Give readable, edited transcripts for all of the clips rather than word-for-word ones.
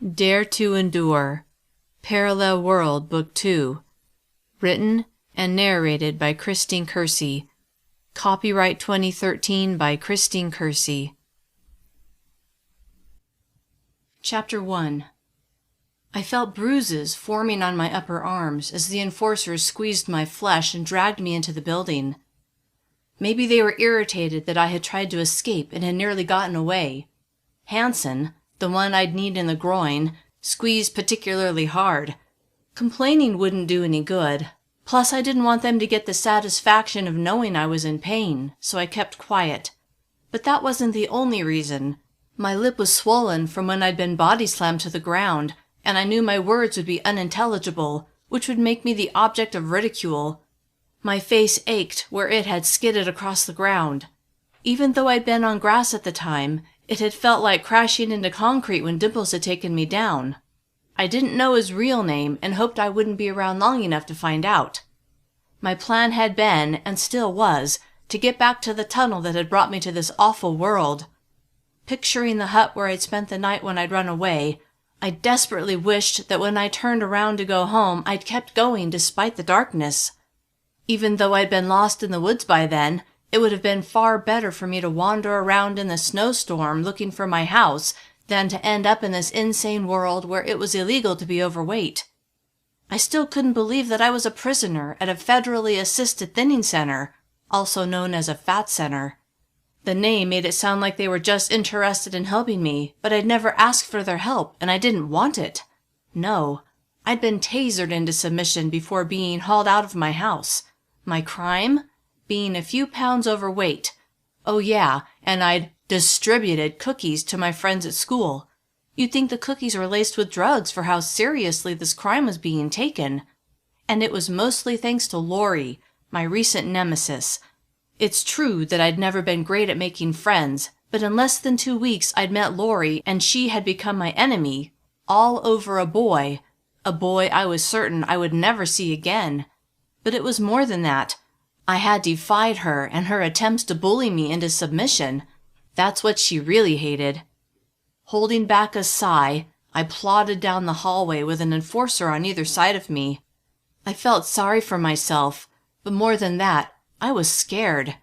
Dare to Endure, Parallel World, Book 2. Written and narrated by Christine Kersey. Copyright 2013 by Christine Kersey. Chapter 1. I felt bruises forming on my upper arms as the enforcers squeezed my flesh and dragged me into the building. Maybe they were irritated that I had tried to escape and had nearly gotten away. Hansen, the one I'd kneed in the groin, squeezed particularly hard. Complaining wouldn't do any good. Plus, I didn't want them to get the satisfaction of knowing I was in pain, so I kept quiet. But that wasn't the only reason. My lip was swollen from when I'd been body slammed to the ground, and I knew my words would be unintelligible, which would make me the object of ridicule. My face ached where it had skidded across the ground. Even though I'd been on grass at the time, it had felt like crashing into concrete when Dimples had taken me down. I didn't know his real name and hoped I wouldn't be around long enough to find out. My plan had been, and still was, to get back to the tunnel that had brought me to this awful world. Picturing the hut where I'd spent the night when I'd run away, I desperately wished that when I turned around to go home, I'd kept going despite the darkness. Even though I'd been lost in the woods by then, it would have been far better for me to wander around in the snowstorm looking for my house than to end up in this insane world where it was illegal to be overweight. I still couldn't believe that I was a prisoner at a federally assisted thinning center, also known as a fat center. The name made it sound like they were just interested in helping me, but I'd never asked for their help, and I didn't want it. No, I'd been tasered into submission before being hauled out of my house. My crime? Being a few pounds overweight. Oh yeah, and I'd distributed cookies to my friends at school. You'd think the cookies were laced with drugs for how seriously this crime was being taken. And it was mostly thanks to Lori, my recent nemesis. It's true that I'd never been great at making friends, but in less than 2 weeks I'd met Lori and she had become my enemy, all over a boy I was certain I would never see again. But it was more than that. I had defied her and her attempts to bully me into submission. That's what she really hated. Holding back a sigh, I plodded down the hallway with an enforcer on either side of me. I felt sorry for myself, but more than that, I was scared.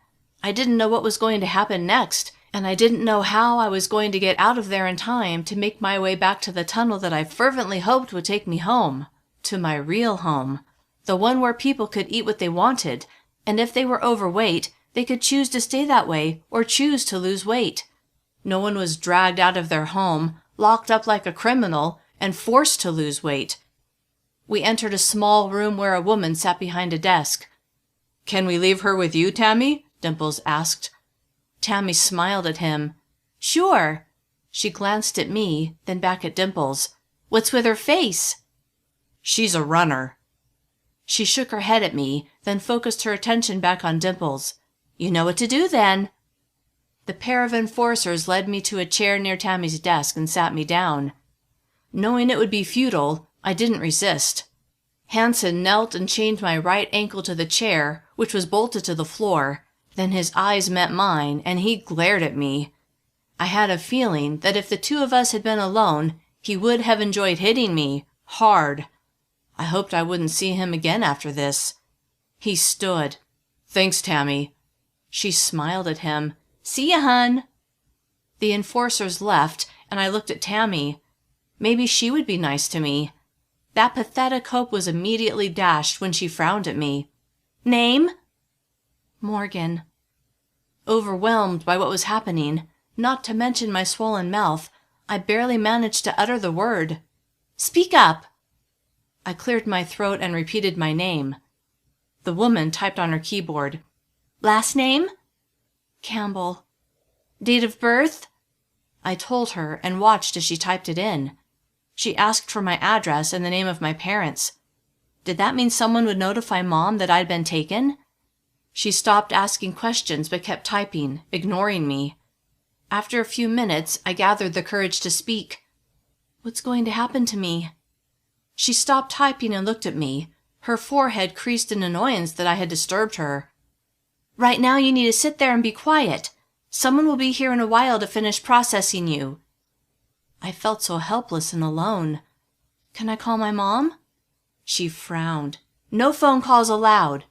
I didn't know what was going to happen next, and I didn't know how I was going to get out of there in time to make my way back to the tunnel that I fervently hoped would take me home. To my real home. The one where people could eat what they wanted, and if they were overweight, they could choose to stay that way or choose to lose weight. No one was dragged out of their home, locked up like a criminal, and forced to lose weight. We entered a small room where a woman sat behind a desk. "Can we leave her with you, Tammy?" Dimples asked. Tammy smiled at him. "Sure." She glanced at me, then back at Dimples. "What's with her face?" "She's a runner." She shook her head at me, then focused her attention back on Dimples. "You know what to do, then." The pair of enforcers led me to a chair near Tammy's desk and sat me down. Knowing it would be futile, I didn't resist. Hansen knelt and chained my right ankle to the chair, which was bolted to the floor. Then his eyes met mine, and he glared at me. I had a feeling that if the two of us had been alone, he would have enjoyed hitting me, hard. I hoped I wouldn't see him again after this. He stood. "Thanks, Tammy." She smiled at him. "See ya, hun." The enforcers left, and I looked at Tammy. Maybe she would be nice to me. That pathetic hope was immediately dashed when she frowned at me. "Name?" "Morgan." Overwhelmed by what was happening, not to mention my swollen mouth, I barely managed to utter the word. "Speak up." I cleared my throat and repeated my name. The woman typed on her keyboard. "Last name?" "Campbell." "Date of birth?" I told her and watched as she typed it in. She asked for my address and the name of my parents. Did that mean someone would notify Mom that I'd been taken? She stopped asking questions but kept typing, ignoring me. After a few minutes, I gathered the courage to speak. "What's going to happen to me?" She stopped typing and looked at me. Her forehead creased in annoyance that I had disturbed her. "Right now you need to sit there and be quiet. Someone will be here in a while to finish processing you." I felt so helpless and alone. "Can I call my mom?" She frowned. "No phone calls allowed."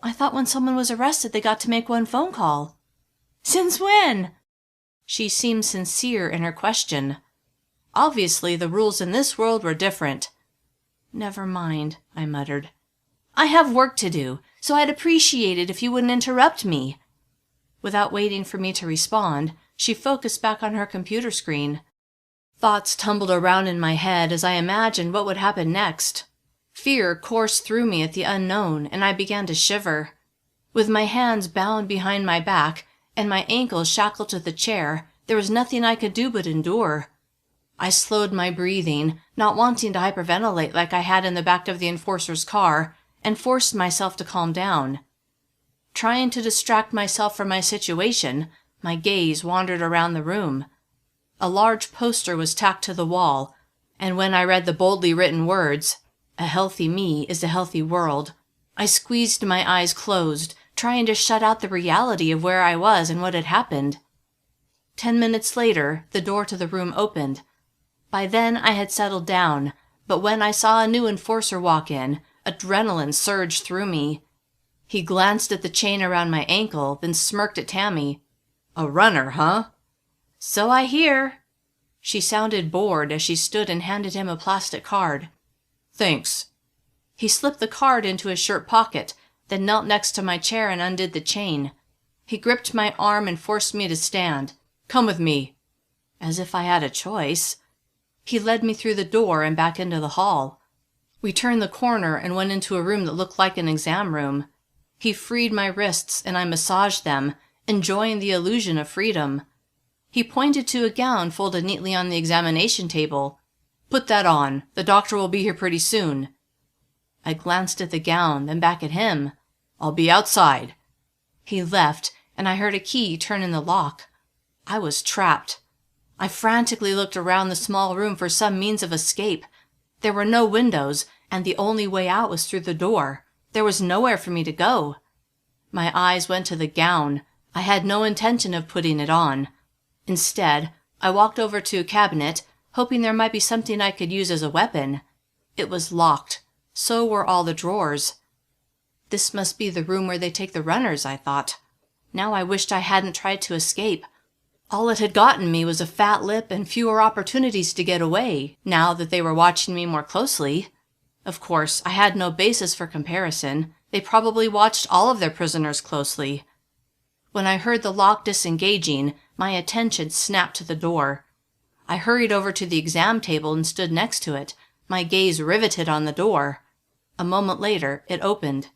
"I thought when someone was arrested they got to make one phone call." "Since when?" She seemed sincere in her question. Obviously, the rules in this world were different. "Never mind," I muttered. "I have work to do, so I'd appreciate it if you wouldn't interrupt me." Without waiting for me to respond, she focused back on her computer screen. Thoughts tumbled around in my head as I imagined what would happen next. Fear coursed through me at the unknown, and I began to shiver. With my hands bound behind my back and my ankles shackled to the chair, there was nothing I could do but endure. I slowed my breathing, not wanting to hyperventilate like I had in the back of the enforcer's car, and forced myself to calm down. Trying to distract myself from my situation, my gaze wandered around the room. A large poster was tacked to the wall, and when I read the boldly written words, "A healthy me is a healthy world," I squeezed my eyes closed, trying to shut out the reality of where I was and what had happened. 10 minutes later, the door to the room opened. By then I had settled down, but when I saw a new enforcer walk in, adrenaline surged through me. He glanced at the chain around my ankle, then smirked at Tammy. "A runner, huh?" "So I hear." She sounded bored as she stood and handed him a plastic card. "Thanks." He slipped the card into his shirt pocket, then knelt next to my chair and undid the chain. He gripped my arm and forced me to stand. "Come with me." As if I had a choice. He led me through the door and back into the hall. We turned the corner and went into a room that looked like an exam room. He freed my wrists and I massaged them, enjoying the illusion of freedom. He pointed to a gown folded neatly on the examination table. "Put that on. The doctor will be here pretty soon." I glanced at the gown, then back at him. "I'll be outside." He left, and I heard a key turn in the lock. I was trapped. I frantically looked around the small room for some means of escape. There were no windows, and the only way out was through the door. There was nowhere for me to go. My eyes went to the gown. I had no intention of putting it on. Instead, I walked over to a cabinet, hoping there might be something I could use as a weapon. It was locked. So were all the drawers. This must be the room where they take the runners, I thought. Now I wished I hadn't tried to escape. All it had gotten me was a fat lip and fewer opportunities to get away, now that they were watching me more closely. Of course, I had no basis for comparison. They probably watched all of their prisoners closely. When I heard the lock disengaging, my attention snapped to the door. I hurried over to the exam table and stood next to it, my gaze riveted on the door. A moment later, it opened.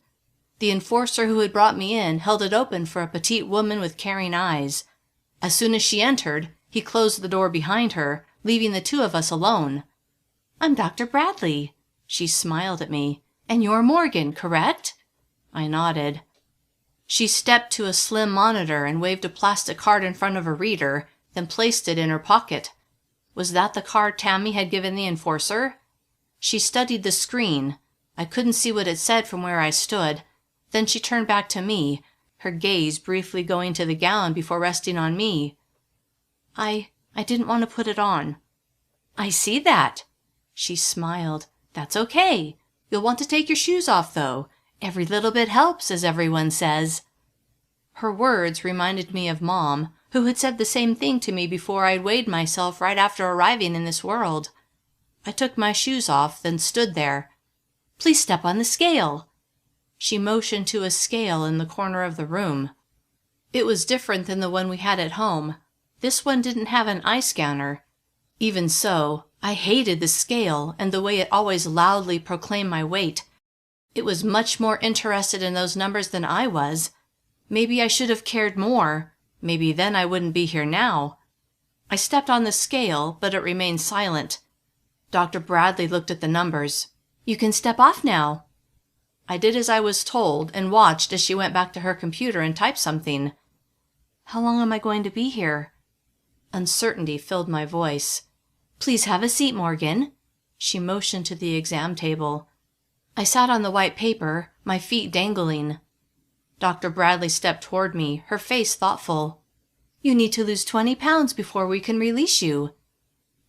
The enforcer who had brought me in held it open for a petite woman with caring eyes. As soon as she entered, he closed the door behind her, leaving the two of us alone. "I'm Dr. Bradley." She smiled at me. "And you're Morgan, correct?" I nodded. She stepped to a slim monitor and waved a plastic card in front of a reader, then placed it in her pocket. Was that the card Tammy had given the enforcer? She studied the screen. I couldn't see what it said from where I stood. Then she turned back to me, her gaze briefly going to the gown before resting on me. I didn't want to put it on." "I see that." She smiled. "That's okay. You'll want to take your shoes off, though. Every little bit helps, as everyone says." Her words reminded me of Mom, who had said the same thing to me before I'd weighed myself right after arriving in this world. I took my shoes off, then stood there. "Please step on the scale." She motioned to a scale in the corner of the room. It was different than the one we had at home. This one didn't have an eye scanner. Even so, I hated the scale and the way it always loudly proclaimed my weight. It was much more interested in those numbers than I was. Maybe I should have cared more. Maybe then I wouldn't be here now. I stepped on the scale, but it remained silent. Dr. Bradley looked at the numbers. "You can step off now." I did as I was told and watched as she went back to her computer and typed something. "How long am I going to be here?" Uncertainty filled my voice. "Please have a seat, Morgan." She motioned to the exam table. I sat on the white paper, my feet dangling. Dr. Bradley stepped toward me, her face thoughtful. "You need to lose 20 pounds before we can release you."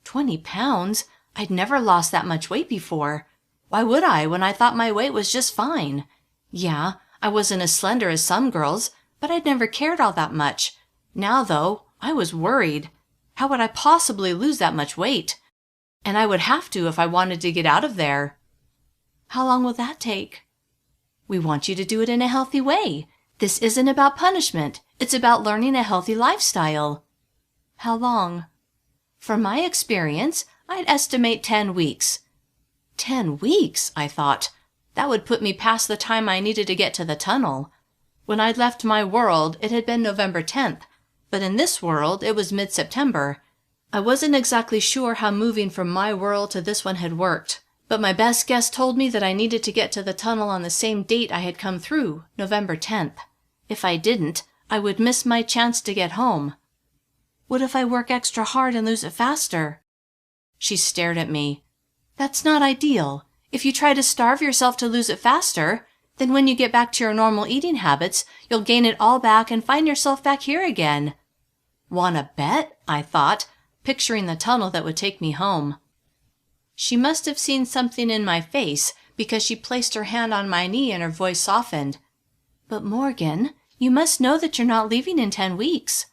20 pounds? I'd never lost that much weight before. Why would I when I thought my weight was just fine? Yeah, I wasn't as slender as some girls, but I'd never cared all that much. Now, though, I was worried. How would I possibly lose that much weight? And I would have to if I wanted to get out of there. How long will that take? We want you to do it in a healthy way. This isn't about punishment. It's about learning a healthy lifestyle. How long? From my experience, I'd estimate 10 weeks. 10 weeks, I thought. That would put me past the time I needed to get to the tunnel. When I'd left my world, it had been November 10th, but in this world, it was mid-September. I wasn't exactly sure how moving from my world to this one had worked, but my best guess told me that I needed to get to the tunnel on the same date I had come through, November 10th. If I didn't, I would miss my chance to get home. What if I work extra hard and lose it faster? She stared at me. That's not ideal. If you try to starve yourself to lose it faster, then when you get back to your normal eating habits, you'll gain it all back and find yourself back here again. Wanna bet? I thought, picturing the tunnel that would take me home. She must have seen something in my face because she placed her hand on my knee and her voice softened. But Morgan, you must know that you're not leaving in 10 weeks.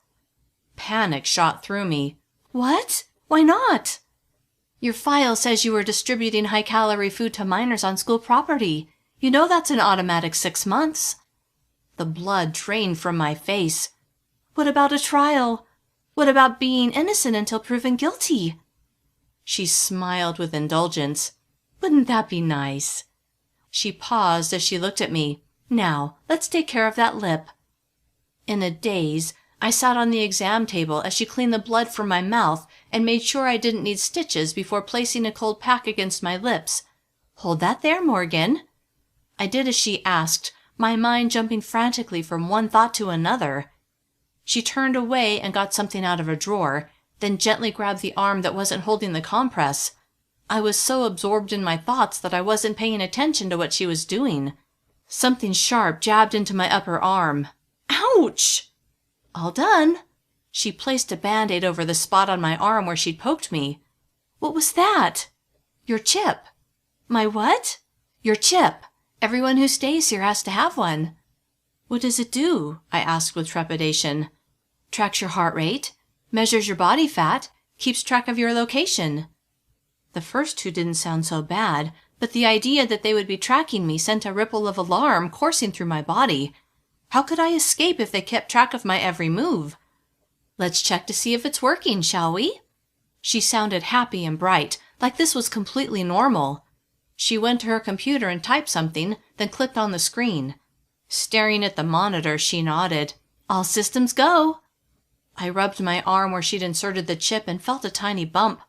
Panic shot through me. What? Why not? Your file says you were distributing high-calorie food to minors on school property. You know that's an automatic 6 months. The blood drained from my face. What about a trial? What about being innocent until proven guilty? She smiled with indulgence. Wouldn't that be nice? She paused as she looked at me. Now, let's take care of that lip. In a daze, I sat on the exam table as she cleaned the blood from my mouth and made sure I didn't need stitches before placing a cold pack against my lips. Hold that there, Morgan. I did as she asked, my mind jumping frantically from one thought to another. She turned away and got something out of a drawer, then gently grabbed the arm that wasn't holding the compress. I was so absorbed in my thoughts that I wasn't paying attention to what she was doing. Something sharp jabbed into my upper arm. Ouch! All done. She placed a Band-Aid over the spot on my arm where she'd poked me. What was that? Your chip. My what? Your chip. Everyone who stays here has to have one. What does it do? I asked with trepidation. Tracks your heart rate, measures your body fat, keeps track of your location. The first two didn't sound so bad, but the idea that they would be tracking me sent a ripple of alarm coursing through my body. How could I escape if they kept track of my every move? Let's check to see if it's working, shall we? She sounded happy and bright, like this was completely normal. She went to her computer and typed something, then clicked on the screen. Staring at the monitor, she nodded. All systems go. I rubbed my arm where she'd inserted the chip and felt a tiny bump.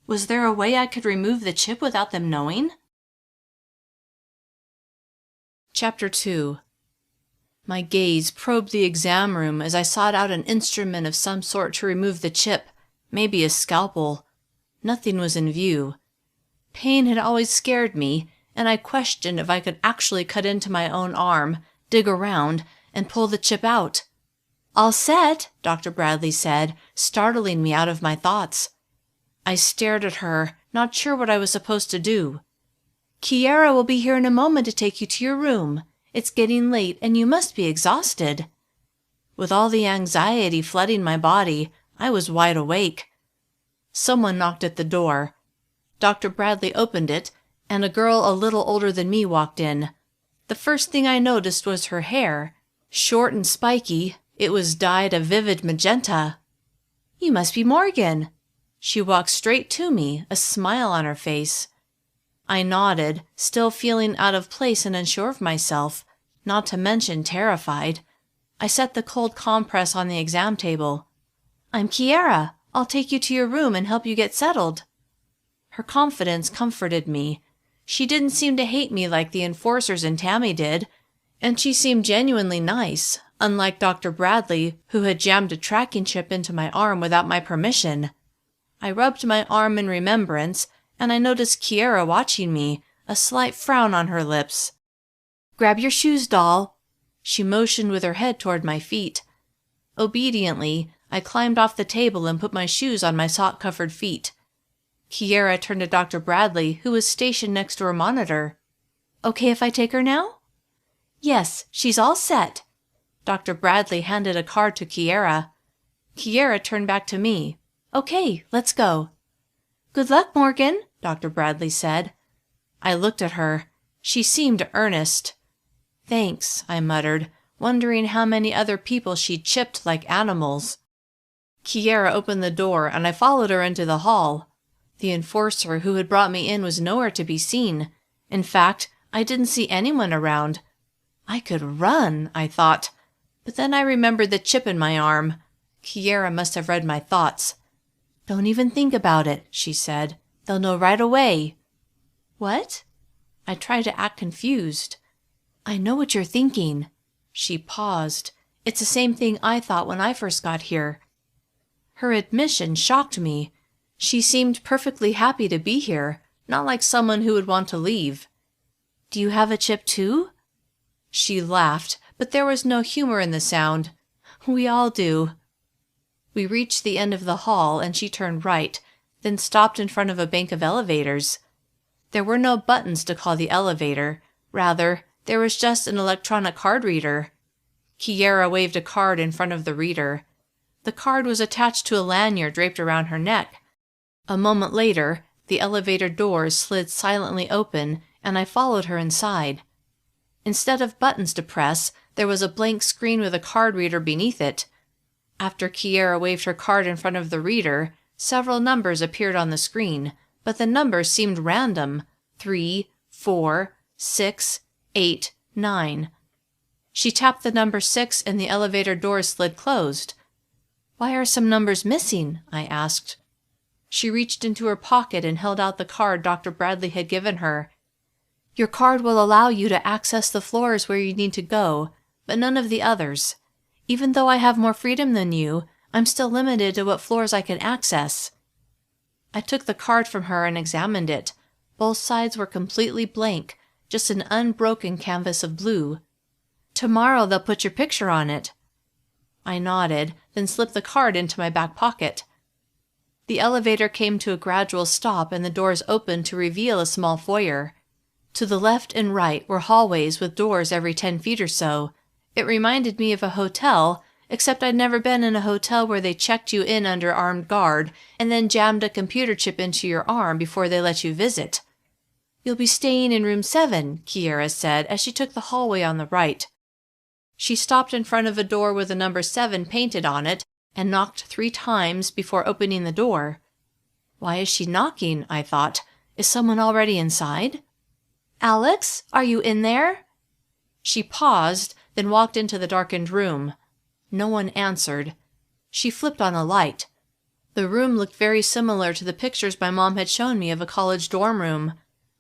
Was there a way I could remove the chip without them knowing? Chapter 2. My gaze probed the exam room as I sought out an instrument of some sort to remove the chip, maybe a scalpel. Nothing was in view. Pain had always scared me, and I questioned if I could actually cut into my own arm, dig around, and pull the chip out. All set, Dr. Bradley said, startling me out of my thoughts. I stared at her, not sure what I was supposed to do. Kiara will be here in a moment to take you to your room. It's getting late, and you must be exhausted. With all the anxiety flooding my body, I was wide awake. Someone knocked at the door. Dr. Bradley opened it, and a girl a little older than me walked in. The first thing I noticed was her hair. Short and spiky, it was dyed a vivid magenta. You must be Morgan. She walked straight to me, a smile on her face. I nodded, still feeling out of place and unsure of myself, not to mention terrified. I set the cold compress on the exam table. I'm Kiara. I'll take you to your room and help you get settled. Her confidence comforted me. She didn't seem to hate me like the enforcers in Tammy did, and she seemed genuinely nice, unlike Dr. Bradley, who had jammed a tracking chip into my arm without my permission. I rubbed my arm in remembrance, and I noticed Kiara watching me, a slight frown on her lips. Grab your shoes, doll. She motioned with her head toward my feet. Obediently, I climbed off the table and put my shoes on my sock-covered feet. Kiera turned to Dr. Bradley, who was stationed next to her monitor. "Okay if I take her now?" "Yes, she's all set." Dr. Bradley handed a card to Kiera. Kiera turned back to me. "Okay, let's go." "Good luck, Morgan," Dr. Bradley said. I looked at her. She seemed earnest. "Thanks," I muttered, wondering how many other people she'd chipped like animals. Kiera opened the door, and I followed her into the hall. The enforcer who had brought me in was nowhere to be seen. In fact, I didn't see anyone around. I could run, I thought. But then I remembered the chip in my arm. Kiera must have read my thoughts. "Don't even think about it," she said. "They'll know right away." "What?" I tried to act confused. "I know what you're thinking." She paused. "It's the same thing I thought when I first got here." Her admission shocked me. She seemed perfectly happy to be here, not like someone who would want to leave. "Do you have a chip too?" She laughed, but there was no humor in the sound. "We all do." We reached the end of the hall, and she turned right, then stopped in front of a bank of elevators. There were no buttons to call the elevator. Rather, there was just an electronic card reader. Kiera waved a card in front of the reader. The card was attached to a lanyard draped around her neck. A moment later, the elevator doors slid silently open, and I followed her inside. Instead of buttons to press, there was a blank screen with a card reader beneath it. After Kiera waved her card in front of the reader, several numbers appeared on the screen, but the numbers seemed random: 3, 4, 6, 8, 9. She tapped the number 6 and the elevator doors slid closed. "Why are some numbers missing?" I asked. She reached into her pocket and held out the card Dr. Bradley had given her. "Your card will allow you to access the floors where you need to go, but none of the others. Even though I have more freedom than you, I'm still limited to what floors I can access." I took the card from her and examined it. Both sides were completely blank, just an unbroken canvas of blue. "Tomorrow they'll put your picture on it." I nodded, then slipped the card into my back pocket. The elevator came to a gradual stop and the doors opened to reveal a small foyer. To the left and right were hallways with doors every 10 feet or so. It reminded me of a hotel, except I'd never been in a hotel where they checked you in under armed guard and then jammed a computer chip into your arm before they let you visit. "You'll be staying in room 7, Kiera said as she took the hallway on the right. She stopped in front of a door with the number 7 painted on it and knocked 3 times before opening the door. Why is she knocking? I thought. Is someone already inside? "Alex, are you in there?" She paused, then walked into the darkened room. No one answered. She flipped on a light. The room looked very similar to the pictures my mom had shown me of a college dorm room.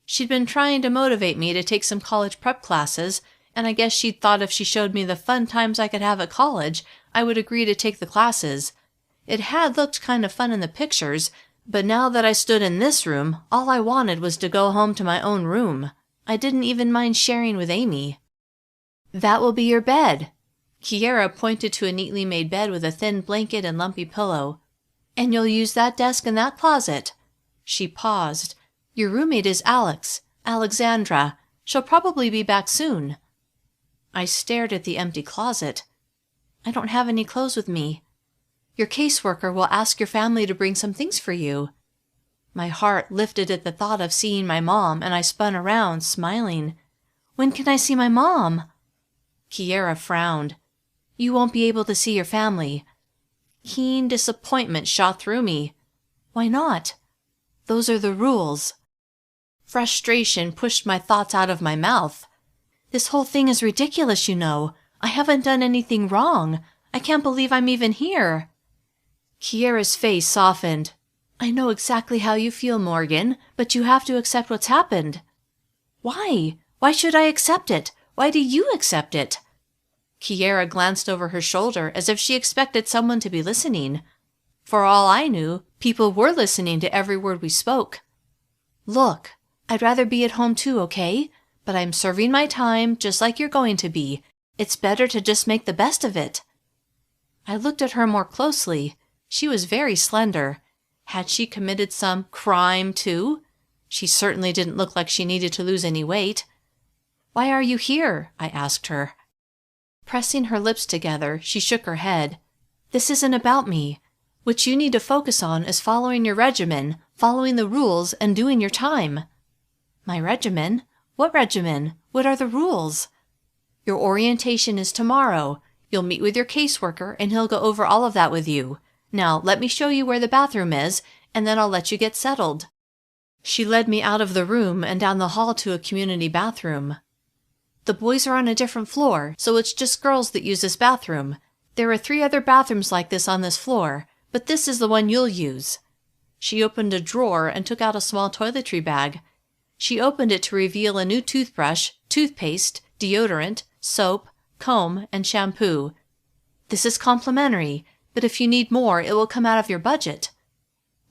She'd been trying to motivate me to take some college prep classes, and I guess she'd thought if she showed me the fun times I could have at college, I would agree to take the classes. It had looked kind of fun in the pictures, but now that I stood in this room, all I wanted was to go home to my own room. I didn't even mind sharing with Amy. "That will be your bed." Kiera pointed to a neatly made bed with a thin blanket and lumpy pillow. "And you'll use that desk and that closet." She paused. "Your roommate is Alexandra. She'll probably be back soon." I stared at the empty closet. "I don't have any clothes with me." "Your caseworker will ask your family to bring some things for you." My heart lifted at the thought of seeing my mom, and I spun around, smiling. "When can I see my mom?" Kiera frowned. "You won't be able to see your family." Keen disappointment shot through me. "Why not?" "Those are the rules." Frustration pushed my thoughts out of my mouth. "This whole thing is ridiculous, you know. I haven't done anything wrong. I can't believe I'm even here." Kiera's face softened. "I know exactly how you feel, Morgan, but you have to accept what's happened." "Why? Why should I accept it? Why do you accept it?" Kiera glanced over her shoulder as if she expected someone to be listening. For all I knew, people were listening to every word we spoke. "Look, I'd rather be at home too, okay? But I'm serving my time just like you're going to be. It's better to just make the best of it." I looked at her more closely. She was very slender. Had she committed some crime, too? She certainly didn't look like she needed to lose any weight. "Why are you here?" I asked her. Pressing her lips together, she shook her head. "This isn't about me. What you need to focus on is following your regimen, following the rules, and doing your time." "My regimen? What regimen? What are the rules?" "Your orientation is tomorrow. You'll meet with your caseworker, and he'll go over all of that with you. Now, let me show you where the bathroom is, and then I'll let you get settled." She led me out of the room and down the hall to a community bathroom. "The boys are on a different floor, so it's just girls that use this bathroom. There are 3 other bathrooms like this on this floor, but this is the one you'll use." She opened a drawer and took out a small toiletry bag. She opened it to reveal a new toothbrush, toothpaste, deodorant, soap, comb, and shampoo. "This is complimentary, but if you need more, it will come out of your budget."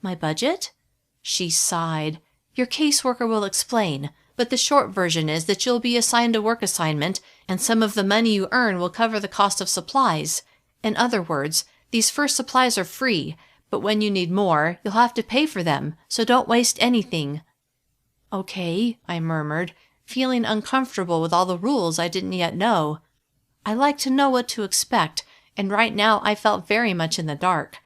"My budget?" She sighed. "Your caseworker will explain, but the short version is that you'll be assigned a work assignment, and some of the money you earn will cover the cost of supplies. In other words, these first supplies are free, but when you need more, you'll have to pay for them, so don't waste anything." "Okay," I murmured, feeling uncomfortable with all the rules I didn't yet know. I like to know what to expect, and right now I felt very much in the dark.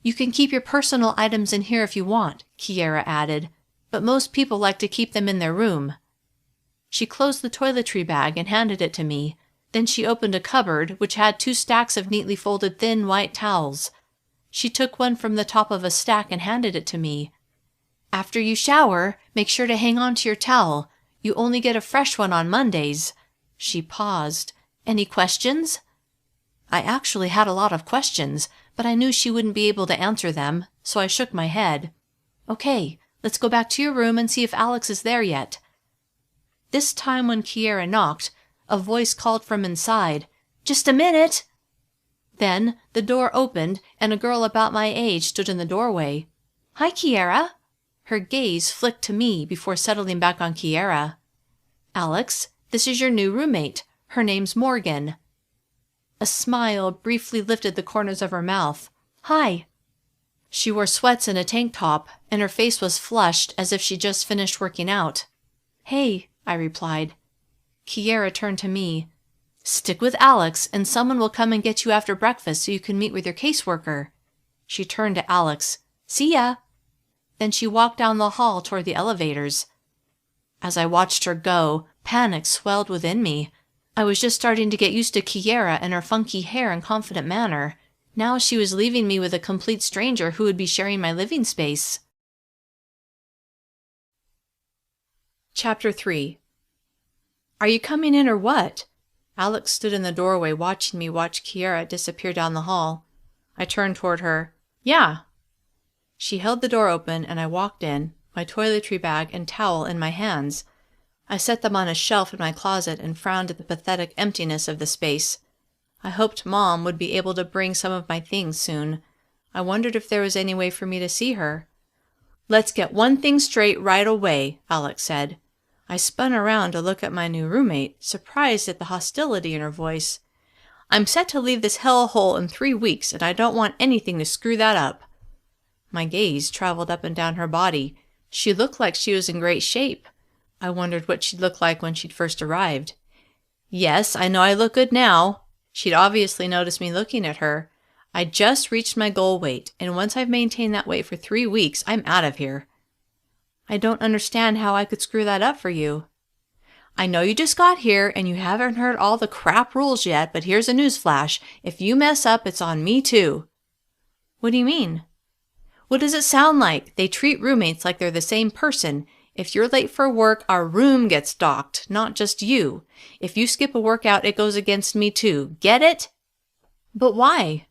"You can keep your personal items in here if you want," Kiera added, "but most people like to keep them in their room." She closed the toiletry bag and handed it to me. Then she opened a cupboard, which had 2 stacks of neatly folded thin white towels. She took one from the top of a stack and handed it to me. "After you shower, make sure to hang on to your towel. You only get a fresh one on Mondays." She paused. "Any questions?" I actually had a lot of questions, but I knew she wouldn't be able to answer them, so I shook my head. "Okay, let's go back to your room and see if Alex is there yet." This time when Kiera knocked, a voice called from inside, "Just a minute!" Then the door opened, and a girl about my age stood in the doorway. "Hi, Kiera." Her gaze flicked to me before settling back on Kiera. "Alex, this is your new roommate. Her name's Morgan." A smile briefly lifted the corners of her mouth. "Hi." She wore sweats and a tank top, and her face was flushed as if she'd just finished working out. "Hey," I replied. Kiera turned to me. "Stick with Alex, and someone will come and get you after breakfast so you can meet with your caseworker." She turned to Alex. "See ya." Then she walked down the hall toward the elevators. As I watched her go, panic swelled within me. I was just starting to get used to Kiera and her funky hair and confident manner. Now she was leaving me with a complete stranger who would be sharing my living space. Chapter 3. "Are you coming in or what?" Alex stood in the doorway watching me watch Kiera disappear down the hall. I turned toward her. "Yeah." She held the door open and I walked in, my toiletry bag and towel in my hands. I set them on a shelf in my closet and frowned at the pathetic emptiness of the space. I hoped Mom would be able to bring some of my things soon. I wondered if there was any way for me to see her. "Let's get one thing straight right away," Alex said. I spun around to look at my new roommate, surprised at the hostility in her voice. "I'm set to leave this hellhole in 3 weeks, and I don't want anything to screw that up." My gaze traveled up and down her body. She looked like she was in great shape. I wondered what she'd look like when she'd first arrived. "Yes, I know I look good now." She'd obviously noticed me looking at her. "I just reached my goal weight, and once I've maintained that weight for 3 weeks, I'm out of here." "I don't understand how I could screw that up for you." "I know you just got here, and you haven't heard all the crap rules yet, but here's a newsflash. If you mess up, it's on me too." "What do you mean?" "What does it sound like? They treat roommates like they're the same person. If you're late for work, our room gets docked, not just you. If you skip a workout, it goes against me too. Get it?" "But why?"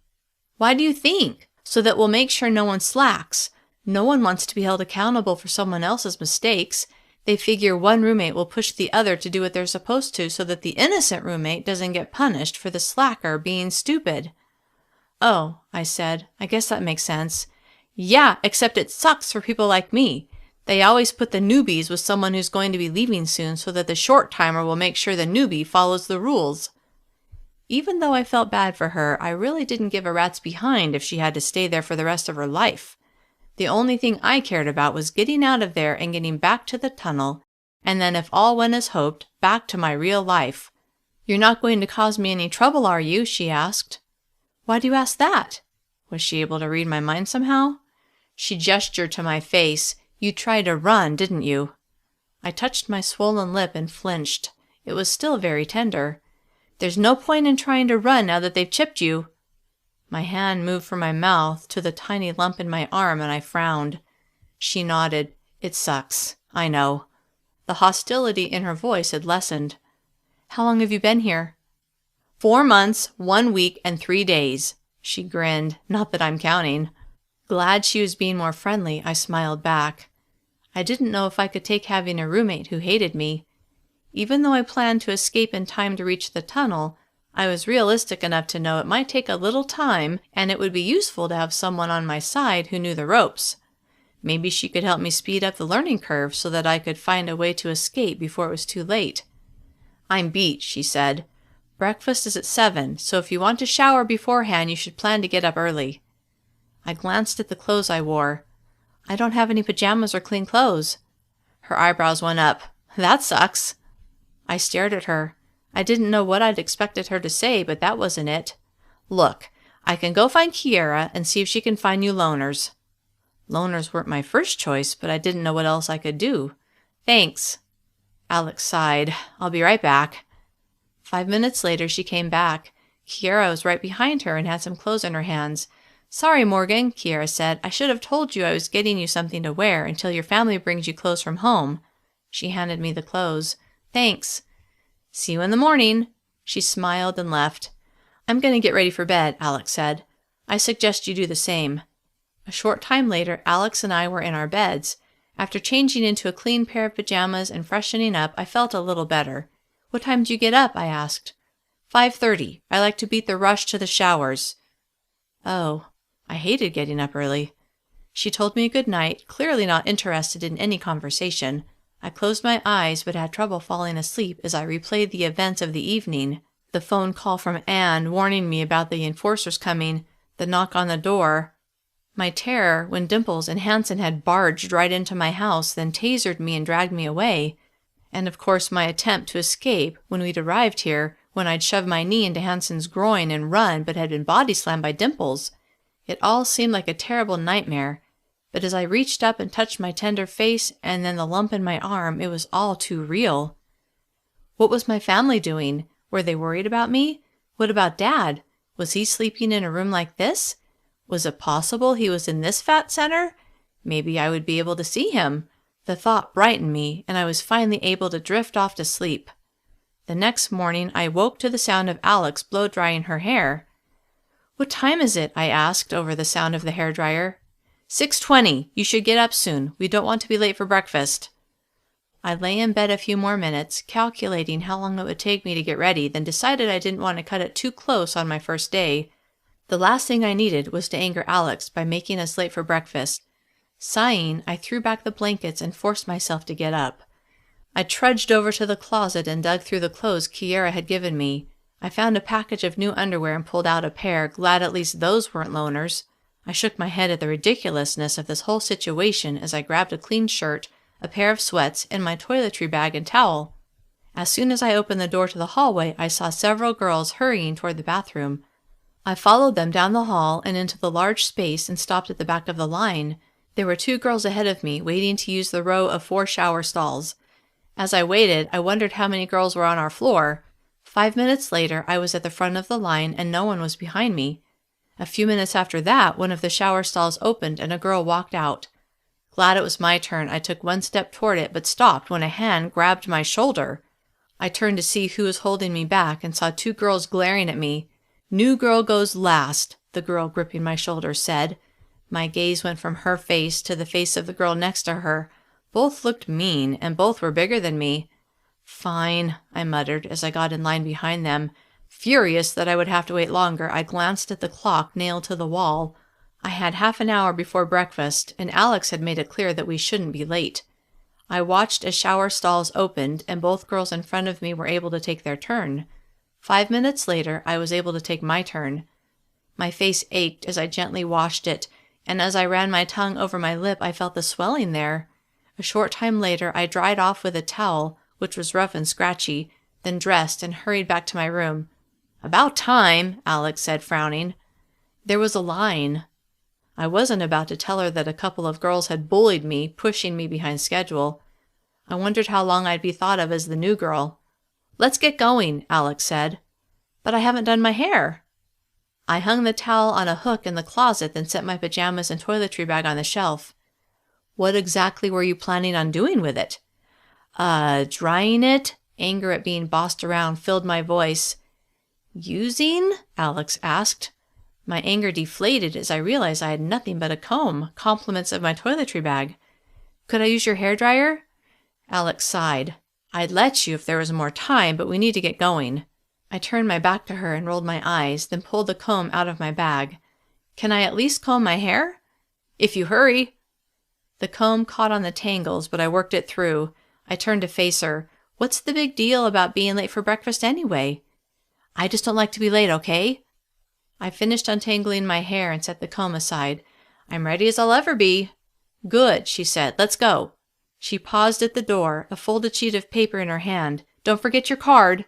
"Why do you think? So that we'll make sure no one slacks. No one wants to be held accountable for someone else's mistakes. They figure one roommate will push the other to do what they're supposed to so that the innocent roommate doesn't get punished for the slacker being stupid." "Oh," I said, "I guess that makes sense." "Yeah, except it sucks for people like me. They always put the newbies with someone who's going to be leaving soon so that the short-timer will make sure the newbie follows the rules." Even though I felt bad for her, I really didn't give a rat's behind if she had to stay there for the rest of her life. The only thing I cared about was getting out of there and getting back to the tunnel, and then if all went as hoped, back to my real life. "You're not going to cause me any trouble, are you?" she asked. "Why do you ask that?" Was she able to read my mind somehow? She gestured to my face. "You tried to run, didn't you?" I touched my swollen lip and flinched. It was still very tender. "There's no point in trying to run now that they've chipped you." My hand moved from my mouth to the tiny lump in my arm, and I frowned. She nodded. "It sucks. I know." The hostility in her voice had lessened. "How long have you been here?" 4 months, 1 week, and 3 days. She grinned. Not that I'm counting. Glad she was being more friendly, I smiled back. I didn't know if I could take having a roommate who hated me. Even though I planned to escape in time to reach the tunnel, I was realistic enough to know it might take a little time, and it would be useful to have someone on my side who knew the ropes. Maybe she could help me speed up the learning curve so that I could find a way to escape before it was too late. "I'm beat," she said. "Breakfast is at 7, so if you want to shower beforehand, you should plan to get up early." I glanced at the clothes I wore. "I don't have any pajamas or clean clothes." Her eyebrows went up. "That sucks." I stared at her. I didn't know what I'd expected her to say, but that wasn't it. "Look, I can go find Kiera and see if she can find you loaners." Loaners weren't my first choice, but I didn't know what else I could do. "Thanks." Alex sighed. "I'll be right back." 5 minutes later, she came back. Kiera was right behind her and had some clothes in her hands. "Sorry, Morgan," Kiera said. "I should have told you I was getting you something to wear until your family brings you clothes from home." She handed me the clothes. "Thanks." "See you in the morning." She smiled and left. "I'm going to get ready for bed," Alex said. "I suggest you do the same." A short time later, Alex and I were in our beds. After changing into a clean pair of pajamas and freshening up, I felt a little better. "What time do you get up?" I asked. 5:30. I like to beat the rush to the showers." Oh, I hated getting up early. She told me good night, clearly not interested in any conversation. I closed my eyes but had trouble falling asleep as I replayed the events of the evening. The phone call from Anne warning me about the enforcers coming, the knock on the door. My terror when Dimples and Hanson had barged right into my house, then tasered me and dragged me away. And of course my attempt to escape when we'd arrived here, when I'd shoved my knee into Hanson's groin and run but had been body slammed by Dimples. It all seemed like a terrible nightmare. But as I reached up and touched my tender face and then the lump in my arm, it was all too real. What was my family doing? Were they worried about me? What about Dad? Was he sleeping in a room like this? Was it possible he was in this fat center? Maybe I would be able to see him. The thought brightened me, and I was finally able to drift off to sleep. The next morning, I woke to the sound of Alex blow-drying her hair. "What time is it?" I asked over the sound of the hairdryer. 6:20. You should get up soon. We don't want to be late for breakfast." I lay in bed a few more minutes, calculating how long it would take me to get ready, then decided I didn't want to cut it too close on my first day. The last thing I needed was to anger Alex by making us late for breakfast. Sighing, I threw back the blankets and forced myself to get up. I trudged over to the closet and dug through the clothes Kiera had given me. I found a package of new underwear and pulled out a pair, glad at least those weren't loaners. I shook my head at the ridiculousness of this whole situation as I grabbed a clean shirt, a pair of sweats, and my toiletry bag and towel. As soon as I opened the door to the hallway, I saw several girls hurrying toward the bathroom. I followed them down the hall and into the large space and stopped at the back of the line. There were 2 girls ahead of me, waiting to use the row of 4 shower stalls. As I waited, I wondered how many girls were on our floor. 5 minutes later, I was at the front of the line and no one was behind me. A few minutes after that, one of the shower stalls opened and a girl walked out. Glad it was my turn, I took 1 step toward it but stopped when a hand grabbed my shoulder. I turned to see who was holding me back and saw 2 girls glaring at me. "New girl goes last," the girl gripping my shoulder said. My gaze went from her face to the face of the girl next to her. Both looked mean, and both were bigger than me. "Fine," I muttered as I got in line behind them. Furious that I would have to wait longer, I glanced at the clock nailed to the wall. I had half an hour before breakfast, and Alex had made it clear that we shouldn't be late. I watched as shower stalls opened, and both girls in front of me were able to take their turn. 5 minutes later, I was able to take my turn. My face ached as I gently washed it. and as I ran my tongue over my lip, I felt the swelling there. A short time later, I dried off with a towel, which was rough and scratchy, then dressed and hurried back to my room. "About time," Alex said, frowning. There was a line. I wasn't about to tell her that a couple of girls had bullied me, pushing me behind schedule. I wondered how long I'd be thought of as the new girl. "Let's get going," Alex said. "But I haven't done my hair." I hung the towel on a hook in the closet, then set my pajamas and toiletry bag on the shelf. "What exactly were you planning on doing with it?" Drying it." Anger at being bossed around filled my voice. "Using?" Alex asked. My anger deflated as I realized I had nothing but a comb, compliments of my toiletry bag. "Could I use your hairdryer?" Alex sighed. "I'd let you if there was more time, but we need to get going." I turned my back to her and rolled my eyes, then pulled the comb out of my bag. "Can I at least comb my hair?" "If you hurry." The comb caught on the tangles, but I worked it through. I turned to face her. "What's the big deal about being late for breakfast anyway?" "I just don't like to be late, okay?" I finished untangling my hair and set the comb aside. "I'm ready as I'll ever be." "Good," she said. "Let's go." She paused at the door, a folded sheet of paper in her hand. "Don't forget your card."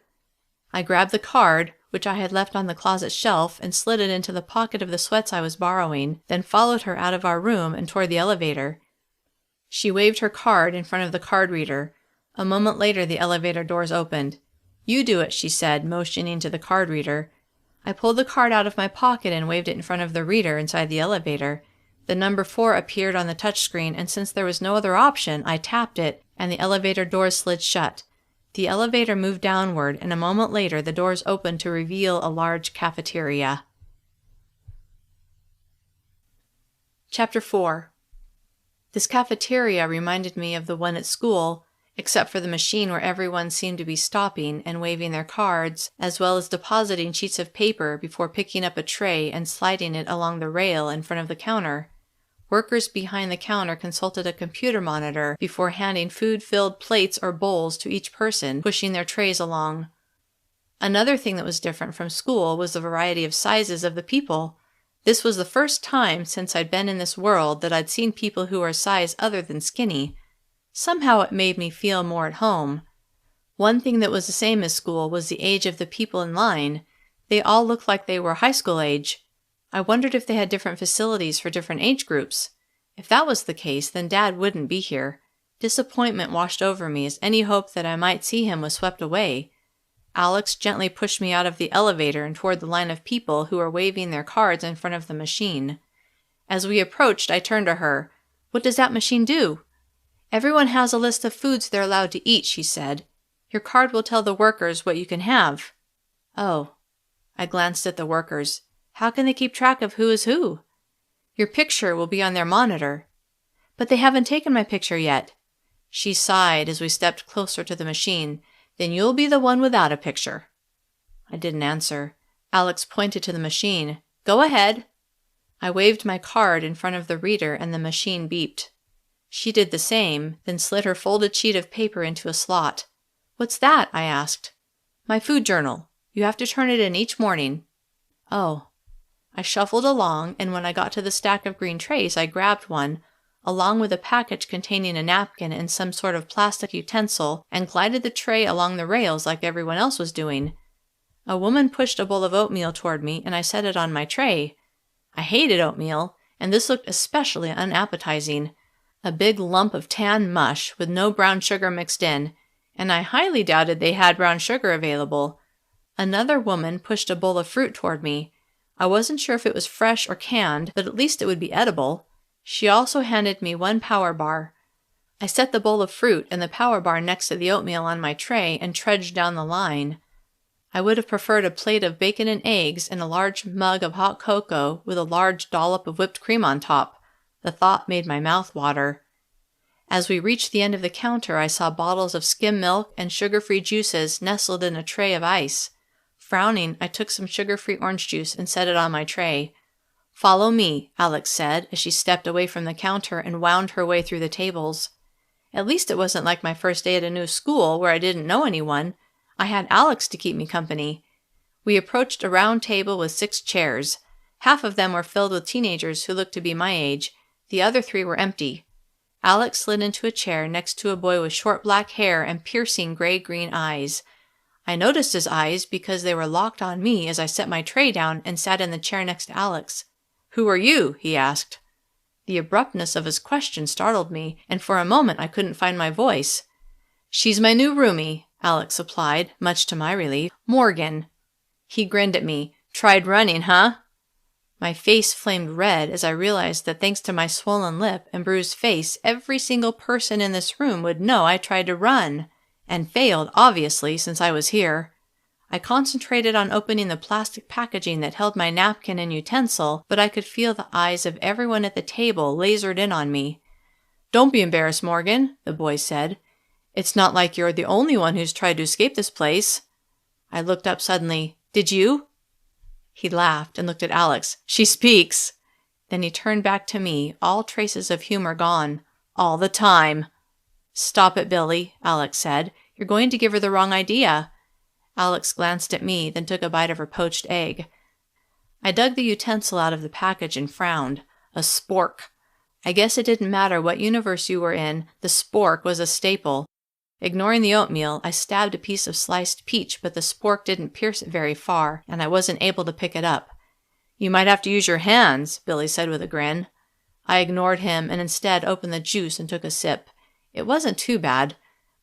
I grabbed the card, which I had left on the closet shelf, and slid it into the pocket of the sweats I was borrowing, then followed her out of our room and toward the elevator. She waved her card in front of the card reader. A moment later, the elevator doors opened. "You do it," she said, motioning to the card reader. I pulled the card out of my pocket and waved it in front of the reader inside the elevator. The number 4 appeared on the touchscreen, and since there was no other option, I tapped it, and the elevator doors slid shut. The elevator moved downward, and a moment later the doors opened to reveal a large cafeteria. Chapter 4. This cafeteria reminded me of the one at school, except for the machine where everyone seemed to be stopping and waving their cards, as well as depositing sheets of paper before picking up a tray and sliding it along the rail in front of the counter. Workers behind the counter consulted a computer monitor before handing food-filled plates or bowls to each person, pushing their trays along. Another thing that was different from school was the variety of sizes of the people. This was the first time since I'd been in this world that I'd seen people who were a size other than skinny. Somehow it made me feel more at home. One thing that was the same as school was the age of the people in line. They all looked like they were high school age. I wondered if they had different facilities for different age groups. If that was the case, then Dad wouldn't be here. Disappointment washed over me as any hope that I might see him was swept away. Alex gently pushed me out of the elevator and toward the line of people who were waving their cards in front of the machine. As we approached, I turned to her. "What does that machine do?" "Everyone has a list of foods they're allowed to eat," she said. "Your card will tell the workers what you can have." "Oh." I glanced at the workers. "How can they keep track of who is who?" "Your picture will be on their monitor." "But they haven't taken my picture yet." She sighed as we stepped closer to the machine. "Then you'll be the one without a picture." I didn't answer. Alex pointed to the machine. "Go ahead." I waved my card in front of the reader and the machine beeped. She did the same, then slid her folded sheet of paper into a slot. "What's that?" I asked. "My food journal. You have to turn it in each morning." "Oh." I shuffled along, and when I got to the stack of green trays, I grabbed one, along with a package containing a napkin and some sort of plastic utensil, and glided the tray along the rails like everyone else was doing. A woman pushed a bowl of oatmeal toward me, and I set it on my tray. I hated oatmeal, and this looked especially unappetizing. A big lump of tan mush with no brown sugar mixed in, and I highly doubted they had brown sugar available. Another woman pushed a bowl of fruit toward me. I wasn't sure if it was fresh or canned, but at least it would be edible. She also handed me one power bar. I set the bowl of fruit and the power bar next to the oatmeal on my tray and trudged down the line. I would have preferred a plate of bacon and eggs and a large mug of hot cocoa with a large dollop of whipped cream on top. The thought made my mouth water. As we reached the end of the counter, I saw bottles of skim milk and sugar-free juices nestled in a tray of ice. Frowning, I took some sugar-free orange juice and set it on my tray. "Follow me," Alex said as she stepped away from the counter and wound her way through the tables. At least it wasn't like my first day at a new school where I didn't know anyone. I had Alex to keep me company. We approached a round table with 6 chairs. Half of them were filled with teenagers who looked to be my age. The other 3 were empty. Alex slid into a chair next to a boy with short black hair and piercing gray-green eyes. I noticed his eyes because they were locked on me as I set my tray down and sat in the chair next to Alex. "Who are you?" he asked. The abruptness of his question startled me, and for a moment I couldn't find my voice. "She's my new roomie," Alex supplied, much to my relief. "Morgan." He grinned at me. "Tried running, huh?" My face flamed red as I realized that thanks to my swollen lip and bruised face, every single person in this room would know I tried to run. And failed, obviously, since I was here. I concentrated on opening the plastic packaging that held my napkin and utensil, but I could feel the eyes of everyone at the table lasered in on me. "Don't be embarrassed, Morgan," the boy said. "It's not like you're the only one who's tried to escape this place." I looked up suddenly. "Did you?" He laughed and looked at Alex. "She speaks." Then he turned back to me, all traces of humor gone. "All the time." "Stop it, Billy," Alex said. "You're going to give her the wrong idea." Alex glanced at me, then took a bite of her poached egg. I dug the utensil out of the package and frowned. A spork. I guess it didn't matter what universe you were in, the spork was a staple. Ignoring the oatmeal, I stabbed a piece of sliced peach, but the spork didn't pierce it very far, and I wasn't able to pick it up. "You might have to use your hands," Billy said with a grin. I ignored him and instead opened the juice and took a sip. It wasn't too bad.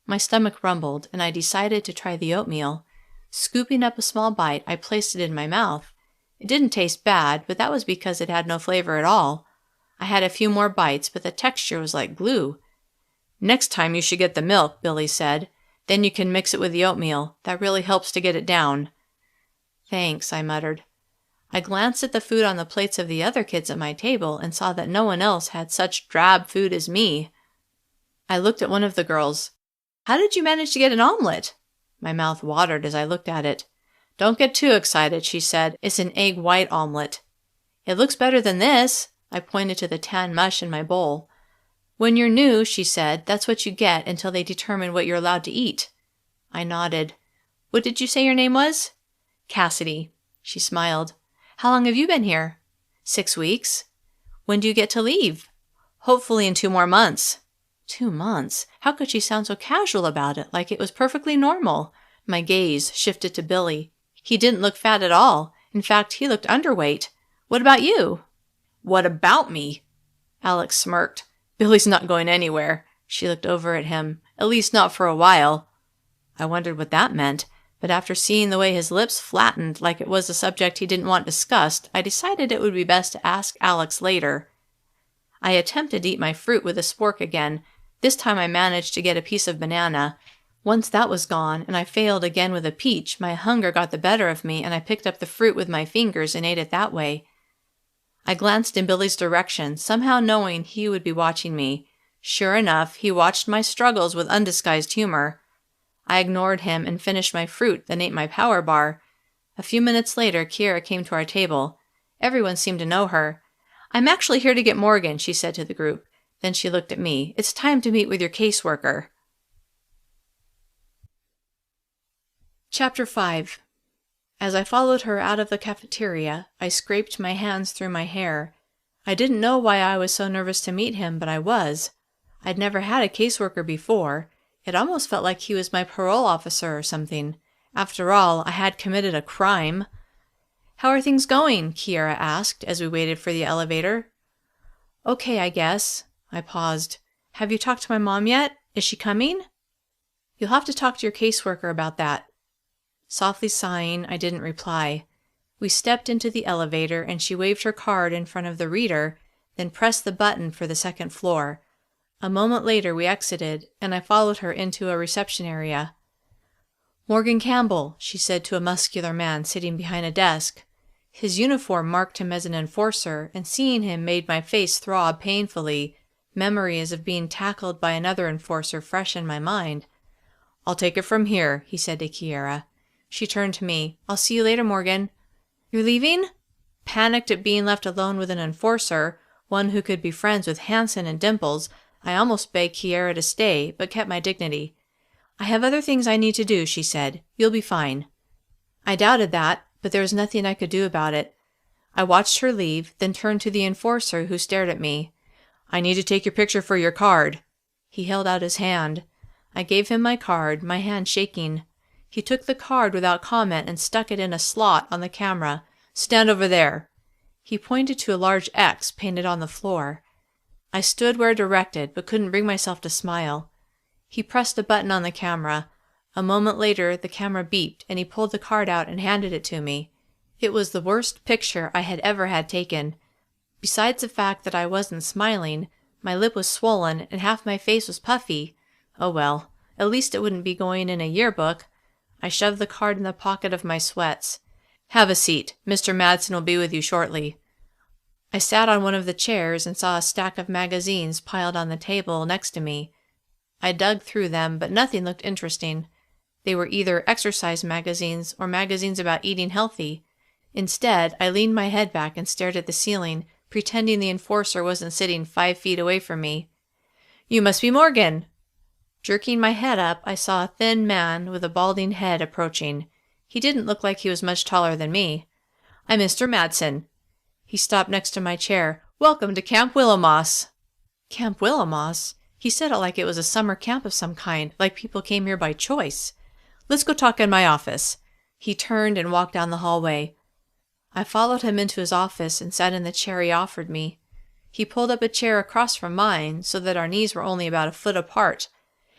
My stomach rumbled, and I decided to try the oatmeal. Scooping up a small bite, I placed it in my mouth. It didn't taste bad, but that was because it had no flavor at all. I had a few more bites, but the texture was like glue. "Next time you should get the milk," Billy said. "Then you can mix it with the oatmeal. That really helps to get it down." "Thanks," I muttered. I glanced at the food on the plates of the other kids at my table and saw that no one else had such drab food as me. I looked at one of the girls. "How did you manage to get an omelet?" My mouth watered as I looked at it. "Don't get too excited," she said. "It's an egg white omelet." "It looks better than this." I pointed to the tan mush in my bowl. "When you're new," she said, "that's what you get until they determine what you're allowed to eat." I nodded. "What did you say your name was?" "Cassidy." She smiled. "How long have you been here?" 6 weeks. "When do you get to leave?" "Hopefully in 2 more months." 2 months? How could she sound so casual about it, like it was perfectly normal? My gaze shifted to Billy. He didn't look fat at all. In fact, he looked underweight. "What about you?" "What about me?" Alex smirked. "Billy's not going anywhere." She looked over at him. "At least not for a while." I wondered what that meant, but after seeing the way his lips flattened like it was a subject he didn't want discussed, I decided it would be best to ask Alex later. I attempted to eat my fruit with a spork again. This time I managed to get a piece of banana. Once that was gone, and I failed again with a peach, my hunger got the better of me, and I picked up the fruit with my fingers and ate it that way. I glanced in Billy's direction, somehow knowing he would be watching me. Sure enough, he watched my struggles with undisguised humor. I ignored him and finished my fruit, then ate my power bar. A few minutes later, Kiera came to our table. Everyone seemed to know her. "I'm actually here to get Morgan," she said to the group. Then she looked at me. "It's time to meet with your caseworker." Chapter 5. As I followed her out of the cafeteria, I scraped my hands through my hair. I didn't know why I was so nervous to meet him, but I was. I'd never had a caseworker before. It almost felt like he was my parole officer or something. After all, I had committed a crime. "How are things going?" Kiera asked as we waited for the elevator. "Okay, I guess." I paused. "Have you talked to my mom yet? Is she coming?" "You'll have to talk to your caseworker about that." Softly sighing, I didn't reply. We stepped into the elevator and she waved her card in front of the reader, then pressed the button for the second floor. A moment later we exited, and I followed her into a reception area. "Morgan Campbell," she said to a muscular man sitting behind a desk. His uniform marked him as an enforcer, and seeing him made my face throb painfully. Memories of being tackled by another enforcer fresh in my mind. "I'll take it from here," he said to Kiera. She turned to me. "I'll see you later, Morgan." "You're leaving?" Panicked at being left alone with an enforcer, one who could be friends with Hanson and Dimples, I almost begged Kiera to stay, but kept my dignity. "I have other things I need to do," she said. "You'll be fine." I doubted that, but there was nothing I could do about it. I watched her leave, then turned to the enforcer, who stared at me. "I need to take your picture for your card." He held out his hand. I gave him my card, my hand shaking. He took the card without comment and stuck it in a slot on the camera. "Stand over there." He pointed to a large X painted on the floor. I stood where directed, but couldn't bring myself to smile. He pressed a button on the camera. A moment later, the camera beeped, and he pulled the card out and handed it to me. It was the worst picture I had ever had taken. Besides the fact that I wasn't smiling, my lip was swollen and half my face was puffy. Oh well, at least it wouldn't be going in a yearbook. I shoved the card in the pocket of my sweats. "Have a seat. Mr. Madsen will be with you shortly." I sat on one of the chairs and saw a stack of magazines piled on the table next to me. I dug through them, but nothing looked interesting. They were either exercise magazines or magazines about eating healthy. Instead, I leaned my head back and stared at the ceiling, pretending the enforcer wasn't sitting 5 feet away from me. "You must be Morgan." Jerking my head up, I saw a thin man with a balding head approaching. He didn't look like he was much taller than me. "I'm Mr. Madsen." He stopped next to my chair. "Welcome to Camp Willowmoss." Camp Willowmoss? He said it like it was a summer camp of some kind, like people came here by choice. "Let's go talk in my office." He turned and walked down the hallway. I followed him into his office and sat in the chair he offered me. He pulled up a chair across from mine so that our knees were only about a foot apart.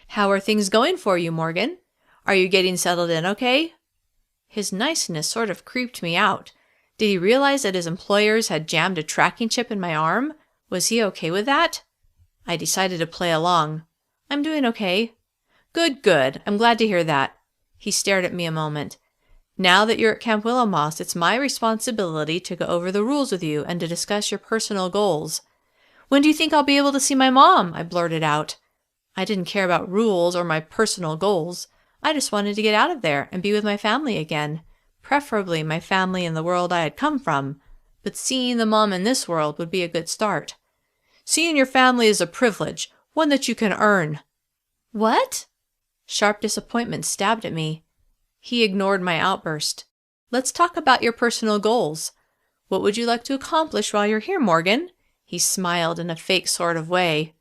"How are things going for you, Morgan? Are you getting settled in okay?" His niceness sort of creeped me out. Did he realize that his employers had jammed a tracking chip in my arm? Was he okay with that? I decided to play along. "I'm doing okay." "Good, good. I'm glad to hear that." He stared at me a moment. "Now that you're at Camp Willowmoss, it's my responsibility to go over the rules with you and to discuss your personal goals." "When do you think I'll be able to see my mom?" I blurted out. I didn't care about rules or my personal goals. I just wanted to get out of there and be with my family again, preferably my family in the world I had come from, but seeing the mom in this world would be a good start. "Seeing your family is a privilege, one that you can earn." "What?" Sharp disappointment stabbed at me. He ignored my outburst. "Let's talk about your personal goals. What would you like to accomplish while you're here, Morgan?" He smiled in a fake sort of way.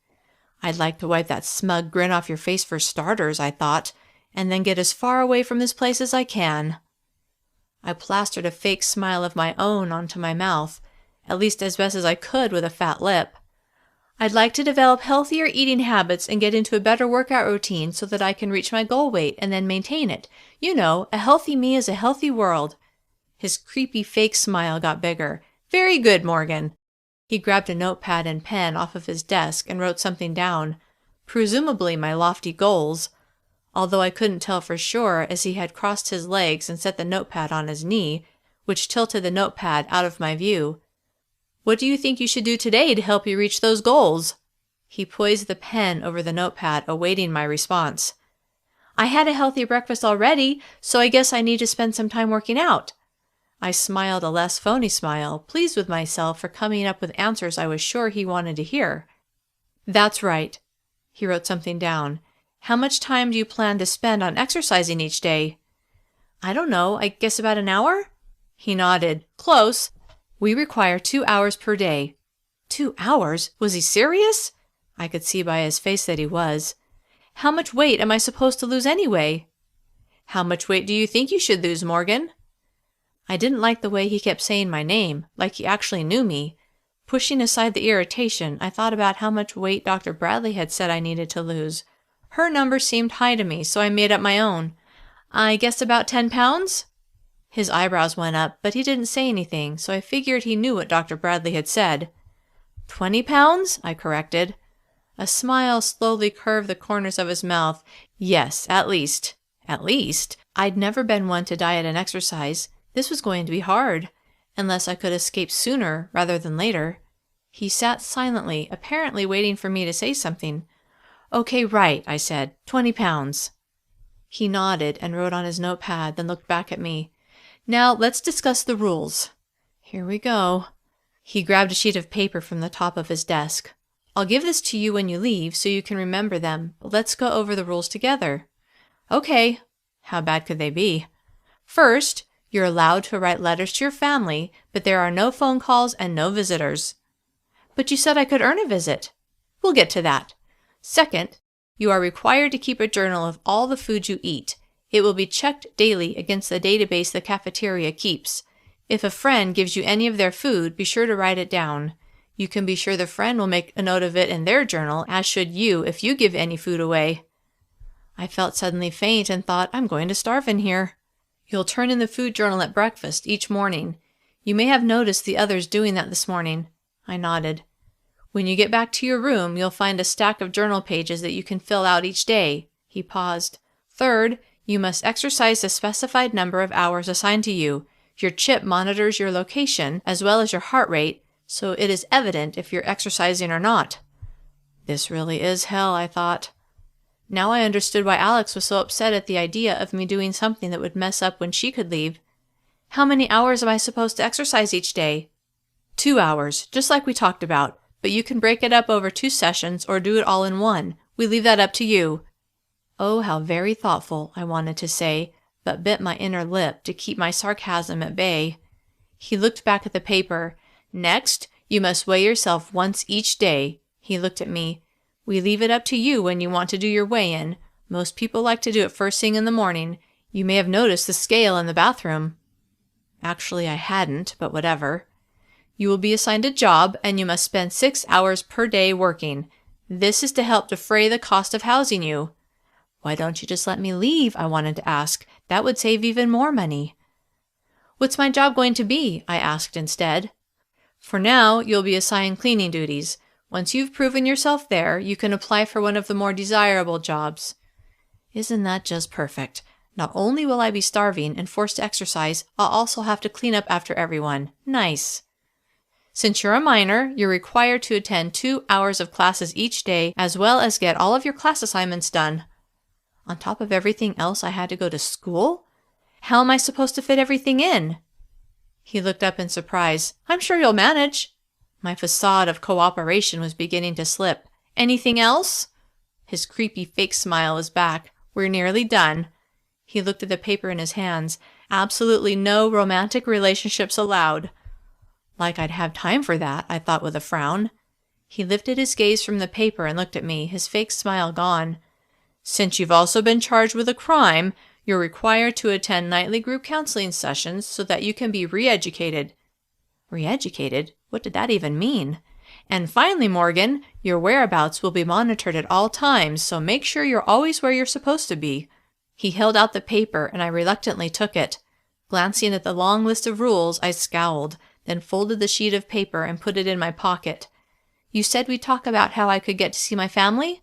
"I'd like to wipe that smug grin off your face for starters," I thought, "and then get as far away from this place as I can." I plastered a fake smile of my own onto my mouth, at least as best as I could with a fat lip. "I'd like to develop healthier eating habits and get into a better workout routine so that I can reach my goal weight and then maintain it. You know, a healthy me is a healthy world." His creepy fake smile got bigger. "Very good, Morgan." He grabbed a notepad and pen off of his desk and wrote something down, presumably my lofty goals, although I couldn't tell for sure as he had crossed his legs and set the notepad on his knee, which tilted the notepad out of my view. "What do you think you should do today to help you reach those goals?" He poised the pen over the notepad, awaiting my response. "I had a healthy breakfast already, so I guess I need to spend some time working out." I smiled a less phony smile, pleased with myself for coming up with answers I was sure he wanted to hear. "That's right." He wrote something down. "How much time do you plan to spend on exercising each day?" "I don't know, I guess about an hour?" He nodded. "Close. We require 2 hours per day." 2 hours? Was he serious? I could see by his face that he was. "How much weight am I supposed to lose anyway?" "How much weight do you think you should lose, Morgan?" I didn't like the way he kept saying my name, like he actually knew me. Pushing aside the irritation, I thought about how much weight Dr. Bradley had said I needed to lose. Her number seemed high to me, so I made up my own. "I guess about 10 pounds?" His eyebrows went up, but he didn't say anything, so I figured he knew what Dr. Bradley had said. 20 pounds? I corrected. A smile slowly curved the corners of his mouth. "Yes, at least." At least? I'd never been one to diet and exercise. This was going to be hard, unless I could escape sooner rather than later. He sat silently, apparently waiting for me to say something. "Okay, right," I said. 20 pounds. He nodded and wrote on his notepad, then looked back at me. "Now let's discuss the rules." Here we go. He grabbed a sheet of paper from the top of his desk. "I'll give this to you when you leave so you can remember them, but let's go over the rules together." "Okay." How bad could they be? "First, You're allowed to write letters to your family, but there are no phone calls and no visitors. But you said I could earn a visit. We'll get to that. Second, you are required to keep a journal of all the food you eat. It will be checked daily against the database the cafeteria keeps. If a friend gives you any of their food, be sure to write it down. You can be sure the friend will make a note of it in their journal, as should you if you give any food away. I felt suddenly faint and thought, I'm going to starve in here. You'll turn in the food journal at breakfast each morning. You may have noticed the others doing that this morning. I nodded. When you get back to your room, you'll find a stack of journal pages that you can fill out each day. He paused. Third, you must exercise the specified number of hours assigned to you. Your chip monitors your location as well as your heart rate, so it is evident if you're exercising or not. This really is hell, I thought. Now I understood why Alex was so upset at the idea of me doing something that would mess up when she could leave. How many hours am I supposed to exercise each day? 2 hours, just like we talked about, but you can break it up over 2 sessions or do it all in one. We leave that up to you. Oh, how very thoughtful, I wanted to say, but bit my inner lip to keep my sarcasm at bay. He looked back at the paper. Next, you must weigh yourself once each day. He looked at me. We leave it up to you when you want to do your weigh-in. Most people like to do it first thing in the morning. You may have noticed the scale in the bathroom. Actually, I hadn't, but whatever. You will be assigned a job, and you must spend 6 hours per day working. This is to help defray the cost of housing you. Why don't you just let me leave? I wanted to ask. That would save even more money. What's my job going to be? I asked instead. For now, you'll be assigned cleaning duties. Once you've proven yourself there, you can apply for one of the more desirable jobs. Isn't that just perfect? Not only will I be starving and forced to exercise, I'll also have to clean up after everyone. Nice. Since you're a minor, you're required to attend 2 hours of classes each day, as well as get all of your class assignments done. On top of everything else, I had to go to school? How am I supposed to fit everything in? He looked up in surprise. I'm sure you'll manage. My facade of cooperation was beginning to slip. Anything else? His creepy fake smile was back. We're nearly done. He looked at the paper in his hands. Absolutely no romantic relationships allowed. Like I'd have time for that, I thought with a frown. He lifted his gaze from the paper and looked at me, his fake smile gone. Since you've also been charged with a crime, you're required to attend nightly group counseling sessions so that you can be re-educated. Re-educated? What did that even mean? And finally, Morgan, your whereabouts will be monitored at all times, so make sure you're always where you're supposed to be. He held out the paper, and I reluctantly took it. Glancing at the long list of rules, I scowled, then folded the sheet of paper and put it in my pocket. You said we'd talk about how I could get to see my family?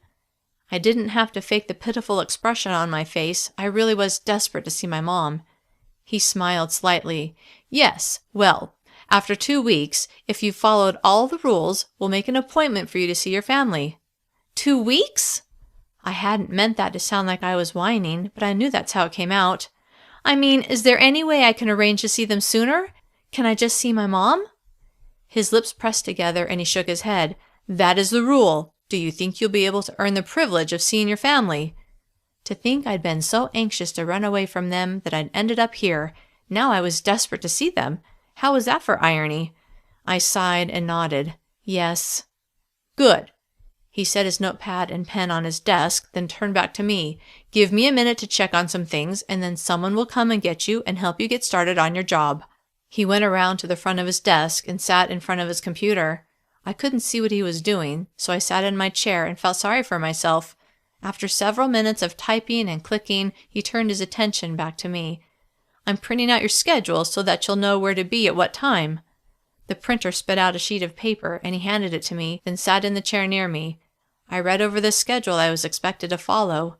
I didn't have to fake the pitiful expression on my face. I really was desperate to see my mom. He smiled slightly. Yes, well, after 2 weeks, if you've followed all the rules, we'll make an appointment for you to see your family. 2 weeks? I hadn't meant that to sound like I was whining, but I knew that's how it came out. I mean, is there any way I can arrange to see them sooner? Can I just see my mom? His lips pressed together and he shook his head. That is the rule. Do you think you'll be able to earn the privilege of seeing your family? To think I'd been so anxious to run away from them that I'd ended up here. Now I was desperate to see them. How was that for irony? I sighed and nodded. Yes. Good. He set his notepad and pen on his desk, then turned back to me. Give me a minute to check on some things, and then someone will come and get you and help you get started on your job. He went around to the front of his desk and sat in front of his computer. I couldn't see what he was doing, so I sat in my chair and felt sorry for myself. After several minutes of typing and clicking, he turned his attention back to me. I'm printing out your schedule so that you'll know where to be at what time. The printer spit out a sheet of paper, and he handed it to me, then sat in the chair near me. I read over the schedule I was expected to follow.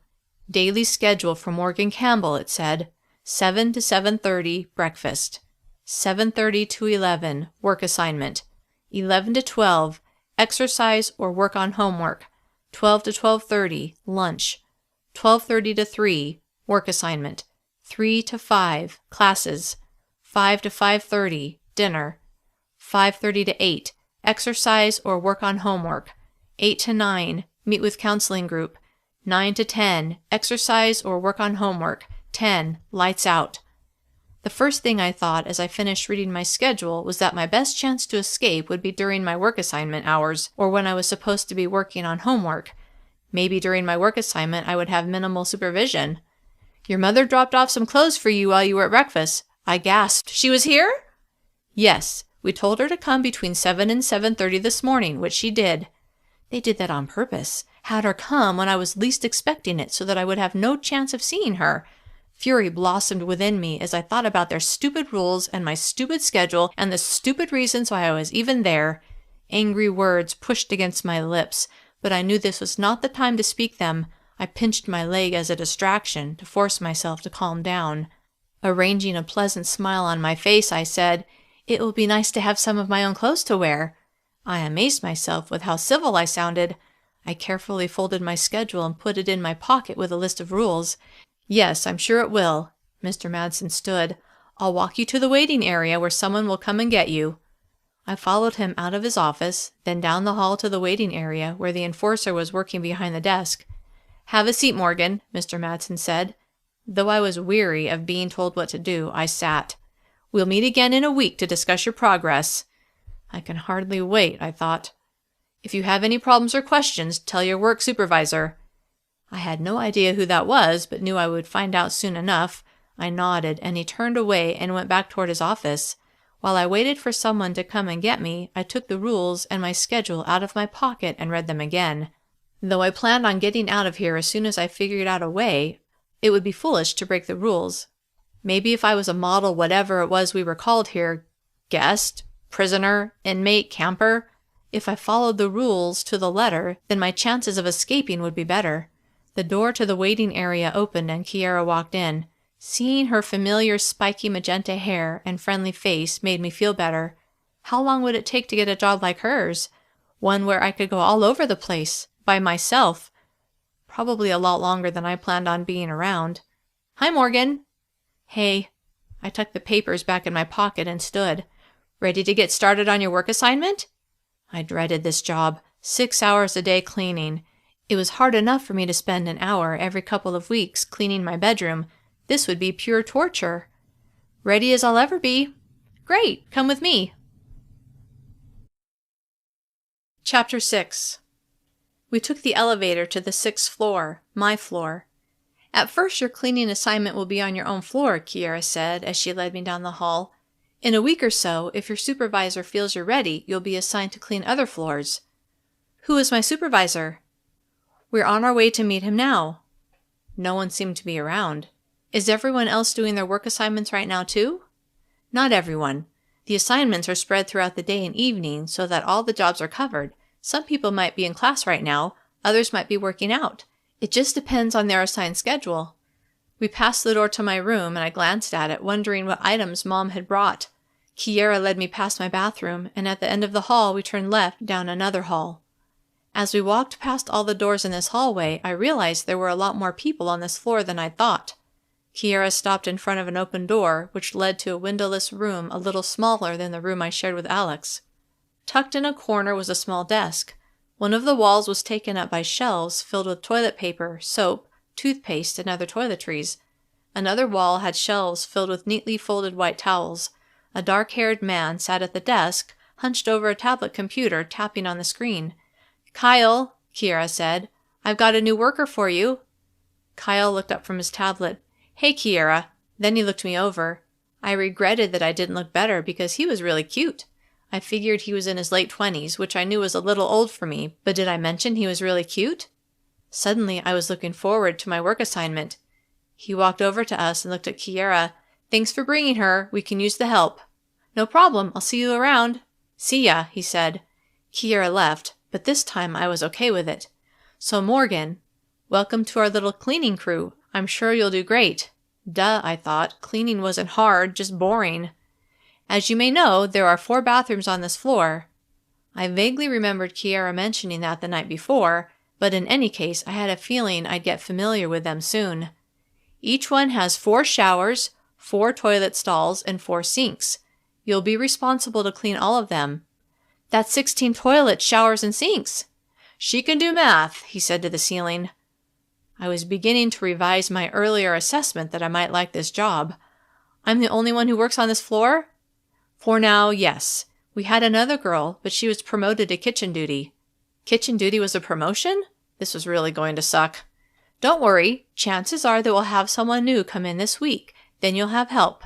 Daily schedule for Morgan Campbell, it said. 7 to 7:30, breakfast. 7:30 to 11, work assignment. 11 to 12, exercise or work on homework. 12 to 12:30, lunch. 12:30 to 3, work assignment. 3 to 5, classes. 5 to 5:30, dinner. 5:30 to 8, exercise or work on homework. 8 to 9, meet with counseling group. 9 to 10, exercise or work on homework. 10, lights out. The first thing I thought as I finished reading my schedule was that my best chance to escape would be during my work assignment hours, or when I was supposed to be working on homework. Maybe during my work assignment I would have minimal supervision. "Your mother dropped off some clothes for you while you were at breakfast." I gasped. "She was here?" "Yes. We told her to come between 7 and 7:30 this morning, which she did." They did that on purpose. Had her come when I was least expecting it so that I would have no chance of seeing her. Fury blossomed within me as I thought about their stupid rules and my stupid schedule and the stupid reasons why I was even there. Angry words pushed against my lips, but I knew this was not the time to speak them. I pinched my leg as a distraction to force myself to calm down. Arranging a pleasant smile on my face, I said, "It will be nice to have some of my own clothes to wear." I amazed myself with how civil I sounded. I carefully folded my schedule and put it in my pocket with a list of rules. "Yes, I'm sure it will." Mr. Madsen stood. "I'll walk you to the waiting area where someone will come and get you." I followed him out of his office, then down the hall to the waiting area where the enforcer was working behind the desk. "Have a seat, Morgan," Mr. Madsen said. Though I was weary of being told what to do, I sat. "We'll meet again in a week to discuss your progress." I can hardly wait, I thought. "If you have any problems or questions, tell your work supervisor." I had no idea who that was, but knew I would find out soon enough. I nodded, and he turned away and went back toward his office. While I waited for someone to come and get me, I took the rules and my schedule out of my pocket and read them again. Though I planned on getting out of here as soon as I figured out a way, it would be foolish to break the rules. Maybe if I was a model whatever it was we were called here, guest, prisoner, inmate, camper, if I followed the rules to the letter, then my chances of escaping would be better. The door to the waiting area opened and Kiera walked in. Seeing her familiar spiky magenta hair and friendly face made me feel better. How long would it take to get a job like hers? One where I could go all over the place, by myself. Probably a lot longer than I planned on being around. "Hi, Morgan." "Hey." I tucked the papers back in my pocket and stood. "Ready to get started on your work assignment?" I dreaded this job. 6 hours a day cleaning. It was hard enough for me to spend an hour every couple of weeks cleaning my bedroom. This would be pure torture. "Ready as I'll ever be." "Great, come with me." Chapter 6. We took the elevator to the 6th floor, my floor. "At first your cleaning assignment will be on your own floor," Kiera said as she led me down the hall. "In a week or so, if your supervisor feels you're ready, you'll be assigned to clean other floors." "Who is my supervisor?" "We're on our way to meet him now." No one seemed to be around. "Is everyone else doing their work assignments right now too?" "Not everyone. The assignments are spread throughout the day and evening so that all the jobs are covered. Some people might be in class right now, others might be working out. It just depends on their assigned schedule." We passed the door to my room and I glanced at it, wondering what items Mom had brought. Kiera led me past my bathroom, and at the end of the hall we turned left down another hall. As we walked past all the doors in this hallway, I realized there were a lot more people on this floor than I'd thought. Kiera stopped in front of an open door, which led to a windowless room a little smaller than the room I shared with Alex. Tucked in a corner was a small desk. One of the walls was taken up by shelves filled with toilet paper, soap, toothpaste, and other toiletries. Another wall had shelves filled with neatly folded white towels. A dark-haired man sat at the desk, hunched over a tablet computer, tapping on the screen. "Kyle," Kiera said, "I've got a new worker for you." Kyle looked up from his tablet. "Hey, Kiera." Then he looked me over. I regretted that I didn't look better because he was really cute. I figured he was in his late 20s, which I knew was a little old for me, but did I mention he was really cute? Suddenly, I was looking forward to my work assignment. He walked over to us and looked at Kiera. "Thanks for bringing her. We can use the help." "No problem. I'll see you around." "See ya," he said. Kiera left, but this time I was okay with it. "So Morgan, welcome to our little cleaning crew. I'm sure you'll do great." Duh, I thought. Cleaning wasn't hard, just boring. "As you may know, there are 4 bathrooms on this floor." I vaguely remembered Kiera mentioning that the night before, but in any case, I had a feeling I'd get familiar with them soon. "Each one has 4 showers, 4 toilet stalls, and 4 sinks. You'll be responsible to clean all of them." "That's 16 toilets, showers, and sinks." "She can do math," he said to the ceiling. I was beginning to revise my earlier assessment that I might like this job. I'm the only one who works on this floor? For now, yes. We had another girl, but she was promoted to kitchen duty. Kitchen duty was a promotion? This was really going to suck. Don't worry. Chances are that we'll have someone new come in this week. Then you'll have help.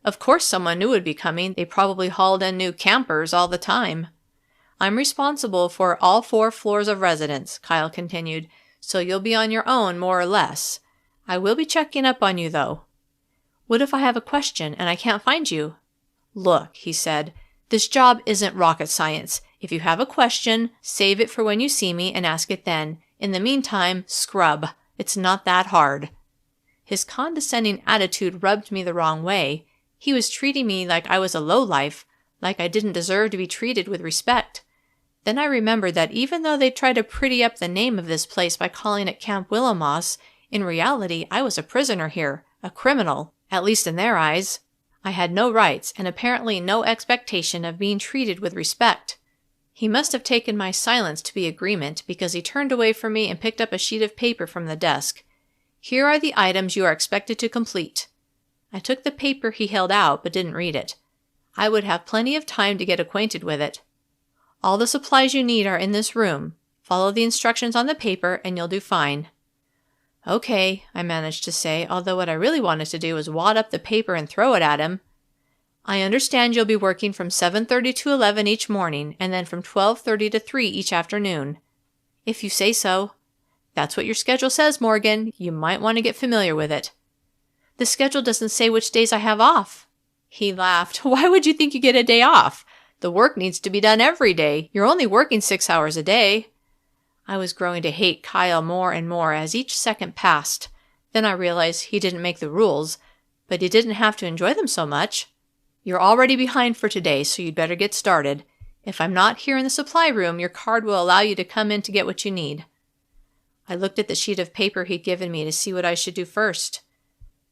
Of course someone new would be coming. They probably hauled in new campers all the time. I'm responsible for all 4 floors of residence, Kyle continued, so you'll be on your own more or less. I will be checking up on you, though. What if I have a question and I can't find you? Look, he said, this job isn't rocket science. If you have a question, save it for when you see me and ask it then. In the meantime, scrub. It's not that hard. His condescending attitude rubbed me the wrong way. He was treating me like I was a lowlife, like I didn't deserve to be treated with respect. Then I remembered that even though they tried to pretty up the name of this place by calling it Camp Willowmoss, in reality I was a prisoner here, a criminal, at least in their eyes. I had no rights and apparently no expectation of being treated with respect. He must have taken my silence to be agreement because he turned away from me and picked up a sheet of paper from the desk. Here are the items you are expected to complete. I took the paper he held out but didn't read it. I would have plenty of time to get acquainted with it. All the supplies you need are in this room. Follow the instructions on the paper and you'll do fine. Okay, I managed to say, although what I really wanted to do was wad up the paper and throw it at him. I understand you'll be working from 7:30 to 11 each morning and then from 12:30 to 3 each afternoon. If you say so. That's what your schedule says, Morgan. You might want to get familiar with it. The schedule doesn't say which days I have off. He laughed. Why would you think you get a day off? The work needs to be done every day. You're only working 6 hours a day. I was growing to hate Kyle more and more as each second passed. Then I realized he didn't make the rules, but he didn't have to enjoy them so much. You're already behind for today, so you'd better get started. If I'm not here in the supply room, your card will allow you to come in to get what you need. I looked at the sheet of paper he'd given me to see what I should do first.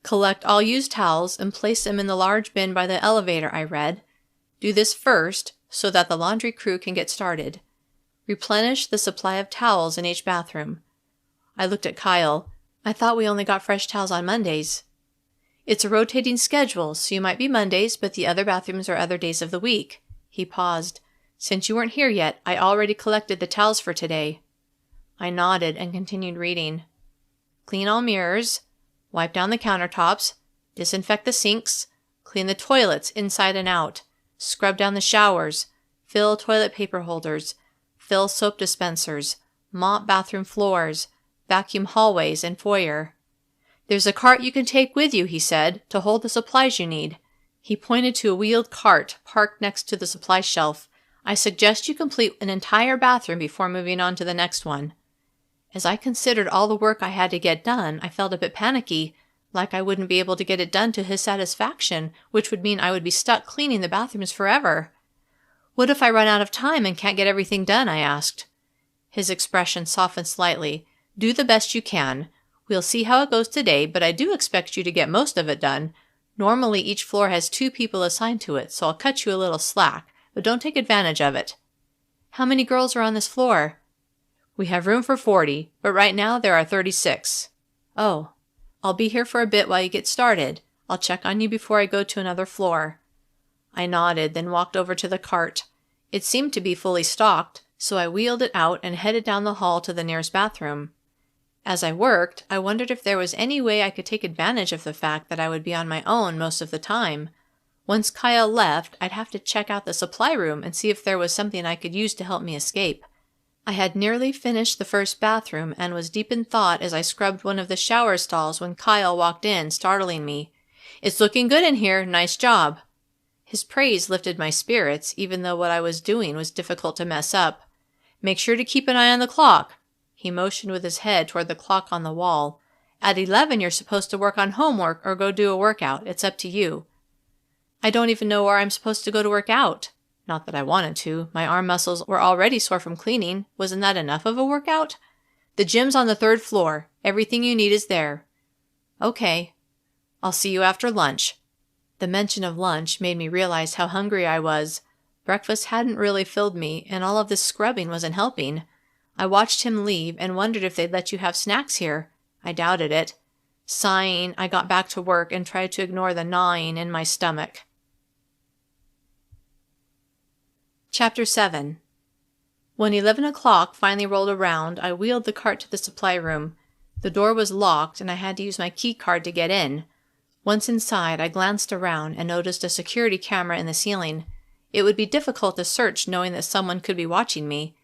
Collect all used towels and place them in the large bin by the elevator, I read. Do this first, so that the laundry crew can get started. Replenish the supply of towels in each bathroom. I looked at Kyle. I thought we only got fresh towels on Mondays. It's a rotating schedule, so you might be Mondays, but the other bathrooms are other days of the week. He paused. Since you weren't here yet, I already collected the towels for today. I nodded and continued reading. Clean all mirrors. Wipe down the countertops. Disinfect the sinks. Clean the toilets inside and out. Scrub down the showers. Fill toilet paper holders. Fill soap dispensers. Mop bathroom floors. Vacuum hallways and foyer. There's a cart you can take with you, he said, to hold the supplies you need. He pointed to a wheeled cart parked next to the supply shelf. I suggest you complete an entire bathroom before moving on to the next one. As I considered all the work I had to get done, I felt a bit panicky, like I wouldn't be able to get it done to his satisfaction, which would mean I would be stuck cleaning the bathrooms forever. What if I run out of time and can't get everything done? I asked. His expression softened slightly. Do the best you can. We'll see how it goes today, but I do expect you to get most of it done. Normally each floor has 2 people assigned to it, so I'll cut you a little slack, but don't take advantage of it. How many girls are on this floor? We have room for 40, but right now there are 36. Oh, I'll be here for a bit while you get started. I'll check on you before I go to another floor. I nodded, then walked over to the cart. It seemed to be fully stocked, so I wheeled it out and headed down the hall to the nearest bathroom. As I worked, I wondered if there was any way I could take advantage of the fact that I would be on my own most of the time. Once Kyle left, I'd have to check out the supply room and see if there was something I could use to help me escape. I had nearly finished the first bathroom and was deep in thought as I scrubbed one of the shower stalls when Kyle walked in, startling me. It's looking good in here. Nice job. His praise lifted my spirits, even though what I was doing was difficult to mess up. Make sure to keep an eye on the clock. He motioned with his head toward the clock on the wall. At 11, you're supposed to work on homework or go do a workout. It's up to you. I don't even know where I'm supposed to go to work out. Not that I wanted to. My arm muscles were already sore from cleaning. Wasn't that enough of a workout? The gym's on the 3rd floor. Everything you need is there. Okay. I'll see you after lunch. The mention of lunch made me realize how hungry I was. Breakfast hadn't really filled me, and all of this scrubbing wasn't helping. I watched him leave and wondered if they'd let you have snacks here. I doubted it. Sighing, I got back to work and tried to ignore the gnawing in my stomach. Chapter 7. When 11 o'clock finally rolled around, I wheeled the cart to the supply room. The door was locked, and I had to use my key card to get in. Once inside, I glanced around and noticed a security camera in the ceiling. It would be difficult to search knowing that someone could be watching me.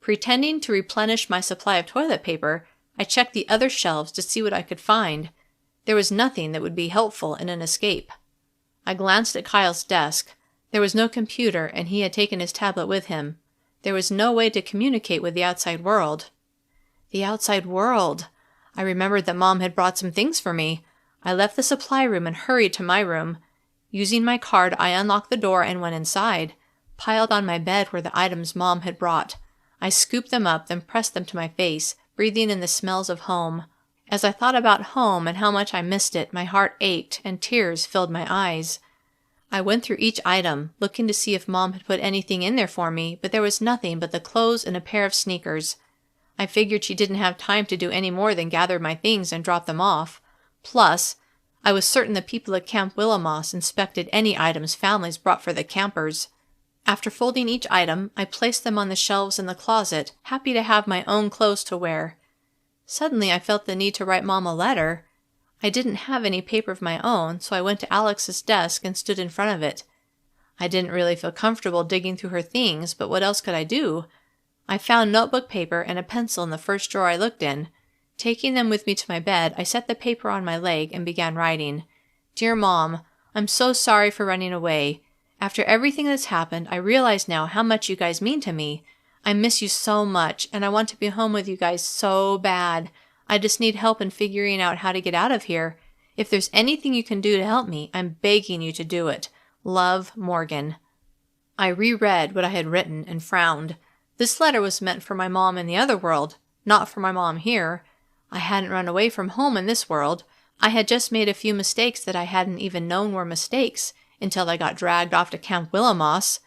Pretending to replenish my supply of toilet paper, I checked the other shelves to see what I could find. There was nothing that would be helpful in an escape. I glanced at Kyle's desk. There was no computer, and he had taken his tablet with him. There was no way to communicate with the outside world. The outside world! I remembered that Mom had brought some things for me. I left the supply room and hurried to my room. Using my card, I unlocked the door and went inside. Piled on my bed were the items Mom had brought. I scooped them up, then pressed them to my face, breathing in the smells of home. As I thought about home and how much I missed it, my heart ached and tears filled my eyes. I went through each item, looking to see if Mom had put anything in there for me, but there was nothing but the clothes and a pair of sneakers. I figured she didn't have time to do any more than gather my things and drop them off. Plus, I was certain the people at Camp Willowmoss inspected any items families brought for the campers. After folding each item, I placed them on the shelves in the closet, happy to have my own clothes to wear. Suddenly, I felt the need to write Mom a letter. I didn't have any paper of my own, so I went to Alex's desk and stood in front of it. I didn't really feel comfortable digging through her things, but what else could I do? I found notebook paper and a pencil in the first drawer I looked in. Taking them with me to my bed, I set the paper on my leg and began writing. Dear Mom, I'm so sorry for running away. After everything that's happened, I realize now how much you guys mean to me. I miss you so much, and I want to be home with you guys so bad. I just need help in figuring out how to get out of here. If there's anything you can do to help me, I'm begging you to do it. Love, Morgan. I reread what I had written and frowned. This letter was meant for my mom in the other world, not for my mom here. I hadn't run away from home in this world. I had just made a few mistakes that I hadn't even known were mistakes until I got dragged off to Camp Willowmoss.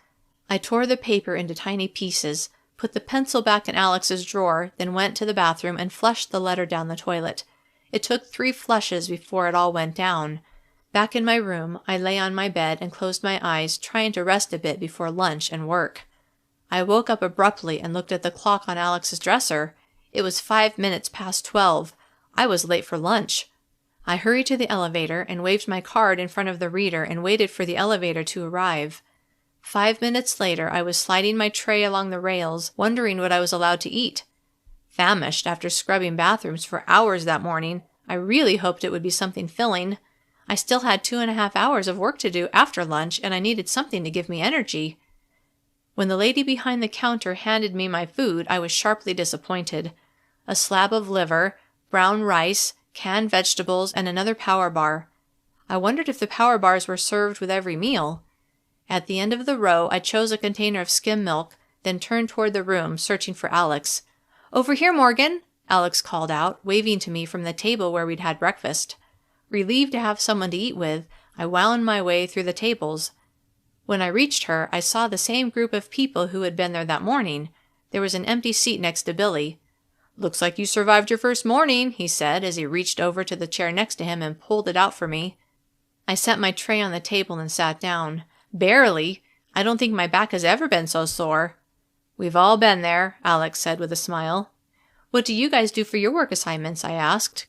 I tore the paper into tiny pieces, put the pencil back in Alex's drawer, then went to the bathroom and flushed the letter down the toilet. It took 3 flushes before it all went down. Back in my room, I lay on my bed and closed my eyes, trying to rest a bit before lunch and work. I woke up abruptly and looked at the clock on Alex's dresser. It was 5 minutes past 12. I was late for lunch. I hurried to the elevator and waved my card in front of the reader and waited for the elevator to arrive. 5 minutes later, I was sliding my tray along the rails, wondering what I was allowed to eat. Famished after scrubbing bathrooms for hours that morning, I really hoped it would be something filling. I still had 2.5 hours of work to do after lunch, and I needed something to give me energy. When the lady behind the counter handed me my food, I was sharply disappointed. A slab of liver, brown rice, canned vegetables, and another power bar. I wondered if the power bars were served with every meal. At the end of the row, I chose a container of skim milk, then turned toward the room, searching for Alex. "Over here, Morgan," Alex called out, waving to me from the table where we'd had breakfast. Relieved to have someone to eat with, I wound my way through the tables. When I reached her, I saw the same group of people who had been there that morning. There was an empty seat next to Billy. "Looks like you survived your first morning," he said as he reached over to the chair next to him and pulled it out for me. I set my tray on the table and sat down. "Barely. I don't think my back has ever been so sore." "We've all been there," Alex said with a smile. "What do you guys do for your work assignments?" I asked.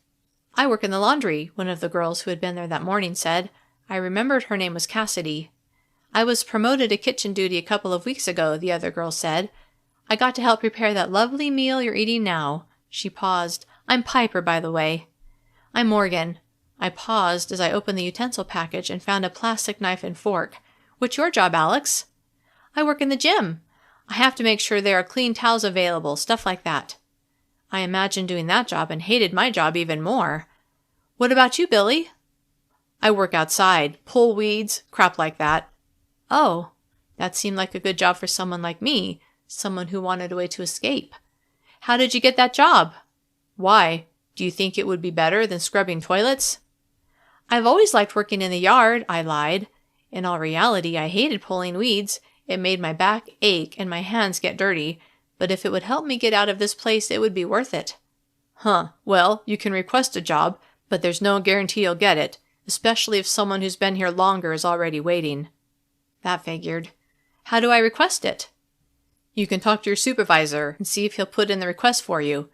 "I work in the laundry," one of the girls who had been there that morning said. I remembered her name was Cassidy. "I was promoted to kitchen duty a couple of weeks ago," the other girl said. "I got to help prepare that lovely meal you're eating now." She paused. "I'm Piper, by the way." "I'm Morgan." I paused as I opened the utensil package and found a plastic knife and fork. "What's your job, Alex?" "I work in the gym. I have to make sure there are clean towels available, stuff like that." I imagined doing that job and hated my job even more. "What about you, Billy?" "I work outside, pull weeds, crap like that." "Oh, that seemed like a good job for someone like me, someone who wanted a way to escape. How did you get that job?" "Why? Do you think it would be better than scrubbing toilets?" "I've always liked working in the yard," I lied. In all reality, I hated pulling weeds. It made my back ache and my hands get dirty. But if it would help me get out of this place, it would be worth it. "Huh. Well, you can request a job, But there's no guarantee you'll get it, especially if someone who's been here longer is already waiting. That figured. How do I request it? You can talk to your supervisor and see if he'll put in the request for you.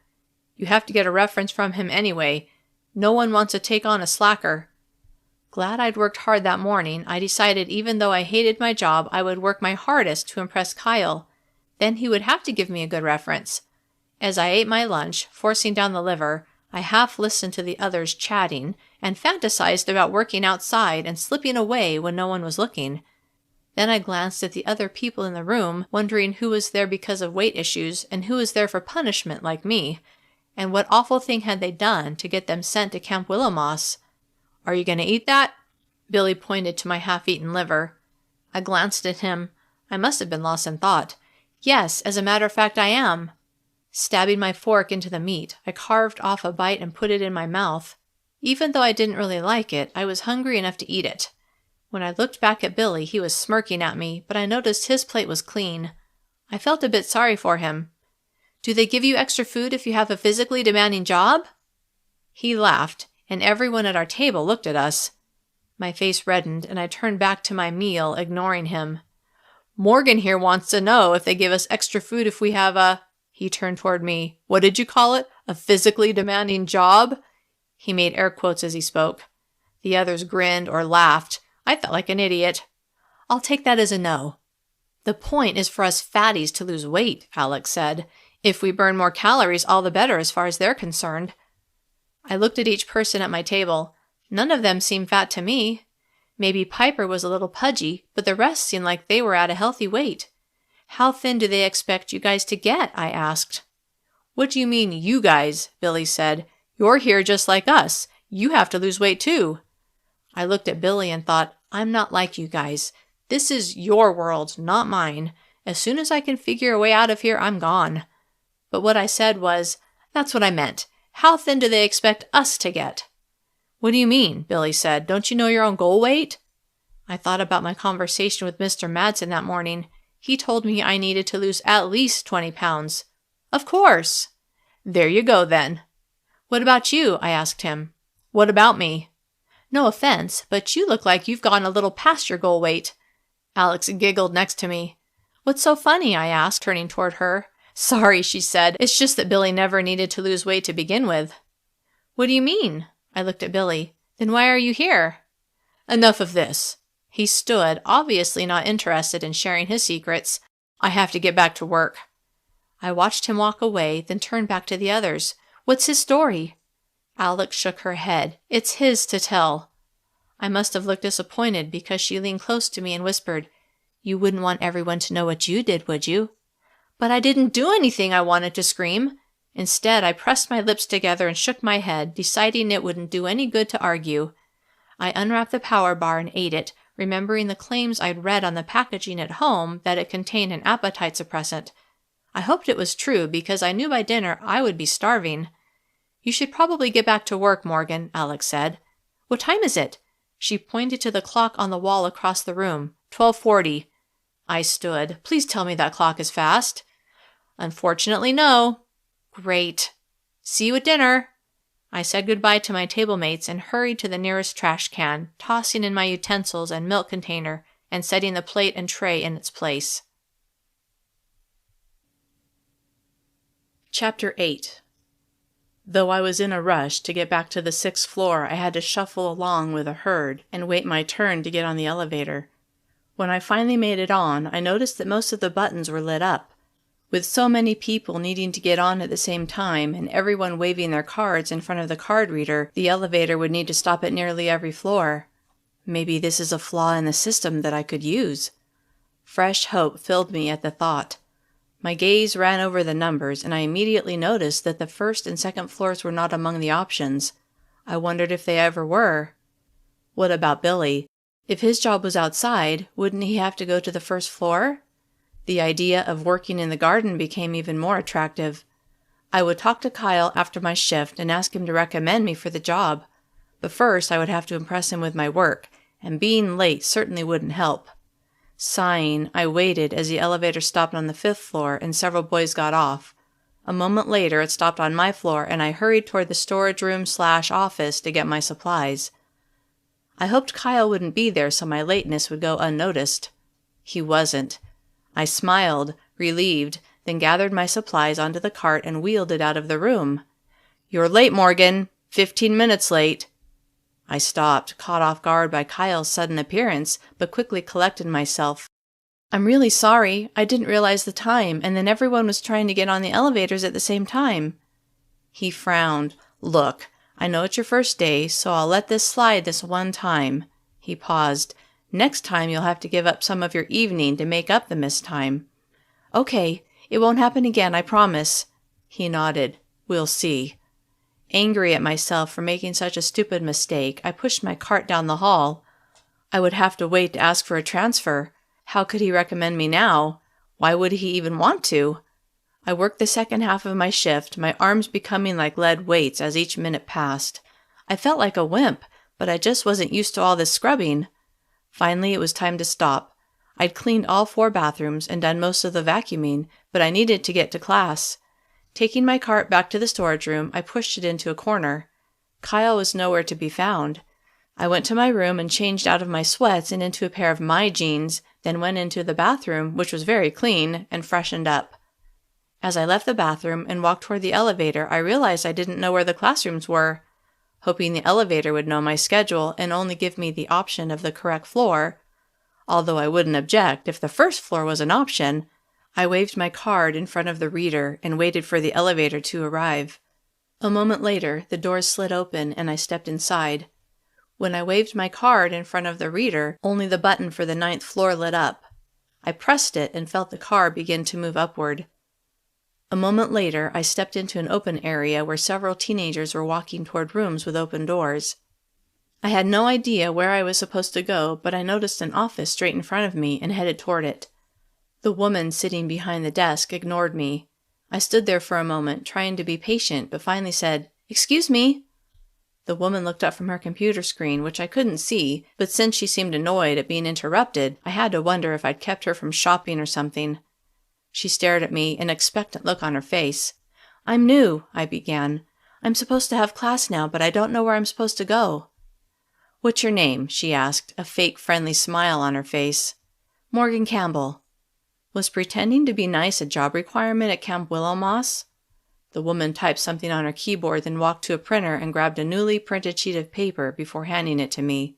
You have to get a reference from him anyway. No one wants to take on a slacker. Glad I'd worked hard that morning, I decided even though I hated my job, I would work my hardest to impress Kyle. Then he would have to give me a good reference. As I ate my lunch, forcing down the liver, I half listened to the others chatting and fantasized about working outside and slipping away when no one was looking. Then I glanced at the other people in the room, wondering who was there because of weight issues and who was there for punishment like me, and what awful thing had they done to get them sent to Camp Willowmoss. Are you going to eat that? Billy pointed to my half-eaten liver. I glanced at him. I must have been lost in thought. Yes, as a matter of fact, I am. Stabbing my fork into the meat, I carved off a bite and put it in my mouth. Even though I didn't really like it, I was hungry enough to eat it. When I looked back at Billy, he was smirking at me, but I noticed his plate was clean. I felt a bit sorry for him. Do they give you extra food if you have a physically demanding job? He laughed, and everyone at our table looked at us. My face reddened, and I turned back to my meal, ignoring him. Morgan here wants to know if they give us extra food if we have a... He turned toward me. What did you call it? A physically demanding job? He made air quotes as he spoke. The others grinned or laughed. I felt like an idiot. I'll take that as a no. The point is for us fatties to lose weight, Alex said. If we burn more calories, all the better as far as they're concerned. I looked at each person at my table. None of them seemed fat to me. Maybe Piper was a little pudgy, but the rest seemed like they were at a healthy weight. How thin do they expect you guys to get? I asked. What do you mean, you guys? Billy said. You're here just like us. You have to lose weight too. I looked at Billy and thought, I'm not like you guys. This is your world, not mine. As soon as I can figure a way out of here, I'm gone. But what I said was, that's what I meant. How thin do they expect us to get? What do you mean? Billy said. Don't you know your own goal weight? I thought about my conversation with Mr. Madsen that morning. He told me I needed to lose at least 20 pounds. Of course. There you go then. What about you? I asked him. What about me? No offense, but you look like you've gone a little past your goal weight. Alex giggled next to me. What's so funny? I asked, turning toward her. Sorry, she said. It's just that Billy never needed to lose weight to begin with. What do you mean? I looked at Billy. Then why are you here? Enough of this. He stood, obviously not interested in sharing his secrets. I have to get back to work. I watched him walk away, then turned back to the others. What's his story? Alex shook her head. It's his to tell. I must have looked disappointed because she leaned close to me and whispered, You wouldn't want everyone to know what you did, would you? But I didn't do anything, I wanted to scream. Instead, I pressed my lips together and shook my head, deciding it wouldn't do any good to argue. I unwrapped the power bar and ate it, remembering the claims I'd read on the packaging at home that it contained an appetite suppressant. I hoped it was true because I knew by dinner I would be starving. You should probably get back to work, Morgan, Alex said. What time is it? She pointed to the clock on the wall across the room. 12:40. I stood. Please tell me that clock is fast. Unfortunately, no. Great. See you at dinner. I said goodbye to my table mates and hurried to the nearest trash can, tossing in my utensils and milk container and setting the plate and tray in its place. Chapter 8. Though I was in a rush to get back to the 6th floor, I had to shuffle along with a herd and wait my turn to get on the elevator. When I finally made it on, I noticed that most of the buttons were lit up. With so many people needing to get on at the same time and everyone waving their cards in front of the card reader, the elevator would need to stop at nearly every floor. Maybe this is a flaw in the system that I could use. Fresh hope filled me at the thought. My gaze ran over the numbers, and I immediately noticed that the 1st and 2nd floors were not among the options. I wondered if they ever were. What about Billy? If his job was outside, wouldn't he have to go to the 1st floor? The idea of working in the garden became even more attractive. I would talk to Kyle after my shift and ask him to recommend me for the job. But first I would have to impress him with my work, and being late certainly wouldn't help. Sighing, I waited as the elevator stopped on the 5th floor and several boys got off. A moment later, it stopped on my floor, and I hurried toward the storage room/office to get my supplies. I hoped Kyle wouldn't be there so my lateness would go unnoticed. He wasn't. I smiled, relieved, then gathered my supplies onto the cart and wheeled it out of the room. "You're late, Morgan. 15 minutes late." I stopped, caught off guard by Kyle's sudden appearance, but quickly collected myself. "I'm really sorry. I didn't realize the time, and then everyone was trying to get on the elevators at the same time." He frowned. "Look, I know it's your first day, so I'll let this slide this one time." He paused. "Next time you'll have to give up some of your evening to make up the missed time." "Okay, it won't happen again, I promise." He nodded. "We'll see." Angry at myself for making such a stupid mistake, I pushed my cart down the hall. I would have to wait to ask for a transfer. How could he recommend me now? Why would he even want to? I worked the second half of my shift, my arms becoming like lead weights as each minute passed. I felt like a wimp, but I just wasn't used to all this scrubbing. Finally, it was time to stop. I'd cleaned all 4 bathrooms and done most of the vacuuming, but I needed to get to class. Taking my cart back to the storage room, I pushed it into a corner. Kyle was nowhere to be found. I went to my room and changed out of my sweats and into a pair of my jeans, then went into the bathroom, which was very clean, and freshened up. As I left the bathroom and walked toward the elevator, I realized I didn't know where the classrooms were. Hoping the elevator would know my schedule and only give me the option of the correct floor, although I wouldn't object if the first floor was an option, I waved my card in front of the reader and waited for the elevator to arrive. A moment later, the doors slid open and I stepped inside. When I waved my card in front of the reader, only the button for the 9th floor lit up. I pressed it and felt the car begin to move upward. A moment later, I stepped into an open area where several teenagers were walking toward rooms with open doors. I had no idea where I was supposed to go, but I noticed an office straight in front of me and headed toward it. The woman sitting behind the desk ignored me. I stood there for a moment, trying to be patient, but finally said, "Excuse me." The woman looked up from her computer screen, which I couldn't see, but since she seemed annoyed at being interrupted, I had to wonder if I'd kept her from shopping or something. She stared at me, an expectant look on her face. "I'm new," I began. "I'm supposed to have class now, but I don't know where I'm supposed to go." "What's your name?" she asked, a fake friendly smile on her face. "Morgan Campbell." Was pretending to be nice a job requirement at Camp Willow Moss? The woman typed something on her keyboard, then walked to a printer and grabbed a newly printed sheet of paper before handing it to me.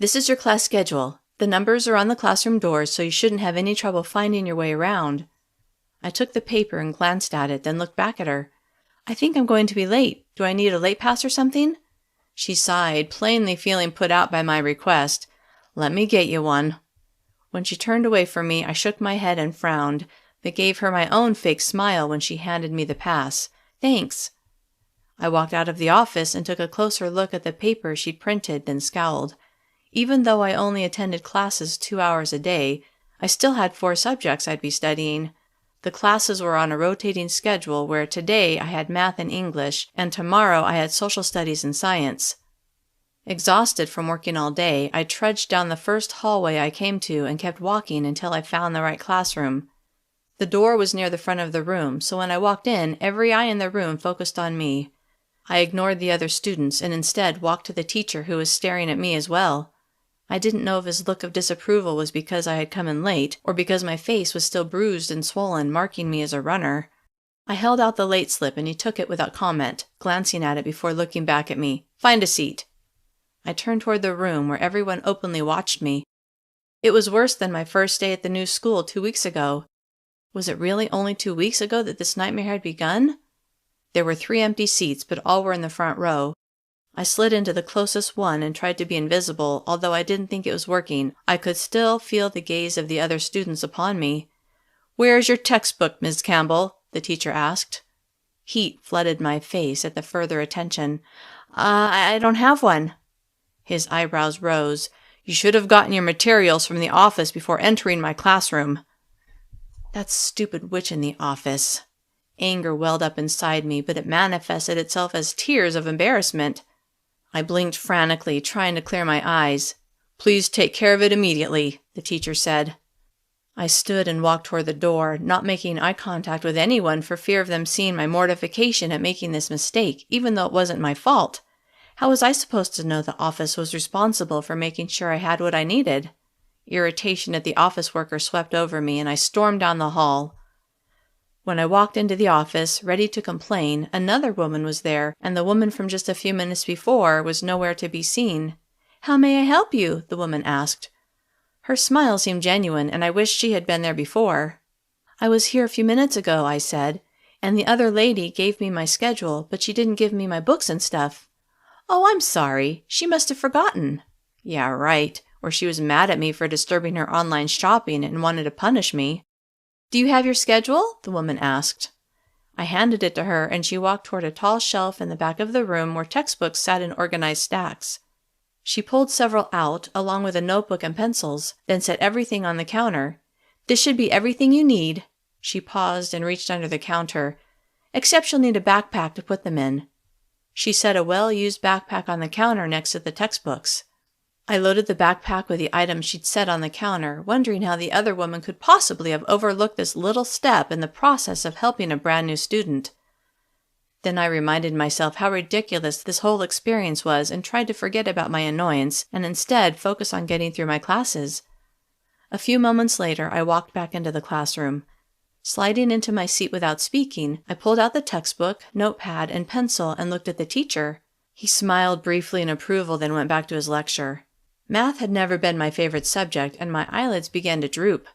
"This is your class schedule. The numbers are on the classroom doors, so you shouldn't have any trouble finding your way around." I took the paper and glanced at it, then looked back at her. "I think I'm going to be late. Do I need a late pass or something?" She sighed, plainly feeling put out by my request. "Let me get you one." When she turned away from me, I shook my head and frowned, but gave her my own fake smile when she handed me the pass. "Thanks." I walked out of the office and took a closer look at the paper she'd printed, then scowled. Even though I only attended classes 2 hours a day, I still had 4 subjects I'd be studying. The classes were on a rotating schedule where today I had math and English, and tomorrow I had social studies and science. Exhausted from working all day, I trudged down the first hallway I came to and kept walking until I found the right classroom. The door was near the front of the room, so when I walked in, every eye in the room focused on me. I ignored the other students and instead walked to the teacher who was staring at me as well. I didn't know if his look of disapproval was because I had come in late or because my face was still bruised and swollen, marking me as a runner. I held out the late slip and he took it without comment, glancing at it before looking back at me. "Find a seat." I turned toward the room where everyone openly watched me. It was worse than my first day at the new school 2 weeks ago. Was it really only 2 weeks ago that this nightmare had begun? There were 3 empty seats, but all were in the front row. I slid into the closest one and tried to be invisible, although I didn't think it was working. I could still feel the gaze of the other students upon me. "Where is your textbook, Ms. Campbell?" the teacher asked. Heat flooded my face at the further attention. I don't have one." His eyebrows rose. "You should have gotten your materials from the office before entering my classroom." That stupid witch in the office. Anger welled up inside me, but it manifested itself as tears of embarrassment. I blinked frantically, trying to clear my eyes. "Please take care of it immediately," the teacher said. I stood and walked toward the door, not making eye contact with anyone for fear of them seeing my mortification at making this mistake, even though it wasn't my fault. How was I supposed to know the office was responsible for making sure I had what I needed? Irritation at the office worker swept over me, and I stormed down the hall. When I walked into the office, ready to complain, another woman was there, and the woman from just a few minutes before was nowhere to be seen. "How may I help you?" the woman asked. Her smile seemed genuine, and I wished she had been there before. "I was here a few minutes ago," I said, "and the other lady gave me my schedule, but she didn't give me my books and stuff." "Oh, I'm sorry. She must have forgotten." "Yeah, right. Or she was mad at me for disturbing her online shopping and wanted to punish me." "Do you have your schedule?" the woman asked. I handed it to her, and she walked toward a tall shelf in the back of the room where textbooks sat in organized stacks. She pulled several out, along with a notebook and pencils, then set everything on the counter. "This should be everything you need." She paused and reached under the counter. "Except you'll need a backpack to put them in." She set a well-used backpack on the counter next to the textbooks. I loaded the backpack with the items she'd set on the counter, wondering how the other woman could possibly have overlooked this little step in the process of helping a brand new student. Then I reminded myself how ridiculous this whole experience was and tried to forget about my annoyance and instead focus on getting through my classes. A few moments later, I walked back into the classroom. Sliding into my seat without speaking, I pulled out the textbook, notepad, and pencil and looked at the teacher. He smiled briefly in approval, then went back to his lecture. Math had never been my favorite subject, and my eyelids began to droop.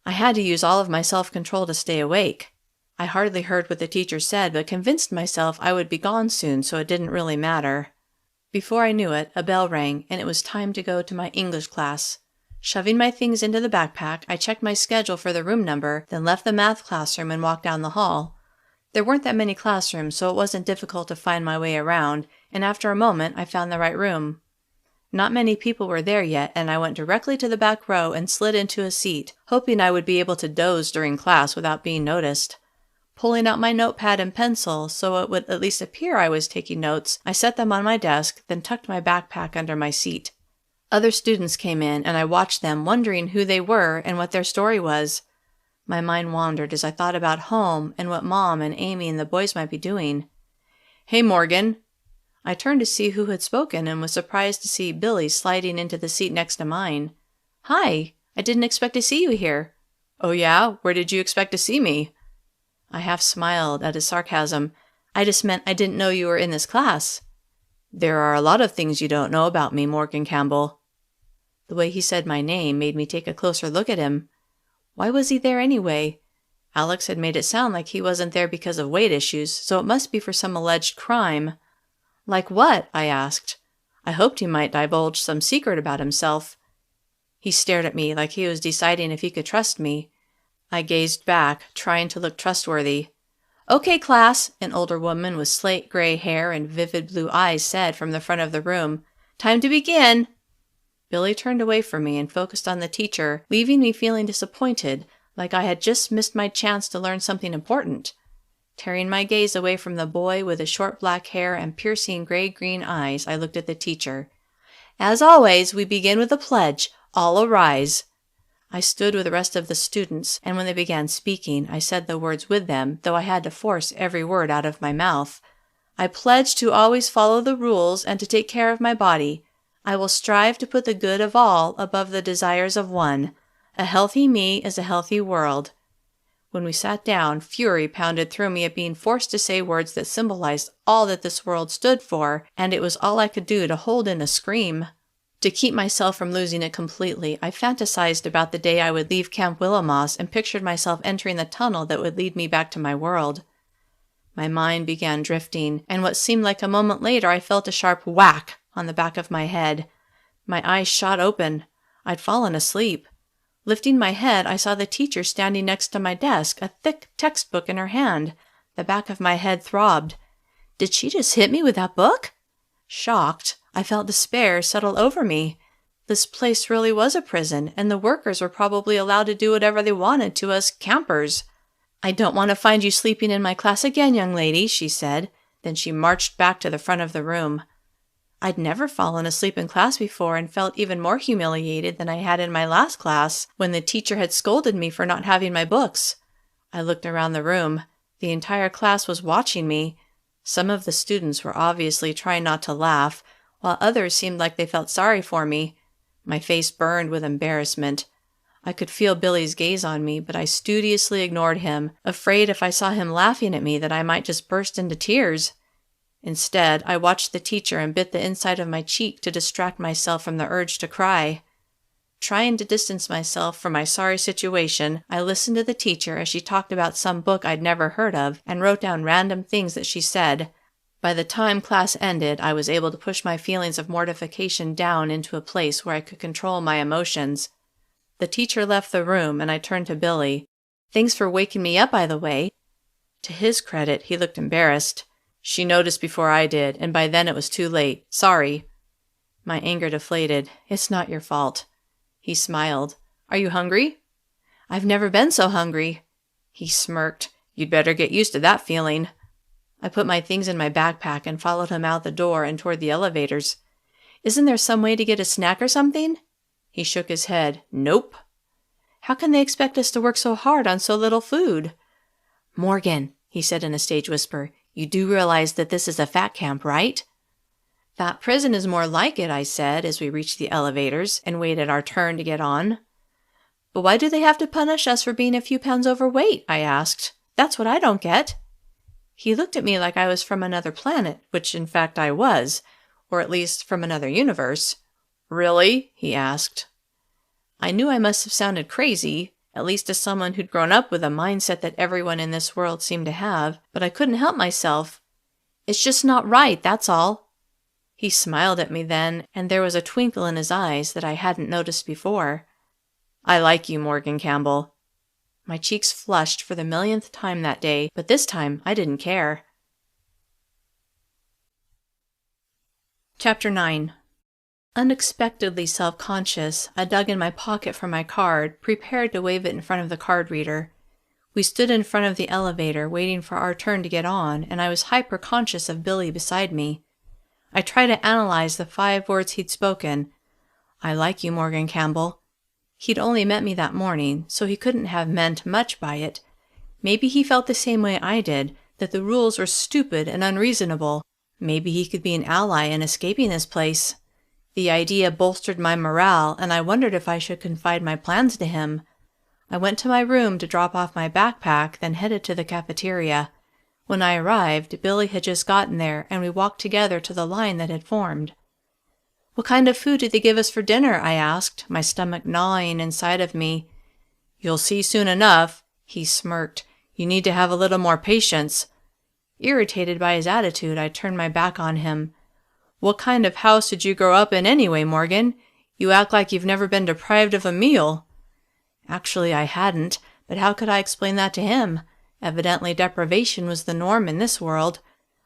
I had to use all of my self-control to stay awake. I hardly heard what the teacher said, but convinced myself I would be gone soon, so it didn't really matter. Before I knew it, a bell rang, and it was time to go to my English class. Shoving my things into the backpack, I checked my schedule for the room number, then left the math classroom and walked down the hall. There weren't that many classrooms, so it wasn't difficult to find my way around, and after a moment, I found the right room. Not many people were there yet, and I went directly to the back row and slid into a seat, hoping I would be able to doze during class without being noticed. Pulling out my notepad and pencil so it would at least appear I was taking notes, I set them on my desk, then tucked my backpack under my seat. Other students came in, and I watched them, wondering who they were and what their story was. My mind wandered as I thought about home and what Mom and Amy and the boys might be doing. "Hey, Morgan." I turned to see who had spoken and was surprised to see Billy sliding into the seat next to mine. "Hi, I didn't expect to see you here." "Oh yeah? Where did you expect to see me?" I half smiled at his sarcasm. "I just meant I didn't know you were in this class." "There are a lot of things you don't know about me, Morgan Campbell." The way he said my name made me take a closer look at him. Why was he there anyway? Alex had made it sound like he wasn't there because of weight issues, so it must be for some alleged crime. "Like what?" I asked. I hoped he might divulge some secret about himself. He stared at me like he was deciding if he could trust me. I gazed back, trying to look trustworthy. "Okay, class," an older woman with slate gray hair and vivid blue eyes said from the front of the room. "Time to begin." Billy turned away from me and focused on the teacher, leaving me feeling disappointed, like I had just missed my chance to learn something important. Tearing my gaze away from the boy with the short black hair and piercing gray-green eyes, I looked at the teacher. "As always, we begin with a pledge. All arise." I stood with the rest of the students, and when they began speaking, I said the words with them, though I had to force every word out of my mouth. "I pledge to always follow the rules and to take care of my body. I will strive to put the good of all above the desires of one. A healthy me is a healthy world." When we sat down, fury pounded through me at being forced to say words that symbolized all that this world stood for, and it was all I could do to hold in a scream. To keep myself from losing it completely, I fantasized about the day I would leave Camp Willowmoss and pictured myself entering the tunnel that would lead me back to my world. My mind began drifting, and what seemed like a moment later I felt a sharp whack on the back of my head. My eyes shot open. I'd fallen asleep. Lifting my head, I saw the teacher standing next to my desk, a thick textbook in her hand. The back of my head throbbed. Did she just hit me with that book? Shocked, I felt despair settle over me. This place really was a prison, and the workers were probably allowed to do whatever they wanted to us campers. "I don't want to find you sleeping in my class again, young lady," she said. Then she marched back to the front of the room. I'd never fallen asleep in class before and felt even more humiliated than I had in my last class when the teacher had scolded me for not having my books. I looked around the room. The entire class was watching me. Some of the students were obviously trying not to laugh, while others seemed like they felt sorry for me. My face burned with embarrassment. I could feel Billy's gaze on me, but I studiously ignored him, afraid if I saw him laughing at me that I might just burst into tears. Instead, I watched the teacher and bit the inside of my cheek to distract myself from the urge to cry. Trying to distance myself from my sorry situation, I listened to the teacher as she talked about some book I'd never heard of and wrote down random things that she said. By the time class ended, I was able to push my feelings of mortification down into a place where I could control my emotions. The teacher left the room, and I turned to Billy. "Thanks for waking me up, by the way." To his credit, he looked embarrassed. "She noticed before I did, and by then it was too late. Sorry." My anger deflated. "It's not your fault." He smiled. "Are you hungry?" "I've never been so hungry." He smirked. "You'd better get used to that feeling." I put my things in my backpack and followed him out the door and toward the elevators. "Isn't there some way to get a snack or something?" He shook his head. "Nope." "How can they expect us to work so hard on so little food?" "Morgan," he said in a stage whisper, "you do realize that this is a fat camp, right?" "That prison is more like it," I said as we reached the elevators and waited our turn to get on. "But why do they have to punish us for being a few pounds overweight?" I asked. "That's what I don't get." He looked at me like I was from another planet, which in fact I was, or at least from another universe. "Really?" he asked. I knew I must have sounded crazy, at least to someone who'd grown up with a mindset that everyone in this world seemed to have, but I couldn't help myself. "It's just not right, that's all." He smiled at me then, and there was a twinkle in his eyes that I hadn't noticed before. "I like you, Morgan Campbell." My cheeks flushed for the millionth time that day, but this time I didn't care. Chapter 9. Unexpectedly self-conscious, I dug in my pocket for my card, prepared to wave it in front of the card reader. We stood in front of the elevator, waiting for our turn to get on, and I was hyper-conscious of Billy beside me. I tried to analyze the 5 words he'd spoken. "I like you, Morgan Campbell." He'd only met me that morning, so he couldn't have meant much by it. Maybe he felt the same way I did, that the rules were stupid and unreasonable. Maybe he could be an ally in escaping this place. The idea bolstered my morale, and I wondered if I should confide my plans to him. I went to my room to drop off my backpack, then headed to the cafeteria. When I arrived, Billy had just gotten there, and we walked together to the line that had formed. "What kind of food did they give us for dinner?" I asked, my stomach gnawing inside of me. "You'll see soon enough," he smirked. "You need to have a little more patience." Irritated by his attitude, I turned my back on him. "What kind of house did you grow up in anyway, Morgan? You act like you've never been deprived of a meal." Actually, I hadn't, but how could I explain that to him? Evidently, deprivation was the norm in this world.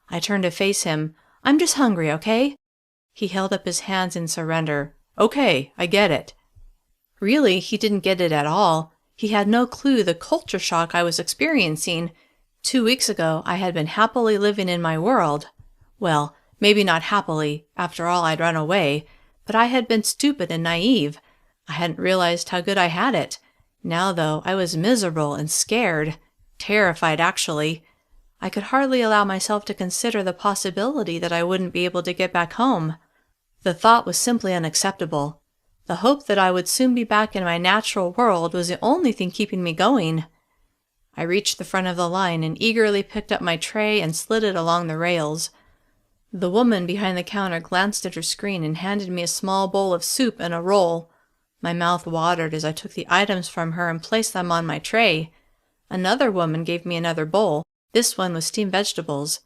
I turned to face him. "I'm just hungry, okay?" He held up his hands in surrender. "Okay, I get it." Really, he didn't get it at all. He had no clue the culture shock I was experiencing. 2 weeks ago, I had been happily living in my world. Well, maybe not happily, after all I'd run away, but I had been stupid and naive. I hadn't realized how good I had it. Now, though, I was miserable and scared. Terrified, actually. I could hardly allow myself to consider the possibility that I wouldn't be able to get back home. The thought was simply unacceptable. The hope that I would soon be back in my natural world was the only thing keeping me going. I reached the front of the line and eagerly picked up my tray and slid it along the rails. The woman behind the counter glanced at her screen and handed me a small bowl of soup and a roll. My mouth watered as I took the items from her and placed them on my tray. Another woman gave me another bowl. This one was steamed vegetables.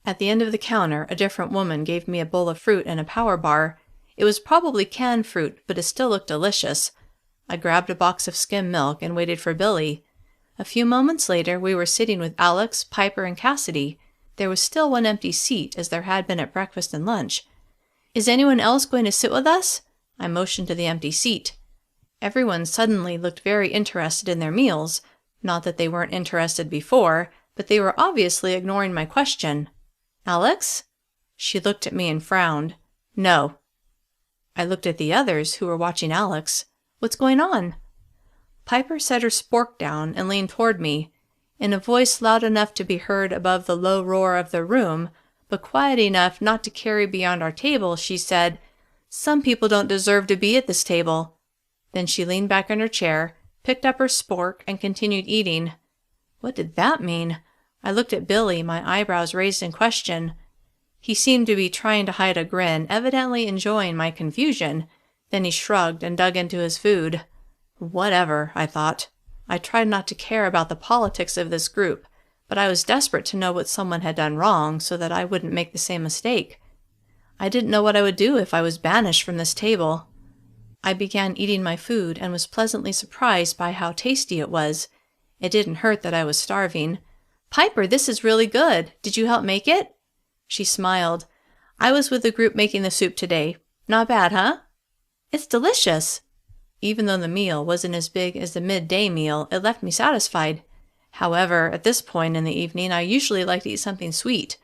At the end of the counter, a different woman gave me a bowl of fruit and a power bar. It was probably canned fruit, but it still looked delicious. I grabbed a box of skim milk and waited for Billy. A few moments later, we were sitting with Alex, Piper, and Cassidy. There was still one empty seat, as there had been at breakfast and lunch. "Is anyone else going to sit with us?" I motioned to the empty seat. Everyone suddenly looked very interested in their meals. Not that they weren't interested before, but they were obviously ignoring my question. "Alex?" She looked at me and frowned. No. I looked at the others who were watching Alex. What's going on? Piper set her spork down and leaned toward me. In a voice loud enough to be heard above the low roar of the room, but quiet enough not to carry beyond our table, she said, "Some people don't deserve to be at this table." Then she leaned back in her chair, picked up her spork, and continued eating. What did that mean? I looked at Billy, my eyebrows raised in question. He seemed to be trying to hide a grin, evidently enjoying my confusion. Then he shrugged and dug into his food. Whatever, I thought. I tried not to care about the politics of this group, but I was desperate to know what someone had done wrong so that I wouldn't make the same mistake. I didn't know what I would do if I was banished from this table. I began eating my food and was pleasantly surprised by how tasty it was. It didn't hurt that I was starving. "Piper, this is really good. Did you help make it?" She smiled. "I was with the group making the soup today. Not bad, huh?" "It's delicious." Even though the meal wasn't as big as the midday meal, it left me satisfied. However, at this point in the evening, I usually like to eat something sweet.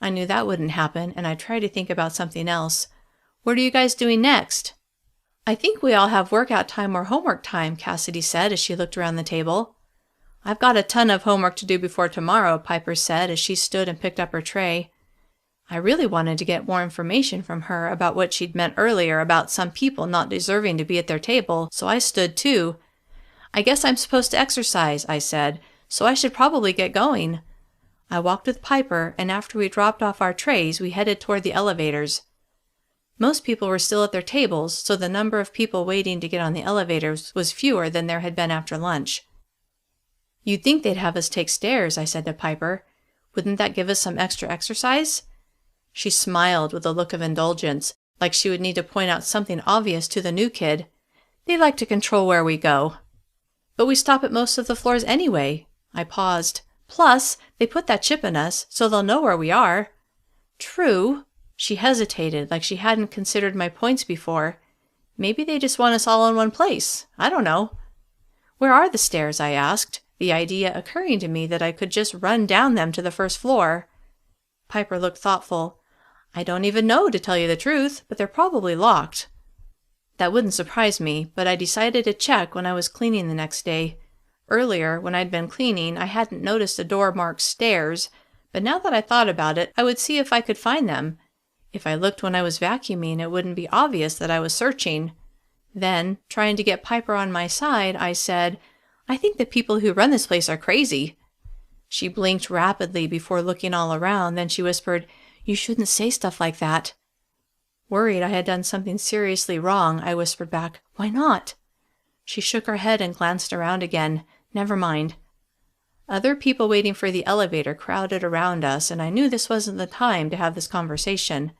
I knew that wouldn't happen, and I tried to think about something else. "What are you guys doing next?" "I think we all have workout time or homework time," Cassidy said as she looked around the table. "I've got a ton of homework to do before tomorrow," Piper said as she stood and picked up her tray. I really wanted to get more information from her about what she'd meant earlier about some people not deserving to be at their table, so I stood too. "I guess I'm supposed to exercise," I said, "so I should probably get going." I walked with Piper, and after we dropped off our trays, we headed toward the elevators. Most people were still at their tables, so the number of people waiting to get on the elevators was fewer than there had been after lunch. "You'd think they'd have us take stairs," I said to Piper. "Wouldn't that give us some extra exercise?" She smiled with a look of indulgence, like she would need to point out something obvious to the new kid. "They like to control where we go." "But we stop at most of the floors anyway." I paused. "Plus, they put that chip in us, so they'll know where we are." "True." She hesitated, like she hadn't considered my points before. "Maybe they just want us all in one place. I don't know." "Where are the stairs?" I asked, the idea occurring to me that I could just run down them to the first floor. Piper looked thoughtful. "I don't even know, to tell you the truth, but they're probably locked." That wouldn't surprise me, but I decided to check when I was cleaning the next day. Earlier, when I'd been cleaning, I hadn't noticed a door marked stairs, but now that I thought about it, I would see if I could find them. If I looked when I was vacuuming, it wouldn't be obvious that I was searching. Then, trying to get Piper on my side, I said, "I think the people who run this place are crazy." She blinked rapidly before looking all around, then she whispered, "You shouldn't say stuff like that." Worried I had done something seriously wrong, I whispered back, "Why not?" She shook her head and glanced around again. "Never mind." Other people waiting for the elevator crowded around us, and I knew this wasn't the time to have this conversation.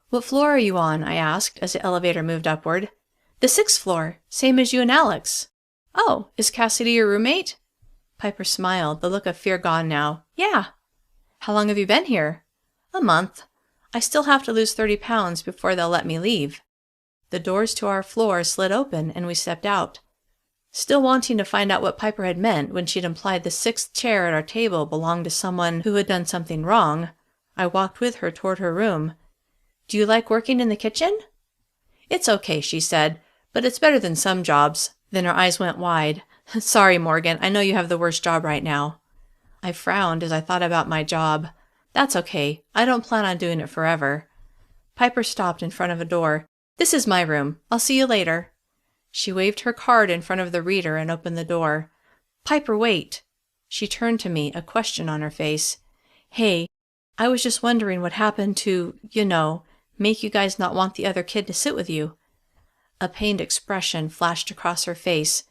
"What floor are you on?" I asked as the elevator moved upward. "The 6th floor, same as you and Alex." "Oh, is Cassidy your roommate?" Piper smiled, the look of fear gone now. "Yeah." "How long have you been here?" "A month. I still have to lose 30 pounds before they'll let me leave." The doors to our floor slid open, and we stepped out. Still wanting to find out what Piper had meant when she'd implied the 6th chair at our table belonged to someone who had done something wrong, I walked with her toward her room. "Do you like working in the kitchen?" "It's okay," she said, "but it's better than some jobs." Then her eyes went wide. "Sorry, Morgan, I know you have the worst job right now." I frowned as I thought about my job. "That's okay. I don't plan on doing it forever." Piper stopped in front of a door. "This is my room. I'll see you later." She waved her card in front of the reader and opened the door. "Piper, wait." She turned to me, a question on her face. "Hey, I was just wondering what happened to, make you guys not want the other kid to sit with you." A pained expression flashed across her face.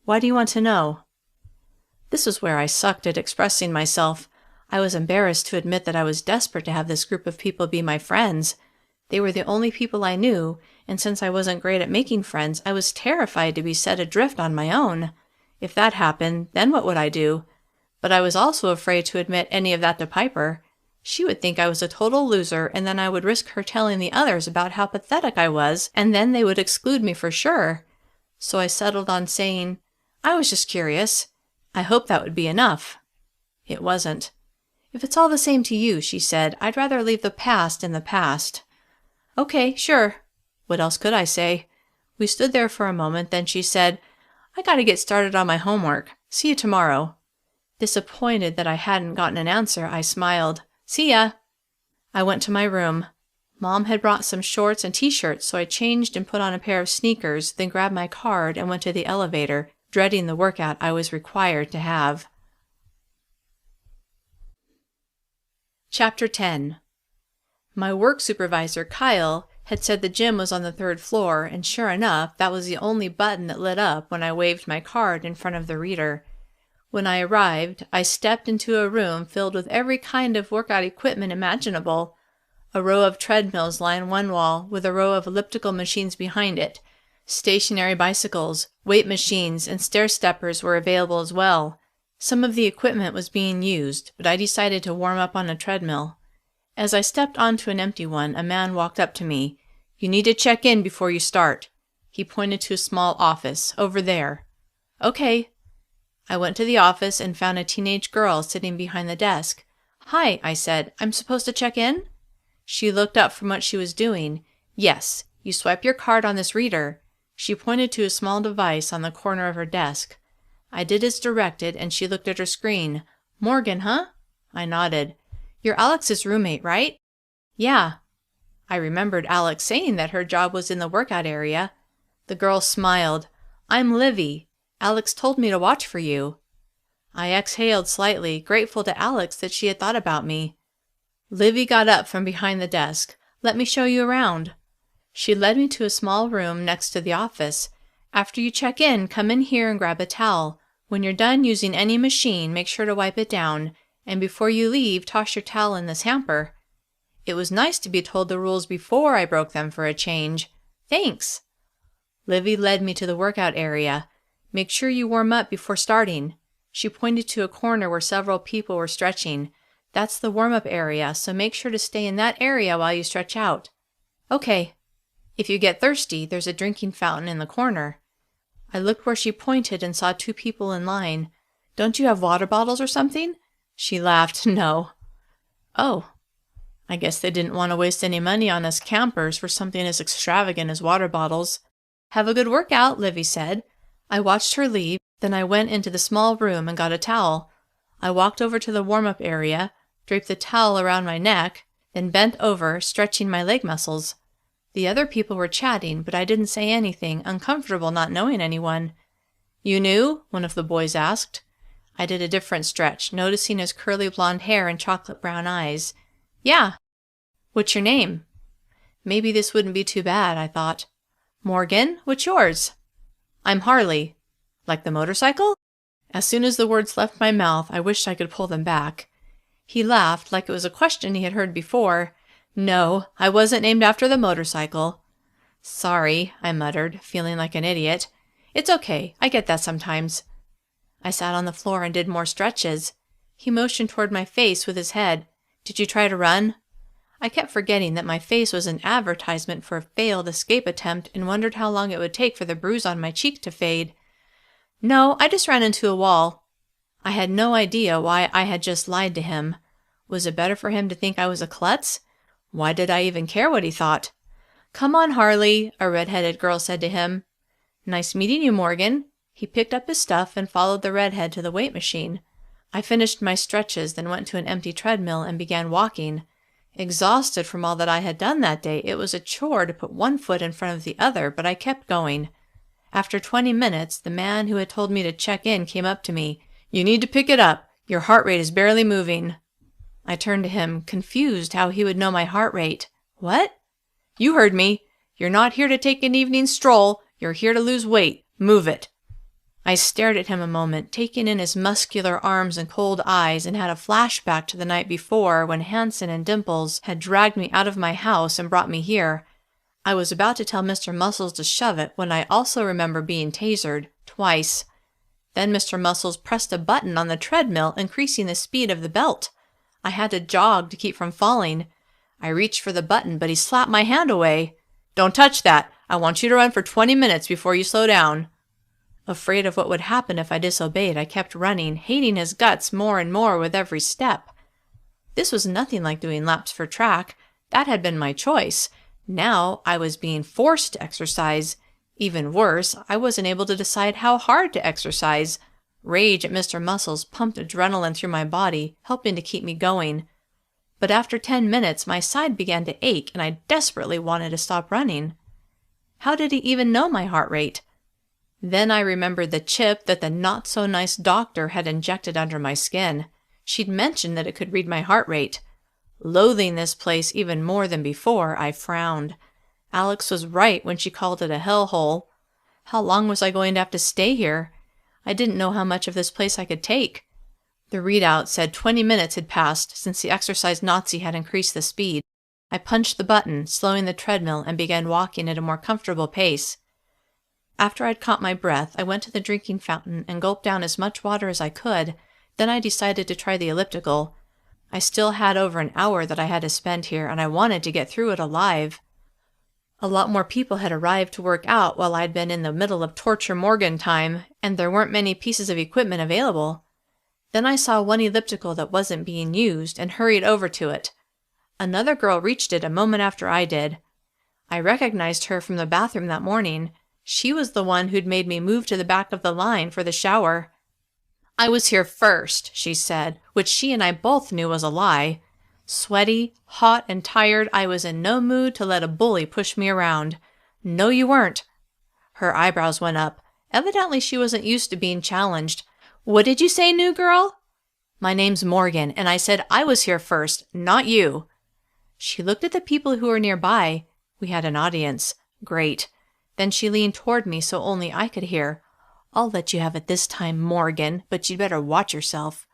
"Why do you want to know?" This was where I sucked at expressing myself. I was embarrassed to admit that I was desperate to have this group of people be my friends. They were the only people I knew, and since I wasn't great at making friends, I was terrified to be set adrift on my own. If that happened, then what would I do? But I was also afraid to admit any of that to Piper. She would think I was a total loser, and then I would risk her telling the others about how pathetic I was, and then they would exclude me for sure. So I settled on saying, "I was just curious." I hoped that would be enough. It wasn't. "If it's all the same to you," she said, "I'd rather leave the past in the past." Okay, sure. What else could I say? We stood there for a moment, then she said, I gotta get started on my homework. See you tomorrow. Disappointed that I hadn't gotten an answer, I smiled. See ya. I went to my room. Mom had brought some shorts and t-shirts, so I changed and put on a pair of sneakers, then grabbed my card and went to the elevator, dreading the workout I was required to have. Chapter 10. My work supervisor, Kyle, had said the gym was on the 3rd floor, and sure enough, that was the only button that lit up when I waved my card in front of the reader. When I arrived, I stepped into a room filled with every kind of workout equipment imaginable. A row of treadmills lined one wall, with a row of elliptical machines behind it. Stationary bicycles, weight machines, and stair-steppers were available as well. Some of the equipment was being used, but I decided to warm up on a treadmill. As I stepped onto an empty one, a man walked up to me. You need to check in before you start. He pointed to a small office, over there. Okay. I went to the office and found a teenage girl sitting behind the desk. Hi, I said. I'm supposed to check in? She looked up from what she was doing. Yes, you swipe your card on this reader. She pointed to a small device on the corner of her desk. I did as directed, and she looked at her screen. Morgan, huh? I nodded. You're Alex's roommate, right? Yeah. I remembered Alex saying that her job was in the workout area. The girl smiled. I'm Livy. Alex told me to watch for you. I exhaled slightly, grateful to Alex that she had thought about me. Livy got up from behind the desk. Let me show you around. She led me to a small room next to the office. After you check in, come in here and grab a towel. When you're done using any machine, make sure to wipe it down. And before you leave, toss your towel in this hamper. It was nice to be told the rules before I broke them for a change. Thanks. Livy led me to the workout area. Make sure you warm up before starting. She pointed to a corner where several people were stretching. That's the warm-up area, so make sure to stay in that area while you stretch out. Okay. If you get thirsty, there's a drinking fountain in the corner. I looked where she pointed and saw 2 people in line. Don't you have water bottles or something? She laughed. No. Oh. I guess they didn't want to waste any money on us campers for something as extravagant as water bottles. Have a good workout, Livy said. I watched her leave, then I went into the small room and got a towel. I walked over to the warm-up area, draped the towel around my neck, then bent over, stretching my leg muscles. The other people were chatting, but I didn't say anything, uncomfortable not knowing anyone. You knew? One of the boys asked. I did a different stretch, noticing his curly blonde hair and chocolate brown eyes. Yeah. What's your name? Maybe this wouldn't be too bad, I thought. Morgan, what's yours? I'm Harley. Like the motorcycle? As soon as the words left my mouth, I wished I could pull them back. He laughed like it was a question he had heard before. No, I wasn't named after the motorcycle. Sorry, I muttered, feeling like an idiot. It's okay, I get that sometimes. I sat on the floor and did more stretches. He motioned toward my face with his head. Did you try to run? I kept forgetting that my face was an advertisement for a failed escape attempt and wondered how long it would take for the bruise on my cheek to fade. No, I just ran into a wall. I had no idea why I had just lied to him. Was it better for him to think I was a klutz? Why did I even care what he thought? Come on, Harley, a red-headed girl said to him. Nice meeting you, Morgan. He picked up his stuff and followed the redhead to the weight machine. I finished my stretches, then went to an empty treadmill and began walking. Exhausted from all that I had done that day, it was a chore to put one foot in front of the other, but I kept going. After 20 minutes, the man who had told me to check in came up to me. You need to pick it up. Your heart rate is barely moving. I turned to him, confused how he would know my heart rate. What? You heard me. You're not here to take an evening stroll. You're here to lose weight. Move it. I stared at him a moment, taking in his muscular arms and cold eyes, and had a flashback to the night before when Hanson and Dimples had dragged me out of my house and brought me here. I was about to tell Mr. Muscles to shove it when I also remember being tasered, twice. Then Mr. Muscles pressed a button on the treadmill, increasing the speed of the belt. I had to jog to keep from falling. I reached for the button, but he slapped my hand away. Don't touch that. I want you to run for 20 minutes before you slow down. Afraid of what would happen if I disobeyed, I kept running, hating his guts more and more with every step. This was nothing like doing laps for track. That had been my choice. Now I was being forced to exercise. Even worse, I wasn't able to decide how hard to exercise. Rage at Mr. Muscles pumped adrenaline through my body, helping to keep me going. But after 10 minutes, my side began to ache and I desperately wanted to stop running. How did he even know my heart rate? Then I remembered the chip that the not-so-nice doctor had injected under my skin. She'd mentioned that it could read my heart rate. Loathing this place even more than before, I frowned. Alex was right when she called it a hellhole. How long was I going to have to stay here? I didn't know how much of this place I could take. The readout said 20 minutes had passed since the exercise Nazi had increased the speed. I punched the button, slowing the treadmill, and began walking at a more comfortable pace. After I'd caught my breath, I went to the drinking fountain and gulped down as much water as I could. Then I decided to try the elliptical. I still had over an hour that I had to spend here, and I wanted to get through it alive. A lot more people had arrived to work out while I'd been in the middle of torture Morgan time, and there weren't many pieces of equipment available. Then I saw one elliptical that wasn't being used and hurried over to it. Another girl reached it a moment after I did. I recognized her from the bathroom that morning. She was the one who'd made me move to the back of the line for the shower. "I was here first," she said, which she and I both knew was a lie. Sweaty, hot, and tired, I was in no mood to let a bully push me around. "No, you weren't." Her eyebrows went up. Evidently she wasn't used to being challenged. "What did you say, new girl?" "My name's Morgan, and I said I was here first, not you." She looked at the people who were nearby. We had an audience. Great. Then she leaned toward me so only I could hear. "I'll let you have it this time, Morgan, but you'd better watch yourself."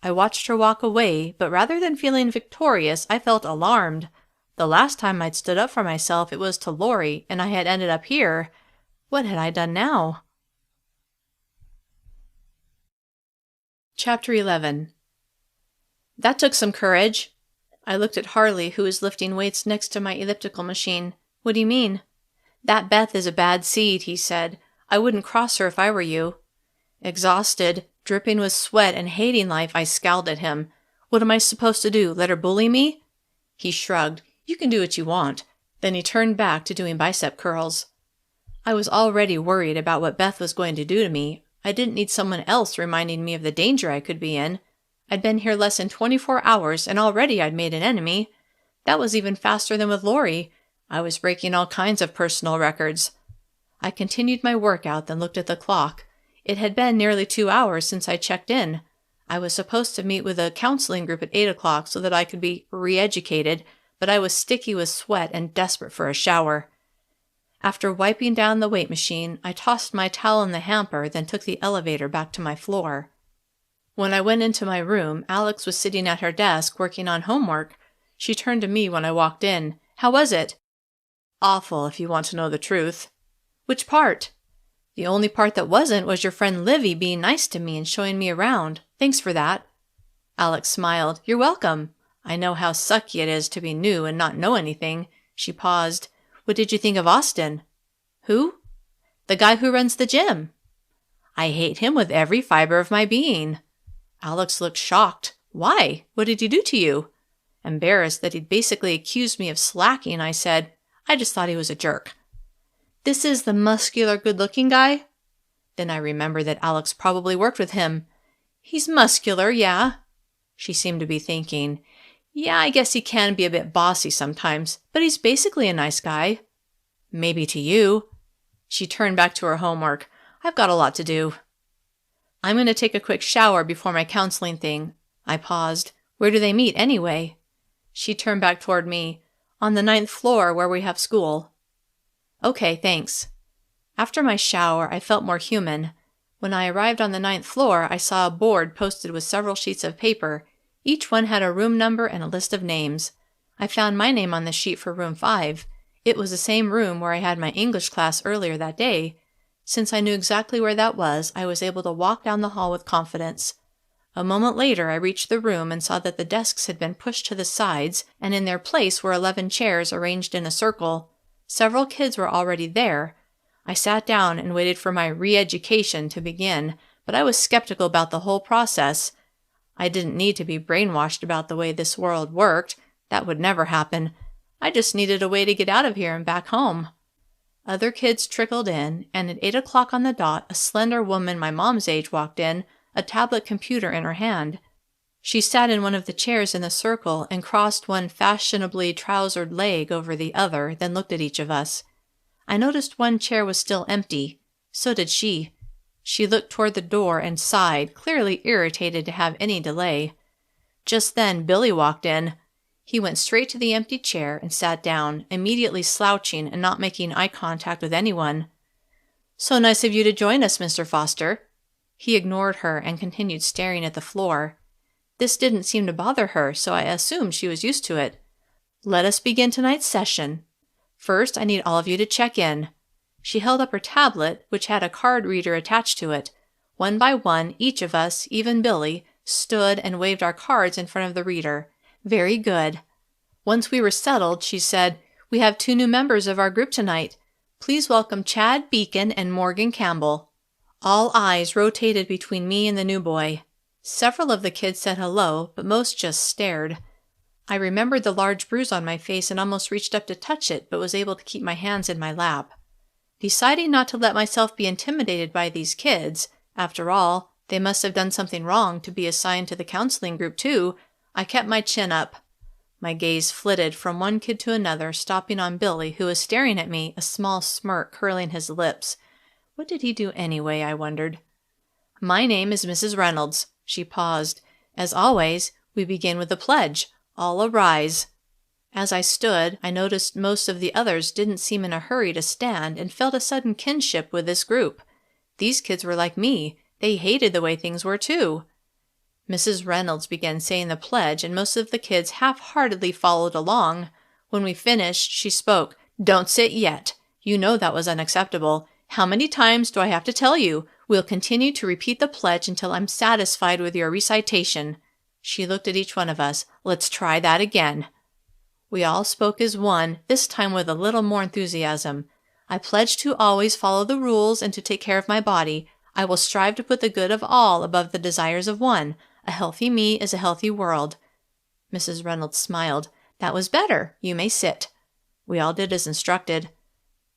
I watched her walk away, but rather than feeling victorious, I felt alarmed. The last time I'd stood up for myself, it was to Lori, and I had ended up here. What had I done now? Chapter 11. That took some courage. I looked at Harley, who was lifting weights next to my elliptical machine. "What do you mean?" "That Beth is a bad seed," he said. "I wouldn't cross her if I were you." Exhausted, dripping with sweat, and hating life, I scowled at him. "What am I supposed to do, let her bully me?" He shrugged. "You can do what you want." Then he turned back to doing bicep curls. I was already worried about what Beth was going to do to me. I didn't need someone else reminding me of the danger I could be in. I'd been here less than 24 hours, and already I'd made an enemy. That was even faster than with Lori. I was breaking all kinds of personal records. I continued my workout, then looked at the clock. It had been nearly 2 hours since I checked in. I was supposed to meet with a counseling group at 8 o'clock so that I could be re-educated, but I was sticky with sweat and desperate for a shower. After wiping down the weight machine, I tossed my towel in the hamper, then took the elevator back to my floor. When I went into my room, Alex was sitting at her desk working on homework. She turned to me when I walked in. "How was it?" "Awful, if you want to know the truth." "Which part?" "The only part that wasn't was your friend Livy being nice to me and showing me around. Thanks for that." Alex smiled. "You're welcome. I know how sucky it is to be new and not know anything." She paused. "What did you think of Austin?" "Who?" "The guy who runs the gym." "I hate him with every fiber of my being." Alex looked shocked. "Why? What did he do to you?" Embarrassed that he'd basically accused me of slacking, I said, "I just thought he was a jerk." "This is the muscular, good-looking guy?" Then I remembered that Alex probably worked with him. "He's muscular, yeah." She seemed to be thinking. "Yeah, I guess he can be a bit bossy sometimes, but he's basically a nice guy." "Maybe to you." She turned back to her homework. "I've got a lot to do." "I'm going to take a quick shower before my counseling thing." I paused. "Where do they meet, anyway?" She turned back toward me. "On the 9th floor, where we have school." "Okay, thanks." After my shower, I felt more human. When I arrived on the 9th floor, I saw a board posted with several sheets of paper. Each one had a room number and a list of names. I found my name on the sheet for room 5. It was the same room where I had my English class earlier that day. Since I knew exactly where that was, I was able to walk down the hall with confidence. A moment later, I reached the room and saw that the desks had been pushed to the sides, and in their place were 11 chairs arranged in a circle. Several kids were already there. I sat down and waited for my re-education to begin, but I was skeptical about the whole process. I didn't need to be brainwashed about the way this world worked. That would never happen. I just needed a way to get out of here and back home. Other kids trickled in, and at 8 o'clock on the dot, a slender woman my mom's age walked in, a tablet computer in her hand. She sat in one of the chairs in the circle and crossed one fashionably trousered leg over the other, then looked at each of us. I noticed one chair was still empty. So did she. She looked toward the door and sighed, clearly irritated to have any delay. Just then Billy walked in. He went straight to the empty chair and sat down, immediately slouching and not making eye contact with anyone. "So nice of you to join us, Mr. Foster." He ignored her and continued staring at the floor. This didn't seem to bother her, so I assumed she was used to it. "Let us begin tonight's session. First, I need all of you to check in." She held up her tablet, which had a card reader attached to it. One by one, each of us, even Billy, stood and waved our cards in front of the reader. "Very good." Once we were settled, she said, "We have 2 new members of our group tonight. Please welcome Chad Beacon and Morgan Campbell." All eyes rotated between me and the new boy. Several of the kids said hello, but most just stared. I remembered the large bruise on my face and almost reached up to touch it, but was able to keep my hands in my lap. Deciding not to let myself be intimidated by these kids, after all, they must have done something wrong to be assigned to the counseling group too, I kept my chin up. My gaze flitted from one kid to another, stopping on Billy, who was staring at me, a small smirk curling his lips. What did he do anyway, I wondered. "My name is Mrs. Reynolds." She paused. "As always, we begin with a pledge. All arise." As I stood, I noticed most of the others didn't seem in a hurry to stand and felt a sudden kinship with this group. These kids were like me. They hated the way things were, too. Mrs. Reynolds began saying the pledge, and most of the kids half-heartedly followed along. When we finished, she spoke. "Don't sit yet. You know that was unacceptable. How many times do I have to tell you? We'll continue to repeat the pledge until I'm satisfied with your recitation." She looked at each one of us. "Let's try that again." We all spoke as one, this time with a little more enthusiasm. "I pledge to always follow the rules and to take care of my body. I will strive to put the good of all above the desires of one. A healthy me is a healthy world." Mrs. Reynolds smiled. "That was better. You may sit." We all did as instructed.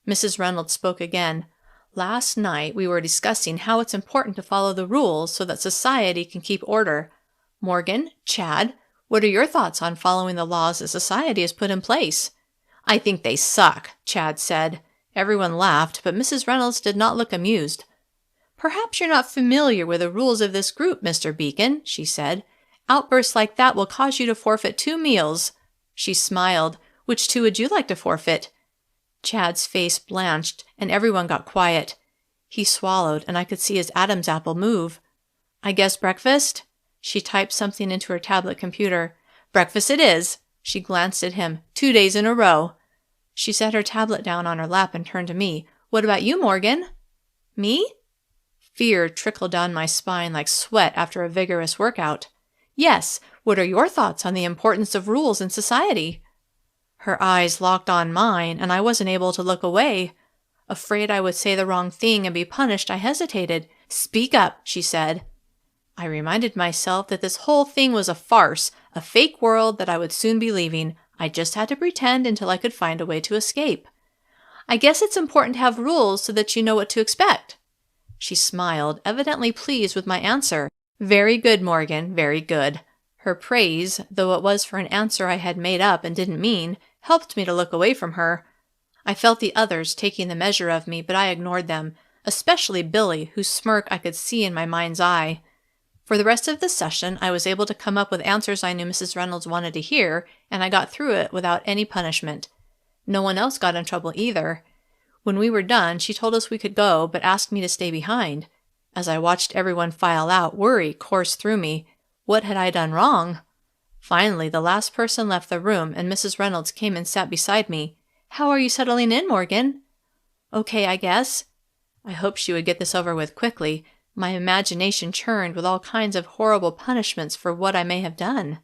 Mrs. Reynolds spoke again. "Last night we were discussing how it's important to follow the rules so that society can keep order. Morgan, Chad, what are your thoughts on following the laws that society has put in place?" "I think they suck," Chad said. Everyone laughed, but Mrs. Reynolds did not look amused. "Perhaps you're not familiar with the rules of this group, Mr. Beacon," she said. "Outbursts like that will cause you to forfeit 2 meals. She smiled. "Which 2 would you like to forfeit?" Chad's face blanched, and everyone got quiet. He swallowed, and I could see his Adam's apple move. "I guess breakfast?" She typed something into her tablet computer. "Breakfast it is." She glanced at him. 2 days in a row." She set her tablet down on her lap and turned to me. "What about you, Morgan?" "Me?" Fear trickled down my spine like sweat after a vigorous workout. "Yes, what are your thoughts on the importance of rules in society?" Her eyes locked on mine, and I wasn't able to look away. Afraid I would say the wrong thing and be punished, I hesitated. "Speak up," she said. I reminded myself that this whole thing was a farce, a fake world that I would soon be leaving. I just had to pretend until I could find a way to escape. "I guess it's important to have rules so that you know what to expect." She smiled, evidently pleased with my answer. "Very good, Morgan, very good." Her praise, though it was for an answer I had made up and didn't mean, helped me to look away from her. I felt the others taking the measure of me, but I ignored them, especially Billy, whose smirk I could see in my mind's eye. For the rest of the session, I was able to come up with answers I knew Mrs. Reynolds wanted to hear, and I got through it without any punishment. No one else got in trouble either. When we were done, she told us we could go, but asked me to stay behind. As I watched everyone file out, worry coursed through me. What had I done wrong? Finally, the last person left the room, and Mrs. Reynolds came and sat beside me. "How are you settling in, Morgan?" "Okay, I guess." I hoped she would get this over with quickly. My imagination churned with all kinds of horrible punishments for what I may have done.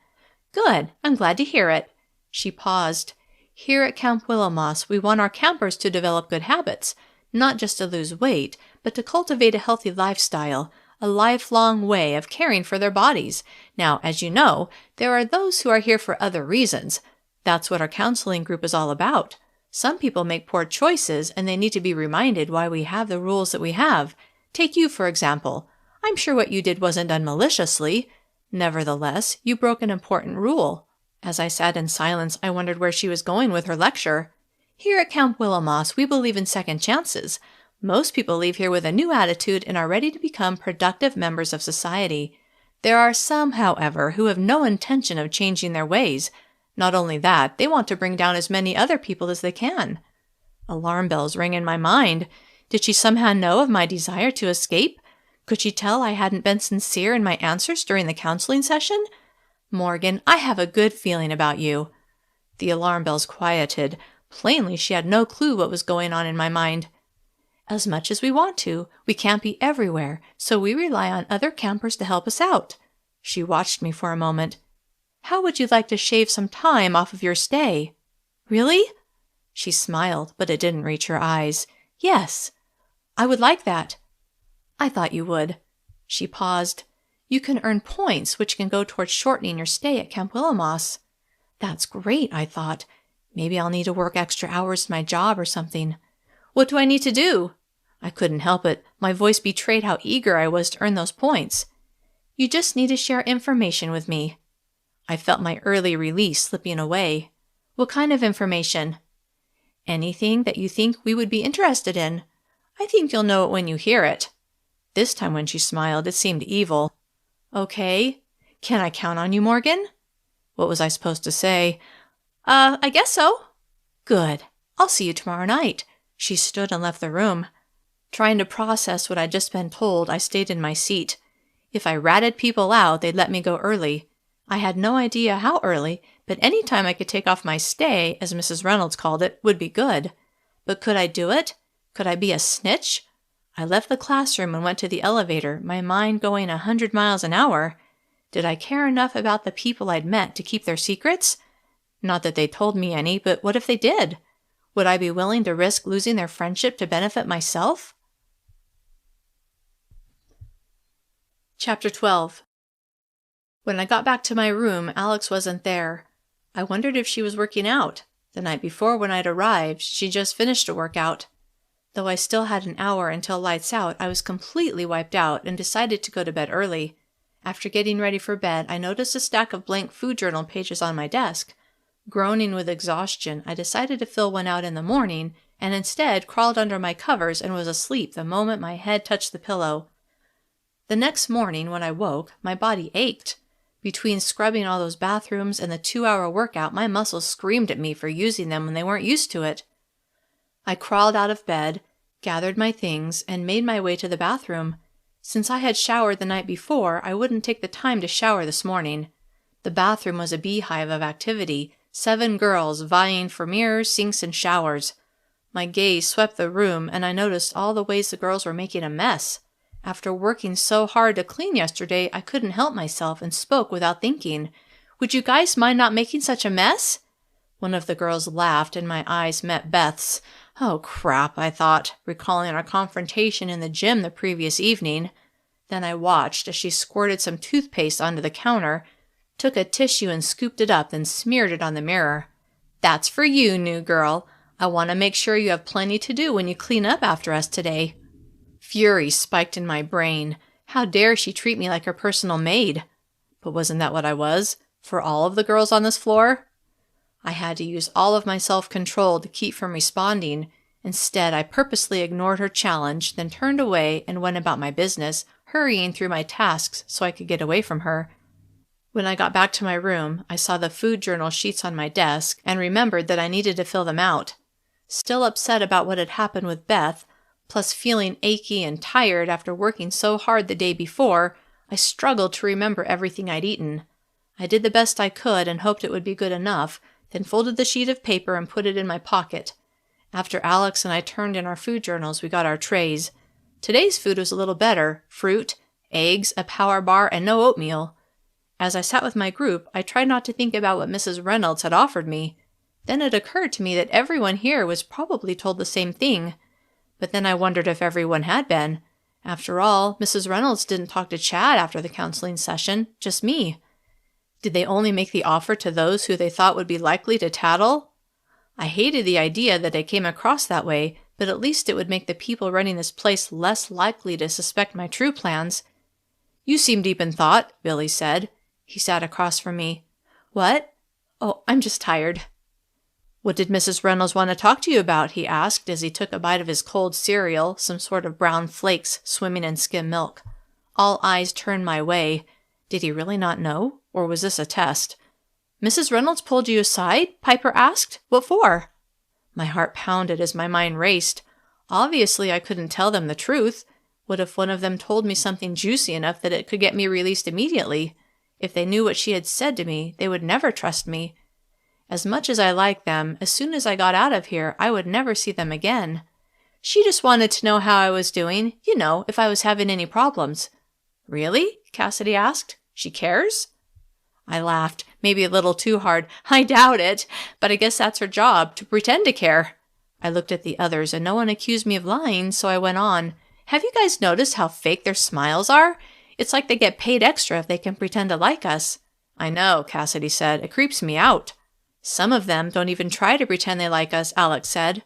"Good. I'm glad to hear it." She paused. "Here at Camp Willowmoss, we want our campers to develop good habits, not just to lose weight, but to cultivate a healthy lifestyle, a lifelong way of caring for their bodies. Now, as you know, there are those who are here for other reasons. That's what our counseling group is all about. Some people make poor choices, and they need to be reminded why we have the rules that we have. Take you, for example. I'm sure what you did wasn't done maliciously. Nevertheless, you broke an important rule. As I sat in silence, I wondered where she was going with her lecture. Here at Camp Willowmoss, we believe in second chances. Most people leave here with a new attitude and are ready to become productive members of society. There are some, however, who have no intention of changing their ways. Not only that, they want to bring down as many other people as they can. Alarm bells rang in my mind. Did she somehow know of my desire to escape? Could she tell I hadn't been sincere in my answers during the counseling session? Morgan, I have a good feeling about you. The alarm bells quieted. Plainly, she had no clue what was going on in my mind. As much as we want to, we can't be everywhere, so we rely on other campers to help us out. She watched me for a moment. How would you like to shave some time off of your stay? Really? She smiled, but it didn't reach her eyes. Yes, I would like that. I thought you would. She paused. You can earn points, which can go towards shortening your stay at Camp Willowmoss. That's great, I thought. Maybe I'll need to work extra hours in my job or something. What do I need to do? I couldn't help it. My voice betrayed how eager I was to earn those points. You just need to share information with me. I felt my early release slipping away. What kind of information? Anything that you think we would be interested in. I think you'll know it when you hear it. This time when she smiled, it seemed evil. Okay. Can I count on you, Morgan? What was I supposed to say? I guess so. Good. I'll see you tomorrow night. She stood and left the room. Trying to process what I'd just been told, I stayed in my seat. If I ratted people out, they'd let me go early. I had no idea how early, but any time I could take off my stay, as Mrs. Reynolds called it, would be good. But could I do it? Could I be a snitch? I left the classroom and went to the elevator, my mind going 100 miles an hour. Did I care enough about the people I'd met to keep their secrets? Not that they told me any, but what if they did? Would I be willing to risk losing their friendship to benefit myself? Chapter 12. When I got back to my room, Alex wasn't there. I wondered if she was working out. The night before, when I'd arrived, she'd just finished a workout. Though I still had an hour until lights out, I was completely wiped out and decided to go to bed early. After getting ready for bed, I noticed a stack of blank food journal pages on my desk. Groaning with exhaustion, I decided to fill one out in the morning, and instead crawled under my covers and was asleep the moment my head touched the pillow. The next morning, when I woke, my body ached. Between scrubbing all those bathrooms and the 2-hour workout, my muscles screamed at me for using them when they weren't used to it. I crawled out of bed, gathered my things, and made my way to the bathroom. Since I had showered the night before, I wouldn't take the time to shower this morning. The bathroom was a beehive of activity, 7 girls vying for mirrors, sinks, and showers. My gaze swept the room, and I noticed all the ways the girls were making a mess. After working so hard to clean yesterday, I couldn't help myself and spoke without thinking. Would you guys mind not making such a mess? One of the girls laughed, and my eyes met Beth's. Oh, crap, I thought, recalling our confrontation in the gym the previous evening. Then I watched as she squirted some toothpaste onto the counter, took a tissue and scooped it up, then smeared it on the mirror. That's for you, new girl. I want to make sure you have plenty to do when you clean up after us today. Fury spiked in my brain. How dare she treat me like her personal maid? But wasn't that what I was? For all of the girls on this floor? I had to use all of my self-control to keep from responding. Instead, I purposely ignored her challenge, then turned away and went about my business, hurrying through my tasks so I could get away from her. When I got back to my room, I saw the food journal sheets on my desk and remembered that I needed to fill them out. Still upset about what had happened with Beth, plus feeling achy and tired after working so hard the day before, I struggled to remember everything I'd eaten. I did the best I could and hoped it would be good enough, then folded the sheet of paper and put it in my pocket. After Alex and I turned in our food journals, we got our trays. Today's food was a little better: fruit, eggs, a power bar, and no oatmeal. As I sat with my group, I tried not to think about what Mrs. Reynolds had offered me. Then it occurred to me that everyone here was probably told the same thing. But then I wondered if everyone had been. After all, Mrs. Reynolds didn't talk to Chad after the counseling session, just me. Did they only make the offer to those who they thought would be likely to tattle? I hated the idea that I came across that way, but at least it would make the people running this place less likely to suspect my true plans. "You seem deep in thought," Billy said. He sat across from me. "What? Oh, I'm just tired." "What did Mrs. Reynolds want to talk to you about?" he asked as he took a bite of his cold cereal, some sort of brown flakes swimming in skim milk. All eyes turned my way. Did he really not know? Or was this a test? "Mrs. Reynolds pulled you aside?" Piper asked. "What for?" My heart pounded as my mind raced. Obviously, I couldn't tell them the truth. What if one of them told me something juicy enough that it could get me released immediately? If they knew what she had said to me, they would never trust me. As much as I liked them, as soon as I got out of here, I would never see them again. She just wanted to know how I was doing, if I was having any problems. "Really?" Cassidy asked. "She cares?" I laughed, maybe a little too hard. "I doubt it, but I guess that's her job, to pretend to care." I looked at the others, and no one accused me of lying, so I went on. "Have you guys noticed how fake their smiles are? It's like they get paid extra if they can pretend to like us." "I know," Cassidy said. "It creeps me out." "Some of them don't even try to pretend they like us," Alex said.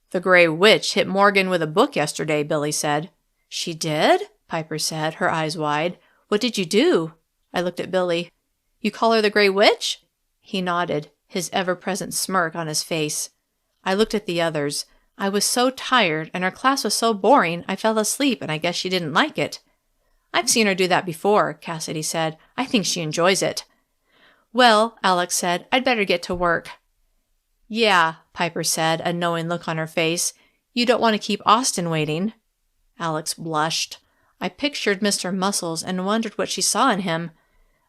"The Gray Witch hit Morgan with a book yesterday," Billy said. "She did?" Piper said, her eyes wide. "What did you do?" I looked at Billy. "You call her the Gray Witch?" He nodded, his ever-present smirk on his face. I looked at the others. I was so tired, and her class was so boring, I fell asleep, and I guess she didn't like it. "I've seen her do that before," Cassidy said. "I think she enjoys it." "Well," Alex said, "I'd better get to work." "Yeah," Piper said, a knowing look on her face. "You don't want to keep Austin waiting." Alex blushed. I pictured Mr. Muscles and wondered what she saw in him.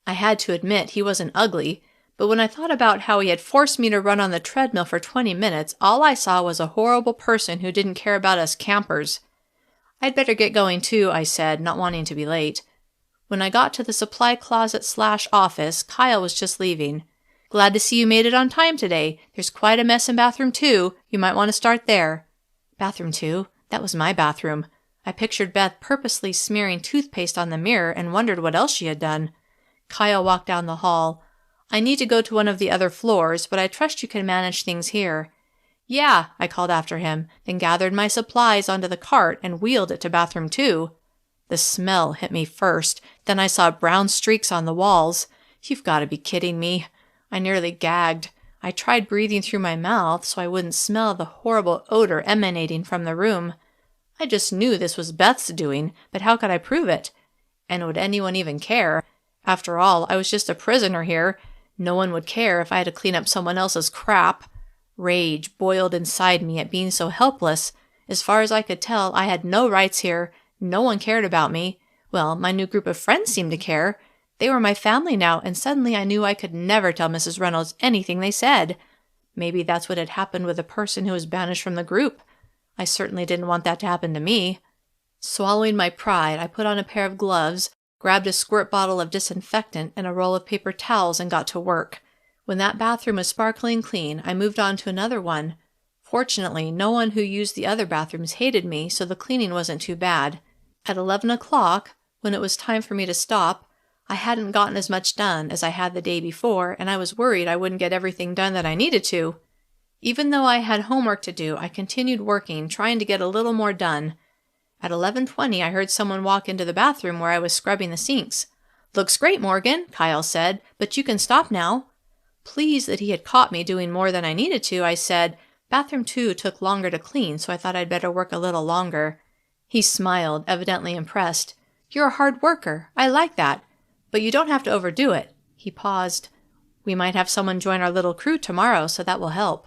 I had to admit he wasn't ugly, but when I thought about how he had forced me to run on the treadmill for 20 minutes, all I saw was a horrible person who didn't care about us campers. "I'd better get going too," I said, not wanting to be late. When I got to the supply closet/office, Kyle was just leaving. "Glad to see you made it on time today. There's quite a mess in bathroom 2. You might want to start there." Bathroom 2? That was my bathroom. I pictured Beth purposely smearing toothpaste on the mirror and wondered what else she had done. Kyle walked down the hall. "I need to go to one of the other floors, but I trust you can manage things here." "Yeah," I called after him, then gathered my supplies onto the cart and wheeled it to bathroom 2. The smell hit me first, then I saw brown streaks on the walls. You've got to be kidding me. I nearly gagged. I tried breathing through my mouth so I wouldn't smell the horrible odor emanating from the room. I just knew this was Beth's doing, but how could I prove it? And would anyone even care? After all, I was just a prisoner here. No one would care if I had to clean up someone else's crap. Rage boiled inside me at being so helpless. As far as I could tell, I had no rights here. No one cared about me. Well, my new group of friends seemed to care. They were my family now, and suddenly I knew I could never tell Mrs. Reynolds anything they said. Maybe that's what had happened with the person who was banished from the group. I certainly didn't want that to happen to me. Swallowing my pride, I put on a pair of gloves, grabbed a squirt bottle of disinfectant and a roll of paper towels and got to work. When that bathroom was sparkling clean, I moved on to another one. Fortunately, no one who used the other bathrooms hated me, so the cleaning wasn't too bad. At 11 o'clock, when it was time for me to stop, I hadn't gotten as much done as I had the day before, and I was worried I wouldn't get everything done that I needed to. Even though I had homework to do, I continued working, trying to get a little more done. At 11:20, I heard someone walk into the bathroom where I was scrubbing the sinks. "Looks great, Morgan," Kyle said, "but you can stop now." Pleased that he had caught me doing more than I needed to, I said, "Bathroom 2 took longer to clean, so I thought I'd better work a little longer." He smiled, evidently impressed. "You're a hard worker. I like that. But you don't have to overdo it." He paused. "We might have someone join our little crew tomorrow, so that will help."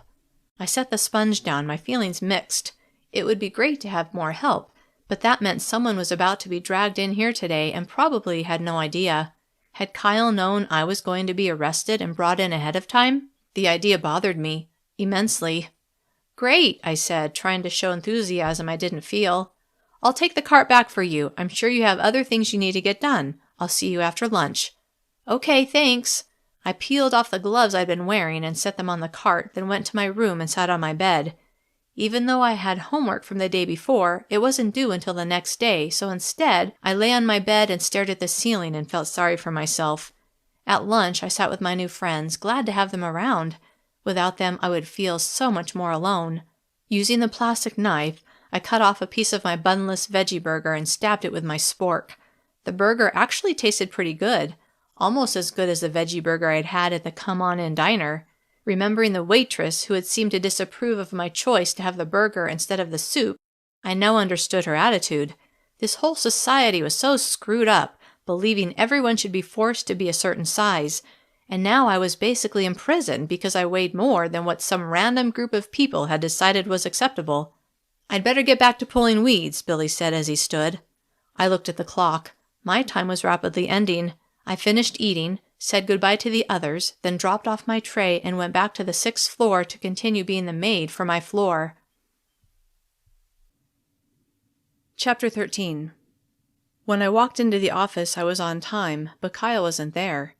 I set the sponge down, my feelings mixed. It would be great to have more help, but that meant someone was about to be dragged in here today and probably had no idea. Had Kyle known I was going to be arrested and brought in ahead of time? The idea bothered me immensely. "Great," I said, trying to show enthusiasm I didn't feel. "I'll take the cart back for you. I'm sure you have other things you need to get done. I'll see you after lunch." "Okay, thanks." I peeled off the gloves I'd been wearing and set them on the cart, then went to my room and sat on my bed. Even though I had homework from the day before, it wasn't due until the next day, so instead, I lay on my bed and stared at the ceiling and felt sorry for myself. At lunch, I sat with my new friends, glad to have them around. Without them, I would feel so much more alone. Using the plastic knife, I cut off a piece of my bunless veggie burger and stabbed it with my spork. The burger actually tasted pretty good, almost as good as the veggie burger I'd had at the Come On In diner. Remembering the waitress who had seemed to disapprove of my choice to have the burger instead of the soup, I now understood her attitude. This whole society was so screwed up, believing everyone should be forced to be a certain size, and now I was basically imprisoned because I weighed more than what some random group of people had decided was acceptable. "I'd better get back to pulling weeds," Billy said as he stood. I looked at the clock. My time was rapidly ending. I finished eating, said goodbye to the others, then dropped off my tray and went back to the 6th floor to continue being the maid for my floor. Chapter 13. When I walked into the office, I was on time, but Kyle wasn't there.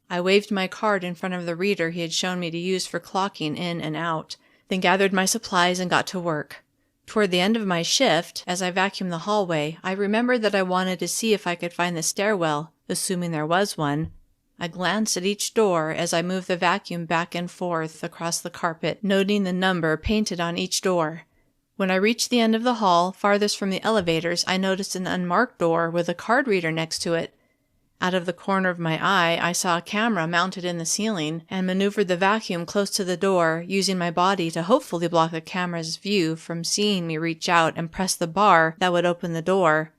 I waved my card in front of the reader he had shown me to use for clocking in and out, then gathered my supplies and got to work. Toward the end of my shift, as I vacuumed the hallway, I remembered that I wanted to see if I could find the stairwell, assuming there was one. I glanced at each door as I moved the vacuum back and forth across the carpet, noting the number painted on each door. When I reached the end of the hall, farthest from the elevators, I noticed an unmarked door with a card reader next to it. Out of the corner of my eye, I saw a camera mounted in the ceiling and maneuvered the vacuum close to the door, using my body to hopefully block the camera's view from seeing me reach out and press the bar that would open the door.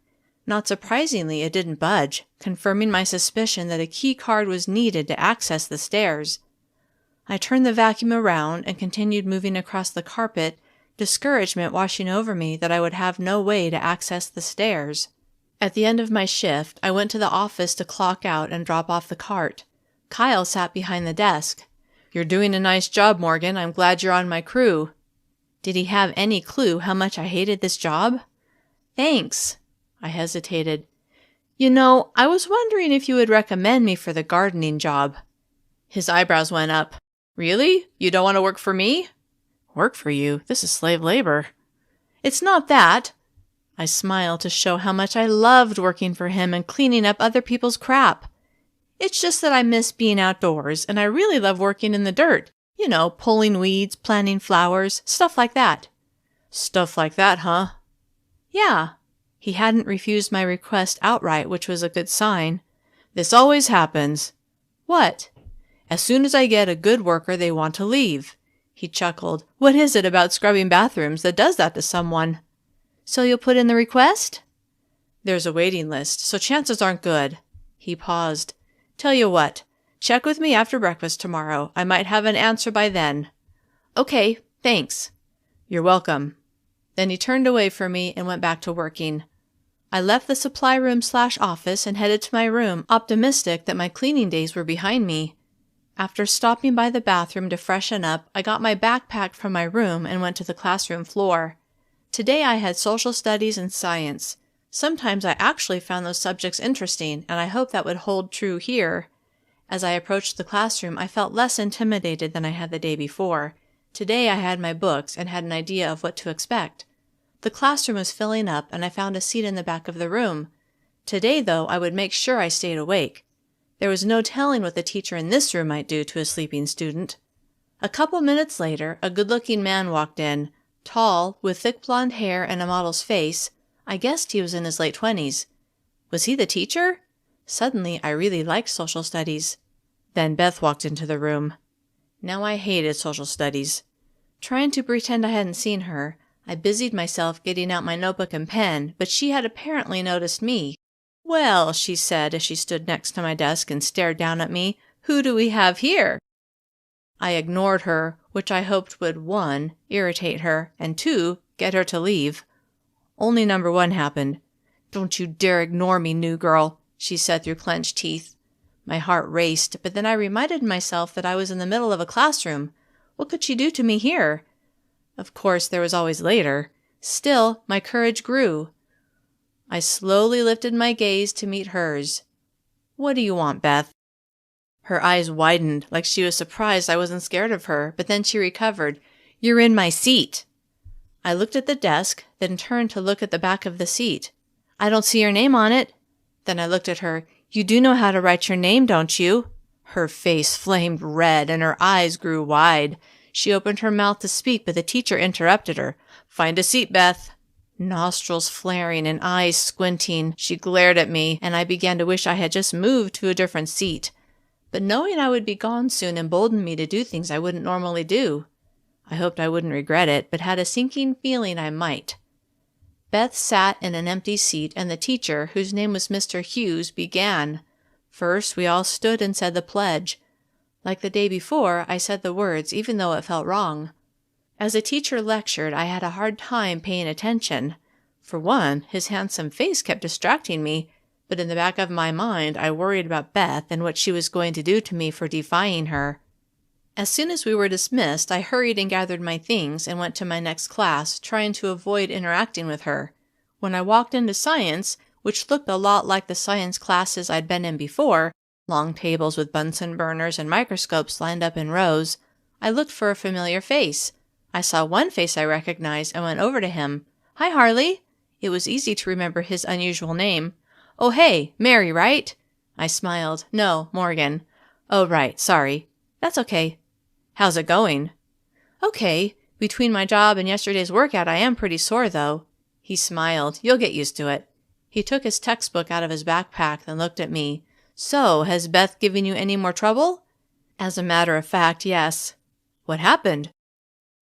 Not surprisingly, it didn't budge, confirming my suspicion that a key card was needed to access the stairs. I turned the vacuum around and continued moving across the carpet, discouragement washing over me that I would have no way to access the stairs. At the end of my shift, I went to the office to clock out and drop off the cart. Kyle sat behind the desk. "You're doing a nice job, Morgan. I'm glad you're on my crew." Did he have any clue how much I hated this job? "Thanks." I hesitated. "You know, I was wondering if you would recommend me for the gardening job." His eyebrows went up. "Really? You don't want to work for me?" "Work for you? This is slave labor." "It's not that." I smiled to show how much I loved working for him and cleaning up other people's crap. "It's just that I miss being outdoors, and I really love working in the dirt. You know, pulling weeds, planting flowers, stuff like that." "Stuff like that, huh?" "Yeah." He hadn't refused my request outright, which was a good sign. "This always happens." "What?" "As soon as I get a good worker, they want to leave." He chuckled. "What is it about scrubbing bathrooms that does that to someone?" "So you'll put in the request?" "There's a waiting list, so chances aren't good." He paused. "Tell you what, check with me after breakfast tomorrow. I might have an answer by then." "Okay, thanks." "You're welcome." Then he turned away from me and went back to working. I left the supply room/office and headed to my room, optimistic that my cleaning days were behind me. After stopping by the bathroom to freshen up, I got my backpack from my room and went to the classroom floor. Today I had social studies and science. Sometimes I actually found those subjects interesting, and I hope that would hold true here. As I approached the classroom, I felt less intimidated than I had the day before. Today I had my books and had an idea of what to expect. The classroom was filling up, and I found a seat in the back of the room. Today, though, I would make sure I stayed awake. There was no telling what the teacher in this room might do to a sleeping student. A couple minutes later, a good-looking man walked in, tall, with thick blonde hair and a model's face. I guessed he was in his late 20s. Was he the teacher? Suddenly, I really liked social studies. Then Beth walked into the room. Now I hated social studies. Trying to pretend I hadn't seen her, I busied myself getting out my notebook and pen, but she had apparently noticed me. "Well," she said as she stood next to my desk and stared down at me, "who do we have here?" I ignored her, which I hoped would 1. Irritate her, and 2. Get her to leave. Only number 1 happened. "Don't you dare ignore me, new girl," she said through clenched teeth. My heart raced, but then I reminded myself that I was in the middle of a classroom. What could she do to me here? Of course, there was always later. Still, my courage grew. I slowly lifted my gaze to meet hers. "What do you want, Beth?" Her eyes widened, like she was surprised I wasn't scared of her, but then she recovered. "You're in my seat." I looked at the desk, then turned to look at the back of the seat. "I don't see your name on it." Then I looked at her. "You do know how to write your name, don't you?" Her face flamed red and her eyes grew wide. She opened her mouth to speak, but the teacher interrupted her. "Find a seat, Beth." Nostrils flaring and eyes squinting, she glared at me, and I began to wish I had just moved to a different seat. But knowing I would be gone soon emboldened me to do things I wouldn't normally do. I hoped I wouldn't regret it, but had a sinking feeling I might. Beth sat in an empty seat, and the teacher, whose name was Mr. Hughes, began. First, we all stood and said the pledge. Like the day before, I said the words, even though it felt wrong. As the teacher lectured, I had a hard time paying attention. For one, his handsome face kept distracting me, but in the back of my mind, I worried about Beth and what she was going to do to me for defying her. As soon as we were dismissed, I hurried and gathered my things and went to my next class, trying to avoid interacting with her. When I walked into science, which looked a lot like the science classes I'd been in before, long tables with Bunsen burners and microscopes lined up in rows, I looked for a familiar face. I saw one face I recognized and went over to him. "Hi, Harley." It was easy to remember his unusual name. "Oh, hey, Mary, right?" I smiled. "No, Morgan." "Oh, right, sorry." "That's okay." "How's it going?" "Okay. Between my job and yesterday's workout, I am pretty sore, though." He smiled. "You'll get used to it." He took his textbook out of his backpack, then looked at me. "So, has Beth given you any more trouble?" "As a matter of fact, yes." "What happened?"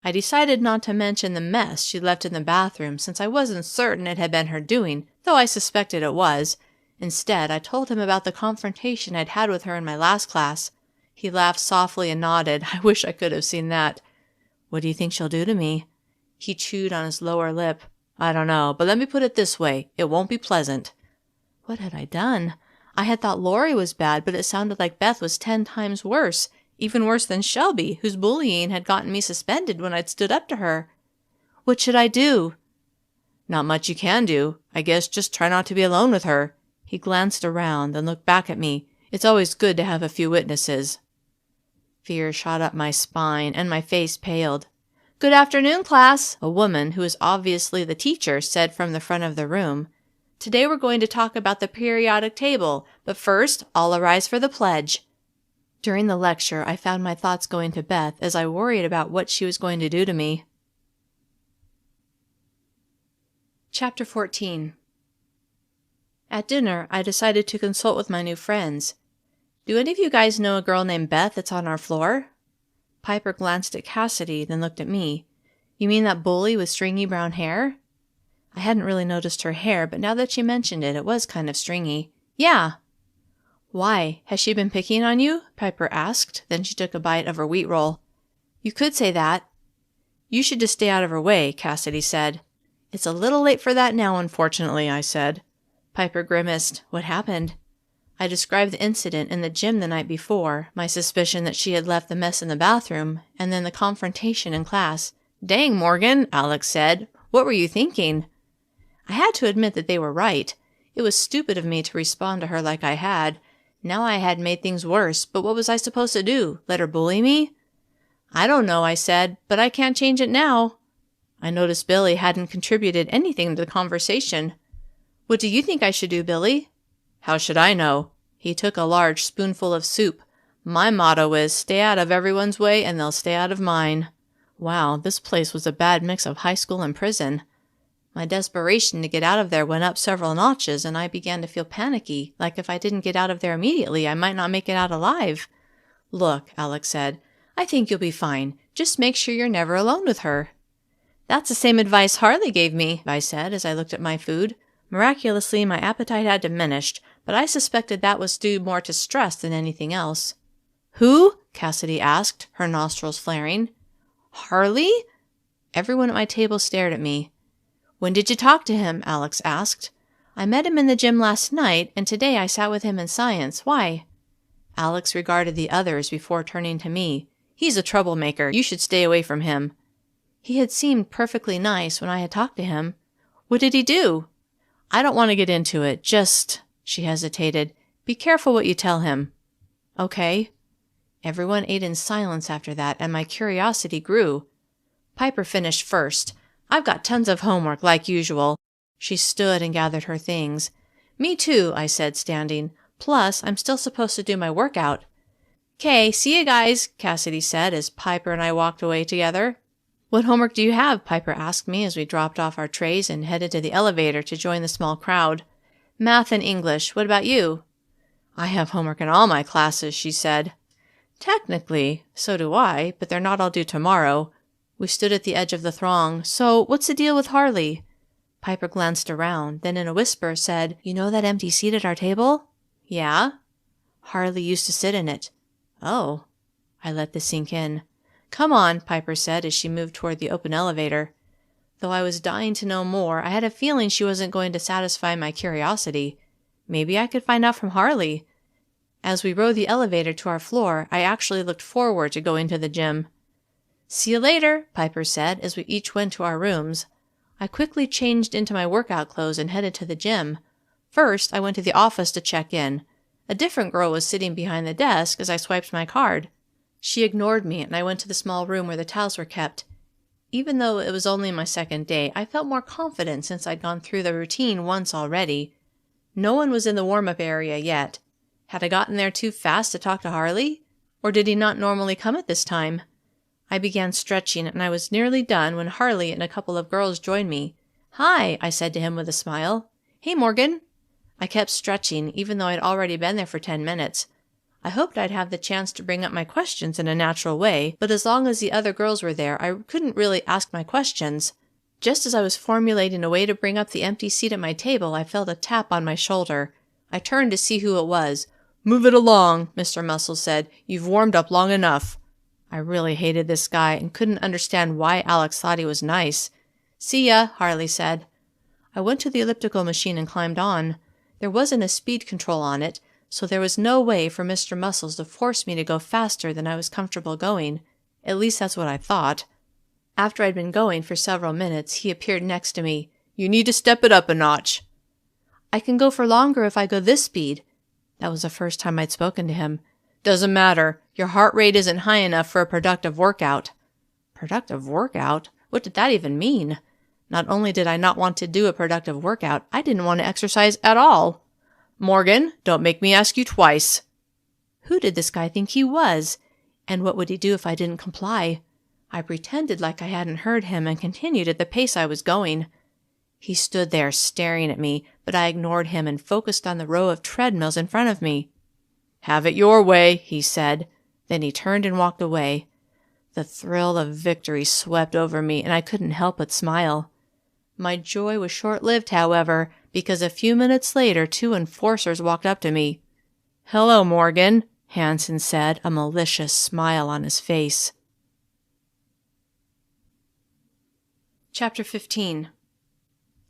I decided not to mention the mess she left in the bathroom, since I wasn't certain it had been her doing, though I suspected it was. Instead, I told him about the confrontation I'd had with her in my last class. He laughed softly and nodded. I wish I could have seen that. "What do you think she'll do to me?" He chewed on his lower lip. "I don't know, but let me put it this way. It won't be pleasant." What had I done? I had thought Lori was bad, but it sounded like Beth was 10 times worse, even worse than Shelby, whose bullying had gotten me suspended when I'd stood up to her. What should I do? "Not much you can do. I guess just try not to be alone with her." He glanced around, then looked back at me. "It's always good to have a few witnesses." Fear shot up my spine, and my face paled. "Good afternoon, class," a woman, who was obviously the teacher, said from the front of the room. "Today we're going to talk about the periodic table, but first, all arise for the pledge." During the lecture, I found my thoughts going to Beth as I worried about what she was going to do to me. Chapter 14. At dinner, I decided to consult with my new friends. "Do any of you guys know a girl named Beth that's on our floor?" Piper glanced at Cassidy, then looked at me. "You mean that bully with stringy brown hair?" I hadn't really noticed her hair, but now that she mentioned it, it was kind of stringy. "Yeah." "Why? Has she been picking on you?" Piper asked. Then she took a bite of her wheat roll. "You could say that." "You should just stay out of her way," Cassidy said. "It's a little late for that now, unfortunately," I said. Piper grimaced. "What happened?" I described the incident in the gym the night before, my suspicion that she had left the mess in the bathroom, and then the confrontation in class. "Dang, Morgan," Alex said. "What were you thinking?" I had to admit that they were right. It was stupid of me to respond to her like I had. Now I had made things worse, but what was I supposed to do? Let her bully me? "I don't know," I said, "but I can't change it now." I noticed Billy hadn't contributed anything to the conversation. "What do you think I should do, Billy?" "How should I know?" He took a large spoonful of soup. "My motto is, stay out of everyone's way and they'll stay out of mine." Wow, this place was a bad mix of high school and prison. My desperation to get out of there went up several notches, and I began to feel panicky, like if I didn't get out of there immediately, I might not make it out alive. "Look," Alex said, "I think you'll be fine. Just make sure you're never alone with her." "That's the same advice Harley gave me," I said as I looked at my food. Miraculously, my appetite had diminished, but I suspected that was due more to stress than anything else. "Who?" Cassidy asked, her nostrils flaring. "Harley?" Everyone at my table stared at me. "When did you talk to him?" Alex asked. "I met him in the gym last night, and today I sat with him in science. Why?" Alex regarded the others before turning to me. "He's a troublemaker. You should stay away from him." He had seemed perfectly nice when I had talked to him. "What did he do?" "I don't want to get into it. Just," she hesitated, "be careful what you tell him." "Okay." Everyone ate in silence after that, and my curiosity grew. Piper finished first. "I've got tons of homework, like usual." She stood and gathered her things. "Me too," I said, standing. "Plus, I'm still supposed to do my workout." "'Kay, see you guys," Cassidy said as Piper and I walked away together. "What homework do you have?" Piper asked me as we dropped off our trays and headed to the elevator to join the small crowd. "Math and English. What about you?" "I have homework in all my classes," she said. "Technically, so do I, but they're not all due tomorrow." We stood at the edge of the throng. "So, what's the deal with Harley?" Piper glanced around, then in a whisper said, "You know that empty seat at our table?" "Yeah." "Harley used to sit in it." "Oh." I let this sink in. "Come on," Piper said as she moved toward the open elevator. Though I was dying to know more, I had a feeling she wasn't going to satisfy my curiosity. Maybe I could find out from Harley. As we rode the elevator to our floor, I actually looked forward to going to the gym. "See you later," Piper said as we each went to our rooms. I quickly changed into my workout clothes and headed to the gym. First, I went to the office to check in. A different girl was sitting behind the desk as I swiped my card. She ignored me, and I went to the small room where the towels were kept. Even though it was only my second day, I felt more confident since I'd gone through the routine once already. No one was in the warm-up area yet. Had I gotten there too fast to talk to Harley? Or did he not normally come at this time? I began stretching, and I was nearly done when Harley and a couple of girls joined me. "Hi," I said to him with a smile. "Hey, Morgan." I kept stretching, even though I'd already been there for 10 minutes. I hoped I'd have the chance to bring up my questions in a natural way, but as long as the other girls were there, I couldn't really ask my questions. Just as I was formulating a way to bring up the empty seat at my table, I felt a tap on my shoulder. I turned to see who it was. "Move it along," Mr. Muscle said. "You've warmed up long enough." I really hated this guy and couldn't understand why Alex thought he was nice. "See ya," Harley said. I went to the elliptical machine and climbed on. There wasn't a speed control on it, so there was no way for Mr. Muscles to force me to go faster than I was comfortable going. At least that's what I thought. After I'd been going for several minutes, he appeared next to me. "You need to step it up a notch." "I can go for longer if I go this speed." That was the first time I'd spoken to him. "Doesn't matter. Your heart rate isn't high enough for a productive workout." Productive workout? What did that even mean? Not only did I not want to do a productive workout, I didn't want to exercise at all. "Morgan, don't make me ask you twice." Who did this guy think he was? And what would he do if I didn't comply? I pretended like I hadn't heard him and continued at the pace I was going. He stood there staring at me, but I ignored him and focused on the row of treadmills in front of me. "Have it your way," he said. Then he turned and walked away. The thrill of victory swept over me, and I couldn't help but smile. My joy was short-lived, however, because a few minutes later 2 enforcers walked up to me. "Hello, Morgan," Hansen said, a malicious smile on his face. Chapter 15.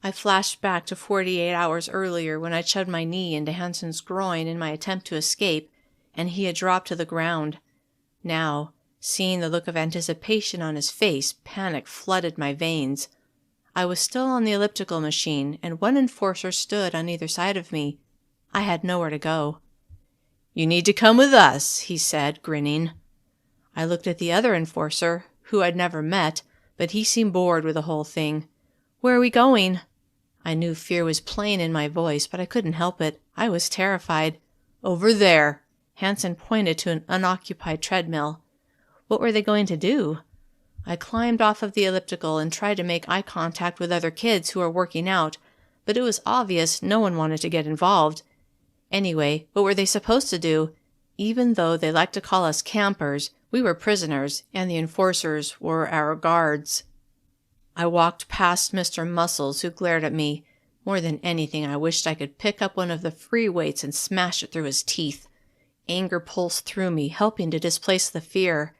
I flashed back to 48 hours earlier when I shoved my knee into Hansen's groin in my attempt to escape, and he had dropped to the ground. Now, seeing the look of anticipation on his face, panic flooded my veins. I was still on the elliptical machine, and 1 enforcer stood on either side of me. I had nowhere to go. "You need to come with us," he said, grinning. I looked at the other enforcer, who I'd never met, but he seemed bored with the whole thing. "Where are we going?" I knew fear was plain in my voice, but I couldn't help it. I was terrified. "Over there." Hansen pointed to an unoccupied treadmill. What were they going to do? I climbed off of the elliptical and tried to make eye contact with other kids who were working out, but it was obvious no one wanted to get involved. Anyway, what were they supposed to do? Even though they liked to call us campers, we were prisoners, and the enforcers were our guards. I walked past Mr. Muscles, who glared at me. More than anything, I wished I could pick up one of the free weights and smash it through his teeth. Anger pulsed through me, helping to displace the fear.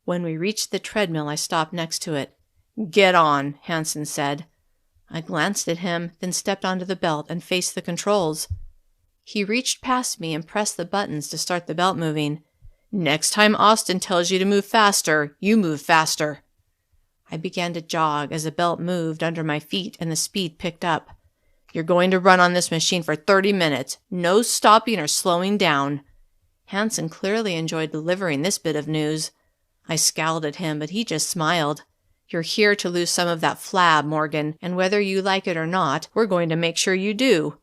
When we reached the treadmill, I stopped next to it. "Get on," Hansen said. I glanced at him, then stepped onto the belt and faced the controls. He reached past me and pressed the buttons to start the belt moving. "Next time Austin tells you to move faster, you move faster." I began to jog as the belt moved under my feet and the speed picked up. "You're going to run on this machine for 30 minutes. No stopping or slowing down." Hansen clearly enjoyed delivering this bit of news. I scowled at him, but he just smiled. "You're here to lose some of that flab, Morgan, and whether you like it or not, we're going to make sure you do."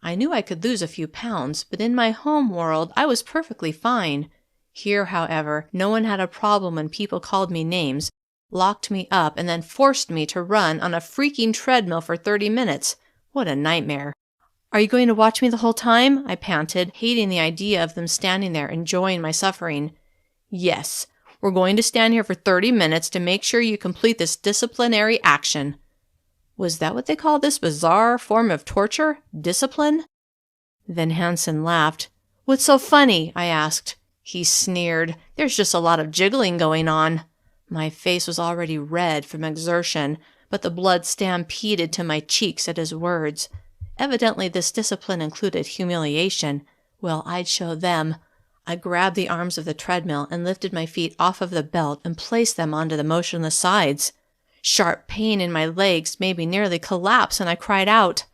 I knew I could lose a few pounds, but in my home world, I was perfectly fine. Here, however, no one had a problem when people called me names, locked me up, and then forced me to run on a freaking treadmill for 30 minutes. What a nightmare. "Are you going to watch me the whole time?" I panted, hating the idea of them standing there enjoying my suffering. "Yes, we're going to stand here for 30 minutes to make sure you complete this disciplinary action." Was that what they call this bizarre form of torture? Discipline? Then Hansen laughed. "What's so funny?" I asked. He sneered. "There's just a lot of jiggling going on." My face was already red from exertion, but the blood stampeded to my cheeks at his words. Evidently this discipline included humiliation. Well, I'd show them. I grabbed the arms of the treadmill and lifted my feet off of the belt and placed them onto the motionless sides. Sharp pain in my legs made me nearly collapse, and I cried out.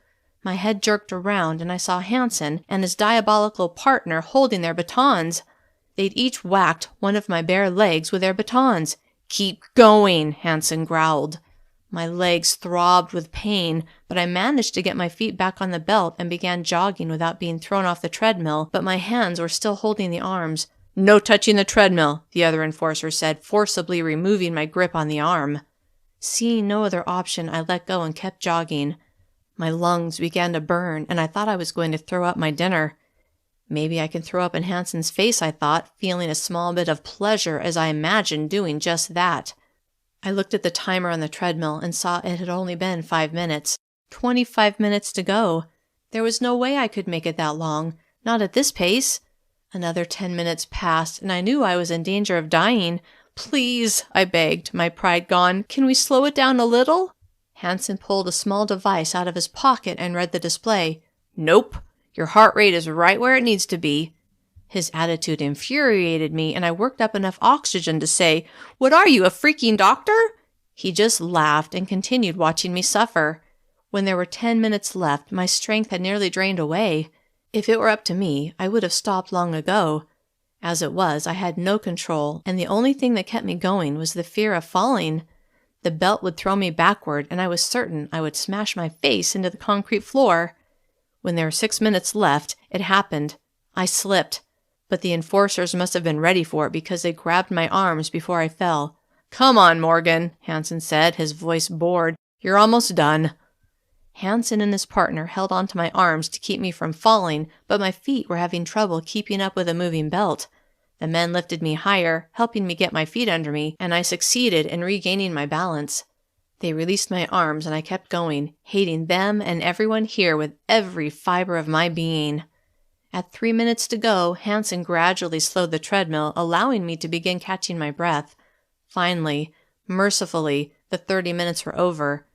My head jerked around, and I saw Hansen and his diabolical partner holding their batons. They'd each whacked one of my bare legs with their batons. "Keep going," Hansen growled. My legs throbbed with pain, but I managed to get my feet back on the belt and began jogging without being thrown off the treadmill, but my hands were still holding the arms. "No touching the treadmill," the other enforcer said, forcibly removing my grip on the arm. Seeing no other option, I let go and kept jogging. My lungs began to burn, and I thought I was going to throw up my dinner. Maybe I can throw up in Hansen's face, I thought, feeling a small bit of pleasure as I imagined doing just that. I looked at the timer on the treadmill and saw it had only been 5 minutes. 25 minutes to go. There was no way I could make it that long, not at this pace. Another 10 minutes passed, and I knew I was in danger of dying. "Please," I begged, my pride gone, "can we slow it down a little?" Hansen pulled a small device out of his pocket and read the display. "Nope. Your heart rate is right where it needs to be." His attitude infuriated me, and I worked up enough oxygen to say, "What are you, a freaking doctor?" He just laughed and continued watching me suffer. When there were 10 minutes left, my strength had nearly drained away. If it were up to me, I would have stopped long ago. As it was, I had no control, and the only thing that kept me going was the fear of falling. The belt would throw me backward, and I was certain I would smash my face into the concrete floor. When there were 6 minutes left, it happened. I slipped. But the enforcers must have been ready for it because they grabbed my arms before I fell. "Come on, Morgan," Hansen said, his voice bored. "You're almost done." Hansen and his partner held onto my arms to keep me from falling, but my feet were having trouble keeping up with a moving belt. The men lifted me higher, helping me get my feet under me, and I succeeded in regaining my balance. They released my arms, and I kept going, hating them and everyone here with every fiber of my being. At 3 minutes to go, Hansen gradually slowed the treadmill, allowing me to begin catching my breath. Finally, mercifully, the 30 minutes were over.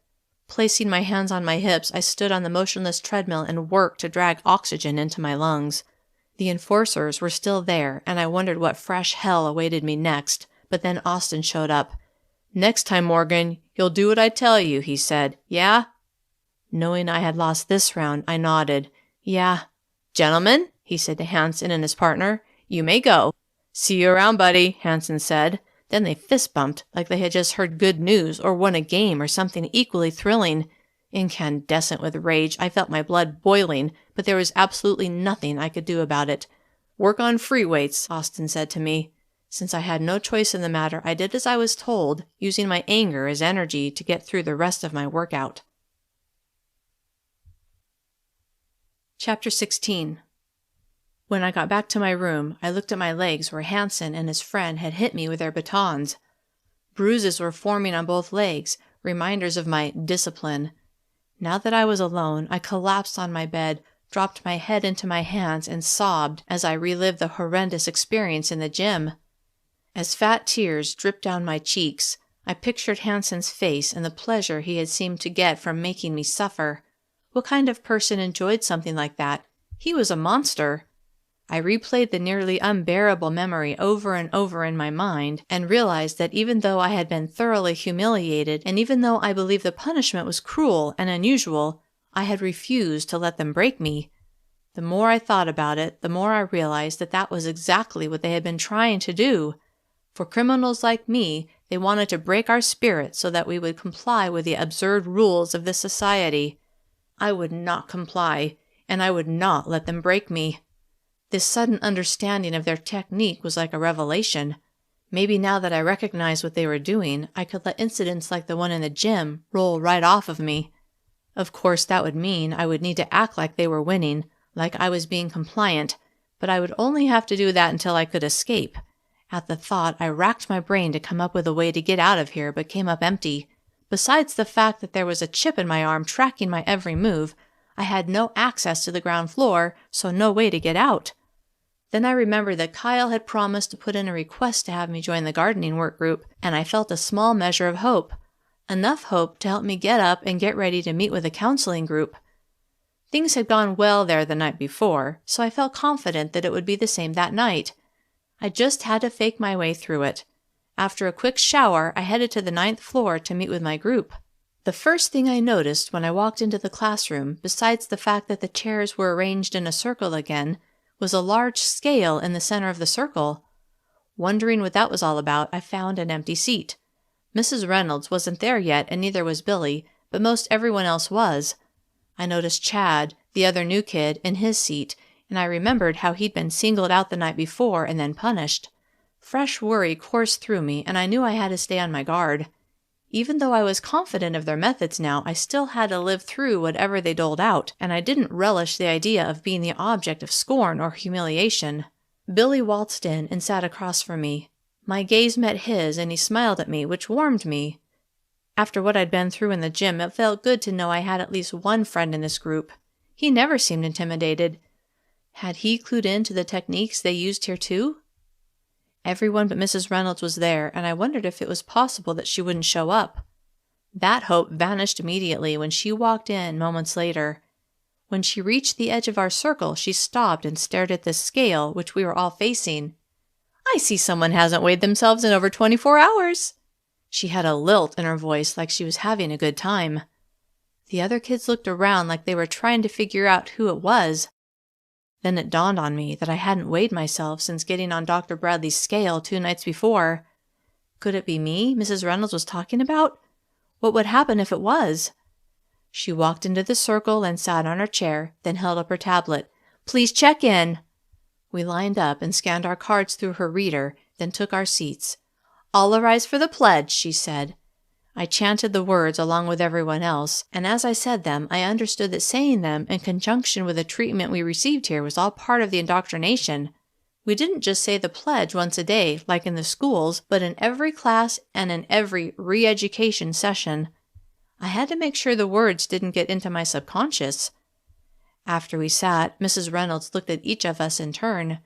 Placing my hands on my hips, I stood on the motionless treadmill and worked to drag oxygen into my lungs. The enforcers were still there, and I wondered what fresh hell awaited me next, but then Austin showed up. "Next time, Morgan, you'll do what I tell you," he said. "Yeah?" Knowing I had lost this round, I nodded. "Yeah." "Gentlemen," he said to Hansen and his partner, "you may go." "See you around, buddy," Hansen said. Then they fist-bumped like they had just heard good news or won a game or something equally thrilling. Incandescent with rage, I felt my blood boiling, but there was absolutely nothing I could do about it. "Work on free weights," Austin said to me. Since I had no choice in the matter, I did as I was told, using my anger as energy to get through the rest of my workout. Chapter 16. When I got back to my room, I looked at my legs where Hansen and his friend had hit me with their batons. Bruises were forming on both legs, reminders of my discipline. Now that I was alone, I collapsed on my bed, dropped my head into my hands, and sobbed as I relived the horrendous experience in the gym. As fat tears dripped down my cheeks, I pictured Hansen's face and the pleasure he had seemed to get from making me suffer. What kind of person enjoyed something like that? He was a monster. I replayed the nearly unbearable memory over and over in my mind, and realized that even though I had been thoroughly humiliated, and even though I believed the punishment was cruel and unusual, I had refused to let them break me. The more I thought about it, the more I realized that that was exactly what they had been trying to do. For criminals like me, they wanted to break our spirit so that we would comply with the absurd rules of this society. I would not comply, and I would not let them break me. This sudden understanding of their technique was like a revelation. Maybe now that I recognized what they were doing, I could let incidents like the one in the gym roll right off of me. Of course, that would mean I would need to act like they were winning, like I was being compliant, but I would only have to do that until I could escape. At the thought, I racked my brain to come up with a way to get out of here, but came up empty. Besides the fact that there was a chip in my arm tracking my every move, I had no access to the ground floor, so no way to get out. Then I remembered that Kyle had promised to put in a request to have me join the gardening work group, and I felt a small measure of hope. Enough hope to help me get up and get ready to meet with a counseling group. Things had gone well there the night before, so I felt confident that it would be the same that night. I just had to fake my way through it. After a quick shower, I headed to the 9th floor to meet with my group. The first thing I noticed when I walked into the classroom, besides the fact that the chairs were arranged in a circle again, was a large scale in the center of the circle. Wondering what that was all about, I found an empty seat. Mrs. Reynolds wasn't there yet, and neither was Billy, but most everyone else was. I noticed Chad, the other new kid, in his seat, and I remembered how he'd been singled out the night before and then punished. Fresh worry coursed through me, and I knew I had to stay on my guard. Even though I was confident of their methods now, I still had to live through whatever they doled out, and I didn't relish the idea of being the object of scorn or humiliation. Billy waltzed in and sat across from me. My gaze met his, and he smiled at me, which warmed me. After what I'd been through in the gym, it felt good to know I had at least one friend in this group. He never seemed intimidated. Had he clued in to the techniques they used here too? Everyone but Mrs. Reynolds was there, and I wondered if it was possible that she wouldn't show up. That hope vanished immediately when she walked in moments later. When she reached the edge of our circle, she stopped and stared at the scale which we were all facing. "I see someone hasn't weighed themselves in over 24 hours. She had a lilt in her voice like she was having a good time. The other kids looked around like they were trying to figure out who it was. Then it dawned on me that I hadn't weighed myself since getting on Dr. Bradley's scale 2 nights before. Could it be me Mrs. Reynolds was talking about? What would happen if it was? She walked into the circle and sat on her chair, then held up her tablet. "Please check in." We lined up and scanned our cards through her reader, then took our seats. "All arise for the pledge," she said. I chanted the words along with everyone else, and as I said them, I understood that saying them in conjunction with the treatment we received here was all part of the indoctrination. We didn't just say the pledge once a day, like in the schools, but in every class and in every re-education session. I had to make sure the words didn't get into my subconscious. After we sat, Mrs. Reynolds looked at each of us in turn.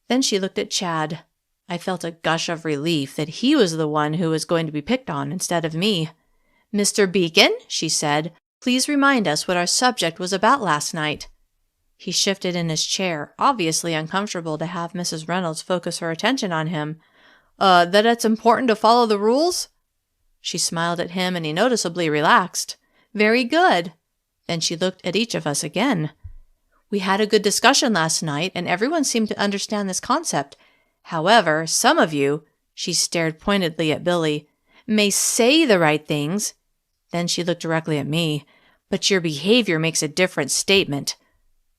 Then she looked at Chad. I felt a gush of relief that he was the one who was going to be picked on instead of me. "Mr. Beacon," she said, "please remind us what our subject was about last night." He shifted in his chair, obviously uncomfortable to have Mrs. Reynolds focus her attention on him. That it's important to follow the rules?" She smiled at him, and he noticeably relaxed. "Very good." Then she looked at each of us again. "We had a good discussion last night, and everyone seemed to understand this concept. However, some of you," she stared pointedly at Billy, "may say the right things." Then she looked directly at me. "But your behavior makes a different statement."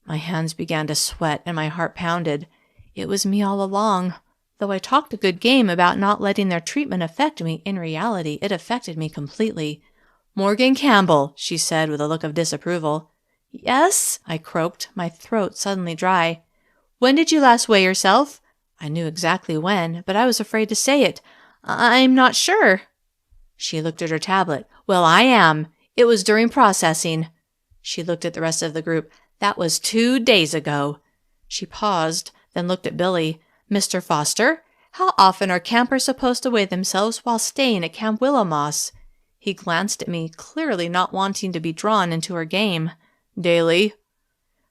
My hands began to sweat and my heart pounded. It was me all along. Though I talked a good game about not letting their treatment affect me, in reality it affected me completely. "Morgan Campbell," she said with a look of disapproval. "Yes?" I croaked, my throat suddenly dry. "When did you last weigh yourself?" I knew exactly when, but I was afraid to say it. "I'm not sure." She looked at her tablet. "Well, I am. It was during processing." She looked at the rest of the group. "That was 2 days ago." She paused, then looked at Billy. "Mr. Foster, how often are campers supposed to weigh themselves while staying at Camp Willowmoss?" He glanced at me, clearly not wanting to be drawn into her game. "Daily."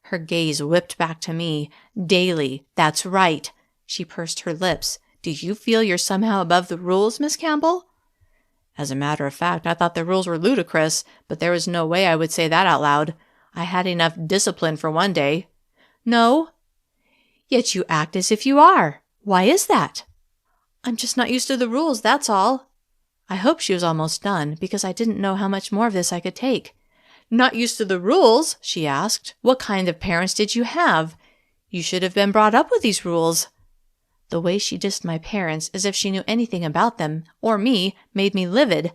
Her gaze whipped back to me. "Daily. That's right." She pursed her lips. "Do you feel you're somehow above the rules, Miss Campbell?" As a matter of fact, I thought the rules were ludicrous, but there was no way I would say that out loud. I had enough discipline for one day. "No." "Yet you act as if you are. Why is that?" "I'm just not used to the rules, that's all." I hoped she was almost done, because I didn't know how much more of this I could take. "Not used to the rules?" she asked. "What kind of parents did you have? You should have been brought up with these rules. The way she dissed my parents, as if she knew anything about them, or me, made me livid.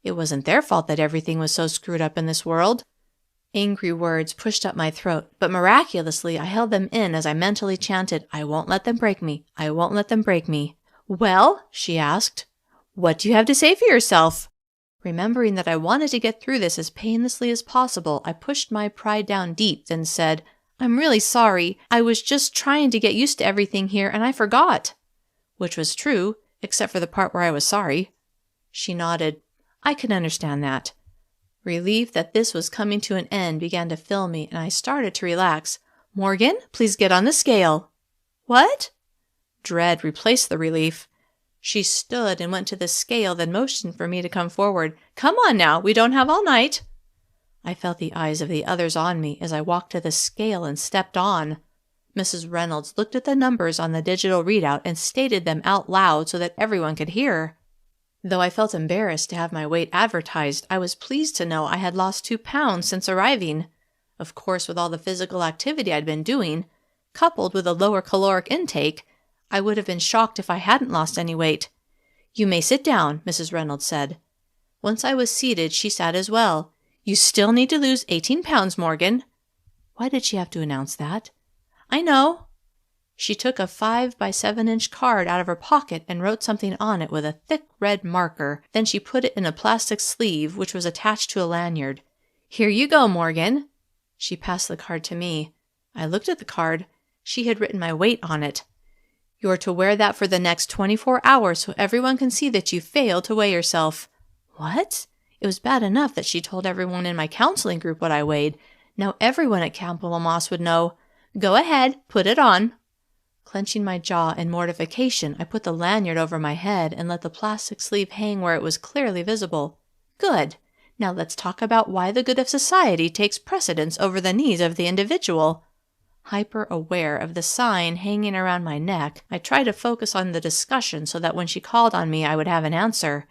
It wasn't their fault that everything was so screwed up in this world. Angry words pushed up my throat, but miraculously I held them in as I mentally chanted, "I won't let them break me. I won't let them break me." "Well," she asked, "what do you have to say for yourself?" Remembering that I wanted to get through this as painlessly as possible, I pushed my pride down deep, then said, "I'm really sorry. I was just trying to get used to everything here, and I forgot." Which was true, except for the part where I was sorry. She nodded. I could understand that. Relief that this was coming to an end began to fill me, and I started to relax. "Morgan, please get on the scale." "What?" Dread replaced the relief. She stood and went to the scale, then motioned for me to come forward. "Come on now, we don't have all night." I felt the eyes of the others on me as I walked to the scale and stepped on. Mrs. Reynolds looked at the numbers on the digital readout and stated them out loud so that everyone could hear. Though I felt embarrassed to have my weight advertised, I was pleased to know I had lost 2 pounds since arriving. Of course, with all the physical activity I'd been doing, coupled with a lower caloric intake, I would have been shocked if I hadn't lost any weight. "You may sit down," Mrs. Reynolds said. Once I was seated, she sat as well. "You still need to lose 18 pounds, Morgan." Why did she have to announce that? "I know." She took a 5x7-inch card out of her pocket and wrote something on it with a thick red marker. Then she put it in a plastic sleeve, which was attached to a lanyard. "Here you go, Morgan." She passed the card to me. I looked at the card. She had written my weight on it. "You're to wear that for the next 24 hours so everyone can see that you failed to weigh yourself." What? It was bad enough that she told everyone in my counseling group what I weighed. Now everyone at Camp Moss would know. "Go ahead, put it on." Clenching my jaw in mortification, I put the lanyard over my head and let the plastic sleeve hang where it was clearly visible. Good. Now let's talk about why the good of society takes precedence over the needs of the individual. Hyper-aware of the sign hanging around my neck, I tried to focus on the discussion so that when she called on me, I would have an answer.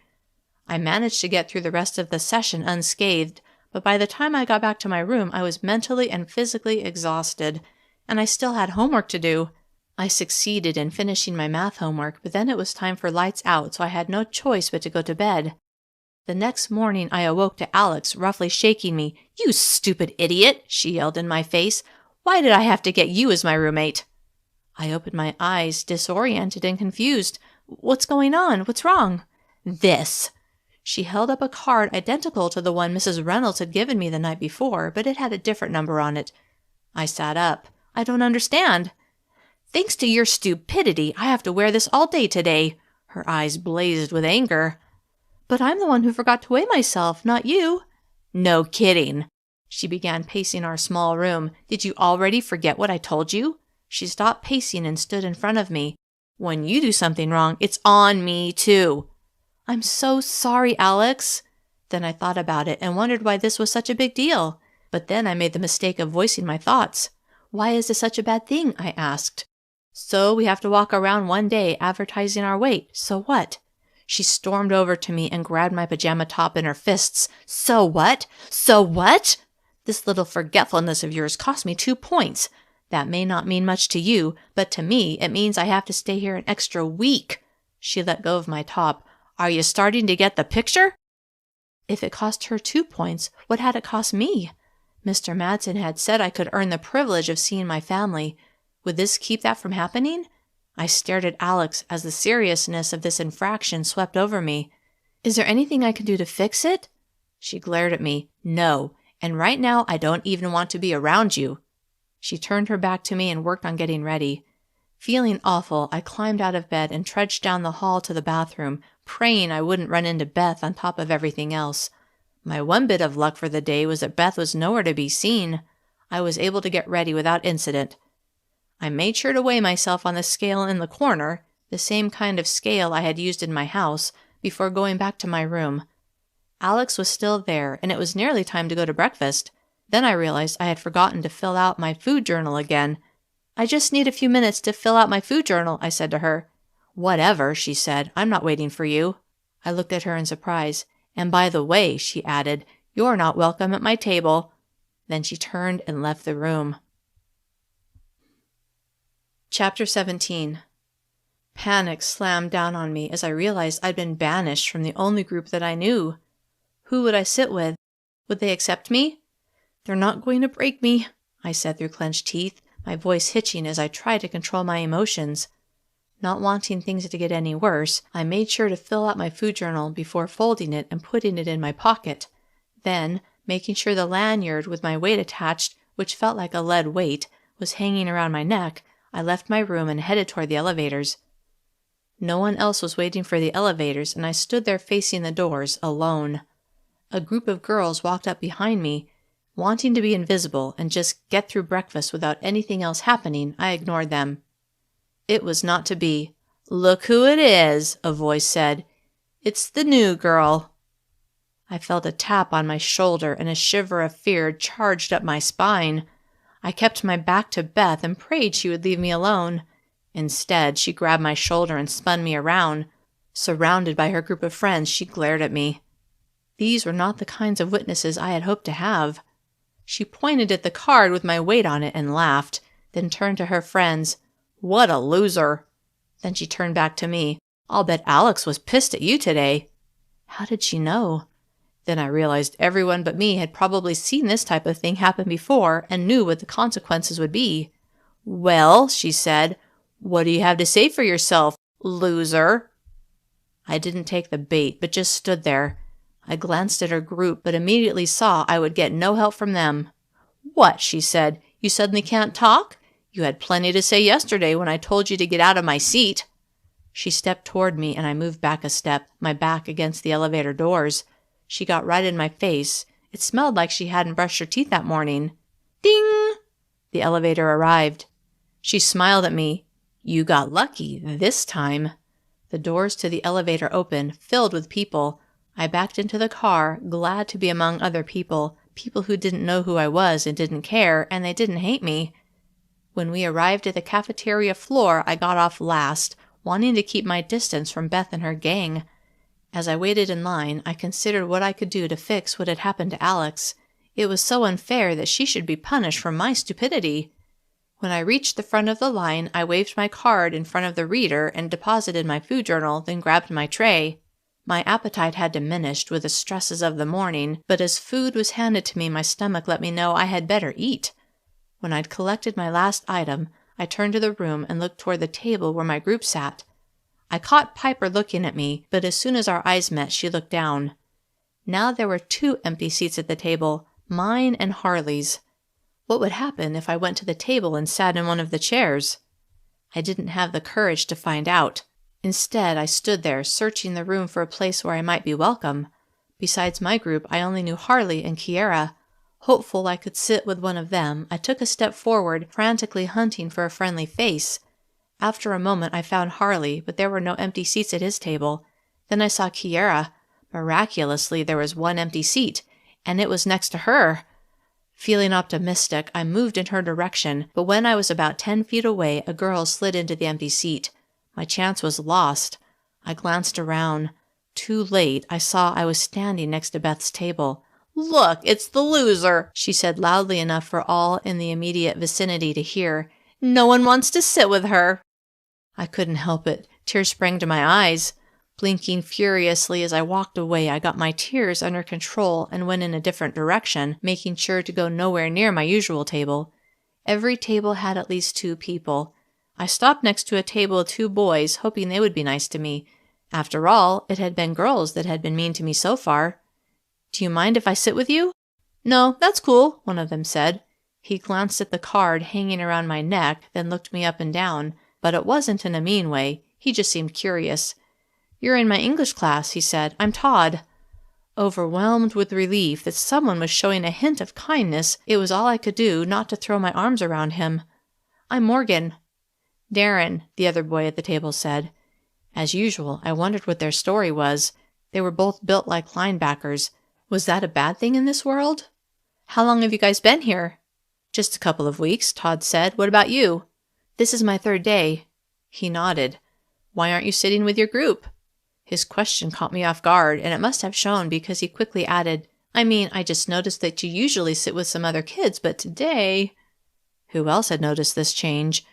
I managed to get through the rest of the session unscathed, but by the time I got back to my room, I was mentally and physically exhausted, and I still had homework to do. I succeeded in finishing my math homework, but then it was time for lights out, so I had no choice but to go to bed. The next morning, I awoke to Alex roughly shaking me. "You stupid idiot," she yelled in my face. "Why did I have to get you as my roommate?" I opened my eyes, disoriented and confused. "What's going on? What's wrong?" "This." She held up a card identical to the one Mrs. Reynolds had given me the night before, but it had a different number on it. I sat up. "I don't understand." "Thanks to your stupidity, I have to wear this all day today." Her eyes blazed with anger. "But I'm the one who forgot to weigh myself, not you." "No kidding." She began pacing our small room. "Did you already forget what I told you?" She stopped pacing and stood in front of me. "When you do something wrong, it's on me too." "I'm so sorry, Alex." Then I thought about it and wondered why this was such a big deal. But then I made the mistake of voicing my thoughts. "Why is this such a bad thing?" I asked. "So we have to walk around one day advertising our weight. So what?" She stormed over to me and grabbed my pajama top in her fists. "So what? So what? This little forgetfulness of yours cost me 2 points. That may not mean much to you, but to me it means I have to stay here an extra week." She let go of my top. "Are you starting to get the picture?" If it cost her 2 points, what had it cost me? Mr. Madsen had said I could earn the privilege of seeing my family. Would this keep that from happening? I stared at Alex as the seriousness of this infraction swept over me. "Is there anything I can do to fix it?" She glared at me. "No, and right now I don't even want to be around you." She turned her back to me and worked on getting ready. Feeling awful, I climbed out of bed and trudged down the hall to the bathroom, praying I wouldn't run into Beth on top of everything else. My one bit of luck for the day was that Beth was nowhere to be seen. I was able to get ready without incident. I made sure to weigh myself on the scale in the corner, the same kind of scale I had used in my house, before going back to my room. Alex was still there, and it was nearly time to go to breakfast. Then I realized I had forgotten to fill out my food journal again. "I just need a few minutes to fill out my food journal," I said to her. "Whatever," she said. "I'm not waiting for you." I looked at her in surprise. "And by the way," she added, "you're not welcome at my table." Then she turned and left the room. Chapter 17. Panic slammed down on me as I realized I'd been banished from the only group that I knew. Who would I sit with? Would they accept me? "They're not going to break me," I said through clenched teeth, my voice hitching as I tried to control my emotions. Not wanting things to get any worse, I made sure to fill out my food journal before folding it and putting it in my pocket. Then, making sure the lanyard with my weight attached, which felt like a lead weight, was hanging around my neck, I left my room and headed toward the elevators. No one else was waiting for the elevators, and I stood there facing the doors, alone. A group of girls walked up behind me. Wanting to be invisible and just get through breakfast without anything else happening, I ignored them. It was not to be. "Look who it is," a voice said. "It's the new girl." I felt a tap on my shoulder and a shiver of fear charged up my spine. I kept my back to Beth and prayed she would leave me alone. Instead, she grabbed my shoulder and spun me around. Surrounded by her group of friends, she glared at me. These were not the kinds of witnesses I had hoped to have. She pointed at the card with my weight on it and laughed, then turned to her friends. "What a loser!" Then she turned back to me. "I'll bet Alex was pissed at you today." How did she know? Then I realized everyone but me had probably seen this type of thing happen before and knew what the consequences would be. "Well," she said, "what do you have to say for yourself, loser?" I didn't take the bait, but just stood there. I glanced at her group, but immediately saw I would get no help from them. "What?" she said. "You suddenly can't talk? You had plenty to say yesterday when I told you to get out of my seat." She stepped toward me, and I moved back a step, my back against the elevator doors. She got right in my face. It smelled like she hadn't brushed her teeth that morning. Ding! The elevator arrived. She smiled at me. "You got lucky this time." The doors to the elevator opened, filled with people. I backed into the car, glad to be among other people who didn't know who I was and didn't care, and they didn't hate me. When we arrived at the cafeteria floor, I got off last, wanting to keep my distance from Beth and her gang. As I waited in line, I considered what I could do to fix what had happened to Alex. It was so unfair that she should be punished for my stupidity. When I reached the front of the line, I waved my card in front of the reader and deposited my food journal, then grabbed my tray. My appetite had diminished with the stresses of the morning, but as food was handed to me, my stomach let me know I had better eat. When I'd collected my last item, I turned to the room and looked toward the table where my group sat. I caught Piper looking at me, but as soon as our eyes met, she looked down. Now there were 2 empty seats at the table, mine and Harley's. What would happen if I went to the table and sat in one of the chairs? I didn't have the courage to find out. Instead, I stood there, searching the room for a place where I might be welcome. Besides my group, I only knew Harley and Kiera. Hopeful I could sit with one of them, I took a step forward, frantically hunting for a friendly face. After a moment, I found Harley, but there were no empty seats at his table. Then I saw Kiera. Miraculously, there was one empty seat, and it was next to her. Feeling optimistic, I moved in her direction, but when I was about 10 feet away, a girl slid into the empty seat. My chance was lost. I glanced around. Too late, I saw I was standing next to Beth's table. "Look, it's the loser," she said loudly enough for all in the immediate vicinity to hear. "No one wants to sit with her." I couldn't help it. Tears sprang to my eyes. Blinking furiously as I walked away, I got my tears under control and went in a different direction, making sure to go nowhere near my usual table. Every table had at least 2 people. I stopped next to a table of 2 boys, hoping they would be nice to me. After all, it had been girls that had been mean to me so far. "Do you mind if I sit with you?" "No, that's cool," one of them said. He glanced at the card hanging around my neck, then looked me up and down, but it wasn't in a mean way. He just seemed curious. "You're in my English class," he said. "I'm Todd." Overwhelmed with relief that someone was showing a hint of kindness, it was all I could do not to throw my arms around him. "I'm Morgan." "Darren," the other boy at the table said. As usual, I wondered what their story was. They were both built like linebackers. Was that a bad thing in this world? "How long have you guys been here?" "Just a couple of weeks," Todd said. "What about you?" "This is my 3rd day." He nodded. "Why aren't you sitting with your group?" His question caught me off guard, and it must have shown because he quickly added, I just noticed that you usually sit with some other kids, but today—" Who else had noticed this change?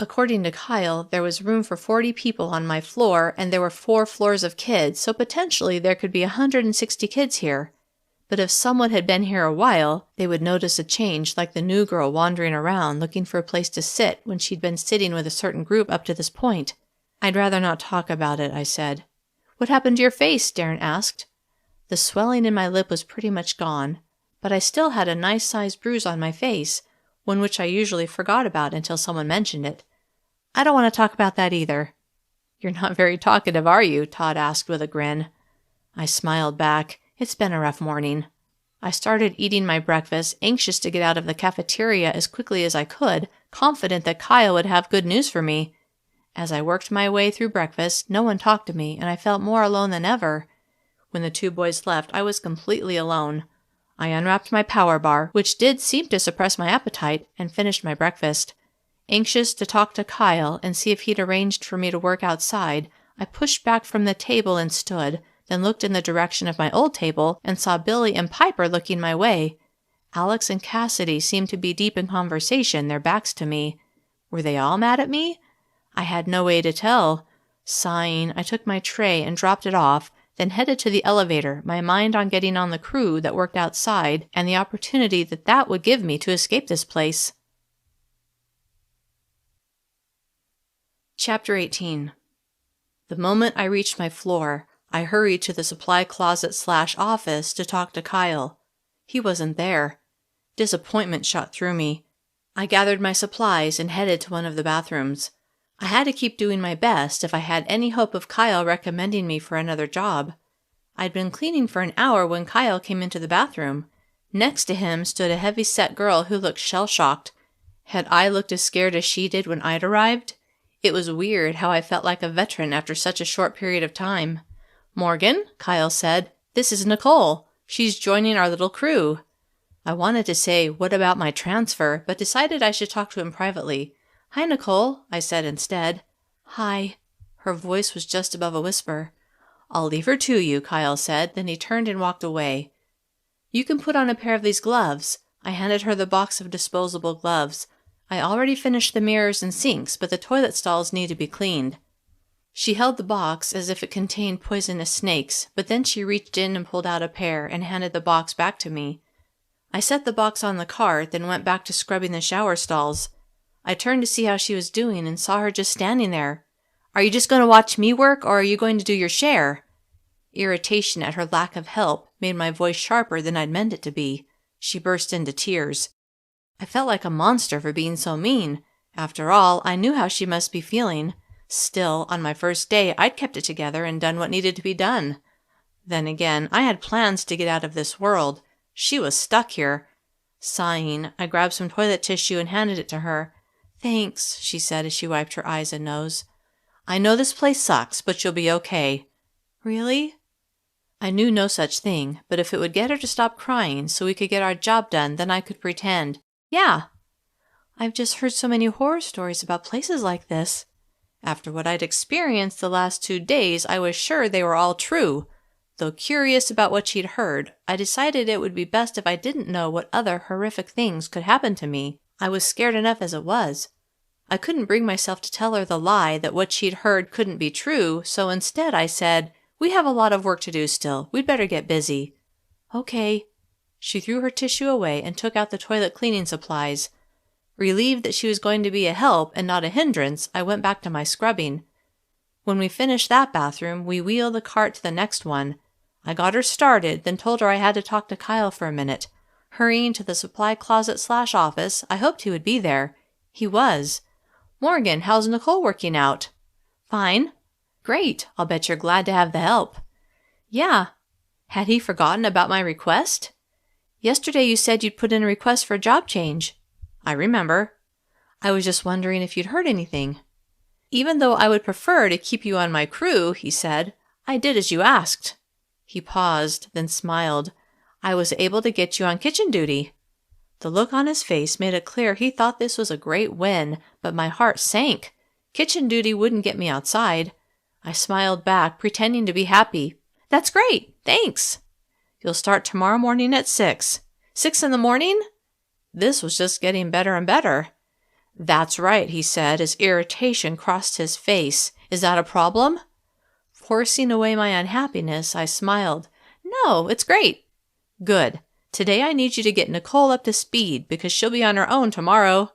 According to Kyle, there was room for 40 people on my floor, and there were 4 floors of kids, so potentially there could be 160 kids here. But if someone had been here a while, they would notice a change, like the new girl wandering around looking for a place to sit when she'd been sitting with a certain group up to this point. I'd rather not talk about it, I said. What happened to your face? Darren asked. The swelling in my lip was pretty much gone, but I still had a nice-sized bruise on my face, one which I usually forgot about until someone mentioned it. I don't want to talk about that either. You're not very talkative, are you? Todd asked with a grin. I smiled back. It's been a rough morning. I started eating my breakfast, anxious to get out of the cafeteria as quickly as I could, confident that Kyle would have good news for me. As I worked my way through breakfast, no one talked to me, and I felt more alone than ever. When the 2 boys left, I was completely alone. I unwrapped my power bar, which did seem to suppress my appetite, and finished my breakfast. Anxious to talk to Kyle and see if he'd arranged for me to work outside, I pushed back from the table and stood, then looked in the direction of my old table and saw Billy and Piper looking my way. Alex and Cassidy seemed to be deep in conversation, their backs to me. Were they all mad at me? I had no way to tell. Sighing, I took my tray and dropped it off, then headed to the elevator, my mind on getting on the crew that worked outside and the opportunity that would give me to escape this place. Chapter 18. The moment I reached my floor, I hurried to the supply closet/office to talk to Kyle. He wasn't there. Disappointment shot through me. I gathered my supplies and headed to one of the bathrooms. I had to keep doing my best if I had any hope of Kyle recommending me for another job. I'd been cleaning for an hour when Kyle came into the bathroom. Next to him stood a heavy-set girl who looked shell-shocked. Had I looked as scared as she did when I'd arrived? It was weird how I felt like a veteran after such a short period of time. "Morgan," Kyle said, "this is Nicole. She's joining our little crew." I wanted to say, "What about my transfer?" but decided I should talk to him privately. "Hi, Nicole," I said instead. "Hi." Her voice was just above a whisper. "I'll leave her to you," Kyle said, then he turned and walked away. "You can put on a pair of these gloves." I handed her the box of disposable gloves. I already finished the mirrors and sinks, but the toilet stalls need to be cleaned. She held the box as if it contained poisonous snakes, but then she reached in and pulled out a pair and handed the box back to me. I set the box on the cart, then went back to scrubbing the shower stalls. I turned to see how she was doing and saw her just standing there. "Are you just going to watch me work, or are you going to do your share?" Irritation at her lack of help made my voice sharper than I'd meant it to be. She burst into tears. I felt like a monster for being so mean. After all, I knew how she must be feeling. Still, on my first day, I'd kept it together and done what needed to be done. Then again, I had plans to get out of this world. She was stuck here. Sighing, I grabbed some toilet tissue and handed it to her. "Thanks," she said as she wiped her eyes and nose. "I know this place sucks, but you'll be okay." "Really?" I knew no such thing, but if it would get her to stop crying so we could get our job done, then I could pretend. "Yeah." "I've just heard so many horror stories about places like this." After what I'd experienced the last 2 days, I was sure they were all true. Though curious about what she'd heard, I decided it would be best if I didn't know what other horrific things could happen to me. I was scared enough as it was. I couldn't bring myself to tell her the lie that what she'd heard couldn't be true, so instead I said, "We have a lot of work to do still. We'd better get busy." "Okay." She threw her tissue away and took out the toilet cleaning supplies. Relieved that she was going to be a help and not a hindrance, I went back to my scrubbing. When we finished that bathroom, we wheeled the cart to the next one. I got her started, then told her I had to talk to Kyle for a minute. Hurrying to the supply closet/office, I hoped he would be there. He was. "Morgan, how's Nicole working out?" "Fine." "Great. I'll bet you're glad to have the help." "Yeah." Had he forgotten about my request? "Yesterday you said you'd put in a request for a job change." "I remember." "I was just wondering if you'd heard anything." "Even though I would prefer to keep you on my crew," he said, "I did as you asked." He paused, then smiled. "I was able to get you on kitchen duty." The look on his face made it clear he thought this was a great win, but my heart sank. Kitchen duty wouldn't get me outside. I smiled back, pretending to be happy. "That's great. Thanks." "You'll start tomorrow morning at 6. 6 in the morning?" This was just getting better and better. "That's right," he said as irritation crossed his face. "Is that a problem?" Forcing away my unhappiness, I smiled. "No, it's great." "Good. Today I need you to get Nicole up to speed because she'll be on her own tomorrow."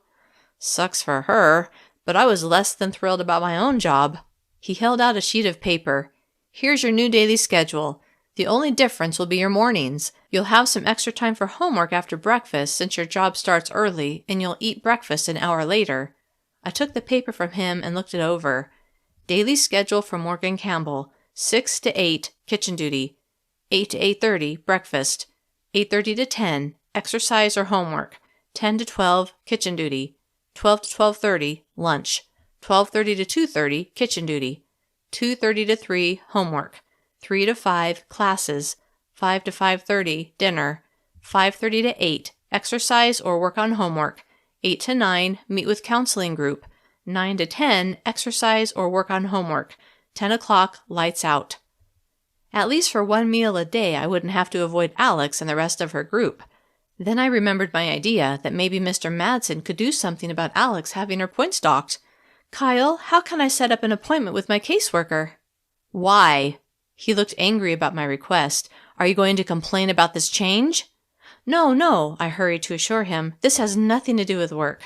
Sucks for her, but I was less than thrilled about my own job. He held out a sheet of paper. "Here's your new daily schedule. The only difference will be your mornings. You'll have some extra time for homework after breakfast since your job starts early, and you'll eat breakfast an hour later." I took the paper from him and looked it over. Daily schedule for Morgan Campbell: 6 to 8, kitchen duty; 8 to 8:30, breakfast; 8:30 to 10, exercise or homework; 10 to 12, kitchen duty; 12 to 12:30, lunch; 12:30 to 2:30, kitchen duty; 2:30 to 3, homework; 3 to 5, classes; 5 to 5:30, dinner; 5:30 to 8, exercise or work on homework; 8 to 9, meet with counseling group; 9 to 10, exercise or work on homework; 10 o'clock, lights out. At least for one meal a day I wouldn't have to avoid Alex and the rest of her group. Then I remembered my idea that maybe Mr. Madsen could do something about Alex having her points docked. "Kyle, how can I set up an appointment with my caseworker?" "Why?" He looked angry about my request. "Are you going to complain about this change?" No, I hurried to assure him. "This has nothing to do with work."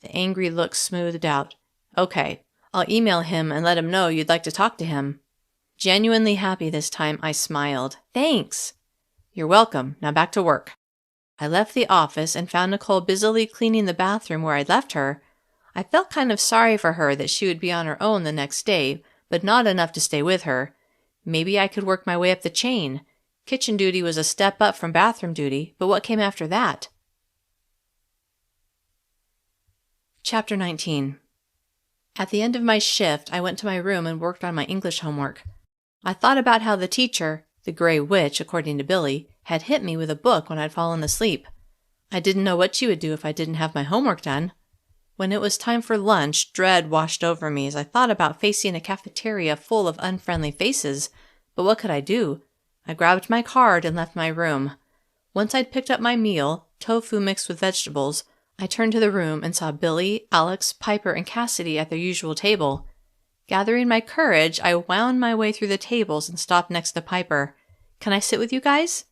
The angry look smoothed out. "Okay, I'll email him and let him know you'd like to talk to him." Genuinely happy this time, I smiled. "Thanks." "You're welcome. Now back to work." I left the office and found Nicole busily cleaning the bathroom where I'd left her. I felt kind of sorry for her that she would be on her own the next day, but not enough to stay with her. Maybe I could work my way up the chain. Kitchen duty was a step up from bathroom duty, but what came after that? Chapter 19. At the end of my shift, I went to my room and worked on my English homework. I thought about how the teacher, the gray witch, according to Billy, had hit me with a book when I'd fallen asleep. I didn't know what she would do if I didn't have my homework done. When it was time for lunch, dread washed over me as I thought about facing a cafeteria full of unfriendly faces. But what could I do? I grabbed my card and left my room. Once I'd picked up my meal, tofu mixed with vegetables, I turned to the room and saw Billy, Alex, Piper, and Cassidy at their usual table. Gathering my courage, I wound my way through the tables and stopped next to Piper. "Can I sit with you guys?"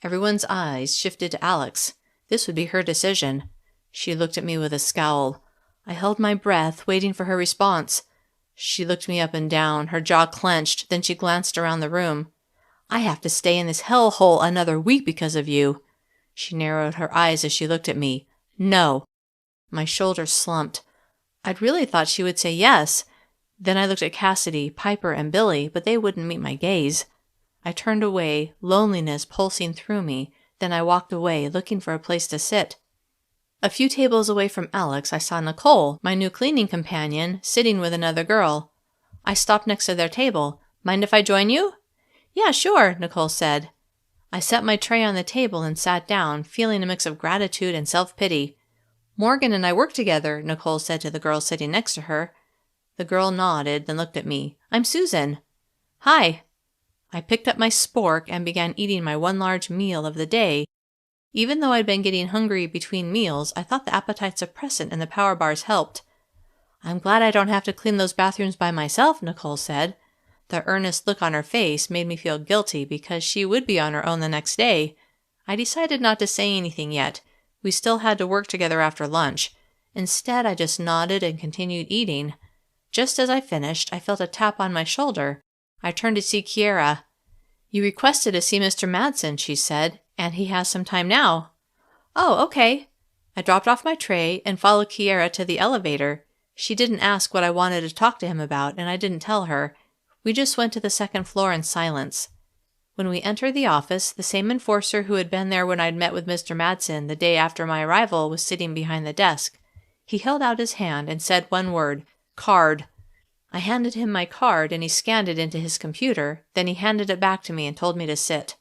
Everyone's eyes shifted to Alex. This would be her decision. She looked at me with a scowl. I held my breath, waiting for her response. She looked me up and down, her jaw clenched, then she glanced around the room. "I have to stay in this hellhole another week because of you." She narrowed her eyes as she looked at me. "No." My shoulders slumped. I'd really thought she would say yes. Then I looked at Cassidy, Piper, and Billy, but they wouldn't meet my gaze. I turned away, loneliness pulsing through me. Then I walked away, looking for a place to sit. A few tables away from Alex, I saw Nicole, my new cleaning companion, sitting with another girl. I stopped next to their table. "Mind if I join you?" "Yeah, sure," Nicole said. I set my tray on the table and sat down, feeling a mix of gratitude and self-pity. "Morgan and I work together," Nicole said to the girl sitting next to her. The girl nodded, then looked at me. "I'm Susan." "Hi." I picked up my spork and began eating my one large meal of the day. Even though I'd been getting hungry between meals, I thought the appetite suppressant and the power bars helped. "I'm glad I don't have to clean those bathrooms by myself," Nicole said. The earnest look on her face made me feel guilty because she would be on her own the next day. I decided not to say anything yet. We still had to work together after lunch. Instead, I just nodded and continued eating. Just as I finished, I felt a tap on my shoulder. I turned to see Kiera. "You requested to see Mr. Madsen," she said, "and he has some time now." "Oh, okay." I dropped off my tray and followed Kiera to the elevator. She didn't ask what I wanted to talk to him about, and I didn't tell her. We just went to the second floor in silence. When we entered the office, the same enforcer who had been there when I'd met with Mr. Madsen the day after my arrival was sitting behind the desk. He held out his hand and said one word, "Card." I handed him my card and he scanned it into his computer. Then he handed it back to me and told me to sit.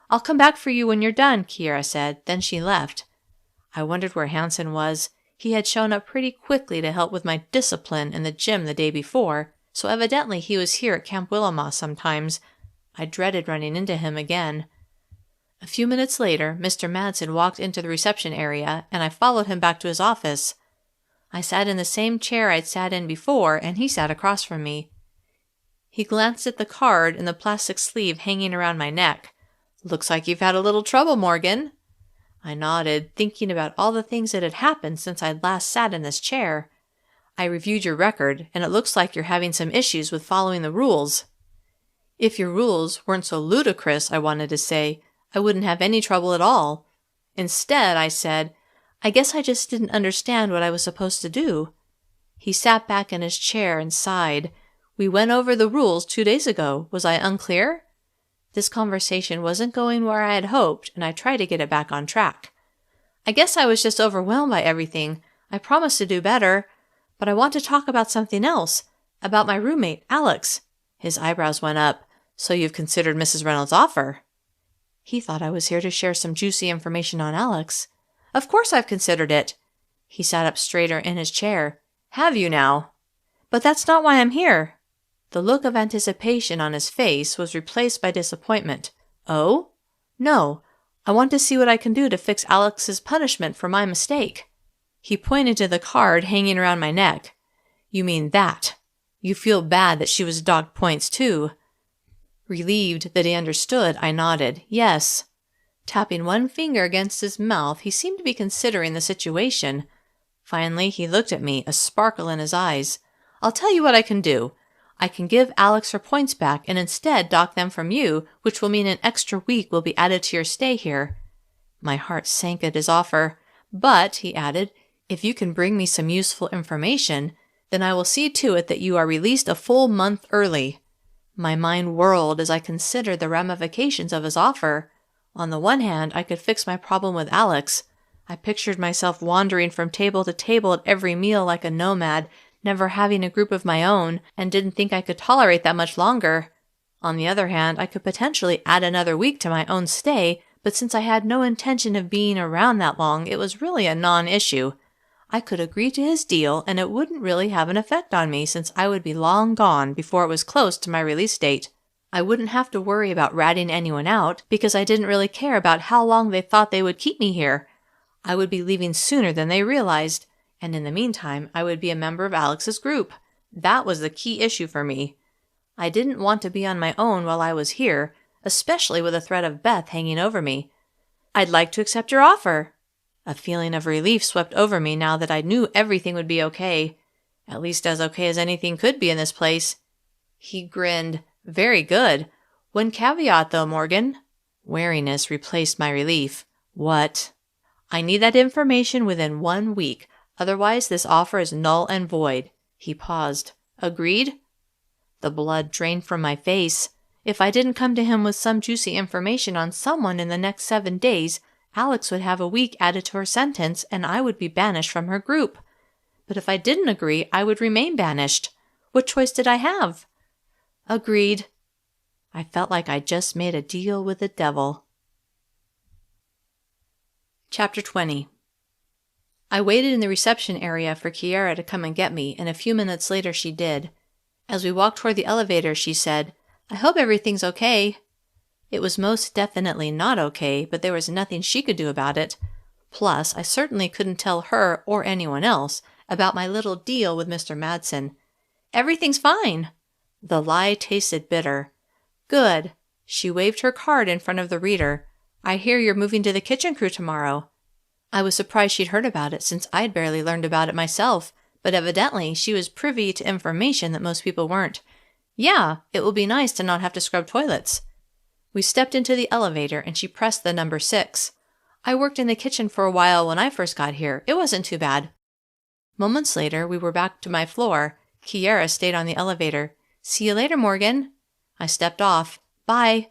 "I'll come back for you when you're done," Kiera said. Then she left. I wondered where Hansen was. He had shown up pretty quickly to help with my discipline in the gym the day before, so evidently he was here at Camp Willow sometimes. I dreaded running into him again. A few minutes later, Mr. Madsen walked into the reception area, and I followed him back to his office. I sat in the same chair I'd sat in before, and he sat across from me. He glanced at the card in the plastic sleeve hanging around my neck. "Looks like you've had a little trouble, Morgan." I nodded, thinking about all the things that had happened since I'd last sat in this chair. "I reviewed your record, and it looks like you're having some issues with following the rules." "If your rules weren't so ludicrous," I wanted to say, "I wouldn't have any trouble at all." Instead, I said, "I guess I just didn't understand what I was supposed to do." He sat back in his chair and sighed. "We went over the rules 2 days ago. Was I unclear?" This conversation wasn't going where I had hoped, and I tried to get it back on track. "I guess I was just overwhelmed by everything. I promised to do better. But I want to talk about something else. About my roommate, Alex." His eyebrows went up. "So you've considered Mrs. Reynolds' offer?" He thought I was here to share some juicy information on Alex. "Of course I've considered it." He sat up straighter in his chair. "Have you now?" "But that's not why I'm here." The look of anticipation on his face was replaced by disappointment. "Oh?" "No. I want to see what I can do to fix Alex's punishment for my mistake." He pointed to the card hanging around my neck. "You mean that. You feel bad that she was docked points too." Relieved that he understood, I nodded. "Yes." Tapping one finger against his mouth, he seemed to be considering the situation. Finally, he looked at me, a sparkle in his eyes. "I'll tell you what I can do. I can give Alex her points back and instead dock them from you, which will mean an extra week will be added to your stay here." My heart sank at his offer. "But," he added, "if you can bring me some useful information, then I will see to it that you are released a full month early." My mind whirled as I considered the ramifications of his offer. On the one hand, I could fix my problem with Alex. I pictured myself wandering from table to table at every meal like a nomad, never having a group of my own, and didn't think I could tolerate that much longer. On the other hand, I could potentially add another week to my own stay, but since I had no intention of being around that long, it was really a non-issue. I could agree to his deal, and it wouldn't really have an effect on me since I would be long gone before it was close to my release date. I wouldn't have to worry about ratting anyone out because I didn't really care about how long they thought they would keep me here. I would be leaving sooner than they realized, and in the meantime, I would be a member of Alex's group. That was the key issue for me. I didn't want to be on my own while I was here, especially with the threat of Beth hanging over me. "I'd like to accept your offer." A feeling of relief swept over me now that I knew everything would be okay. At least as okay as anything could be in this place. He grinned. "Very good. One caveat though, Morgan." Wariness replaced my relief. "What?" "I need that information within 1 week. Otherwise, this offer is null and void." He paused. "Agreed?" The blood drained from my face. If I didn't come to him with some juicy information on someone in the next 7 days, Alex would have a week added to her sentence, and I would be banished from her group. But if I didn't agree, I would remain banished. What choice did I have? "Agreed." I felt like I just made a deal with the devil. Chapter 20. I waited in the reception area for Kiara to come and get me, and a few minutes later she did. As we walked toward the elevator, she said, "I hope everything's okay." It was most definitely not okay, but there was nothing she could do about it. Plus, I certainly couldn't tell her or anyone else about my little deal with Mr. Madsen. "Everything's fine." The lie tasted bitter. "Good." She waved her card in front of the reader. "I hear you're moving to the kitchen crew tomorrow." I was surprised she'd heard about it since I'd barely learned about it myself, but evidently she was privy to information that most people weren't. "Yeah, it will be nice to not have to scrub toilets." We stepped into the elevator and she pressed the number 6. "I worked in the kitchen for a while when I first got here. It wasn't too bad." Moments later, we were back to my floor. Kiara stayed on the elevator. "See you later, Morgan." I stepped off. "Bye."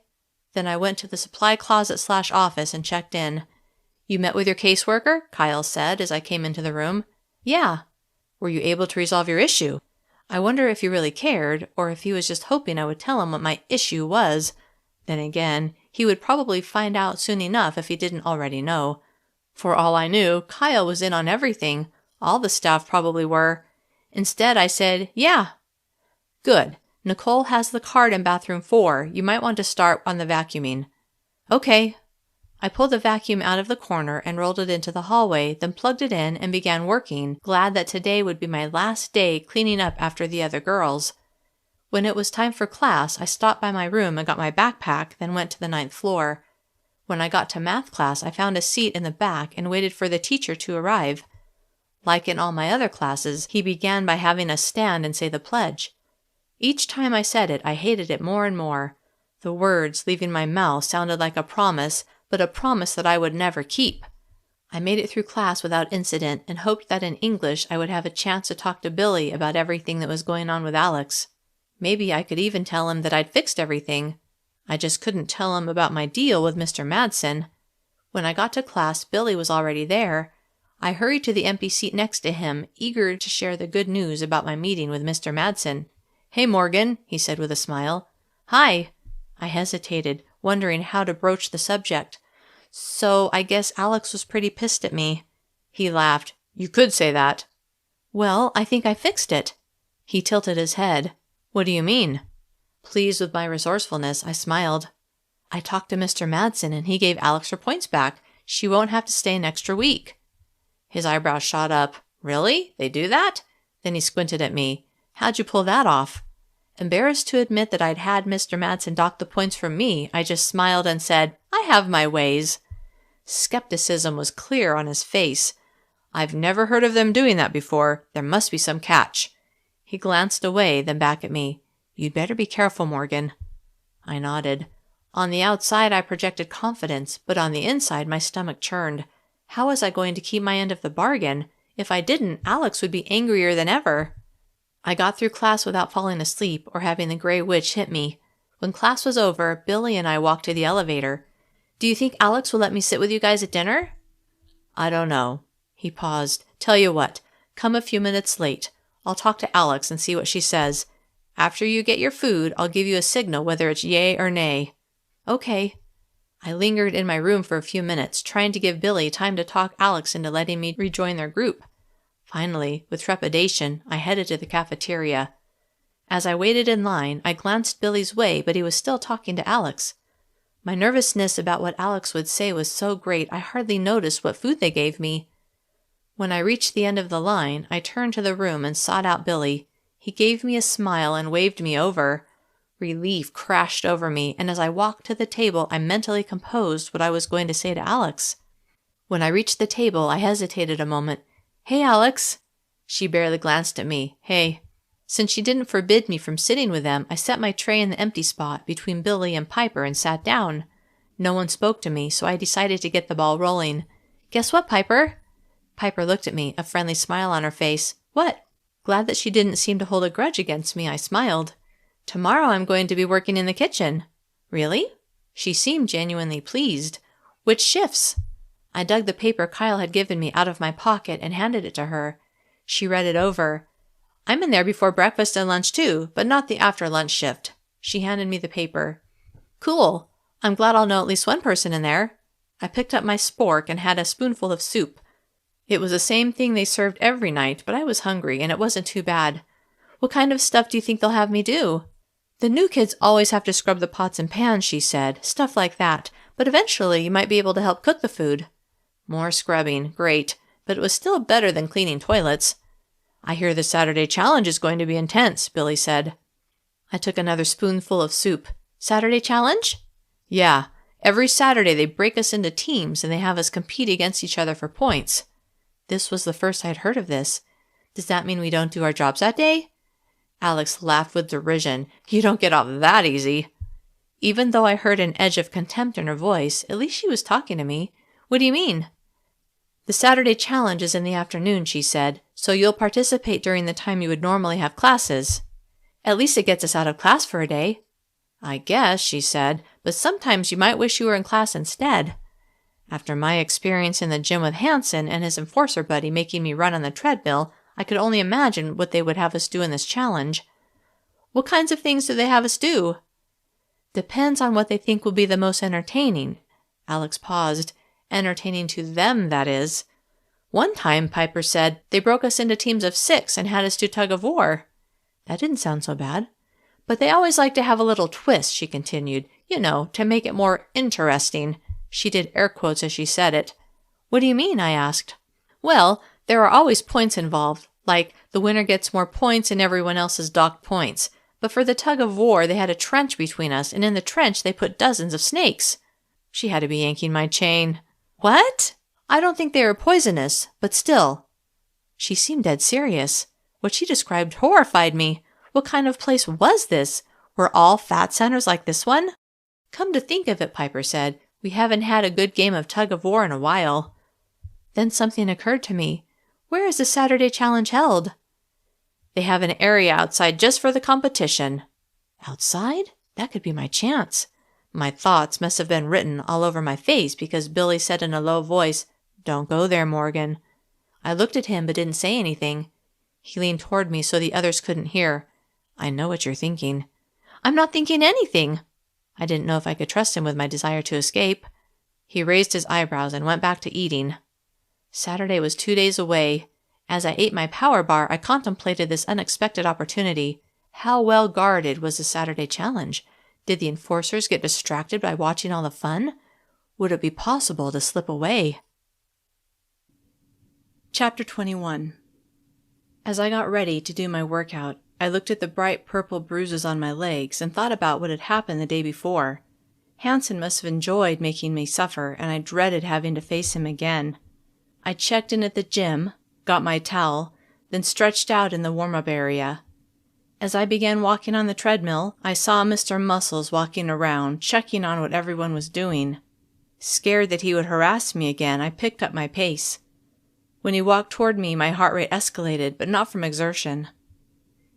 Then I went to the supply closet/office and checked in. "You met with your caseworker?" Kyle said as I came into the room. "Yeah." "Were you able to resolve your issue?" I wonder if he really cared, or if he was just hoping I would tell him what my issue was. Then again, he would probably find out soon enough if he didn't already know. For all I knew, Kyle was in on everything. All the staff probably were. Instead, I said, "Yeah." "Good. Nicole has the card in bathroom 4. You might want to start on the vacuuming." "Okay." I pulled the vacuum out of the corner and rolled it into the hallway, then plugged it in and began working, glad that today would be my last day cleaning up after the other girls. When it was time for class, I stopped by my room and got my backpack, then went to the 9th floor. When I got to math class, I found a seat in the back and waited for the teacher to arrive. Like in all my other classes, he began by having us stand and say the pledge. Each time I said it, I hated it more and more. The words leaving my mouth sounded like a promise, but a promise that I would never keep. I made it through class without incident and hoped that in English I would have a chance to talk to Billy about everything that was going on with Alex. Maybe I could even tell him that I'd fixed everything. I just couldn't tell him about my deal with Mr. Madsen. When I got to class, Billy was already there. I hurried to the empty seat next to him, eager to share the good news about my meeting with Mr. Madsen. "Hey, Morgan," he said with a smile. "Hi." I hesitated, wondering how to broach the subject. "So I guess Alex was pretty pissed at me." He laughed. "You could say that." "Well, I think I fixed it." He tilted his head. "What do you mean?" Pleased with my resourcefulness, I smiled. "I talked to Mr. Madsen and he gave Alex her points back. She won't have to stay an extra week." His eyebrows shot up. "Really? They do that?" Then he squinted at me. "How'd you pull that off?" Embarrassed to admit that I'd had Mr. Madsen dock the points from me, I just smiled and said, "I have my ways." Skepticism was clear on his face. "I've never heard of them doing that before. There must be some catch." He glanced away, then back at me. "You'd better be careful, Morgan." I nodded. On the outside, I projected confidence, but on the inside, my stomach churned. How was I going to keep my end of the bargain? If I didn't, Alex would be angrier than ever. I got through class without falling asleep or having the gray witch hit me. When class was over, Billy and I walked to the elevator. "Do you think Alex will let me sit with you guys at dinner?" "I don't know." He paused. "Tell you what, come a few minutes late. I'll talk to Alex and see what she says. After you get your food, I'll give you a signal whether it's yay or nay." "Okay." I lingered in my room for a few minutes, trying to give Billy time to talk Alex into letting me rejoin their group. Finally, with trepidation, I headed to the cafeteria. As I waited in line, I glanced Billy's way, but he was still talking to Alex. My nervousness about what Alex would say was so great I hardly noticed what food they gave me. When I reached the end of the line, I turned to the room and sought out Billy. He gave me a smile and waved me over. Relief crashed over me, and as I walked to the table, I mentally composed what I was going to say to Alex. When I reached the table, I hesitated a moment. "Hey, Alex." She barely glanced at me. "Hey." Since she didn't forbid me from sitting with them, I set my tray in the empty spot between Billy and Piper and sat down. No one spoke to me, so I decided to get the ball rolling. "Guess what, Piper?" Piper looked at me, a friendly smile on her face. "What?" Glad that she didn't seem to hold a grudge against me, I smiled. "Tomorrow I'm going to be working in the kitchen." "Really?" She seemed genuinely pleased. "Which shifts?" I dug the paper Kyle had given me out of my pocket and handed it to her. She read it over. "I'm in there before breakfast and lunch too, but not the after-lunch shift." She handed me the paper. "Cool. I'm glad I'll know at least one person in there." I picked up my spork and had a spoonful of soup. It was the same thing they served every night, but I was hungry and it wasn't too bad. "What kind of stuff do you think they'll have me do?" "The new kids always have to scrub the pots and pans," she said. "Stuff like that. But eventually you might be able to help cook the food." More scrubbing. Great. But it was still better than cleaning toilets. "I hear the Saturday challenge is going to be intense," Billy said. I took another spoonful of soup. "Saturday challenge?" "Yeah. Every Saturday they break us into teams and they have us compete against each other for points." This was the first I'd heard of this. "Does that mean we don't do our jobs that day?" Alex laughed with derision. "You don't get off that easy." Even though I heard an edge of contempt in her voice, at least she was talking to me. "What do you mean?" "The Saturday challenge is in the afternoon," she said, "so you'll participate during the time you would normally have classes." "At least it gets us out of class for a day." "I guess," she said, "but sometimes you might wish you were in class instead." After my experience in the gym with Hanson and his enforcer buddy making me run on the treadmill, I could only imagine what they would have us do in this challenge. "What kinds of things do they have us do?" "Depends on what they think will be the most entertaining." Alex paused. "Entertaining to them, that is." "One time," Piper said, "they broke us into teams of 6 and had us do tug-of-war." That didn't sound so bad. "But they always like to have a little twist," she continued. "You know, to make it more interesting." She did air quotes as she said it. What do you mean? I asked. Well, there are always points involved, like the winner gets more points and everyone else is docked points. But for the tug of war, they had a trench between us, and in the trench they put dozens of snakes. She had to be yanking my chain. What? I don't think they are poisonous, but still. She seemed dead serious. What she described horrified me. What kind of place was this? Were all fat centers like this one? Come to think of it, Piper said, we haven't had a good game of tug of war in a while. Then something occurred to me. Where is the Saturday challenge held? They have an area outside just for the competition. Outside? That could be my chance. My thoughts must have been written all over my face because Billy said in a low voice, Don't go there, Morgan. I looked at him but didn't say anything. He leaned toward me so the others couldn't hear. I know what you're thinking. I'm not thinking anything. I didn't know if I could trust him with my desire to escape. He raised his eyebrows and went back to eating. Saturday was 2 days away. As I ate my power bar, I contemplated this unexpected opportunity. How well guarded was the Saturday challenge? Did the enforcers get distracted by watching all the fun? Would it be possible to slip away? Chapter 21. As I got ready to do my workout, I looked at the bright purple bruises on my legs and thought about what had happened the day before. Hanson must have enjoyed making me suffer, and I dreaded having to face him again. I checked in at the gym, got my towel, then stretched out in the warm-up area. As I began walking on the treadmill, I saw Mr. Muscles walking around, checking on what everyone was doing. Scared that he would harass me again, I picked up my pace. When he walked toward me, my heart rate escalated, but not from exertion.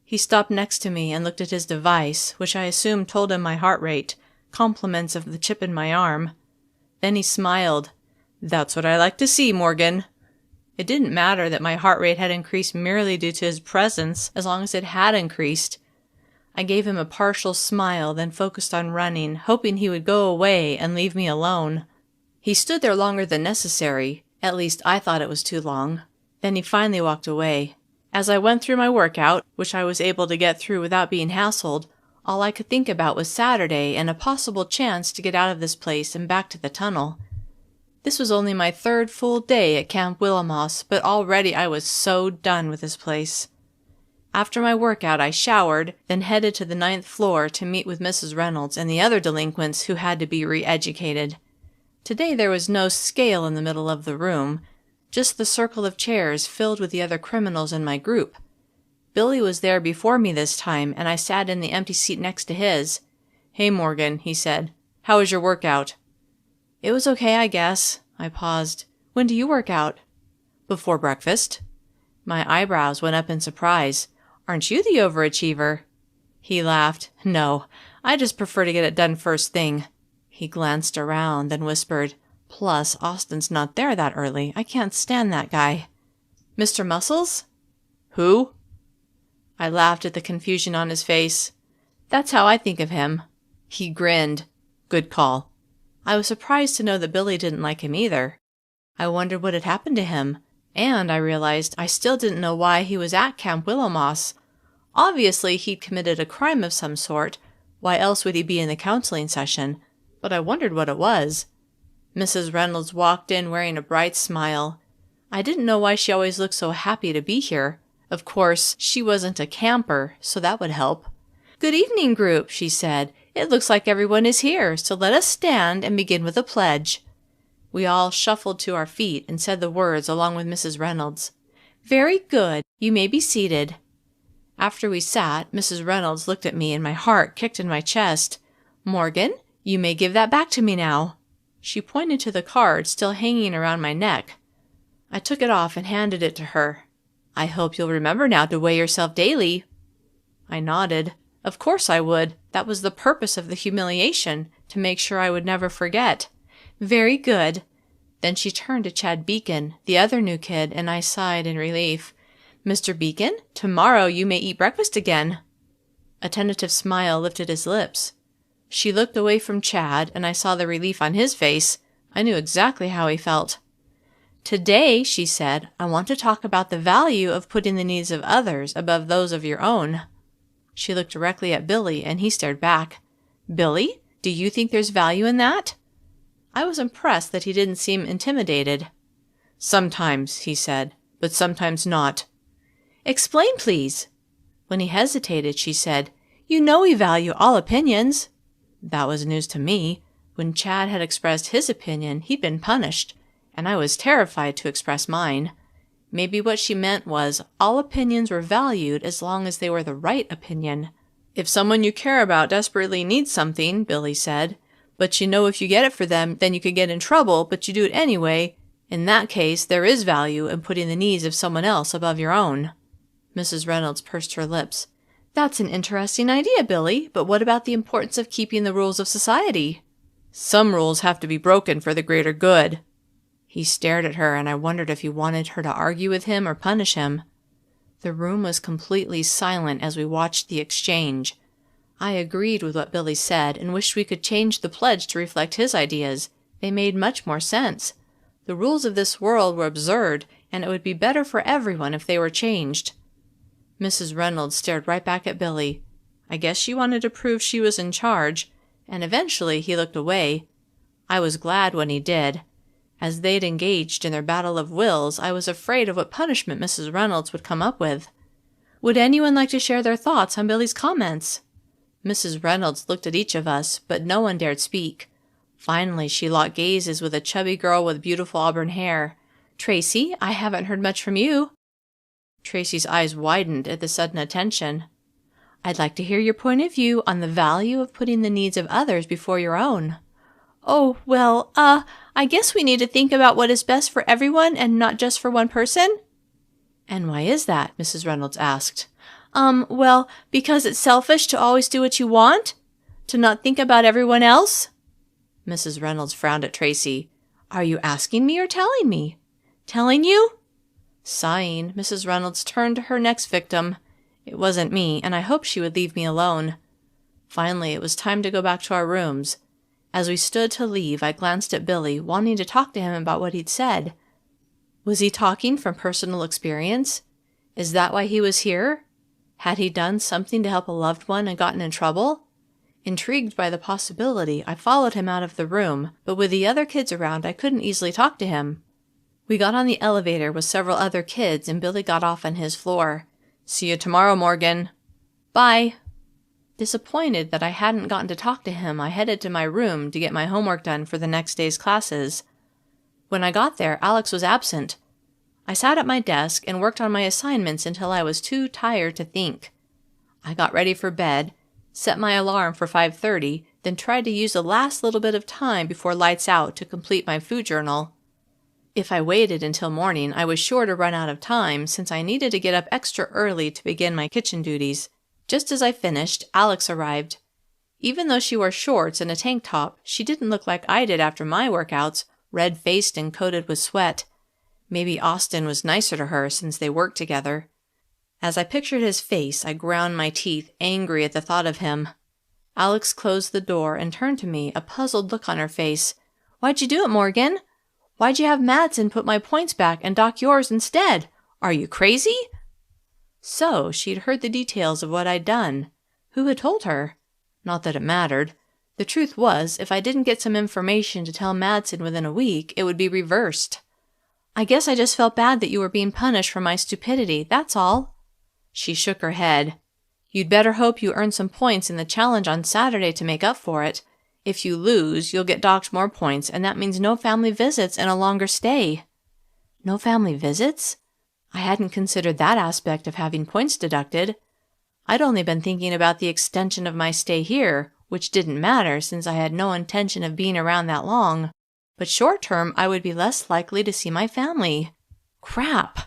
He stopped next to me and looked at his device, which I assumed told him my heart rate, compliments of the chip in my arm. Then he smiled. That's what I like to see, Morgan. It didn't matter that my heart rate had increased merely due to his presence, as long as it had increased. I gave him a partial smile, then focused on running, hoping he would go away and leave me alone. He stood there longer than necessary. At least I thought it was too long. Then he finally walked away. As I went through my workout, which I was able to get through without being hassled, all I could think about was Saturday and a possible chance to get out of this place and back to the tunnel. This was only my 3rd full day at Camp Willow, but already I was so done with this place. After my workout, I showered, then headed to the 9th floor to meet with Mrs. Reynolds and the other delinquents who had to be re-educated. Today there was no scale in the middle of the room, just the circle of chairs filled with the other criminals in my group. Billy was there before me this time, and I sat in the empty seat next to his. Hey, Morgan, he said. How was your workout? It was okay, I guess. I paused. When do you work out? Before breakfast. My eyebrows went up in surprise. Aren't you the overachiever? He laughed. No, I just prefer to get it done first thing. He glanced around, then whispered, Plus, Austin's not there that early. I can't stand that guy. Mr. Muscles? Who? I laughed at the confusion on his face. That's how I think of him. He grinned. Good call. I was surprised to know that Billy didn't like him either. I wondered what had happened to him, and I realized I still didn't know why he was at Camp Willow. Obviously, he'd committed a crime of some sort. Why else would he be in the counseling session? But I wondered what it was. Mrs. Reynolds walked in wearing a bright smile. I didn't know why she always looked so happy to be here. Of course, she wasn't a camper, so that would help. Good evening, group, she said. It looks like everyone is here, so let us stand and begin with a pledge. We all shuffled to our feet and said the words along with Mrs. Reynolds. Very good. You may be seated. After we sat, Mrs. Reynolds looked at me and my heart kicked in my chest. Morgan, you may give that back to me now. She pointed to the card still hanging around my neck. I took it off and handed it to her. I hope you'll remember now to weigh yourself daily. I nodded. Of course I would. That was the purpose of the humiliation, to make sure I would never forget. Very good. Then she turned to Chad Beacon, the other new kid, and I sighed in relief. Mr. Beacon, tomorrow you may eat breakfast again. A tentative smile lifted his lips. She looked away from Chad, and I saw the relief on his face. I knew exactly how he felt. Today, she said, I want to talk about the value of putting the needs of others above those of your own. She looked directly at Billy, and he stared back. Billy, do you think there's value in that? I was impressed that he didn't seem intimidated. "Sometimes," he said, "but sometimes not." "Explain, please." When he hesitated, she said, "You know we value all opinions." That was news to me. When Chad had expressed his opinion, he'd been punished, and I was terrified to express mine. Maybe what she meant was all opinions were valued as long as they were the right opinion. "If someone you care about desperately needs something," Billy said, "but you know if you get it for them, then you could get in trouble, but you do it anyway, in that case, there is value in putting the needs of someone else above your own." Mrs. Reynolds pursed her lips. "That's an interesting idea, Billy, but what about the importance of keeping the rules of society?" "Some rules have to be broken for the greater good." He stared at her, and I wondered if he wanted her to argue with him or punish him. The room was completely silent as we watched the exchange. I agreed with what Billy said and wished we could change the pledge to reflect his ideas. They made much more sense. The rules of this world were absurd, and it would be better for everyone if they were changed. Mrs. Reynolds stared right back at Billy. I guess she wanted to prove she was in charge, and eventually he looked away. I was glad when he did. As they'd engaged in their battle of wills, I was afraid of what punishment Mrs. Reynolds would come up with. Would anyone like to share their thoughts on Billy's comments? Mrs. Reynolds looked at each of us, but no one dared speak. Finally, she locked gazes with a chubby girl with beautiful auburn hair. "Tracy, I haven't heard much from you." Tracy's eyes widened at the sudden attention. "I'd like to hear your point of view on the value of putting the needs of others before your own." "Oh, well, I guess we need to think about what is best for everyone and not just for one person." "And why is that?" Mrs. Reynolds asked. Well, because it's selfish to always do what you want? To not think about everyone else?" Mrs. Reynolds frowned at Tracy. "Are you asking me or telling me?" "Telling you?" Sighing, Mrs. Reynolds turned to her next victim. It wasn't me, and I hoped she would leave me alone. Finally, it was time to go back to our rooms. As we stood to leave, I glanced at Billy, wanting to talk to him about what he'd said. Was he talking from personal experience? Is that why he was here? Had he done something to help a loved one and gotten in trouble? Intrigued by the possibility, I followed him out of the room, but with the other kids around, I couldn't easily talk to him. We got on the elevator with several other kids, and Billy got off on his floor. "See you tomorrow, Morgan." "Bye." Disappointed that I hadn't gotten to talk to him, I headed to my room to get my homework done for the next day's classes. When I got there, Alex was absent. I sat at my desk and worked on my assignments until I was too tired to think. I got ready for bed, set my alarm for 5:30, then tried to use the last little bit of time before lights out to complete my food journal. If I waited until morning, I was sure to run out of time since I needed to get up extra early to begin my kitchen duties. Just as I finished, Alex arrived. Even though she wore shorts and a tank top, she didn't look like I did after my workouts, red-faced and coated with sweat. Maybe Austin was nicer to her since they worked together. As I pictured his face, I ground my teeth, angry at the thought of him. Alex closed the door and turned to me, a puzzled look on her face. "Why'd you do it, Morgan? Why'd you have Madsen put my points back and dock yours instead? Are you crazy?" So she'd heard the details of what I'd done. Who had told her? Not that it mattered. The truth was, if I didn't get some information to tell Madsen within a week, it would be reversed. "I guess I just felt bad that you were being punished for my stupidity, that's all." She shook her head. "You'd better hope you earn some points in the challenge on Saturday to make up for it. If you lose, you'll get docked more points, and that means no family visits and a longer stay." No family visits? I hadn't considered that aspect of having points deducted. I'd only been thinking about the extension of my stay here, which didn't matter since I had no intention of being around that long. But short term, I would be less likely to see my family. Crap!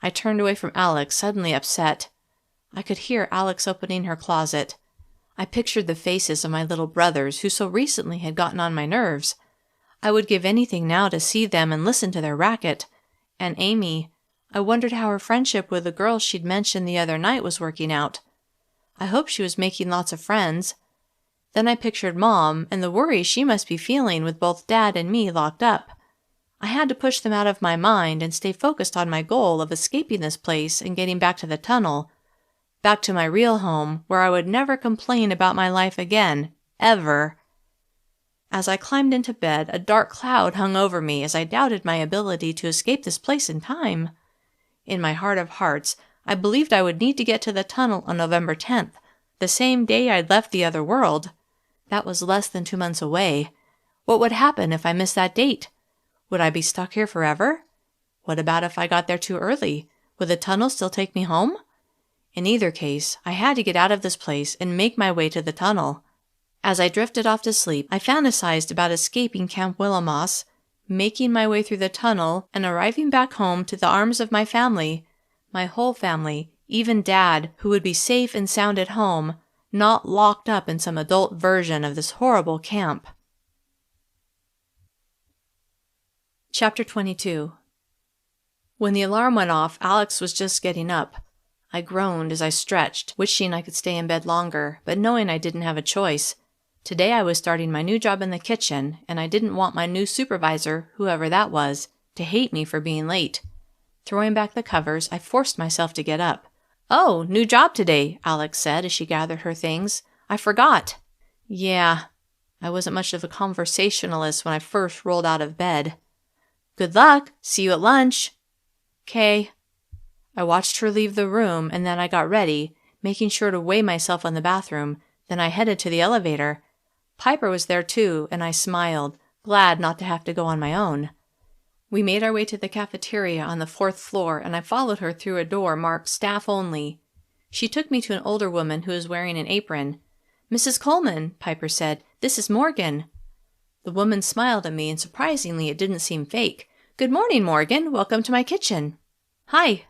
I turned away from Alex, suddenly upset. I could hear Alex opening her closet. I pictured the faces of my little brothers who so recently had gotten on my nerves. I would give anything now to see them and listen to their racket. And Amy, I wondered how her friendship with the girl she'd mentioned the other night was working out. I hoped she was making lots of friends. Then I pictured Mom and the worry she must be feeling with both Dad and me locked up. I had to push them out of my mind and stay focused on my goal of escaping this place and getting back to the tunnel. Back to my real home, where I would never complain about my life again, ever. As I climbed into bed, a dark cloud hung over me as I doubted my ability to escape this place in time. In my heart of hearts, I believed I would need to get to the tunnel on November 10th, the same day I'd left the other world. That was less than 2 months away. What would happen if I missed that date? Would I be stuck here forever? What about if I got there too early? Would the tunnel still take me home? In either case, I had to get out of this place and make my way to the tunnel. As I drifted off to sleep, I fantasized about escaping Camp Willow, making my way through the tunnel, and arriving back home to the arms of my family, my whole family, even Dad, who would be safe and sound at home, not locked up in some adult version of this horrible camp. Chapter 22. When the alarm went off, Alex was just getting up. I groaned as I stretched, wishing I could stay in bed longer, but knowing I didn't have a choice. Today I was starting my new job in the kitchen, and I didn't want my new supervisor, whoever that was, to hate me for being late. Throwing back the covers, I forced myself to get up. "Oh, new job today," Alex said as she gathered her things. "I forgot." Yeah, I wasn't much of a conversationalist when I first rolled out of bed. "Good luck. See you at lunch." "'Kay." I watched her leave the room, and then I got ready, making sure to weigh myself on the bathroom. Then I headed to the elevator. Piper was there too, and I smiled, glad not to have to go on my own. We made our way to the cafeteria on the 4th floor, and I followed her through a door marked Staff Only. She took me to an older woman who was wearing an apron. "Mrs. Coleman," Piper said, "this is Morgan." The woman smiled at me, and surprisingly it didn't seem fake. "Good morning, Morgan. Welcome to my kitchen." "Hi."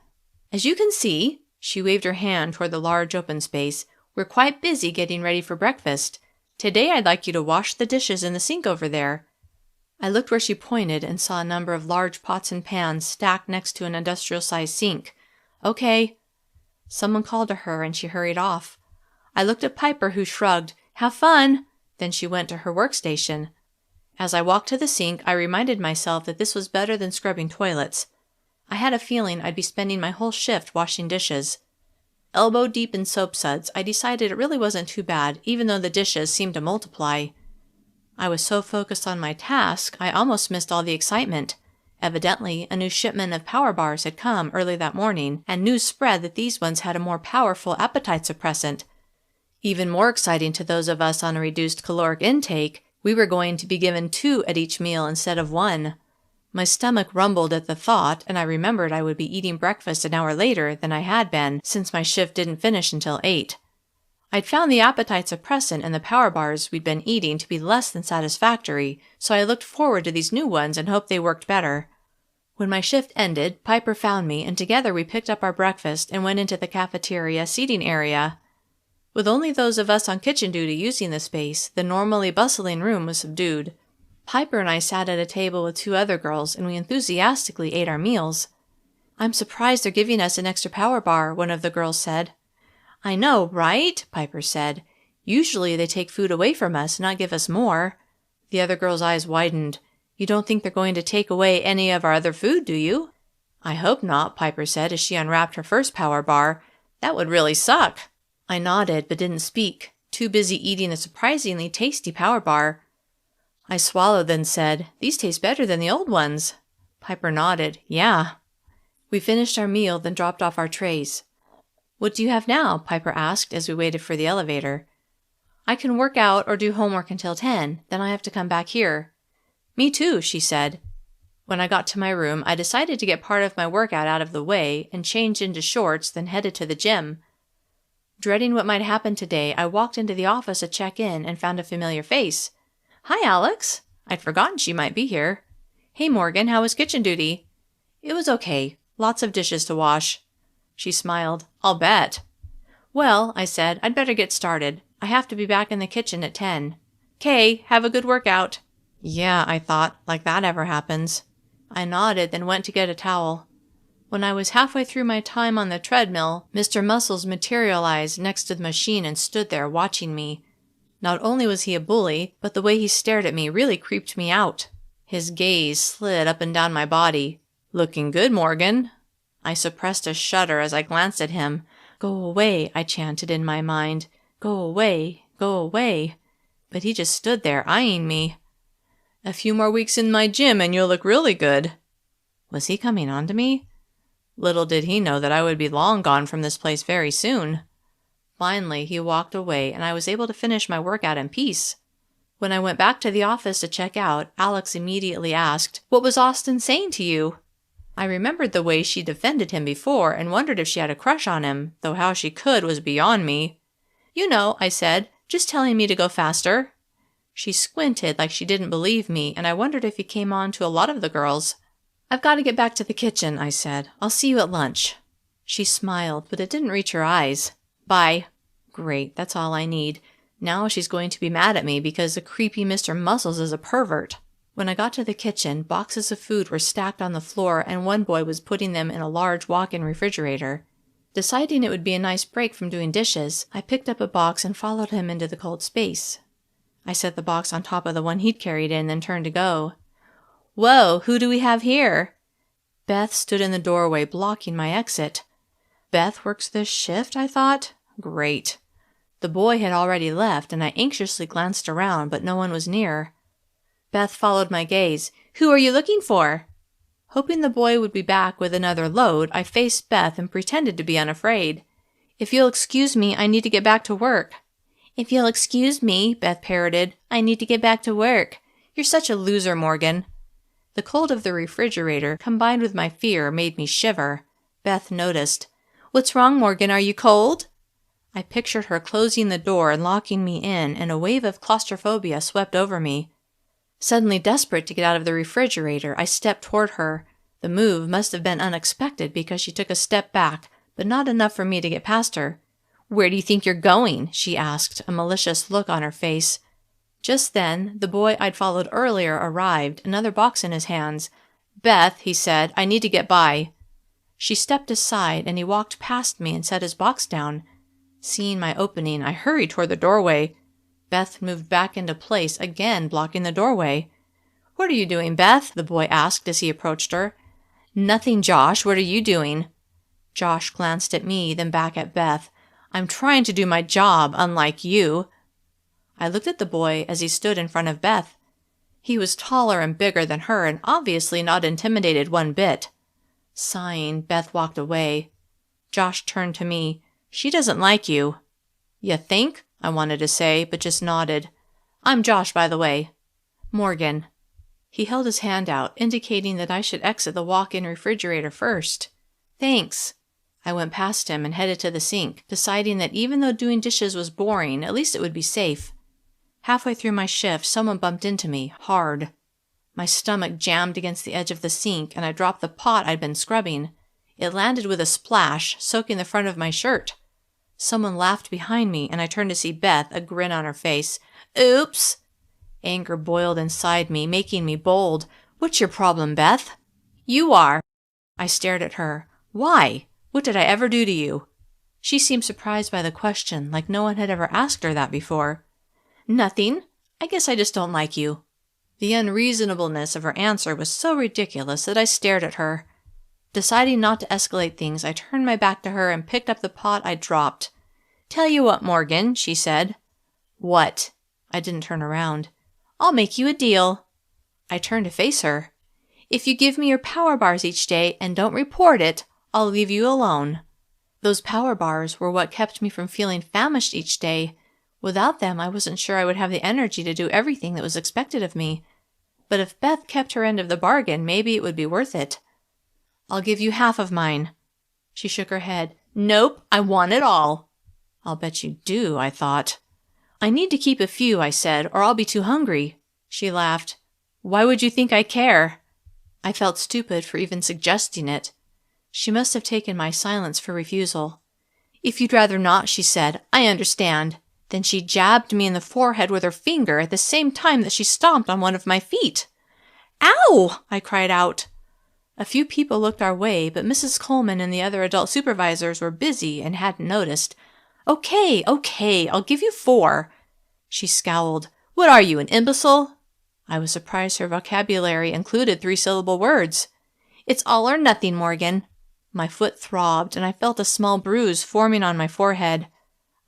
"As you can see," she waved her hand toward the large open space, "we're quite busy getting ready for breakfast. Today I'd like you to wash the dishes in the sink over there." I looked where she pointed and saw a number of large pots and pans stacked next to an industrial-sized sink. "Okay." Someone called to her and she hurried off. I looked at Piper, who shrugged, "Have fun." Then she went to her workstation. As I walked to the sink, I reminded myself that this was better than scrubbing toilets. I had a feeling I'd be spending my whole shift washing dishes. Elbow deep in soap suds, I decided it really wasn't too bad, even though the dishes seemed to multiply. I was so focused on my task, I almost missed all the excitement. Evidently, a new shipment of power bars had come early that morning, and news spread that these ones had a more powerful appetite suppressant. Even more exciting to those of us on a reduced caloric intake, we were going to be given 2 at each meal instead of 1. My stomach rumbled at the thought, and I remembered I would be eating breakfast an hour later than I had been, since my shift didn't finish until 8. I'd found the appetite suppressant in the power bars we'd been eating to be less than satisfactory, so I looked forward to these new ones and hoped they worked better. When my shift ended, Piper found me, and together we picked up our breakfast and went into the cafeteria seating area. With only those of us on kitchen duty using the space, the normally bustling room was subdued. Piper and I sat at a table with 2 other girls, and we enthusiastically ate our meals. "I'm surprised they're giving us an extra power bar," one of the girls said. "I know, right?" Piper said. "Usually they take food away from us and not give us more." The other girl's eyes widened. "You don't think they're going to take away any of our other food, do you?" "I hope not," Piper said as she unwrapped her first power bar. "That would really suck." I nodded but didn't speak, too busy eating a surprisingly tasty power bar. I swallowed, then said, "These taste better than the old ones." Piper nodded. "Yeah." We finished our meal, then dropped off our trays. "What do you have now?" Piper asked as we waited for the elevator. "I can work out or do homework until 10, then I have to come back here." "Me too," she said. When I got to my room, I decided to get part of my workout out of the way and changed into shorts, then headed to the gym. Dreading what might happen today, I walked into the office to check in and found a familiar face. "Hi, Alex." I'd forgotten she might be here. "Hey, Morgan, how was kitchen duty?" "It was okay. Lots of dishes to wash." She smiled. "I'll bet." "Well," I said, "I'd better get started. I have to be back in the kitchen at 10. "'Kay, have a good workout." Yeah, I thought, like that ever happens. I nodded, then went to get a towel. When I was halfway through my time on the treadmill, Mr. Muscles materialized next to the machine and stood there watching me. Not only was he a bully, but the way he stared at me really creeped me out. His gaze slid up and down my body. "Looking good, Morgan." I suppressed a shudder as I glanced at him. "Go away," I chanted in my mind. "Go away, go away." But he just stood there, eyeing me. A few more weeks in my gym and you'll look really good. Was he coming on to me? Little did he know that I would be long gone from this place very soon. Finally, he walked away and I was able to finish my workout in peace. When I went back to the office to check out, Alex immediately asked, "What was Austin saying to you?" I remembered the way she defended him before and wondered if she had a crush on him, though how she could was beyond me. "You know," I said, "just telling me to go faster." She squinted like she didn't believe me, and I wondered if he came on to a lot of the girls. "I've got to get back to the kitchen," I said. "I'll see you at lunch." She smiled, but it didn't reach her eyes. "Bye." Great, that's all I need. Now she's going to be mad at me because the creepy Mr. Muscles is a pervert. When I got to the kitchen, boxes of food were stacked on the floor and one boy was putting them in a large walk-in refrigerator. Deciding it would be a nice break from doing dishes, I picked up a box and followed him into the cold space. I set the box on top of the one he'd carried in, then turned to go. "Whoa, who do we have here?" Beth stood in the doorway, blocking my exit. Beth works this shift, I thought? Great. The boy had already left, and I anxiously glanced around, but no one was near. Beth followed my gaze. "Who are you looking for?" Hoping the boy would be back with another load, I faced Beth and pretended to be unafraid. "If you'll excuse me, I need to get back to work." "If you'll excuse me," Beth parroted, "I need to get back to work. You're such a loser, Morgan." The cold of the refrigerator, combined with my fear, made me shiver. Beth noticed. "What's wrong, Morgan? Are you cold?" I pictured her closing the door and locking me in, and a wave of claustrophobia swept over me. Suddenly desperate to get out of the refrigerator, I stepped toward her. The move must have been unexpected because she took a step back, but not enough for me to get past her. "Where do you think you're going?" she asked, a malicious look on her face. Just then, the boy I'd followed earlier arrived, another box in his hands. "Beth," he said, "I need to get by." She stepped aside, and he walked past me and set his box down. Seeing my opening, I hurried toward the doorway. Beth moved back into place, again blocking the doorway. "What are you doing, Beth?" the boy asked as he approached her. "Nothing, Josh. What are you doing?" Josh glanced at me, then back at Beth. "I'm trying to do my job, unlike you." I looked at the boy as he stood in front of Beth. He was taller and bigger than her and obviously not intimidated one bit. Sighing, Beth walked away. Josh turned to me. "She doesn't like you." "You think?" I wanted to say, but just nodded. "I'm Josh, by the way." "Morgan." He held his hand out, indicating that I should exit the walk-in refrigerator first. "Thanks." I went past him and headed to the sink, deciding that even though doing dishes was boring, at least it would be safe. Halfway through my shift, someone bumped into me, hard. My stomach jammed against the edge of the sink, and I dropped the pot I'd been scrubbing. It landed with a splash, soaking the front of my shirt. Someone laughed behind me, and I turned to see Beth, a grin on her face. "Oops!" Anger boiled inside me, making me bold. "What's your problem, Beth?" "You are." I stared at her. "Why? What did I ever do to you?" She seemed surprised by the question, like no one had ever asked her that before. "Nothing. I guess I just don't like you." The unreasonableness of her answer was so ridiculous that I stared at her. Deciding not to escalate things, I turned my back to her and picked up the pot I'd dropped. "Tell you what, Morgan," she said. "What?" I didn't turn around. "I'll make you a deal." I turned to face her. "If you give me your power bars each day and don't report it, I'll leave you alone." Those power bars were what kept me from feeling famished each day. Without them, I wasn't sure I would have the energy to do everything that was expected of me. But if Beth kept her end of the bargain, maybe it would be worth it. "I'll give you half of mine." She shook her head. "Nope, I want it all." "I'll bet you do," I thought. "I need to keep a few," I said, "or I'll be too hungry." She laughed. "Why would you think I care?" I felt stupid for even suggesting it. She must have taken my silence for refusal. "If you'd rather not," she said, "I understand." Then she jabbed me in the forehead with her finger at the same time that she stomped on one of my feet. "Ow!" I cried out. A few people looked our way, but Mrs. Coleman and the other adult supervisors were busy and hadn't noticed. Okay, I'll give you 4. She scowled. "What are you, an imbecile?" I was surprised her vocabulary included 3-syllable words. "It's all or nothing, Morgan." My foot throbbed, and I felt a small bruise forming on my forehead.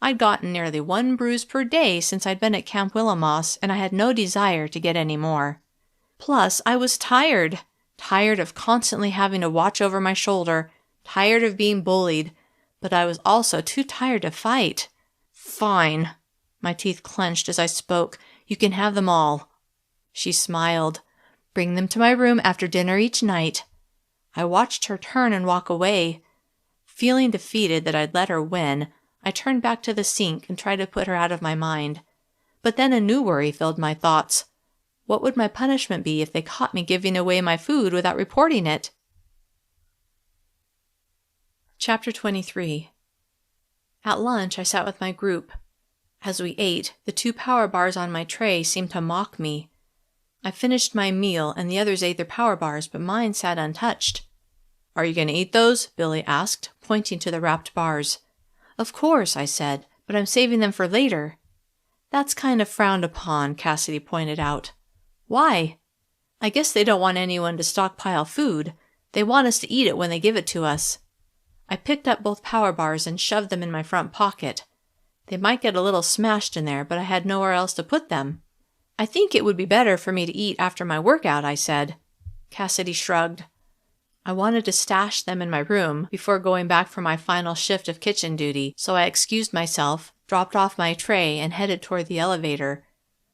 I'd gotten nearly 1 bruise per day since I'd been at Camp Willow, and I had no desire to get any more. Plus, I was tired. Tired of constantly having to watch over my shoulder. Tired of being bullied. But I was also too tired to fight. Fine. My teeth clenched as I spoke. You can have them all. She smiled. Bring them to my room after dinner each night. I watched her turn and walk away. Feeling defeated that I'd let her win, I turned back to the sink and tried to put her out of my mind. But then a new worry filled my thoughts. What would my punishment be if they caught me giving away my food without reporting it? Chapter 23. At lunch, I sat with my group. As we ate, the 2 power bars on my tray seemed to mock me. I finished my meal, and the others ate their power bars, but mine sat untouched. Are you going to eat those? Billy asked, pointing to the wrapped bars. Of course, I said, but I'm saving them for later. That's kind of frowned upon, Cassidy pointed out. Why? I guess they don't want anyone to stockpile food. They want us to eat it when they give it to us. I picked up both power bars and shoved them in my front pocket. They might get a little smashed in there, but I had nowhere else to put them. I think it would be better for me to eat after my workout, I said. Cassidy shrugged. I wanted to stash them in my room before going back for my final shift of kitchen duty, so I excused myself, dropped off my tray, and headed toward the elevator.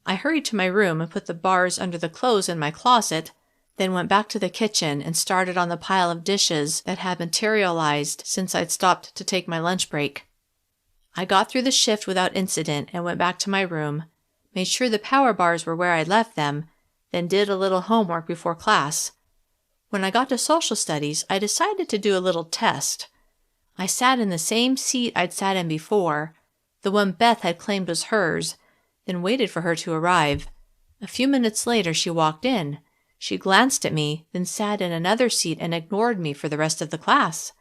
I hurried to my room and put the bars under the clothes in my closet, then went back to the kitchen and started on the pile of dishes that had materialized since I'd stopped to take my lunch break. I got through the shift without incident and went back to my room, made sure the power bars were where I'd left them, then did a little homework before class. When I got to social studies, I decided to do a little test. I sat in the same seat I'd sat in before, the one Beth had claimed was hers, then waited for her to arrive. A few minutes later, she walked in. She glanced at me, then sat in another seat and ignored me for the rest of the class.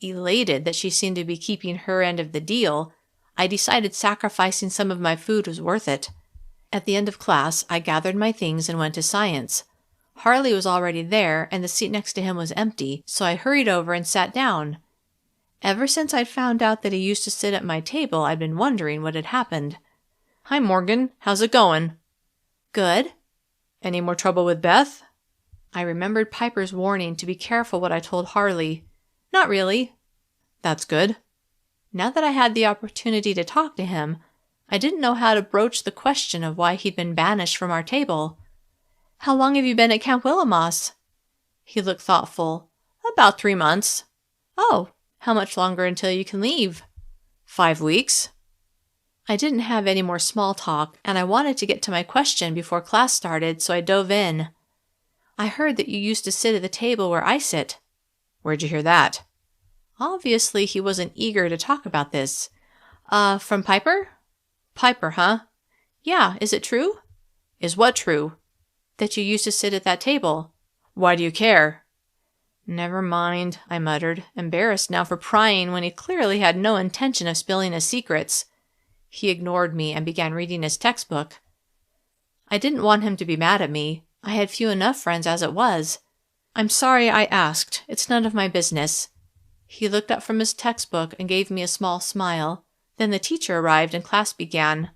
Elated that she seemed to be keeping her end of the deal, I decided sacrificing some of my food was worth it. At the end of class, I gathered my things and went to science. Harley was already there, and the seat next to him was empty, so I hurried over and sat down. Ever since I'd found out that he used to sit at my table, I'd been wondering what had happened. Hi, Morgan. How's it going? Good. Any more trouble with Beth? I remembered Piper's warning to be careful what I told Harley. Not really. That's good. Now that I had the opportunity to talk to him, I didn't know how to broach the question of why he'd been banished from our table. How long have you been at Camp Willowmoss? He looked thoughtful. About 3 months. Oh, how much longer until you can leave? 5 weeks. I didn't have any more small talk, and I wanted to get to my question before class started, so I dove in. I heard that you used to sit at the table where I sit. Where'd you hear that? Obviously, he wasn't eager to talk about this. From Piper? Piper, huh? Yeah, is it true? Is what true? That you used to sit at that table. Why do you care? Never mind, I muttered, embarrassed now for prying when he clearly had no intention of spilling his secrets. He ignored me and began reading his textbook. I didn't want him to be mad at me. I had few enough friends as it was. I'm sorry I asked. It's none of my business. He looked up from his textbook and gave me a small smile. Then the teacher arrived and class began.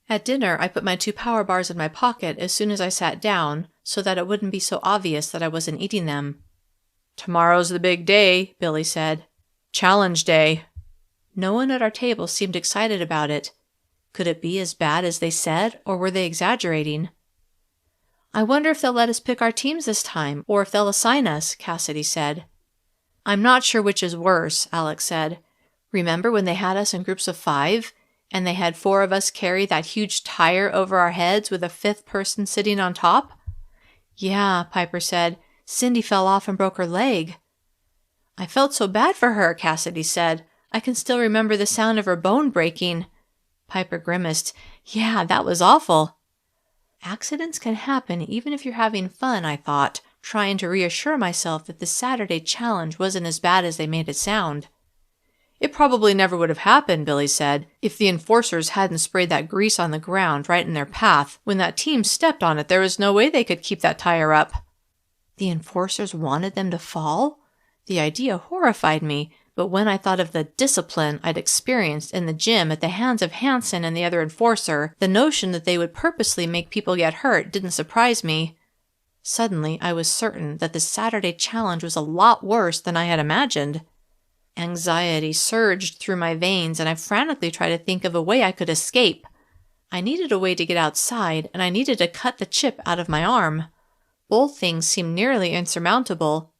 At dinner, I put my 2 power bars in my pocket as soon as I sat down, so that it wouldn't be so obvious that I wasn't eating them. Tomorrow's the big day, Billy said. Challenge day. No one at our table seemed excited about it. Could it be as bad as they said, or were they exaggerating? I wonder if they'll let us pick our teams this time, or if they'll assign us, Cassidy said. I'm not sure which is worse, Alex said. Remember when they had us in groups of 5, and they had 4 of us carry that huge tire over our heads with a 5th person sitting on top? Yeah, Piper said. Cindy fell off and broke her leg. I felt so bad for her, Cassidy said. I can still remember the sound of her bone breaking. Piper grimaced. Yeah, that was awful. Accidents can happen even if you're having fun, I thought, trying to reassure myself that the Saturday challenge wasn't as bad as they made it sound. It probably never would have happened, Billy said, if the enforcers hadn't sprayed that grease on the ground right in their path. When that team stepped on it, there was no way they could keep that tire up. The enforcers wanted them to fall? The idea horrified me, but when I thought of the discipline I'd experienced in the gym at the hands of Hanson and the other enforcer, the notion that they would purposely make people get hurt didn't surprise me. Suddenly, I was certain that the Saturday challenge was a lot worse than I had imagined. Anxiety surged through my veins, and I frantically tried to think of a way I could escape. I needed a way to get outside, and I needed to cut the chip out of my arm. Both things seemed nearly insurmountable.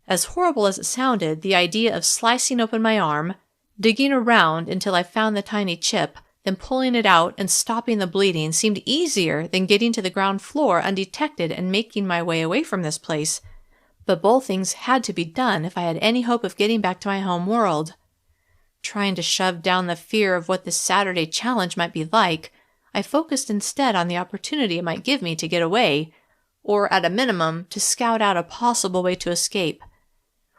As horrible as it sounded, the idea of slicing open my arm, digging around until I found the tiny chip, then pulling it out and stopping the bleeding seemed easier than getting to the ground floor undetected and making my way away from this place. But both things had to be done if I had any hope of getting back to my home world. Trying to shove down the fear of what this Saturday challenge might be like, I focused instead on the opportunity it might give me to get away, or at a minimum, to scout out a possible way to escape.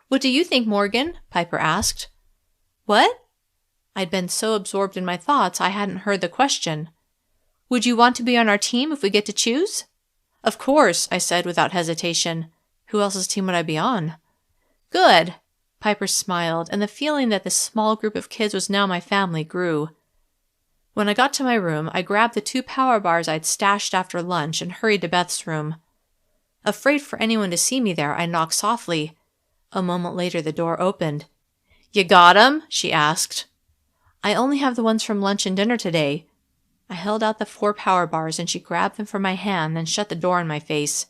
"What do you think, Morgan?" Piper asked. "What?" I'd been so absorbed in my thoughts I hadn't heard the question. "Would you want to be on our team if we get to choose?" "Of course," I said without hesitation. Who else's team would I be on? "Good." Piper smiled, and the feeling that this small group of kids was now my family grew. When I got to my room, I grabbed the 2 power bars I'd stashed after lunch and hurried to Beth's room. Afraid for anyone to see me there, I knocked softly. A moment later, the door opened. "You got 'em?" she asked. "I only have the ones from lunch and dinner today." I held out the 4 power bars and she grabbed them from my hand, then shut the door in my face.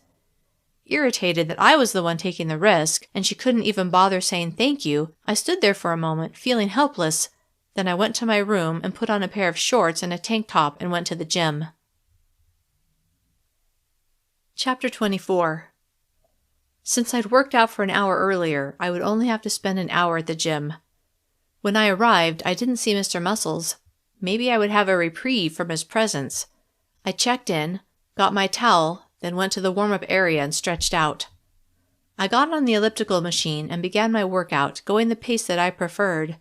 Irritated that I was the one taking the risk, and she couldn't even bother saying thank you, I stood there for a moment, feeling helpless. Then I went to my room and put on a pair of shorts and a tank top and went to the gym. Chapter 24. Since I'd worked out for an hour earlier, I would only have to spend an hour at the gym. When I arrived, I didn't see Mr. Muscles. Maybe I would have a reprieve from his presence. I checked in, got my towel, then went to the warm-up area and stretched out. I got on the elliptical machine and began my workout, going the pace that I preferred.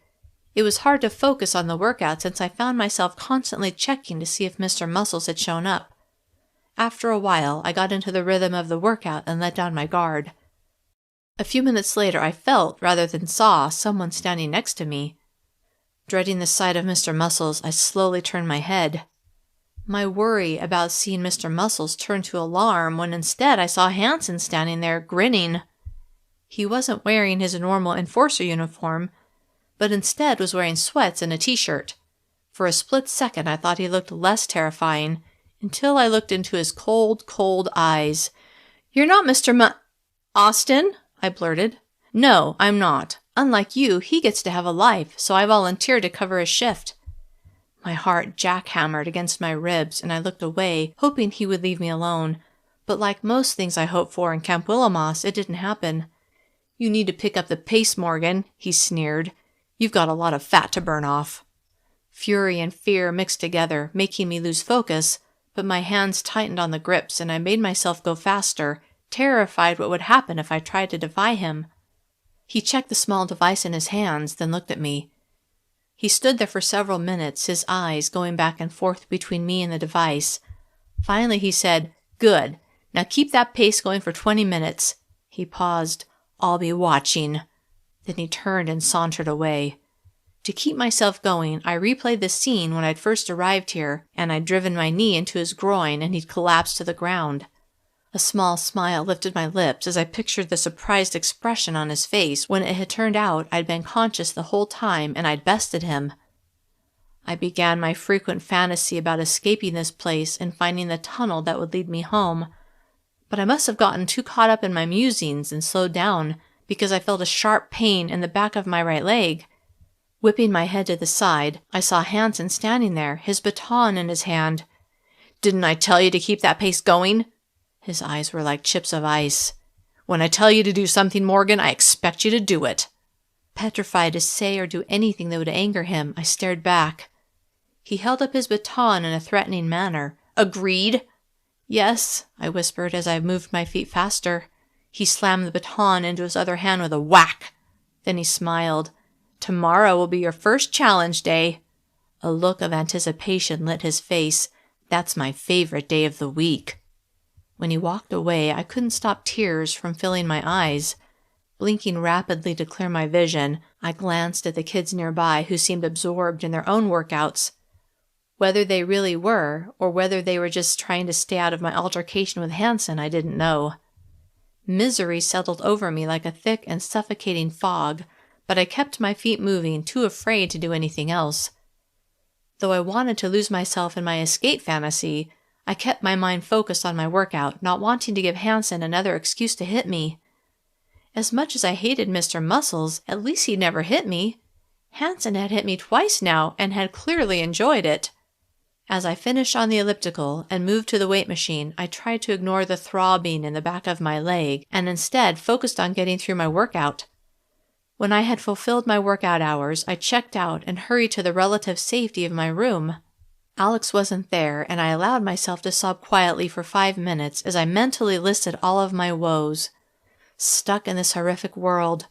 It was hard to focus on the workout since I found myself constantly checking to see if Mr. Muscles had shown up. After a while, I got into the rhythm of the workout and let down my guard. A few minutes later, I felt, rather than saw, someone standing next to me. Dreading the sight of Mr. Muscles, I slowly turned my head. My worry about seeing Mr. Muscles turned to alarm when instead I saw Hanson standing there, grinning. He wasn't wearing his normal enforcer uniform, but instead was wearing sweats and a t-shirt. For a split second I thought he looked less terrifying, until I looked into his cold, cold eyes. "You're not Mr. Austin?" I blurted. "No, I'm not. Unlike you, he gets to have a life, so I volunteered to cover his shift." My heart jackhammered against my ribs, and I looked away, hoping he would leave me alone. But like most things I hoped for in Camp Willowmoss, it didn't happen. "You need to pick up the pace, Morgan," he sneered. "You've got a lot of fat to burn off." Fury and fear mixed together, making me lose focus, but my hands tightened on the grips and I made myself go faster, terrified what would happen if I tried to defy him. He checked the small device in his hands, then looked at me. He stood there for several minutes, his eyes going back and forth between me and the device. Finally he said, "Good. Now keep that pace going for 20 minutes. He paused. "I'll be watching." Then he turned and sauntered away. To keep myself going, I replayed the scene when I'd first arrived here, and I'd driven my knee into his groin and he'd collapsed to the ground. A small smile lifted my lips as I pictured the surprised expression on his face when it had turned out I'd been conscious the whole time and I'd bested him. I began my frequent fantasy about escaping this place and finding the tunnel that would lead me home. But I must have gotten too caught up in my musings and slowed down because I felt a sharp pain in the back of my right leg. Whipping my head to the side, I saw Hanson standing there, his baton in his hand. "Didn't I tell you to keep that pace going?" His eyes were like chips of ice. "When I tell you to do something, Morgan, I expect you to do it." Petrified to say or do anything that would anger him, I stared back. He held up his baton in a threatening manner. "Agreed?" "Yes," I whispered as I moved my feet faster. He slammed the baton into his other hand with a whack. Then he smiled. "Tomorrow will be your first challenge day." A look of anticipation lit his face. "That's my favorite day of the week." When he walked away, I couldn't stop tears from filling my eyes. Blinking rapidly to clear my vision, I glanced at the kids nearby who seemed absorbed in their own workouts. Whether they really were, or whether they were just trying to stay out of my altercation with Hanson, I didn't know. Misery settled over me like a thick and suffocating fog, but I kept my feet moving, too afraid to do anything else. Though I wanted to lose myself in my escape fantasy, I kept my mind focused on my workout, not wanting to give Hansen another excuse to hit me. As much as I hated Mr. Muscles, at least he'd never hit me. Hansen had hit me twice now and had clearly enjoyed it. As I finished on the elliptical and moved to the weight machine, I tried to ignore the throbbing in the back of my leg and instead focused on getting through my workout. When I had fulfilled my workout hours, I checked out and hurried to the relative safety of my room. Alex wasn't there, and I allowed myself to sob quietly for 5 minutes as I mentally listed all of my woes. Stuck in this horrific world,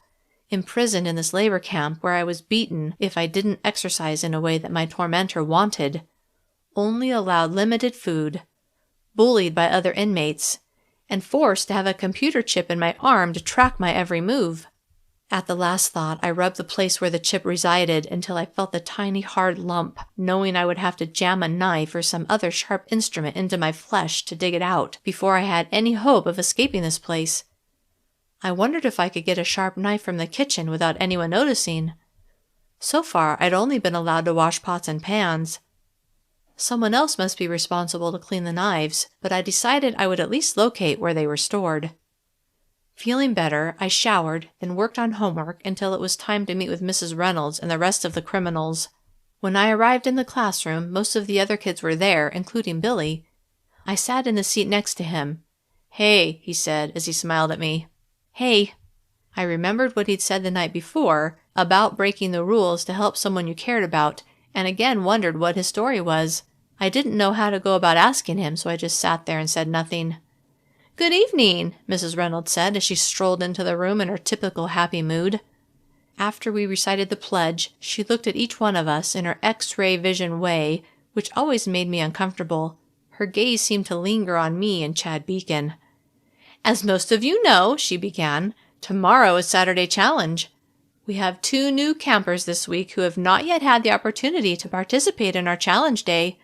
imprisoned in this labor camp where I was beaten if I didn't exercise in a way that my tormentor wanted, only allowed limited food, bullied by other inmates, and forced to have a computer chip in my arm to track my every move. At the last thought, I rubbed the place where the chip resided until I felt the tiny hard lump, knowing I would have to jam a knife or some other sharp instrument into my flesh to dig it out before I had any hope of escaping this place. I wondered if I could get a sharp knife from the kitchen without anyone noticing. So far, I'd only been allowed to wash pots and pans. Someone else must be responsible to clean the knives, but I decided I would at least locate where they were stored. Feeling better, I showered, then worked on homework until it was time to meet with Mrs. Reynolds and the rest of the criminals. When I arrived in the classroom, most of the other kids were there, including Billy. I sat in the seat next to him. "Hey," he said as he smiled at me. "Hey." I remembered what he'd said the night before about breaking the rules to help someone you cared about, and again wondered what his story was. I didn't know how to go about asking him, so I just sat there and said nothing. "Good evening," Mrs. Reynolds said as she strolled into the room in her typical happy mood. After we recited the pledge, she looked at each one of us in her X-ray vision way, which always made me uncomfortable. Her gaze seemed to linger on me and Chad Beacon. "As most of you know," she began, "tomorrow is Saturday Challenge. We have 2 new campers this week who have not yet had the opportunity to participate in our challenge day."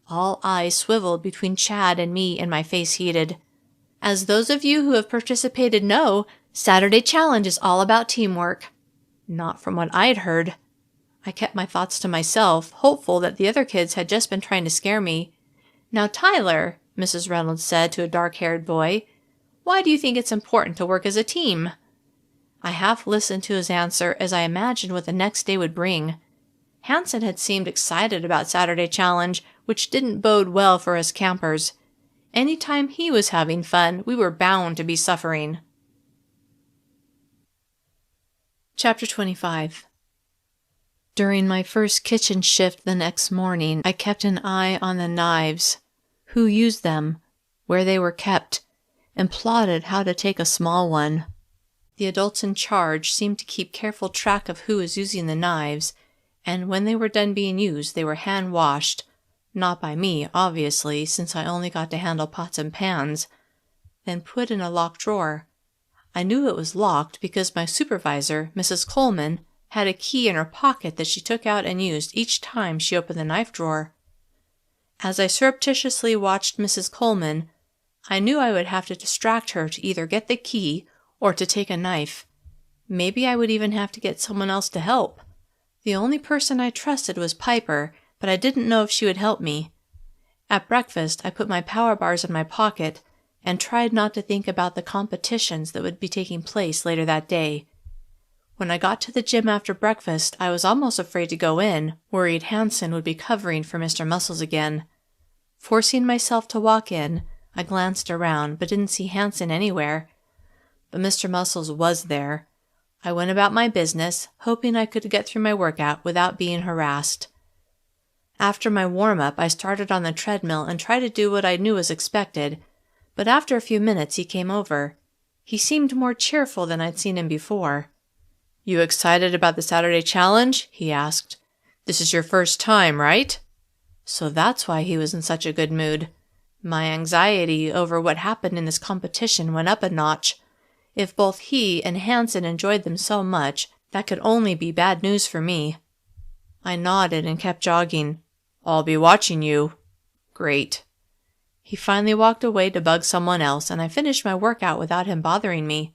All eyes swiveled between Chad and me, and my face heated. "As those of you who have participated know, Saturday Challenge is all about teamwork." Not from what I'd heard. I kept my thoughts to myself, hopeful that the other kids had just been trying to scare me. "Now, Tyler," Mrs. Reynolds said to a dark-haired boy, "why do you think it's important to work as a team?" I half listened to his answer as I imagined what the next day would bring. Hansen had seemed excited about Saturday Challenge, which didn't bode well for us campers. Any time he was having fun, we were bound to be suffering. Chapter 25. During my first kitchen shift the next morning, I kept an eye on the knives, who used them, where they were kept, and plotted how to take a small one. The adults in charge seemed to keep careful track of who was using the knives, and when they were done being used, they were hand-washed. Not by me, obviously, since I only got to handle pots and pans, then put in a locked drawer. I knew it was locked because my supervisor, Mrs. Coleman, had a key in her pocket that she took out and used each time she opened the knife drawer. As I surreptitiously watched Mrs. Coleman, I knew I would have to distract her to either get the key or to take a knife. Maybe I would even have to get someone else to help. The only person I trusted was Piper, but I didn't know if she would help me. At breakfast, I put my power bars in my pocket and tried not to think about the competitions that would be taking place later that day. When I got to the gym after breakfast, I was almost afraid to go in, worried Hansen would be covering for Mr. Muscles again. Forcing myself to walk in, I glanced around but didn't see Hansen anywhere. But Mr. Muscles was there. I went about my business, hoping I could get through my workout without being harassed. After my warm-up, I started on the treadmill and tried to do what I knew was expected, but after a few minutes he came over. He seemed more cheerful than I'd seen him before. "You excited about the Saturday Challenge?" he asked. "This is your first time, right?" So that's why he was in such a good mood. My anxiety over what happened in this competition went up a notch. If both he and Hansen enjoyed them so much, that could only be bad news for me. I nodded and kept jogging. "I'll be watching you." "Great." He finally walked away to bug someone else, and I finished my workout without him bothering me.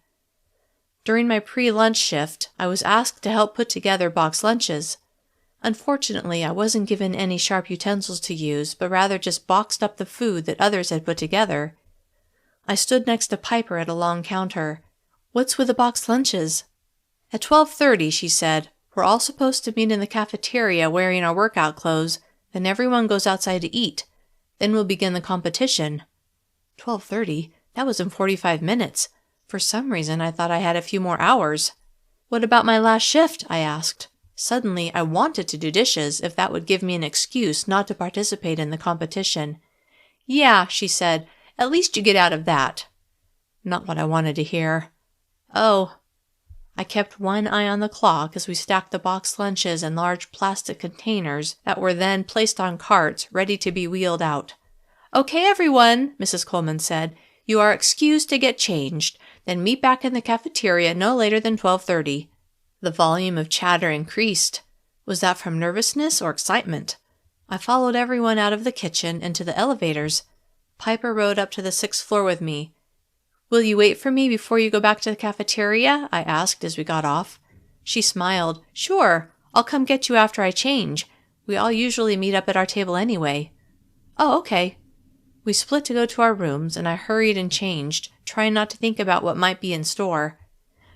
During my pre-lunch shift, I was asked to help put together boxed lunches. Unfortunately, I wasn't given any sharp utensils to use, but rather just boxed up the food that others had put together. I stood next to Piper at a long counter. "What's with the boxed lunches?" "At 12:30, she said. "We're all supposed to meet in the cafeteria wearing our workout clothes, then everyone goes outside to eat. Then we'll begin the competition." 12:30? That was in 45 minutes. For some reason, I thought I had a few more hours. "What about my last shift?" I asked. Suddenly, I wanted to do dishes if that would give me an excuse not to participate in the competition. "Yeah," she said. "At least you get out of that." Not what I wanted to hear. "Oh." I kept one eye on the clock as we stacked the boxed lunches in large plastic containers that were then placed on carts ready to be wheeled out. "Okay, everyone," Mrs. Coleman said. "You are excused to get changed. Then meet back in the cafeteria no later than 12:30. The volume of chatter increased. Was that from nervousness or excitement? I followed everyone out of the kitchen and to the elevators. Piper rode up to the 6th floor with me. "Will you wait for me before you go back to the cafeteria?" I asked as we got off. She smiled. "Sure, I'll come get you after I change. We all usually meet up at our table anyway." "Oh, okay." We split to go to our rooms, and I hurried and changed, trying not to think about what might be in store.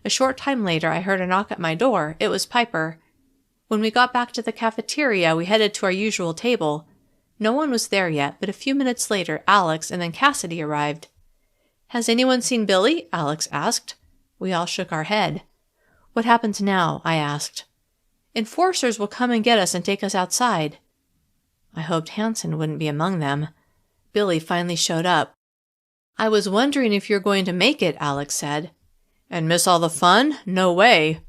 A short time later, I heard a knock at my door. It was Piper. When we got back to the cafeteria, we headed to our usual table. No one was there yet, but a few minutes later, Alex and then Cassidy arrived. "Has anyone seen Billy?" Alex asked. We all shook our head. "What happens now?" I asked. "Enforcers will come and get us and take us outside." I hoped Hanson wouldn't be among them. Billy finally showed up. "I was wondering if you're going to make it," Alex said. "And miss all the fun? No way."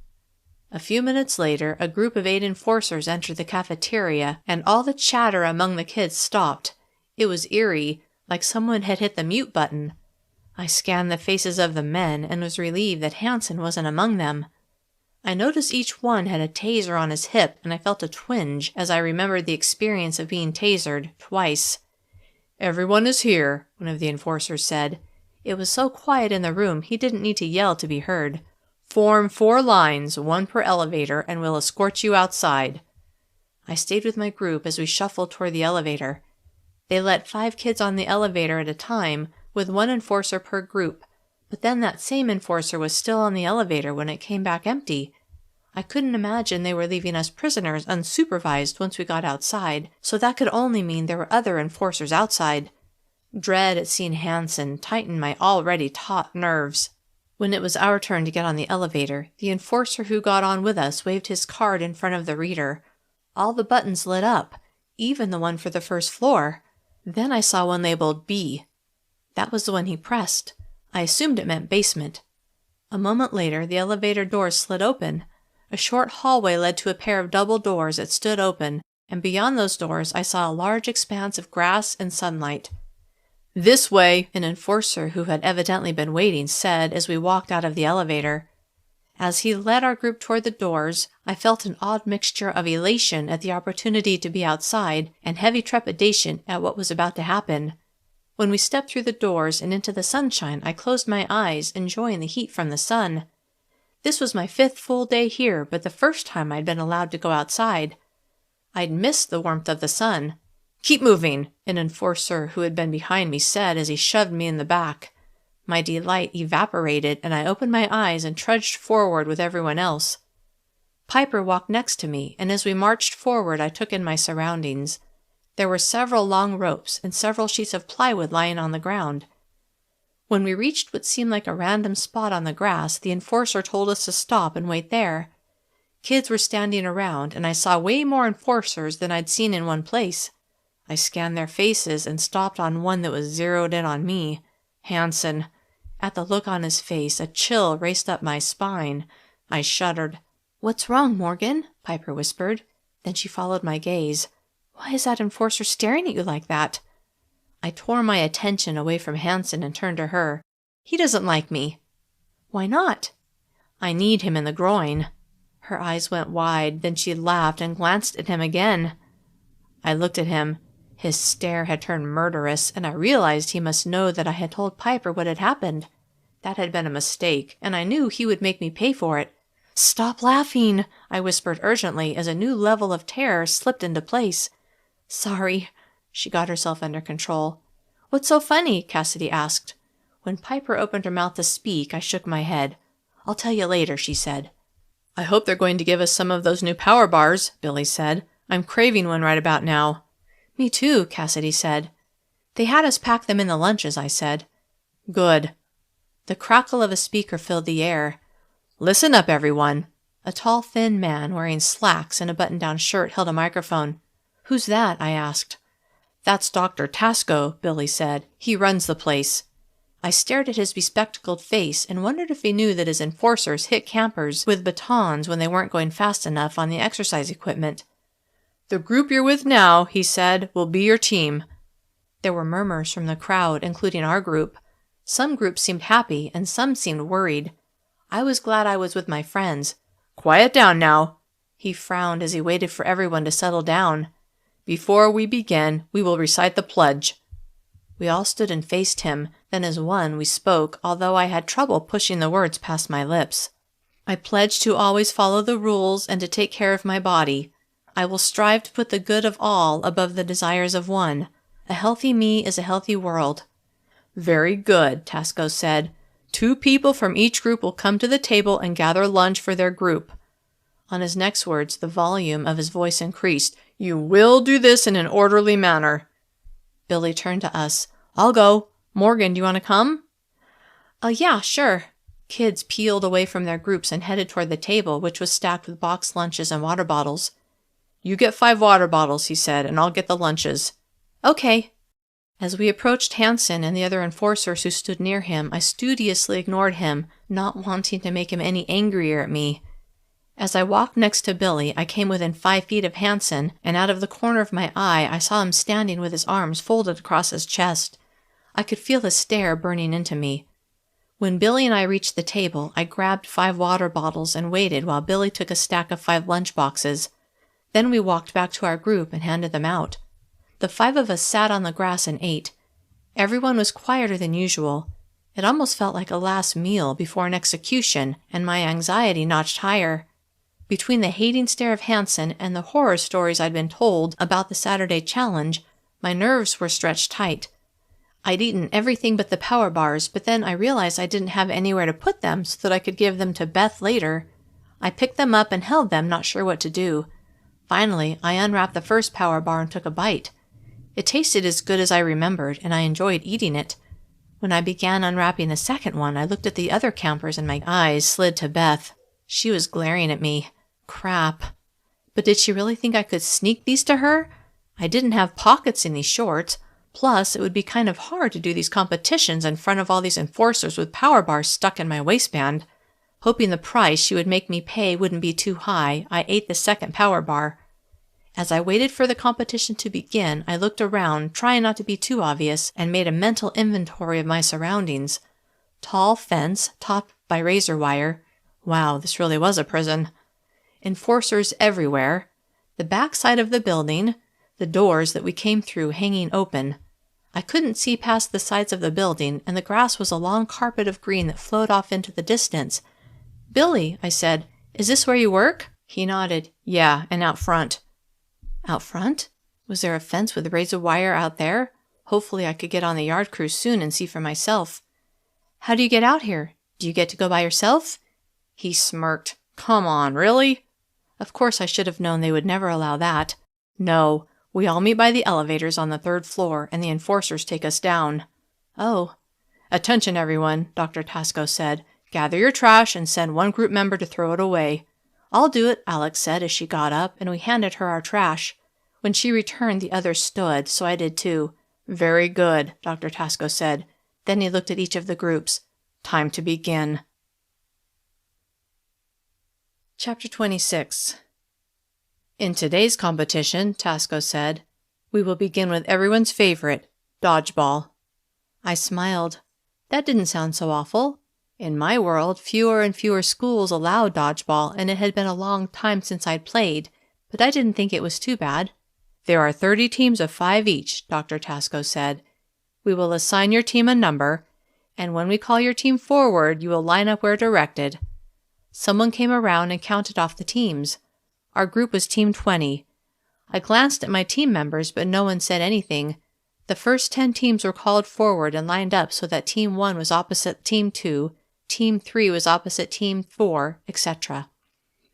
A few minutes later, a group of 8 enforcers entered the cafeteria, and all the chatter among the kids stopped. It was eerie, like someone had hit the mute button. I scanned the faces of the men and was relieved that Hanson wasn't among them. I noticed each one had a taser on his hip, and I felt a twinge as I remembered the experience of being tasered twice. "Everyone is here," one of the enforcers said. It was so quiet in the room he didn't need to yell to be heard. "Form 4 lines, 1 per elevator, and we'll escort you outside." I stayed with my group as we shuffled toward the elevator. They let 5 kids on the elevator at a time, with 1 enforcer per group, but then that same enforcer was still on the elevator when it came back empty. I couldn't imagine they were leaving us prisoners unsupervised once we got outside, so that could only mean there were other enforcers outside. Dread at seeing Hanson tightened my already taut nerves. When it was our turn to get on the elevator, the enforcer who got on with us waved his card in front of the reader. All the buttons lit up, even the one for the 1st floor. Then I saw one labeled B. That was the one he pressed. I assumed it meant basement. A moment later, the elevator doors slid open. A short hallway led to a pair of double doors that stood open, and beyond those doors I saw a large expanse of grass and sunlight. "This way," an enforcer who had evidently been waiting said as we walked out of the elevator. As he led our group toward the doors, I felt an odd mixture of elation at the opportunity to be outside and heavy trepidation at what was about to happen. When we stepped through the doors and into the sunshine, I closed my eyes, enjoying the heat from the sun. This was my 5th full day here, but the first time I'd been allowed to go outside. I'd missed the warmth of the sun. "Keep moving," an enforcer who had been behind me said as he shoved me in the back. My delight evaporated, and I opened my eyes and trudged forward with everyone else. Piper walked next to me, and as we marched forward I took in my surroundings. There were several long ropes and several sheets of plywood lying on the ground. When we reached what seemed like a random spot on the grass, the enforcer told us to stop and wait there. Kids were standing around, and I saw way more enforcers than I'd seen in one place. I scanned their faces and stopped on one that was zeroed in on me. Hanson. At the look on his face, a chill raced up my spine. I shuddered. "What's wrong, Morgan?" Piper whispered. Then she followed my gaze. "Why is that enforcer staring at you like that?" I tore my attention away from Hanson and turned to her. "He doesn't like me." "Why not?" "I need him in the groin." Her eyes went wide, then she laughed and glanced at him again. I looked at him. His stare had turned murderous, and I realized he must know that I had told Piper what had happened. That had been a mistake, and I knew he would make me pay for it. "Stop laughing," I whispered urgently as a new level of terror slipped into place. "Sorry." She got herself under control. "What's so funny?" Cassidy asked. When Piper opened her mouth to speak, I shook my head. "I'll tell you later," she said. "I hope they're going to give us some of those new power bars," Billy said. "I'm craving one right about now." "Me too," Cassidy said. "They had us pack them in the lunches," I said. "Good." The crackle of a speaker filled the air. "Listen up, everyone." A tall, thin man wearing slacks and a button-down shirt held a microphone. "Who's that?" I asked. "That's Dr. Tasco," Billy said. "He runs the place." I stared at his bespectacled face and wondered if he knew that his enforcers hit campers with batons when they weren't going fast enough on the exercise equipment. "The group you're with now," he said, "will be your team." There were murmurs from the crowd, including our group. Some groups seemed happy, and some seemed worried. I was glad I was with my friends. "Quiet down now." He frowned as he waited for everyone to settle down. "Before we begin, we will recite the pledge." We all stood and faced him. Then as one, we spoke, although I had trouble pushing the words past my lips. "I pledge to always follow the rules and to take care of my body. I will strive to put the good of all above the desires of one. A healthy me is a healthy world." "Very good," Tasco said. "2 people from each group will come to the table and gather lunch for their group." On his next words, the volume of his voice increased. "You will do this in an orderly manner." Billy turned to us. "I'll go. Morgan, do you want to come?" Yeah, sure." Kids peeled away from their groups and headed toward the table, which was stacked with boxed lunches and water bottles. "You get 5 water bottles," he said, "and I'll get the lunches." "Okay." As we approached Hanson and the other enforcers who stood near him, I studiously ignored him, not wanting to make him any angrier at me. As I walked next to Billy, I came within 5 feet of Hanson, and out of the corner of my eye, I saw him standing with his arms folded across his chest. I could feel the stare burning into me. When Billy and I reached the table, I grabbed 5 water bottles and waited while Billy took a stack of 5 lunch boxes. Then we walked back to our group and handed them out. The 5 of us sat on the grass and ate. Everyone was quieter than usual. It almost felt like a last meal before an execution, and my anxiety notched higher. Between the hating stare of Hanson and the horror stories I'd been told about the Saturday challenge, my nerves were stretched tight. I'd eaten everything but the power bars, but then I realized I didn't have anywhere to put them so that I could give them to Beth later. I picked them up and held them, not sure what to do. Finally, I unwrapped the first power bar and took a bite. It tasted as good as I remembered, and I enjoyed eating it. When I began unwrapping the second one, I looked at the other campers and my eyes slid to Beth. She was glaring at me. Crap. But did she really think I could sneak these to her? I didn't have pockets in these shorts. Plus, it would be kind of hard to do these competitions in front of all these enforcers with power bars stuck in my waistband. Hoping the price she would make me pay wouldn't be too high, I ate the second power bar. As I waited for the competition to begin, I looked around, trying not to be too obvious, and made a mental inventory of my surroundings. Tall fence, topped by razor wire. Wow, this really was a prison. Enforcers everywhere. The back side of the building. The doors that we came through hanging open. I couldn't see past the sides of the building, and the grass was a long carpet of green that flowed off into the distance. "Billy," I said, "is this where you work?" He nodded. "Yeah, and out front." Out front? Was there a fence with razor wire out there? Hopefully I could get on the yard crew soon and see for myself. "How do you get out here? Do you get to go by yourself?" He smirked. "Come on, really?" Of course I should have known they would never allow that. "No, we all meet by the elevators on the 3rd floor, and the enforcers take us down." "Oh." "Attention, everyone," Dr. Tasco said. "Gather your trash and send one group member to throw it away." "I'll do it," Alex said as she got up, and we handed her our trash. When she returned, the others stood, so I did too. "Very good," Dr. Tasco said. Then he looked at each of the groups. "Time to begin." Chapter 26. In today's competition, Tasco said, we will begin with everyone's favorite, dodgeball. I smiled. That didn't sound so awful. In my world, fewer and fewer schools allowed dodgeball, and it had been a long time since I'd played, but I didn't think it was too bad. There are 30 teams of 5 each, Dr. Tasco said. We will assign your team a number, and when we call your team forward, you will line up where directed. Someone came around and counted off the teams. Our group was Team 20. I glanced at my team members, but no one said anything. The first 10 teams were called forward and lined up so that Team 1 was opposite Team 2, Team 3 was opposite Team 4, etc.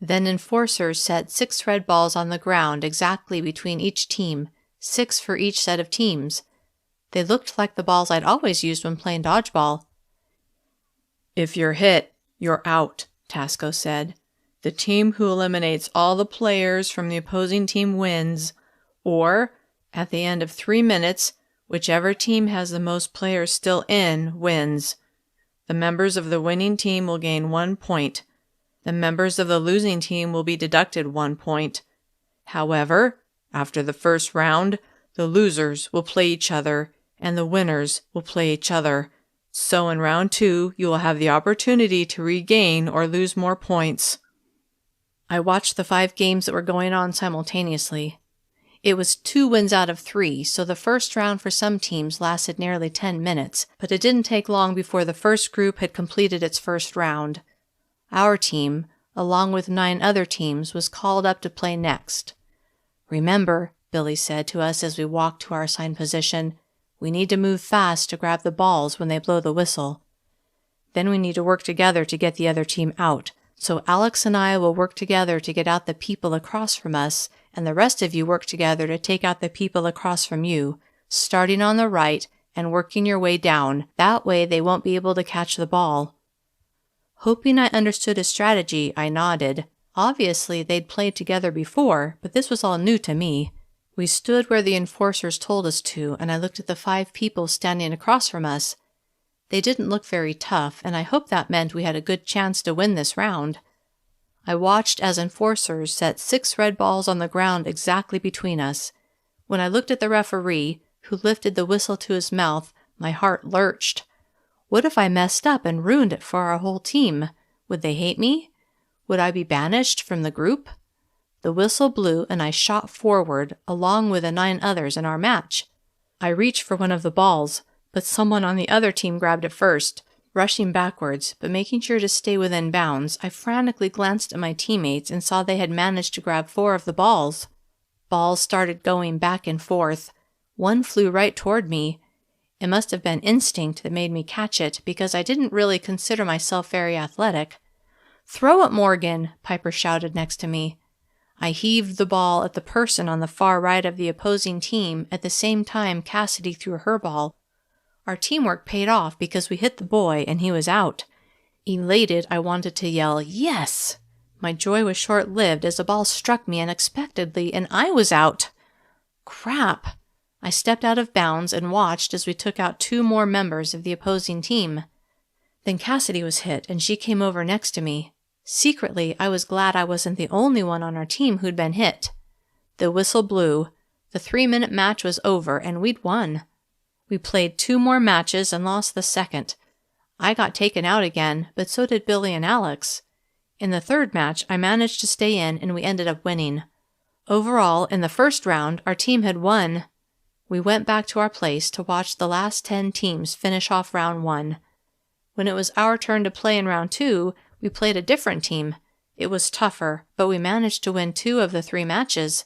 Then enforcers set 6 red balls on the ground exactly between each team, 6 for each set of teams. They looked like the balls I'd always used when playing dodgeball. If you're hit, you're out, Tasco said. The team who eliminates all the players from the opposing team wins, or, at the end of 3 minutes, whichever team has the most players still in wins. The members of the winning team will gain 1 point. The members of the losing team will be deducted 1 point. However, after the first round, the losers will play each other, and the winners will play each other. So in round 2, you will have the opportunity to regain or lose more points. I watched the 5 games that were going on simultaneously. It was 2 wins out of 3, so the first round for some teams lasted nearly 10 minutes, but it didn't take long before the first group had completed its first round. Our team, along with 9 other teams, was called up to play next. Remember, Billy said to us as we walked to our assigned position, we need to move fast to grab the balls when they blow the whistle. Then we need to work together to get the other team out. So Alex and I will work together to get out the people across from us, and the rest of you work together to take out the people across from you, starting on the right and working your way down. That way they won't be able to catch the ball. Hoping I understood his strategy, I nodded. Obviously, they'd played together before, but this was all new to me. We stood where the enforcers told us to, and I looked at the 5 people standing across from us. They didn't look very tough, and I hoped that meant we had a good chance to win this round. I watched as enforcers set 6 red balls on the ground exactly between us. When I looked at the referee, who lifted the whistle to his mouth, my heart lurched. What if I messed up and ruined it for our whole team? Would they hate me? Would I be banished from the group? The whistle blew and I shot forward, along with the 9 others in our match. I reached for one of the balls, but someone on the other team grabbed it first. Rushing backwards, but making sure to stay within bounds, I frantically glanced at my teammates and saw they had managed to grab 4 of the balls. Balls started going back and forth. One flew right toward me. It must have been instinct that made me catch it, because I didn't really consider myself very athletic. "Throw it, Morgan!" Piper shouted next to me. I heaved the ball at the person on the far right of the opposing team at the same time Cassidy threw her ball. Our teamwork paid off because we hit the boy and he was out. Elated, I wanted to yell, "Yes!" My joy was short-lived as the ball struck me unexpectedly and I was out. Crap! I stepped out of bounds and watched as we took out 2 more members of the opposing team. Then Cassidy was hit and she came over next to me. Secretly, I was glad I wasn't the only one on our team who'd been hit. The whistle blew. The 3-minute match was over and we'd won. We played 2 more matches and lost the second. I got taken out again, but so did Billy and Alex. In the 3rd match, I managed to stay in and we ended up winning. Overall, in the first round, our team had won. We went back to our place to watch the last 10 teams finish off round 1. When it was our turn to play in round 2, we played a different team. It was tougher, but we managed to win 2 of the 3 matches.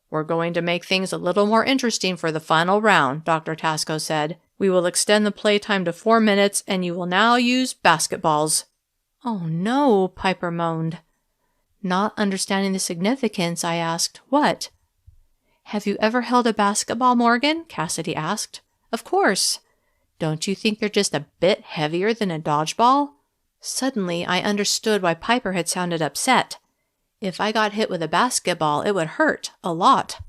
"We're going to make things a little more interesting for the final round," Dr. Tasco said. "We will extend the playtime to 4 minutes, and you will now use basketballs." "Oh no," Piper moaned. Not understanding the significance, I asked, "What?" "Have you ever held a basketball, Morgan?" Cassidy asked. "Of course." "Don't you think they're just a bit heavier than a dodgeball?" Suddenly, I understood why Piper had sounded upset. If I got hit with a basketball, it would hurt a lot.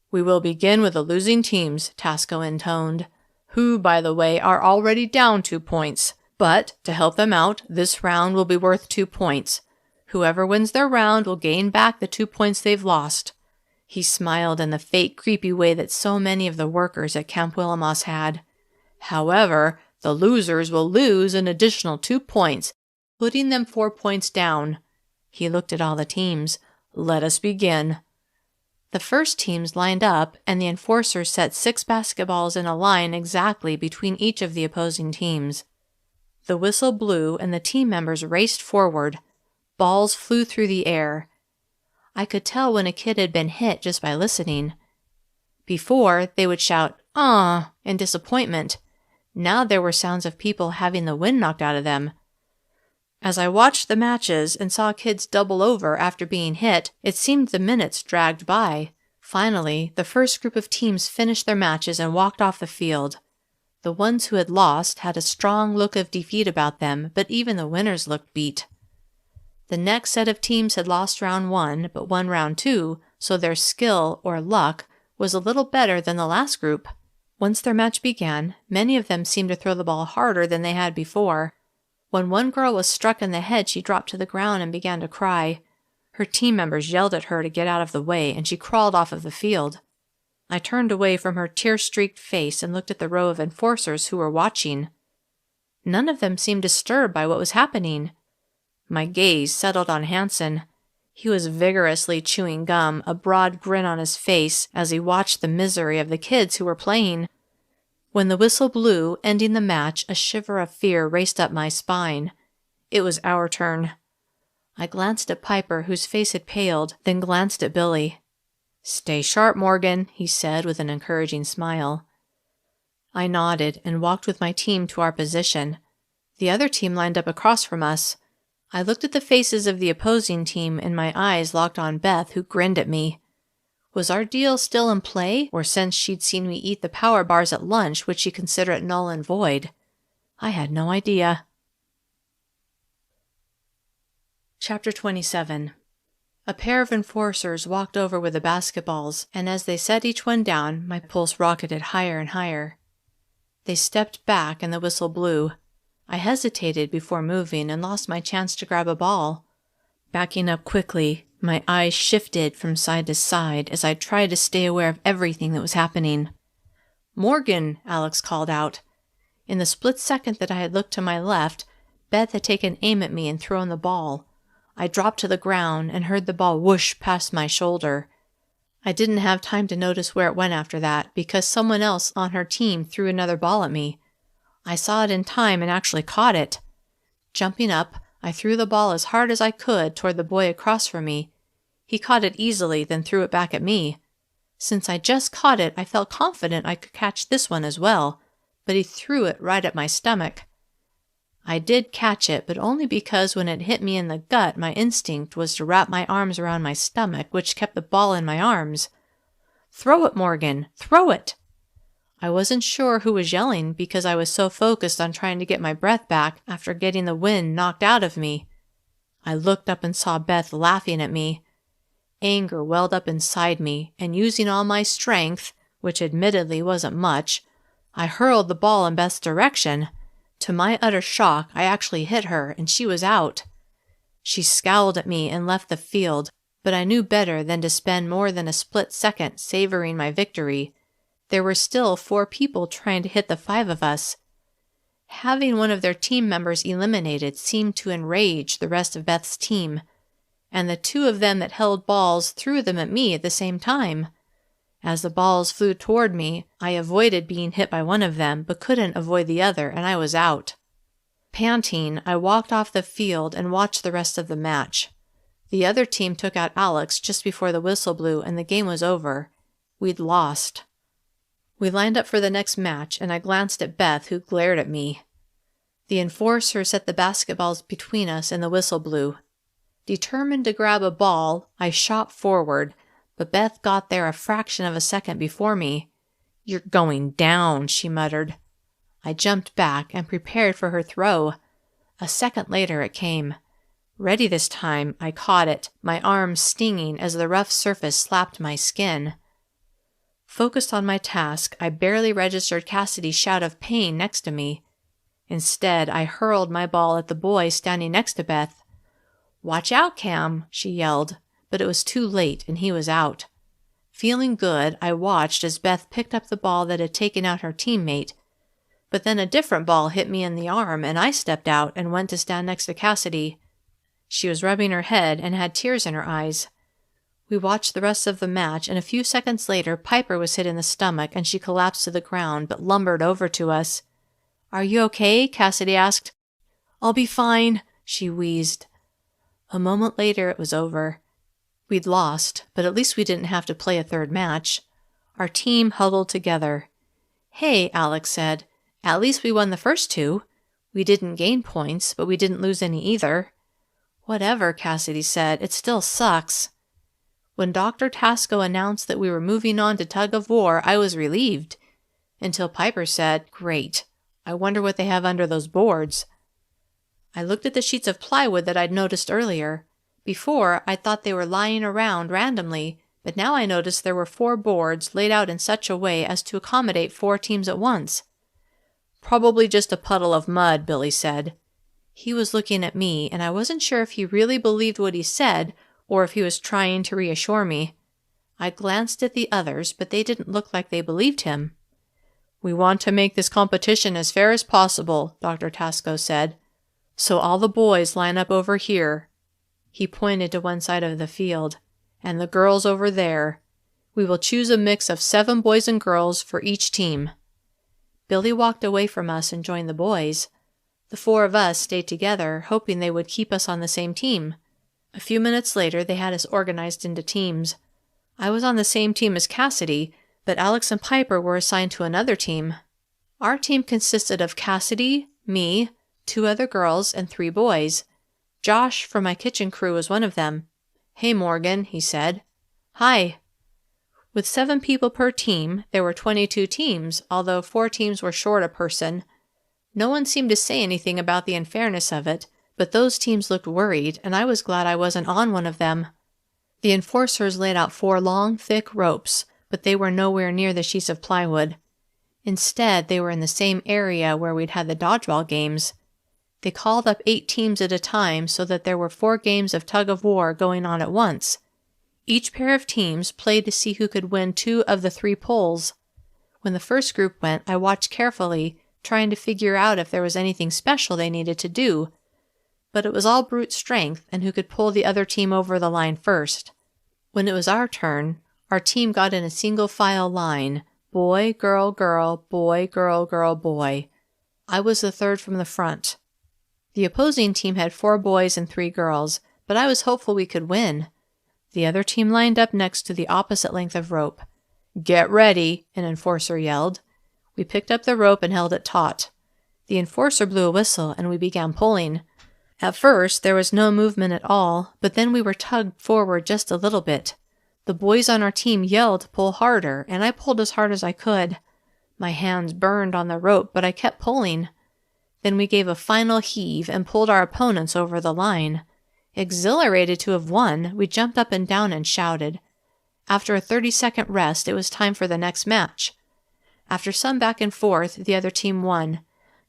"We will begin with the losing teams," Tasco intoned, "who, by the way, are already down 2 points. But, to help them out, this round will be worth 2 points. Whoever wins their round will gain back the 2 points they've lost." He smiled in the fake, creepy way that so many of the workers at Camp Willamos had. "However, the losers will lose an additional 2 points, putting them 4 points down." He looked at all the teams. "Let us begin." The first teams lined up, and the enforcers set 6 basketballs in a line exactly between each of the opposing teams. The whistle blew, and the team members raced forward. Balls flew through the air. I could tell when a kid had been hit just by listening. Before, they would shout, "Aw," in disappointment. Now there were sounds of people having the wind knocked out of them. As I watched the matches and saw kids double over after being hit, it seemed the minutes dragged by. Finally, the first group of teams finished their matches and walked off the field. The ones who had lost had a strong look of defeat about them, but even the winners looked beat. The next set of teams had lost round 1, but won round 2, so their skill, or luck, was a little better than the last group. Once their match began, many of them seemed to throw the ball harder than they had before. When one girl was struck in the head, she dropped to the ground and began to cry. Her team members yelled at her to get out of the way, and she crawled off of the field. I turned away from her tear-streaked face and looked at the row of enforcers who were watching. None of them seemed disturbed by what was happening. My gaze settled on Hansen. He was vigorously chewing gum, a broad grin on his face as he watched the misery of the kids who were playing. When the whistle blew, ending the match, a shiver of fear raced up my spine. It was our turn. I glanced at Piper, whose face had paled, then glanced at Billy. "Stay sharp, Morgan," he said with an encouraging smile. I nodded and walked with my team to our position. The other team lined up across from us. I looked at the faces of the opposing team, and my eyes locked on Beth, who grinned at me. Was our deal still in play, or since she'd seen me eat the power bars at lunch, would she consider it null and void? I had no idea. Chapter 27. A pair of enforcers walked over with the basketballs, and as they set each one down, my pulse rocketed higher and higher. They stepped back, and the whistle blew. I hesitated before moving and lost my chance to grab a ball. Backing up quickly, my eyes shifted from side to side as I tried to stay aware of everything that was happening. "Morgan!" Alex called out. In the split second that I had looked to my left, Beth had taken aim at me and thrown the ball. I dropped to the ground and heard the ball whoosh past my shoulder. I didn't have time to notice where it went after that, because someone else on her team threw another ball at me. I saw it in time and actually caught it. Jumping up, I threw the ball as hard as I could toward the boy across from me. He caught it easily, then threw it back at me. Since I just caught it, I felt confident I could catch this one as well, but he threw it right at my stomach. I did catch it, but only because when it hit me in the gut, my instinct was to wrap my arms around my stomach, which kept the ball in my arms. "Throw it, Morgan! Throw it!" I wasn't sure who was yelling because I was so focused on trying to get my breath back after getting the wind knocked out of me. I looked up and saw Beth laughing at me. Anger welled up inside me, and using all my strength, which admittedly wasn't much, I hurled the ball in Beth's direction. To my utter shock, I actually hit her, and she was out. She scowled at me and left the field, but I knew better than to spend more than a split second savoring my victory. There were still 4 people trying to hit the 5 of us. Having one of their team members eliminated seemed to enrage the rest of Beth's team, and the 2 of them that held balls threw them at me at the same time. As the balls flew toward me, I avoided being hit by one of them, but couldn't avoid the other, and I was out. Panting, I walked off the field and watched the rest of the match. The other team took out Alex just before the whistle blew, and the game was over. We'd lost. We lined up for the next match, and I glanced at Beth, who glared at me. The enforcer set the basketballs between us, and the whistle blew. Determined to grab a ball, I shot forward, but Beth got there a fraction of a second before me. "You're going down," she muttered. I jumped back and prepared for her throw. A second later it came. Ready this time, I caught it, my arms stinging as the rough surface slapped my skin. Focused on my task, I barely registered Cassidy's shout of pain next to me. Instead, I hurled my ball at the boy standing next to Beth. "Watch out, Cam," she yelled, but it was too late and he was out. Feeling good, I watched as Beth picked up the ball that had taken out her teammate, but then a different ball hit me in the arm and I stepped out and went to stand next to Cassidy. She was rubbing her head and had tears in her eyes. We watched the rest of the match, and a few seconds later, Piper was hit in the stomach, and she collapsed to the ground, but lumbered over to us. "Are you okay?" Cassidy asked. "I'll be fine," she wheezed. A moment later, it was over. We'd lost, but at least we didn't have to play a third match. Our team huddled together. "Hey," Alex said, "at least we won the first two. We didn't gain points, but we didn't lose any either." "Whatever," Cassidy said, "it still sucks." When Dr. Tasco announced that we were moving on to tug of war, I was relieved. Until Piper said, "Great. I wonder what they have under those boards." I looked at the sheets of plywood that I'd noticed earlier. Before, I thought they were lying around randomly, but now I noticed there were 4 boards laid out in such a way as to accommodate 4 teams at once. "Probably just a puddle of mud," Billy said. He was looking at me, and I wasn't sure if he really believed what he said or if he was trying to reassure me. I glanced at the others, but they didn't look like they believed him. "We want to make this competition as fair as possible," Dr. Tasco said. "So all the boys line up over here." He pointed to one side of the field. "And the girls over there. We will choose a mix of 7 boys and girls for each team." Billy walked away from us and joined the boys. The 4 of us stayed together, hoping they would keep us on the same team. A few minutes later, they had us organized into teams. I was on the same team as Cassidy, but Alex and Piper were assigned to another team. Our team consisted of Cassidy, me, 2 other girls, and 3 boys. Josh from my kitchen crew was one of them. "Hey, Morgan," he said. "Hi." With 7 people per team, there were 22 teams, although 4 teams were short a person. No one seemed to say anything about the unfairness of it, but those teams looked worried, and I was glad I wasn't on one of them. The enforcers laid out 4 long, thick ropes, but they were nowhere near the sheets of plywood. Instead, they were in the same area where we'd had the dodgeball games. They called up 8 teams at a time so that there were 4 games of tug-of-war going on at once. Each pair of teams played to see who could win 2 of the 3 poles. When the first group went, I watched carefully, trying to figure out if there was anything special they needed to do. But it was all brute strength and who could pull the other team over the line first. When it was our turn, our team got in a single-file line, boy, girl, girl, boy, girl, girl, boy. I was the third from the front. The opposing team had 4 boys and 3 girls, but I was hopeful we could win. The other team lined up next to the opposite length of rope. "Get ready," an enforcer yelled. We picked up the rope and held it taut. The enforcer blew a whistle, and we began pulling. At first, there was no movement at all, but then we were tugged forward just a little bit. The boys on our team yelled to pull harder, and I pulled as hard as I could. My hands burned on the rope, but I kept pulling. Then we gave a final heave and pulled our opponents over the line. Exhilarated to have won, we jumped up and down and shouted. After a 30-second rest, it was time for the next match. After some back and forth, the other team won.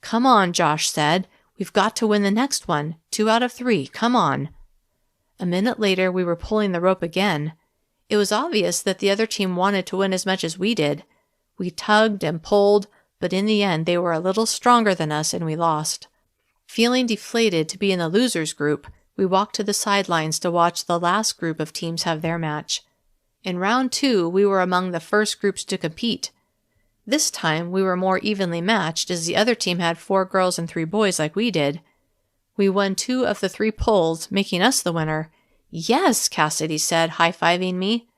"Come on," Josh said. "We've got to win the next one. 2 out of 3. Come on." A minute later, we were pulling the rope again. It was obvious that the other team wanted to win as much as we did. We tugged and pulled, but in the end, they were a little stronger than us and we lost. Feeling deflated to be in the losers group, we walked to the sidelines to watch the last group of teams have their match. In round 2, we were among the first groups to compete. This time, we were more evenly matched as the other team had 4 girls and 3 boys like we did. We won 2 of the 3 pulls, making us the winner. "Yes," Cassidy said, high-fiving me.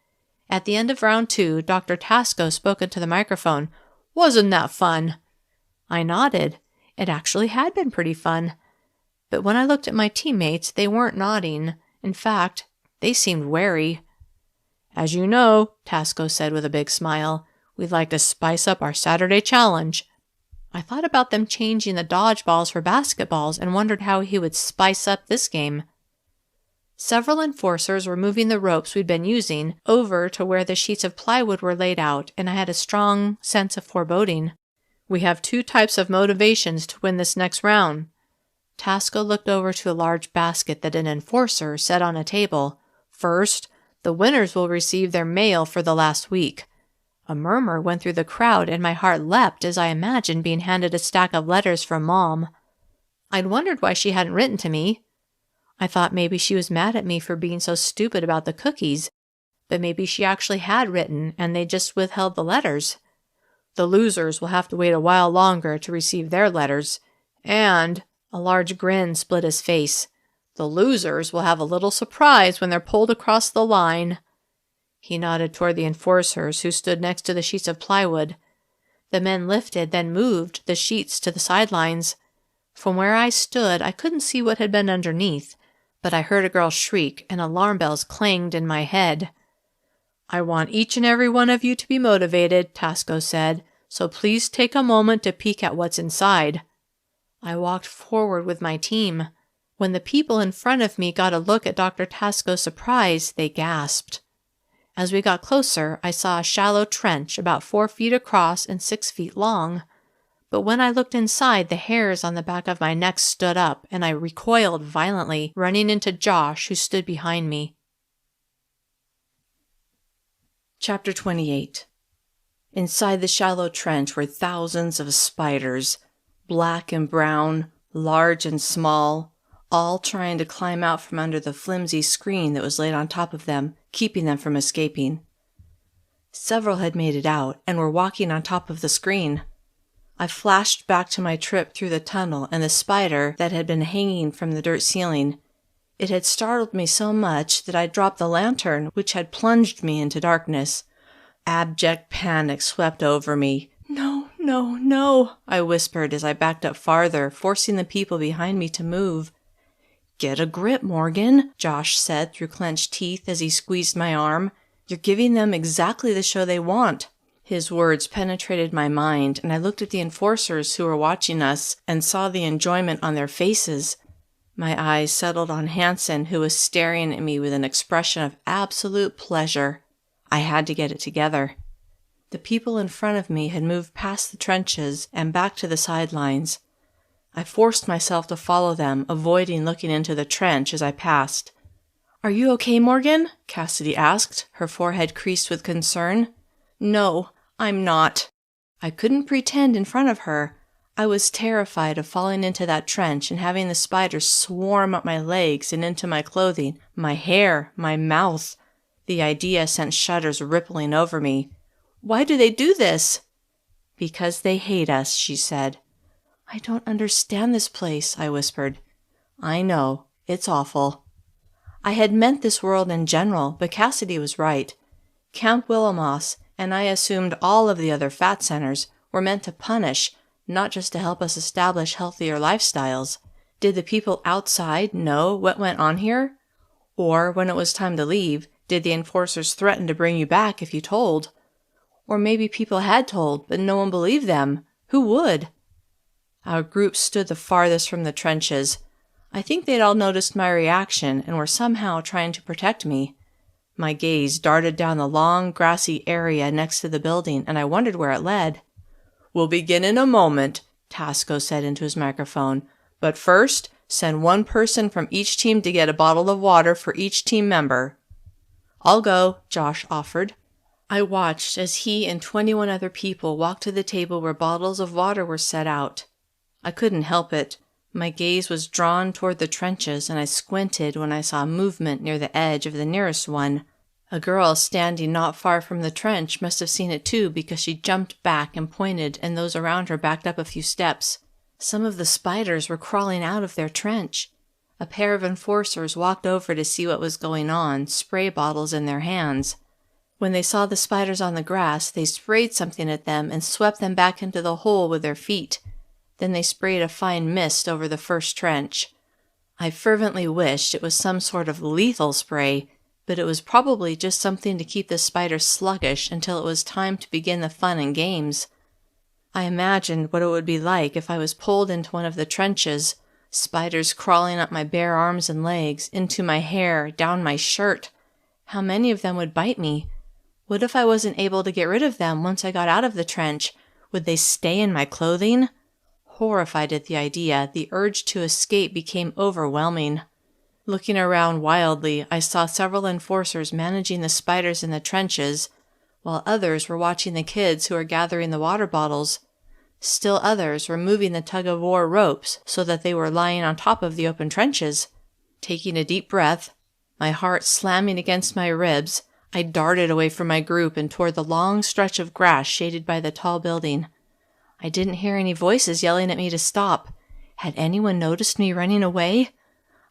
At the end of round 2, Dr. Tasco spoke into the microphone. "Wasn't that fun?" I nodded. It actually had been pretty fun. But when I looked at my teammates, they weren't nodding. In fact, they seemed wary. "As you know," Tasco said with a big smile, "we'd like to spice up our Saturday challenge." I thought about them changing the dodgeballs for basketballs and wondered how he would spice up this game. Several enforcers were moving the ropes we'd been using over to where the sheets of plywood were laid out, and I had a strong sense of foreboding. "We have 2 types of motivations to win this next round." Tasco looked over to a large basket that an enforcer set on a table. "First, the winners will receive their mail for the last week." A murmur went through the crowd, and my heart leapt as I imagined being handed a stack of letters from Mom. I'd wondered why she hadn't written to me. I thought maybe she was mad at me for being so stupid about the cookies. But maybe she actually had written and they just withheld the letters. The losers will have to wait a while longer to receive their letters. And a large grin split his face. The losers will have a little surprise when they're pulled across the line. He nodded toward the enforcers who stood next to the sheets of plywood. The men lifted, then moved the sheets to the sidelines. From where I stood, I couldn't see what had been underneath, but I heard a girl shriek and alarm bells clanged in my head. I want each and every one of you to be motivated, Tasco said, so please take a moment to peek at what's inside. I walked forward with my team. When the people in front of me got a look at Dr. Tasco's surprise, they gasped. As we got closer, I saw a shallow trench about 4 feet across and 6 feet long. But when I looked inside, the hairs on the back of my neck stood up, and I recoiled violently, running into Josh, who stood behind me. Chapter 28. Inside the shallow trench were thousands of spiders, black and brown, large and small, all trying to climb out from under the flimsy screen that was laid on top of them, keeping them from escaping. Several had made it out and were walking on top of the screen. I flashed back to my trip through the tunnel and the spider that had been hanging from the dirt ceiling. It had startled me so much that I dropped the lantern, which had plunged me into darkness. Abject panic swept over me. "No, no, no," I whispered as I backed up farther, forcing the people behind me to move. "Get a grip, Morgan," Josh said through clenched teeth as he squeezed my arm. "You're giving them exactly the show they want." His words penetrated my mind, and I looked at the enforcers who were watching us and saw the enjoyment on their faces. My eyes settled on Hanson, who was staring at me with an expression of absolute pleasure. I had to get it together. The people in front of me had moved past the trenches and back to the sidelines. I forced myself to follow them, avoiding looking into the trench as I passed. "Are you okay, Morgan?" Cassidy asked, her forehead creased with concern. "No, I'm not." I couldn't pretend in front of her. I was terrified of falling into that trench and having the spiders swarm up my legs and into my clothing, my hair, my mouth. The idea sent shudders rippling over me. "Why do they do this?" "Because they hate us," she said. "I don't understand this place," I whispered. "I know. It's awful." I had meant this world in general, but Cassidy was right. Camp Willowmoss, and I assumed all of the other fat centers, were meant to punish, not just to help us establish healthier lifestyles. Did the people outside know what went on here? Or, when it was time to leave, did the enforcers threaten to bring you back if you told? Or maybe people had told, but no one believed them. Who would? Our group stood the farthest from the trenches. I think they'd all noticed my reaction and were somehow trying to protect me. My gaze darted down the long, grassy area next to the building, and I wondered where it led. "We'll begin in a moment," Tasco said into his microphone. "But first, send one person from each team to get a bottle of water for each team member." "I'll go," Josh offered. I watched as he and 21 other people walked to the table where bottles of water were set out. I couldn't help it. My gaze was drawn toward the trenches, and I squinted when I saw movement near the edge of the nearest one. A girl standing not far from the trench must have seen it too, because she jumped back and pointed, and those around her backed up a few steps. Some of the spiders were crawling out of their trench. A pair of enforcers walked over to see what was going on, spray bottles in their hands. When they saw the spiders on the grass, they sprayed something at them and swept them back into the hole with their feet. Then they sprayed a fine mist over the first trench. I fervently wished it was some sort of lethal spray, but it was probably just something to keep the spiders sluggish until it was time to begin the fun and games. I imagined what it would be like if I was pulled into one of the trenches, spiders crawling up my bare arms and legs, into my hair, down my shirt. How many of them would bite me? What if I wasn't able to get rid of them once I got out of the trench? Would they stay in my clothing? Horrified at the idea, the urge to escape became overwhelming. Looking around wildly, I saw several enforcers managing the spiders in the trenches, while others were watching the kids who were gathering the water bottles. Still others were moving the tug-of-war ropes so that they were lying on top of the open trenches. Taking a deep breath, my heart slamming against my ribs, I darted away from my group and toward the long stretch of grass shaded by the tall building. I didn't hear any voices yelling at me to stop. Had anyone noticed me running away?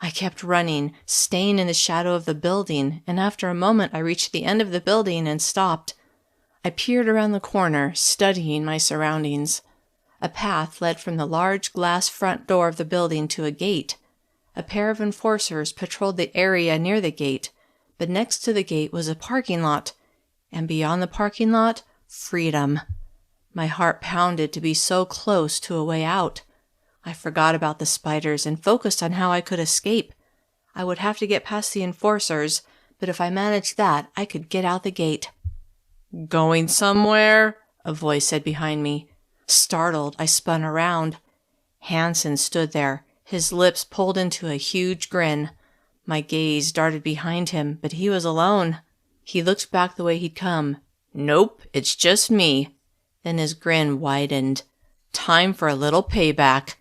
I kept running, staying in the shadow of the building, and after a moment I reached the end of the building and stopped. I peered around the corner, studying my surroundings. A path led from the large glass front door of the building to a gate. A pair of enforcers patrolled the area near the gate, but next to the gate was a parking lot, and beyond the parking lot, freedom. My heart pounded to be so close to a way out. I forgot about the spiders and focused on how I could escape. I would have to get past the enforcers, but if I managed that, I could get out the gate. "Going somewhere?" a voice said behind me. Startled, I spun around. Hansen stood there, his lips pulled into a huge grin. My gaze darted behind him, but he was alone. He looked back the way he'd come. "Nope, it's just me." Then his grin widened. "Time for a little payback."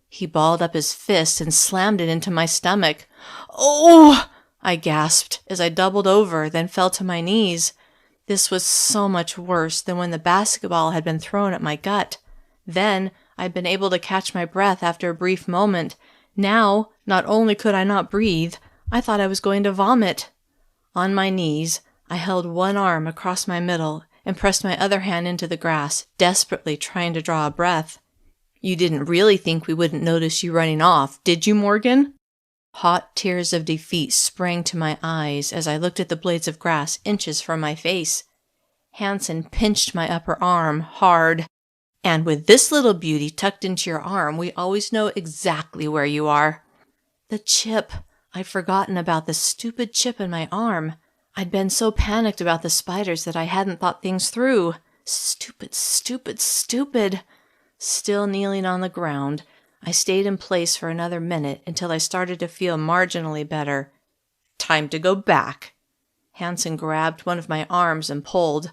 He balled up his fist and slammed it into my stomach. "Oh!" I gasped as I doubled over, then fell to my knees. This was so much worse than when the basketball had been thrown at my gut. Then I'd been able to catch my breath after a brief moment. Now, not only could I not breathe, I thought I was going to vomit. On my knees, I held one arm across my middle and pressed my other hand into the grass, desperately trying to draw a breath. "You didn't really think we wouldn't notice you running off, did you, Morgan?" Hot tears of defeat sprang to my eyes as I looked at the blades of grass inches from my face. Hansen pinched my upper arm hard. "And with this little beauty tucked into your arm, we always know exactly where you are." The chip! I'd forgotten about the stupid chip in my arm. I'd been so panicked about the spiders that I hadn't thought things through. Stupid, stupid, stupid! Still kneeling on the ground, I stayed in place for another minute until I started to feel marginally better. "Time to go back." Hansen grabbed one of my arms and pulled.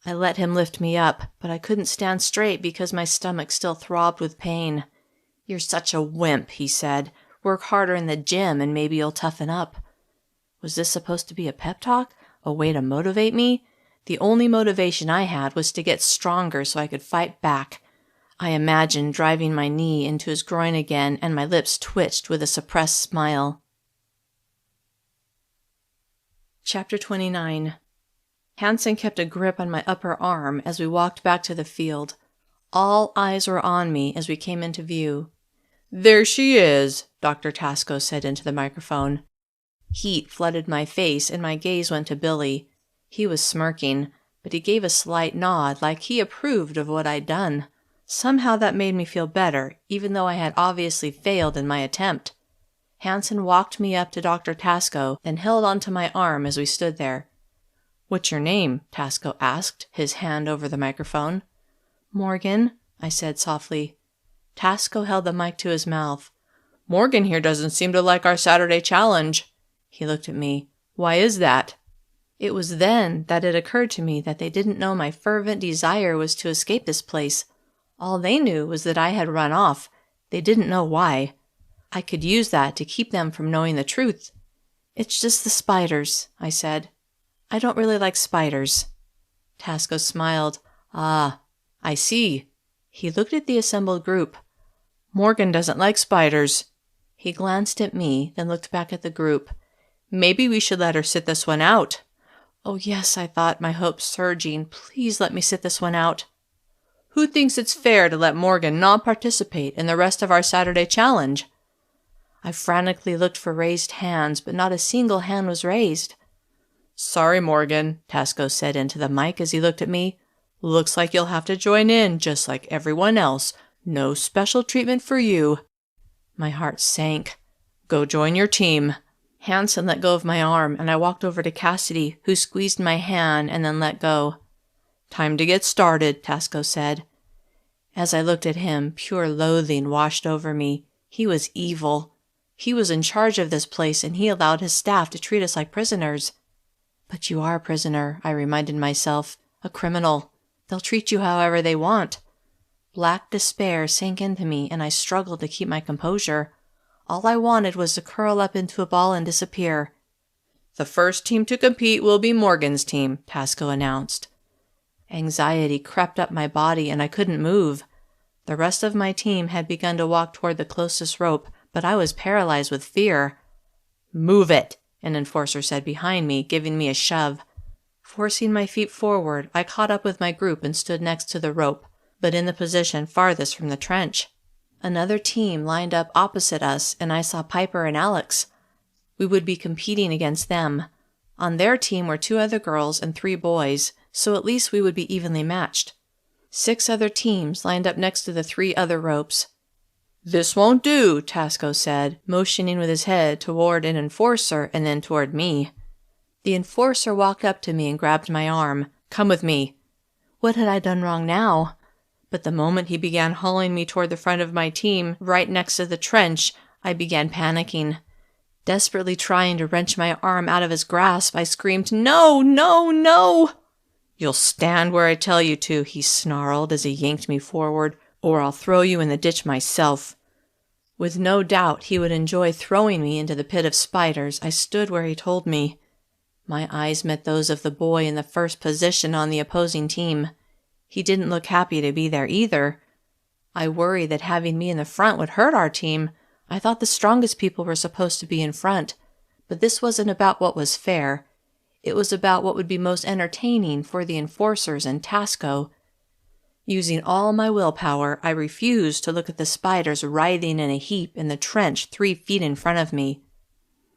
I let him lift me up, but I couldn't stand straight because my stomach still throbbed with pain. "You're such a wimp," he said. "Work harder in the gym and maybe you'll toughen up." Was this supposed to be a pep talk? A way to motivate me? The only motivation I had was to get stronger so I could fight back. I imagined driving my knee into his groin again, and my lips twitched with a suppressed smile. Chapter 29. Hansen kept a grip on my upper arm as we walked back to the field. All eyes were on me as we came into view. "There she is," Dr. Tasco said into the microphone. Heat flooded my face, and my gaze went to Billy. He was smirking, but he gave a slight nod like he approved of what I'd done. Somehow that made me feel better, even though I had obviously failed in my attempt. Hansen walked me up to Dr. Tasco, then held onto my arm as we stood there. "What's your name?" Tasco asked, his hand over the microphone. "Morgan," I said softly. Tasco held the mic to his mouth. "Morgan here doesn't seem to like our Saturday challenge." He looked at me. "Why is that?" It was then that it occurred to me that they didn't know my fervent desire was to escape this place. All they knew was that I had run off. They didn't know why. I could use that to keep them from knowing the truth. "It's just the spiders," I said. "I don't really like spiders." Tasco smiled. "Ah, I see." He looked at the assembled group. "Morgan doesn't like spiders." He glanced at me, then looked back at the group. "Maybe we should let her sit this one out." Oh yes, I thought, my hopes surging. Please let me sit this one out. "Who thinks it's fair to let Morgan not participate in the rest of our Saturday challenge?" I frantically looked for raised hands, but not a single hand was raised. "Sorry, Morgan," Tasco said into the mic as he looked at me. "Looks like you'll have to join in, just like everyone else. No special treatment for you." My heart sank. "Go join your team." Hansen let go of my arm, and I walked over to Cassidy, who squeezed my hand and then let go. "Time to get started," Tasco said. As I looked at him, pure loathing washed over me. He was evil. He was in charge of this place, and he allowed his staff to treat us like prisoners. "But you are a prisoner," I reminded myself. "A criminal. They'll treat you however they want." Black despair sank into me, and I struggled to keep my composure. All I wanted was to curl up into a ball and disappear. "The first team to compete will be Morgan's team," Tasco announced. Anxiety crept up my body and I couldn't move. The rest of my team had begun to walk toward the closest rope, but I was paralyzed with fear. "Move it," an enforcer said behind me, giving me a shove. Forcing my feet forward, I caught up with my group and stood next to the rope, but in the position farthest from the trench. Another team lined up opposite us, and I saw Piper and Alex. We would be competing against them. On their team were 2 other girls and 3 boys, so at least we would be evenly matched. 6 other teams lined up next to the 3 other ropes. "This won't do," Tasco said, motioning with his head toward an enforcer and then toward me. The enforcer walked up to me and grabbed my arm. "Come with me." What had I done wrong now? But the moment he began hauling me toward the front of my team, right next to the trench, I began panicking. Desperately trying to wrench my arm out of his grasp, I screamed, "No, no, no!" "You'll stand where I tell you to," he snarled as he yanked me forward, "or I'll throw you in the ditch myself." With no doubt he would enjoy throwing me into the pit of spiders, I stood where he told me. My eyes met those of the boy in the first position on the opposing team. He didn't look happy to be there either. I worried that having me in the front would hurt our team. I thought the strongest people were supposed to be in front. But this wasn't about what was fair. It was about what would be most entertaining for the enforcers and Tasco. Using all my willpower, I refused to look at the spiders writhing in a heap in the trench 3 feet in front of me.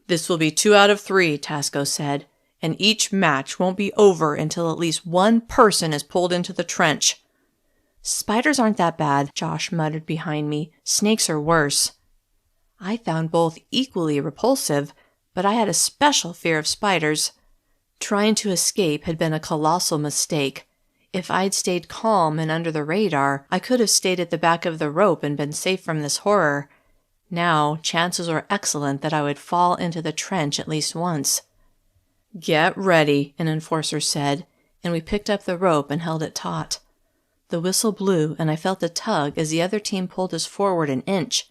"This will be 2 out of 3, Tasco said, "and each match won't be over until at least 1 person is pulled into the trench." "Spiders aren't that bad," Josh muttered behind me. "Snakes are worse." I found both equally repulsive, but I had a special fear of spiders. Trying to escape had been a colossal mistake. If I'd stayed calm and under the radar, I could have stayed at the back of the rope and been safe from this horror. Now, chances were excellent that I would fall into the trench at least once. "Get ready," an enforcer said, and we picked up the rope and held it taut. The whistle blew, and I felt a tug as the other team pulled us forward an inch.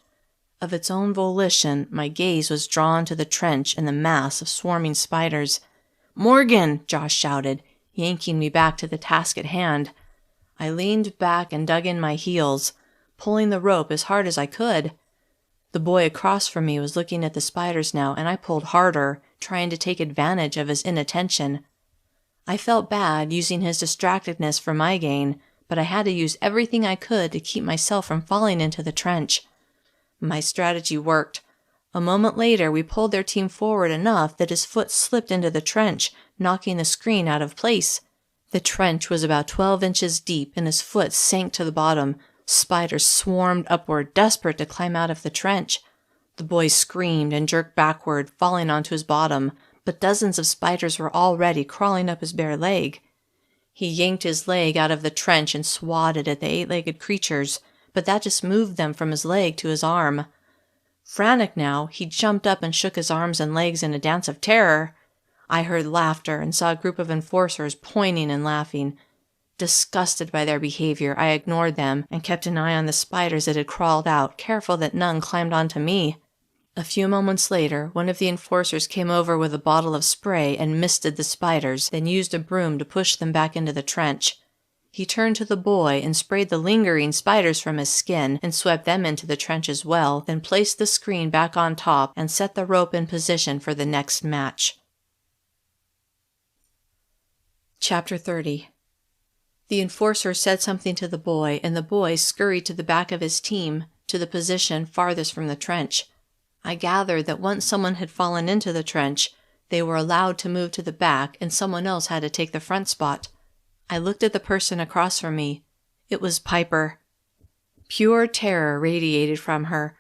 Of its own volition, my gaze was drawn to the trench and the mass of swarming spiders. "Morgan!" Josh shouted, yanking me back to the task at hand. I leaned back and dug in my heels, pulling the rope as hard as I could. The boy across from me was looking at the spiders now, and I pulled harder, trying to take advantage of his inattention. I felt bad using his distractedness for my gain, but I had to use everything I could to keep myself from falling into the trench. My strategy worked. A moment later, we pulled their team forward enough that his foot slipped into the trench, knocking the screen out of place. The trench was about 12 inches deep, and his foot sank to the bottom. Spiders swarmed upward, desperate to climb out of the trench. The boy screamed and jerked backward, falling onto his bottom, but dozens of spiders were already crawling up his bare leg. He yanked his leg out of the trench and swatted at the 8-legged creatures, but that just moved them from his leg to his arm. Frantic now, he jumped up and shook his arms and legs in a dance of terror. I heard laughter and saw a group of enforcers pointing and laughing. Disgusted by their behavior, I ignored them and kept an eye on the spiders that had crawled out, careful that none climbed onto me. A few moments later, one of the enforcers came over with a bottle of spray and misted the spiders, then used a broom to push them back into the trench. He turned to the boy and sprayed the lingering spiders from his skin and swept them into the trench as well, then placed the screen back on top and set the rope in position for the next match. Chapter 30. The enforcer said something to the boy, and the boy scurried to the back of his team, to the position farthest from the trench. I gathered that once someone had fallen into the trench, they were allowed to move to the back and someone else had to take the front spot. I looked at the person across from me. It was Piper. Pure terror radiated from her,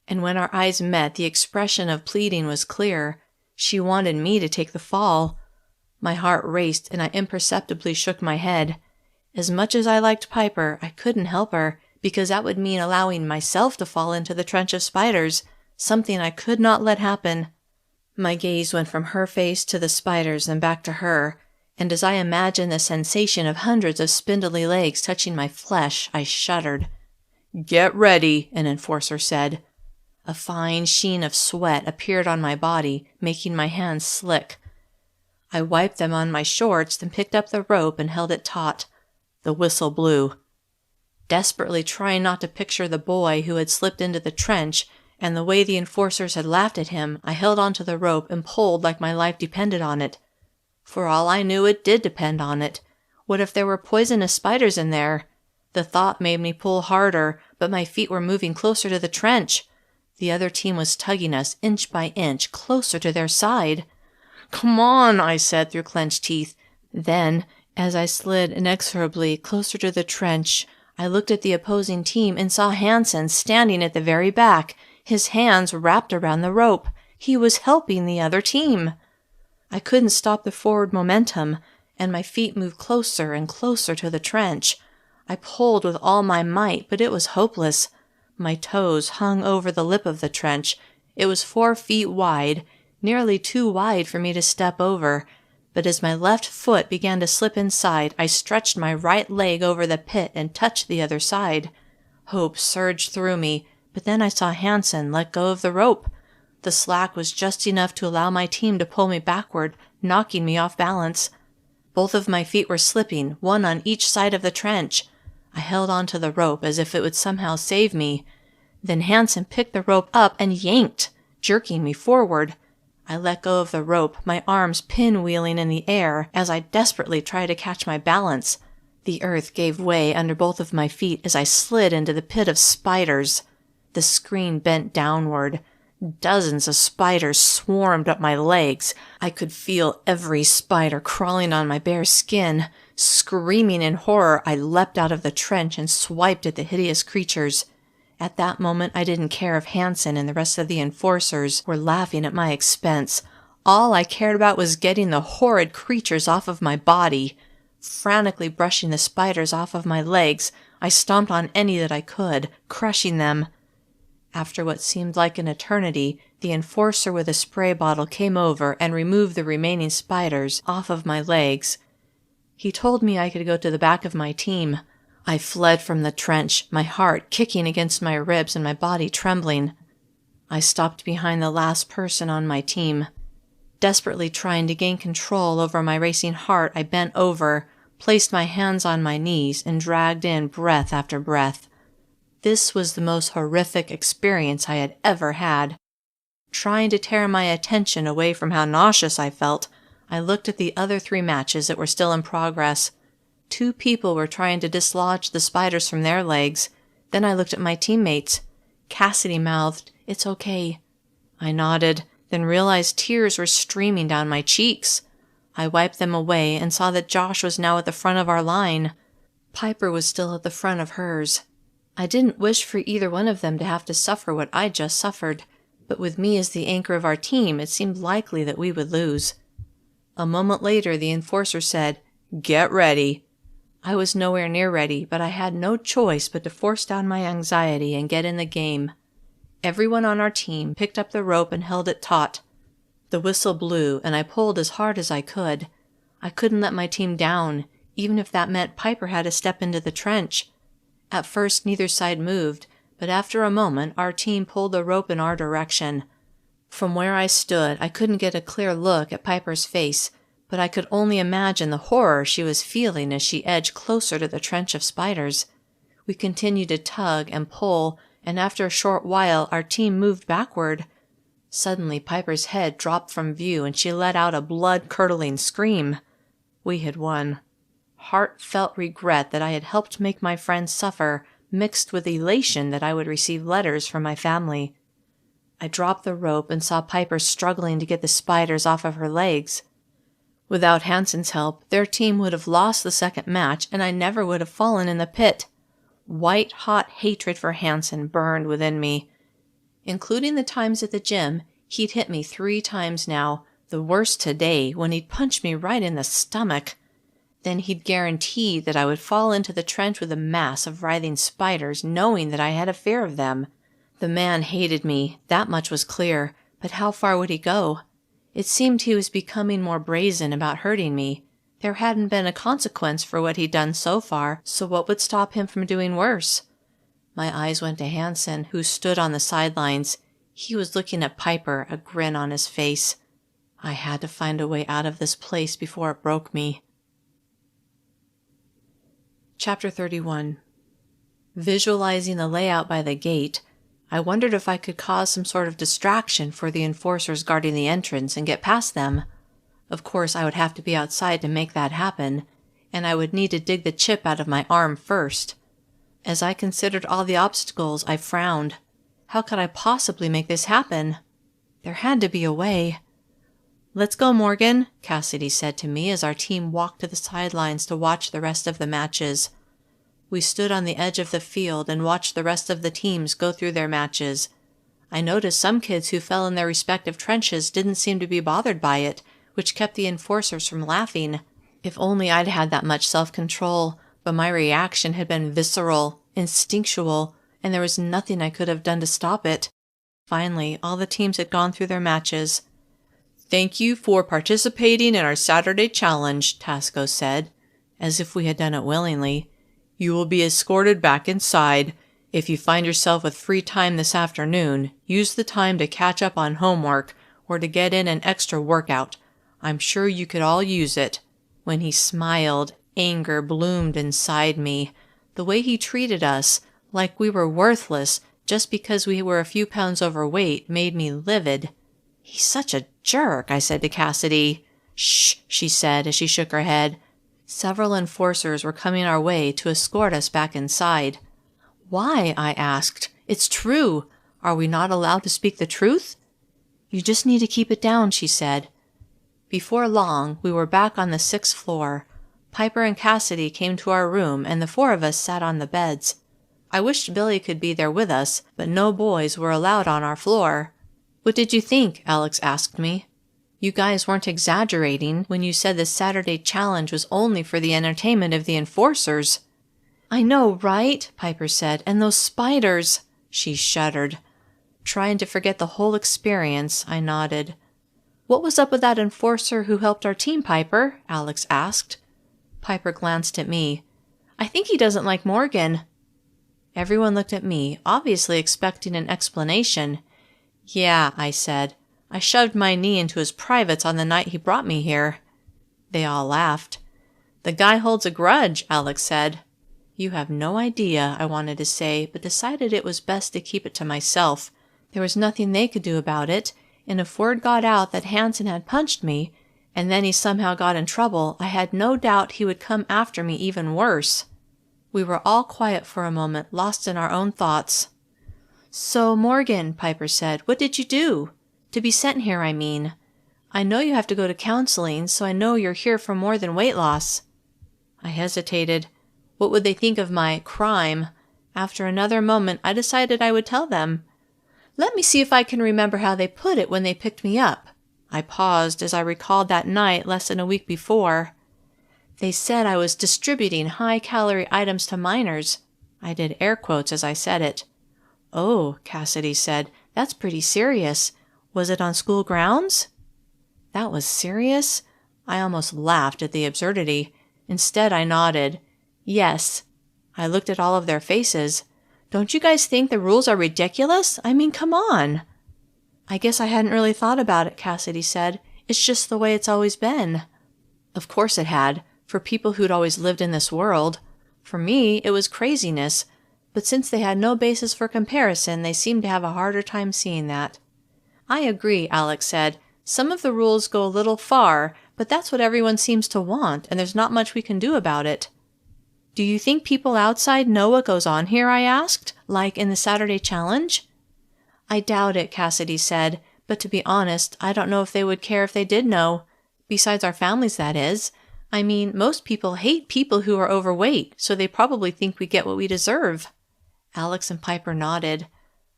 and when our eyes met, the expression of pleading was clear. She wanted me to take the fall. My heart raced, and I imperceptibly shook my head. As much as I liked Piper, I couldn't help her, because that would mean allowing myself to fall into the trench of spiders, something I could not let happen. My gaze went from her face to the spiders and back to her, and as I imagined the sensation of hundreds of spindly legs touching my flesh, I shuddered. "Get ready," an enforcer said. A fine sheen of sweat appeared on my body, making my hands slick. I wiped them on my shorts, then picked up the rope and held it taut. The whistle blew. Desperately trying not to picture the boy who had slipped into the trench and the way the enforcers had laughed at him, I held onto the rope and pulled like my life depended on it. For all I knew, it did depend on it. What if there were poisonous spiders in there? The thought made me pull harder, but my feet were moving closer to the trench. The other team was tugging us inch by inch closer to their side. "Come on," I said through clenched teeth. Then, as I slid inexorably closer to the trench, I looked at the opposing team and saw Hansen standing at the very back, his hands wrapped around the rope. He was helping the other team. I couldn't stop the forward momentum, and my feet moved closer and closer to the trench. I pulled with all my might, but it was hopeless. My toes hung over the lip of the trench. It was 4 feet wide, nearly too wide for me to step over, but as my left foot began to slip inside, I stretched my right leg over the pit and touched the other side. Hope surged through me, but then I saw Hansen let go of the rope. The slack was just enough to allow my team to pull me backward, knocking me off balance. Both of my feet were slipping, one on each side of the trench. I held onto the rope as if it would somehow save me. Then Hansen picked the rope up and yanked, jerking me forward. I let go of the rope, my arms pinwheeling in the air as I desperately tried to catch my balance. The earth gave way under both of my feet as I slid into the pit of spiders. The screen bent downward. Dozens of spiders swarmed up my legs. I could feel every spider crawling on my bare skin. Screaming in horror, I leapt out of the trench and swiped at the hideous creatures. At that moment, I didn't care if Hansen and the rest of the enforcers were laughing at my expense. All I cared about was getting the horrid creatures off of my body. Frantically brushing the spiders off of my legs, I stomped on any that I could, crushing them. After what seemed like an eternity, the enforcer with a spray bottle came over and removed the remaining spiders off of my legs. He told me I could go to the back of my team. I fled from the trench, my heart kicking against my ribs and my body trembling. I stopped behind the last person on my team. Desperately trying to gain control over my racing heart, I bent over, placed my hands on my knees, and dragged in breath after breath. This was the most horrific experience I had ever had. Trying to tear my attention away from how nauseous I felt, I looked at the other 3 matches that were still in progress. 2 people were trying to dislodge the spiders from their legs. Then I looked at my teammates. Cassidy mouthed, "It's okay." I nodded, then realized tears were streaming down my cheeks. I wiped them away and saw that Josh was now at the front of our line. Piper was still at the front of hers. I didn't wish for either one of them to have to suffer what I'd just suffered, but with me as the anchor of our team, it seemed likely that we would lose. A moment later, the enforcer said, "Get ready." I was nowhere near ready, but I had no choice but to force down my anxiety and get in the game. Everyone on our team picked up the rope and held it taut. The whistle blew, and I pulled as hard as I could. I couldn't let my team down, even if that meant Piper had to step into the trench. At first, neither side moved, but after a moment, our team pulled the rope in our direction. From where I stood, I couldn't get a clear look at Piper's face, but I could only imagine the horror she was feeling as she edged closer to the trench of spiders. We continued to tug and pull, and after a short while, our team moved backward. Suddenly, Piper's head dropped from view, and she let out a blood-curdling scream. We had won. Heartfelt regret that I had helped make my friends suffer, mixed with elation that I would receive letters from my family. I dropped the rope and saw Piper struggling to get the spiders off of her legs. Without Hansen's help, their team would have lost the second match, and I never would have fallen in the pit. White-hot hatred for Hansen burned within me. Including the times at the gym, he'd hit me 3 times now, the worst today when he'd punched me right in the stomach. Then he'd guaranteed that I would fall into the trench with a mass of writhing spiders, knowing that I had a fear of them. The man hated me, that much was clear, but how far would he go? It seemed he was becoming more brazen about hurting me. There hadn't been a consequence for what he'd done so far, so what would stop him from doing worse? My eyes went to Hansen, who stood on the sidelines. He was looking at Piper, a grin on his face. I had to find a way out of this place before it broke me. Chapter 31. Visualizing the layout by the gate, I wondered if I could cause some sort of distraction for the enforcers guarding the entrance and get past them. Of course, I would have to be outside to make that happen, and I would need to dig the chip out of my arm first. As I considered all the obstacles, I frowned. How could I possibly make this happen? There had to be a way. "Let's go, Morgan," Cassidy said to me as our team walked to the sidelines to watch the rest of the matches. We stood on the edge of the field and watched the rest of the teams go through their matches. I noticed some kids who fell in their respective trenches didn't seem to be bothered by it, which kept the enforcers from laughing. If only I'd had that much self-control, but my reaction had been visceral, instinctual, and there was nothing I could have done to stop it. Finally, all the teams had gone through their matches. "Thank you for participating in our Saturday challenge," Tasco said, as if we had done it willingly. "You will be escorted back inside. If you find yourself with free time this afternoon, use the time to catch up on homework or to get in an extra workout. I'm sure you could all use it." When he smiled, anger bloomed inside me. The way he treated us, like we were worthless just because we were a few pounds overweight, made me livid. "He's such a jerk," I said to Cassidy. "Shh," she said as she shook her head. Several enforcers were coming our way to escort us back inside. "Why?" I asked. "It's true. Are we not allowed to speak the truth?" "You just need to keep it down," she said. Before long, we were back on the 6th floor. Piper and Cassidy came to our room, and the four of us sat on the beds. I wished Billy could be there with us, but no boys were allowed on our floor. "What did you think?" Alex asked me. "You guys weren't exaggerating when you said the Saturday challenge was only for the entertainment of the enforcers." "I know, right?" Piper said. "And those spiders." She shuddered. Trying to forget the whole experience, I nodded. "What was up with that enforcer who helped our team, Piper?" Alex asked. Piper glanced at me. "I think he doesn't like Morgan." Everyone looked at me, obviously expecting an explanation. "Yeah," I said. "I shoved my knee into his privates on the night he brought me here." They all laughed. "The guy holds a grudge," Alex said. "You have no idea," I wanted to say, but decided it was best to keep it to myself. There was nothing they could do about it, and if word got out that Hanson had punched me, and then he somehow got in trouble, I had no doubt he would come after me even worse. We were all quiet for a moment, lost in our own thoughts. "So, Morgan," Piper said, "what did you do? To be sent here, I mean. I know you have to go to counseling, so I know you're here for more than weight loss." I hesitated. What would they think of my crime? After another moment, I decided I would tell them. "Let me see if I can remember how they put it when they picked me up." I paused as I recalled that night less than a week before. "They said I was distributing high-calorie items to minors." I did air quotes as I said it. "Oh," Cassidy said, "that's pretty serious. Was it on school grounds?" That was serious? I almost laughed at the absurdity. Instead, I nodded. "Yes." I looked at all of their faces. "Don't you guys think the rules are ridiculous? I mean, come on." "I guess I hadn't really thought about it," Cassidy said. "It's just the way it's always been." Of course it had, for people who'd always lived in this world. For me, it was craziness, but since they had no basis for comparison, they seemed to have a harder time seeing that. "I agree," Alex said. "Some of the rules go a little far, but that's what everyone seems to want, and there's not much we can do about it." "Do you think people outside know what goes on here?" I asked, "like in the Saturday challenge?" "I doubt it," Cassidy said, "but to be honest, I don't know if they would care if they did know. Besides our families, that is. I mean, most people hate people who are overweight, so they probably think we get what we deserve." Alex and Piper nodded.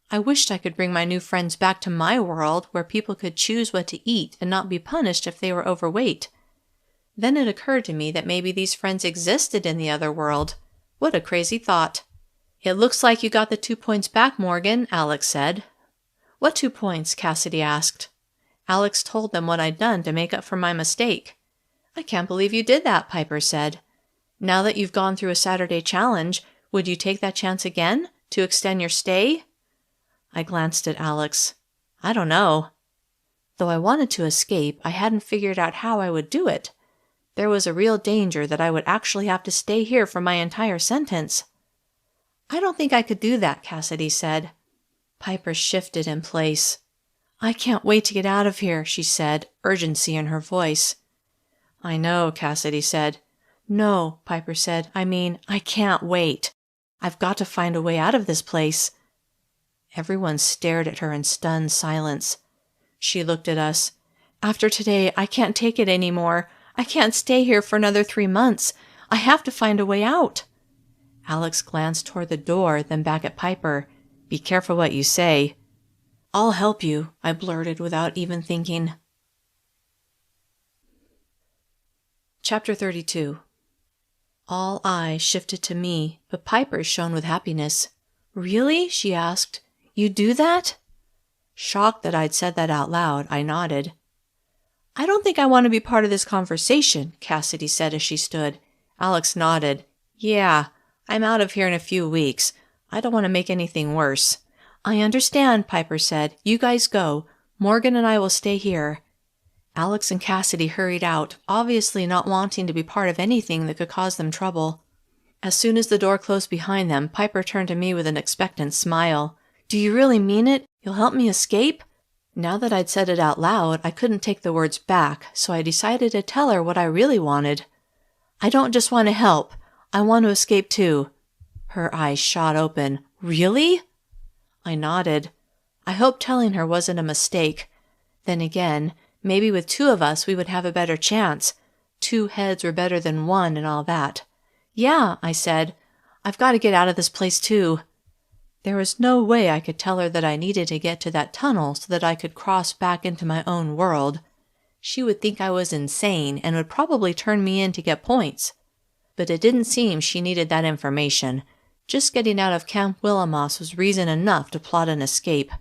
I wished I could bring my new friends back to my world where people could choose what to eat and not be punished if they were overweight. Then it occurred to me that maybe these friends existed in the other world. What a crazy thought. "It looks like you got the 2 points back, Morgan," Alex said. "What 2 points?" Cassidy asked. Alex told them what I'd done to make up for my mistake. "I can't believe you did that," Piper said. "Now that you've gone through a Saturday challenge, would you take that chance again, to extend your stay?" I glanced at Alex. "I don't know." Though I wanted to escape, I hadn't figured out how I would do it. There was a real danger that I would actually have to stay here for my entire sentence. I don't think I could do that, Cassidy said. Piper shifted in place. I can't wait to get out of here, she said, urgency in her voice. I know, Cassidy said. No, Piper said. I can't wait. I've got to find a way out of this place. Everyone stared at her in stunned silence. She looked at us. After today, I can't take it anymore. I can't stay here for another 3 months. I have to find a way out. Alex glanced toward the door, then back at Piper. Be careful what you say. I'll help you, I blurted without even thinking. Chapter 32. All eyes shifted to me, but Piper shone with happiness. Really? She asked. You do that? Shocked that I'd said that out loud, I nodded. I don't think I want to be part of this conversation, Cassidy said as she stood. Alex nodded. Yeah, I'm out of here in a few weeks. I don't want to make anything worse. I understand, Piper said. You guys go. Morgan and I will stay here. Alex and Cassidy hurried out, obviously not wanting to be part of anything that could cause them trouble. As soon as the door closed behind them, Piper turned to me with an expectant smile. Do you really mean it? You'll help me escape? Now that I'd said it out loud, I couldn't take the words back, so I decided to tell her what I really wanted. I don't just want to help. I want to escape too. Her eyes shot open. Really? I nodded. I hoped telling her wasn't a mistake. Then again, maybe with 2 of us we would have a better chance. 2 heads were better than 1 and all that. Yeah, I said. I've got to get out of this place too. There was no way I could tell her that I needed to get to that tunnel so that I could cross back into my own world. She would think I was insane and would probably turn me in to get points. But it didn't seem she needed that information. Just getting out of Camp Willowmoss was reason enough to plot an escape.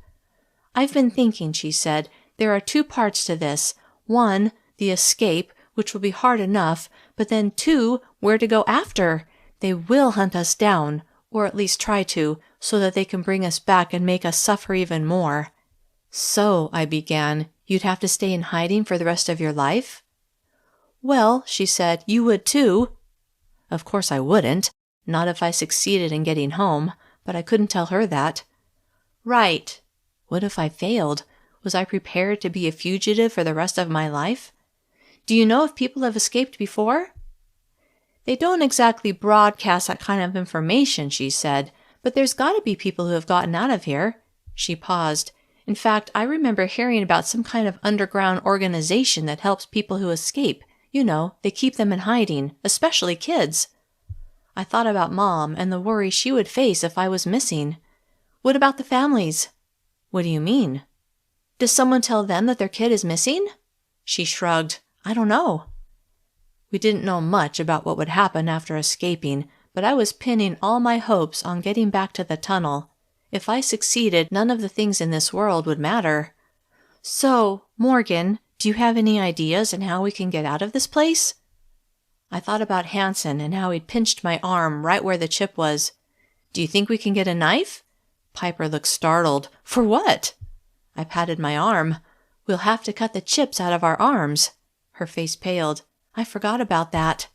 I've been thinking, she said. There are 2 parts to this. 1, the escape, which will be hard enough, but then 2, where to go after. They will hunt us down, or at least try to, so that they can bring us back and make us suffer even more. So, I began, you'd have to stay in hiding for the rest of your life? Well, she said, you would too. Of course I wouldn't. Not if I succeeded in getting home, but I couldn't tell her that. Right. What if I failed? Was I prepared to be a fugitive for the rest of my life? Do you know if people have escaped before? They don't exactly broadcast that kind of information, she said, but there's got to be people who have gotten out of here. She paused. In fact, I remember hearing about some kind of underground organization that helps people who escape. You know, they keep them in hiding, especially kids. I thought about Mom and the worry she would face if I was missing. What about the families? What do you mean? Does someone tell them that their kid is missing? She shrugged. I don't know. We didn't know much about what would happen after escaping, but I was pinning all my hopes on getting back to the tunnel. If I succeeded, none of the things in this world would matter. So, Morgan, do you have any ideas on how we can get out of this place? I thought about Hanson and how he'd pinched my arm right where the chip was. Do you think we can get a knife? Piper looked startled. For what? I patted my arm. We'll have to cut the chips out of our arms. Her face paled. I forgot about that.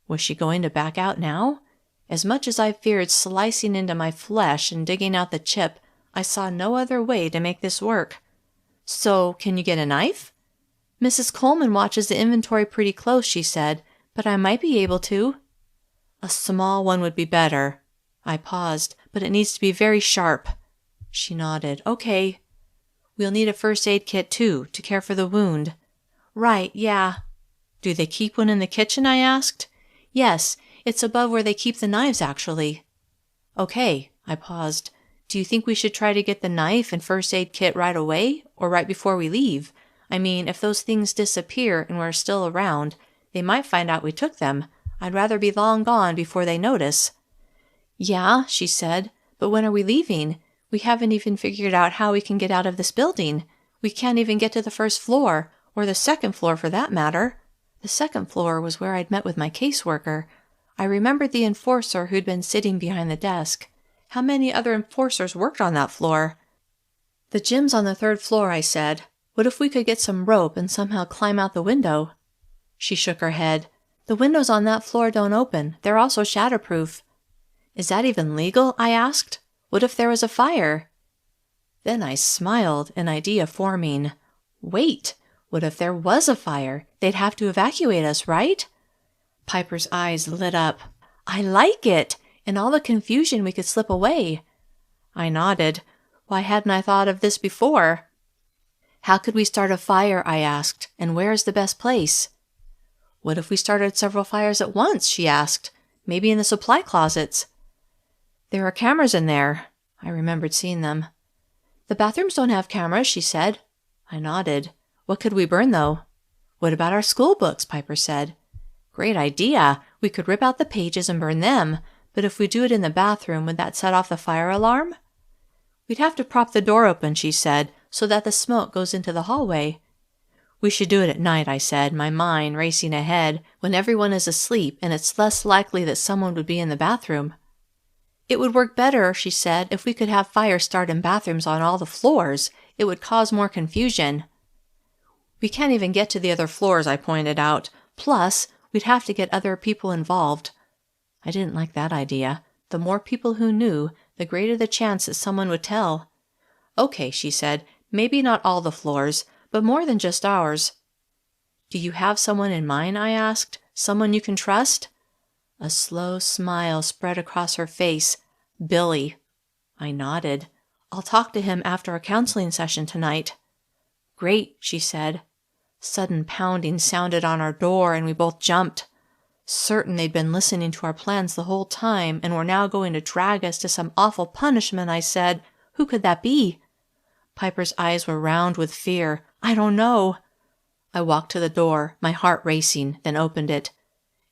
Was she going to back out now? As much as I feared slicing into my flesh and digging out the chip, I saw no other way to make this work. So, can you get a knife? Mrs. Coleman watches the inventory pretty close, she said, but I might be able to. A small one would be better. I paused, but it needs to be very sharp. She nodded. Okay. We'll need a first aid kit, too, to care for the wound. Right, yeah. Do they keep one in the kitchen, I asked. Yes, it's above where they keep the knives, actually. Okay, I paused. Do you think we should try to get the knife and first aid kit right away, or right before we leave? I mean, if those things disappear and we're still around, they might find out we took them. I'd rather be long gone before they notice. Yeah, she said, but when are we leaving? We haven't even figured out how we can get out of this building. We can't even get to the first floor, or the second floor for that matter. The second floor was where I'd met with my caseworker. I remembered the enforcer who'd been sitting behind the desk. How many other enforcers worked on that floor? The gym's on the third floor, I said. What if we could get some rope and somehow climb out the window? She shook her head. The windows on that floor don't open. They're also shatterproof. Is that even legal? I asked. What if there was a fire? Then I smiled, an idea forming. Wait, what if there was a fire? They'd have to evacuate us, right? Piper's eyes lit up. I like it! In all the confusion, we could slip away. I nodded. Why hadn't I thought of this before? How could we start a fire? I asked. And where is the best place? What if we started several fires at once? She asked. Maybe in the supply closets. There are cameras in there. I remembered seeing them. The bathrooms don't have cameras, she said. I nodded. What could we burn, though? What about our school books? Piper said. Great idea. We could rip out the pages and burn them. But if we do it in the bathroom, would that set off the fire alarm? We'd have to prop the door open, she said, so that the smoke goes into the hallway. We should do it at night, I said, my mind racing ahead, when everyone is asleep and it's less likely that someone would be in the bathroom. It would work better, she said, if we could have fires start in bathrooms on all the floors. It would cause more confusion. We can't even get to the other floors, I pointed out. Plus, we'd have to get other people involved. I didn't like that idea. The more people who knew, the greater the chance that someone would tell. Okay, she said, maybe not all the floors, but more than just ours. Do you have someone in mind? I asked. Someone you can trust? A slow smile spread across her face. Billy. I nodded. I'll talk to him after our counseling session tonight. Great, she said. Sudden pounding sounded on our door and we both jumped. Certain they'd been listening to our plans the whole time and were now going to drag us to some awful punishment, I said. Who could that be? Piper's eyes were round with fear. I don't know. I walked to the door, my heart racing, then opened it.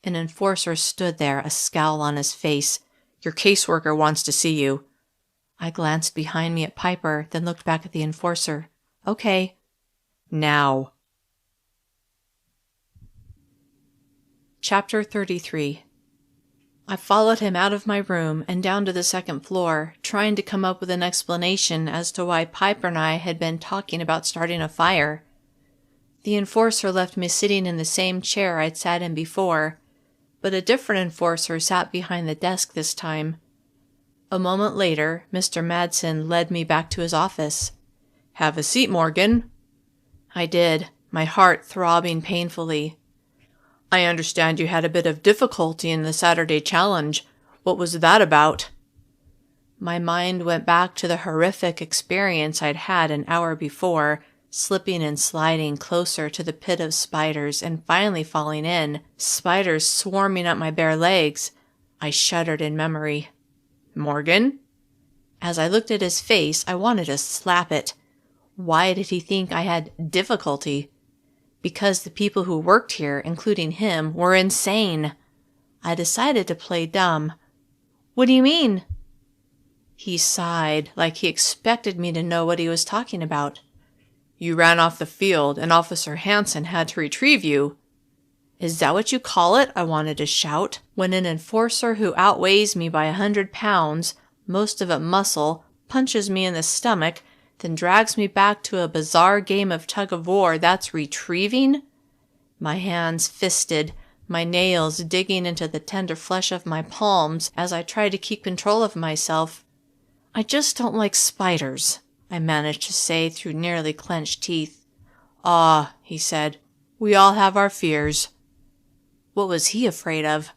An enforcer stood there, a scowl on his face. Your caseworker wants to see you. I glanced behind me at Piper, then looked back at the enforcer. Okay. Now. Chapter 33. I followed him out of my room and down to the second floor, trying to come up with an explanation as to why Piper and I had been talking about starting a fire. The enforcer left me sitting in the same chair I'd sat in before, but a different enforcer sat behind the desk this time. A moment later, Mr. Madsen led me back to his office. Have a seat, Morgan. I did, my heart throbbing painfully. I understand you had a bit of difficulty in the Saturday challenge. What was that about? My mind went back to the horrific experience I'd had an hour before, slipping and sliding closer to the pit of spiders and finally falling in, spiders swarming up my bare legs. I shuddered in memory. Morgan? As I looked at his face, I wanted to slap it. Why did he think I had difficulty? Because the people who worked here, including him, were insane. I decided to play dumb. What do you mean? He sighed, like he expected me to know what he was talking about. You ran off the field, and Officer Hansen had to retrieve you. Is that what you call it? I wanted to shout, when an enforcer who outweighs me by 100 pounds, most of it muscle, punches me in the stomach, then drags me back to a bizarre game of tug-of-war. That's retrieving? My hands fisted, my nails digging into the tender flesh of my palms as I tried to keep control of myself. I just don't like spiders, I managed to say through nearly clenched teeth. Ah, he said, we all have our fears. What was he afraid of?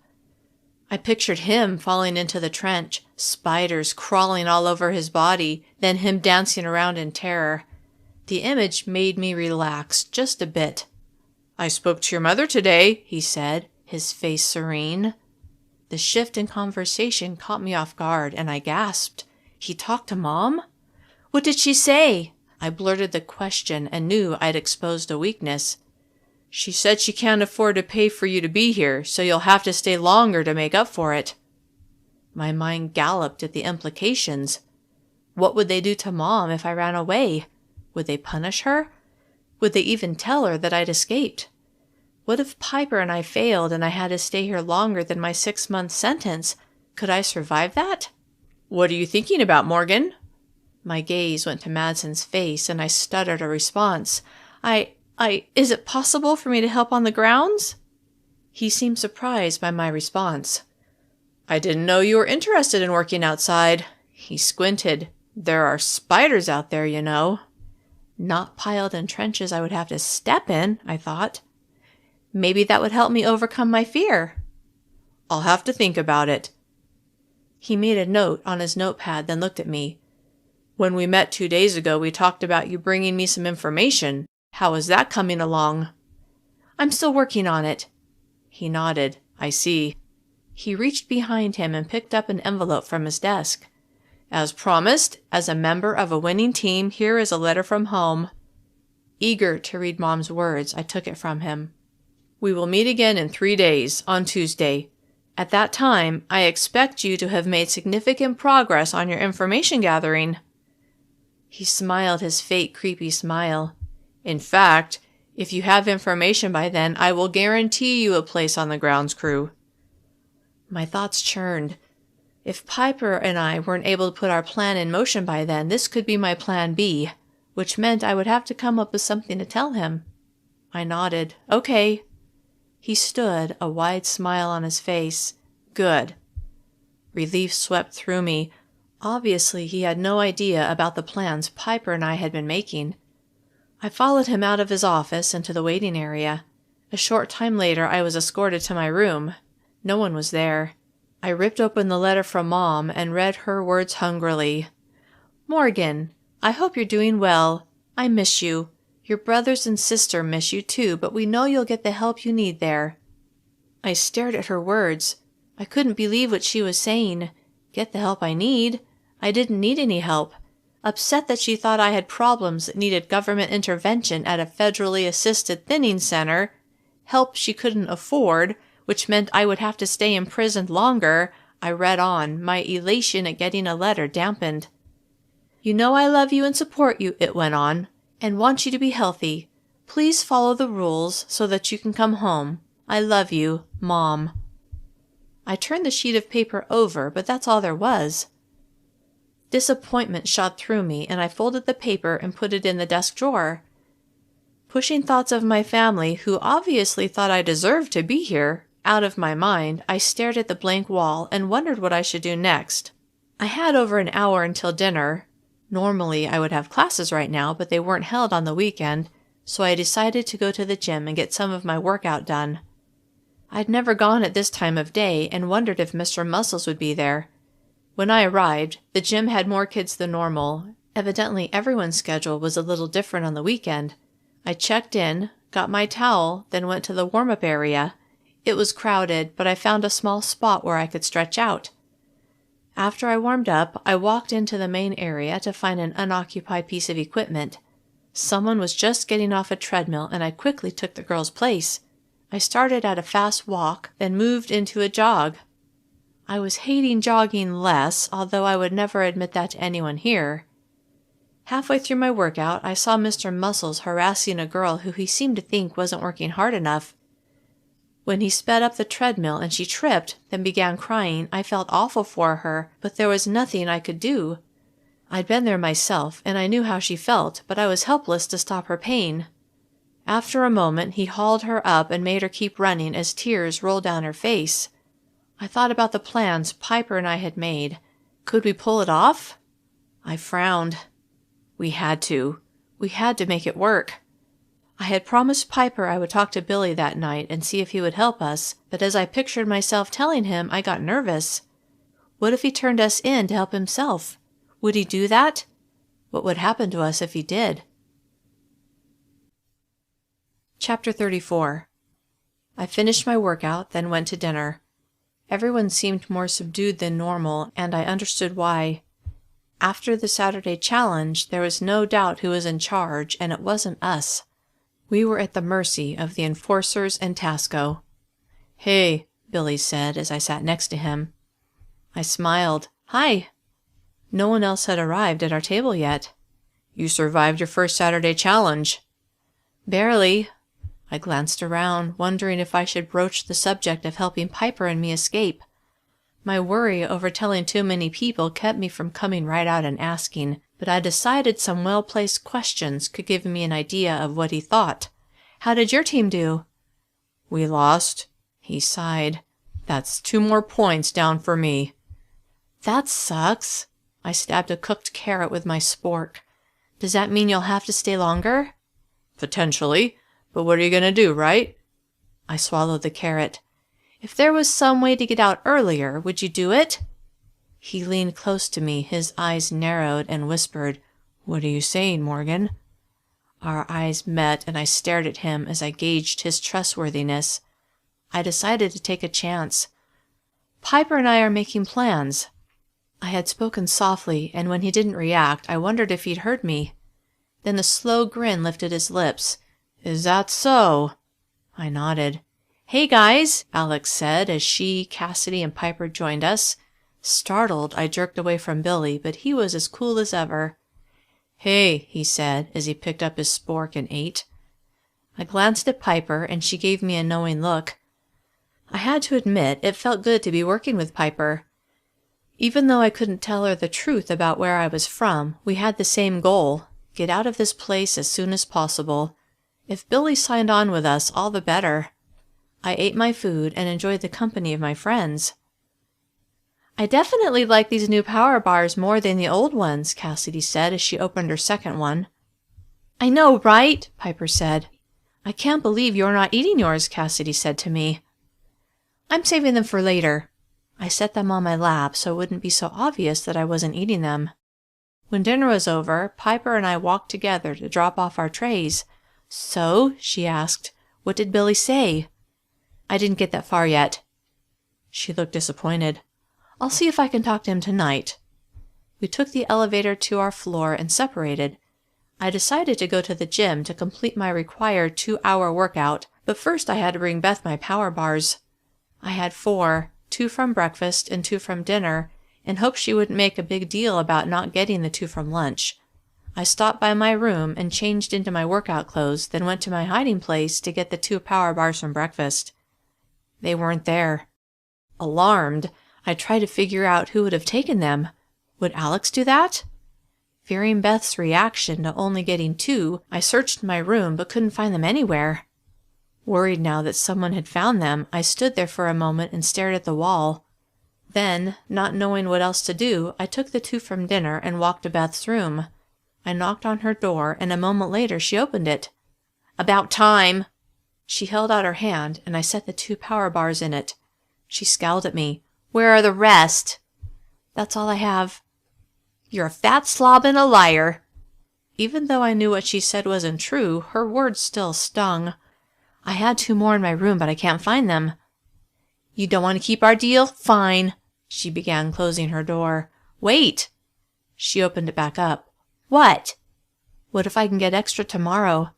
I pictured him falling into the trench, spiders crawling all over his body, then him dancing around in terror. The image made me relax just a bit. I spoke to your mother today, he said, his face serene. The shift in conversation caught me off guard, and I gasped. He talked to Mom? What did she say? I blurted the question and knew I'd exposed a weakness. She said she can't afford to pay for you to be here, so you'll have to stay longer to make up for it. My mind galloped at the implications. What would they do to Mom if I ran away? Would they punish her? Would they even tell her that I'd escaped? What if Piper and I failed and I had to stay here longer than my 6-month sentence? Could I survive that? What are you thinking about, Morgan? My gaze went to Madsen's face, and I stuttered a response. Is it possible for me to help on the grounds? He seemed surprised by my response. I didn't know you were interested in working outside. He squinted. There are spiders out there, you know. Not piled in trenches I would have to step in, I thought. Maybe that would help me overcome my fear. I'll have to think about it. He made a note on his notepad, then looked at me. When we met 2 days ago, we talked about you bringing me some information. How is that coming along? I'm still working on it. He nodded. I see. He reached behind him and picked up an envelope from his desk. As promised, as a member of a winning team, here is a letter from home. Eager to read Mom's words, I took it from him. We will meet again in 3 days, on Tuesday. At that time, I expect you to have made significant progress on your information gathering. He smiled his fake, creepy smile. In fact, if you have information by then, I will guarantee you a place on the grounds crew. My thoughts churned. If Piper and I weren't able to put our plan in motion by then, this could be my plan B, which meant I would have to come up with something to tell him. I nodded. Okay. He stood, a wide smile on his face. Good. Relief swept through me. Obviously, he had no idea about the plans Piper and I had been making. I followed him out of his office into the waiting area. A short time later, I was escorted to my room. No one was there. I ripped open the letter from Mom and read her words hungrily. Morgan, I hope you're doing well. I miss you. Your brothers and sister miss you too, but we know you'll get the help you need there. I stared at her words. I couldn't believe what she was saying. Get the help I need? I didn't need any help. Upset that she thought I had problems that needed government intervention at a federally assisted thinning center, help she couldn't afford, which meant I would have to stay imprisoned longer, I read on, my elation at getting a letter dampened. You know I love you and support you, it went on, and want you to be healthy. Please follow the rules so that you can come home. I love you, Mom. I turned the sheet of paper over, but that's all there was. Disappointment shot through me, and I folded the paper and put it in the desk drawer. Pushing thoughts of my family, who obviously thought I deserved to be here, out of my mind, I stared at the blank wall and wondered what I should do next. I had over an hour until dinner. Normally, I would have classes right now, but they weren't held on the weekend, so I decided to go to the gym and get some of my workout done. I'd never gone at this time of day and wondered if Mr. Muscles would be there. When I arrived, the gym had more kids than normal. Evidently, everyone's schedule was a little different on the weekend. I checked in, got my towel, then went to the warm-up area. It was crowded, but I found a small spot where I could stretch out. After I warmed up, I walked into the main area to find an unoccupied piece of equipment. Someone was just getting off a treadmill, and I quickly took the girl's place. I started at a fast walk, then moved into a jog. I was hating jogging less, although I would never admit that to anyone here. Halfway through my workout, I saw Mr. Muscles harassing a girl who he seemed to think wasn't working hard enough. When he sped up the treadmill and she tripped, then began crying, I felt awful for her, but there was nothing I could do. I'd been there myself, and I knew how she felt, but I was helpless to stop her pain. After a moment, he hauled her up and made her keep running as tears rolled down her face. I thought about the plans Piper and I had made. Could we pull it off? I frowned. We had to. We had to make it work. I had promised Piper I would talk to Billy that night and see if he would help us, but as I pictured myself telling him, I got nervous. What if he turned us in to help himself? Would he do that? What would happen to us if he did? Chapter 34. I finished my workout, then went to dinner. Everyone seemed more subdued than normal, and I understood why. After the Saturday challenge, there was no doubt who was in charge, and it wasn't us. We were at the mercy of the enforcers and Tasco. Hey, Billy said as I sat next to him. I smiled. Hi. No one else had arrived at our table yet. You survived your first Saturday challenge. Barely. I glanced around, wondering if I should broach the subject of helping Piper and me escape. My worry over telling too many people kept me from coming right out and asking, but I decided some well-placed questions could give me an idea of what he thought. How did your team do? We lost. He sighed. That's 2 more points down for me. That sucks. I stabbed a cooked carrot with my spork. Does that mean you'll have to stay longer? Potentially, but what are you going to do, right? I swallowed the carrot. If there was some way to get out earlier, would you do it? He leaned close to me, his eyes narrowed, and whispered, What are you saying, Morgan? Our eyes met, and I stared at him as I gauged his trustworthiness. I decided to take a chance. Piper and I are making plans. I had spoken softly, and when he didn't react, I wondered if he'd heard me. Then a slow grin lifted his lips. Is that so? I nodded. Hey, guys, Alex said as she, Cassidy, and Piper joined us. Startled, I jerked away from Billy, but he was as cool as ever. Hey, he said as he picked up his spork and ate. I glanced at Piper, and she gave me a knowing look. I had to admit it felt good to be working with Piper. Even though I couldn't tell her the truth about where I was from, we had the same goal: get out of this place as soon as possible. If Billy signed on with us, all the better. I ate my food and enjoyed the company of my friends. I definitely like these new power bars more than the old ones, Cassidy said as she opened her second one. I know, right? Piper said. I can't believe you're not eating yours, Cassidy said to me. I'm saving them for later. I set them on my lap so it wouldn't be so obvious that I wasn't eating them. When dinner was over, Piper and I walked together to drop off our trays. So, she asked, what did Billy say? I didn't get that far yet. She looked disappointed. I'll see if I can talk to him tonight. We took the elevator to our floor and separated. I decided to go to the gym to complete my required 2-hour workout, but first I had to bring Beth my power bars. I had 4, 2 from breakfast and 2 from dinner, and hoped she wouldn't make a big deal about not getting the 2 from lunch. I stopped by my room and changed into my workout clothes, then went to my hiding place to get the 2 power bars from breakfast. They weren't there. Alarmed, I tried to figure out who would have taken them. Would Alex do that? Fearing Beth's reaction to only getting 2, I searched my room but couldn't find them anywhere. Worried now that someone had found them, I stood there for a moment and stared at the wall. Then, not knowing what else to do, I took the 2 from dinner and walked to Beth's room. I knocked on her door, and a moment later she opened it. About time! She held out her hand, and I set the 2 power bars in it. She scowled at me. Where are the rest? That's all I have. You're a fat slob and a liar. Even though I knew what she said wasn't true, her words still stung. I had 2 more in my room, but I can't find them. You don't want to keep our deal? Fine. She began closing her door. Wait. She opened it back up. What? What if I can get extra tomorrow?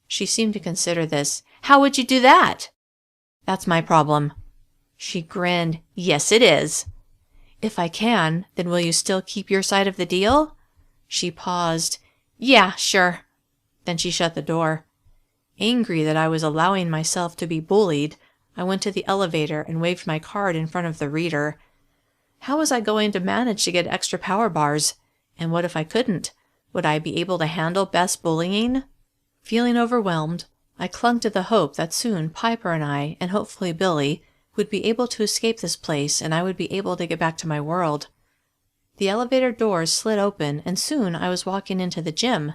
She seemed to consider this. How would you do that? That's my problem. She grinned. Yes, it is. If I can, then will you still keep your side of the deal? She paused. Yeah, sure. Then she shut the door. Angry that I was allowing myself to be bullied, I went to the elevator and waved my card in front of the reader. How was I going to manage to get extra power bars? And what if I couldn't? Would I be able to handle Beth's bullying? Feeling overwhelmed, I clung to the hope that soon Piper and I, and hopefully Billy, would be able to escape this place and I would be able to get back to my world. The elevator doors slid open and soon I was walking into the gym.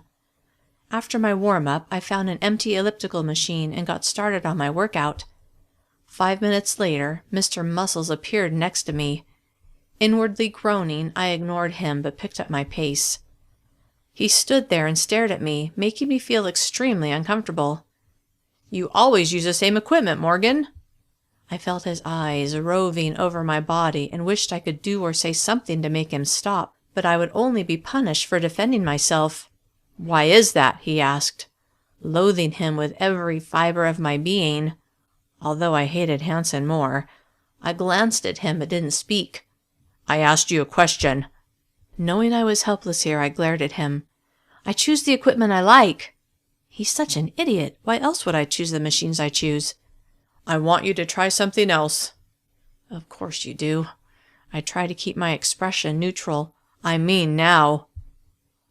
After my warm-up, I found an empty elliptical machine and got started on my workout. 5 minutes later, Mr. Muscles appeared next to me. Inwardly groaning, I ignored him but picked up my pace. He stood there and stared at me, making me feel extremely uncomfortable. You always use the same equipment, Morgan. I felt his eyes roving over my body and wished I could do or say something to make him stop, but I would only be punished for defending myself. Why is that? He asked, loathing him with every fiber of my being. Although I hated Hanson more, I glanced at him but didn't speak. I asked you a question. Knowing I was helpless here, I glared at him. I choose the equipment I like. He's such an idiot. Why else would I choose the machines I choose? I want you to try something else. Of course you do. I try to keep my expression neutral. I mean now.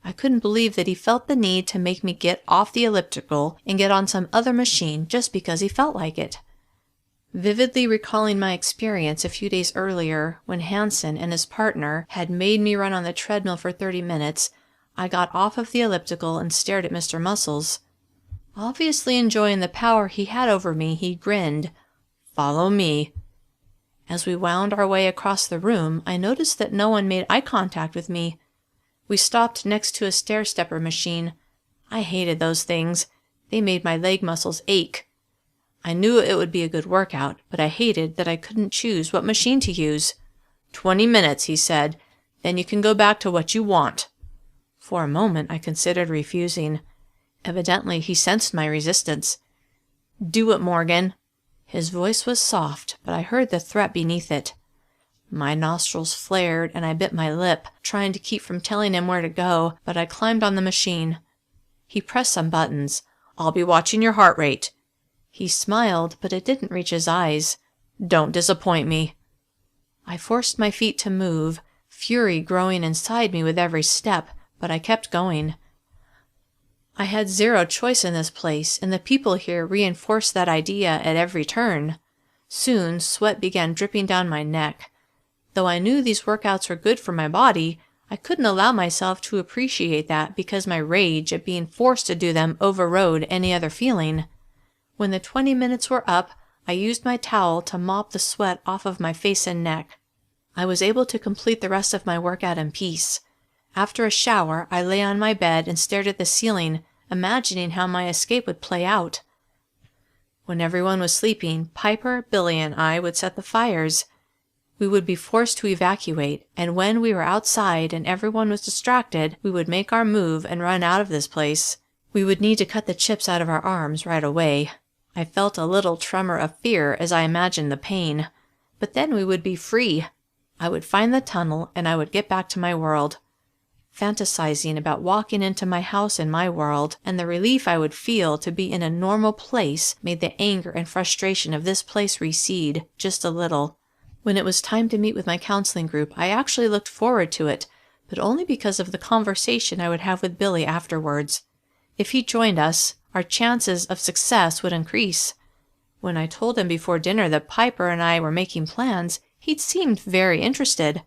I couldn't believe that he felt the need to make me get off the elliptical and get on some other machine just because he felt like it. Vividly recalling my experience a few days earlier when Hansen and his partner had made me run on the treadmill for 30 minutes, I got off of the elliptical and stared at Mr. Muscles. Obviously enjoying the power he had over me, he grinned. "Follow me." As we wound our way across the room, I noticed that no one made eye contact with me. We stopped next to a stair-stepper machine. I hated those things. They made my leg muscles ache. I knew it would be a good workout, but I hated that I couldn't choose what machine to use. 20 minutes, he said. Then you can go back to what you want. For a moment, I considered refusing. Evidently, he sensed my resistance. "Do it, Morgan." His voice was soft, but I heard the threat beneath it. My nostrils flared, and I bit my lip, trying to keep from telling him where to go, but I climbed on the machine. He pressed some buttons. "I'll be watching your heart rate." He smiled, but it didn't reach his eyes. "Don't disappoint me." I forced my feet to move, fury growing inside me with every step, but I kept going. I had zero choice in this place, and the people here reinforced that idea at every turn. Soon, sweat began dripping down my neck. Though I knew these workouts were good for my body, I couldn't allow myself to appreciate that because my rage at being forced to do them overrode any other feeling. When the 20 minutes were up, I used my towel to mop the sweat off of my face and neck. I was able to complete the rest of my workout in peace. After a shower, I lay on my bed and stared at the ceiling, imagining how my escape would play out. When everyone was sleeping, Piper, Billy, and I would set the fires. We would be forced to evacuate, and when we were outside and everyone was distracted, we would make our move and run out of this place. We would need to cut the chips out of our arms right away. I felt a little tremor of fear as I imagined the pain. But then we would be free. I would find the tunnel, and I would get back to my world. Fantasizing about walking into my house in my world, and the relief I would feel to be in a normal place made the anger and frustration of this place recede just a little. When it was time to meet with my counseling group, I actually looked forward to it, but only because of the conversation I would have with Billy afterwards. If he joined us, our chances of success would increase. When I told him before dinner that Piper and I were making plans, he'd seemed very interested.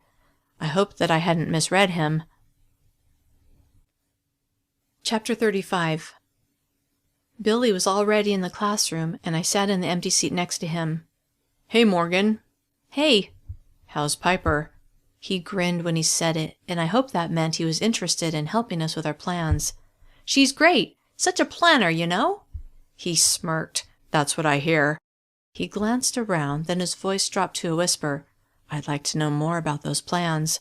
I hoped that I hadn't misread him. Chapter 35. Billy was already in the classroom, and I sat in the empty seat next to him. "Hey, Morgan." "Hey." "How's Piper?" He grinned when he said it, and I hoped that meant he was interested in helping us with our plans. "She's great. Such a planner, you know." He smirked. "That's what I hear." He glanced around, then his voice dropped to a whisper. "I'd like to know more about those plans."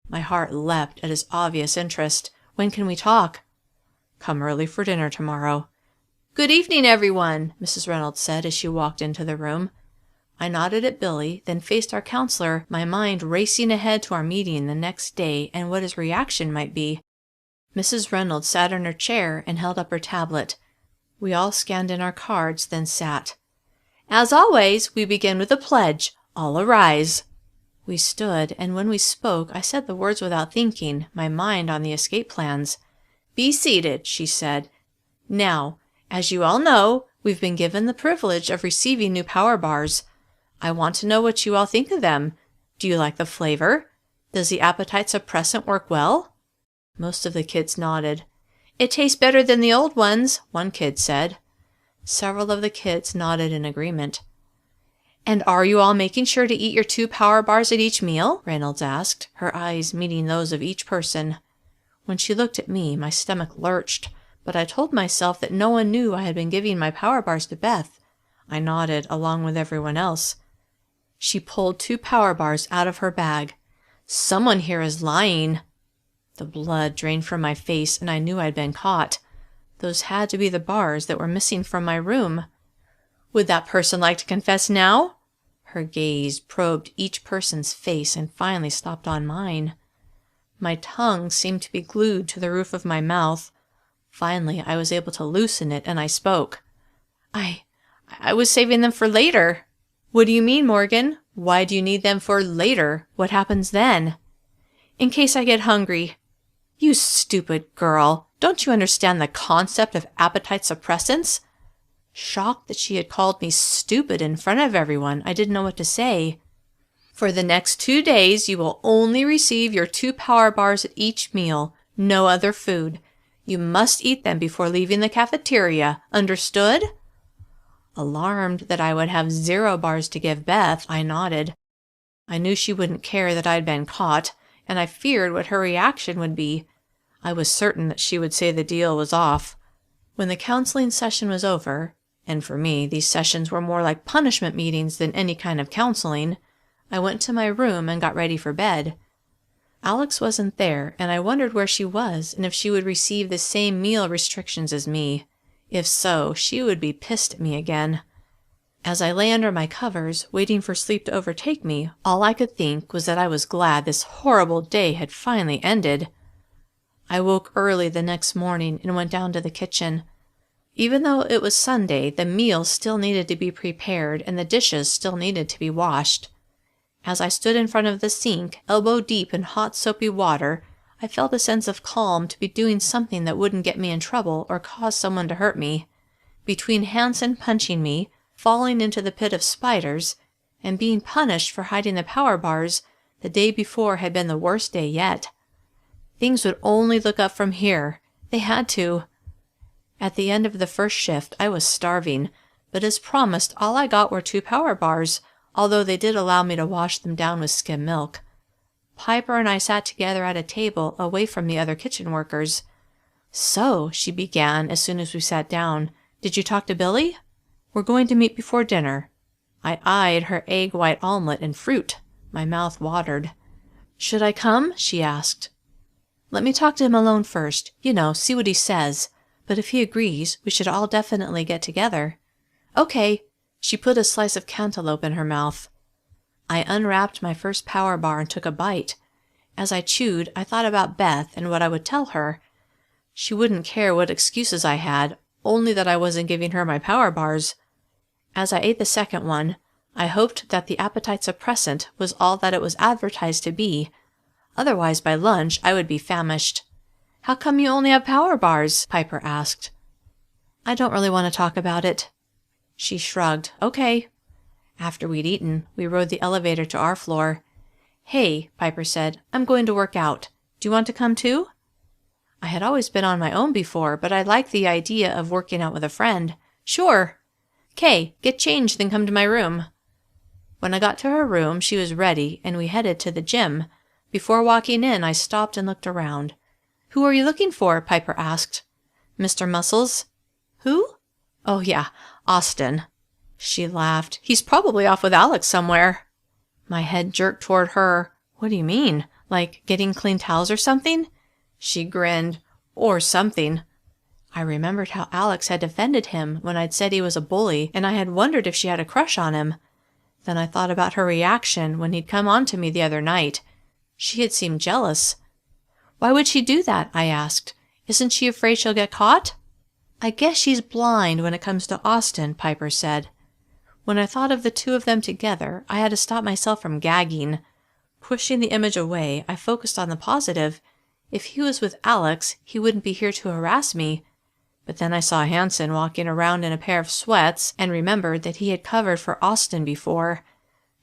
My heart leapt at his obvious interest. "When can we talk?" "Come early for dinner tomorrow." "Good evening, everyone," Mrs. Reynolds said as she walked into the room. I nodded at Billy, then faced our counselor, my mind racing ahead to our meeting the next day and what his reaction might be. Mrs. Reynolds sat in her chair and held up her tablet. We all scanned in our cards, then sat. "As always, we begin with a pledge. All arise." We stood, and when we spoke, I said the words without thinking, my mind on the escape plans. "Be seated," she said. "Now, as you all know, we've been given the privilege of receiving new power bars. I want to know what you all think of them. Do you like the flavor? Does the appetite suppressant work well?" Most of the kids nodded. "It tastes better than the old ones," one kid said. Several of the kids nodded in agreement. "And are you all making sure to eat your 2 power bars at each meal?" Reynolds asked, her eyes meeting those of each person. When she looked at me, my stomach lurched, but I told myself that no one knew I had been giving my power bars to Beth. I nodded, along with everyone else. She pulled 2 power bars out of her bag. "Someone here is lying." The blood drained from my face, and I knew I'd been caught. Those had to be the bars that were missing from my room. "Would that person like to confess now?" Her gaze probed each person's face and finally stopped on mine. My tongue seemed to be glued to the roof of my mouth. Finally, I was able to loosen it, and I spoke. I was saving them for later." "What do you mean, Morgan? Why do you need them for later? What happens then?" "In case I get hungry." You stupid girl! Don't you understand the concept of appetite suppressants? Shocked that she had called me stupid in front of everyone, I didn't know what to say. For the next 2 days, you will only receive your 2 power bars at each meal, no other food. You must eat them before leaving the cafeteria. Understood? Alarmed that I would have 0 bars to give Beth, I nodded. I knew she wouldn't care that I'd been caught, and I feared what her reaction would be. I was certain that she would say the deal was off. When the counseling session was over, and for me these sessions were more like punishment meetings than any kind of counseling, I went to my room and got ready for bed. Alex wasn't there, and I wondered where she was and if she would receive the same meal restrictions as me. If so, she would be pissed at me again. As I lay under my covers, waiting for sleep to overtake me, all I could think was that I was glad this horrible day had finally ended. I woke early the next morning and went down to the kitchen. Even though it was Sunday, the meals still needed to be prepared and the dishes still needed to be washed. As I stood in front of the sink, elbow deep in hot soapy water, I felt a sense of calm to be doing something that wouldn't get me in trouble or cause someone to hurt me. Between Hansen punching me, falling into the pit of spiders, and being punished for hiding the power bars, the day before had been the worst day yet. Things would only look up from here. They had to. At the end of the first shift, I was starving, but as promised, all I got were 2 power bars, although they did allow me to wash them down with skim milk. Piper and I sat together at a table away from the other kitchen workers. "So," she began as soon as we sat down, "did you talk to Billy? We're going to meet before dinner." I eyed her egg white omelet and fruit. My mouth watered. "Should I come?" she asked. "Let me talk to him alone first. You know, see what he says. But if he agrees, we should all definitely get together." "Okay." She put a slice of cantaloupe in her mouth. I unwrapped my first power bar and took a bite. As I chewed, I thought about Beth and what I would tell her. She wouldn't care what excuses I had, only that I wasn't giving her my power bars. As I ate the second one, I hoped that the appetite suppressant was all that it was advertised to be. Otherwise, by lunch, I would be famished. "How come you only have power bars?" Piper asked. "I don't really want to talk about it." She shrugged. "Okay." After we'd eaten, we rode the elevator to our floor. "Hey," Piper said, "I'm going to work out. Do you want to come too?" I had always been on my own before, but I liked the idea of working out with a friend. "Sure." "'Kay, get changed, then come to my room." When I got to her room, she was ready, and we headed to the gym. Before walking in, I stopped and looked around. "Who are you looking for?" Piper asked. "Mr. Muscles." "Who?" "Oh, yeah, Austin." She laughed. "He's probably off with Alex somewhere." My head jerked toward her. "What do you mean? Like getting clean towels or something?" She grinned. "Or something." I remembered how Alex had defended him when I'd said he was a bully, and I had wondered if she had a crush on him. Then I thought about her reaction when he'd come on to me the other night. She had seemed jealous. "Why would she do that?" I asked. "Isn't she afraid she'll get caught?" "I guess she's blind when it comes to Austin," Piper said. When I thought of the 2 of them together, I had to stop myself from gagging. Pushing the image away, I focused on the positive. If he was with Alex, he wouldn't be here to harass me. But then I saw Hansen walking around in a pair of sweats and remembered that he had covered for Austin before.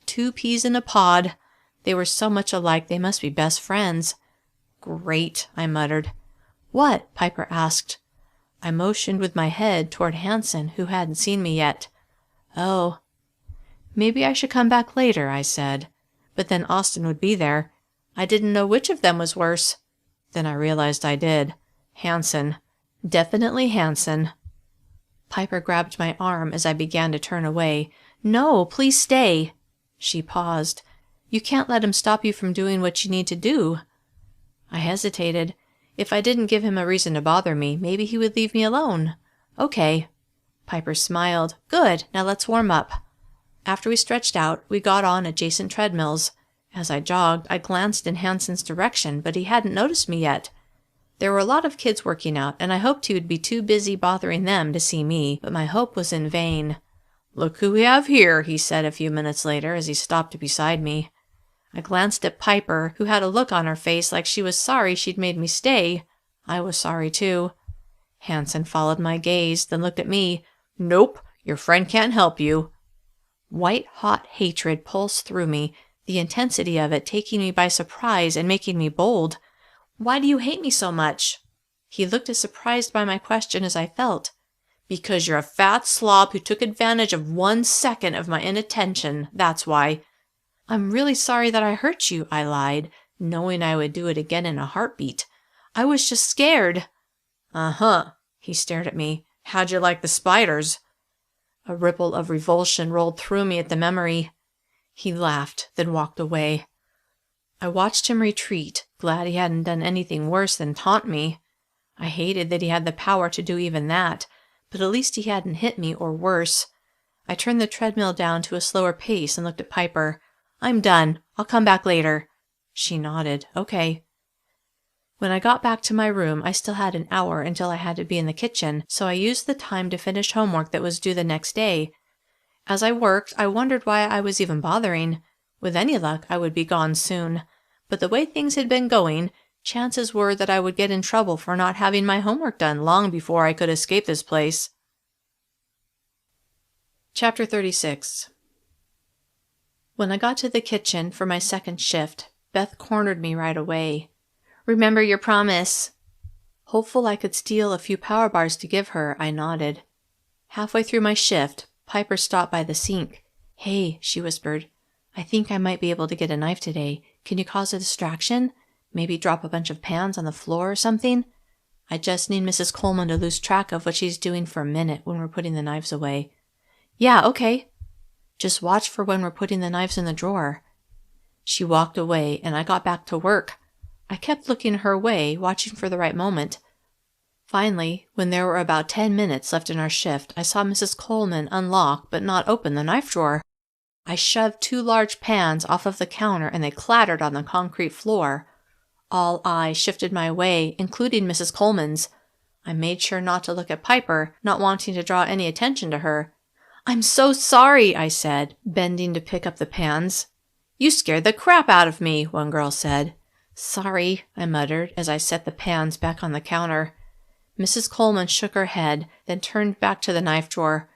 2 peas in a pod. They were so much alike they must be best friends. "Great," I muttered. "What?" Piper asked. I motioned with my head toward Hansen, who hadn't seen me yet. "Oh." "Maybe I should come back later," I said. But then Austin would be there. I didn't know which of them was worse. Then I realized I did. Hansen. Definitely Hansen. Piper grabbed my arm as I began to turn away. "No, please stay." She paused. "You can't let him stop you from doing what you need to do." I hesitated. If I didn't give him a reason to bother me, maybe he would leave me alone. "Okay." Piper smiled. "Good. Now let's warm up." After we stretched out, we got on adjacent treadmills. As I jogged, I glanced in Hansen's direction, but he hadn't noticed me yet. There were a lot of kids working out, and I hoped he would be too busy bothering them to see me, but my hope was in vain. "Look who we have here," he said a few minutes later as he stopped beside me. I glanced at Piper, who had a look on her face like she was sorry she'd made me stay. I was sorry, too. Hanson followed my gaze, then looked at me. "Nope, your friend can't help you." White-hot hatred pulsed through me, the intensity of it taking me by surprise and making me bold. "Why do you hate me so much?" He looked as surprised by my question as I felt. "Because you're a fat slob who took advantage of 1 second of my inattention, that's why." "I'm really sorry that I hurt you," I lied, knowing I would do it again in a heartbeat. "I was just scared." "Uh-huh." He stared at me. "How'd you like the spiders?" A ripple of revulsion rolled through me at the memory. He laughed, then walked away. I watched him retreat, glad he hadn't done anything worse than taunt me. I hated that he had the power to do even that, but at least he hadn't hit me or worse. I turned the treadmill down to a slower pace and looked at Piper. "I'm done. I'll come back later." She nodded. "Okay." When I got back to my room, I still had an hour until I had to be in the kitchen, so I used the time to finish homework that was due the next day. As I worked, I wondered why I was even bothering. With any luck, I would be gone soon. But the way things had been going, chances were that I would get in trouble for not having my homework done long before I could escape this place. Chapter 36. When I got to the kitchen for my second shift, Beth cornered me right away. "Remember your promise." Hopeful I could steal a few power bars to give her, I nodded. Halfway through my shift, Piper stopped by the sink. "Hey," she whispered, "I think I might be able to get a knife today. Can you cause a distraction? Maybe drop a bunch of pans on the floor or something? I just need Mrs. Coleman to lose track of what she's doing for a minute when we're putting the knives away." "Yeah, okay." "Just watch for when we're putting the knives in the drawer." She walked away, and I got back to work. I kept looking her way, watching for the right moment. Finally, when there were about 10 minutes left in our shift, I saw Mrs. Coleman unlock but not open the knife drawer. I shoved 2 large pans off of the counter and they clattered on the concrete floor. All eyes shifted my way, including Mrs. Coleman's. I made sure not to look at Piper, not wanting to draw any attention to her. "I'm so sorry," I said, bending to pick up the pans. "You scared the crap out of me," one girl said. "Sorry," I muttered as I set the pans back on the counter. Mrs. Coleman shook her head, then turned back to the knife drawer.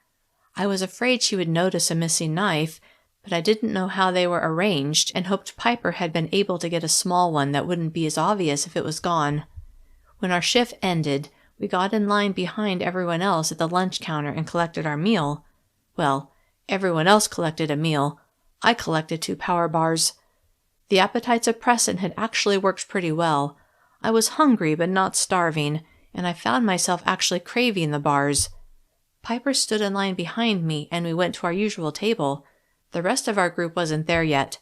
I was afraid she would notice a missing knife, but I didn't know how they were arranged and hoped Piper had been able to get a small one that wouldn't be as obvious if it was gone. When our shift ended, we got in line behind everyone else at the lunch counter and collected our meal. Well, everyone else collected a meal. I collected 2 power bars. The appetite suppressant had actually worked pretty well. I was hungry but not starving, and I found myself actually craving the bars. Piper stood in line behind me, and we went to our usual table. The rest of our group wasn't there yet.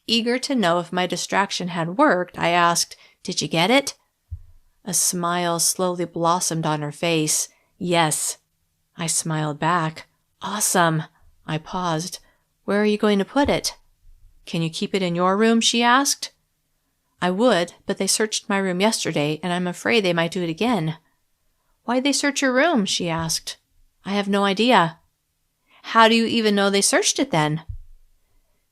Eager to know if my distraction had worked, I asked, "Did you get it?" A smile slowly blossomed on her face. "Yes." I smiled back. "Awesome." I paused. "Where are you going to put it?" "Can you keep it in your room?" she asked. "I would, but they searched my room yesterday, and I'm afraid they might do it again." "Why'd they search your room?" she asked. "I have no idea." "How do you even know they searched it then?"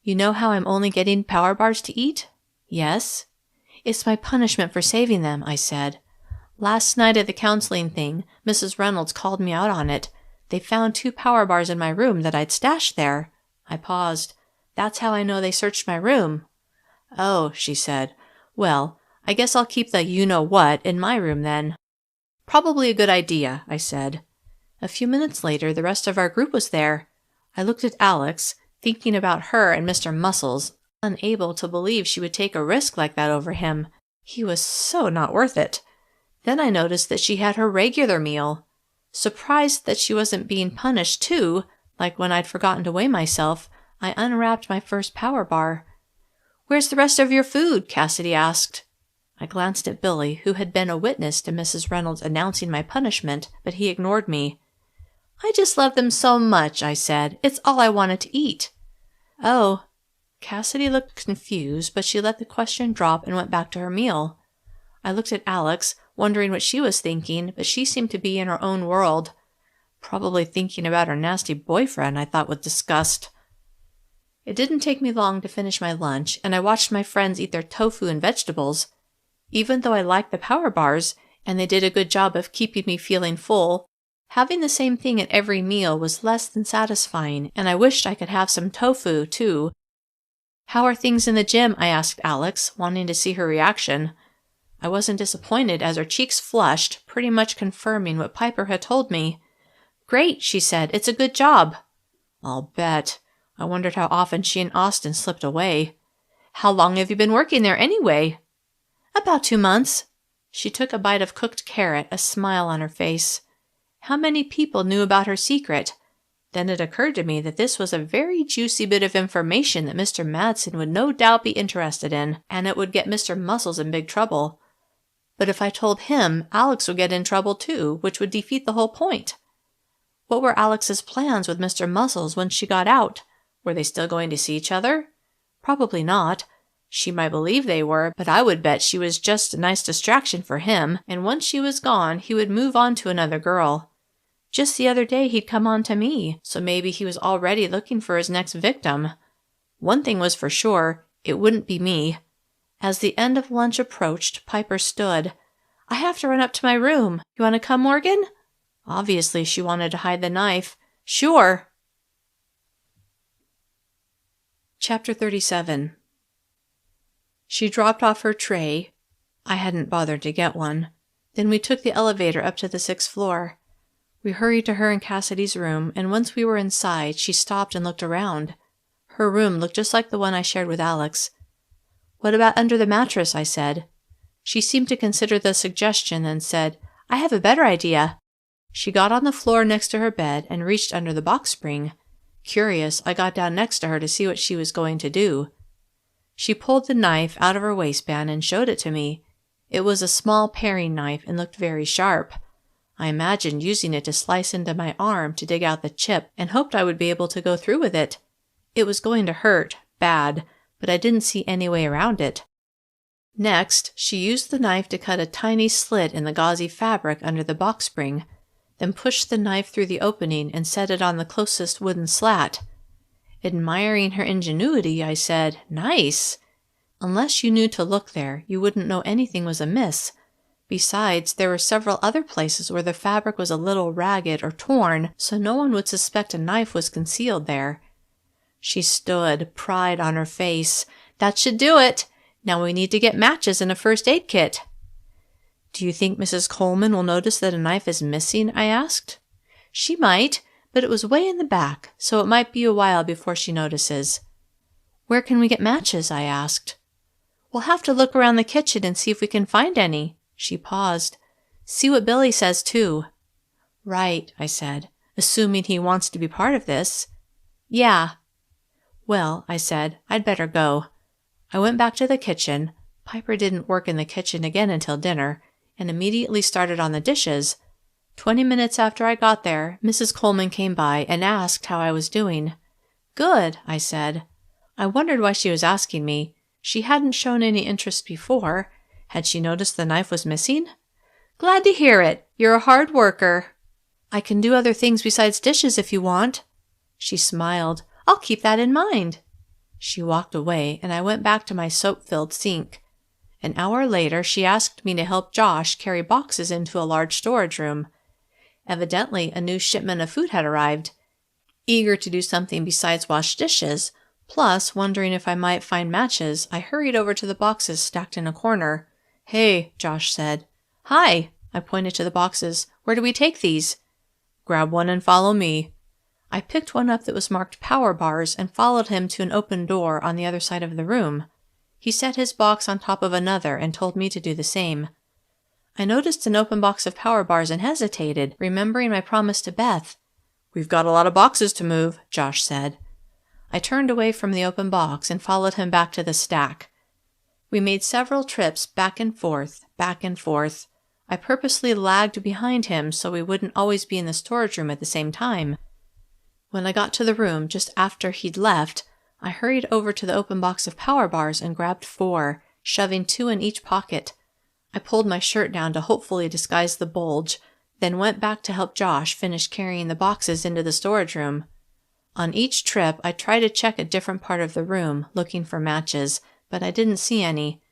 "You know how I'm only getting power bars to eat?" "Yes." "It's my punishment for saving them," I said. "Last night at the counseling thing, Mrs. Reynolds called me out on it. They found 2 power bars in my room that I'd stashed there." I paused. "That's how I know they searched my room." "Oh," she said. "Well, I guess I'll keep the you-know-what in my room then." "Probably a good idea," I said. A few minutes later, the rest of our group was there. I looked at Alex, thinking about her and Mr. Muscles, unable to believe she would take a risk like that over him. He was so not worth it. Then I noticed that she had her regular meal. Surprised that she wasn't being punished too, like when I'd forgotten to weigh myself, I unwrapped my first power bar. "Where's the rest of your food?" Cassidy asked. I glanced at Billy, who had been a witness to Mrs. Reynolds announcing my punishment, but he ignored me. "I just love them so much," I said. "It's all I wanted to eat." "Oh." Cassidy looked confused, but she let the question drop and went back to her meal. I looked at Alex, wondering what she was thinking, but she seemed to be in her own world. Probably thinking about her nasty boyfriend, I thought with disgust. It didn't take me long to finish my lunch, and I watched my friends eat their tofu and vegetables. Even though I liked the power bars, and they did a good job of keeping me feeling full, having the same thing at every meal was less than satisfying, and I wished I could have some tofu, too. "How are things in the gym?" I asked Alex, wanting to see her reaction. I wasn't disappointed as her cheeks flushed, pretty much confirming what Piper had told me. "Great," she said. "It's a good job." "I'll bet." I wondered how often she and Austin slipped away. "How long have you been working there anyway?" "About 2 months." She took a bite of cooked carrot, a smile on her face. How many people knew about her secret? Then it occurred to me that this was a very juicy bit of information that Mr. Madsen would no doubt be interested in, and it would get Mr. Muscles in big trouble. But if I told him, Alex would get in trouble too, which would defeat the whole point. What were Alex's plans with Mr. Muscles when she got out? Were they still going to see each other? Probably not. She might believe they were, but I would bet she was just a nice distraction for him, and once she was gone, he would move on to another girl. Just the other day he'd come on to me, so maybe he was already looking for his next victim. One thing was for sure, it wouldn't be me. As the end of lunch approached, Piper stood. "I have to run up to my room. You want to come, Morgan?" Obviously, she wanted to hide the knife. "Sure." Chapter 37. She dropped off her tray. I hadn't bothered to get one. Then we took the elevator up to the 6th floor. We hurried to her and Cassidy's room, and once we were inside, she stopped and looked around. Her room looked just like the one I shared with Alex. "What about under the mattress?" I said. She seemed to consider the suggestion, then said, "I have a better idea." She got on the floor next to her bed and reached under the box spring. Curious, I got down next to her to see what she was going to do. She pulled the knife out of her waistband and showed it to me. It was a small paring knife and looked very sharp. I imagined using it to slice into my arm to dig out the chip and hoped I would be able to go through with it. It was going to hurt, bad, but I didn't see any way around it. Next, she used the knife to cut a tiny slit in the gauzy fabric under the box spring, then pushed the knife through the opening and set it on the closest wooden slat. Admiring her ingenuity, I said, "Nice! Unless you knew to look there, you wouldn't know anything was amiss. Besides, there were several other places where the fabric was a little ragged or torn, so no one would suspect a knife was concealed there." She stood, pride on her face. "That should do it. Now we need to get matches and a first aid kit." "Do you think Mrs. Coleman will notice that a knife is missing?" I asked. "She might, but it was way in the back, so it might be a while before she notices." "Where can we get matches?" I asked. "We'll have to look around the kitchen and see if we can find any." She paused. "See what Billy says, too." "Right," I said, "assuming he wants to be part of this." "Yeah." "Well," I said, "I'd better go." I went back to the kitchen. Piper didn't work in the kitchen again until dinner, and immediately started on the dishes. 20 minutes after I got there, Mrs. Coleman came by and asked how I was doing. "Good," I said. I wondered why she was asking me. She hadn't shown any interest before. Had she noticed the knife was missing? "Glad to hear it. You're a hard worker." "I can do other things besides dishes if you want." She smiled. "I'll keep that in mind." She walked away, and I went back to my soap-filled sink. An hour later, she asked me to help Josh carry boxes into a large storage room. Evidently, a new shipment of food had arrived. Eager to do something besides wash dishes, plus wondering if I might find matches, I hurried over to the boxes stacked in a corner. "Hey," Josh said. "Hi," I pointed to the boxes. "Where do we take these?" "Grab one and follow me." I picked one up that was marked power bars and followed him to an open door on the other side of the room. He set his box on top of another and told me to do the same. I noticed an open box of power bars and hesitated, remembering my promise to Beth. "We've got a lot of boxes to move," Josh said. I turned away from the open box and followed him back to the stack. We made several trips back and forth, back and forth. I purposely lagged behind him so we wouldn't always be in the storage room at the same time. When I got to the room just after he'd left, I hurried over to the open box of power bars and grabbed 4, shoving 2 in each pocket. I pulled my shirt down to hopefully disguise the bulge, then went back to help Josh finish carrying the boxes into the storage room. On each trip, I tried to check a different part of the room, looking for matches, but I didn't see any.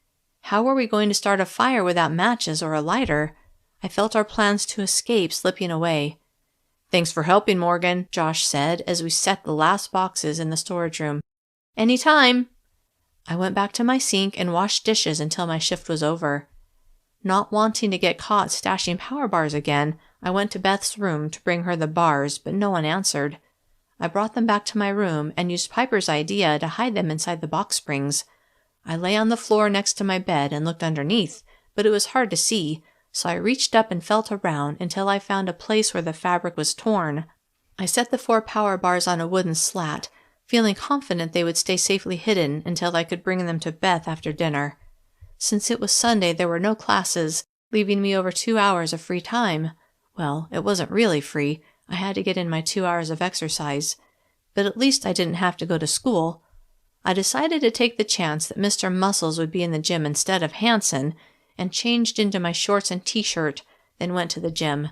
How were we going to start a fire without matches or a lighter? I felt our plans to escape slipping away. "Thanks for helping, Morgan," Josh said as we set the last boxes in the storage room. "Any time." I went back to my sink and washed dishes until my shift was over. Not wanting to get caught stashing power bars again, I went to Beth's room to bring her the bars, but no one answered. I brought them back to my room and used Piper's idea to hide them inside the box springs. I lay on the floor next to my bed and looked underneath, but it was hard to see, so I reached up and felt around until I found a place where the fabric was torn. I set the 4 power bars on a wooden slat, feeling confident they would stay safely hidden until I could bring them to Beth after dinner. Since it was Sunday, there were no classes, leaving me over 2 hours of free time. Well, it wasn't really free. I had to get in my 2 hours of exercise. But at least I didn't have to go to school. I decided to take the chance that Mr. Muscles would be in the gym instead of Hanson, and changed into my shorts and t-shirt, then went to the gym.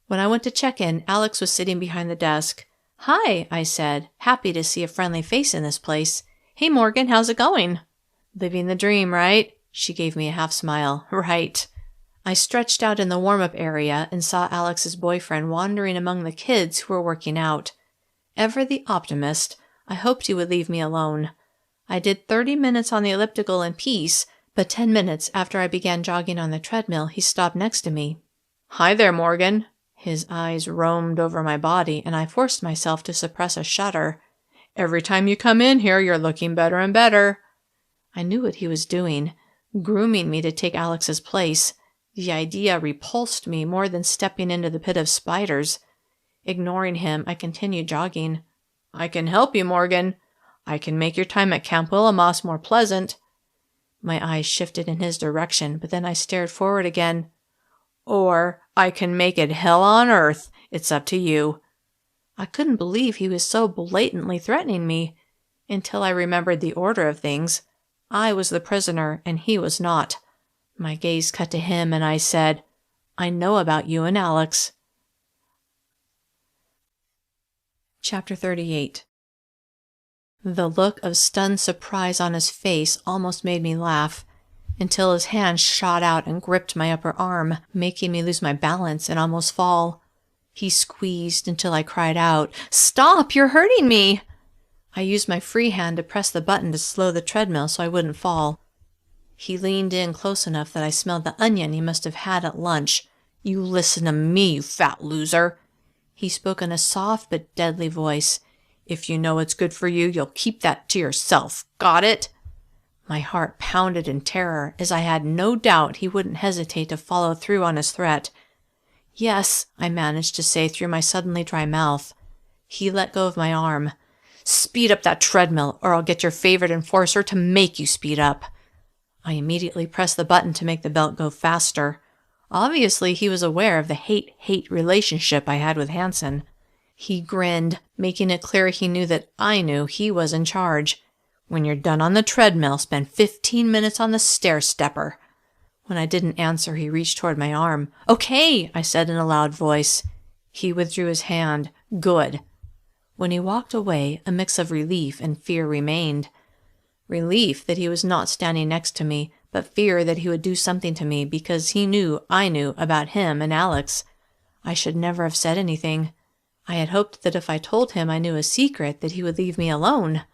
When I went to check in, Alex was sitting behind the desk. "Hi," I said, happy to see a friendly face in this place. "Hey, Morgan, how's it going?" "Living the dream, right?" She gave me a half smile. "Right." I stretched out in the warm-up area and saw Alex's boyfriend wandering among the kids who were working out. Ever the optimist, I hoped he would leave me alone. I did 30 minutes on the elliptical in peace, but 10 minutes after I began jogging on the treadmill, he stopped next to me. "Hi there, Morgan." His eyes roamed over my body, and I forced myself to suppress a shudder. "Every time you come in here, you're looking better and better." I knew what he was doing, grooming me to take Alex's place. The idea repulsed me more than stepping into the pit of spiders. Ignoring him, I continued jogging. "I can help you, Morgan. I can make your time at Camp Willow more pleasant." My eyes shifted in his direction, but then I stared forward again. "Or I can make it hell on earth. It's up to you." I couldn't believe he was so blatantly threatening me, until I remembered the order of things. I was the prisoner, and he was not. My gaze cut to him, and I said, "I know about you and Alex." Chapter 38. The look of stunned surprise on his face almost made me laugh, until his hand shot out and gripped my upper arm, making me lose my balance and almost fall. He squeezed until I cried out, "Stop! You're hurting me!" I used my free hand to press the button to slow the treadmill so I wouldn't fall. He leaned in close enough that I smelled the onion he must have had at lunch. "You listen to me, you fat loser." He spoke in a soft but deadly voice. "If you know what's good for you, you'll keep that to yourself. Got it?" My heart pounded in terror, as I had no doubt he wouldn't hesitate to follow through on his threat. "Yes," I managed to say through my suddenly dry mouth. He let go of my arm. "Speed up that treadmill, or I'll get your favorite enforcer to make you speed up." I immediately pressed the button to make the belt go faster. Obviously, he was aware of the hate-hate relationship I had with Hanson. He grinned, making it clear he knew that I knew he was in charge. "When you're done on the treadmill, spend 15 minutes on the stair-stepper." When I didn't answer, he reached toward my arm. "Okay," I said in a loud voice. He withdrew his hand. "Good." When he walked away, a mix of relief and fear remained. Relief that he was not standing next to me, but fear that he would do something to me because he knew I knew about him and Alex. I should never have said anything. I had hoped that if I told him I knew a secret that he would leave me alone.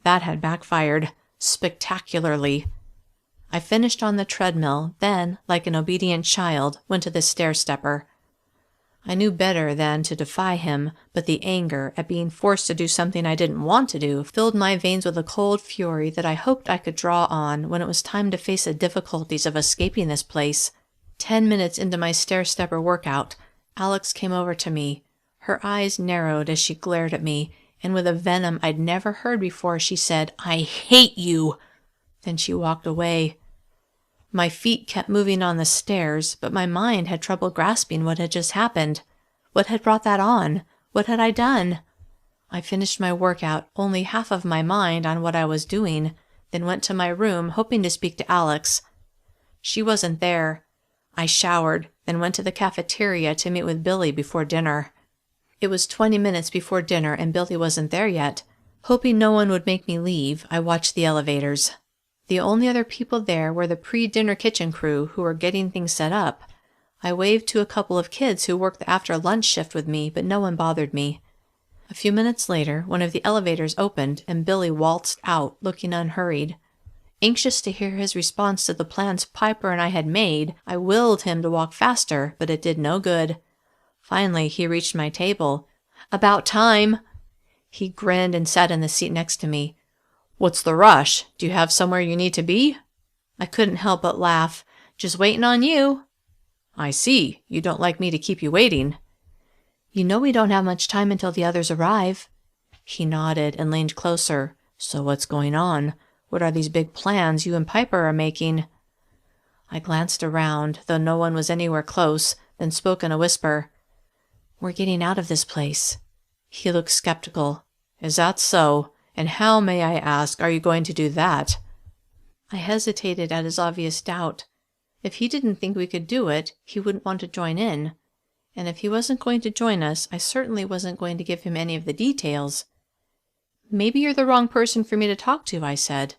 That had backfired, spectacularly. I finished on the treadmill, then, like an obedient child, went to the stair-stepper. I knew better than to defy him, but the anger at being forced to do something I didn't want to do filled my veins with a cold fury that I hoped I could draw on when it was time to face the difficulties of escaping this place. 10 minutes into my stair-stepper workout, Alex came over to me. Her eyes narrowed as she glared at me, and with a venom I'd never heard before, she said, "I hate you!" Then she walked away. My feet kept moving on the stairs, but my mind had trouble grasping what had just happened. What had brought that on? What had I done? I finished my workout, only half of my mind on what I was doing, then went to my room, hoping to speak to Alex. She wasn't there. I showered, then went to the cafeteria to meet with Billy before dinner. It was 20 minutes before dinner and Billy wasn't there yet. Hoping no one would make me leave, I watched the elevators. The only other people there were the pre-dinner kitchen crew who were getting things set up. I waved to a couple of kids who worked the after-lunch shift with me, but no one bothered me. A few minutes later, one of the elevators opened and Billy waltzed out, looking unhurried. Anxious to hear his response to the plans Piper and I had made, I willed him to walk faster, but it did no good. Finally, he reached my table. "About time!" He grinned and sat in the seat next to me. "What's the rush? Do you have somewhere you need to be?" I couldn't help but laugh. "Just waiting on you." "I see. You don't like me to keep you waiting." "You know we don't have much time until the others arrive." He nodded and leaned closer. "So what's going on? What are these big plans you and Piper are making?" I glanced around, though no one was anywhere close, then spoke in a whisper. "We're getting out of this place." He looked skeptical. "Is that so? And how, may I ask, are you going to do that?" I hesitated at his obvious doubt. If he didn't think we could do it, he wouldn't want to join in. And if he wasn't going to join us, I certainly wasn't going to give him any of the details. "Maybe you're the wrong person for me to talk to," I said.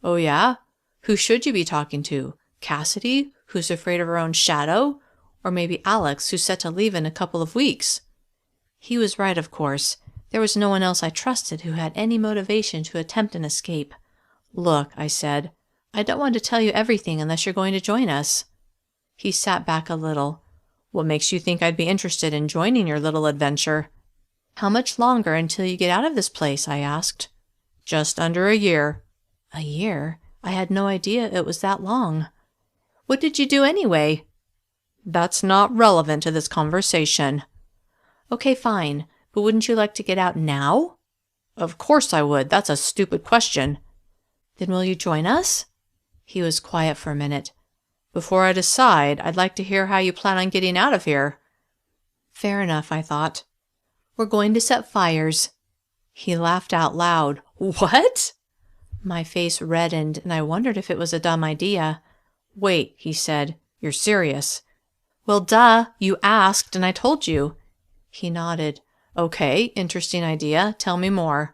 "Oh yeah? Who should you be talking to? Cassidy, who's afraid of her own shadow? Or maybe Alex, who's set to leave in a couple of weeks?" He was right, of course. There was no one else I trusted who had any motivation to attempt an escape. "Look," I said, "I don't want to tell you everything unless you're going to join us." He sat back a little. "What makes you think I'd be interested in joining your little adventure?" "How much longer until you get out of this place?" I asked. "Just under a year." "A year? I had no idea it was that long." "What did you do anyway?" "That's not relevant to this conversation." "Okay, fine. But wouldn't you like to get out now?" "Of course I would. That's a stupid question." "Then will you join us?" He was quiet for a minute. "Before I decide, I'd like to hear how you plan on getting out of here." Fair enough, I thought. "We're going to set fires." He laughed out loud. "What?" My face reddened, and I wondered if it was a dumb idea. "Wait," he said. "You're serious?" "Well, duh. You asked, and I told you." He nodded. "Okay, interesting idea. Tell me more."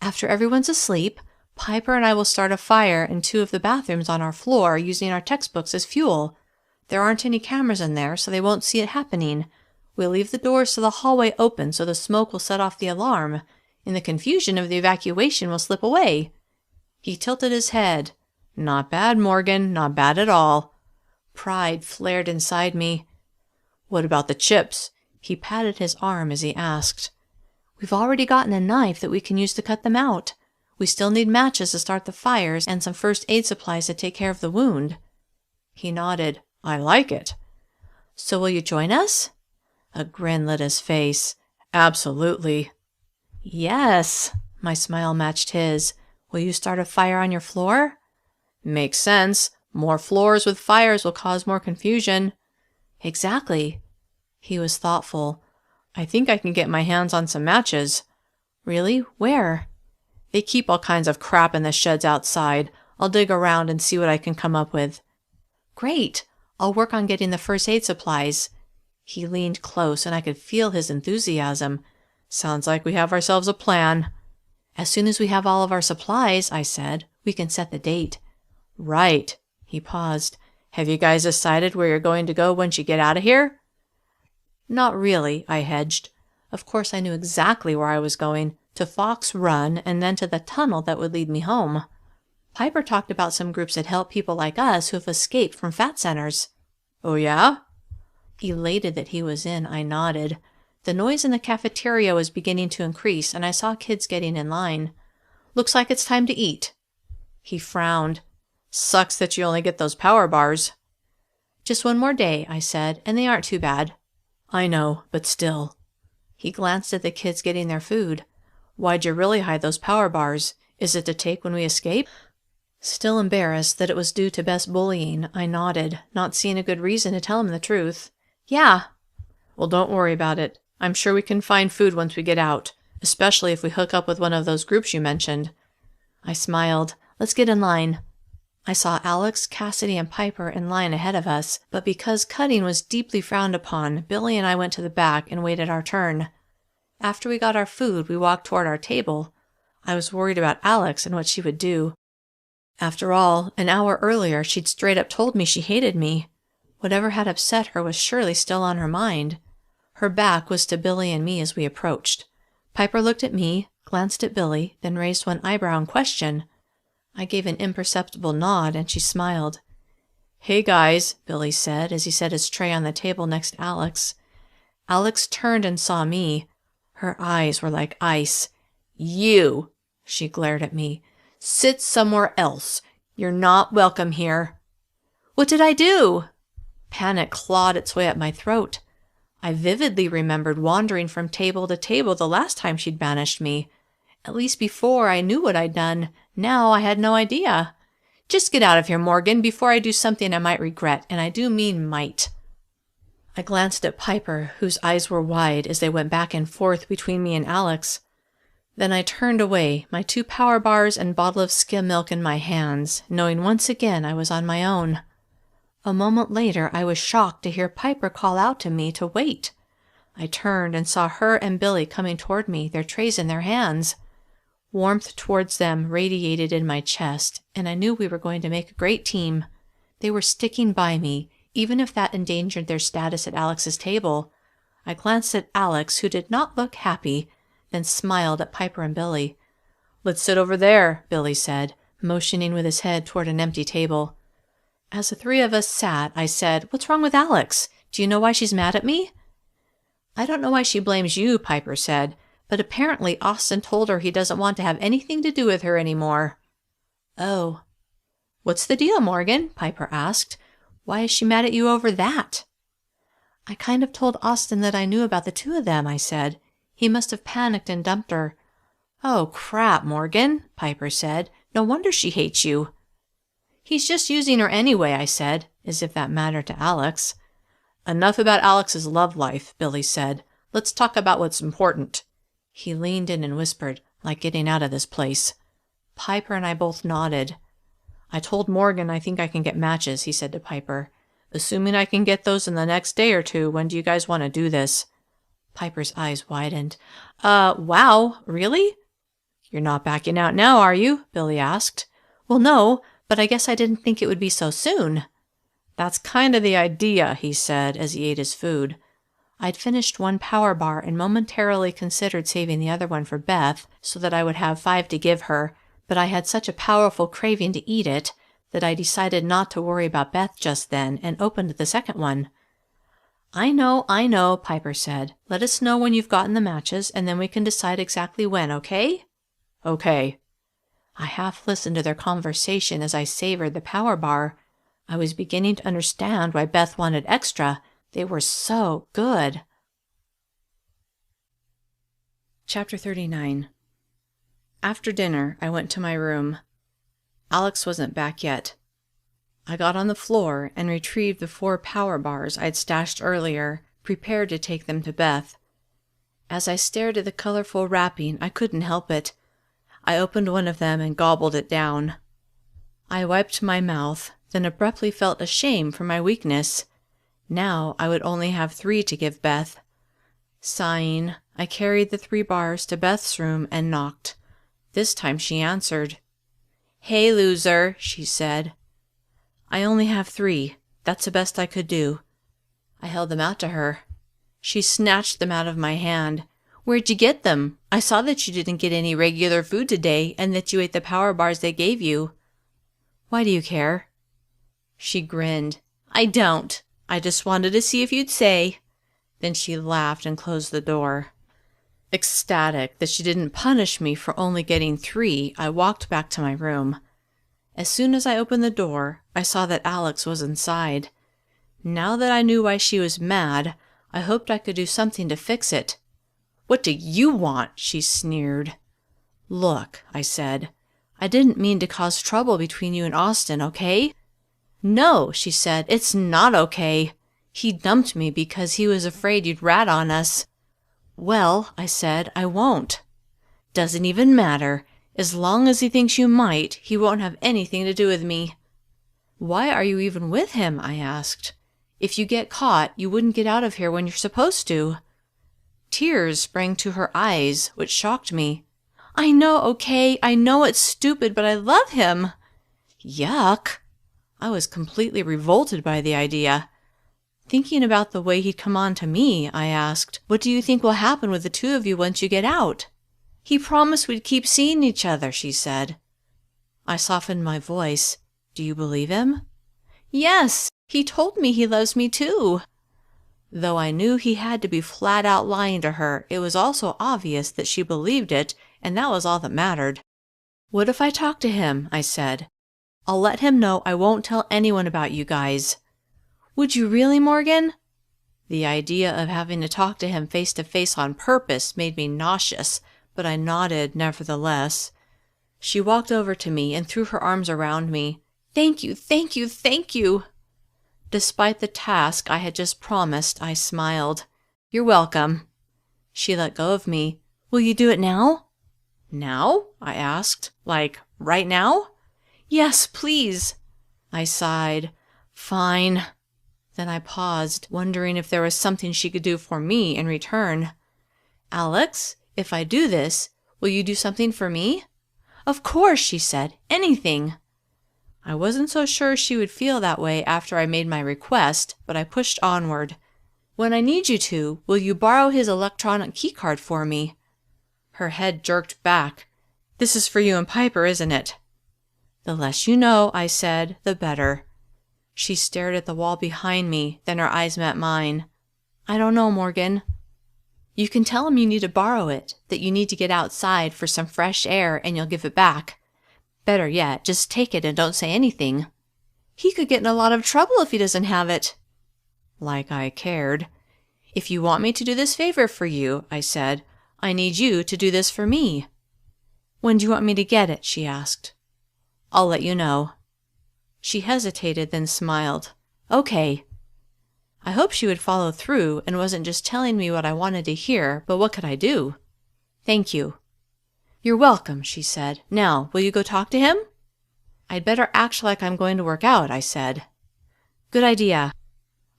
"After everyone's asleep, Piper and I will start a fire in 2 of the bathrooms on our floor using our textbooks as fuel. There aren't any cameras in there, so they won't see it happening. We'll leave the doors to the hallway open so the smoke will set off the alarm. In the confusion of the evacuation, we'll slip away." He tilted his head. "Not bad, Morgan. Not bad at all." Pride flared inside me. "What about the chips?" He patted his arm as he asked. "We've already gotten a knife that we can use to cut them out. We still need matches to start the fires and some first aid supplies to take care of the wound." He nodded. "I like it." "So will you join us?" A grin lit his face. "Absolutely." "Yes." My smile matched his. "Will you start a fire on your floor?" "Makes sense. More floors with fires will cause more confusion." "Exactly." He was thoughtful. "I think I can get my hands on some matches." "Really? Where?" "They keep all kinds of crap in the sheds outside. I'll dig around and see what I can come up with." "Great. I'll work on getting the first aid supplies." He leaned close, and I could feel his enthusiasm. "Sounds like we have ourselves a plan." "As soon as we have all of our supplies," I said, "we can set the date." "Right." He paused. "Have you guys decided where you're going to go once you get out of here?" "Not really," I hedged. Of course I knew exactly where I was going, to Fox Run and then to the tunnel that would lead me home. Piper talked about some groups that help people like us who have escaped from fat centers. "Oh yeah?" Elated that he was in, I nodded. The noise in the cafeteria was beginning to increase, and I saw kids getting in line. "Looks like it's time to eat." He frowned. "Sucks that you only get those power bars." "Just one more day," I said, "and they aren't too bad." "I know, but still." He glanced at the kids getting their food. "Why'd you really hide those power bars? Is it to take when we escape?" Still embarrassed that it was due to Bess bullying, I nodded, not seeing a good reason to tell him the truth. "Yeah." "Well, don't worry about it. I'm sure we can find food once we get out, especially if we hook up with one of those groups you mentioned." I smiled. "Let's get in line." I saw Alex, Cassidy, and Piper in line ahead of us, but because cutting was deeply frowned upon, Billy and I went to the back and waited our turn. After we got our food, we walked toward our table. I was worried about Alex and what she would do. After all, an hour earlier she'd straight up told me she hated me. Whatever had upset her was surely still on her mind. Her back was to Billy and me as we approached. Piper looked at me, glanced at Billy, then raised one eyebrow in question. I gave an imperceptible nod, and she smiled. "Hey guys," Billy said as he set his tray on the table next to Alex. Alex turned and saw me. Her eyes were like ice. "You," she glared at me. "Sit somewhere else. You're not welcome here." "What did I do?" Panic clawed its way up my throat. I vividly remembered wandering from table to table the last time she'd banished me. At least before, I knew what I'd done. Now I had no idea. "Just get out of here, Morgan, before I do something I might regret, and I do mean might." I glanced at Piper, whose eyes were wide as they went back and forth between me and Alex. Then I turned away, my 2 power bars and bottle of skim milk in my hands, knowing once again I was on my own. A moment later, I was shocked to hear Piper call out to me to wait. I turned and saw her and Billy coming toward me, their trays in their hands. Warmth towards them radiated in my chest, and I knew we were going to make a great team. They were sticking by me, even if that endangered their status at Alex's table. I glanced at Alex, who did not look happy, then smiled at Piper and Billy. "Let's sit over there," Billy said, motioning with his head toward an empty table. As the 3 of us sat, I said, "What's wrong with Alex? Do you know why she's mad at me?" "I don't know why she blames you," Piper said, "but apparently Austin told her he doesn't want to have anything to do with her anymore." "Oh." "What's the deal, Morgan?" Piper asked. "Why is she mad at you over that?" "I kind of told Austin that I knew about the 2 of them," I said. "He must have panicked and dumped her." "Oh, crap, Morgan," Piper said. "No wonder she hates you." "He's just using her anyway," I said, as if that mattered to Alex. "Enough about Alex's love life," Billy said. "Let's talk about what's important." He leaned in and whispered, "Like getting out of this place." Piper and I both nodded. "I told Morgan I think I can get matches," he said to Piper. "Assuming I can get those in the next day or 2, when do you guys want to do this?" Piper's eyes widened. Wow, really?" "You're not backing out now, are you?" Billy asked. "Well, no, but I guess I didn't think it would be so soon." "That's kind of the idea," he said as he ate his food. I'd finished 1 power bar and momentarily considered saving the other one for Beth so that I would have 5 to give her, but I had such a powerful craving to eat it that I decided not to worry about Beth just then and opened the second one. I know, Piper said. "Let us know when you've gotten the matches, and then we can decide exactly when, okay?" "Okay." I half listened to their conversation as I savored the power bar. I was beginning to understand why Beth wanted extra. They were so good. Chapter 39. After dinner, I went to my room. Alex wasn't back yet. I got on the floor and retrieved the 4 power bars I'd stashed earlier, prepared to take them to Beth. As I stared at the colorful wrapping, I couldn't help it. I opened one of them and gobbled it down. I wiped my mouth, then abruptly felt ashamed for my weakness. Now I would only have 3 to give Beth. Sighing, I carried the 3 bars to Beth's room and knocked. This time she answered. "Hey, loser," she said. "I only have 3. That's the best I could do." I held them out to her. She snatched them out of my hand. "Where'd you get them? I saw that you didn't get any regular food today and that you ate the power bars they gave you." "Why do you care?" She grinned. "I don't. I just wanted to see if you'd say." Then she laughed and closed the door. Ecstatic that she didn't punish me for only getting 3, I walked back to my room. As soon as I opened the door, I saw that Alex was inside. Now that I knew why she was mad, I hoped I could do something to fix it. "What do you want?" she sneered. "Look," I said, "I didn't mean to cause trouble between you and Austin, okay?" "No," she said, "it's not okay. He dumped me because he was afraid you'd rat on us." "Well," I said, "I won't." "Doesn't even matter. As long as he thinks you might, he won't have anything to do with me." "Why are you even with him?" I asked. "If you get caught, you wouldn't get out of here when you're supposed to." Tears sprang to her eyes, which shocked me. I know, okay, I know it's stupid, but I love him. Yuck. I was completely revolted by the idea. Thinking about the way he'd come on to me, I asked, what do you think will happen with the two of you once you get out? He promised we'd keep seeing each other, she said. I softened my voice. Do you believe him? Yes, he told me he loves me too. Though I knew he had to be flat out lying to her, it was also obvious that she believed it, and that was all that mattered. What if I talk to him? I said. I'll let him know I won't tell anyone about you guys. Would you really, Morgan? The idea of having to talk to him face to face on purpose made me nauseous, but I nodded nevertheless. She walked over to me and threw her arms around me. Thank you, thank you, thank you. Despite the task I had just promised, I smiled. You're welcome. She let go of me. Will you do it now? Now? I asked. Like, right now? Yes, please. I sighed. Fine. Then I paused, wondering if there was something she could do for me in return. Alex, if I do this, will you do something for me? Of course, she said. Anything. I wasn't so sure she would feel that way after I made my request, but I pushed onward. When I need you to, will you borrow his electronic keycard for me? Her head jerked back. This is for you and Piper, isn't it? The less you know, I said, the better. She stared at the wall behind me, then her eyes met mine. I don't know, Morgan. You can tell him you need to borrow it, that you need to get outside for some fresh air, and you'll give it back. Better yet, just take it and don't say anything. He could get in a lot of trouble if he doesn't have it. Like I cared. If you want me to do this favor for you, I said, I need you to do this for me. When do you want me to get it? She asked. I'll let you know. She hesitated, then smiled. Okay. I hoped she would follow through and wasn't just telling me what I wanted to hear, but what could I do? Thank you. You're welcome, she said. Now, will you go talk to him? I'd better act like I'm going to work out, I said. Good idea.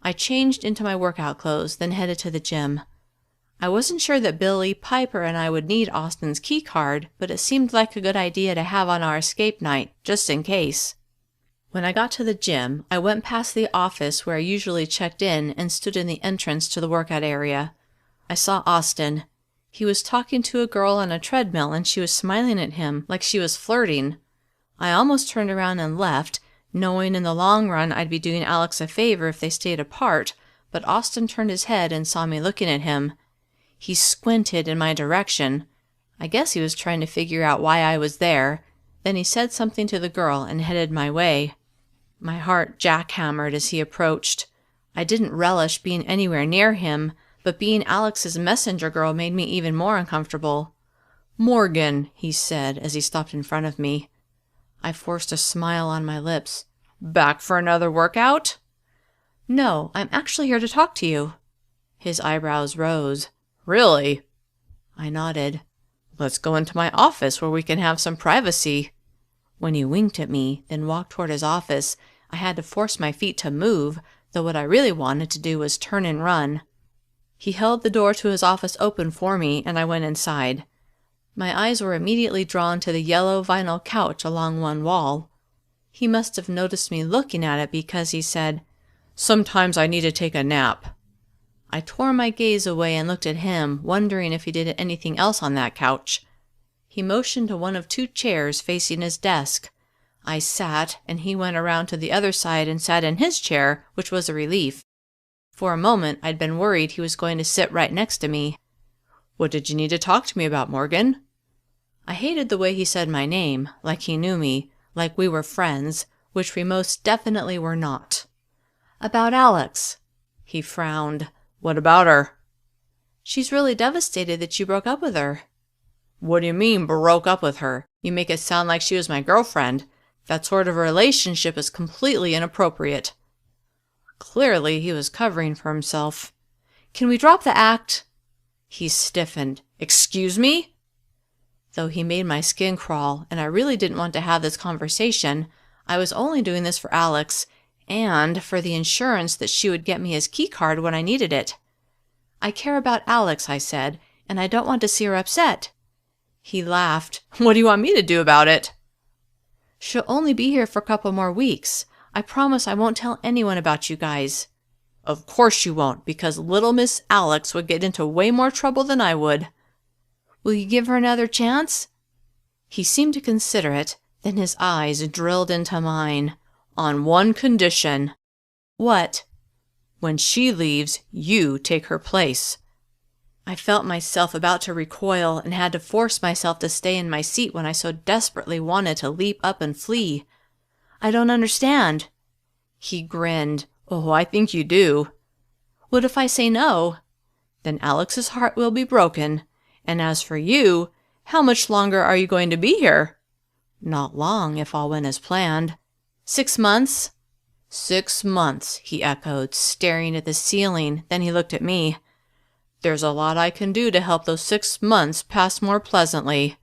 I changed into my workout clothes, then headed to the gym. I wasn't sure that Billy, Piper, and I would need Austin's key card, but it seemed like a good idea to have on our escape night, just in case. When I got to the gym, I went past the office where I usually checked in and stood in the entrance to the workout area. I saw Austin. He was talking to a girl on a treadmill and she was smiling at him like she was flirting. I almost turned around and left, knowing in the long run I'd be doing Alex a favor if they stayed apart, but Austin turned his head and saw me looking at him. He squinted in my direction. I guess he was trying to figure out why I was there. Then he said something to the girl and headed my way. My heart jackhammered as he approached. I didn't relish being anywhere near him, but being Alex's messenger girl made me even more uncomfortable. Morgan, he said as he stopped in front of me. I forced a smile on my lips. Back for another workout? No, I'm actually here to talk to you. His eyebrows rose. Really? I nodded. Let's go into my office where we can have some privacy. When he winked at me, then walked toward his office, I had to force my feet to move, though what I really wanted to do was turn and run. He held the door to his office open for me, and I went inside. My eyes were immediately drawn to the yellow vinyl couch along one wall. He must have noticed me looking at it because he said, Sometimes I need to take a nap. I tore my gaze away and looked at him, wondering if he did anything else on that couch. He motioned to one of two chairs facing his desk. I sat, and he went around to the other side and sat in his chair, which was a relief. For a moment, I'd been worried he was going to sit right next to me. What did you need to talk to me about, Morgan? I hated the way he said my name, like he knew me, like we were friends, which we most definitely were not. About Alex. He frowned. What about her? She's really devastated that you broke up with her. What do you mean, broke up with her? You make it sound like she was my girlfriend. That sort of a relationship is completely inappropriate. Clearly, he was covering for himself. Can we drop the act? He stiffened. Excuse me? Though he made my skin crawl, and I really didn't want to have this conversation, I was only doing this for Alex, and for the insurance that she would get me his key card when I needed it. I care about Alex, I said, and I don't want to see her upset. He laughed. What do you want me to do about it? She'll only be here for a couple more weeks. I promise I won't tell anyone about you guys. Of course you won't, because little Miss Alex would get into way more trouble than I would. Will you give her another chance? He seemed to consider it, then his eyes drilled into mine. On one condition. What? When she leaves, you take her place. I felt myself about to recoil and had to force myself to stay in my seat when I so desperately wanted to leap up and flee. I don't understand. He grinned. Oh, I think you do. What if I say no? Then Alex's heart will be broken. And as for you, how much longer are you going to be here? Not long, if all went as planned. 6 months? 6 months, he echoed, staring at the ceiling. Then he looked at me. There's a lot I can do to help those 6 months pass more pleasantly.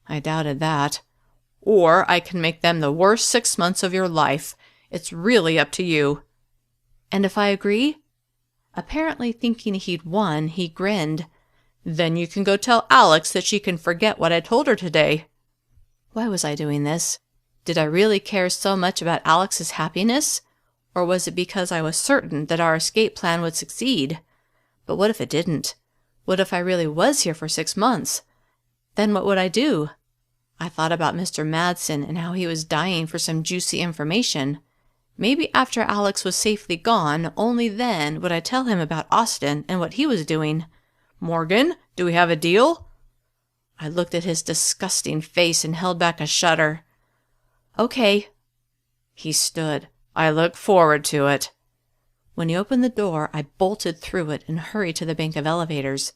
I doubted that. Or I can make them the worst 6 months of your life. It's really up to you. And if I agree? Apparently thinking he'd won, he grinned. Then you can go tell Alex that she can forget what I told her today. Why was I doing this? Did I really care so much about Alex's happiness? Or was it because I was certain that our escape plan would succeed? But what if it didn't? What if I really was here for 6 months? Then what would I do? I thought about Mr. Madsen and how he was dying for some juicy information. Maybe after Alex was safely gone, only then would I tell him about Austin and what he was doing. Morgan, do we have a deal? I looked at his disgusting face and held back a shudder. Okay. He stood. I look forward to it. When he opened the door, I bolted through it and hurried to the bank of elevators.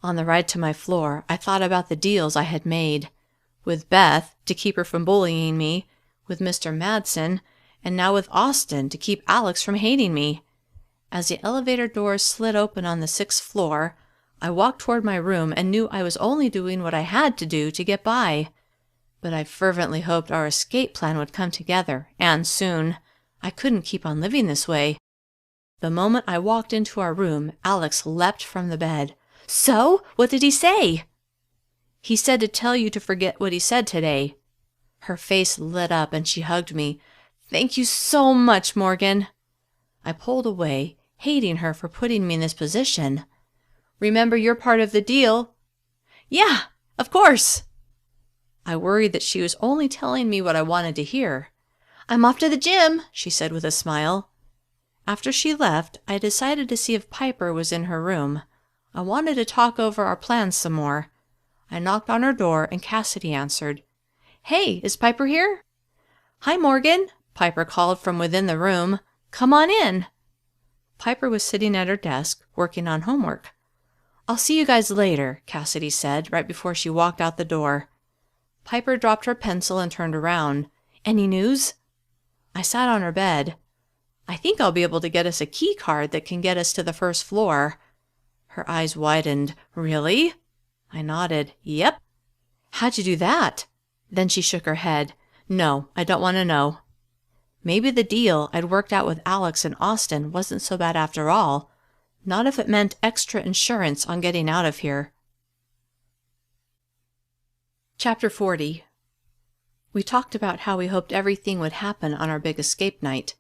On the ride to my floor, I thought about the deals I had made. With Beth, to keep her from bullying me, with Mr. Madsen, and now with Austin, to keep Alex from hating me. As the elevator doors slid open on the 6th floor, I walked toward my room and knew I was only doing what I had to do to get by. But I fervently hoped our escape plan would come together, and soon. I couldn't keep on living this way. The moment I walked into our room, Alex leapt from the bed. So? What did he say? He said to tell you to forget what he said today. Her face lit up and she hugged me. Thank you so much, Morgan. I pulled away, hating her for putting me in this position. Remember your part of the deal? Yeah, of course. I worried that she was only telling me what I wanted to hear. I'm off to the gym, she said with a smile. After she left, I decided to see if Piper was in her room. I wanted to talk over our plans some more. I knocked on her door and Cassidy answered. Hey, is Piper here? Hi, Morgan, Piper called from within the room. Come on in. Piper was sitting at her desk, working on homework. I'll see you guys later, Cassidy said, right before she walked out the door. Piper dropped her pencil and turned around. Any news? I sat on her bed. I think I'll be able to get us a key card that can get us to the 1st floor. Her eyes widened. Really? I nodded. Yep. How'd you do that? Then she shook her head. No, I don't want to know. Maybe the deal I'd worked out with Alex and Austin wasn't so bad after all. Not if it meant extra insurance on getting out of here. Chapter 40. We talked about how we hoped everything would happen on our big escape night.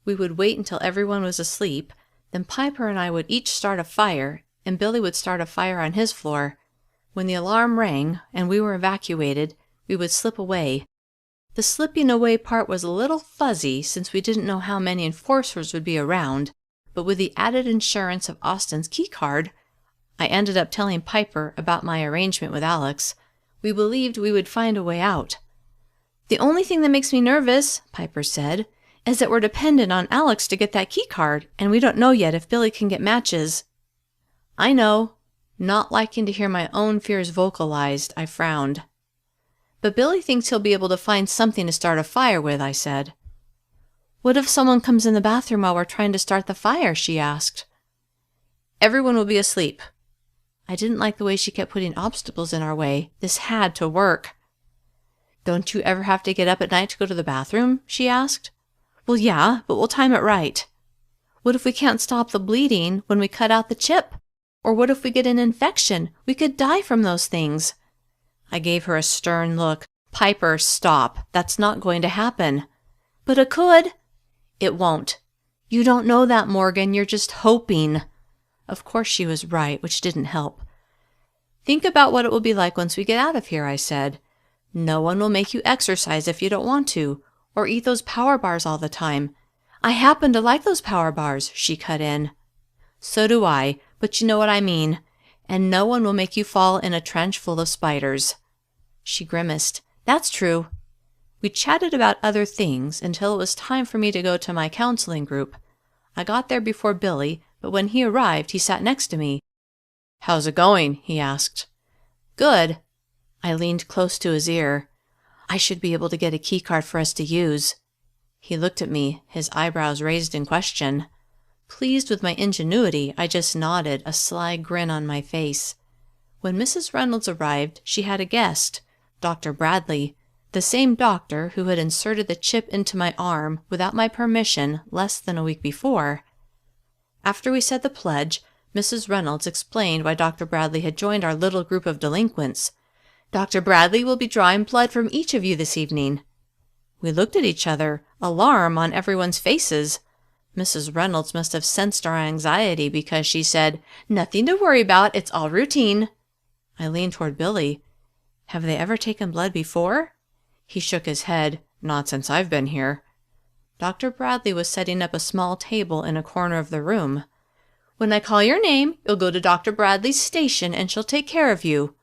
We would wait until everyone was asleep, then Piper and I would each start a fire, and Billy would start a fire on his floor. When the alarm rang and we were evacuated, we would slip away. The slipping away part was a little fuzzy since we didn't know how many enforcers would be around, but with the added insurance of Austin's key card, I ended up telling Piper about my arrangement with Alex. We believed we would find a way out. The only thing that makes me nervous, Piper said, is that we're dependent on Alex to get that key card, and we don't know yet if Billy can get matches. I know. Not liking to hear my own fears vocalized, I frowned. But Billy thinks he'll be able to find something to start a fire with, I said. What if someone comes in the bathroom while we're trying to start the fire? She asked. Everyone will be asleep. I didn't like the way she kept putting obstacles in our way. This had to work. Don't you ever have to get up at night to go to the bathroom? She asked. Well, yeah, but we'll time it right. What if we can't stop the bleeding when we cut out the chip? Or what if we get an infection? We could die from those things." I gave her a stern look. "Piper, stop. That's not going to happen." "But it could." "It won't. You don't know that, Morgan. You're just hoping." Of course she was right, which didn't help. "Think about what it will be like once we get out of here," I said. "No one will make you exercise if you don't want to, or eat those power bars all the time." "I happen to like those power bars," she cut in. "So do I, but you know what I mean. And no one will make you fall in a trench full of spiders." She grimaced. "That's true." We chatted about other things until it was time for me to go to my counseling group. I got there before Billy, but when he arrived, he sat next to me. "How's it going?" he asked. "Good." I leaned close to his ear. "I should be able to get a key card for us to use." He looked at me, his eyebrows raised in question. Pleased with my ingenuity, I just nodded, a sly grin on my face. When Mrs. Reynolds arrived, she had a guest, Dr. Bradley, the same doctor who had inserted the chip into my arm without my permission less than a week before. After we said the pledge, Mrs. Reynolds explained why Dr. Bradley had joined our little group of delinquents. "Dr. Bradley will be drawing blood from each of you this evening." We looked at each other, alarm on everyone's faces. Mrs. Reynolds must have sensed our anxiety because she said, "Nothing to worry about, it's all routine." I leaned toward Billy. "Have they ever taken blood before?" He shook his head. "Not since I've been here." Dr. Bradley was setting up a small table in a corner of the room. "When I call your name, you'll go to Dr. Bradley's station and she'll take care of you."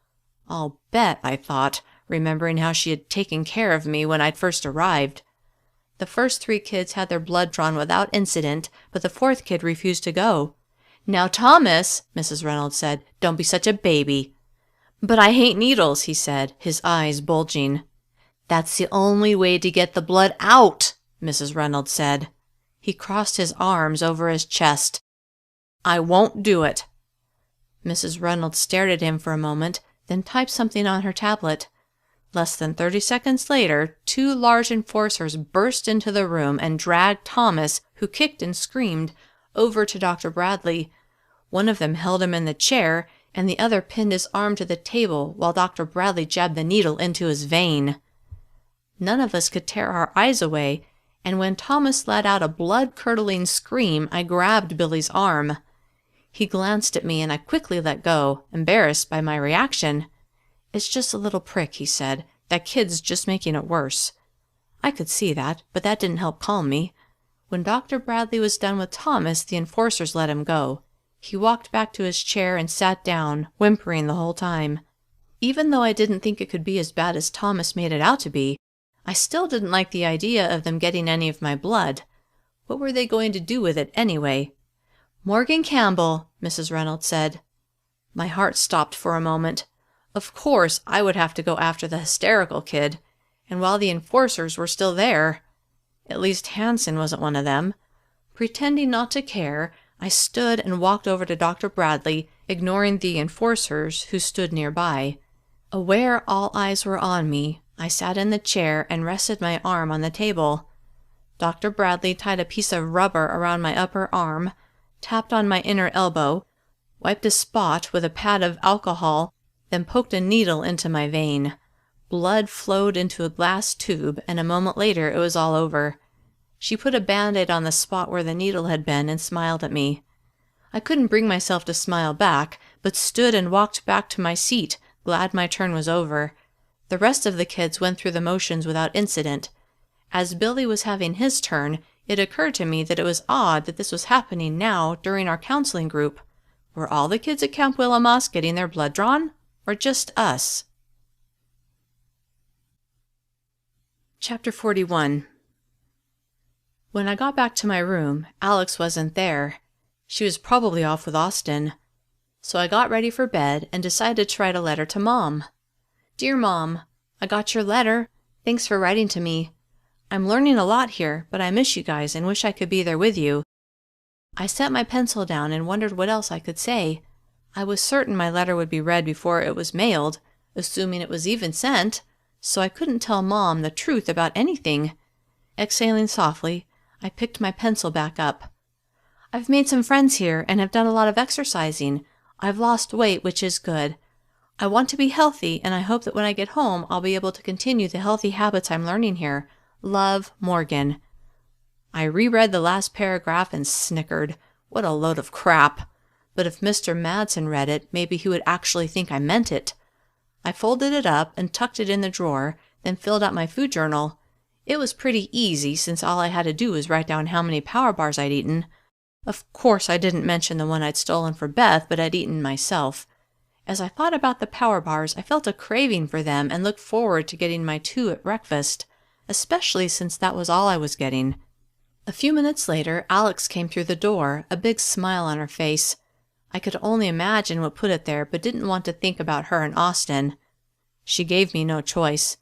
I'll bet, I thought, remembering how she had taken care of me when I'd first arrived. The first 3 kids had their blood drawn without incident, but the 4th kid refused to go. "Now, Thomas," Mrs. Reynolds said, "don't be such a baby." "But I hate needles," he said, his eyes bulging. "That's the only way to get the blood out," Mrs. Reynolds said. He crossed his arms over his chest. "I won't do it." Mrs. Reynolds stared at him for a moment, then typed something on her tablet. Less than 30 seconds later, 2 large enforcers burst into the room and dragged Thomas, who kicked and screamed, over to Dr. Bradley. One of them held him in the chair, and the other pinned his arm to the table while Dr. Bradley jabbed the needle into his vein. None of us could tear our eyes away, and when Thomas let out a blood-curdling scream, I grabbed Billy's arm. He glanced at me, and I quickly let go, embarrassed by my reaction. "It's just a little prick," he said. "That kid's just making it worse." I could see that, but that didn't help calm me. When Dr. Bradley was done with Thomas, the enforcers let him go. He walked back to his chair and sat down, whimpering the whole time. Even though I didn't think it could be as bad as Thomas made it out to be, I still didn't like the idea of them getting any of my blood. What were they going to do with it anyway? "Morgan Campbell," Mrs. Reynolds said. My heart stopped for a moment. Of course, I would have to go after the hysterical kid, and while the enforcers were still there, at least Hanson wasn't one of them. Pretending not to care, I stood and walked over to Dr. Bradley, ignoring the enforcers who stood nearby. Aware all eyes were on me, I sat in the chair and rested my arm on the table. Dr. Bradley tied a piece of rubber around my upper arm, tapped on my inner elbow, wiped a spot with a pad of alcohol, then poked a needle into my vein. Blood flowed into a glass tube, and a moment later it was all over. She put a Band-Aid on the spot where the needle had been and smiled at me. I couldn't bring myself to smile back, but stood and walked back to my seat, glad my turn was over. The rest of the kids went through the motions without incident. As Billy was having his turn, it occurred to me that it was odd that this was happening now during our counseling group. Were all the kids at Camp Willamoss getting their blood drawn, or just us? Chapter 41. When I got back to my room, Alex wasn't there. She was probably off with Austin. So I got ready for bed and decided to write a letter to Mom. "Dear Mom, I got your letter. Thanks for writing to me. I'm learning a lot here, but I miss you guys and wish I could be there with you." I set my pencil down and wondered what else I could say. I was certain my letter would be read before it was mailed, assuming it was even sent, so I couldn't tell Mom the truth about anything. Exhaling softly, I picked my pencil back up. I've made some friends here and have done a lot of exercising. I've lost weight, which is good. I want to be healthy, and I hope that when I get home, I'll be able to continue the healthy habits I'm learning here. Love, Morgan. I reread the last paragraph and snickered. What a load of crap. But if Mr. Madsen read it, maybe he would actually think I meant it. I folded it up and tucked it in the drawer, then filled out my food journal. It was pretty easy since all I had to do was write down how many power bars I'd eaten. Of course, I didn't mention the one I'd stolen for Beth, but I'd eaten myself. As I thought about the power bars, I felt a craving for them and looked forward to getting my 2 at breakfast, especially since that was all I was getting. A few minutes later, Alex came through the door, a big smile on her face. I could only imagine what put it there, but didn't want to think about her and Austin. She gave me no choice.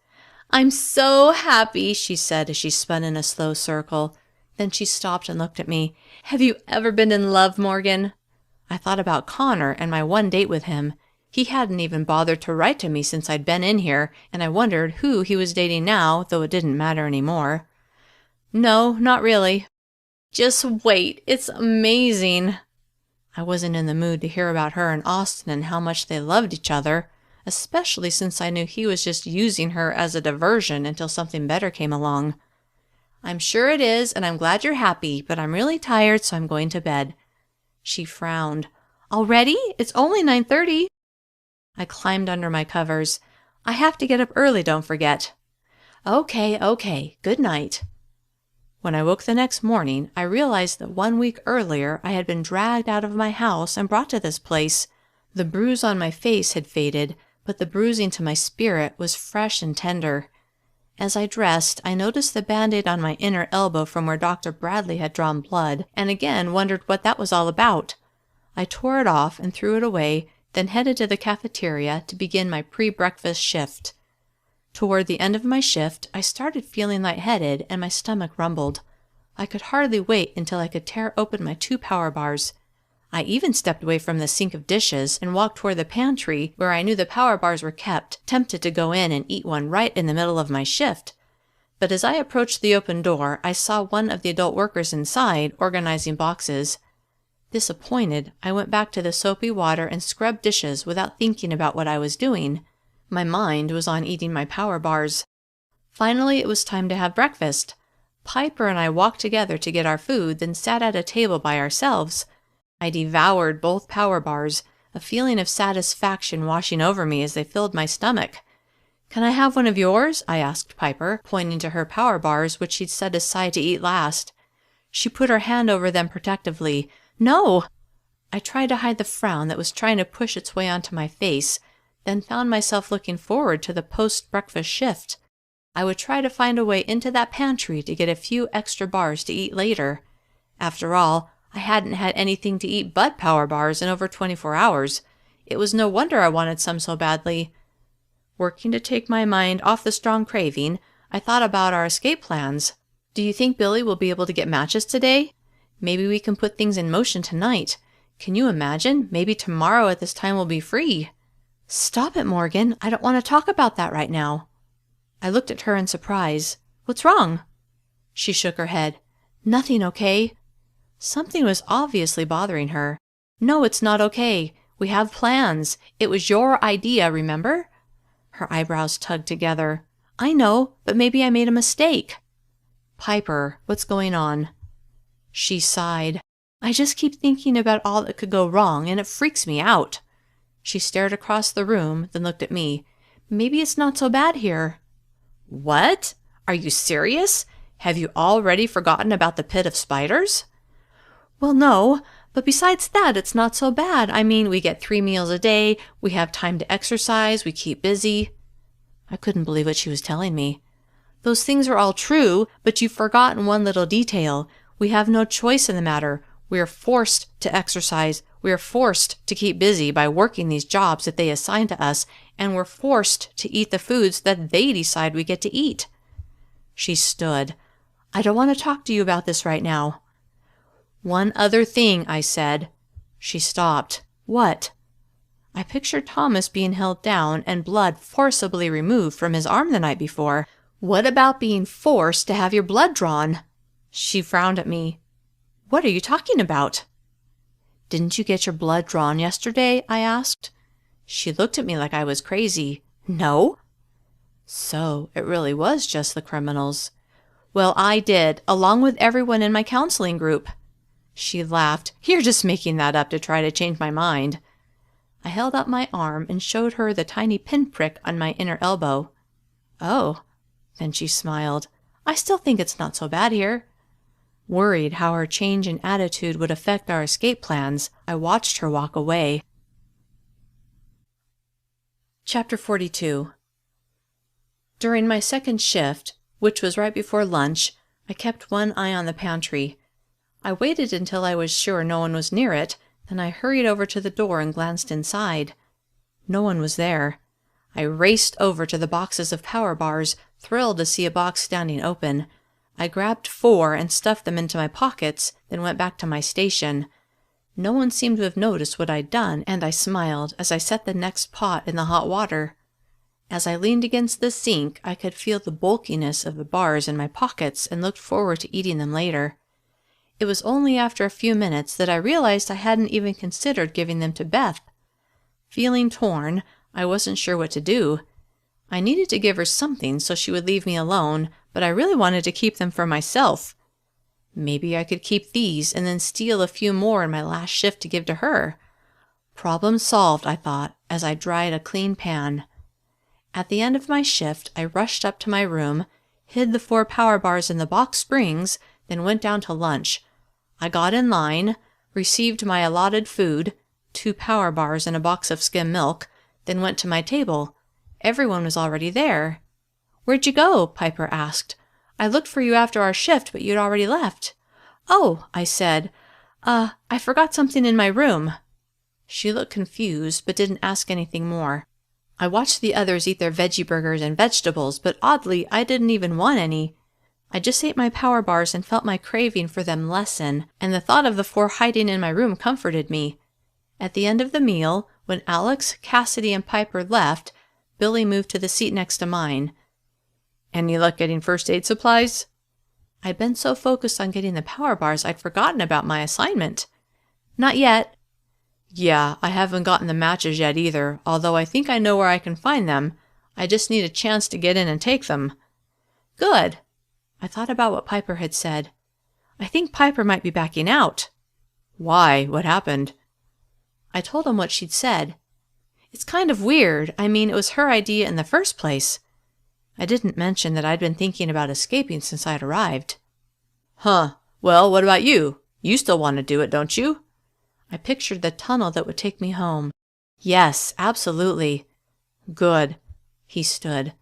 "I'm so happy," she said as she spun in a slow circle. Then she stopped and looked at me. "Have you ever been in love, Morgan?" I thought about Connor and my one date with him. He hadn't even bothered to write to me since I'd been in here, and I wondered who he was dating now, though it didn't matter anymore. "No, not really." "Just wait. It's amazing." I wasn't in the mood to hear about her and Austin and how much they loved each other, especially since I knew he was just using her as a diversion until something better came along. "I'm sure it is, and I'm glad you're happy, but I'm really tired, so I'm going to bed." She frowned. "Already? It's only 9:30. I climbed under my covers. "I have to get up early, don't forget." Okay. Good night." When I woke the next morning, I realized that 1 week earlier I had been dragged out of my house and brought to this place. The bruise on my face had faded, but the bruising to my spirit was fresh and tender. As I dressed, I noticed the Band-Aid on my inner elbow from where Dr. Bradley had drawn blood, and again wondered what that was all about. I tore it off and threw it away, then headed to the cafeteria to begin my pre-breakfast shift. Toward the end of my shift, I started feeling lightheaded and my stomach rumbled. I could hardly wait until I could tear open my 2 power bars. I even stepped away from the sink of dishes and walked toward the pantry where I knew the power bars were kept, tempted to go in and eat one right in the middle of my shift. But as I approached the open door, I saw one of the adult workers inside organizing boxes. Disappointed, I went back to the soapy water and scrubbed dishes without thinking about what I was doing. My mind was on eating my power bars. Finally, it was time to have breakfast. Piper and I walked together to get our food, then sat at a table by ourselves. I devoured both power bars, a feeling of satisfaction washing over me as they filled my stomach. "Can I have one of yours?" I asked Piper, pointing to her power bars, which she'd set aside to eat last. She put her hand over them protectively. "No!" I tried to hide the frown that was trying to push its way onto my face, then found myself looking forward to the post-breakfast shift. I would try to find a way into that pantry to get a few extra bars to eat later. After all, I hadn't had anything to eat but power bars in over 24 hours. It was no wonder I wanted some so badly. Working to take my mind off the strong craving, I thought about our escape plans. "Do you think Billy will be able to get matches today? Maybe we can put things in motion tonight. Can you imagine? Maybe tomorrow at this time we'll be free." "Stop it, Morgan. I don't want to talk about that right now." I looked at her in surprise. "What's wrong?" She shook her head. "Nothing, okay?" Something was obviously bothering her. "No, it's not okay. We have plans. It was your idea, remember?" Her eyebrows tugged together. "I know, but maybe I made a mistake." "Piper, what's going on?" She sighed. "I just keep thinking about all that could go wrong, and it freaks me out." She stared across the room, then looked at me. "Maybe it's not so bad here." "What? Are you serious? Have you already forgotten about the pit of spiders?" "Well, no, but besides that, it's not so bad. I mean, we get 3 meals a day, we have time to exercise, we keep busy." I couldn't believe what she was telling me. "Those things are all true, but you've forgotten one little detail. We have no choice in the matter. We are forced to exercise. We are forced to keep busy by working these jobs that they assign to us, and we're forced to eat the foods that they decide we get to eat." She stood. "I don't want to talk to you about this right now." "One other thing," I said. She stopped. "What?" I pictured Thomas being held down and blood forcibly removed from his arm the night before. "What about being forced to have your blood drawn?" She frowned at me. What are you talking about?" "Didn't you get your blood drawn yesterday?" I asked. She looked at me like I was crazy. "No." So it really was just the criminals. "Well, I did, along with everyone in my counseling group." She laughed. "You're just making that up to try to change my mind." I held up my arm and showed her the tiny pinprick on my inner elbow. "Oh." Then she smiled. "I still think it's not so bad here." Worried how her change in attitude would affect our escape plans, I watched her walk away. Chapter 42. During my second shift, which was right before lunch, I kept one eye on the pantry. I waited until I was sure no one was near it, then I hurried over to the door and glanced inside. No one was there. I raced over to the boxes of power bars, thrilled to see a box standing open. I grabbed 4 and stuffed them into my pockets, then went back to my station. No one seemed to have noticed what I'd done, and I smiled as I set the next pot in the hot water. As I leaned against the sink, I could feel the bulkiness of the bars in my pockets and looked forward to eating them later. It was only after a few minutes that I realized I hadn't even considered giving them to Beth. Feeling torn, I wasn't sure what to do. I needed to give her something so she would leave me alone, but I really wanted to keep them for myself. Maybe I could keep these and then steal a few more in my last shift to give to her. Problem solved, I thought, as I dried a clean pan. At the end of my shift, I rushed up to my room, hid the 4 power bars in the box springs, then went down to lunch. I got in line, received my allotted food, 2 power bars and a box of skim milk, then went to my table. Everyone was already there. "Where'd you go?" Piper asked. "I looked for you after our shift, but you'd already left." "Oh," I said. I forgot something in my room." She looked confused, but didn't ask anything more. I watched the others eat their veggie burgers and vegetables, but oddly, I didn't even want any. I just ate my power bars and felt my craving for them lessen, and the thought of the 4 hiding in my room comforted me. At the end of the meal, when Alex, Cassidy, and Piper left, Billy moved to the seat next to mine. "Any luck getting first aid supplies?" I'd been so focused on getting the power bars I'd forgotten about my assignment. "Not yet." "Yeah, I haven't gotten the matches yet either, although I think I know where I can find them. I just need a chance to get in and take them." "Good." I thought about what Piper had said. I think Piper might be backing out. "Why? What happened?" I told him what she'd said. It's kind of weird. I mean, it was her idea in the first place. I didn't mention that I'd been thinking about escaping since I'd arrived. "Huh. Well, what about you? You still want to do it, don't you?" I pictured the tunnel that would take me home. "Yes, absolutely." "Good." He stood.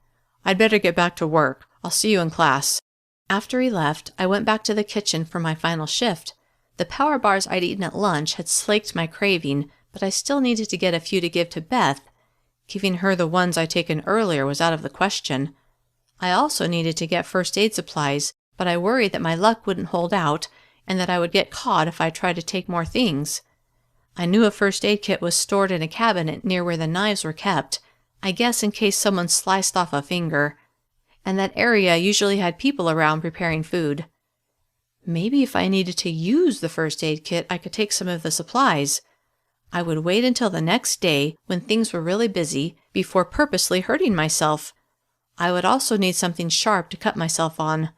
"I'd better get back to work. I'll see you in class." After he left, I went back to the kitchen for my final shift. The power bars I'd eaten at lunch had slaked my craving, but I still needed to get a few to give to Beth. Giving her the ones I'd taken earlier was out of the question. I also needed to get first aid supplies, but I worried that my luck wouldn't hold out and that I would get caught if I tried to take more things. I knew a first aid kit was stored in a cabinet near where the knives were kept, I guess in case someone sliced off a finger, and that area usually had people around preparing food. Maybe if I needed to use the first aid kit, I could take some of the supplies. I would wait until the next day, when things were really busy, before purposely hurting myself. I would also need something sharp to cut myself on.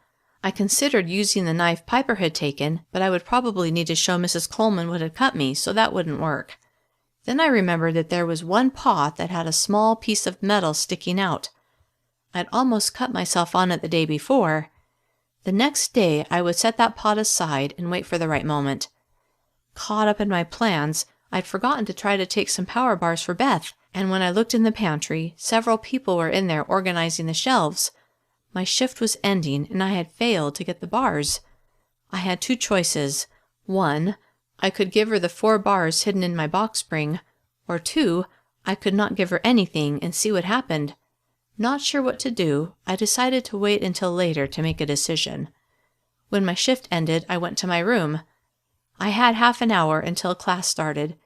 I considered using the knife Piper had taken, but I would probably need to show Mrs. Coleman what had cut me, so that wouldn't work. Then I remembered that there was one pot that had a small piece of metal sticking out. I'd almost cut myself on it the day before. The next day, I would set that pot aside and wait for the right moment. Caught up in my plans, I'd forgotten to try to take some power bars for Beth, and when I looked in the pantry, several people were in there organizing the shelves. My shift was ending, and I had failed to get the bars. I had two choices. 1, I could give her the 4 bars hidden in my box spring, or 2, I could not give her anything and see what happened. Not sure what to do, I decided to wait until later to make a decision. When my shift ended, I went to my room. I had half an hour until class started.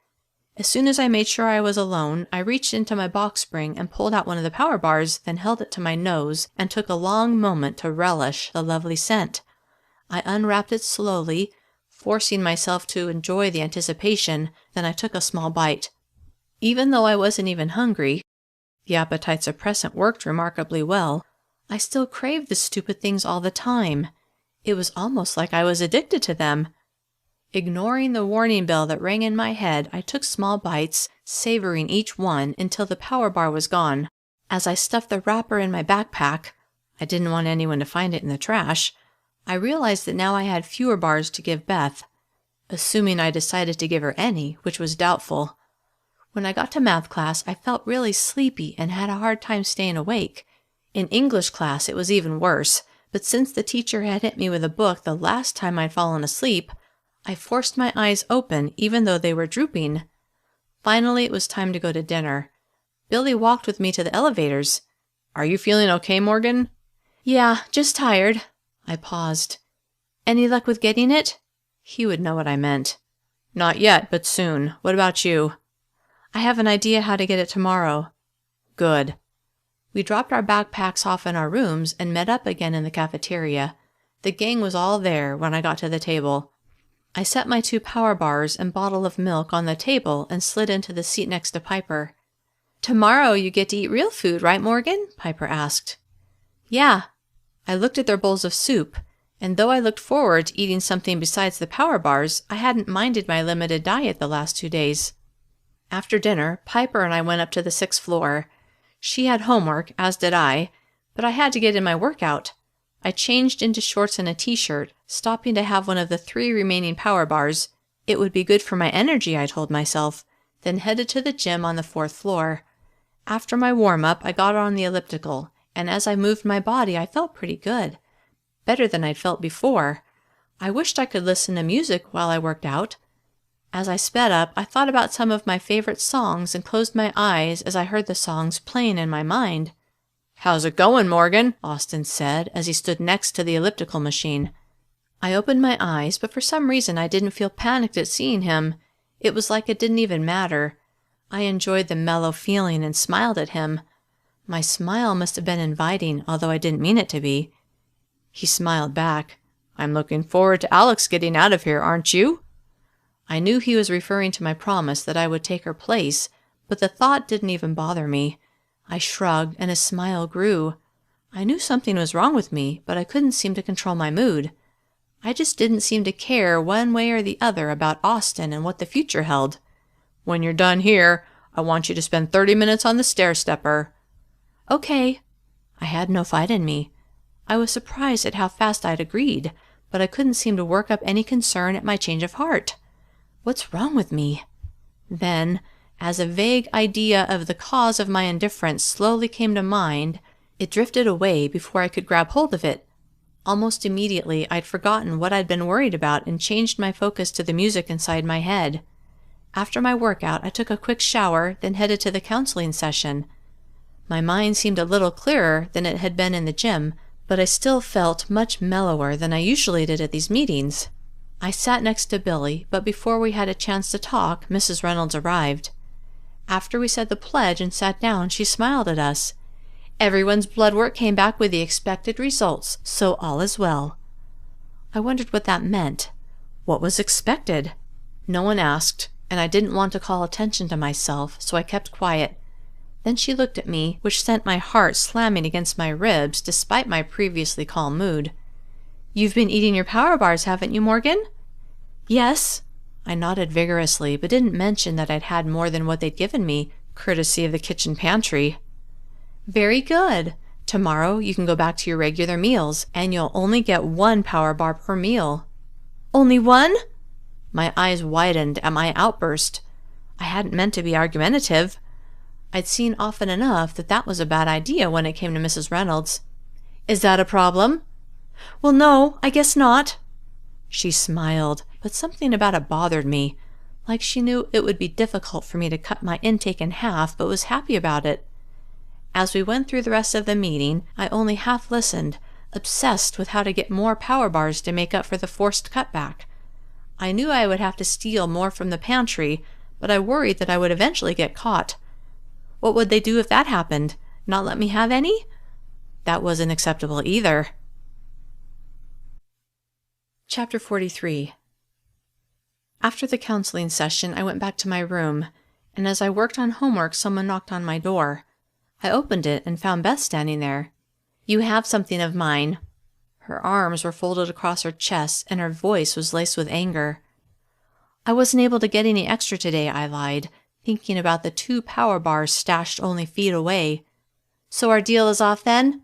As soon as I made sure I was alone, I reached into my box spring and pulled out one of the power bars, then held it to my nose and took a long moment to relish the lovely scent. I unwrapped it slowly, forcing myself to enjoy the anticipation, then I took a small bite. Even though I wasn't even hungry, the appetite suppressant worked remarkably well, I still craved the stupid things all the time. It was almost like I was addicted to them. Ignoring the warning bell that rang in my head, I took small bites, savoring each one until the power bar was gone. As I stuffed the wrapper in my backpack, I didn't want anyone to find it in the trash, I realized that now I had fewer bars to give Beth, assuming I decided to give her any, which was doubtful. When I got to math class, I felt really sleepy and had a hard time staying awake. In English class, it was even worse, but since the teacher had hit me with a book the last time I'd fallen asleep, I forced my eyes open even though they were drooping. Finally, it was time to go to dinner. Billy walked with me to the elevators. "Are you feeling okay, Morgan?" "Yeah, just tired." I paused. "Any luck with getting it?" He would know what I meant. "Not yet, but soon. What about you?" "I have an idea how to get it tomorrow." "Good." We dropped our backpacks off in our rooms and met up again in the cafeteria. The gang was all there when I got to the table. I set my 2 power bars and bottle of milk on the table and slid into the seat next to Piper. "Tomorrow you get to eat real food, right, Morgan?" Piper asked. "Yeah." I looked at their bowls of soup, and though I looked forward to eating something besides the power bars, I hadn't minded my limited diet the last 2 days. After dinner, Piper and I went up to the 6th floor. She had homework, as did I, but I had to get in my workout. I changed into shorts and a t-shirt, stopping to have one of the 3 remaining power bars. It would be good for my energy, I told myself, then headed to the gym on the 4th floor. After my warm-up, I got on the elliptical, and as I moved my body, I felt pretty good. Better than I'd felt before. I wished I could listen to music while I worked out. As I sped up, I thought about some of my favorite songs and closed my eyes as I heard the songs playing in my mind. "How's it going, Morgan?" Austin said as he stood next to the elliptical machine. I opened my eyes, but for some reason I didn't feel panicked at seeing him. It was like it didn't even matter. I enjoyed the mellow feeling and smiled at him. My smile must have been inviting, although I didn't mean it to be. He smiled back. "I'm looking forward to Alex getting out of here, aren't you?" I knew he was referring to my promise that I would take her place, but the thought didn't even bother me. I shrugged, and his smile grew. I knew something was wrong with me, but I couldn't seem to control my mood. I just didn't seem to care one way or the other about Austin and what the future held. "When you're done here, I want you to spend 30 minutes on the stair-stepper." "Okay." I had no fight in me. I was surprised at how fast I'd agreed, but I couldn't seem to work up any concern at my change of heart. What's wrong with me? Then, as a vague idea of the cause of my indifference slowly came to mind, it drifted away before I could grab hold of it. Almost immediately, I'd forgotten what I'd been worried about and changed my focus to the music inside my head. After my workout, I took a quick shower, then headed to the counseling session. My mind seemed a little clearer than it had been in the gym, but I still felt much mellower than I usually did at these meetings. I sat next to Billy, but before we had a chance to talk, Mrs. Reynolds arrived. After we said the pledge and sat down, she smiled at us. "Everyone's blood work came back with the expected results, so all is well." I wondered what that meant. What was expected? No one asked, and I didn't want to call attention to myself, so I kept quiet. Then she looked at me, which sent my heart slamming against my ribs despite my previously calm mood. "You've been eating your power bars, haven't you, Morgan?" "Yes." I nodded vigorously, but didn't mention that I'd had more than what they'd given me, courtesy of the kitchen pantry. "Very good. Tomorrow you can go back to your regular meals, and you'll only get 1 power bar per meal." "Only 1?" My eyes widened at my outburst. I hadn't meant to be argumentative. I'd seen often enough that that was a bad idea when it came to Mrs. Reynolds. "Is that a problem?" "Well, no, I guess not." She smiled, but something about it bothered me, like she knew it would be difficult for me to cut my intake in half, but was happy about it. As we went through the rest of the meeting, I only half listened, obsessed with how to get more power bars to make up for the forced cutback. I knew I would have to steal more from the pantry, but I worried that I would eventually get caught. What would they do if that happened? Not let me have any? That wasn't acceptable either. Chapter 43. After the counseling session, I went back to my room, and as I worked on homework, someone knocked on my door. I opened it and found Beth standing there. "You have something of mine." Her arms were folded across her chest, and her voice was laced with anger. "I wasn't able to get any extra today," I lied, thinking about the 2 power bars stashed only feet away. "So our deal is off then?"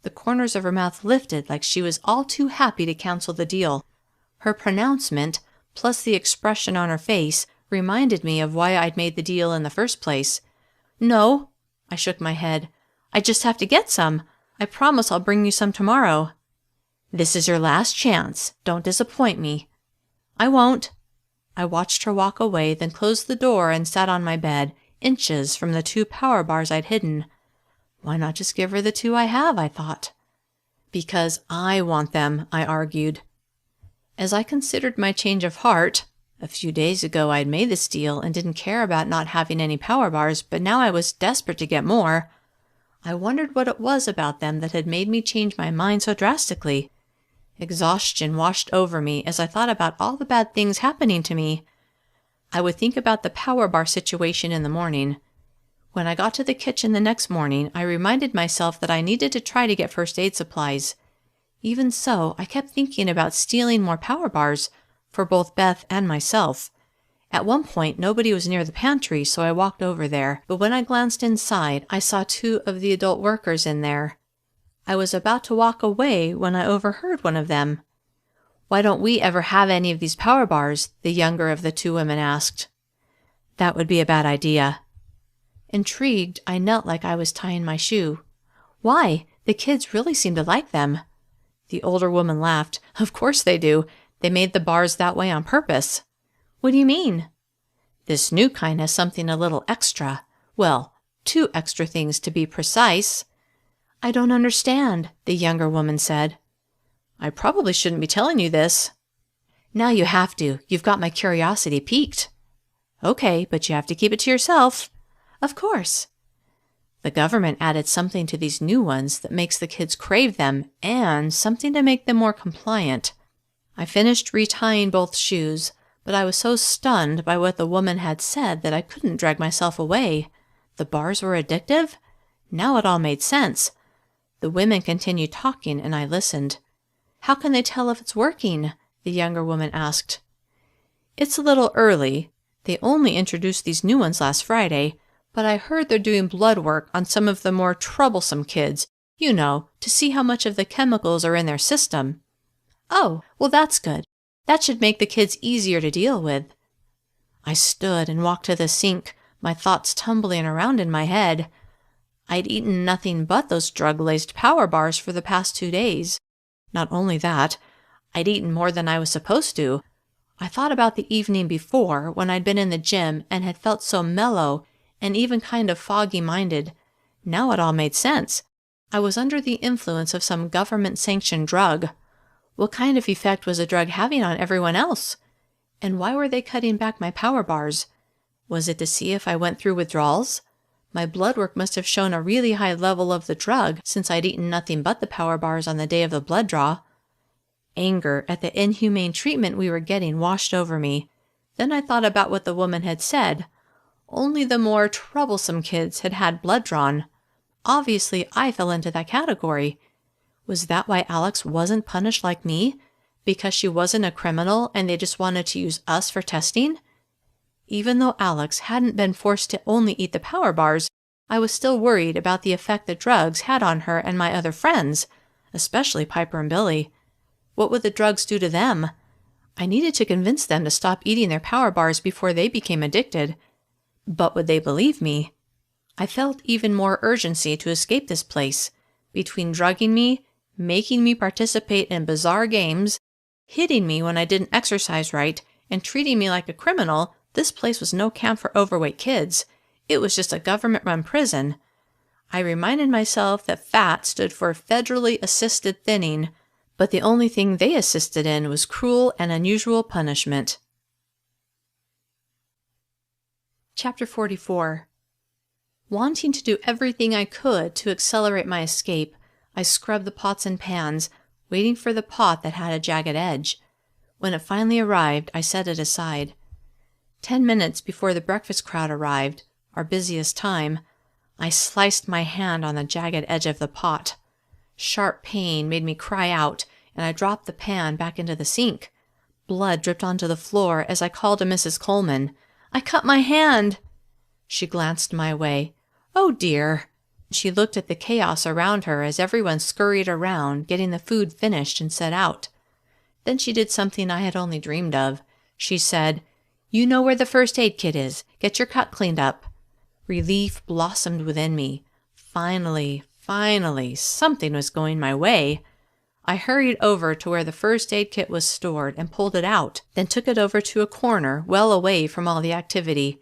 The corners of her mouth lifted like she was all too happy to cancel the deal. Her pronouncement, plus the expression on her face, reminded me of why I'd made the deal in the first place. "No," I shook my head. "I just have to get some. I promise I'll bring you some tomorrow." "This is your last chance. Don't disappoint me." "I won't." I watched her walk away, then closed the door and sat on my bed, inches from the 2 power bars I'd hidden. Why not just give her the 2 I have, I thought. "Because I want them," I argued. As I considered my change of heart, a few days ago I'd made this deal and didn't care about not having any power bars, but now I was desperate to get more. I wondered what it was about them that had made me change my mind so drastically. Exhaustion washed over me as I thought about all the bad things happening to me. I would think about the power bar situation in the morning. When I got to the kitchen the next morning, I reminded myself that I needed to try to get first aid supplies. Even so, I kept thinking about stealing more power bars for both Beth and myself. At one point, nobody was near the pantry, so I walked over there, but when I glanced inside, I saw 2 of the adult workers in there. I was about to walk away when I overheard one of them. "Why don't we ever have any of these power bars?" the younger of the 2 women asked. "That would be a bad idea." Intrigued, I knelt like I was tying my shoe. "Why? The kids really seem to like them." The older woman laughed. "Of course they do. They made the bars that way on purpose." "What do you mean?" "This new kind has something a little extra. Well, 2 extra things to be precise." "I don't understand," the younger woman said. "I probably shouldn't be telling you this." "Now you have to. You've got my curiosity piqued." "Okay, but you have to keep it to yourself." "Of course." The government added something to these new ones that makes the kids crave them, and something to make them more compliant. I finished retying both shoes, but I was so stunned by what the woman had said that I couldn't drag myself away. The bars were addictive? Now it all made sense. The women continued talking, and I listened. "How can they tell if it's working?" the younger woman asked. "It's a little early. They only introduced these new ones last Friday, but I heard they're doing blood work on some of the more troublesome kids, to see how much of the chemicals are in their system." "Oh, well that's good. That should make the kids easier to deal with." I stood and walked to the sink, my thoughts tumbling around in my head. I'd eaten nothing but those drug-laced power bars for the past 2 days. Not only that, I'd eaten more than I was supposed to. I thought about the evening before, when I'd been in the gym and had felt so mellow and even kind of foggy-minded. Now it all made sense. I was under the influence of some government-sanctioned drug. What kind of effect was the drug having on everyone else? And why were they cutting back my power bars? Was it to see if I went through withdrawals? My blood work must have shown a really high level of the drug since I'd eaten nothing but the power bars on the day of the blood draw. Anger at the inhumane treatment we were getting washed over me. Then I thought about what the woman had said. Only the more troublesome kids had had blood drawn. Obviously, I fell into that category. Was that why Alex wasn't punished like me? Because she wasn't a criminal and they just wanted to use us for testing? Even though Alex hadn't been forced to only eat the power bars, I was still worried about the effect the drugs had on her and my other friends, especially Piper and Billy. What would the drugs do to them? I needed to convince them to stop eating their power bars before they became addicted. But would they believe me? I felt even more urgency to escape this place. Between drugging me, making me participate in bizarre games, hitting me when I didn't exercise right, and treating me like a criminal, this place was no camp for overweight kids. It was just a government-run prison. I reminded myself that FAT stood for Federally Assisted Thinning, but the only thing they assisted in was cruel and unusual punishment. Chapter 44. Wanting to do everything I could to accelerate my escape, I scrubbed the pots and pans, waiting for the pot that had a jagged edge. When it finally arrived, I set it aside. 10 minutes before the breakfast crowd arrived, our busiest time, I sliced my hand on the jagged edge of the pot. Sharp pain made me cry out, and I dropped the pan back into the sink. Blood dripped onto the floor as I called to Mrs. Coleman. "I cut my hand!" She glanced my way. "Oh, dear." She looked at the chaos around her as everyone scurried around, getting the food finished and set out. Then she did something I had only dreamed of. She said, "You know where the first aid kit is. Get your cut cleaned up." Relief blossomed within me. Finally, something was going my way. I hurried over to where the first aid kit was stored and pulled it out, then took it over to a corner well away from all the activity.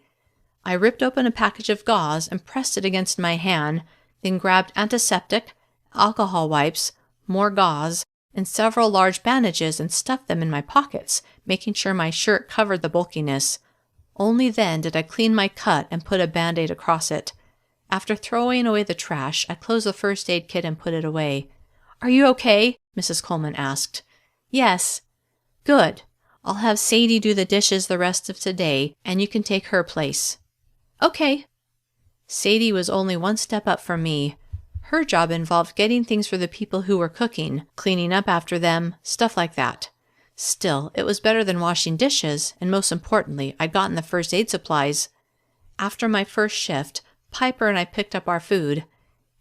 I ripped open a package of gauze and pressed it against my hand, then grabbed antiseptic, alcohol wipes, more gauze, and several large bandages and stuffed them in my pockets, making sure my shirt covered the bulkiness. Only then did I clean my cut and put a Band-Aid across it. After throwing away the trash, I closed the first aid kit and put it away. "Are you okay?" Mrs. Coleman asked. "Yes." "Good. I'll have Sadie do the dishes the rest of today, and you can take her place." "Okay." Sadie was only one step up from me. Her job involved getting things for the people who were cooking, cleaning up after them, stuff like that. Still, it was better than washing dishes, and most importantly, I'd gotten the first aid supplies. After my first shift, Piper and I picked up our food.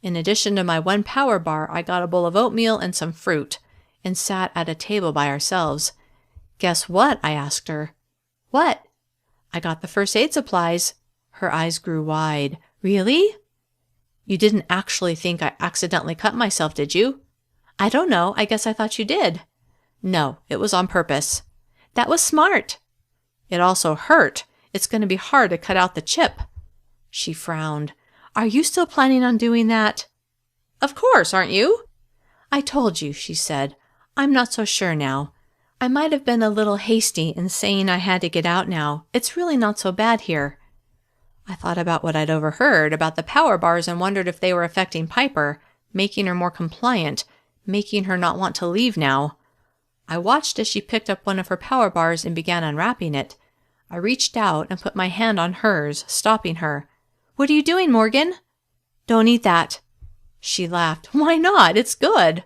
In addition to my 1 power bar, I got a bowl of oatmeal and some fruit, and sat at a table by ourselves. "Guess what?" I asked her. "What?" "I got the first aid supplies." Her eyes grew wide. "Really?" "You didn't actually think I accidentally cut myself, did you?" "I don't know. I guess I thought you did." "No, it was on purpose." "That was smart." "It also hurt. It's going to be hard to cut out the chip." She frowned. "Are you still planning on doing that?" "Of course, aren't you?" "I told you," she said. "I'm not so sure now. I might have been a little hasty in saying I had to get out now. It's really not so bad here." I thought about what I'd overheard about the power bars and wondered if they were affecting Piper, making her more compliant, making her not want to leave now. I watched as she picked up one of her power bars and began unwrapping it. I reached out and put my hand on hers, stopping her. "What are you doing, Morgan?" "Don't eat that." She laughed. "Why not? It's good."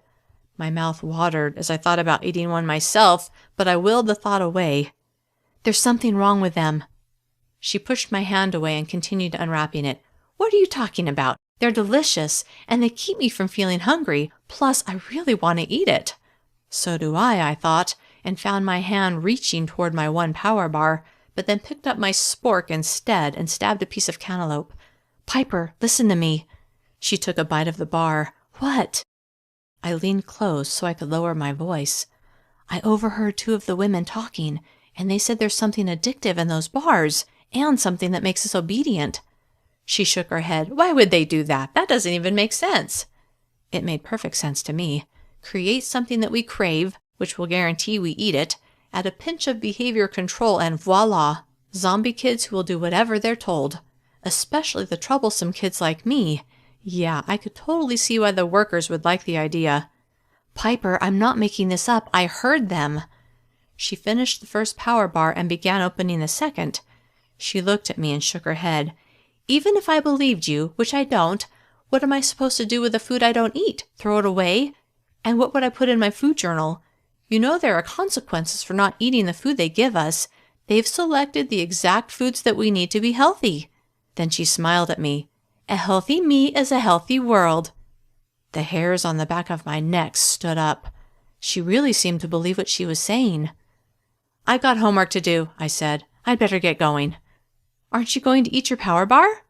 My mouth watered as I thought about eating one myself, but I willed the thought away. "There's something wrong with them." She pushed my hand away and continued unwrapping it. "What are you talking about? They're delicious, and they keep me from feeling hungry. Plus, I really want to eat it." So do I thought, and found my hand reaching toward my 1 power bar, but then picked up my spork instead and stabbed a piece of cantaloupe. "Piper, listen to me." She took a bite of the bar. "What?" I leaned close so I could lower my voice. "I overheard 2 of the women talking, and they said there's something addictive in those bars, and something that makes us obedient." She shook her head. "Why would they do that? That doesn't even make sense." It made perfect sense to me. Create something that we crave, which will guarantee we eat it, add a pinch of behavior control, and voila, zombie kids who will do whatever they're told. Especially the troublesome kids like me. Yeah, I could totally see why the workers would like the idea. "Piper, I'm not making this up. I heard them." She finished the first power bar and began opening the second. She looked at me and shook her head. "Even if I believed you, which I don't, what am I supposed to do with the food I don't eat? Throw it away? And what would I put in my food journal? You know there are consequences for not eating the food they give us. They've selected the exact foods that we need to be healthy." Then she smiled at me. "A healthy me is a healthy world." The hairs on the back of my neck stood up. She really seemed to believe what she was saying. "I've got homework to do," I said. "I'd better get going." "Aren't you going to eat your power bar?"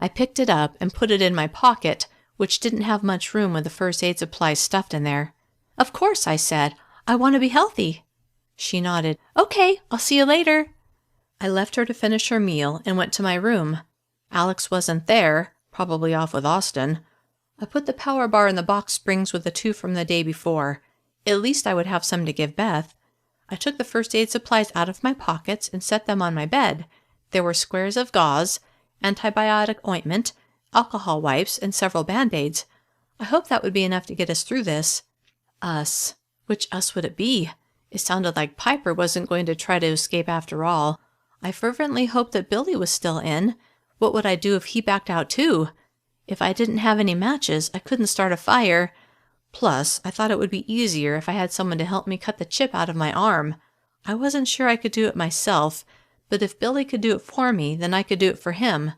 I picked it up and put it in my pocket, which didn't have much room with the first aid supplies stuffed in there. "Of course," I said. "I want to be healthy." She nodded. "Okay, I'll see you later." I left her to finish her meal and went to my room. Alex wasn't there, probably off with Austin. I put the power bar in the box springs with the 2 from the day before. At least I would have some to give Beth. I took the first aid supplies out of my pockets and set them on my bed. There were squares of gauze, antibiotic ointment, alcohol wipes, and several Band-Aids. I hoped that would be enough to get us through this. Us. Which us would it be? It sounded like Piper wasn't going to try to escape after all. I fervently hoped that Billy was still in. What would I do if he backed out too? If I didn't have any matches, I couldn't start a fire. Plus, I thought it would be easier if I had someone to help me cut the chip out of my arm. I wasn't sure I could do it myself, but if Billy could do it for me, then I could do it for him.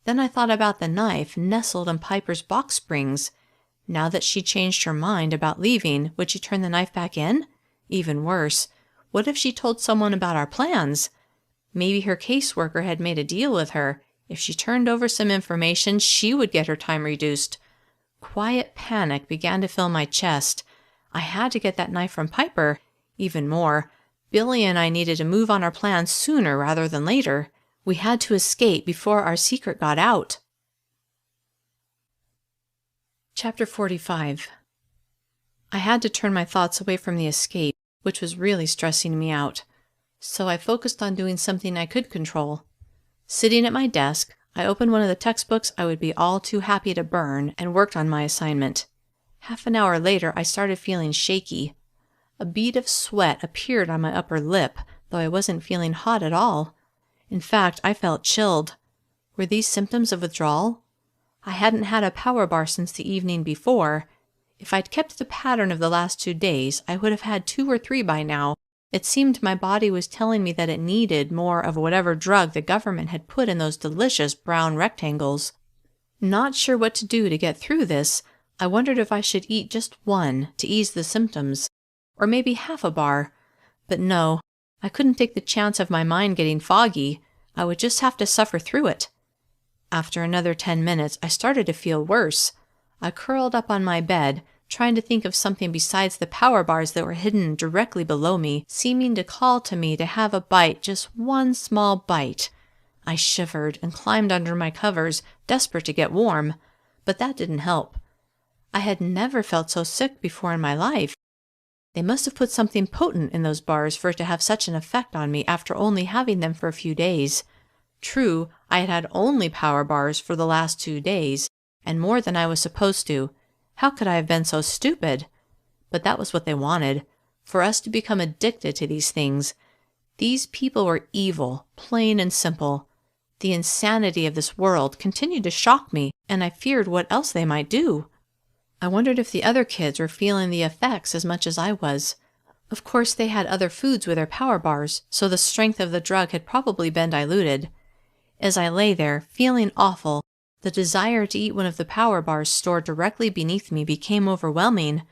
Then I thought about the knife nestled in Piper's box springs. Now that she changed her mind about leaving, would she turn the knife back in? Even worse, what if she told someone about our plans? Maybe her caseworker had made a deal with her. If she turned over some information, she would get her time reduced. Quiet panic began to fill my chest. I had to get that knife from Piper. Even more, Billy and I needed to move on our plans sooner rather than later. We had to escape before our secret got out. Chapter 45. I had to turn my thoughts away from the escape, which was really stressing me out. So I focused on doing something I could control. Sitting at my desk, I opened one of the textbooks I would be all too happy to burn and worked on my assignment. Half an hour later, I started feeling shaky. A bead of sweat appeared on my upper lip, though I wasn't feeling hot at all. In fact, I felt chilled. Were these symptoms of withdrawal? I hadn't had a power bar since the evening before. If I'd kept the pattern of the last 2 days, I would have had 2 or 3 by now. It seemed my body was telling me that it needed more of whatever drug the government had put in those delicious brown rectangles. Not sure what to do to get through this, I wondered if I should eat just one to ease the symptoms, or maybe half a bar. But no, I couldn't take the chance of my mind getting foggy. I would just have to suffer through it. After another 10 minutes, I started to feel worse. I curled up on my bed, trying to think of something besides the power bars that were hidden directly below me, seeming to call to me to have a bite, just one small bite. I shivered and climbed under my covers, desperate to get warm, but that didn't help. I had never felt so sick before in my life. They must have put something potent in those bars for it to have such an effect on me after only having them for a few days. True, I had had only power bars for the last 2 days, and more than I was supposed to. How could I have been so stupid? But that was what they wanted, for us to become addicted to these things. These people were evil, plain and simple. The insanity of this world continued to shock me, and I feared what else they might do. I wondered if the other kids were feeling the effects as much as I was. Of course, they had other foods with their power bars, so the strength of the drug had probably been diluted. As I lay there, feeling awful, the desire to eat one of the power bars stored directly beneath me became overwhelming.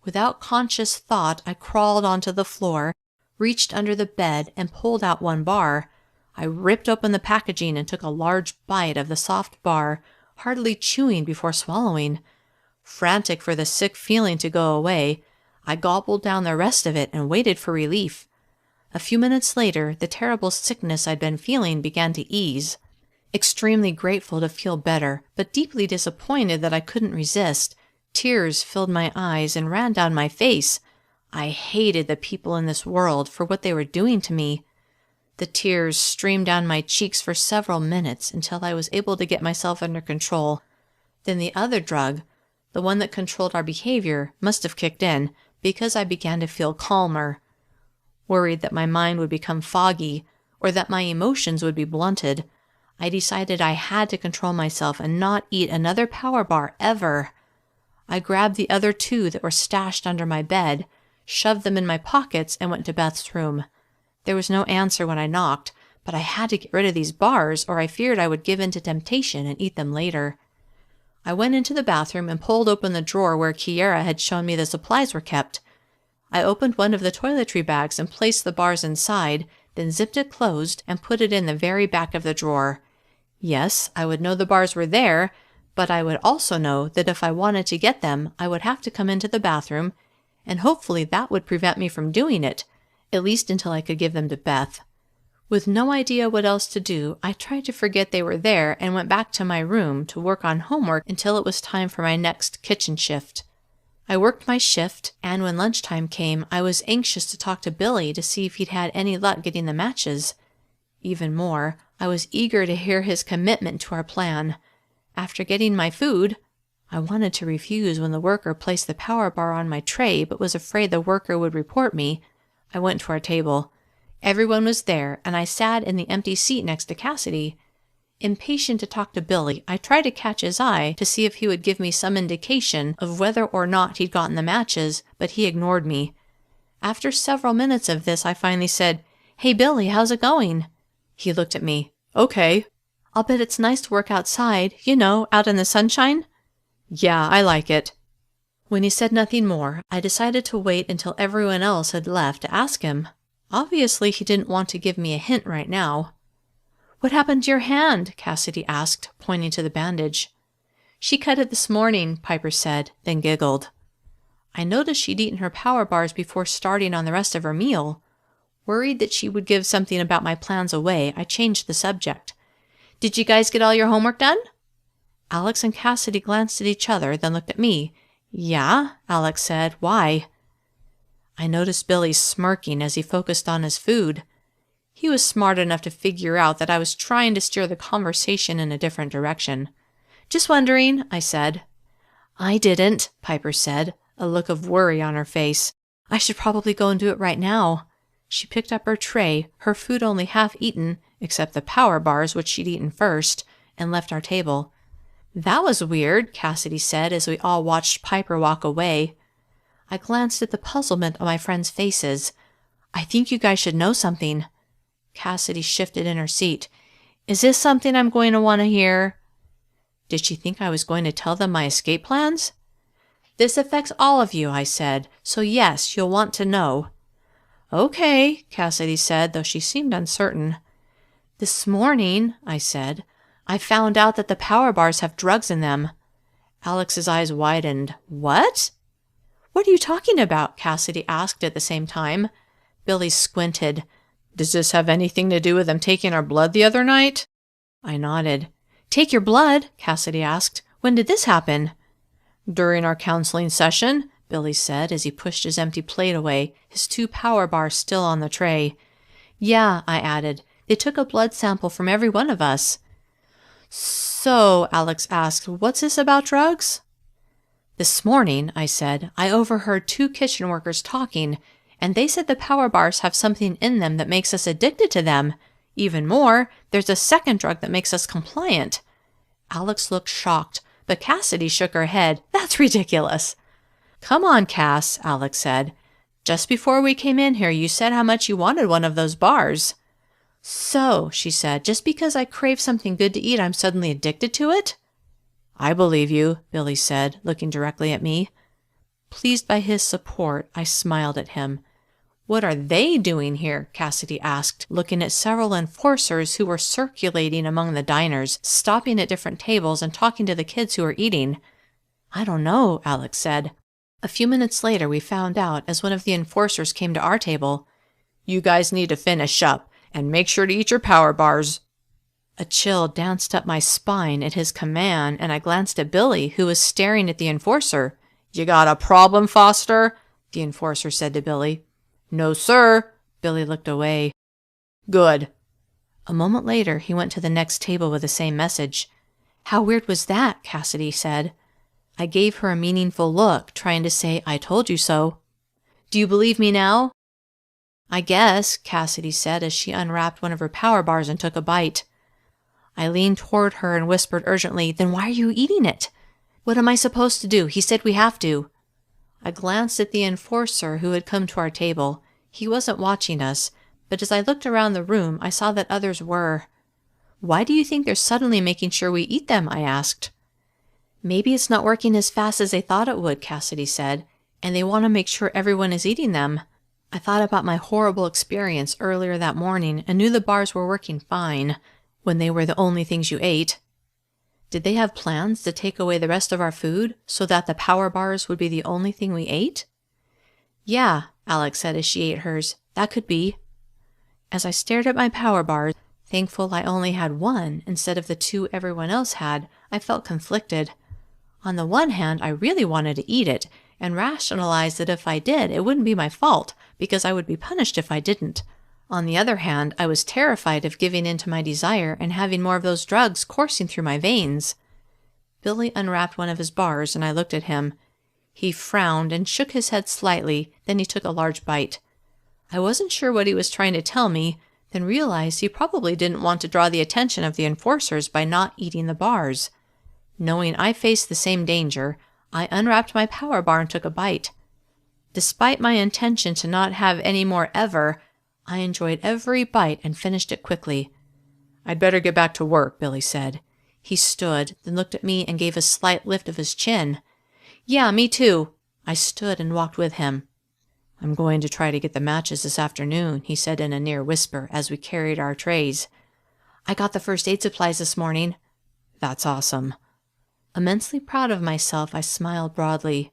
Without conscious thought, I crawled onto the floor, reached under the bed, and pulled out one bar. I ripped open the packaging and took a large bite of the soft bar, hardly chewing before swallowing. Frantic for the sick feeling to go away, I gobbled down the rest of it and waited for relief. A few minutes later, the terrible sickness I'd been feeling began to ease. Extremely grateful to feel better, but deeply disappointed that I couldn't resist. Tears filled my eyes and ran down my face. I hated the people in this world for what they were doing to me. The tears streamed down my cheeks for several minutes until I was able to get myself under control. Then the other drug, the one that controlled our behavior, must have kicked in, because I began to feel calmer. Worried that my mind would become foggy, or that my emotions would be blunted, I decided I had to control myself and not eat another power bar ever. I grabbed the other 2 that were stashed under my bed, shoved them in my pockets, and went to Beth's room. There was no answer when I knocked, but I had to get rid of these bars, or I feared I would give in to temptation and eat them later. I went into the bathroom and pulled open the drawer where Kiera had shown me the supplies were kept. I opened one of the toiletry bags and placed the bars inside, then zipped it closed and put it in the very back of the drawer. Yes, I would know the bars were there, but I would also know that if I wanted to get them, I would have to come into the bathroom, and hopefully that would prevent me from doing it, at least until I could give them to Beth. With no idea what else to do, I tried to forget they were there and went back to my room to work on homework until it was time for my next kitchen shift. I worked my shift, and when lunchtime came, I was anxious to talk to Billy to see if he'd had any luck getting the matches. Even more, I was eager to hear his commitment to our plan. After getting my food, I wanted to refuse when the worker placed the power bar on my tray but was afraid the worker would report me. I went to our table. Everyone was there, and I sat in the empty seat next to Cassidy. Impatient to talk to Billy, I tried to catch his eye to see if he would give me some indication of whether or not he'd gotten the matches, but he ignored me. After several minutes of this, I finally said, "Hey, Billy, how's it going?" He looked at me. "Okay." "I'll bet it's nice to work outside, out in the sunshine?" "Yeah, I like it." When he said nothing more, I decided to wait until everyone else had left to ask him. Obviously, he didn't want to give me a hint right now. "What happened to your hand?" Cassidy asked, pointing to the bandage. "She cut it this morning," Piper said, then giggled. I noticed she'd eaten her power bars before starting on the rest of her meal. Worried that she would give something about my plans away, I changed the subject. "Did you guys get all your homework done?" Alex and Cassidy glanced at each other, then looked at me. "Yeah," Alex said. "Why?" I noticed Billy smirking as he focused on his food. He was smart enough to figure out that I was trying to steer the conversation in a different direction. "Just wondering," I said. "I didn't," Piper said, a look of worry on her face. "I should probably go and do it right now." She picked up her tray, her food only half eaten, except the power bars, which she'd eaten first, and left our table. "That was weird," Cassidy said as we all watched Piper walk away. I glanced at the puzzlement on my friends' faces. "I think you guys should know something." Cassidy shifted in her seat. "Is this something I'm going to want to hear?" Did she think I was going to tell them my escape plans? "This affects all of you," I said, "so yes, you'll want to know." "Okay," Cassidy said, though she seemed uncertain. "This morning," I said, "I found out that the power bars have drugs in them." Alex's eyes widened. "What?" "What are you talking about?" Cassidy asked at the same time. Billy squinted. "Does this have anything to do with them taking our blood the other night?" I nodded. "Take your blood?" Cassidy asked. "When did this happen?" "During our counseling session," Billy said as he pushed his empty plate away, his 2 power bars still on the tray. "Yeah," I added. "They took a blood sample from every one of us." "So," Alex asked, "what's this about drugs?" "This morning," I said, "I overheard 2 kitchen workers talking, and they said the power bars have something in them that makes us addicted to them. Even more, there's a second drug that makes us compliant." Alex looked shocked, but Cassidy shook her head. "That's ridiculous." "Come on, Cass," Alex said. "Just before we came in here, you said how much you wanted one of those bars." "So," she said, "just because I crave something good to eat, I'm suddenly addicted to it?" "I believe you," Billy said, looking directly at me. Pleased by his support, I smiled at him. "What are they doing here?" Cassidy asked, looking at several enforcers who were circulating among the diners, stopping at different tables and talking to the kids who were eating. "I don't know," Alex said. A few minutes later, we found out as one of the enforcers came to our table. "You guys need to finish up, and make sure to eat your power bars." A chill danced up my spine at his command, and I glanced at Billy, who was staring at the enforcer. "You got a problem, Foster?" the enforcer said to Billy. "No, sir." Billy looked away. "Good." A moment later, he went to the next table with the same message. "How weird was that?" Cassidy said. I gave her a meaningful look, trying to say, "I told you so." "Do you believe me now?" "I guess," Cassidy said as she unwrapped one of her power bars and took a bite. I leaned toward her and whispered urgently, "Then why are you eating it?" "What am I supposed to do? He said we have to." I glanced at the enforcer who had come to our table. He wasn't watching us, but as I looked around the room, I saw that others were. "Why do you think they're suddenly making sure we eat them?" I asked. "Maybe it's not working as fast as they thought it would," Cassidy said, "and they want to make sure everyone is eating them." I thought about my horrible experience earlier that morning and knew the bars were working fine when they were the only things you ate. Did they have plans to take away the rest of our food so that the power bars would be the only thing we ate? "Yeah," Alex said as she ate hers. "That could be." As I stared at my power bars, thankful I only had one instead of the 2 everyone else had, I felt conflicted. On the one hand, I really wanted to eat it, and rationalized that if I did, it wouldn't be my fault, because I would be punished if I didn't. On the other hand, I was terrified of giving in to my desire and having more of those drugs coursing through my veins. Billy unwrapped one of his bars, and I looked at him. He frowned and shook his head slightly, then he took a large bite. I wasn't sure what he was trying to tell me, then realized he probably didn't want to draw the attention of the enforcers by not eating the bars. Knowing I faced the same danger, I unwrapped my power bar and took a bite. Despite my intention to not have any more ever, I enjoyed every bite and finished it quickly. "I'd better get back to work," Billy said. He stood, then looked at me and gave a slight lift of his chin. "Yeah, me too." I stood and walked with him. "I'm going to try to get the matches this afternoon," he said in a near whisper as we carried our trays. "I got the first aid supplies this morning." "That's awesome." Immensely proud of myself, I smiled broadly.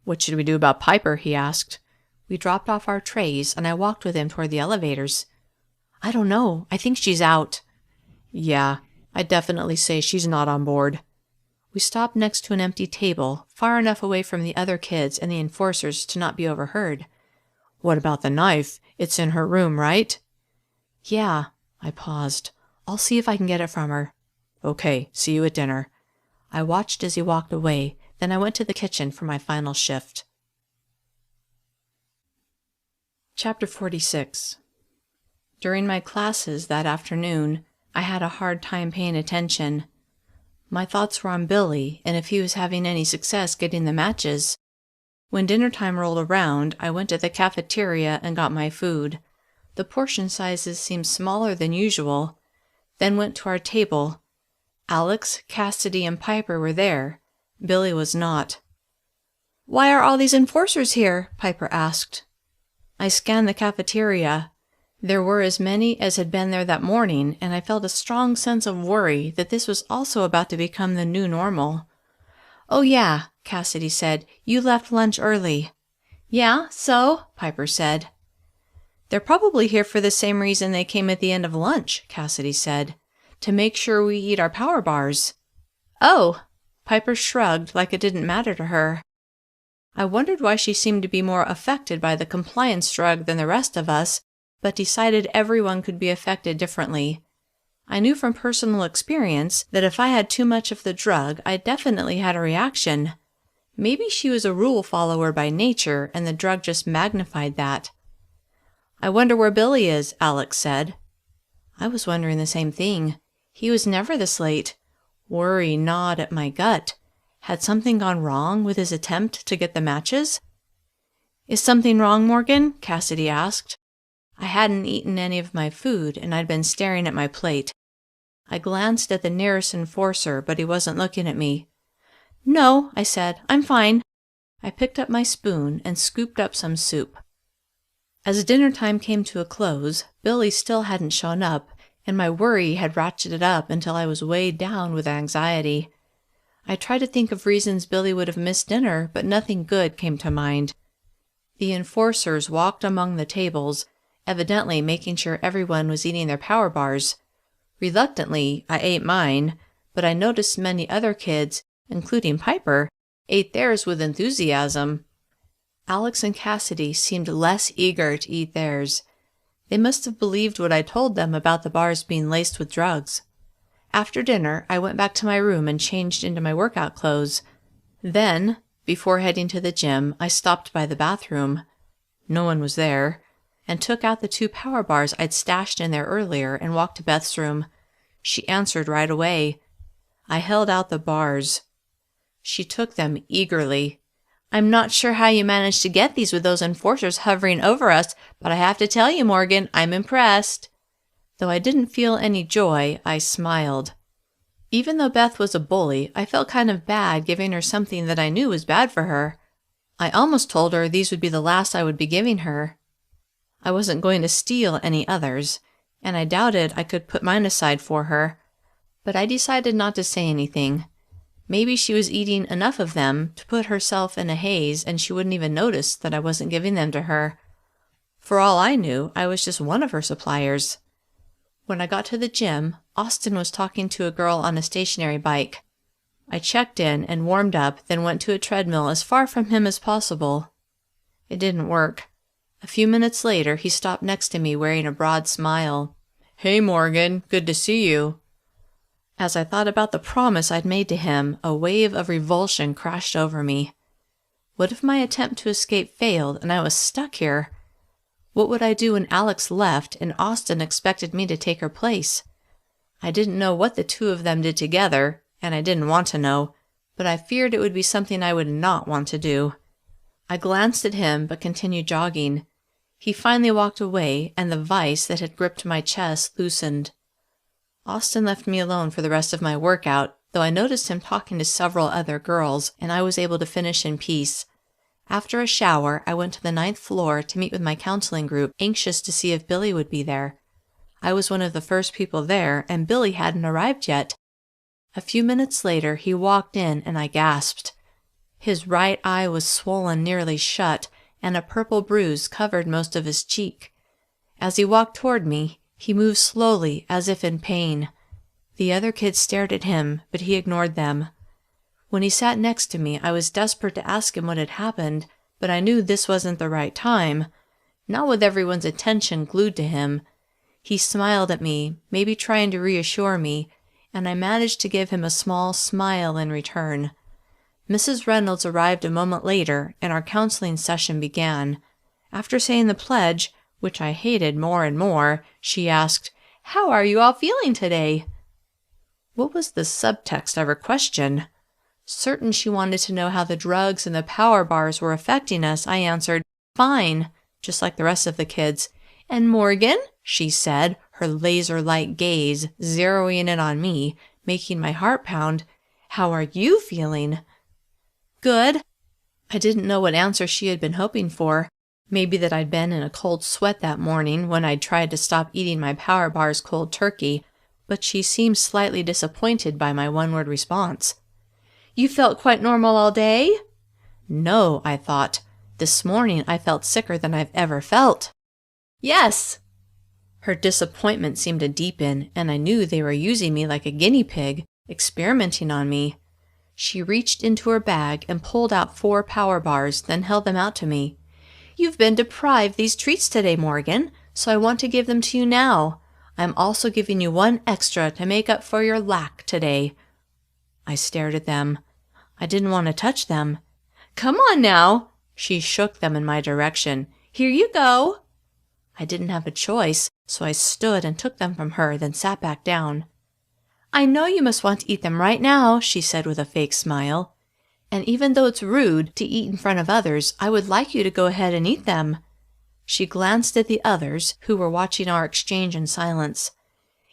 "What should we do about Piper?" he asked. We dropped off our trays, and I walked with him toward the elevators. "I don't know. I think she's out." "Yeah, I'd definitely say she's not on board." We stopped next to an empty table, far enough away from the other kids and the enforcers to not be overheard. "What about the knife? It's in her room, right?" "Yeah." I paused. "I'll see if I can get it from her." "Okay, see you at dinner." I watched as he walked away, then I went to the kitchen for my final shift. Chapter 46. During my classes that afternoon, I had a hard time paying attention. My thoughts were on Billy and if he was having any success getting the matches. When dinner time rolled around, I went to the cafeteria and got my food. The portion sizes seemed smaller than usual. Then went to our table. Alex, Cassidy, and Piper were there. Billy was not. "Why are all these enforcers here?" Piper asked. I scanned the cafeteria. There were as many as had been there that morning, and I felt a strong sense of worry that this was also about to become the new normal. "Oh yeah," Cassidy said. "You left lunch early." "Yeah, so?" Piper said. "They're probably here for the same reason they came at the end of lunch," Cassidy said. "To make sure we eat our power bars." "Oh!" Piper shrugged like it didn't matter to her. I wondered why she seemed to be more affected by the compliance drug than the rest of us, but decided everyone could be affected differently. I knew from personal experience that if I had too much of the drug, I definitely had a reaction. Maybe she was a rule follower by nature, and the drug just magnified that. "I wonder where Billy is," Alex said. I was wondering the same thing. He was never this late. Worry gnawed at my gut. Had something gone wrong with his attempt to get the matches? "Is something wrong, Morgan?" Cassidy asked. I hadn't eaten any of my food, and I'd been staring at my plate. I glanced at the nearest enforcer, but he wasn't looking at me. "No," I said. "I'm fine." I picked up my spoon and scooped up some soup. As dinner time came to a close, Billy still hadn't shown up, and my worry had ratcheted up until I was weighed down with anxiety. I tried to think of reasons Billy would have missed dinner, but nothing good came to mind. The enforcers walked among the tables, evidently making sure everyone was eating their power bars. Reluctantly, I ate mine, but I noticed many other kids, including Piper, ate theirs with enthusiasm. Alex and Cassidy seemed less eager to eat theirs. They must have believed what I told them about the bars being laced with drugs. After dinner, I went back to my room and changed into my workout clothes. Then, before heading to the gym, I stopped by the bathroom. No one was there, and took out the 2 power bars I'd stashed in there earlier and walked to Beth's room. She answered right away. I held out the bars. She took them eagerly. "I'm not sure how you managed to get these with those enforcers hovering over us, but I have to tell you, Morgan, I'm impressed." Though I didn't feel any joy, I smiled. Even though Beth was a bully, I felt kind of bad giving her something that I knew was bad for her. I almost told her these would be the last I would be giving her. I wasn't going to steal any others, and I doubted I could put mine aside for her. But I decided not to say anything. Maybe she was eating enough of them to put herself in a haze and she wouldn't even notice that I wasn't giving them to her. For all I knew, I was just one of her suppliers. When I got to the gym, Austin was talking to a girl on a stationary bike. I checked in and warmed up, then went to a treadmill as far from him as possible. It didn't work. A few minutes later, he stopped next to me wearing a broad smile. "Hey, Morgan, good to see you." As I thought about the promise I'd made to him, a wave of revulsion crashed over me. What if my attempt to escape failed and I was stuck here? What would I do when Alex left and Austin expected me to take her place? I didn't know what the two of them did together, and I didn't want to know, but I feared it would be something I would not want to do. I glanced at him but continued jogging. He finally walked away, and the vice that had gripped my chest loosened. Austin left me alone for the rest of my workout, though I noticed him talking to several other girls, and I was able to finish in peace. After a shower, I went to the 9th floor to meet with my counseling group, anxious to see if Billy would be there. I was one of the first people there, and Billy hadn't arrived yet. A few minutes later, he walked in, and I gasped. His right eye was swollen nearly shut, and a purple bruise covered most of his cheek. As he walked toward me, he moved slowly, as if in pain. The other kids stared at him, but he ignored them. When he sat next to me, I was desperate to ask him what had happened, but I knew this wasn't the right time. Not with everyone's attention glued to him. He smiled at me, maybe trying to reassure me, and I managed to give him a small smile in return. Mrs. Reynolds arrived a moment later, and our counseling session began. After saying the pledge, which I hated more and more, she asked, "How are you all feeling today?" What was the subtext of her question? Certain she wanted to know how the drugs and the power bars were affecting us, I answered, "Fine," just like the rest of the kids. "And Morgan?" she said, her laser-like gaze zeroing in on me, making my heart pound. "How are you feeling?" "Good." I didn't know what answer she had been hoping for. Maybe that I'd been in a cold sweat that morning when I'd tried to stop eating my power bars cold turkey, but she seemed slightly disappointed by my one-word response. "You felt quite normal all day?" "No," I thought. "This morning I felt sicker than I've ever felt." "Yes." Her disappointment seemed to deepen, and I knew they were using me like a guinea pig, experimenting on me. She reached into her bag and pulled out 4 power bars, then held them out to me. "You've been deprived these treats today, Morgan, so I want to give them to you now. I'm also giving you 1 extra to make up for your lack today." I stared at them. I didn't want to touch them. "Come on now." She shook them in my direction. "Here you go." I didn't have a choice, so I stood and took them from her, then sat back down. "I know you must want to eat them right now," she said with a fake smile. "And even though it's rude to eat in front of others, I would like you to go ahead and eat them." She glanced at the others, who were watching our exchange in silence.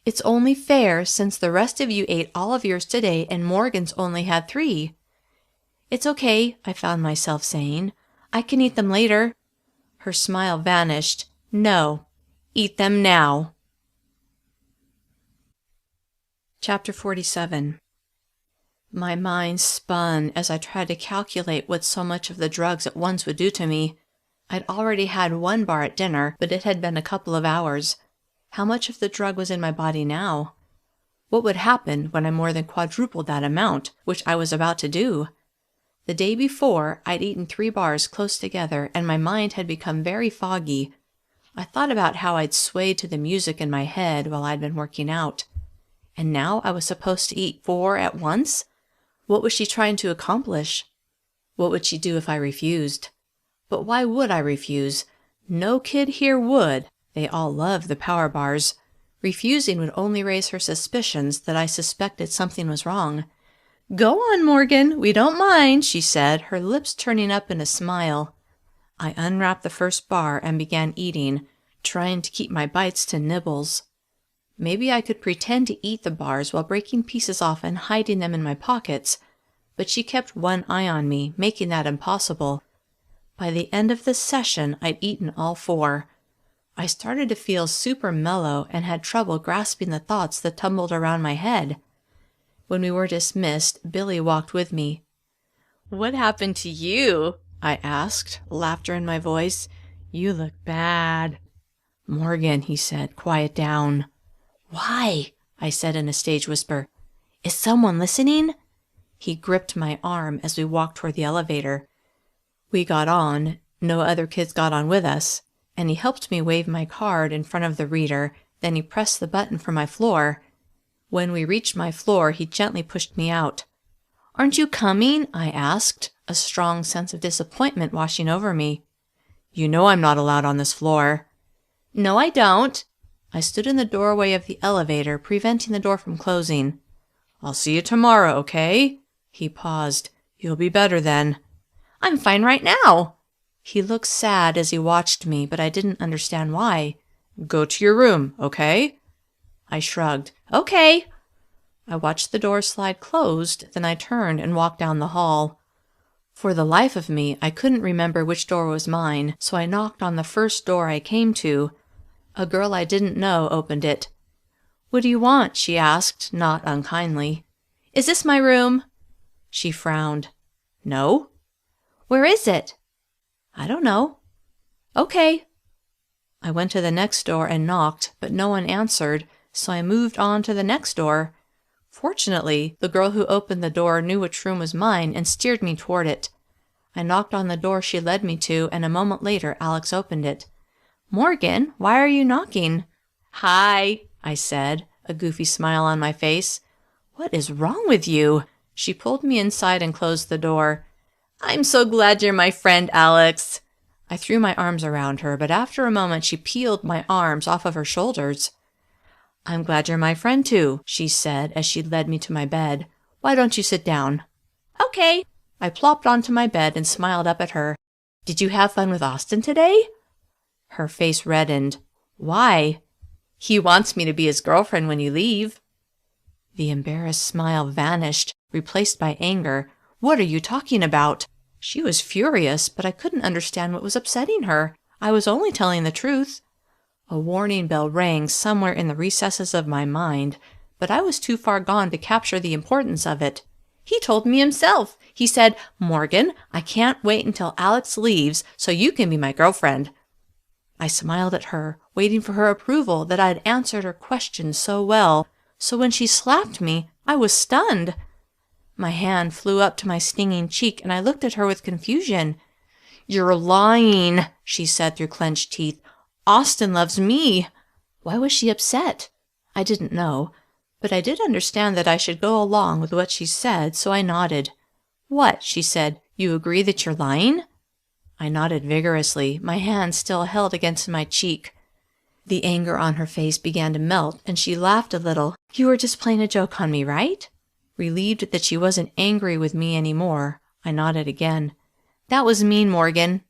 "It's only fair, since the rest of you ate all of yours today and Morgan's only had 3. "It's okay," I found myself saying. "I can eat them later." Her smile vanished. "No, eat them now." Chapter 47. My mind spun as I tried to calculate what so much of the drugs at once would do to me. I'd already had 1 bar at dinner, but it had been a couple of hours. How much of the drug was in my body now? What would happen when I more than quadrupled that amount, which I was about to do? The day before, I'd eaten 3 bars close together, and my mind had become very foggy. I thought about how I'd swayed to the music in my head while I'd been working out. And now I was supposed to eat 4 at once? What was she trying to accomplish? What would she do if I refused? But why would I refuse? No kid here would. They all loved the power bars. Refusing would only raise her suspicions that I suspected something was wrong. "Go on, Morgan, we don't mind," she said, her lips turning up in a smile. I unwrapped the first bar and began eating, trying to keep my bites to nibbles. Maybe I could pretend to eat the bars while breaking pieces off and hiding them in my pockets, but she kept one eye on me, making that impossible. By the end of the session, I'd eaten all 4. I started to feel super mellow and had trouble grasping the thoughts that tumbled around my head. When we were dismissed, Billy walked with me. "What happened to you?" I asked, laughter in my voice. "You look bad." "Morgan," he said, "quiet down." "Why?" I said in a stage whisper. "Is someone listening?" He gripped my arm as we walked toward the elevator. We got on. No other kids got on with us, and he helped me wave my card in front of the reader, then he pressed the button for my floor. When we reached my floor, he gently pushed me out. "Aren't you coming?" I asked, a strong sense of disappointment washing over me. "You know I'm not allowed on this floor." No, I don't. I stood in the doorway of the elevator, preventing the door from closing. I'll see you tomorrow, okay? He paused. You'll be better then. I'm fine right now. He looked sad as he watched me, but I didn't understand why. Go to your room, okay? I shrugged. Okay. I watched the door slide closed, then I turned and walked down the hall. For the life of me, I couldn't remember which door was mine, so I knocked on the first door I came to. A girl I didn't know opened it. What do you want? She asked, not unkindly. Is this my room? She frowned. No. Where is it? I don't know. Okay. I went to the next door and knocked, but no one answered, so I moved on to the next door. Fortunately, the girl who opened the door knew which room was mine and steered me toward it. I knocked on the door she led me to, and a moment later Alex opened it. Morgan, why are you knocking? Hi, I said, a goofy smile on my face. What is wrong with you? She pulled me inside and closed the door. I'm so glad you're my friend, Alex. I threw my arms around her, but after a moment she peeled my arms off of her shoulders. I'm glad you're my friend too, she said as she led me to my bed. Why don't you sit down? Okay. I plopped onto my bed and smiled up at her. Did you have fun with Austin today? Her face reddened. Why? He wants me to be his girlfriend when you leave. The embarrassed smile vanished, replaced by anger. What are you talking about? She was furious, but I couldn't understand what was upsetting her. I was only telling the truth. A warning bell rang somewhere in the recesses of my mind, but I was too far gone to capture the importance of it. He told me himself. He said, Morgan, I can't wait until Alex leaves so you can be my girlfriend. I smiled at her, waiting for her approval that I had answered her question so well, so when she slapped me, I was stunned. My hand flew up to my stinging cheek, and I looked at her with confusion. You're lying, she said through clenched teeth. Austin loves me. Why was she upset? I didn't know, but I did understand that I should go along with what she said, so I nodded. What? She said. You agree that you're lying? I nodded vigorously, my hand still held against my cheek. The anger on her face began to melt, and she laughed a little. You were just playing a joke on me, right? Relieved that she wasn't angry with me any more, I nodded again. That was mean, Morgan.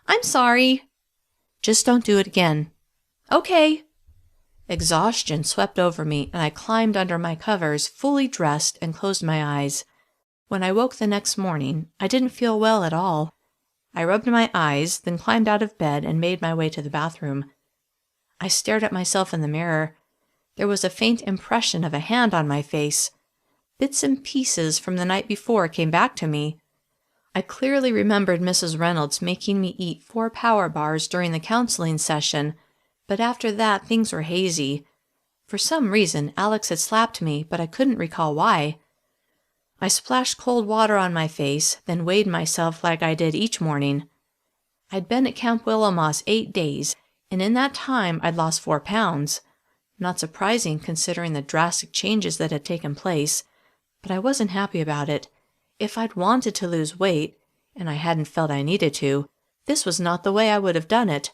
I'm sorry. Just don't do it again. Okay. Exhaustion swept over me, and I climbed under my covers, fully dressed, and closed my eyes. When I woke the next morning, I didn't feel well at all. I rubbed my eyes, then climbed out of bed and made my way to the bathroom. I stared at myself in the mirror. There was a faint impression of a hand on my face. Bits and pieces from the night before came back to me. I clearly remembered Mrs. Reynolds making me eat 4 power bars during the counseling session, but after that things were hazy. For some reason, Alex had slapped me, but I couldn't recall why. I splashed cold water on my face, then weighed myself like I did each morning. I'd been at Camp Willow 8 days, and in that time I'd lost 4 pounds. Not surprising considering the drastic changes that had taken place, but I wasn't happy about it. If I'd wanted to lose weight, and I hadn't felt I needed to, this was not the way I would have done it.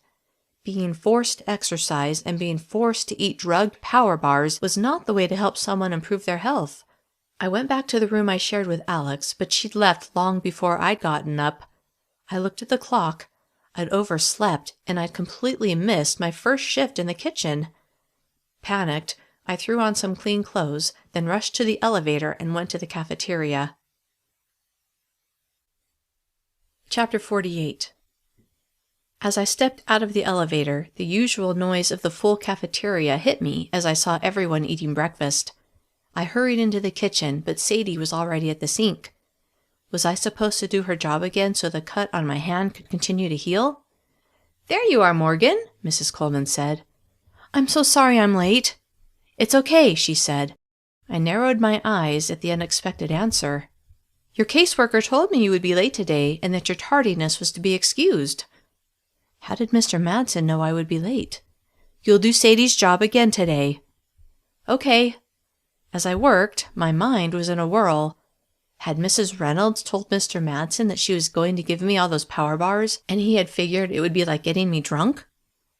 Being forced to exercise and being forced to eat drugged power bars was not the way to help someone improve their health. I went back to the room I shared with Alex, but she'd left long before I'd gotten up. I looked at the clock. I'd overslept, and I'd completely missed my first shift in the kitchen. Panicked, I threw on some clean clothes, then rushed to the elevator and went to the cafeteria. Chapter 48. As I stepped out of the elevator, the usual noise of the full cafeteria hit me as I saw everyone eating breakfast. I hurried into the kitchen, but Sadie was already at the sink. Was I supposed to do her job again so the cut on my hand could continue to heal? There you are, Morgan, Mrs. Coleman said. I'm so sorry I'm late. It's okay, she said. I narrowed my eyes at the unexpected answer. Your caseworker told me you would be late today and that your tardiness was to be excused. How did Mr. Madsen know I would be late? You'll do Sadie's job again today. Okay. As I worked, my mind was in a whirl. Had Mrs. Reynolds told Mr. Madsen that she was going to give me all those power bars, and he had figured it would be like getting me drunk?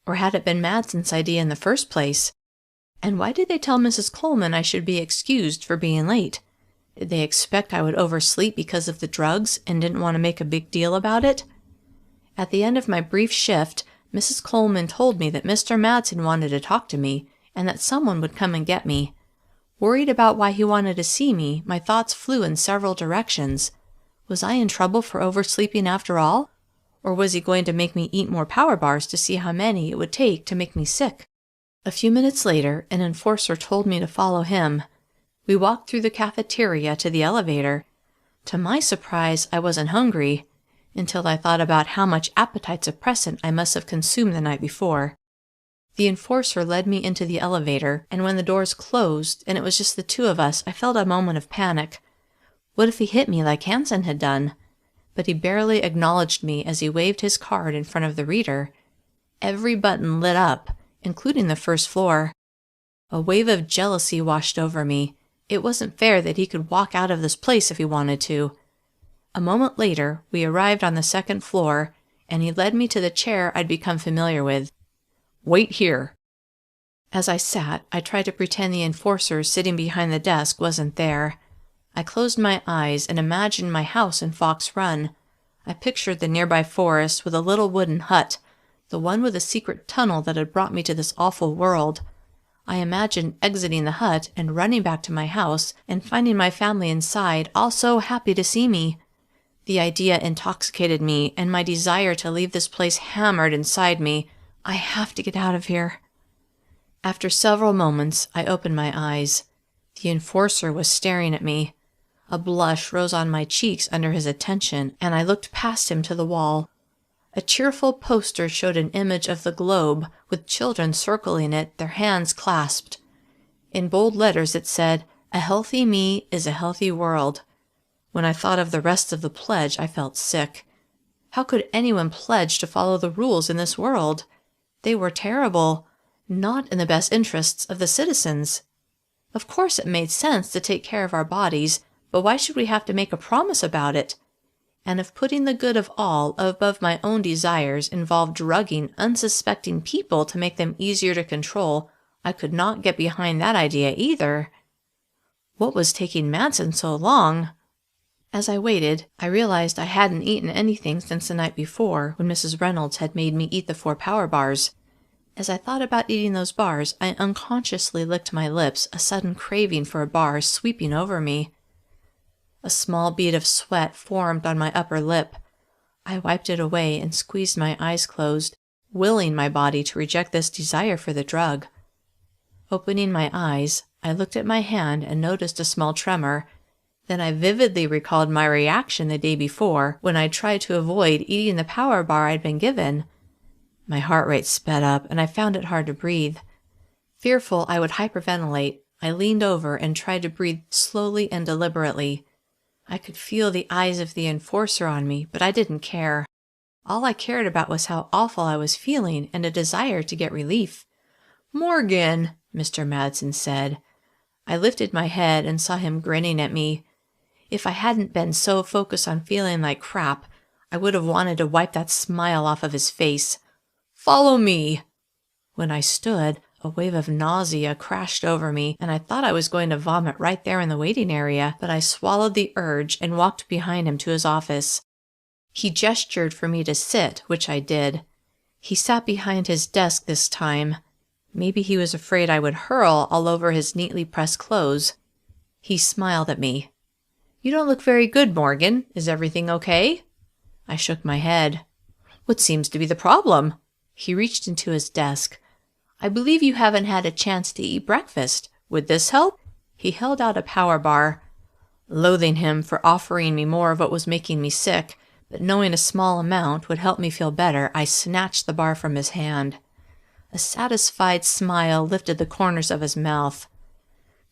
Or had it been Madson's idea in the first place? And why did they tell Mrs. Coleman I should be excused for being late? Did they expect I would oversleep because of the drugs and didn't want to make a big deal about it? At the end of my brief shift, Mrs. Coleman told me that Mr. Madson wanted to talk to me and that someone would come and get me. Worried about why he wanted to see me, my thoughts flew in several directions. Was I in trouble for oversleeping after all? Or was he going to make me eat more power bars to see how many it would take to make me sick? A few minutes later, an enforcer told me to follow him. We walked through the cafeteria to the elevator. To my surprise, I wasn't hungry, until I thought about how much appetite suppressant I must have consumed the night before. The enforcer led me into the elevator, and when the doors closed and it was just the two of us, I felt a moment of panic. What if he hit me like Hansen had done? But he barely acknowledged me as he waved his card in front of the reader. Every button lit up, including the first floor. A wave of jealousy washed over me. It wasn't fair that he could walk out of this place if he wanted to. A moment later, we arrived on the second floor, and he led me to the chair I'd become familiar with. "Wait here." As I sat, I tried to pretend the enforcer sitting behind the desk wasn't there. I closed my eyes and imagined my house in Fox Run. I pictured the nearby forest with a little wooden hut, the one with a secret tunnel that had brought me to this awful world. I imagined exiting the hut and running back to my house and finding my family inside, all so happy to see me. The idea intoxicated me, and my desire to leave this place hammered inside me. I have to get out of here. After several moments, I opened my eyes. The enforcer was staring at me. A blush rose on my cheeks under his attention, and I looked past him to the wall. A cheerful poster showed an image of the globe, with children circling it, their hands clasped. In bold letters it said, "A healthy me is a healthy world." When I thought of the rest of the pledge, I felt sick. How could anyone pledge to follow the rules in this world? They were terrible, not in the best interests of the citizens. Of course it made sense to take care of our bodies, but why should we have to make a promise about it? And if putting the good of all above my own desires involved drugging unsuspecting people to make them easier to control, I could not get behind that idea either. What was taking Madson so long? As I waited, I realized I hadn't eaten anything since the night before, when Mrs. Reynolds had made me eat the 4 power bars. As I thought about eating those bars, I unconsciously licked my lips, a sudden craving for a bar sweeping over me. A small bead of sweat formed on my upper lip. I wiped it away and squeezed my eyes closed, willing my body to reject this desire for the drug. Opening my eyes, I looked at my hand and noticed a small tremor. Then I vividly recalled my reaction the day before when I tried to avoid eating the power bar I'd been given. My heart rate sped up, and I found it hard to breathe. Fearful I would hyperventilate, I leaned over and tried to breathe slowly and deliberately. I could feel the eyes of the enforcer on me, but I didn't care. All I cared about was how awful I was feeling and a desire to get relief. "Morgan," Mr. Madson said. I lifted my head and saw him grinning at me. If I hadn't been so focused on feeling like crap, I would have wanted to wipe that smile off of his face. "Follow me." When I stood, a wave of nausea crashed over me, and I thought I was going to vomit right there in the waiting area, but I swallowed the urge and walked behind him to his office. He gestured for me to sit, which I did. He sat behind his desk this time. Maybe he was afraid I would hurl all over his neatly pressed clothes. He smiled at me. "You don't look very good, Morgan. Is everything okay?" I shook my head. "What seems to be the problem?" He reached into his desk. "I believe you haven't had a chance to eat breakfast. Would this help?" He held out a power bar. Loathing him for offering me more of what was making me sick, but knowing a small amount would help me feel better, I snatched the bar from his hand. A satisfied smile lifted the corners of his mouth.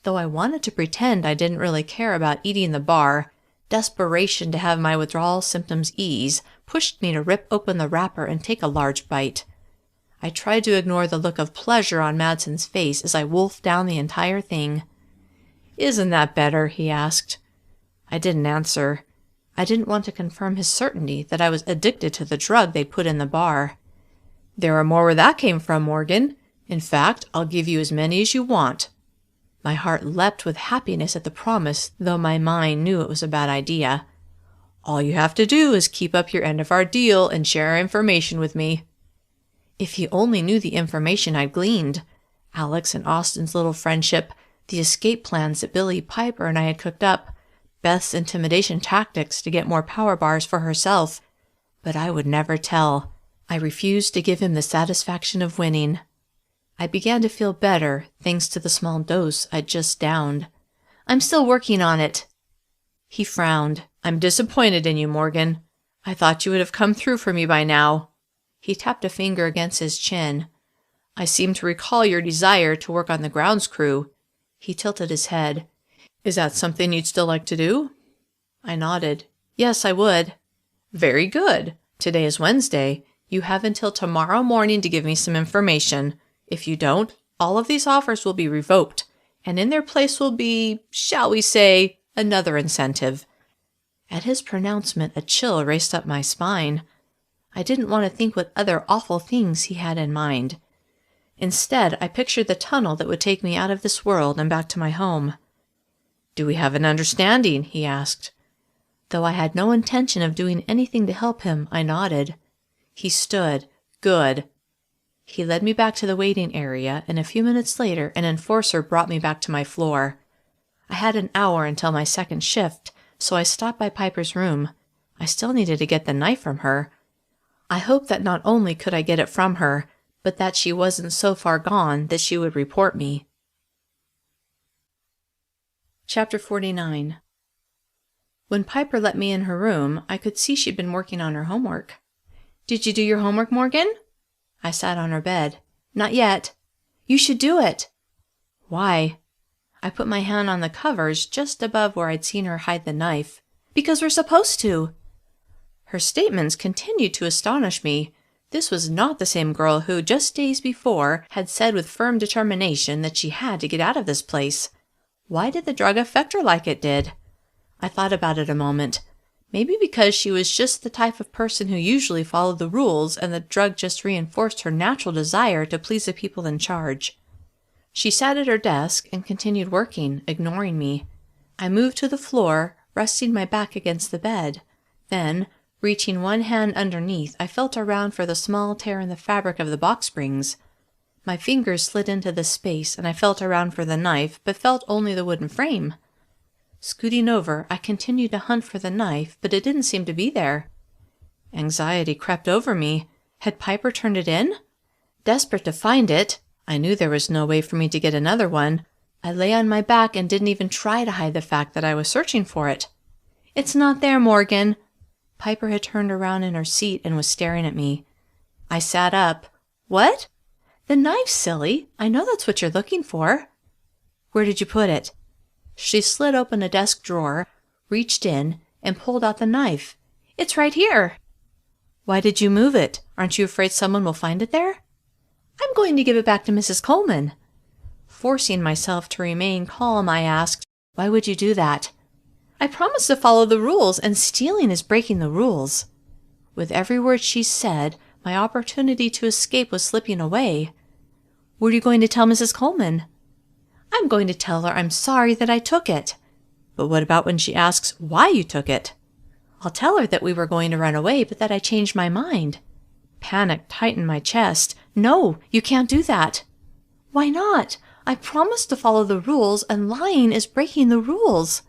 Though I wanted to pretend I didn't really care about eating the bar, desperation to have my withdrawal symptoms ease pushed me to rip open the wrapper and take a large bite. I tried to ignore the look of pleasure on Madson's face as I wolfed down the entire thing. "Isn't that better?" he asked. I didn't answer. I didn't want to confirm his certainty that I was addicted to the drug they'd put in the bar. There are more where that came from, Morgan. In fact, I'll give you as many as you want. My heart leapt with happiness at the promise, though my mind knew it was a bad idea. All you have to do is keep up your end of our deal and share our information with me. If he only knew the information I'd gleaned. Alex and Austin's little friendship, the escape plans that Billy, Piper, and I had cooked up, Beth's intimidation tactics to get more power bars for herself. But I would never tell. I refused to give him the satisfaction of winning. I began to feel better, thanks to the small dose I'd just downed. I'm still working on it. He frowned. I'm disappointed in you, Morgan. I thought you would have come through for me by now. He tapped a finger against his chin. I seem to recall your desire to work on the grounds crew. He tilted his head. Is that something you'd still like to do? I nodded. Yes, I would. Very good. Today is Wednesday. You have until tomorrow morning to give me some information. If you don't, all of these offers will be revoked, and in their place will be, shall we say, another incentive. At his pronouncement, a chill raced up my spine. I didn't want to think what other awful things he had in mind. Instead, I pictured the tunnel that would take me out of this world and back to my home. Do we have an understanding? He asked. Though I had no intention of doing anything to help him, I nodded. He stood. Good. He led me back to the waiting area, and a few minutes later, an enforcer brought me back to my floor. I had an hour until my second shift, so I stopped by Piper's room. I still needed to get the knife from her. I hoped that not only could I get it from her, but that she wasn't so far gone that she would report me. Chapter 49. When Piper let me in her room, I could see she'd been working on her homework. Did you do your homework, Morgan? I sat on her bed. Not yet. You should do it. Why? I put my hand on the covers just above where I'd seen her hide the knife. Because we're supposed to. Her statements continued to astonish me. This was not the same girl who, just days before, had said with firm determination that she had to get out of this place. Why did the drug affect her like it did? I thought about it a moment. Maybe because she was just the type of person who usually followed the rules and the drug just reinforced her natural desire to please the people in charge. She sat at her desk and continued working, ignoring me. I moved to the floor, resting my back against the bed. Then, reaching one hand underneath, I felt around for the small tear in the fabric of the box springs. My fingers slid into the space and I felt around for the knife, but felt only the wooden frame. Scooting over, I continued to hunt for the knife, but it didn't seem to be there. Anxiety crept over me. Had Piper turned it in? Desperate to find it, I knew there was no way for me to get another one. I lay on my back and didn't even try to hide the fact that I was searching for it. It's not there, Morgan. Piper had turned around in her seat and was staring at me. I sat up. What? The knife, silly. I know that's what you're looking for. Where did you put it? She slid open a desk drawer, reached in, and pulled out the knife. It's right here. Why did you move it? Aren't you afraid someone will find it there? I'm going to give it back to Mrs. Coleman. Forcing myself to remain calm, I asked, why would you do that? I promised to follow the rules, and stealing is breaking the rules. With every word she said, my opportunity to escape was slipping away. What are you going to tell Mrs. Coleman? I'm going to tell her I'm sorry that I took it. But what about when she asks why you took it? I'll tell her that we were going to run away, but that I changed my mind. Panic tightened my chest. No, you can't do that. Why not? I promised to follow the rules, and lying is breaking the rules.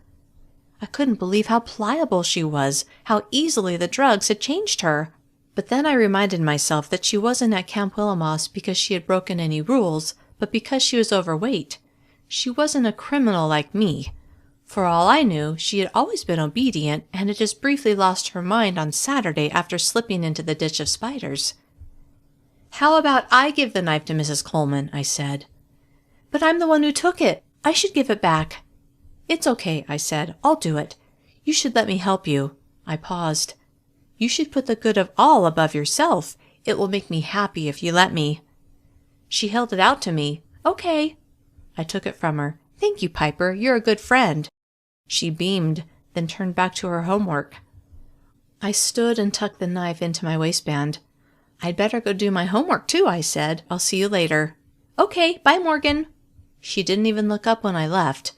I couldn't believe how pliable she was, how easily the drugs had changed her. But then I reminded myself that she wasn't at Camp Willowmoss because she had broken any rules, but because she was overweight. She wasn't a criminal like me. For all I knew, she had always been obedient and had just briefly lost her mind on Saturday after slipping into the ditch of spiders. How about I give the knife to Mrs. Coleman? I said. But I'm the one who took it. I should give it back. It's okay, I said. I'll do it. You should let me help you. I paused. You should put the good of all above yourself. It will make me happy if you let me. She held it out to me. Okay. I took it from her. Thank you, Piper. You're a good friend. She beamed, then turned back to her homework. I stood and tucked the knife into my waistband. I'd better go do my homework too, I said. I'll see you later. Okay, bye, Morgan. She didn't even look up when I left.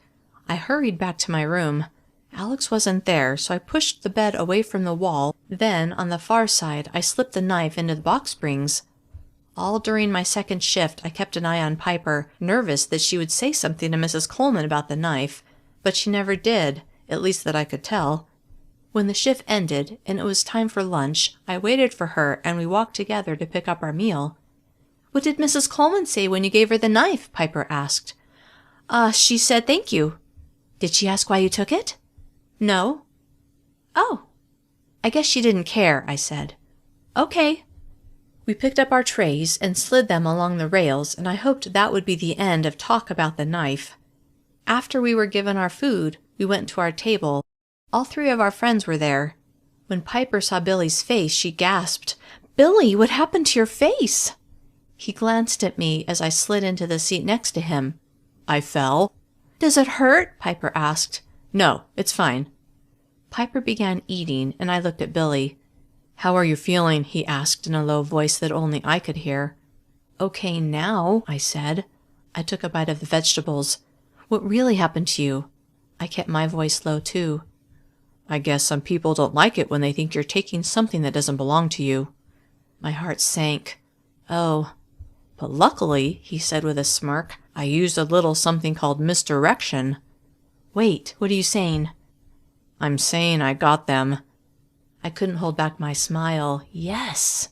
I hurried back to my room. Alex wasn't there, so I pushed the bed away from the wall. Then, on the far side, I slipped the knife into the box springs. All during my second shift, I kept an eye on Piper, nervous that she would say something to Mrs. Coleman about the knife, but she never did, at least that I could tell. When the shift ended, and it was time for lunch, I waited for her and we walked together to pick up our meal. "What did Mrs. Coleman say when you gave her the knife?" Piper asked. She said thank you." "Did she ask why you took it?" "No." "Oh." "I guess she didn't care," I said. "Okay." We picked up our trays and slid them along the rails, and I hoped that would be the end of talk about the knife. After we were given our food, we went to our table. All three of our friends were there. When Piper saw Billy's face, she gasped, "Billy, what happened to your face?" He glanced at me as I slid into the seat next to him. "I fell." "Does it hurt?" Piper asked. "No, it's fine." Piper began eating, and I looked at Billy. "How are you feeling?" he asked in a low voice that only I could hear. "Okay now," I said. I took a bite of the vegetables. "What really happened to you?" I kept my voice low, too. "I guess some people don't like it when they think you're taking something that doesn't belong to you." My heart sank. "Oh." "But luckily," he said with a smirk, "I used a little something called misdirection." "Wait, what are you saying?" "I'm saying I got them." I couldn't hold back my smile. Yes.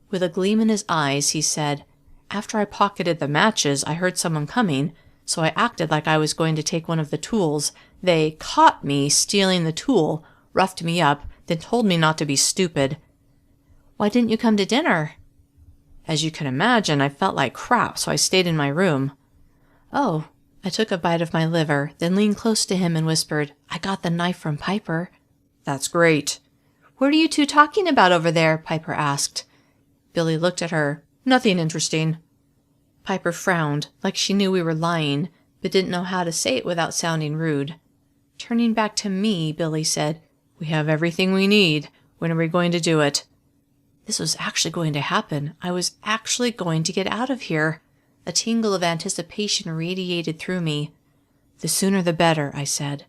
With a gleam in his eyes, he said, "After I pocketed the matches, I heard someone coming, so I acted like I was going to take one of the tools. They caught me stealing the tool, roughed me up, then told me not to be stupid." "Why didn't you come to dinner?" "As you can imagine, I felt like crap, so I stayed in my room." "Oh." I took a bite of my liver, then leaned close to him and whispered, "I got the knife from Piper." "That's great." "What are you two talking about over there?" Piper asked. Billy looked at her. "Nothing interesting." Piper frowned, like she knew we were lying, but didn't know how to say it without sounding rude. Turning back to me, Billy said, "We have everything we need. When are we going to do it?" This was actually going to happen. I was actually going to get out of here. A tingle of anticipation radiated through me. "The sooner the better," I said.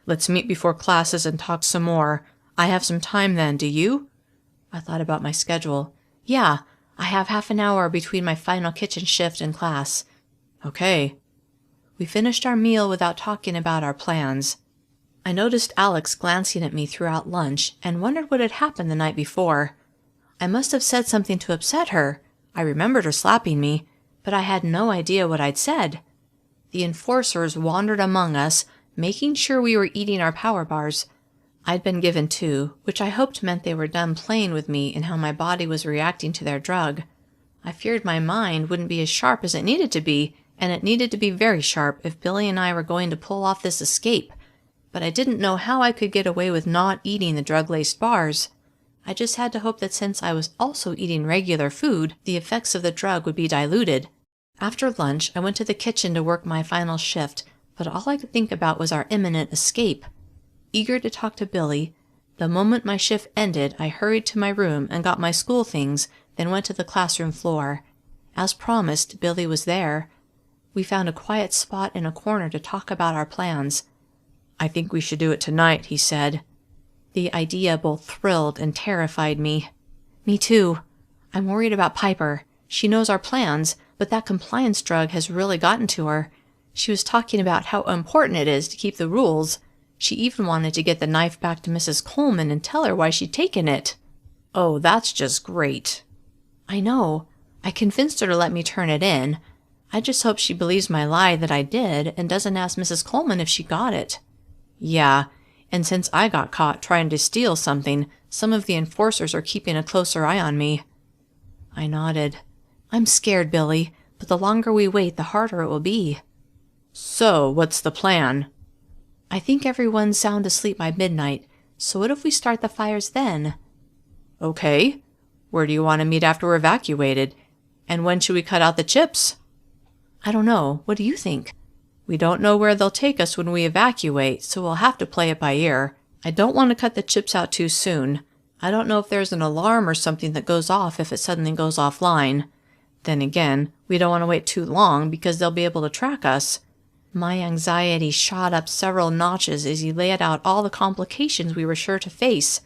"Let's meet before classes and talk some more. I have some time then, do you?" I thought about my schedule. "Yeah, I have half an hour between my final kitchen shift and class." "Okay." We finished our meal without talking about our plans. I noticed Alex glancing at me throughout lunch and wondered what had happened the night before. I must have said something to upset her. I remembered her slapping me, but I had no idea what I'd said. The enforcers wandered among us, making sure we were eating our power bars. I'd been given 2, which I hoped meant they were done playing with me and how my body was reacting to their drug. I feared my mind wouldn't be as sharp as it needed to be, and it needed to be very sharp if Billy and I were going to pull off this escape. But I didn't know how I could get away with not eating the drug-laced bars. I just had to hope that since I was also eating regular food, the effects of the drug would be diluted. After lunch, I went to the kitchen to work my final shift, but all I could think about was our imminent escape. Eager to talk to Billy, the moment my shift ended, I hurried to my room and got my school things, then went to the classroom floor. As promised, Billy was there. We found a quiet spot in a corner to talk about our plans. "I think we should do it tonight," he said. The idea both thrilled and terrified me. "Me too. I'm worried about Piper. She knows our plans, but that compliance drug has really gotten to her. She was talking about how important it is to keep the rules. She even wanted to get the knife back to Mrs. Coleman and tell her why she'd taken it." "Oh, that's just great." "I know. I convinced her to let me turn it in. I just hope she believes my lie that I did and doesn't ask Mrs. Coleman if she got it." "Yeah, and since I got caught trying to steal something, some of the enforcers are keeping a closer eye on me." I nodded. "I'm scared, Billy, but the longer we wait, the harder it will be." "So, what's the plan?" "I think everyone's sound asleep by midnight, so what if we start the fires then?" "Okay. Where do you want to meet after we're evacuated? And when should we cut out the chips?" "I don't know. What do you think?" "We don't know where they'll take us when we evacuate, so we'll have to play it by ear. I don't want to cut the chips out too soon. I don't know if there's an alarm or something that goes off if it suddenly goes offline. Then again, we don't want to wait too long because they'll be able to track us. My anxiety shot up several notches as he laid out all the complications we were sure to face.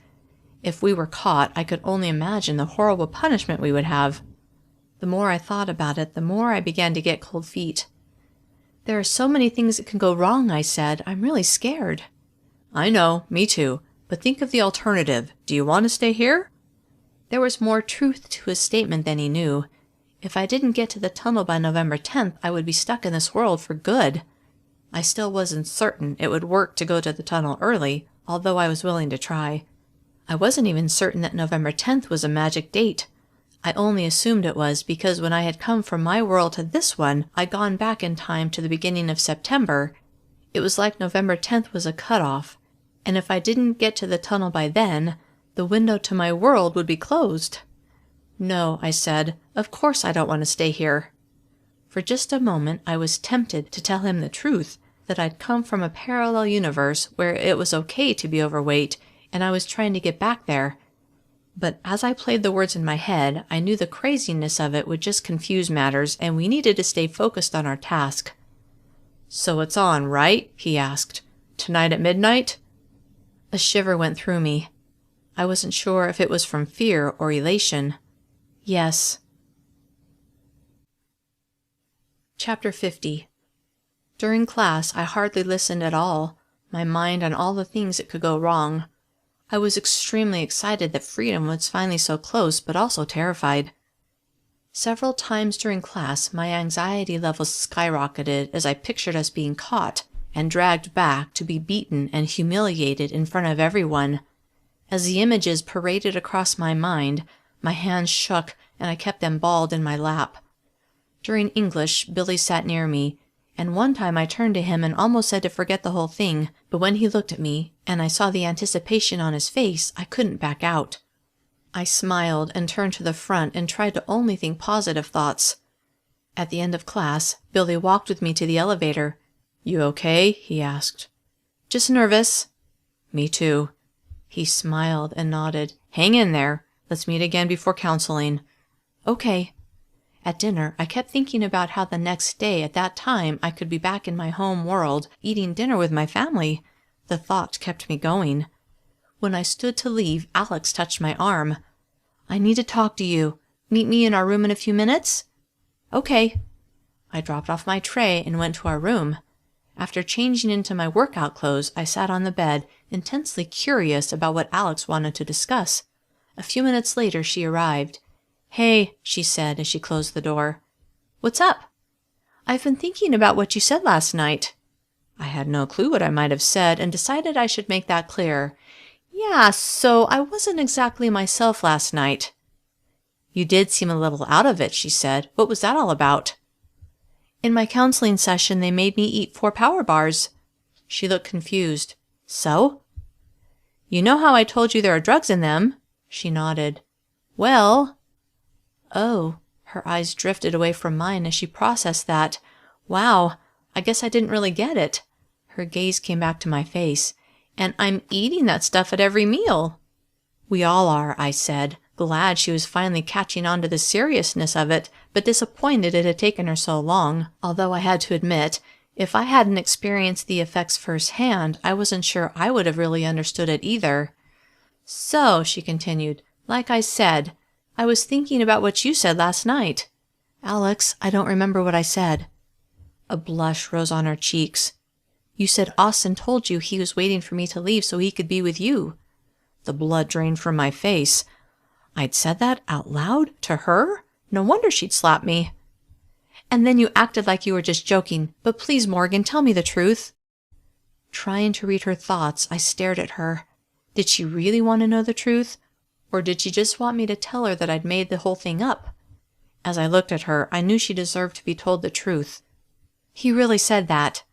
If we were caught, I could only imagine the horrible punishment we would have. The more I thought about it, the more I began to get cold feet. There are so many things that can go wrong, I said. I'm really scared. I know, me too. But think of the alternative. Do you want to stay here? There was more truth to his statement than he knew. If I didn't get to the tunnel by November 10th, I would be stuck in this world for good. I still wasn't certain it would work to go to the tunnel early, although I was willing to try. I wasn't even certain that November 10th was a magic date. I only assumed it was because when I had come from my world to this one, I'd gone back in time to the beginning of September. It was like November 10th was a cutoff, and if I didn't get to the tunnel by then, the window to my world would be closed. No, I said, of course I don't want to stay here. For just a moment I was tempted to tell him the truth, that I'd come from a parallel universe where it was okay to be overweight, and I was trying to get back there. But as I played the words in my head, I knew the craziness of it would just confuse matters, and we needed to stay focused on our task. So it's on, right? He asked. Tonight at midnight? A shiver went through me. I wasn't sure if it was from fear or elation. Yes. Chapter 50. During class, I hardly listened at all, my mind on all the things that could go wrong. I was extremely excited that freedom was finally so close, but also terrified. Several times during class, my anxiety levels skyrocketed as I pictured us being caught and dragged back to be beaten and humiliated in front of everyone. As the images paraded across my mind, my hands shook and I kept them balled in my lap. During English, Billy sat near me, and one time I turned to him and almost said to forget the whole thing, but when he looked at me, and I saw the anticipation on his face, I couldn't back out. I smiled and turned to the front and tried to only think positive thoughts. At the end of class, Billy walked with me to the elevator. You okay? He asked. Just nervous. Me too. He smiled and nodded. Hang in there. Let's meet again before counseling. Okay. At dinner, I kept thinking about how the next day at that time I could be back in my home world, eating dinner with my family. The thought kept me going. When I stood to leave, Alex touched my arm. I need to talk to you. Meet me in our room in a few minutes? Okay. I dropped off my tray and went to our room. After changing into my workout clothes, I sat on the bed, intensely curious about what Alex wanted to discuss. A few minutes later, she arrived. Hey, she said as she closed the door. What's up? I've been thinking about what you said last night. I had no clue what I might have said and decided I should make that clear. Yeah, so I wasn't exactly myself last night. You did seem a little out of it, she said. What was that all about? In my counseling session, they made me eat 4 power bars. She looked confused. So? You know how I told you there are drugs in them? She nodded. Well... Oh, her eyes drifted away from mine as she processed that. Wow, I guess I didn't really get it. Her gaze came back to my face. And I'm eating that stuff at every meal. We all are, I said, glad she was finally catching on to the seriousness of it, but disappointed it had taken her so long, although I had to admit, if I hadn't experienced the effects firsthand, I wasn't sure I would have really understood it either. So, she continued, like I said, I was thinking about what you said last night. Alex, I don't remember what I said. A blush rose on her cheeks. You said Austin told you he was waiting for me to leave so he could be with you. The blood drained from my face. I'd said that out loud? To her? No wonder she'd slap me. And then you acted like you were just joking. But please, Morgan, tell me the truth. Trying to read her thoughts, I stared at her. Did she really want to know the truth? Or did she just want me to tell her that I'd made the whole thing up? As I looked at her, I knew she deserved to be told the truth. He really said that.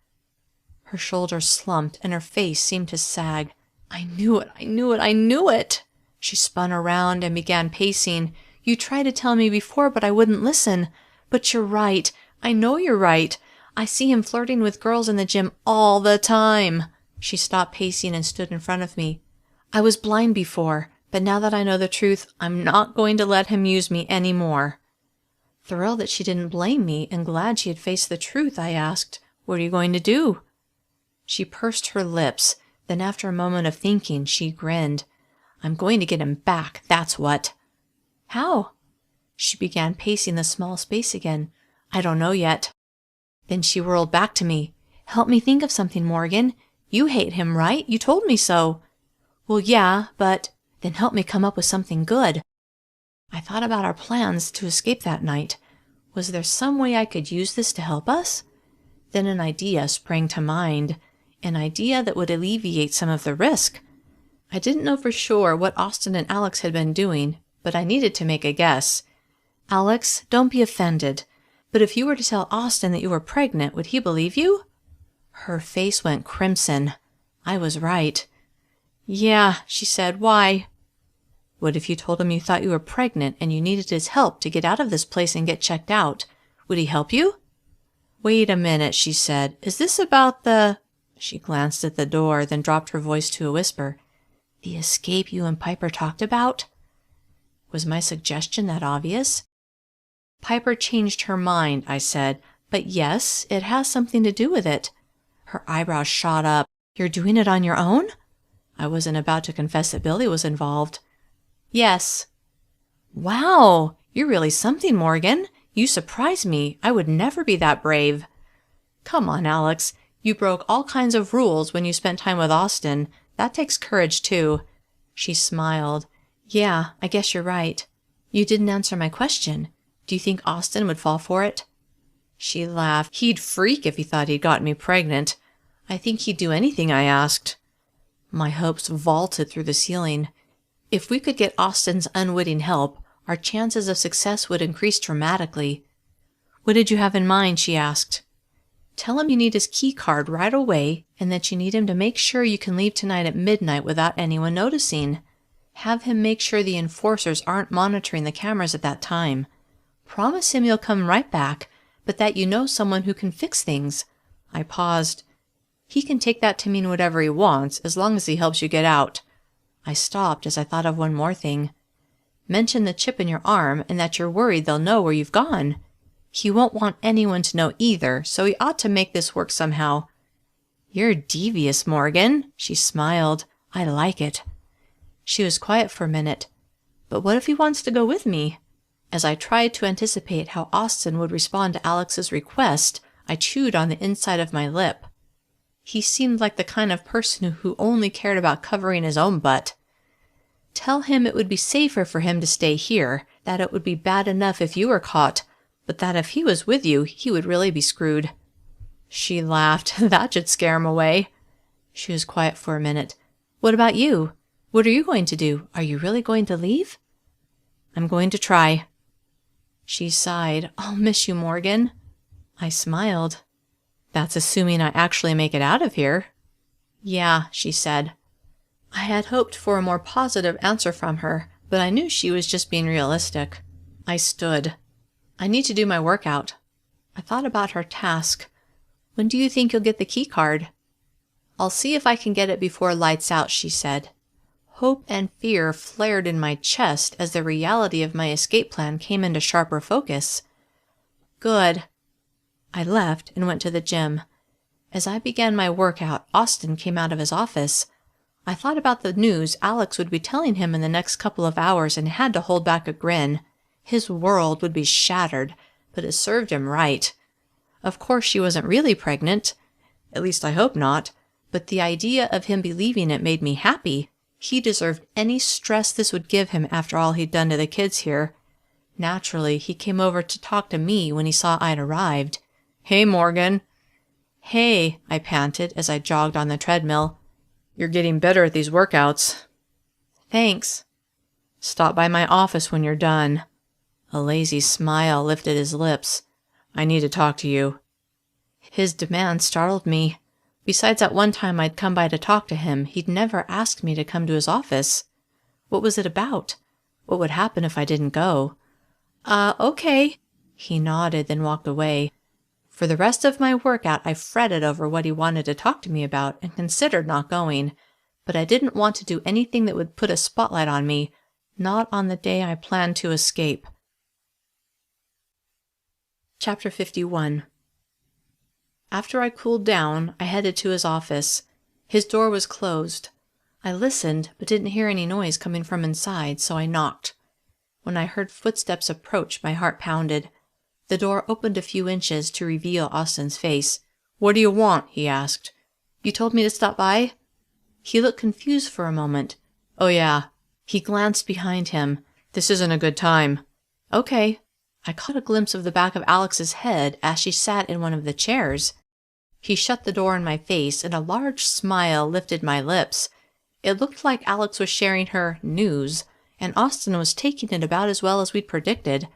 Her shoulders slumped and her face seemed to sag. I knew it, I knew it, I knew it! She spun around and began pacing. You tried to tell me before, but I wouldn't listen. But you're right. I know you're right. I see him flirting with girls in the gym all the time. She stopped pacing and stood in front of me. I was blind before, But now that I know the truth, I'm not going to let him use me any more. Thrilled that she didn't blame me and glad she had faced the truth, I asked, "What are you going to do?" She pursed her lips. Then after a moment of thinking, she grinned. "I'm going to get him back, that's what." "How?" She began pacing the small space again. "I don't know yet." Then she whirled back to me. "Help me think of something, Morgan. You hate him, right? You told me so." "Well, yeah, but—" "Then help me come up with something good." I thought about our plans to escape that night. Was there some way I could use this to help us? Then an idea sprang to mind. An idea that would alleviate some of the risk. I didn't know for sure what Austin and Alex had been doing, but I needed to make a guess. "Alex, don't be offended, but if you were to tell Austin that you were pregnant, would he believe you?" Her face went crimson. I was right. "Yeah," she said. "Why?" "What if you told him you thought you were pregnant and you needed his help to get out of this place and get checked out? Would he help you?" "Wait a minute," she said. "Is this about the—" She glanced at the door, then dropped her voice to a whisper. "The escape you and Piper talked about?" Was my suggestion that obvious? "Piper changed her mind," I said. "But yes, it has something to do with it." Her eyebrows shot up. "You're doing it on your own?" I wasn't about to confess that Billy was involved. "Yes." "Wow, you're really something, Morgan. You surprise me. I would never be that brave." "Come on, Alex. You broke all kinds of rules when you spent time with Austin. That takes courage, too." She smiled. "Yeah, I guess you're right. You didn't answer my question. Do you think Austin would fall for it?" She laughed. "He'd freak if he thought he'd gotten me pregnant. I think he'd do anything I asked." My hopes vaulted through the ceiling. If we could get Austin's unwitting help, our chances of success would increase dramatically. "What did you have in mind?" she asked. "Tell him you need his key card right away and that you need him to make sure you can leave tonight at midnight without anyone noticing. Have him make sure the enforcers aren't monitoring the cameras at that time. Promise him you'll come right back, but that you know someone who can fix things." I paused. "He can take that to mean whatever he wants, as long as he helps you get out." I stopped as I thought of one more thing. "Mention the chip in your arm and that you're worried they'll know where you've gone. He won't want anyone to know either, so he ought to make this work somehow." "You're devious, Morgan." She smiled. "I like it." She was quiet for a minute. "But what if he wants to go with me?" As I tried to anticipate how Austin would respond to Alex's request, I chewed on the inside of my lip. He seemed like the kind of person who only cared about covering his own butt. "Tell him it would be safer for him to stay here, that it would be bad enough if you were caught, but that if he was with you, he would really be screwed." She laughed. "That should scare him away." She was quiet for a minute. "What about you? What are you going to do? Are you really going to leave?" "I'm going to try." She sighed. "I'll miss you, Morgan." I smiled. "That's assuming I actually make it out of here." "Yeah," she said. I had hoped for a more positive answer from her, but I knew she was just being realistic. I stood. "I need to do my workout." I thought about her task. "When do you think you'll get the key card?" "I'll see if I can get it before lights out," she said. Hope and fear flared in my chest as the reality of my escape plan came into sharper focus. "Good." I left and went to the gym. As I began my workout, Austin came out of his office. I thought about the news Alex would be telling him in the next couple of hours and had to hold back a grin. His world would be shattered, but it served him right. Of course she wasn't really pregnant. At least I hope not. But the idea of him believing it made me happy. He deserved any stress this would give him after all he'd done to the kids here. Naturally, he came over to talk to me when he saw I'd arrived. "Hey, Morgan." "Hey," I panted as I jogged on the treadmill. "You're getting better at these workouts." "Thanks." "Stop by my office when you're done." A lazy smile lifted his lips. "I need to talk to you." His demand startled me. Besides that one time I'd come by to talk to him, he'd never asked me to come to his office. What was it about? What would happen if I didn't go? Okay." He nodded, then walked away. For the rest of my workout, I fretted over what he wanted to talk to me about and considered not going. but I didn't want to do anything that would put a spotlight on me, not on the day I planned to escape. Chapter 51. After I cooled down, I headed to his office. His door was closed. I listened, but didn't hear any noise coming from inside, so I knocked. When I heard footsteps approach, my heart pounded. The door opened a few inches to reveal Austin's face. "What do you want?" he asked. "You told me to stop by?" He looked confused for a moment. "Oh yeah." He glanced behind him. "This isn't a good time." "Okay." I caught a glimpse of the back of Alex's head as she sat in one of the chairs. He shut the door in my face, and a large smile lifted my lips. It looked like Alex was sharing her news, and Austin was taking it about as well as we'd predicted.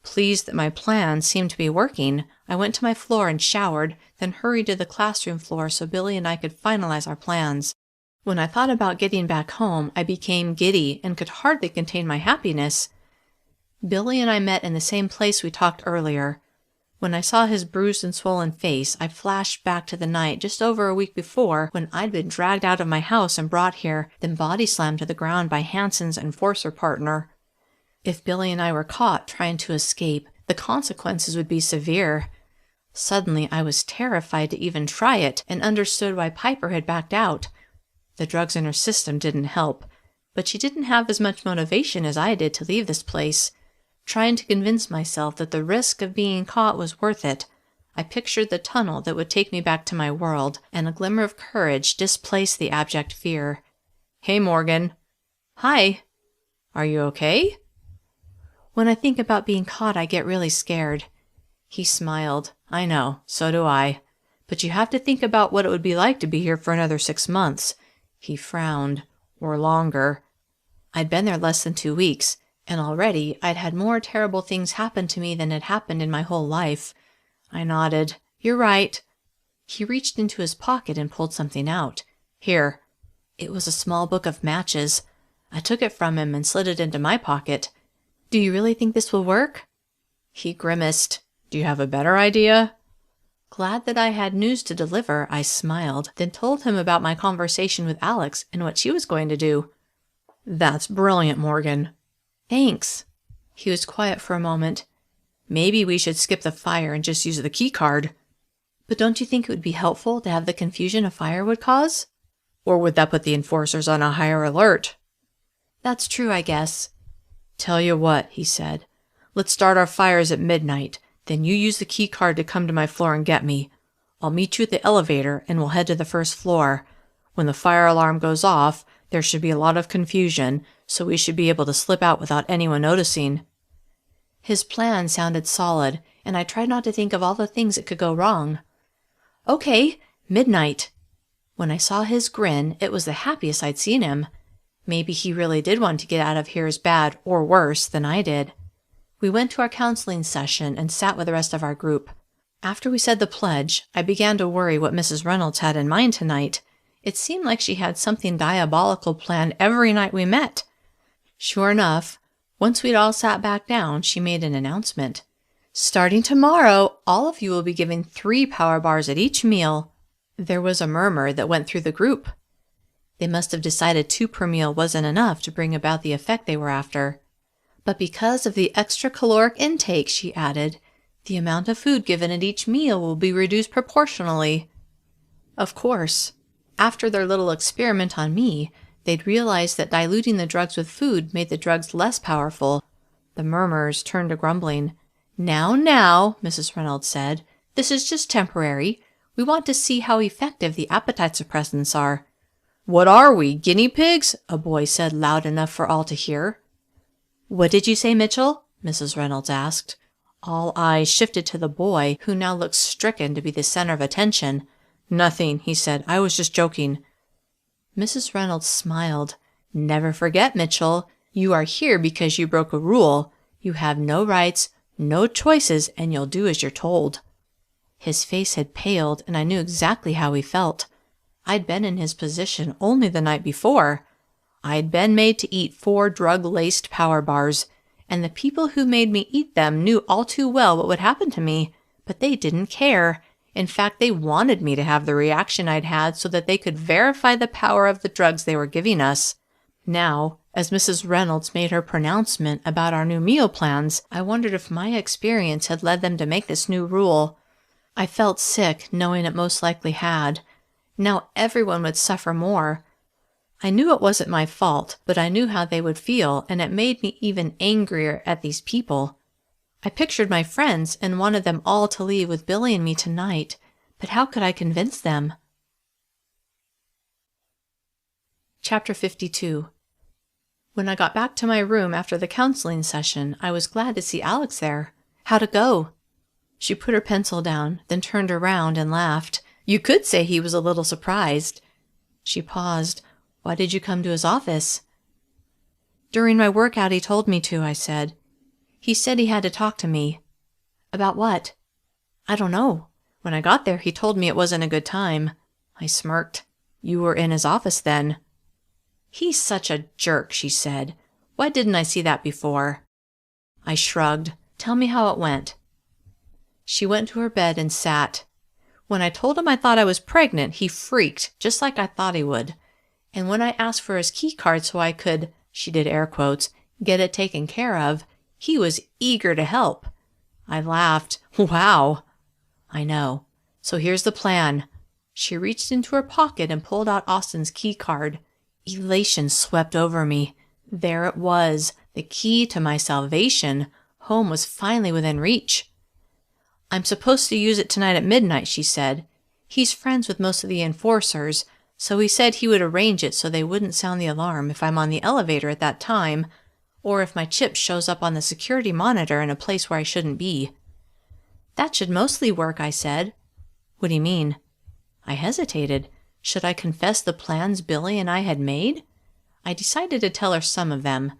Pleased that my plan seemed to be working, I went to my floor and showered, then hurried to the classroom floor so Billy and I could finalize our plans. When I thought about getting back home, I became giddy and could hardly contain my happiness. Billy and I met in the same place we talked earlier. When I saw his bruised and swollen face, I flashed back to the night just over a week before when I'd been dragged out of my house and brought here, then body slammed to the ground by Hanson's enforcer partner. If Billy and I were caught trying to escape, the consequences would be severe. Suddenly, I was terrified to even try it and understood why Piper had backed out. The drugs in her system didn't help, but she didn't have as much motivation as I did to leave this place. Trying to convince myself that the risk of being caught was worth it, I pictured the tunnel that would take me back to my world, and a glimmer of courage displaced the abject fear. "Hey, Morgan." "Hi." "Are you okay?" "When I think about being caught, I get really scared." He smiled. "I know, so do I. But you have to think about what it would be like to be here for another 6 months. He frowned. "Or longer." I'd been there less than 2 weeks, and already I'd had more terrible things happen to me than had happened in my whole life. I nodded. "You're right." He reached into his pocket and pulled something out. "Here." It was a small book of matches. I took it from him and slid it into my pocket. "Do you really think this will work?" He grimaced. "Do you have a better idea?" Glad that I had news to deliver, I smiled, then told him about my conversation with Alex and what she was going to do. "That's brilliant, Morgan." "Thanks." He was quiet for a moment. "Maybe we should skip the fire and just use the key card." "But don't you think it would be helpful to have the confusion a fire would cause?" "Or would that put the enforcers on a higher alert?" "That's true, I guess." "Tell you what," he said. "Let's start our fires at midnight. Then you use the key card to come to my floor and get me. I'll meet you at the elevator and we'll head to the first floor. When the fire alarm goes off, there should be a lot of confusion, so we should be able to slip out without anyone noticing." His plan sounded solid, and I tried not to think of all the things that could go wrong. "Okay, midnight." When I saw his grin, it was the happiest I'd seen him. Maybe he really did want to get out of here as bad, or worse, than I did. We went to our counseling session and sat with the rest of our group. After we said the pledge, I began to worry what Mrs. Reynolds had in mind tonight. It seemed like she had something diabolical planned every night we met. Sure enough, once we'd all sat back down, she made an announcement. "Starting tomorrow, all of you will be given 3 power bars at each meal." There was a murmur that went through the group. They must have decided 2 per meal wasn't enough to bring about the effect they were after. "But because of the extra caloric intake," she added, "the amount of food given at each meal will be reduced proportionally." Of course. After their little experiment on me, they'd realized that diluting the drugs with food made the drugs less powerful. The murmurs turned to grumbling. Now, Mrs. Reynolds said, "this is just temporary. We want to see how effective the appetite suppressants are." "What are we, guinea pigs?" a boy said loud enough for all to hear. "What did you say, Mitchell?" Mrs. Reynolds asked. All eyes shifted to the boy, who now looked stricken to be the center of attention. "Nothing," he said. "I was just joking." Mrs. Reynolds smiled. "Never forget, Mitchell. You are here because you broke a rule. You have no rights, no choices, and you'll do as you're told." His face had paled, and I knew exactly how he felt. I'd been in his position only the night before. I'd been made to eat 4 drug-laced power bars, and the people who made me eat them knew all too well what would happen to me, but they didn't care. In fact, they wanted me to have the reaction I'd had so that they could verify the power of the drugs they were giving us. Now, as Mrs. Reynolds made her pronouncement about our new meal plans, I wondered if my experience had led them to make this new rule. I felt sick, knowing it most likely had. Now everyone would suffer more. I knew it wasn't my fault, but I knew how they would feel, and it made me even angrier at these people. I pictured my friends and wanted them all to leave with Billy and me tonight, but how could I convince them? Chapter 52. When I got back to my room after the counseling session, I was glad to see Alex there. How'd it go? She put her pencil down, then turned around and laughed. You could say he was a little surprised. She paused. Why did you come to his office? During my workout he told me to, I said. He said he had to talk to me. About what? I don't know. When I got there, he told me it wasn't a good time. I smirked. You were in his office then. He's such a jerk, she said. Why didn't I see that before? I shrugged. Tell me how it went. She went to her bed and sat. When I told him I thought I was pregnant, he freaked, just like I thought he would. And when I asked for his key card so I could, she did air quotes, get it taken care of, he was eager to help. I laughed. Wow. I know. So here's the plan. She reached into her pocket and pulled out Austin's key card. Elation swept over me. There it was, the key to my salvation. Home was finally within reach. I'm supposed to use it tonight at midnight, she said. He's friends with most of the enforcers, so he said he would arrange it so they wouldn't sound the alarm if I'm on the elevator at that time, or if my chip shows up on the security monitor in a place where I shouldn't be. That should mostly work, I said. What do you mean? I hesitated. Should I confess the plans Billy and I had made? I decided to tell her some of them.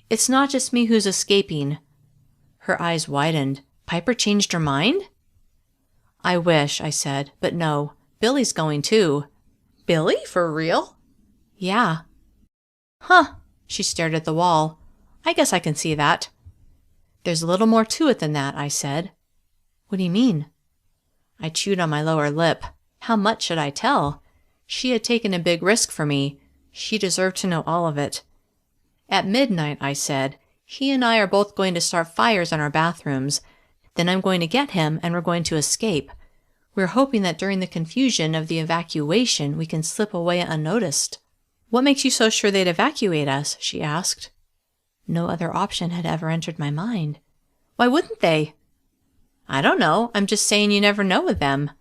It's not just me who's escaping. Her eyes widened. Piper changed her mind? I wish, I said, but no. Billy's going too. Billy? For real? Yeah. Huh. She stared at the wall. I guess I can see that. There's a little more to it than that, I said. What do you mean? I chewed on my lower lip. How much should I tell? She had taken a big risk for me. She deserved to know all of it. At midnight, I said, he and I are both going to start fires in our bathrooms. Then I'm going to get him, and we're going to escape. We're hoping that during the confusion of the evacuation, we can slip away unnoticed. What makes you so sure they'd evacuate us? She asked. No other option had ever entered my mind. Why wouldn't they? I don't know. I'm just saying you never know with them.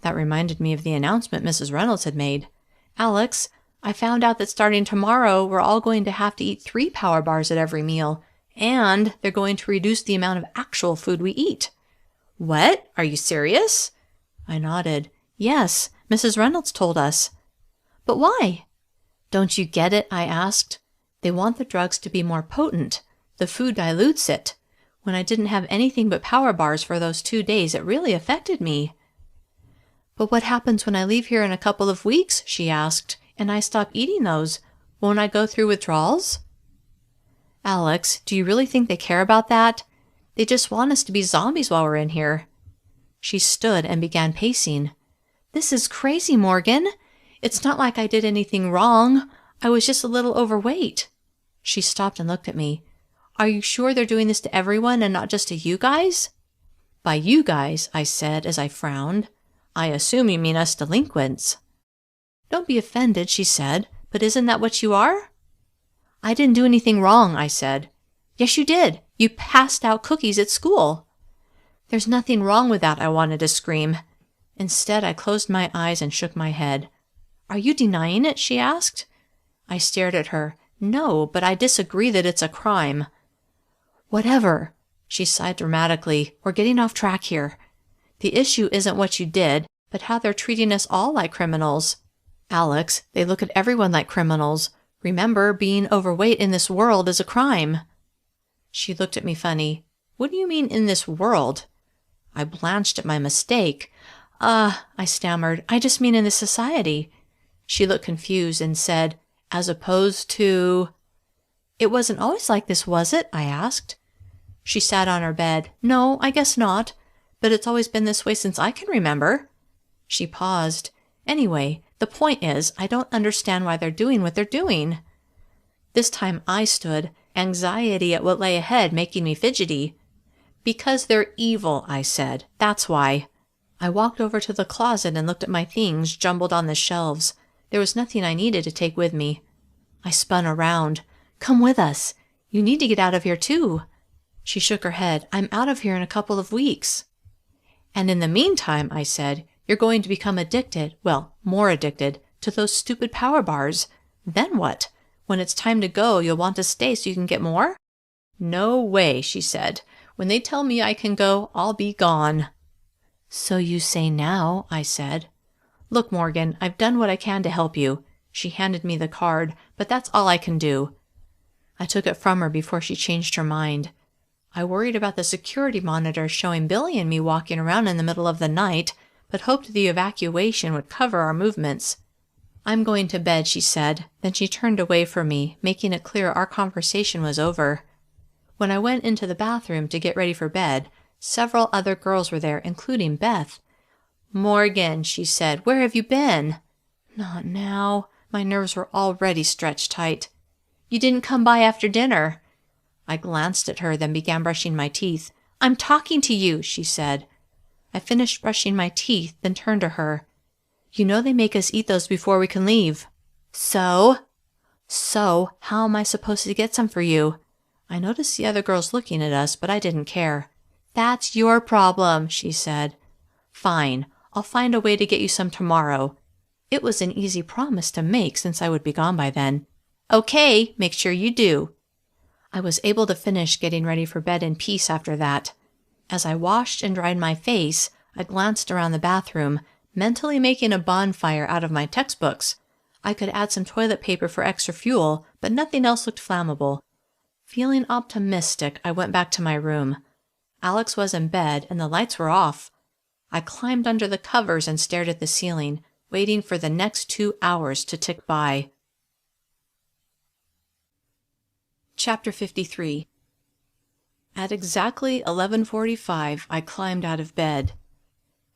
That reminded me of the announcement Mrs. Reynolds had made. Alex, I found out that starting tomorrow, we're all going to have to eat 3 power bars at every meal. And they're going to reduce the amount of actual food we eat. What? Are you serious? I nodded. Yes, Mrs. Reynolds told us. But why? Don't you get it? I asked. They want the drugs to be more potent. The food dilutes it. When I didn't have anything but power bars for those 2 days, it really affected me. But what happens when I leave here in a couple of weeks? She asked, and I stop eating those. Won't I go through withdrawals? Alex, do you really think they care about that? They just want us to be zombies while we're in here. She stood and began pacing. This is crazy, Morgan. It's not like I did anything wrong. I was just a little overweight. She stopped and looked at me. Are you sure they're doing this to everyone and not just to you guys? By you guys, I said as I frowned. I assume you mean us delinquents. Don't be offended, she said, but isn't that what you are? I didn't do anything wrong, I said. Yes, you did. You passed out cookies at school. There's nothing wrong with that, I wanted to scream. Instead, I closed my eyes and shook my head. Are you denying it? She asked. I stared at her. No, but I disagree that it's a crime. Whatever. She sighed dramatically. We're getting off track here. The issue isn't what you did, but how they're treating us all like criminals. Alex, they look at everyone like criminals. Remember, being overweight in this world is a crime. She looked at me funny. What do you mean in this world? I blanched at my mistake. I stammered. I just mean in this society. She looked confused and said, as opposed to... It wasn't always like this, was it? I asked. She sat on her bed. No, I guess not. but it's always been this way since I can remember." She paused. "Anyway, the point is, I don't understand why they're doing what they're doing." This time I stood, anxiety at what lay ahead making me fidgety. "Because they're evil," I said. "That's why." I walked over to the closet and looked at my things jumbled on the shelves. There was nothing I needed to take with me. I spun around. "Come with us. You need to get out of here too." She shook her head. "I'm out of here in a couple of weeks." "And in the meantime," I said, "you're going to become addicted, well, more addicted, to those stupid power bars. Then what? When it's time to go, you'll want to stay so you can get more?" "No way," she said. "When they tell me I can go, I'll be gone." "So you say now," I said. "Look, Morgan, I've done what I can to help you." She handed me the card, "but that's all I can do." I took it from her before she changed her mind. I worried about the security monitor showing Billy and me walking around in the middle of the night, but hoped the evacuation would cover our movements. "I'm going to bed," she said. Then she turned away from me, making it clear our conversation was over. When I went into the bathroom to get ready for bed, several other girls were there, including Beth. "Morgan," she said, "where have you been?" "Not now." My nerves were already stretched tight. "You didn't come by after dinner." I glanced at her, then began brushing my teeth. "I'm talking to you," she said. I finished brushing my teeth, then turned to her. "You know they make us eat those before we can leave." "So?" "So, how am I supposed to get some for you?" I noticed the other girls looking at us, but I didn't care. "That's your problem," she said. "Fine. I'll find a way to get you some tomorrow." It was an easy promise to make since I would be gone by then. "Okay, make sure you do." I was able to finish getting ready for bed in peace after that. As I washed and dried my face, I glanced around the bathroom, mentally making a bonfire out of my textbooks. I could add some toilet paper for extra fuel, but nothing else looked flammable. Feeling optimistic, I went back to my room. Alex was in bed, and the lights were off. I climbed under the covers and stared at the ceiling, waiting for the next 2 hours to tick by. Chapter 53. At exactly 11:45, I climbed out of bed.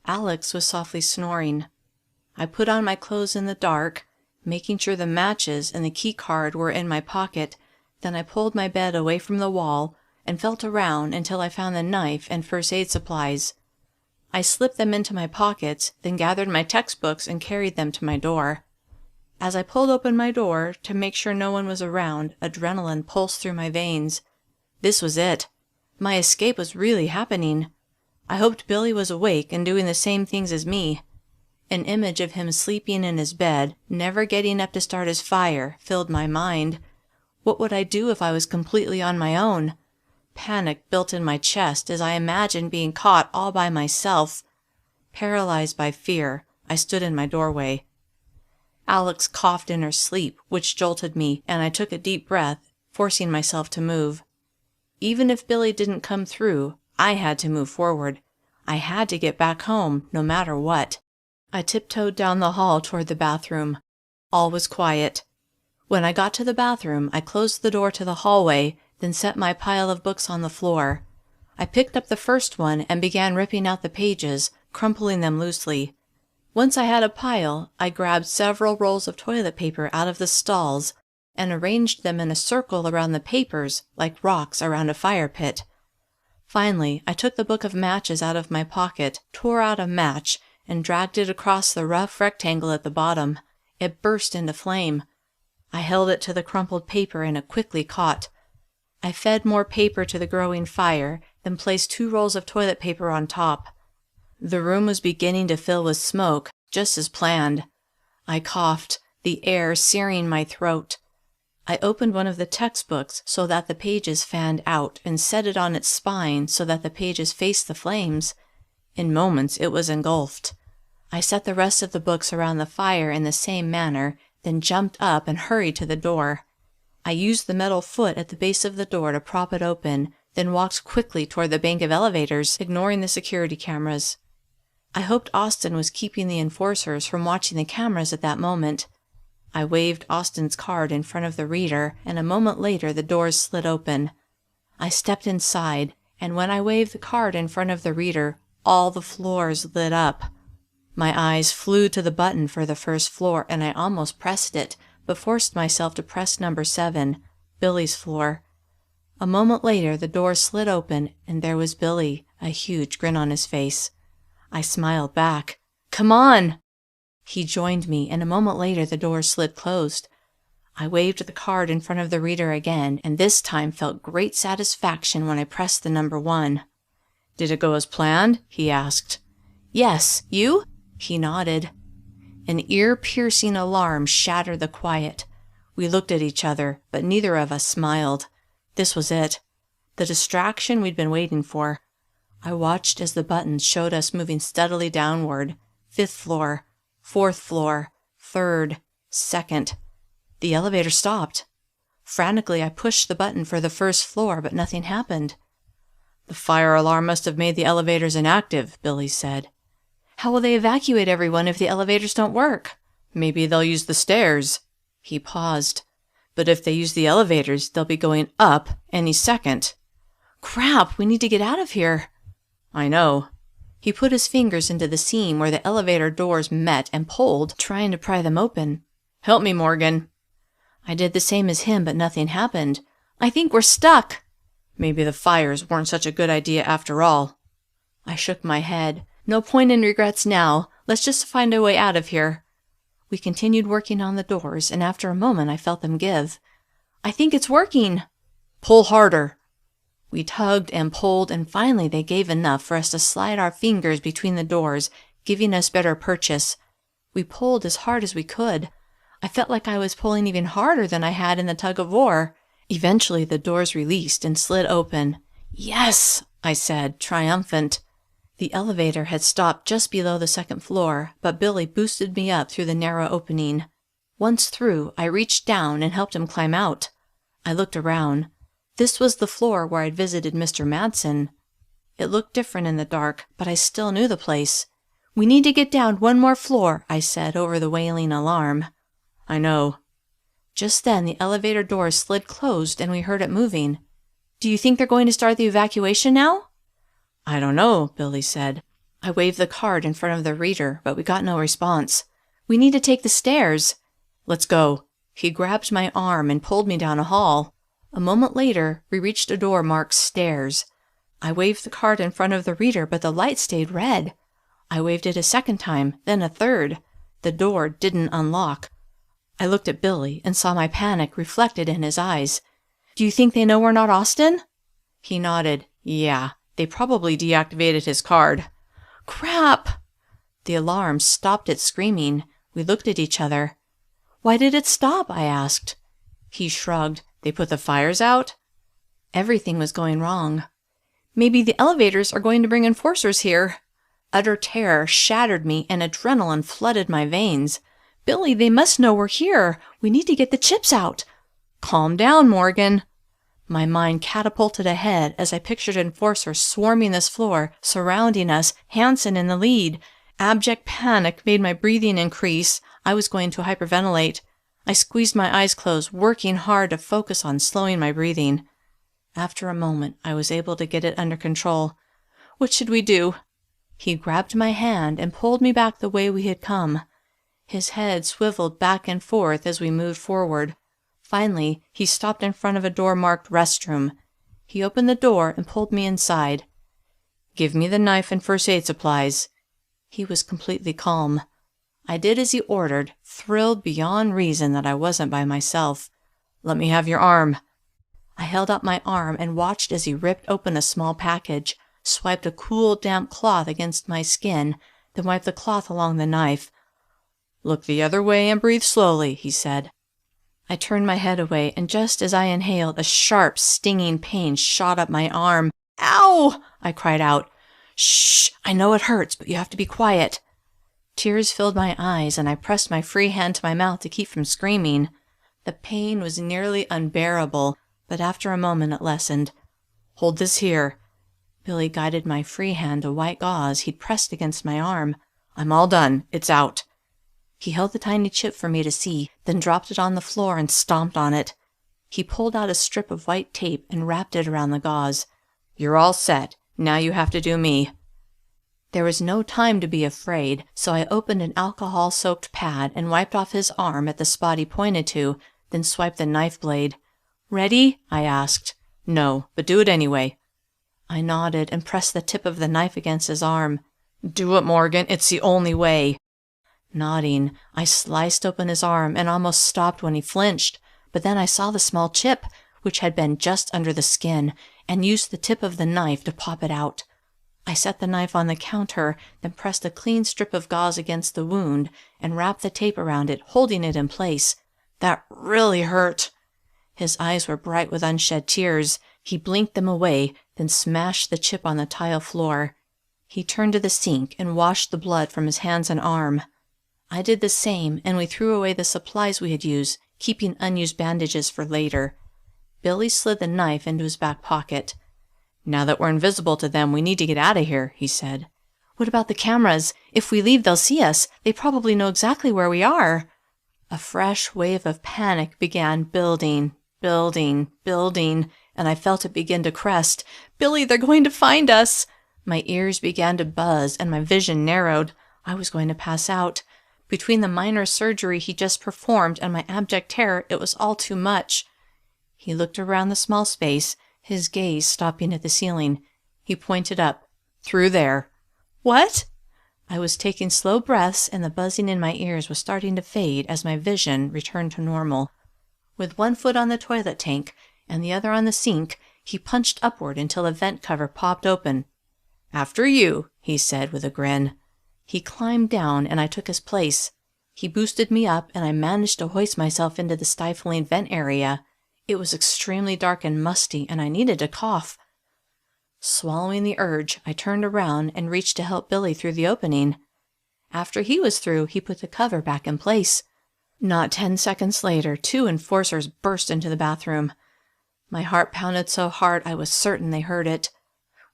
Alex was softly snoring. I put on my clothes in the dark, making sure the matches and the key card were in my pocket. Then I pulled my bed away from the wall and felt around until I found the knife and first aid supplies. I slipped them into my pockets, then gathered my textbooks and carried them to my door. As I pulled open my door to make sure no one was around, adrenaline pulsed through my veins. This was it. My escape was really happening. I hoped Billy was awake and doing the same things as me. An image of him sleeping in his bed, never getting up to start his fire, filled my mind. What would I do if I was completely on my own? Panic built in my chest as I imagined being caught all by myself. Paralyzed by fear, I stood in my doorway. Alex coughed in her sleep, which jolted me, and I took a deep breath, forcing myself to move. Even if Billy didn't come through, I had to move forward. I had to get back home, no matter what. I tiptoed down the hall toward the bathroom. All was quiet. When I got to the bathroom, I closed the door to the hallway, then set my pile of books on the floor. I picked up the first one and began ripping out the pages, crumpling them loosely. Once I had a pile, I grabbed several rolls of toilet paper out of the stalls and arranged them in a circle around the papers, like rocks around a fire pit. Finally, I took the book of matches out of my pocket, tore out a match, and dragged it across the rough rectangle at the bottom. It burst into flame. I held it to the crumpled paper and it quickly caught. I fed more paper to the growing fire, then placed 2 rolls of toilet paper on top. The room was beginning to fill with smoke, just as planned. I coughed, the air searing my throat. I opened one of the textbooks so that the pages fanned out and set it on its spine so that the pages faced the flames. In moments it was engulfed. I set the rest of the books around the fire in the same manner, then jumped up and hurried to the door. I used the metal foot at the base of the door to prop it open, then walked quickly toward the bank of elevators, ignoring the security cameras. I hoped Austin was keeping the enforcers from watching the cameras at that moment. I waved Austin's card in front of the reader, and a moment later the doors slid open. I stepped inside, and when I waved the card in front of the reader, All the floors lit up. My eyes flew to the button for the first floor, and I almost pressed it, but forced myself to press number 7, Billy's floor. A moment later, the door slid open, and there was Billy, a huge grin on his face. I smiled back. "Come on!" He joined me, and a moment later the door slid closed. I waved the card in front of the reader again, and this time felt great satisfaction when I pressed the number 1. "Did it go as planned?" he asked. "Yes. You?" He nodded. An ear-piercing alarm shattered the quiet. We looked at each other, but neither of us smiled. This was it. The distraction we'd been waiting for. I watched as the buttons showed us moving steadily downward. 5th floor, 4th floor, 3rd, 2nd. The elevator stopped. Frantically, I pushed the button for the 1st floor, but nothing happened. "The fire alarm must have made the elevators inactive," Billy said. "How will they evacuate everyone if the elevators don't work?" "Maybe they'll use the stairs." He paused. "But if they use the elevators, they'll be going up any second." "Crap, we need to get out of here." "I know." He put his fingers into the seam where the elevator doors met and pulled, trying to pry them open. "Help me, Morgan." I did the same as him, but nothing happened. "I think we're stuck." "Maybe the fires weren't such a good idea after all." I shook my head. "No point in regrets now. Let's just find a way out of here." We continued working on the doors, and after a moment I felt them give. "I think it's working." "Pull harder." We tugged and pulled, and finally they gave enough for us to slide our fingers between the doors, giving us better purchase. We pulled as hard as we could. I felt like I was pulling even harder than I had in the tug-of-war. Eventually the doors released and slid open. "Yes," I said, triumphant. The elevator had stopped just below the 2nd floor, but Billy boosted me up through the narrow opening. Once through, I reached down and helped him climb out. I looked around. This was the floor where I'd visited Mr. Madsen. It looked different in the dark, but I still knew the place. "We need to get down one more floor," I said over the wailing alarm. "I know." Just then, the elevator door slid closed and we heard it moving. "Do you think they're going to start the evacuation now?" "I don't know," Billy said. I waved the card in front of the reader, but we got no response. "We need to take the stairs." "Let's go." He grabbed my arm and pulled me down a hall. A moment later, we reached a door marked stairs. I waved the card in front of the reader, but the light stayed red. I waved it a second time, then a third. The door didn't unlock. I looked at Billy and saw my panic reflected in his eyes. "Do you think they know we're not Austin?" He nodded. "Yeah. They probably deactivated his card." "Crap!" The alarm stopped its screaming. We looked at each other. "Why did it stop?" I asked. He shrugged. "They put the fires out?" Everything was going wrong. "Maybe the elevators are going to bring enforcers here." Utter terror shattered me and adrenaline flooded my veins. "Billy, they must know we're here. We need to get the chips out." "Calm down, Morgan." My mind catapulted ahead as I pictured enforcers swarming this floor, surrounding us, Hansen in the lead. Abject panic made my breathing increase. I was going to hyperventilate. I squeezed my eyes closed, working hard to focus on slowing my breathing. After a moment, I was able to get it under control. "What should we do?" He grabbed my hand and pulled me back the way we had come. His head swiveled back and forth as we moved forward. Finally, he stopped in front of a door marked restroom. He opened the door and pulled me inside. "Give me the knife and first aid supplies." He was completely calm. I did as he ordered, thrilled beyond reason that I wasn't by myself. "Let me have your arm." I held out my arm and watched as he ripped open a small package, swiped a cool, damp cloth against my skin, then wiped the cloth along the knife. "Look the other way and breathe slowly," he said. I turned my head away, and just as I inhaled, a sharp, stinging pain shot up my arm. "Ow!" I cried out. "Shh! I know it hurts, but you have to be quiet." Tears filled my eyes, and I pressed my free hand to my mouth to keep from screaming. The pain was nearly unbearable, but after a moment it lessened. "Hold this here." Billy guided my free hand to white gauze he'd pressed against my arm. "I'm all done. It's out." He held the tiny chip for me to see, then dropped it on the floor and stomped on it. He pulled out a strip of white tape and wrapped it around the gauze. "You're all set. Now you have to do me." There was no time to be afraid, so I opened an alcohol-soaked pad and wiped off his arm at the spot he pointed to, then swiped the knife blade. "Ready?" I asked. "No, but do it anyway." I nodded and pressed the tip of the knife against his arm. "Do it, Morgan. It's the only way." Nodding, I sliced open his arm and almost stopped when he flinched, but then I saw the small chip, which had been just under the skin, and used the tip of the knife to pop it out. I set the knife on the counter, then pressed a clean strip of gauze against the wound and wrapped the tape around it, holding it in place. That really hurt. His eyes were bright with unshed tears. He blinked them away, then smashed the chip on the tile floor. He turned to the sink and washed the blood from his hands and arm. I did the same, and we threw away the supplies we had used, keeping unused bandages for later. Billy slid the knife into his back pocket. "Now that we're invisible to them, we need to get out of here," he said. "What about the cameras? If we leave, they'll see us. They probably know exactly where we are." A fresh wave of panic began building, and I felt it begin to crest. "Billy, they're going to find us!" My ears began to buzz, and my vision narrowed. I was going to pass out. Between the minor surgery he just performed and my abject terror, it was all too much. He looked around the small space, his gaze stopping at the ceiling. He pointed up. "Through there." "What?" I was taking slow breaths, and the buzzing in my ears was starting to fade as my vision returned to normal. With one foot on the toilet tank and the other on the sink, he punched upward until a vent cover popped open. "After you," he said with a grin. He climbed down, and I took his place. He boosted me up, and I managed to hoist myself into the stifling vent area. It was extremely dark and musty, and I needed to cough. Swallowing the urge, I turned around and reached to help Billy through the opening. After he was through, he put the cover back in place. Not 10 seconds later, 2 enforcers burst into the bathroom. My heart pounded so hard I was certain they heard it.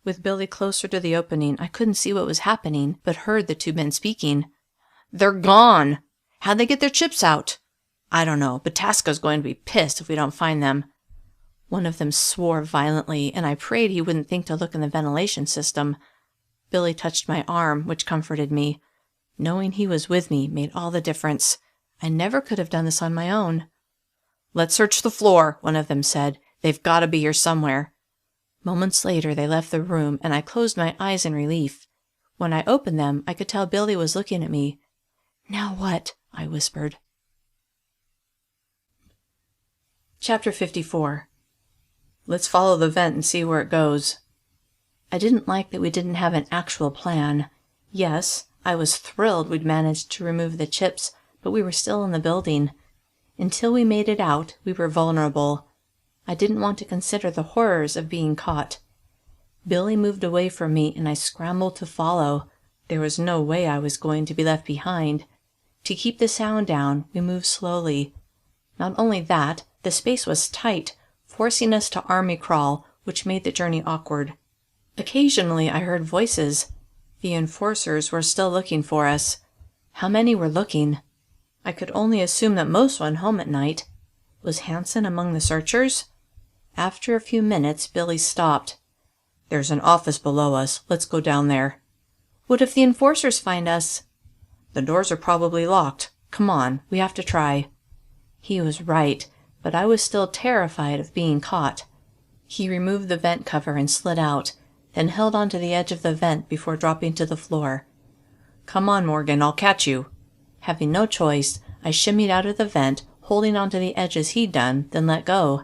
With Billy closer to the opening, I couldn't see what was happening, but heard the 2 men speaking. "They're gone! How'd they get their chips out?" "I don't know, but Tasco's going to be pissed if we don't find them." One of them swore violently, and I prayed he wouldn't think to look in the ventilation system. Billy touched my arm, which comforted me. Knowing he was with me made all the difference. I never could have done this on my own. "Let's search the floor," one of them said. "They've got to be here somewhere." Moments later, they left the room, and I closed my eyes in relief. When I opened them, I could tell Billy was looking at me. "Now what?" I whispered. Chapter 54. Let's follow the vent and see where it goes. I didn't like that we didn't have an actual plan. Yes, I was thrilled we'd managed to remove the chips, but we were still in the building. Until we made it out, we were vulnerable. I didn't want to consider the horrors of being caught. Billy moved away from me, and I scrambled to follow. There was no way I was going to be left behind. To keep the sound down, we moved slowly. Not only that, the space was tight, forcing us to army crawl, which made the journey awkward. Occasionally I heard voices. The enforcers were still looking for us. How many were looking? I could only assume that most went home at night. Was Hanson among the searchers? After a few minutes, Billy stopped. "There's an office below us. Let's go down there." "What if the enforcers find us?" "The doors are probably locked. Come on, we have to try." He was right, but I was still terrified of being caught. He removed the vent cover and slid out, then held onto the edge of the vent before dropping to the floor. "Come on, Morgan, I'll catch you." Having no choice, I shimmied out of the vent, holding onto the edge as he'd done, then let go.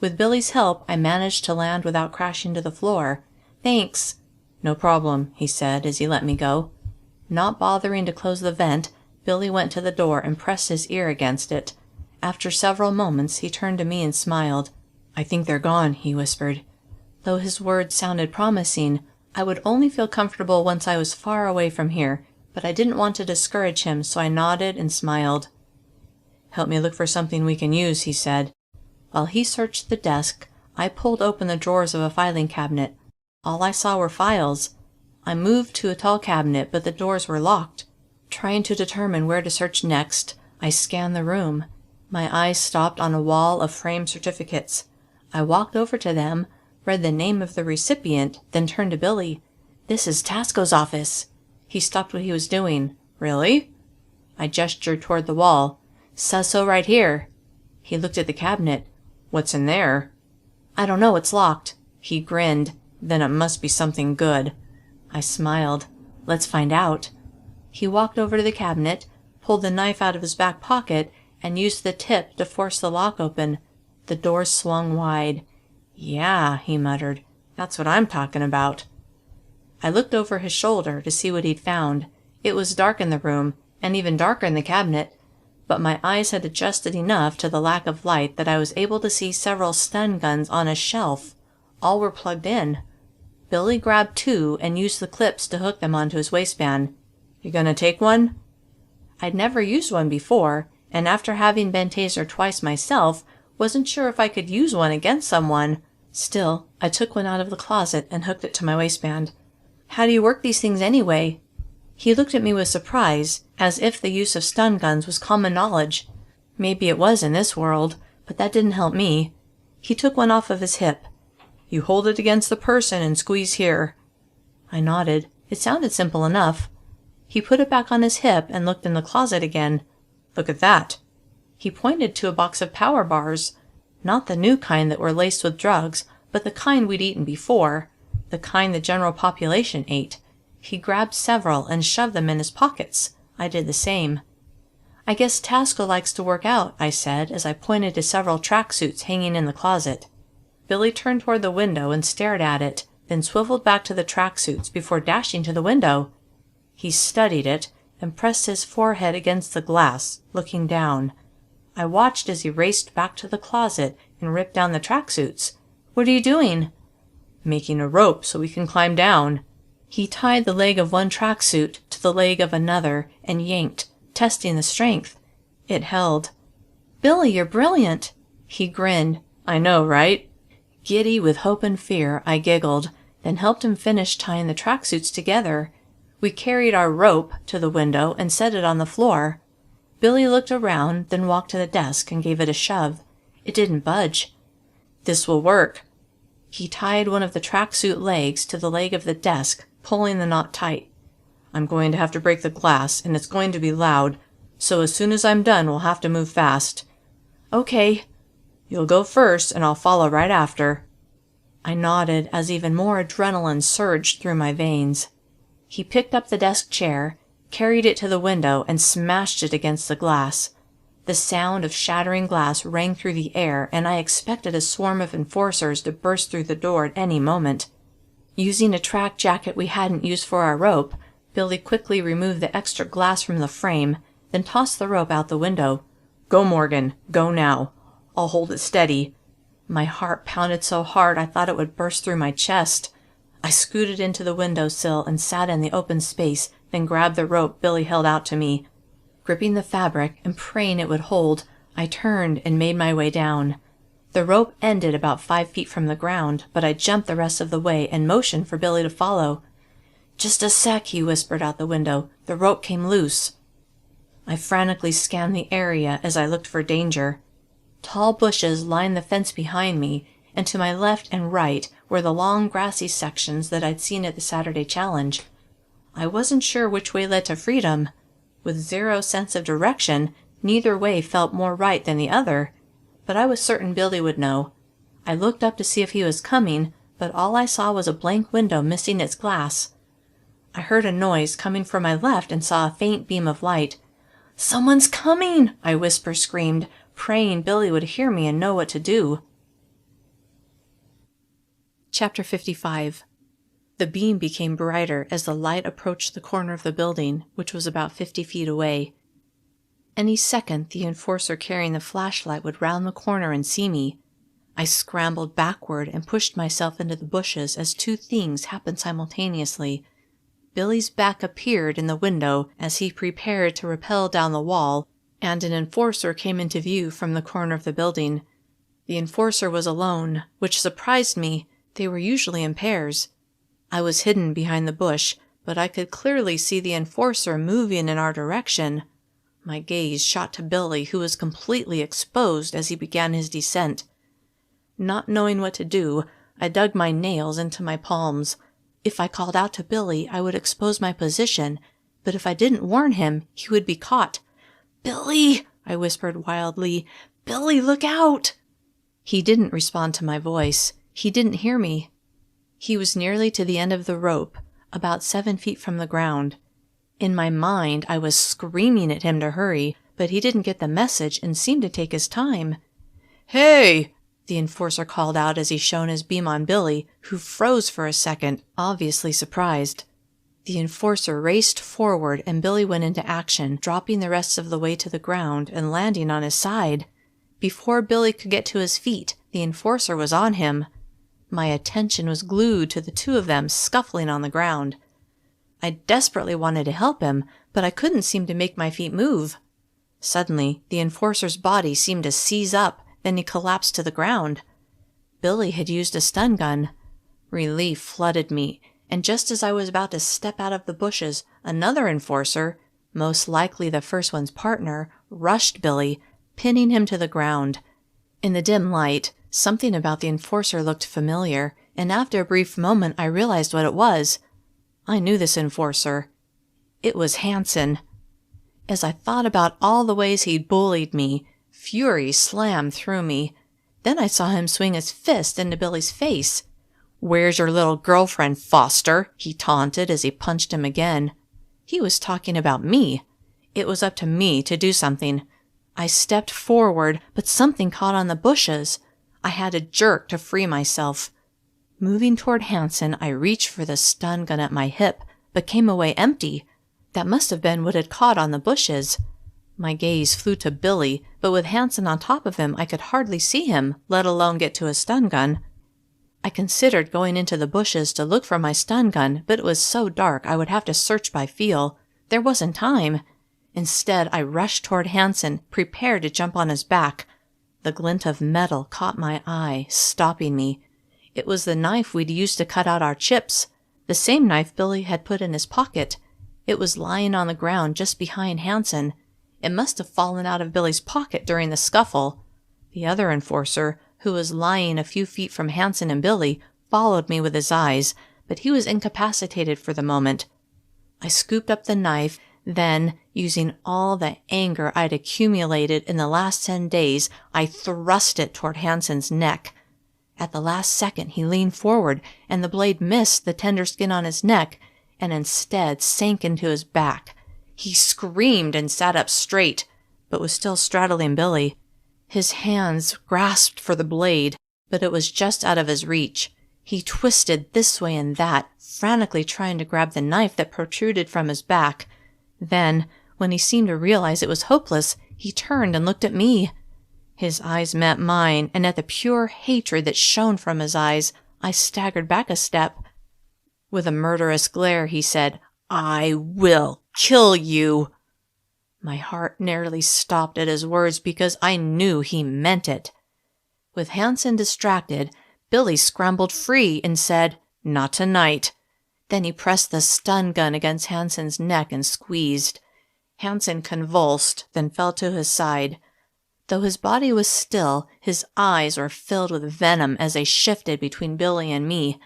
With Billy's help, I managed to land without crashing to the floor. "Thanks." "No problem," he said as he let me go. Not bothering to close the vent, Billy went to the door and pressed his ear against it. After several moments, he turned to me and smiled. "I think they're gone," he whispered. Though his words sounded promising, I would only feel comfortable once I was far away from here, but I didn't want to discourage him, so I nodded and smiled. "Help me look for something we can use," he said. While he searched the desk, I pulled open the drawers of a filing cabinet. All I saw were files. I moved to a tall cabinet, but the doors were locked. Trying to determine where to search next, I scanned the room. My eyes stopped on a wall of framed certificates. I walked over to them, read the name of the recipient, then turned to Billy. "This is Tasco's office." He stopped what he was doing. "Really?" I gestured toward the wall. "Says so right here." He looked at the cabinet. "What's in there?" "I don't know, it's locked." He grinned. "Then it must be something good." I smiled. "Let's find out." He walked over to the cabinet, pulled the knife out of his back pocket, and used the tip to force the lock open. The door swung wide. "Yeah," he muttered. "That's what I'm talking about." I looked over his shoulder to see what he'd found. It was dark in the room, and even darker in the cabinet, but my eyes had adjusted enough to the lack of light that I was able to see several stun guns on a shelf. All were plugged in. Billy grabbed 2 and used the clips to hook them onto his waistband. "You gonna take one?" I'd never used one before, and after having been tasered twice myself, wasn't sure if I could use one against someone. Still, I took one out of the closet and hooked it to my waistband. "How do you work these things anyway?" He looked at me with surprise, as if the use of stun guns was common knowledge. Maybe it was in this world, but that didn't help me. He took one off of his hip. "You hold it against the person and squeeze here." I nodded. It sounded simple enough. He put it back on his hip and looked in the closet again. "Look at that." He pointed to a box of power bars. Not the new kind that were laced with drugs, but the kind we'd eaten before. The kind the general population ate. He grabbed several and shoved them in his pockets. I did the same. "I guess Tasco likes to work out," I said as I pointed to several tracksuits hanging in the closet. Billy turned toward the window and stared at it, then swiveled back to the tracksuits before dashing to the window. He studied it and pressed his forehead against the glass, looking down. I watched as he raced back to the closet and ripped down the tracksuits. "What are you doing?" "Making a rope so we can climb down." He tied the leg of one tracksuit to the leg of another and yanked, testing the strength. It held. "Billy, you're brilliant." He grinned. "I know, right?" Giddy with hope and fear, I giggled, then helped him finish tying the tracksuits together. We carried our rope to the window and set it on the floor. Billy looked around, then walked to the desk and gave it a shove. It didn't budge. "This will work." He tied one of the tracksuit legs to the leg of the desk, pulling the knot tight. "I'm going to have to break the glass, and it's going to be loud, so as soon as I'm done we'll have to move fast." "Okay." "You'll go first, and I'll follow right after." I nodded as even more adrenaline surged through my veins. He picked up the desk chair, carried it to the window, and smashed it against the glass. The sound of shattering glass rang through the air, and I expected a swarm of enforcers to burst through the door at any moment. Using a track jacket we hadn't used for our rope, Billy quickly removed the extra glass from the frame, then tossed the rope out the window. "Go, Morgan. Go now. I'll hold it steady." My heart pounded so hard I thought it would burst through my chest. I scooted into the window sill and sat in the open space, then grabbed the rope Billy held out to me. Gripping the fabric and praying it would hold, I turned and made my way down. The rope ended about 5 feet from the ground, but I jumped the rest of the way and motioned for Billy to follow. "Just a sec," he whispered out the window. "The rope came loose." I frantically scanned the area as I looked for danger. Tall bushes lined the fence behind me, and to my left and right were the long grassy sections that I'd seen at the Saturday Challenge. I wasn't sure which way led to freedom. With zero sense of direction, neither way felt more right than the other, but I was certain Billy would know. I looked up to see if he was coming, but all I saw was a blank window missing its glass. I heard a noise coming from my left and saw a faint beam of light. "Someone's coming!" I whisper-screamed, praying Billy would hear me and know what to do. Chapter 55. The beam became brighter as the light approached the corner of the building, which was about 50 feet away. Any second, the enforcer carrying the flashlight would round the corner and see me. I scrambled backward and pushed myself into the bushes as 2 things happened simultaneously. Billy's back appeared in the window as he prepared to rappel down the wall, and an enforcer came into view from the corner of the building. The enforcer was alone, which surprised me. They were usually in pairs. I was hidden behind the bush, but I could clearly see the enforcer moving in our direction. My gaze shot to Billy, who was completely exposed as he began his descent. Not knowing what to do, I dug my nails into my palms. If I called out to Billy, I would expose my position, but if I didn't warn him, he would be caught. "Billy!" I whispered wildly. "Billy, look out!" He didn't respond to my voice. He didn't hear me. He was nearly to the end of the rope, about 7 feet from the ground. In my mind, I was screaming at him to hurry, but he didn't get the message and seemed to take his time. "Hey!" the enforcer called out as he shone his beam on Billy, who froze for a second, obviously surprised. The enforcer raced forward and Billy went into action, dropping the rest of the way to the ground and landing on his side. Before Billy could get to his feet, the enforcer was on him. My attention was glued to the two of them scuffling on the ground. I desperately wanted to help him, but I couldn't seem to make my feet move. Suddenly, the enforcer's body seemed to seize up, then he collapsed to the ground. Billy had used a stun gun. Relief flooded me, and just as I was about to step out of the bushes, another enforcer, most likely the first one's partner, rushed Billy, pinning him to the ground. In the dim light, something about the enforcer looked familiar, and after a brief moment I realized what it was. I knew this enforcer. It was Hanson. As I thought about all the ways he'd bullied me, fury slammed through me. Then I saw him swing his fist into Billy's face. "Where's your little girlfriend, Foster?" he taunted as he punched him again. He was talking about me. It was up to me to do something. I stepped forward, but something caught on the bushes. I had a jerk to free myself. Moving toward Hanson, I reached for the stun gun at my hip, but came away empty. That must have been what had caught on the bushes. My gaze flew to Billy, but with Hanson on top of him, I could hardly see him, let alone get to a stun gun. I considered going into the bushes to look for my stun gun, but it was so dark I would have to search by feel. There wasn't time. Instead, I rushed toward Hanson, prepared to jump on his back. The glint of metal caught my eye, stopping me. It was the knife we'd used to cut out our chips, the same knife Billy had put in his pocket. It was lying on the ground just behind Hanson. It must have fallen out of Billy's pocket during the scuffle. The other enforcer, who was lying a few feet from Hanson and Billy, followed me with his eyes, but he was incapacitated for the moment. I scooped up the knife, then, using all the anger I'd accumulated in the last 10 days, I thrust it toward Hanson's neck. At the last second, he leaned forward, and the blade missed the tender skin on his neck, and instead sank into his back. He screamed and sat up straight, but was still straddling Billy. His hands grasped for the blade, but it was just out of his reach. He twisted this way and that, frantically trying to grab the knife that protruded from his back. Then, when he seemed to realize it was hopeless, he turned and looked at me. His eyes met mine, and at the pure hatred that shone from his eyes, I staggered back a step. With a murderous glare, he said, "I will kill you." My heart nearly stopped at his words because I knew he meant it. With Hanson distracted, Billy scrambled free and said, "Not tonight." Then he pressed the stun gun against Hanson's neck and squeezed. Hanson convulsed, then fell to his side. Though his body was still, his eyes were filled with venom as they shifted between Billy and me.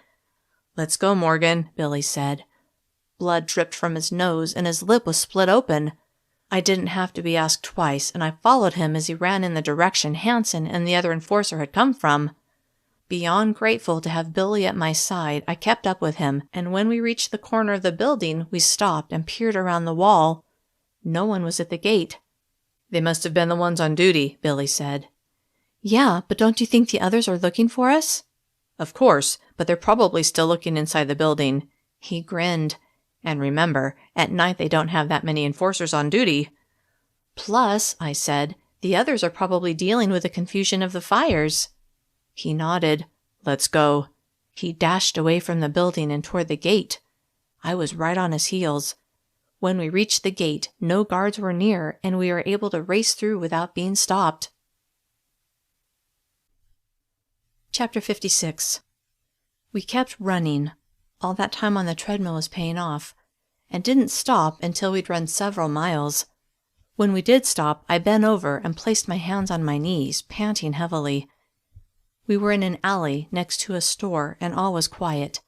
"Let's go, Morgan," Billy said. Blood dripped from his nose and his lip was split open. I didn't have to be asked twice, and I followed him as he ran in the direction Hanson and the other enforcer had come from. Beyond grateful to have Billy at my side, I kept up with him, and when we reached the corner of the building, we stopped and peered around the wall. No one was at the gate. "They must have been the ones on duty," Billy said. "Yeah, but don't you think the others are looking for us?" "Of course, but they're probably still looking inside the building." He grinned. "And remember, at night they don't have that many enforcers on duty." "Plus," I said, "the others are probably dealing with the confusion of the fires." He nodded. "Let's go." He dashed away from the building and toward the gate. I was right on his heels. When we reached the gate, no guards were near, and we were able to race through without being stopped. Chapter 56. We kept running. All that time on the treadmill was paying off, and didn't stop until we'd run several miles. When we did stop, I bent over and placed my hands on my knees, panting heavily. We were in an alley next to a store, and all was quiet.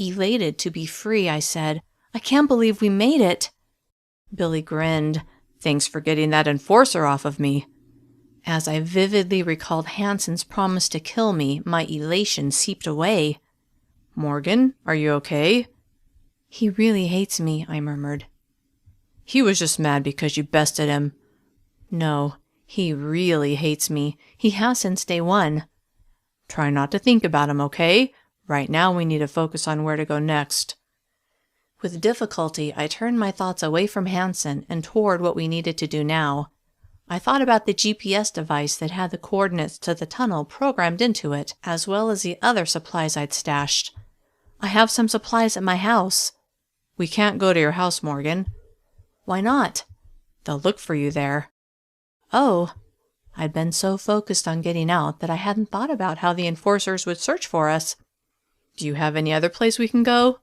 Elated to be free, I said, "I can't believe we made it." Billy grinned. "Thanks for getting that enforcer off of me." As I vividly recalled Hanson's promise to kill me, my elation seeped away. "Morgan, are you okay?" "He really hates me," I murmured. "He was just mad because you bested him." "No, he really hates me. He has since day one." "Try not to think about him, okay? Right now we need to focus on where to go next." With difficulty, I turned my thoughts away from Hanson and toward what we needed to do now. I thought about the GPS device that had the coordinates to the tunnel programmed into it, as well as the other supplies I'd stashed. "I have some supplies at my house." "We can't go to your house, Morgan." "Why not?" "They'll look for you there." "Oh." I'd been so focused on getting out that I hadn't thought about how the enforcers would search for us. "Do you have any other place we can go?"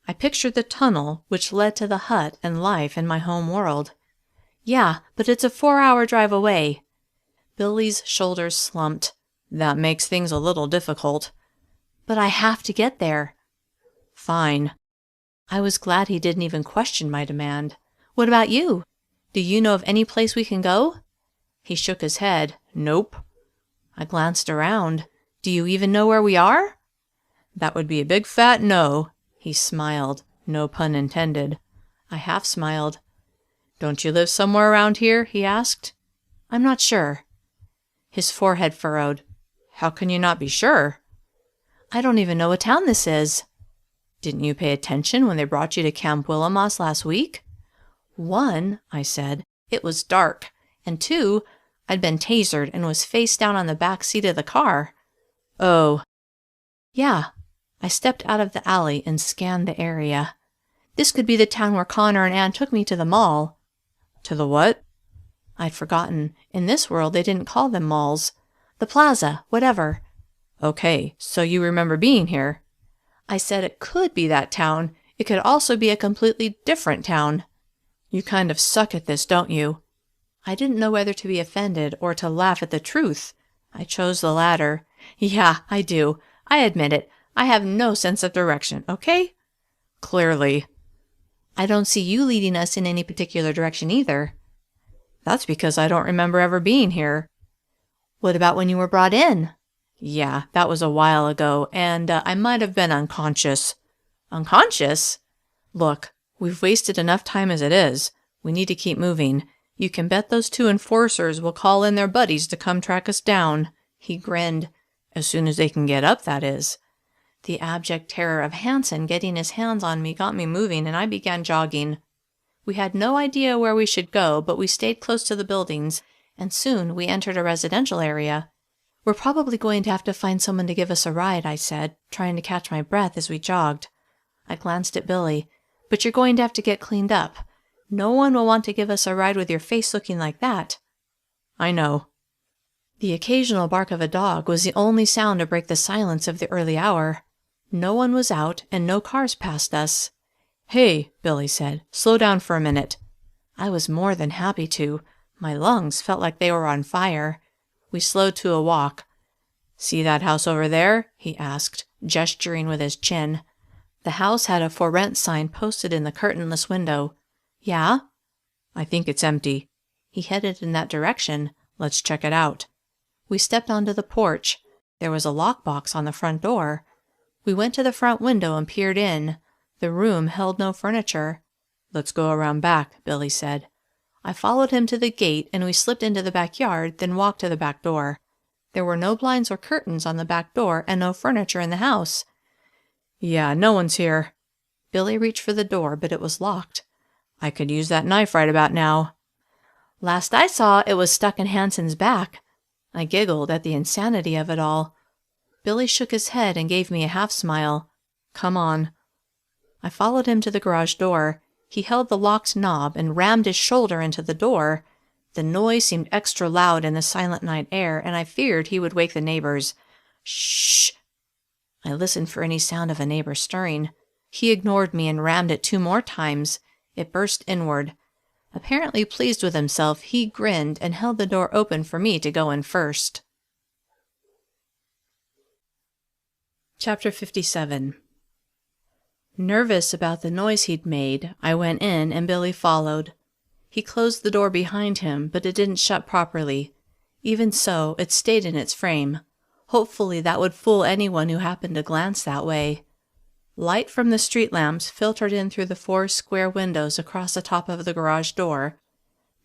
I pictured the tunnel which led to the hut and life in my home world. "Yeah, but it's a 4-hour drive away." Billy's shoulders slumped. "That makes things a little difficult." "But I have to get there." "Fine." I was glad he didn't even question my demand. "What about you? Do you know of any place we can go?" He shook his head. "Nope." I glanced around. "Do you even know where we are?" "That would be a big fat no." He smiled. No pun intended. I half smiled. "Don't you live somewhere around here?" he asked. "I'm not sure." His forehead furrowed. "How can you not be sure?" "I don't even know what town this is." "Didn't you pay attention when they brought you to Camp Willow last week?" "One," I said, "it was dark, and 2, I'd been tasered and was face down on the back seat of the car." "Oh." "Yeah." I stepped out of the alley and scanned the area. This could be the town where Connor and Ann took me to the mall. "To the what?" I'd forgotten. In this world, they didn't call them malls. "The plaza, whatever." "Okay, so you remember being here." I said it could be that town. It could also be a completely different town. "You kind of suck at this, don't you?" I didn't know whether to be offended or to laugh at the truth. I chose the latter. "Yeah, I do. I admit it. I have no sense of direction, okay?" "Clearly." "I don't see you leading us in any particular direction either." "That's because I don't remember ever being here." "What about when you were brought in?" "Yeah, that was a while ago, and I might have been unconscious." "Unconscious?" "Look, we've wasted enough time as it is. We need to keep moving. You can bet those 2 enforcers will call in their buddies to come track us down." He grinned. "As soon as they can get up, that is." The abject terror of Hanson getting his hands on me got me moving, and I began jogging. We had no idea where we should go, but we stayed close to the buildings, and soon we entered a residential area. "We're probably going to have to find someone to give us a ride," I said, trying to catch my breath as we jogged. I glanced at Billy. "But you're going to have to get cleaned up. No one will want to give us a ride with your face looking like that." "I know." The occasional bark of a dog was the only sound to break the silence of the early hour. No one was out, and no cars passed us. "Hey," Billy said, "slow down for a minute." I was more than happy to. My lungs felt like they were on fire. We slowed to a walk. "See that house over there?" he asked, gesturing with his chin. The house had a "For Rent" sign posted in the curtainless window. "Yeah?" "I think it's empty." He headed in that direction. "Let's check it out." We stepped onto the porch. There was a lockbox on the front door. We went to the front window and peered in. The room held no furniture. "Let's go around back," Billy said. I followed him to the gate, and we slipped into the backyard, then walked to the back door. There were no blinds or curtains on the back door, and no furniture in the house. "Yeah, no one's here." Billy reached for the door, but it was locked. "I could use that knife right about now." "Last I saw, it was stuck in Hanson's back." I giggled at the insanity of it all. Billy shook his head and gave me a half-smile. "Come on." I followed him to the garage door. He held the locked knob and rammed his shoulder into the door. The noise seemed extra loud in the silent night air, and I feared he would wake the neighbors. "Shh!" I listened for any sound of a neighbor stirring. He ignored me and rammed it 2 more times. It burst inward. Apparently pleased with himself, he grinned and held the door open for me to go in first. Chapter 57. Nervous about the noise he'd made, I went in and Billy followed. He closed the door behind him, but it didn't shut properly. Even so, it stayed in its frame. Hopefully that would fool anyone who happened to glance that way. Light from the street lamps filtered in through the 4 square windows across the top of the garage door.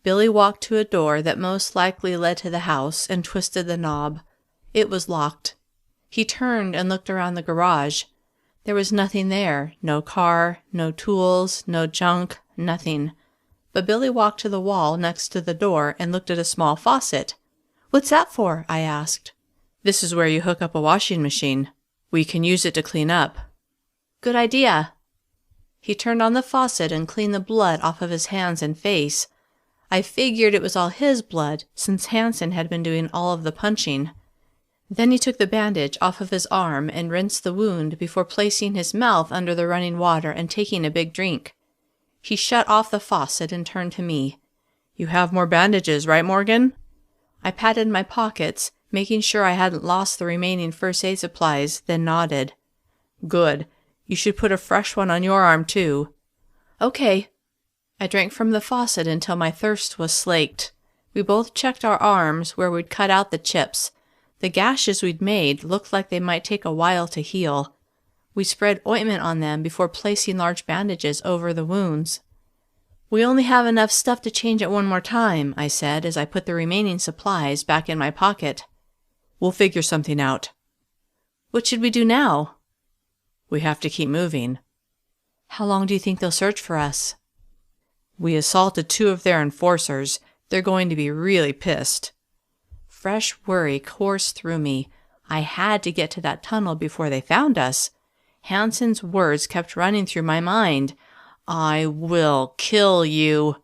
Billy walked to a door that most likely led to the house and twisted the knob. It was locked. He turned and looked around the garage. There was nothing there, no car, no tools, no junk, nothing. But Billy walked to the wall next to the door and looked at a small faucet. "What's that for?" I asked. "This is where you hook up a washing machine. We can use it to clean up." "Good idea." He turned on the faucet and cleaned the blood off of his hands and face. I figured it was all his blood, since Hansen had been doing all of the punching. Then he took the bandage off of his arm and rinsed the wound before placing his mouth under the running water and taking a big drink. He shut off the faucet and turned to me. "You have more bandages, right, Morgan?" I patted my pockets, making sure I hadn't lost the remaining first aid supplies, then nodded. "Good. You should put a fresh one on your arm, too." "Okay." I drank from the faucet until my thirst was slaked. We both checked our arms where we'd cut out the chips. The gashes we'd made looked like they might take a while to heal. We spread ointment on them before placing large bandages over the wounds. "We only have enough stuff to change it one more time," I said as I put the remaining supplies back in my pocket. "We'll figure something out." "What should we do now?" "We have to keep moving." "How long do you think they'll search for us?" "We assaulted 2 of their enforcers. They're going to be really pissed." Fresh worry coursed through me. I had to get to that tunnel before they found us. Hansen's words kept running through my mind. "I will kill you."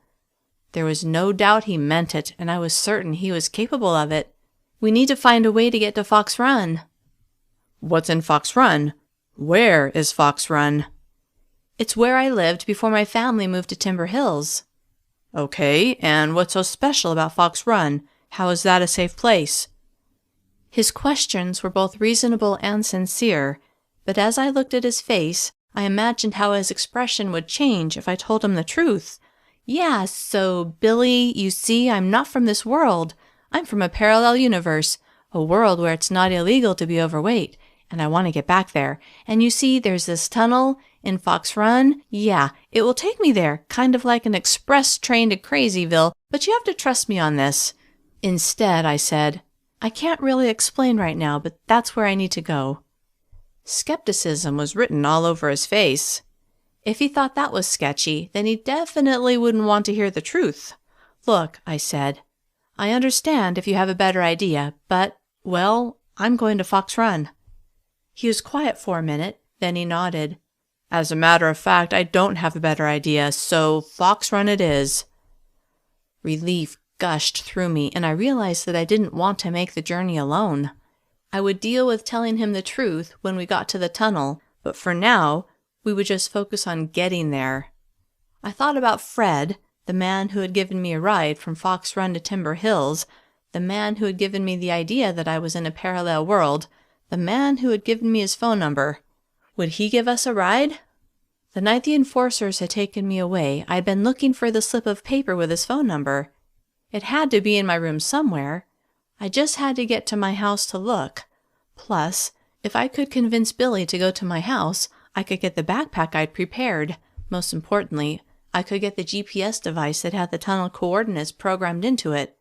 There was no doubt he meant it, and I was certain he was capable of it. "We need to find a way to get to Fox Run." "What's in Fox Run? Where is Fox Run?" "It's where I lived before my family moved to Timber Hills." "Okay, and what's so special about Fox Run? How is that a safe place?" His questions were both reasonable and sincere, but as I looked at his face, I imagined how his expression would change if I told him the truth. "Yeah, so, Billy, you see, I'm not from this world. I'm from a parallel universe, a world where it's not illegal to be overweight, and I want to get back there. And you see, there's this tunnel in Fox Run. Yeah, it will take me there, kind of like an express train to Crazyville, but you have to trust me on this." Instead, I said, "I can't really explain right now, but that's where I need to go." Skepticism was written all over his face. If he thought that was sketchy, then he definitely wouldn't want to hear the truth. "Look," I said, "I understand if you have a better idea, but, well, I'm going to Fox Run." He was quiet for a minute, then he nodded. "As a matter of fact, I don't have a better idea, so Fox Run it is." Relief gushed through me, and I realized that I didn't want to make the journey alone. I would deal with telling him the truth when we got to the tunnel, but for now, we would just focus on getting there. I thought about Fred, the man who had given me a ride from Fox Run to Timber Hills, the man who had given me the idea that I was in a parallel world, the man who had given me his phone number. Would he give us a ride? The night the enforcers had taken me away, I had been looking for the slip of paper with his phone number. It had to be in my room somewhere. I just had to get to my house to look. Plus, if I could convince Billy to go to my house, I could get the backpack I'd prepared. Most importantly, I could get the GPS device that had the tunnel coordinates programmed into it.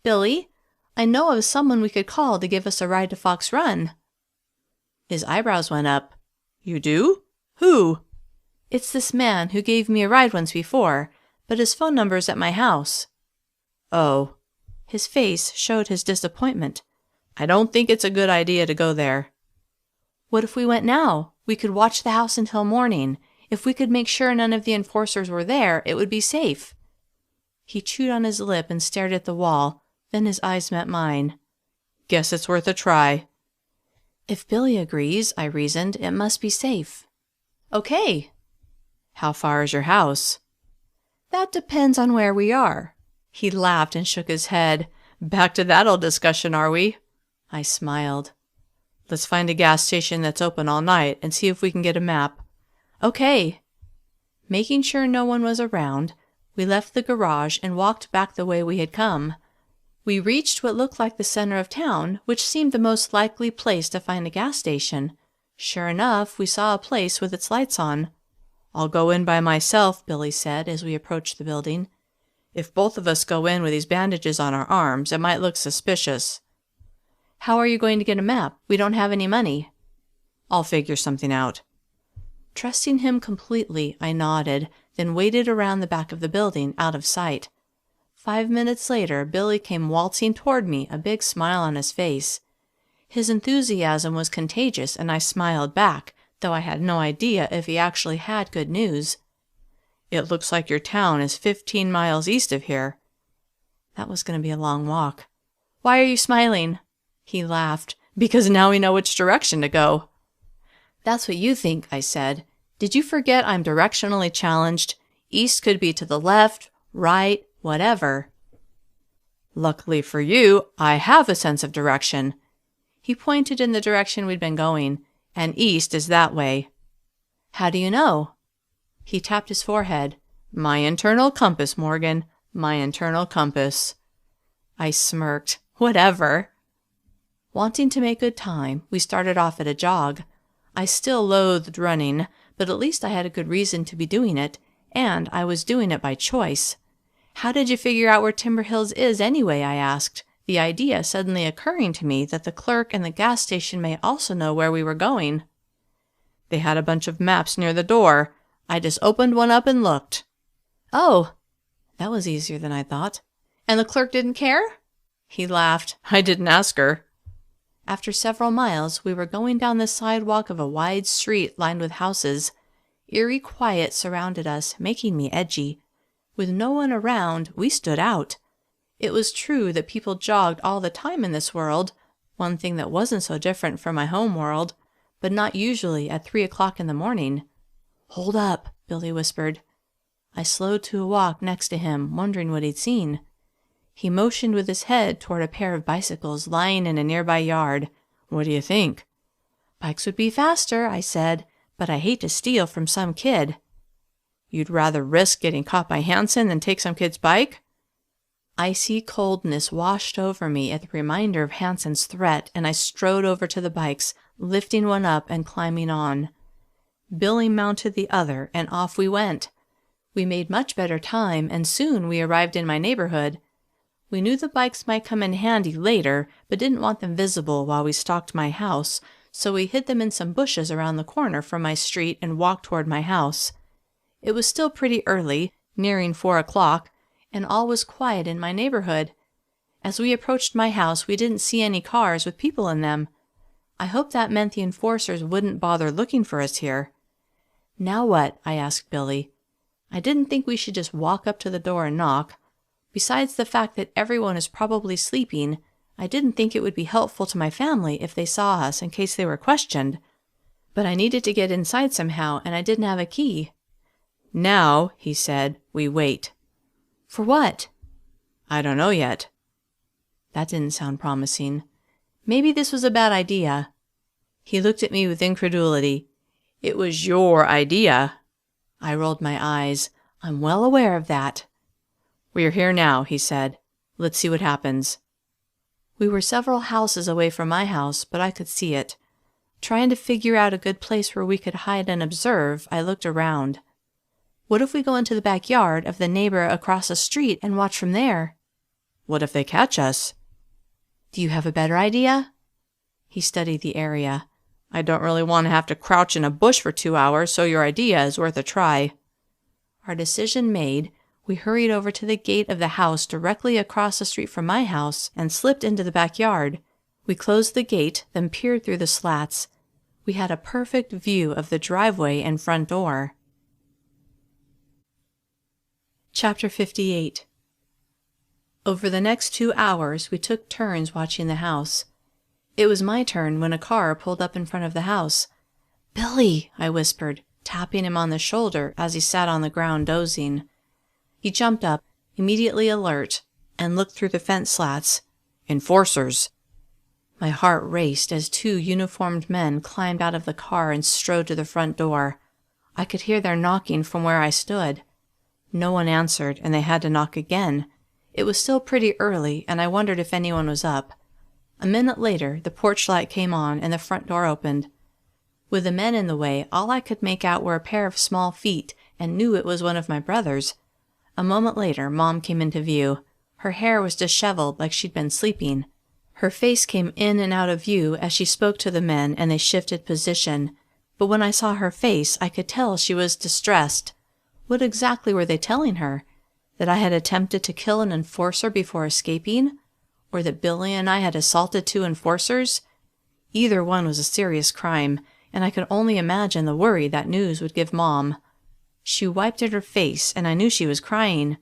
"Billy, I know of someone we could call to give us a ride to Fox Run." His eyebrows went up. "You do? Who?" "It's this man who gave me a ride once before, but his phone number's at my house." "Oh." His face showed his disappointment. "I don't think it's a good idea to go there." "What if we went now? We could watch the house until morning. If we could make sure none of the enforcers were there, it would be safe." He chewed on his lip and stared at the wall. Then his eyes met mine. "Guess it's worth a try." "If Billy agrees," I reasoned, "it must be safe." "Okay." "How far is your house?" "That depends on where we are." He laughed and shook his head. "Back to that old discussion, are we?" I smiled. "Let's find a gas station that's open all night and see if we can get a map." Okay. Making sure no one was around, we left the garage and walked back the way we had come. We reached what looked like the center of town, which seemed the most likely place to find a gas station. Sure enough, we saw a place with its lights on. "I'll go in by myself," Billy said as we approached the building. "If both of us go in with these bandages on our arms, it might look suspicious." "How are you going to get a map? We don't have any money." "I'll figure something out." Trusting him completely, I nodded, then waited around the back of the building, out of sight. 5 minutes later, Billy came waltzing toward me, a big smile on his face. His enthusiasm was contagious, and I smiled back, though I had no idea if he actually had good news. "It looks like your town is 15 miles east of here." That was going to be a long walk. "Why are you smiling?" He laughed. "Because now we know which direction to go." "That's what you think," I said. "Did you forget I'm directionally challenged? East could be to the left, right, whatever." "Luckily for you, I have a sense of direction." He pointed in the direction we'd been going. "And east is that way." "How do you know?" He tapped his forehead. "My internal compass, Morgan. My internal compass." I smirked. Whatever. Wanting to make good time, we started off at a jog. I still loathed running, but at least I had a good reason to be doing it, and I was doing it by choice. "How did you figure out where Timber Hills is anyway?" I asked, the idea suddenly occurring to me that the clerk in the gas station may also know where we were going. "They had a bunch of maps near the door. I just opened one up and looked." "Oh." That was easier than I thought. "And the clerk didn't care?" He laughed. "I didn't ask her." After several miles, we were going down the sidewalk of a wide street lined with houses. Eerie quiet surrounded us, making me edgy. With no one around, we stood out. It was true that people jogged all the time in this world, one thing that wasn't so different from my home world, but not usually at 3 o'clock in the morning. "Hold up," Billy whispered. I slowed to a walk next to him, wondering what he'd seen. He motioned with his head toward a pair of bicycles lying in a nearby yard. "What do you think?" "Bikes would be faster," I said, "but I hate to steal from some kid." "You'd rather risk getting caught by Hanson than take some kid's bike?" Icy coldness washed over me at the reminder of Hanson's threat, and I strode over to the bikes, lifting one up and climbing on. Billy mounted the other, and off we went. We made much better time, and soon we arrived in my neighborhood. We knew the bikes might come in handy later, but didn't want them visible while we stalked my house, so we hid them in some bushes around the corner from my street and walked toward my house. It was still pretty early, nearing 4 o'clock, and all was quiet in my neighborhood. As we approached my house, we didn't see any cars with people in them. I hoped that meant the enforcers wouldn't bother looking for us here. "Now what?" I asked Billy. I didn't think we should just walk up to the door and knock. Besides the fact that everyone is probably sleeping, I didn't think it would be helpful to my family if they saw us in case they were questioned. But I needed to get inside somehow, and I didn't have a key. "Now," he said, "we wait." "For what?" "I don't know yet." That didn't sound promising. Maybe this was a bad idea. He looked at me with incredulity. "It was your idea." I rolled my eyes. "I'm well aware of that." "We're here now," he said. "Let's see what happens." We were several houses away from my house, but I could see it. Trying to figure out a good place where we could hide and observe, I looked around. What if we go into the backyard of the neighbor across the street and watch from there? "What if they catch us?" "Do you have a better idea?" He studied the area. "I don't really want to have to crouch in a bush for 2 hours, so your idea is worth a try." Our decision made, we hurried over to the gate of the house directly across the street from my house and slipped into the backyard. We closed the gate, then peered through the slats. We had a perfect view of the driveway and front door. Chapter 58. Over the next 2 hours, we took turns watching the house. It was my turn when a car pulled up in front of the house. "Billy," I whispered, tapping him on the shoulder as he sat on the ground dozing. He jumped up, immediately alert, and looked through the fence slats. "Enforcers!" My heart raced as 2 uniformed men climbed out of the car and strode to the front door. I could hear their knocking from where I stood. No one answered, and they had to knock again. It was still pretty early, and I wondered if anyone was up. A minute later, the porch light came on, and the front door opened. With the men in the way, all I could make out were a pair of small feet, and knew it was one of my brothers. A moment later, Mom came into view. Her hair was disheveled like she'd been sleeping. Her face came in and out of view as she spoke to the men, and they shifted position. But when I saw her face, I could tell she was distressed. What exactly were they telling her? That I had attempted to kill an enforcer before escaping? Or that Billy and I had assaulted 2 enforcers? Either one was a serious crime, and I could only imagine the worry that news would give Mom. She wiped at her face, and I knew she was crying.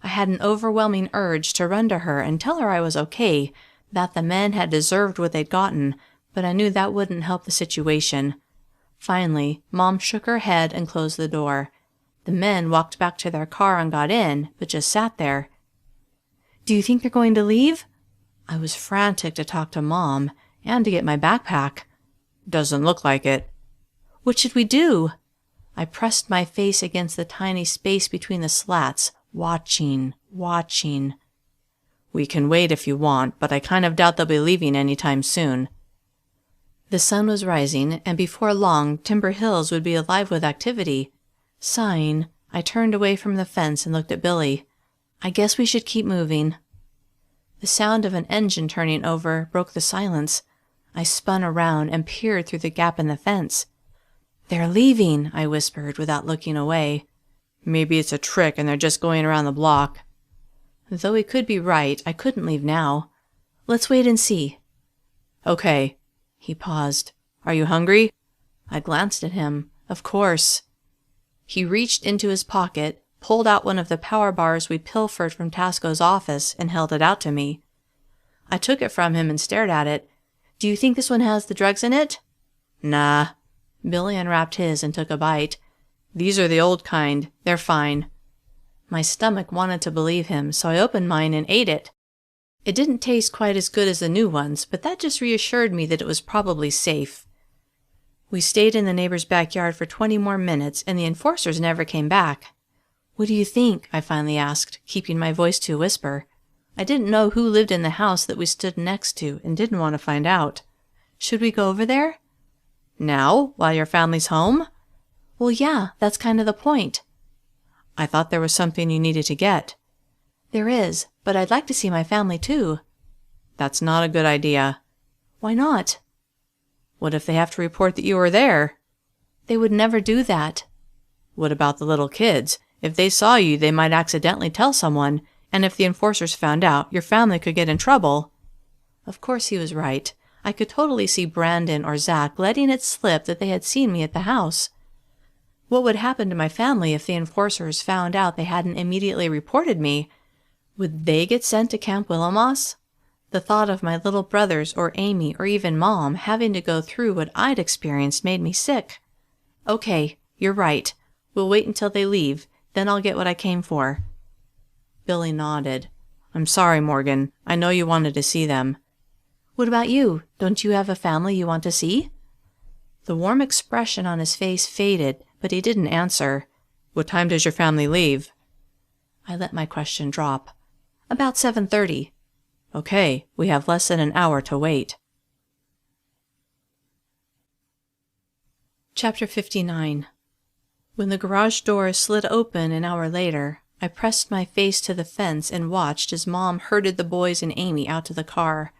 I had an overwhelming urge to run to her and tell her I was okay, that the men had deserved what they'd gotten, but I knew that wouldn't help the situation. Finally, Mom shook her head and closed the door. The men walked back to their car and got in, but just sat there. "Do you think they're going to leave?" I was frantic to talk to Mom, and to get my backpack. "Doesn't look like it." "What should we do?" I pressed my face against the tiny space between the slats, watching. "We can wait if you want, but I kind of doubt they'll be leaving any time soon." The sun was rising, and before long, Timber Hills would be alive with activity. Sighing, I turned away from the fence and looked at Billy. "I guess we should keep moving." The sound of an engine turning over broke the silence. I spun around and peered through the gap in the fence. "They're leaving," I whispered without looking away. "Maybe it's a trick and they're just going around the block." Though he could be right, I couldn't leave now. "Let's wait and see." "Okay." He paused. "Are you hungry?" I glanced at him. Of course. He reached into his pocket, pulled out one of the power bars we pilfered from Tasco's office, and held it out to me. I took it from him and stared at it. "Do you think this one has the drugs in it?" "Nah." Billy unwrapped his and took a bite. "These are the old kind. They're fine." My stomach wanted to believe him, so I opened mine and ate it. It didn't taste quite as good as the new ones, but that just reassured me that it was probably safe. We stayed in the neighbor's backyard for 20 more minutes, and the enforcers never came back. "What do you think?" I finally asked, keeping my voice to a whisper. I didn't know who lived in the house that we stood next to, and didn't want to find out. "Should we go over there?" "Now? While your family's home?" "Well, yeah, that's kind of the point." "I thought there was something you needed to get." "There is, but I'd like to see my family too." "That's not a good idea." "Why not?" "What if they have to report that you were there?" "They would never do that." "What about the little kids? If they saw you, they might accidentally tell someone, and if the enforcers found out, your family could get in trouble." Of course he was right. I could totally see Brandon or Zach letting it slip that they had seen me at the house. What would happen to my family if the enforcers found out they hadn't immediately reported me? Would they get sent to Camp Willowmoss? The thought of my little brothers or Amy or even Mom having to go through what I'd experienced made me sick. "Okay, you're right. We'll wait until they leave. Then I'll get what I came for." Billy nodded. "I'm sorry, Morgan. I know you wanted to see them." "What about you? Don't you have a family you want to see?" The warm expression on his face faded, but he didn't answer. "What time does your family leave?" I let my question drop. "About 7:30. "Okay, we have less than an hour to wait." Chapter 59. When the garage door slid open an hour later, I pressed my face to the fence and watched as Mom herded the boys and Amy out to the car.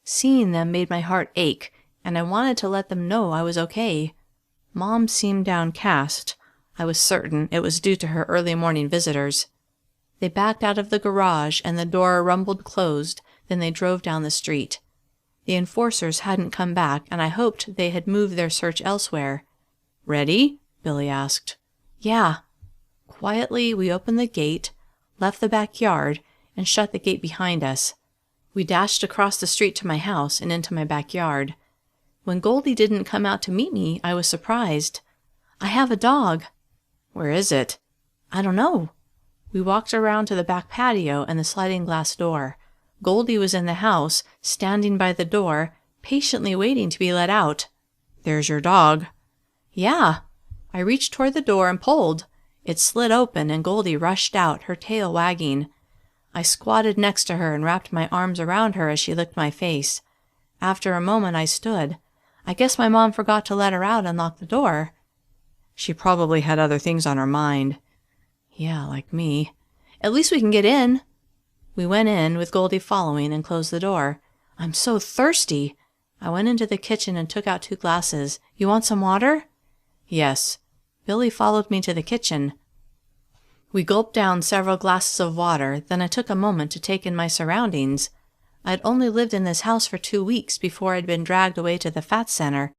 Seeing them made my heart ache, and I wanted to let them know I was okay. Mom seemed downcast. I was certain it was due to her early morning visitors. They backed out of the garage, and the door rumbled closed, then they drove down the street. The enforcers hadn't come back, and I hoped they had moved their search elsewhere. "Ready?" Billy asked. "Yeah." Quietly, we opened the gate, left the backyard, and shut the gate behind us. We dashed across the street to my house and into my backyard. When Goldie didn't come out to meet me, I was surprised. "I have a dog." "Where is it?" "I don't know." We walked around to the back patio and the sliding glass door. Goldie was in the house, standing by the door, patiently waiting to be let out. "There's your dog." "Yeah." I reached toward the door and pulled. It slid open and Goldie rushed out, her tail wagging. I squatted next to her and wrapped my arms around her as she licked my face. After a moment I stood. I guess my mom forgot to let her out and lock the door. She probably had other things on her mind. Yeah, like me. At least we can get in. We went in, with Goldie following, and closed the door. I'm so thirsty. I went into the kitchen and took out 2 glasses. You want some water? Yes. Billy followed me to the kitchen. We gulped down several glasses of water, then I took a moment to take in my surroundings. I'd only lived in this house for 2 weeks before I'd been dragged away to the fat center,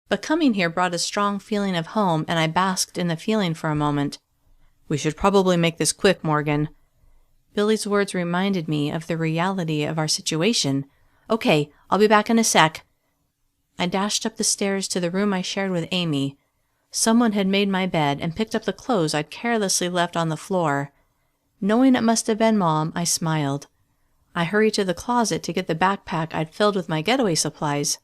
but coming here brought a strong feeling of home, and I basked in the feeling for a moment. We should probably make this quick, Morgan. Billy's words reminded me of the reality of our situation. Okay, I'll be back in a sec. I dashed up the stairs to the room I shared with Amy. Someone had made my bed and picked up the clothes I'd carelessly left on the floor. Knowing it must have been Mom, I smiled. I hurried to the closet to get the backpack I'd filled with my getaway supplies.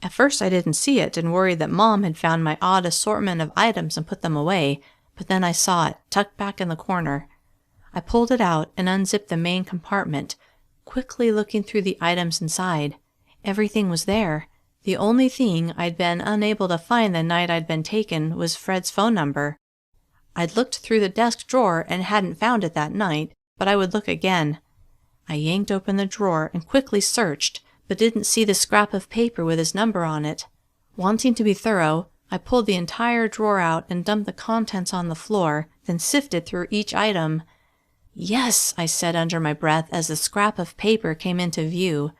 At first I didn't see it and worried that Mom had found my odd assortment of items and put them away, but then I saw it, tucked back in the corner. I pulled it out and unzipped the main compartment, quickly looking through the items inside. Everything was there. The only thing I'd been unable to find the night I'd been taken was Fred's phone number. I'd looked through the desk drawer and hadn't found it that night, but I would look again. I yanked open the drawer and quickly searched, but didn't see the scrap of paper with his number on it. Wanting to be thorough, I pulled the entire drawer out and dumped the contents on the floor, then sifted through each item. Yes, I said under my breath as the scrap of paper came into view.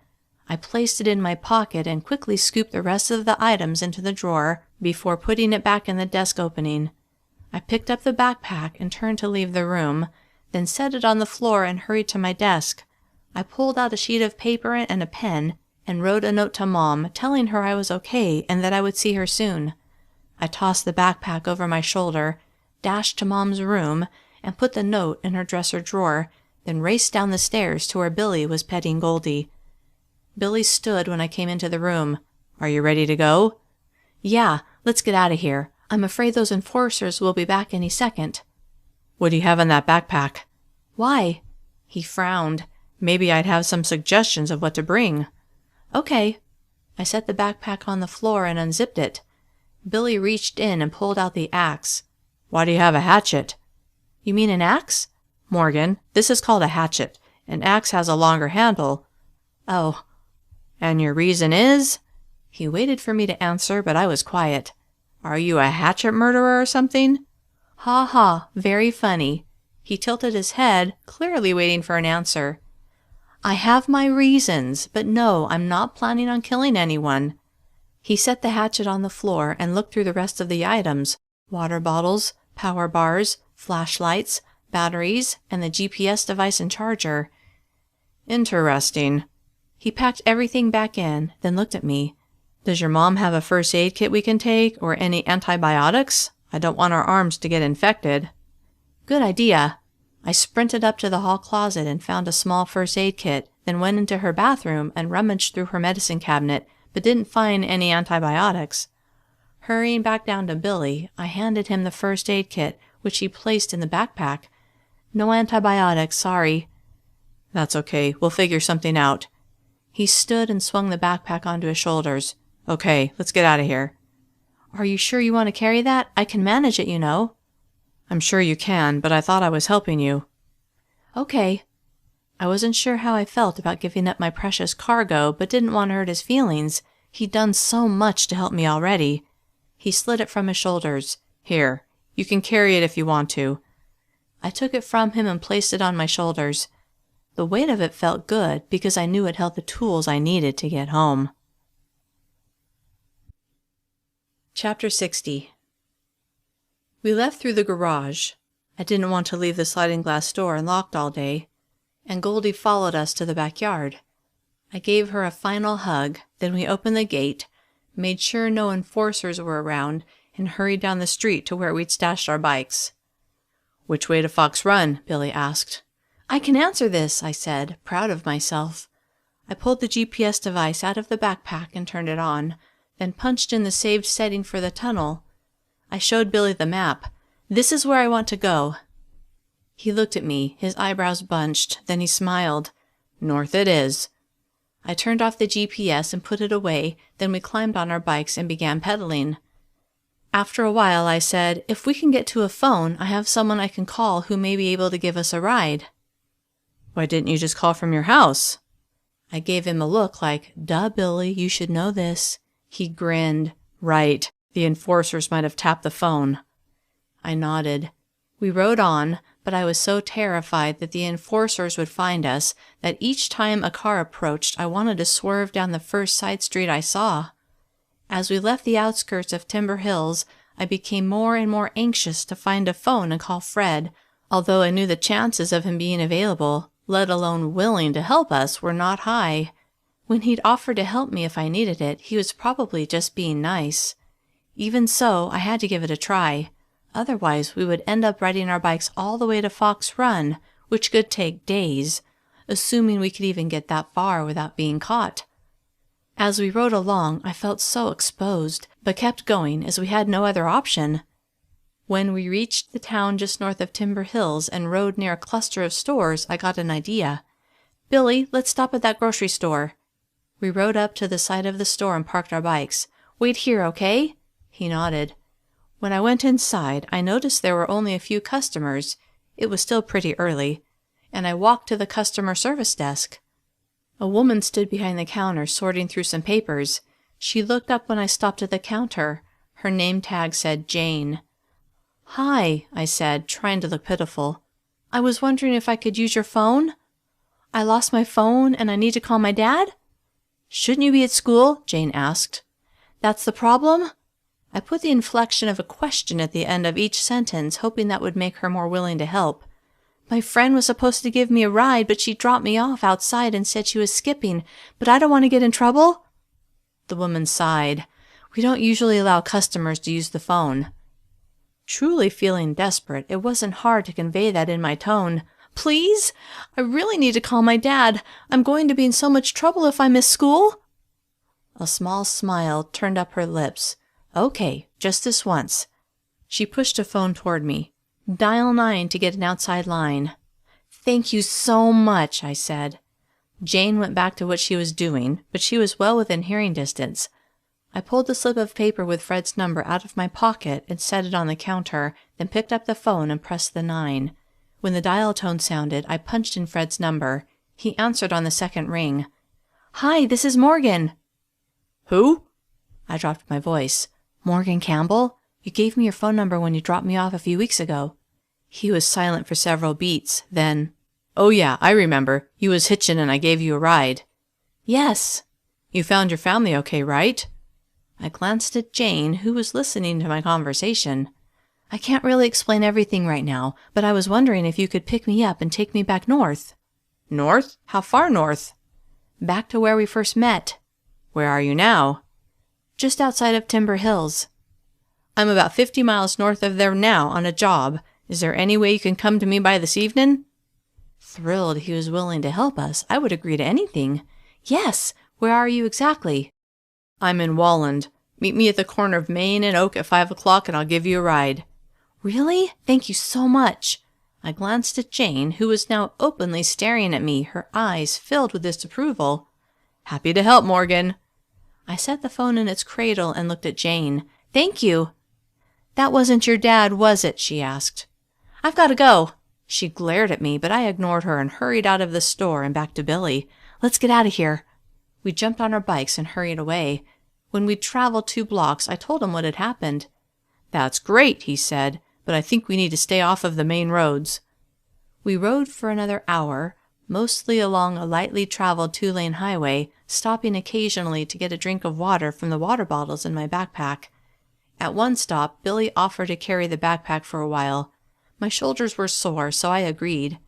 I placed it in my pocket and quickly scooped the rest of the items into the drawer before putting it back in the desk opening. I picked up the backpack and turned to leave the room, then set it on the floor and hurried to my desk. I pulled out a sheet of paper and a pen and wrote a note to Mom telling her I was okay and that I would see her soon. I tossed the backpack over my shoulder, dashed to Mom's room, and put the note in her dresser drawer, then raced down the stairs to where Billy was petting Goldie. Billy stood when I came into the room. Are you ready to go? Yeah, let's get out of here. I'm afraid those enforcers will be back any second. What do you have in that backpack? Why? He frowned. Maybe I'd have some suggestions of what to bring. Okay. I set the backpack on the floor and unzipped it. Billy reached in and pulled out the axe. Why do you have a hatchet? You mean an axe? Morgan, this is called a hatchet. An axe has a longer handle. Oh. And your reason is? He waited for me to answer, but I was quiet. Are you a hatchet murderer or something? Ha ha, very funny. He tilted his head, clearly waiting for an answer. I have my reasons, but no, I'm not planning on killing anyone. He set the hatchet on the floor and looked through the rest of the items: water bottles, power bars, flashlights, batteries, and the GPS device and charger. Interesting. He packed everything back in, then looked at me. Does your mom have a first aid kit we can take, or any antibiotics? I don't want our arms to get infected. Good idea. I sprinted up to the hall closet and found a small first aid kit, then went into her bathroom and rummaged through her medicine cabinet, but didn't find any antibiotics. Hurrying back down to Billy, I handed him the first aid kit, which he placed in the backpack. No antibiotics, sorry. That's okay, we'll figure something out. He stood and swung the backpack onto his shoulders. Okay, let's get out of here. Are you sure you want to carry that? I can manage it, you know. I'm sure you can, but I thought I was helping you. Okay. I wasn't sure how I felt about giving up my precious cargo, but didn't want to hurt his feelings. He'd done so much to help me already. He slid it from his shoulders. Here, you can carry it if you want to. I took it from him and placed it on my shoulders. The weight of it felt good because I knew it held the tools I needed to get home. Chapter 60. We left through the garage. I didn't want to leave the sliding glass door unlocked all day, and Goldie followed us to the backyard. I gave her a final hug, then we opened the gate, made sure no enforcers were around, and hurried down the street to where we'd stashed our bikes. Which way to Fox Run? Billy asked. I can answer this, I said, proud of myself. I pulled the GPS device out of the backpack and turned it on, then punched in the saved setting for the tunnel. I showed Billy the map. "This is where I want to go." He looked at me, his eyebrows bunched, then he smiled. "North it is." I turned off the GPS and put it away, then we climbed on our bikes and began pedaling. After a while, I said, "If we can get to a phone, I have someone I can call who may be able to give us a ride." "Why didn't you just call from your house?" I gave him a look like, "Duh, Billy, you should know this." He grinned. "Right, the enforcers might have tapped the phone." I nodded. We rode on, but I was so terrified that the enforcers would find us that each time a car approached, I wanted to swerve down the first side street I saw. As we left the outskirts of Timber Hills, I became more and more anxious to find a phone and call Fred, although I knew the chances of him being available, let alone willing to help us, were not high. When he'd offered to help me if I needed it, he was probably just being nice. Even so, I had to give it a try. Otherwise, we would end up riding our bikes all the way to Fox Run, which could take days, assuming we could even get that far without being caught. As we rode along, I felt so exposed, but kept going as we had no other option. When we reached the town just north of Timber Hills and rode near a cluster of stores, I got an idea. "Billy, let's stop at that grocery store." We rode up to the side of the store and parked our bikes. "Wait here, okay?" He nodded. When I went inside, I noticed there were only a few customers. It was still pretty early, and I walked to the customer service desk. A woman stood behind the counter sorting through some papers. She looked up when I stopped at the counter. Her name tag said Jane. "Hi," I said, trying to look pitiful. "I was wondering if I could use your phone? I lost my phone and I need to call my dad?" "Shouldn't you be at school?" Jane asked. "That's the problem?" I put the inflection of a question at the end of each sentence, hoping that would make her more willing to help. "My friend was supposed to give me a ride, but she dropped me off outside and said she was skipping, but I don't want to get in trouble." The woman sighed. "We don't usually allow customers to use the phone." Truly feeling desperate, it wasn't hard to convey that in my tone. "Please? I really need to call my dad. I'm going to be in so much trouble if I miss school." A small smile turned up her lips. "Okay, just this once." She pushed a phone toward me. "Dial 9 to get an outside line." "Thank you so much," I said. Jane went back to what she was doing, but she was well within hearing distance. I pulled the slip of paper with Fred's number out of my pocket and set it on the counter, then picked up the phone and pressed the 9. When the dial tone sounded, I punched in Fred's number. He answered on the second ring. "Hi, this is Morgan." "Who?" I dropped my voice. "Morgan Campbell? You gave me your phone number when you dropped me off a few weeks ago." He was silent for several beats, then, "Oh yeah, I remember. You was hitchin' and I gave you a ride." "Yes." "You found your family okay, right?" I glanced at Jane, who was listening to my conversation. "I can't really explain everything right now, but I was wondering if you could pick me up and take me back north." "North? How far north?" "Back to where we first met." "Where are you now?" "Just outside of Timber Hills." "I'm about 50 miles north of there now on a job. Is there any way you can come to me by this evening?" Thrilled he was willing to help us, I would agree to anything. "Yes, where are you exactly?" "I'm in Walland. Meet me at the corner of Main and Oak at 5 o'clock and I'll give you a ride." "Really? Thank you so much." I glanced at Jane, who was now openly staring at me, her eyes filled with disapproval. "Happy to help, Morgan." I set the phone in its cradle and looked at Jane. "Thank you." "That wasn't your dad, was it?" she asked. "I've got to go." She glared at me, but I ignored her and hurried out of the store and back to Billy. "Let's get out of here." We jumped on our bikes and hurried away. When we'd traveled 2 blocks, I told him what had happened. "That's great," he said, "but I think we need to stay off of the main roads." We rode for another hour, mostly along a lightly traveled 2-lane highway, stopping occasionally to get a drink of water from the water bottles in my backpack. At one stop, Billy offered to carry the backpack for a while. My shoulders were sore, so I agreed.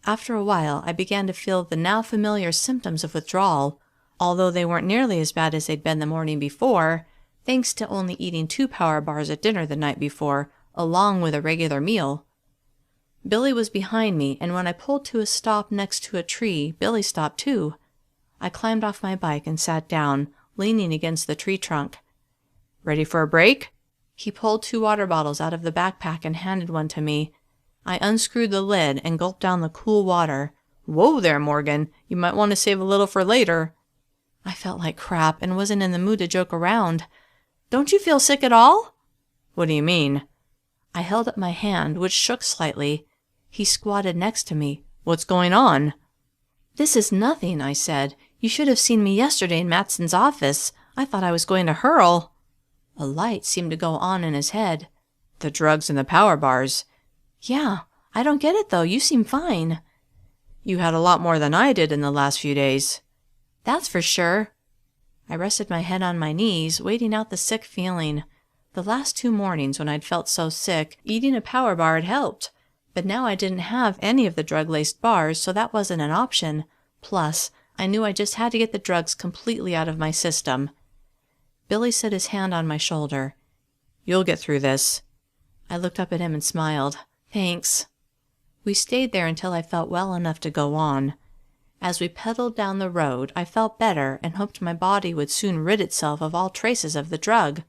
After a while, I began to feel the now familiar symptoms of withdrawal, although they weren't nearly as bad as they'd been the morning before, thanks to only eating 2 power bars at dinner the night before, along with a regular meal. Billy was behind me, and when I pulled to a stop next to a tree, Billy stopped too. I climbed off my bike and sat down, leaning against the tree trunk. "Ready for a break?" He pulled 2 water bottles out of the backpack and handed one to me. I unscrewed the lid and gulped down the cool water. "Whoa there, Morgan. You might want to save a little for later." I felt like crap and wasn't in the mood to joke around. "Don't you feel sick at all?" "What do you mean?" I held up my hand, which shook slightly. He squatted next to me. "What's going on?" "This is nothing," I said. "You should have seen me yesterday in Matson's office. I thought I was going to hurl." A light seemed to go on in his head. "The drugs and the power bars." "Yeah, I don't get it though. You seem fine." "You had a lot more than I did in the last few days." "That's for sure." I rested my head on my knees, waiting out the sick feeling. The last 2 mornings when I'd felt so sick, eating a power bar had helped. But now I didn't have any of the drug-laced bars, so that wasn't an option. Plus, I knew I just had to get the drugs completely out of my system. Billy set his hand on my shoulder. "You'll get through this." I looked up at him and smiled. "Thanks." We stayed there until I felt well enough to go on. As we pedaled down the road, I felt better and hoped my body would soon rid itself of all traces of the drug.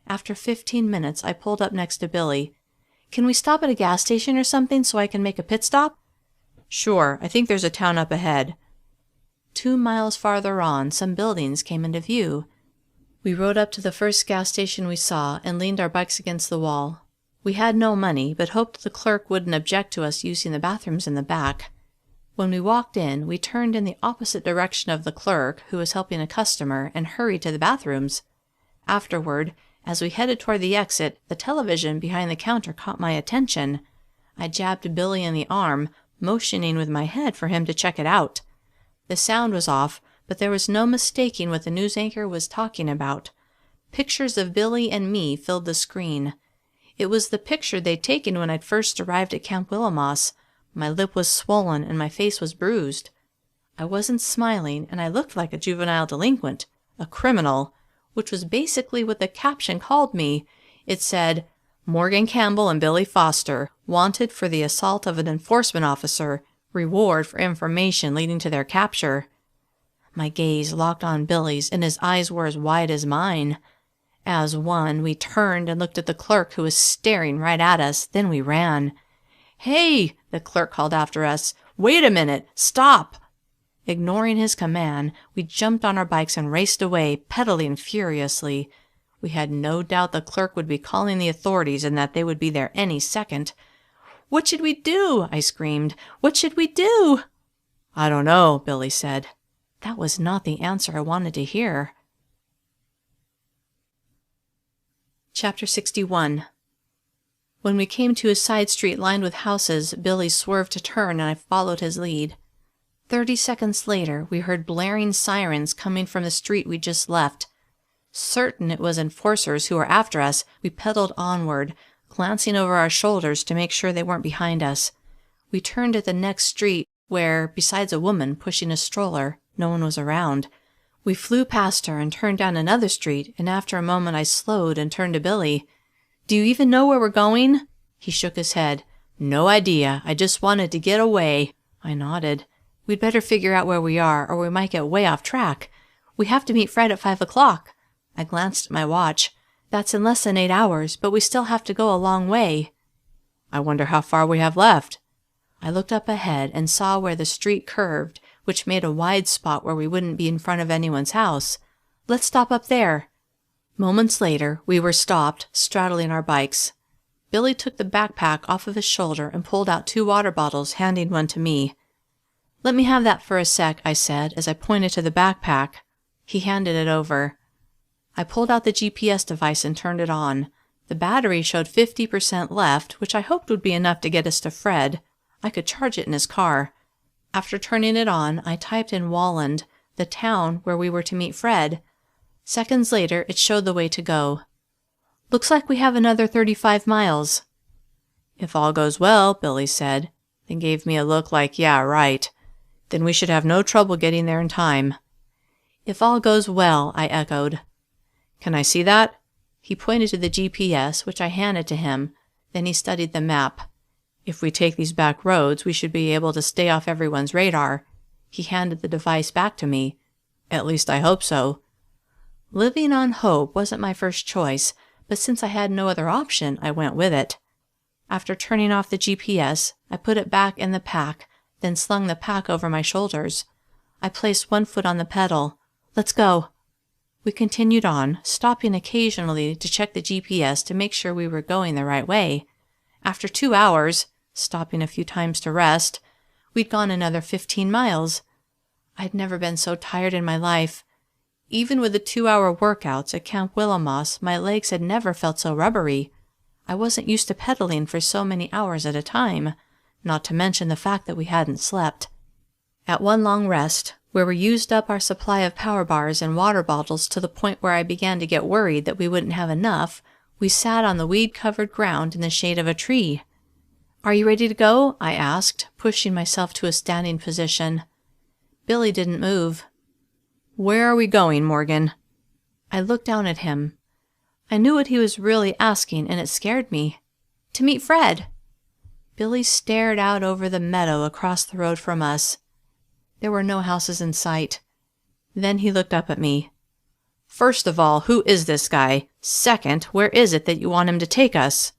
After 15 minutes, I pulled up next to Billy. "Can we stop at a gas station or something so I can make a pit stop?" "Sure, I think there's a town up ahead." 2 miles farther on, some buildings came into view. We rode up to the first gas station we saw and leaned our bikes against the wall. We had no money, but hoped the clerk wouldn't object to us using the bathrooms in the back. When we walked in, we turned in the opposite direction of the clerk, who was helping a customer, and hurried to the bathrooms. Afterward, as we headed toward the exit, the television behind the counter caught my attention. I jabbed Billy in the arm, motioning with my head for him to check it out. The sound was off, but there was no mistaking what the news anchor was talking about. Pictures of Billy and me filled the screen. It was the picture they'd taken when I'd first arrived at Camp Willowmoss. My lip was swollen and my face was bruised. I wasn't smiling, and I looked like a juvenile delinquent, a criminal, which was basically what the caption called me. It said, "Morgan Campbell and Billy Foster, wanted for the assault of an enforcement officer, reward for information leading to their capture." My gaze locked on Billy's, and his eyes were as wide as mine. As one, we turned and looked at the clerk, who was staring right at us. Then we ran. "Hey!" the clerk called after us. "Wait a minute! Stop!" Ignoring his command, we jumped on our bikes and raced away, pedaling furiously. We had no doubt the clerk would be calling the authorities and that they would be there any second. "What should we do?" I screamed. "What should we do?" "I don't know," Billy said. That was not the answer I wanted to hear. Chapter 61. When we came to a side street lined with houses, Billy swerved to turn and I followed his lead. 30 seconds later, we heard blaring sirens coming from the street we just left. Certain it was enforcers who were after us, we pedaled onward, glancing over our shoulders to make sure they weren't behind us. We turned at the next street, where, besides a woman pushing a stroller, no one was around. We flew past her and turned down another street, and after a moment I slowed and turned to Billy. "Do you even know where we're going?" He shook his head. "No idea. I just wanted to get away." I nodded. "We'd better figure out where we are, or we might get way off track. We have to meet Fred at 5 o'clock. I glanced at my watch. That's in less than 8 hours, but we still have to go a long way. "I wonder how far we have left." I looked up ahead and saw where the street curved, which made a wide spot where we wouldn't be in front of anyone's house. "Let's stop up there." Moments later, we were stopped, straddling our bikes. Billy took the backpack off of his shoulder and pulled out 2 water bottles, handing one to me. "Let me have that for a sec," I said as I pointed to the backpack. He handed it over. I pulled out the GPS device and turned it on. The battery showed 50% left, which I hoped would be enough to get us to Fred. I could charge it in his car. After turning it on, I typed in Walland, the town where we were to meet Fred. Seconds later, it showed the way to go. "Looks like we have another 35 miles. "If all goes well," Billy said, then gave me a look like, "Yeah, right. Then we should have no trouble getting there in time." "If all goes well," I echoed. "Can I see that?" He pointed to the GPS, which I handed to him. Then he studied the map. "If we take these back roads, we should be able to stay off everyone's radar." He handed the device back to me. "At least I hope so." Living on hope wasn't my first choice, but since I had no other option, I went with it. After turning off the GPS, I put it back in the pack, then slung the pack over my shoulders. I placed one foot on the pedal. Let's go. We continued on, stopping occasionally to check the GPS to make sure we were going the right way. After 2 hours, stopping a few times to rest, we'd gone another 15 miles. I'd never been so tired in my life. Even with the 2-hour workouts at Camp Willow, my legs had never felt so rubbery. I wasn't used to pedaling for so many hours at a time, not to mention the fact that we hadn't slept. At one long rest, where we used up our supply of power bars and water bottles to the point where I began to get worried that we wouldn't have enough, we sat on the weed-covered ground in the shade of a tree. "Are you ready to go?" I asked, pushing myself to a standing position. Billy didn't move. "Where are we going, Morgan?" I looked down at him. I knew what he was really asking, and it scared me. "To meet Fred." Billy stared out over the meadow across the road from us. There were no houses in sight. Then he looked up at me. "First of all, who is this guy? Second, where is it that you want him to take us?"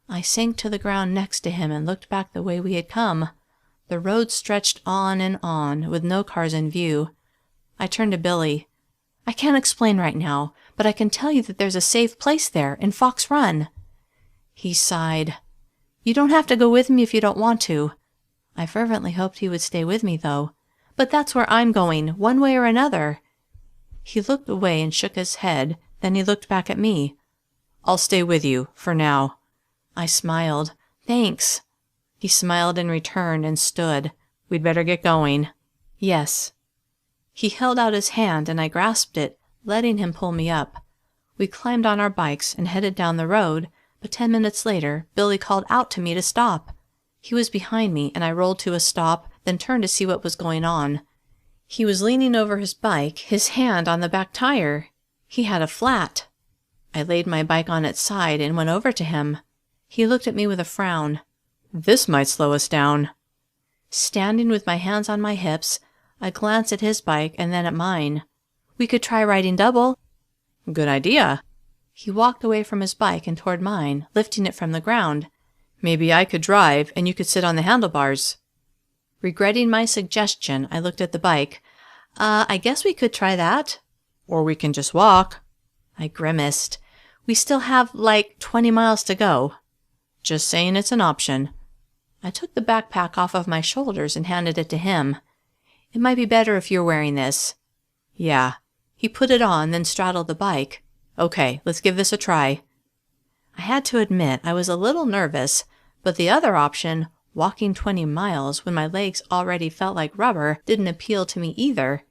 I sank to the ground next to him and looked back the way we had come. The road stretched on and on, with no cars in view. I turned to Billy. "I can't explain right now, but I can tell you that there's a safe place there, in Fox Run." He sighed. "You don't have to go with me if you don't want to." I fervently hoped he would stay with me, though. "But that's where I'm going, one way or another." He looked away and shook his head, then he looked back at me. "I'll stay with you, for now." I smiled. "Thanks." He smiled in return and stood. "We'd better get going." "Yes." He held out his hand and I grasped it, letting him pull me up. We climbed on our bikes and headed down the road, but 10 minutes later, Billy called out to me to stop. He was behind me and I rolled to a stop, then turned to see what was going on. He was leaning over his bike, his hand on the back tire. He had a flat. I laid my bike on its side and went over to him. He looked at me with a frown. "This might slow us down." Standing with my hands on my hips, I glanced at his bike and then at mine. "We could try riding double." "Good idea." He walked away from his bike and toward mine, lifting it from the ground. "Maybe I could drive and you could sit on the handlebars." Regretting my suggestion, I looked at the bike. I guess we could try that." "Or we can just walk." I grimaced. "We still have, 20 miles to go." "Just saying it's an option." I took the backpack off of my shoulders and handed it to him. "It might be better if you're wearing this." "Yeah." He put it on, then straddled the bike. "Okay, let's give this a try." I had to admit I was a little nervous, but the other option, walking 20 miles when my legs already felt like rubber, didn't appeal to me either.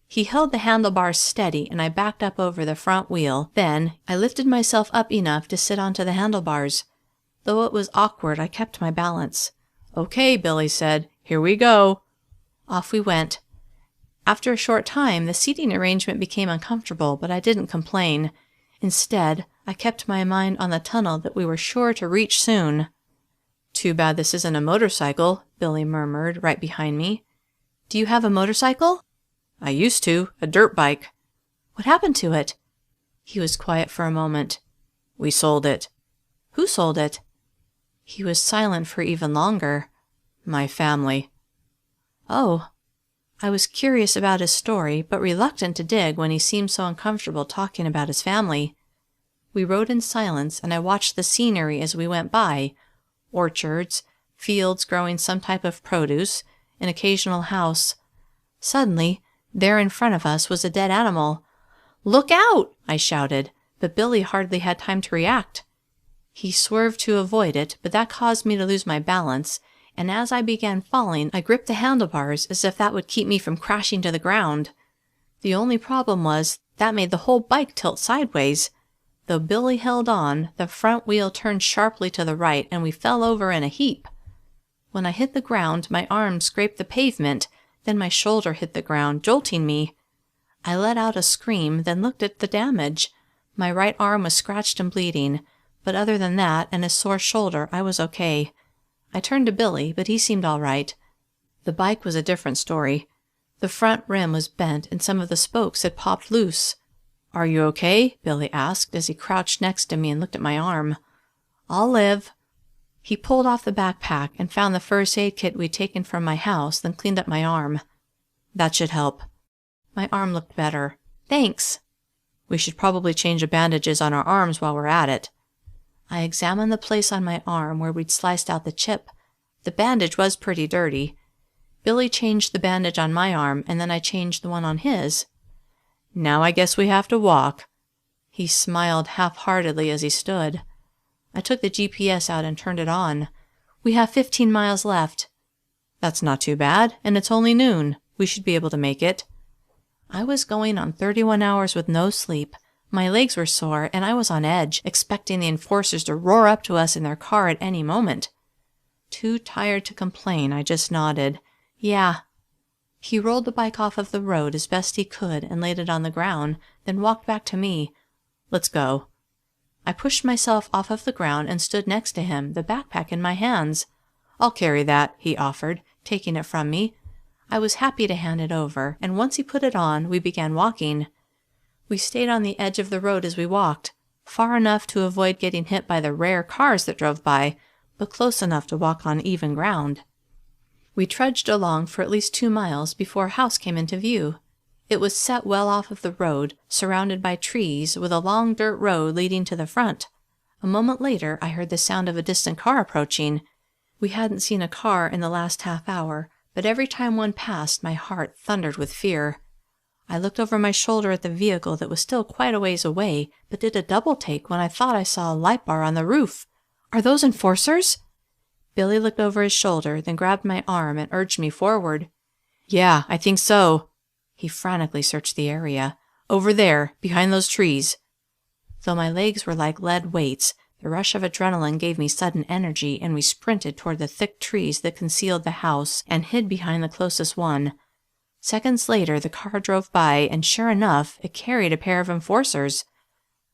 He held the handlebars steady and I backed up over the front wheel. Then I lifted myself up enough to sit onto the handlebars. Though it was awkward, I kept my balance. "Okay," Billy said. "Here we go." Off we went. After a short time, the seating arrangement became uncomfortable, but I didn't complain. Instead, I kept my mind on the tunnel that we were sure to reach soon. "Too bad this isn't a motorcycle," Billy murmured right behind me. "Do you have a motorcycle?" "I used to, a dirt bike." "What happened to it?" He was quiet for a moment. "We sold it." "Who sold it?" He was silent for even longer. "My family." "Oh." I was curious about his story, but reluctant to dig when he seemed so uncomfortable talking about his family. We rode in silence, and I watched the scenery as we went by. Orchards, fields growing some type of produce, an occasional house. Suddenly, there in front of us was a dead animal. "Look out!" I shouted, but Billy hardly had time to react. He swerved to avoid it, but that caused me to lose my balance, and as I began falling, I gripped the handlebars as if that would keep me from crashing to the ground. The only problem was that made the whole bike tilt sideways. Though Billy held on, the front wheel turned sharply to the right, and we fell over in a heap. When I hit the ground, my arm scraped the pavement, then my shoulder hit the ground, jolting me. I let out a scream, then looked at the damage. My right arm was scratched and bleeding, but other than that and a sore shoulder, I was okay. I turned to Billy, but he seemed all right. The bike was a different story. The front rim was bent and some of the spokes had popped loose. "Are you okay?" Billy asked as he crouched next to me and looked at my arm. "I'll live." He pulled off the backpack and found the first aid kit we'd taken from my house, then cleaned up my arm. "That should help." My arm looked better. "Thanks." "We should probably change the bandages on our arms while we're at it." I examined the place on my arm where we'd sliced out the chip. The bandage was pretty dirty. Billy changed the bandage on my arm, and then I changed the one on his. "Now I guess we have to walk." He smiled half-heartedly as he stood. I took the GPS out and turned it on. "We have 15 miles left." "That's not too bad, and it's only noon. We should be able to make it." I was going on 31 hours with no sleep. My legs were sore, and I was on edge, expecting the enforcers to roar up to us in their car at any moment. Too tired to complain, I just nodded. "Yeah." He rolled the bike off of the road as best he could and laid it on the ground, then walked back to me. "Let's go." I pushed myself off of the ground and stood next to him, the backpack in my hands. "I'll carry that," he offered, taking it from me. I was happy to hand it over, and once he put it on, we began walking. We stayed on the edge of the road as we walked, far enough to avoid getting hit by the rare cars that drove by, but close enough to walk on even ground. We trudged along for at least 2 miles before a house came into view. It was set well off of the road, surrounded by trees, with a long dirt road leading to the front. A moment later, I heard the sound of a distant car approaching. We hadn't seen a car in the last half hour, but every time one passed, my heart thundered with fear. I looked over my shoulder at the vehicle that was still quite a ways away, but did a double take when I thought I saw a light bar on the roof. "Are those enforcers?" Billy looked over his shoulder, then grabbed my arm and urged me forward. "Yeah, I think so." He frantically searched the area. "Over there, behind those trees." Though my legs were like lead weights, the rush of adrenaline gave me sudden energy, and we sprinted toward the thick trees that concealed the house and hid behind the closest one. Seconds later, the car drove by, and sure enough, it carried a pair of enforcers.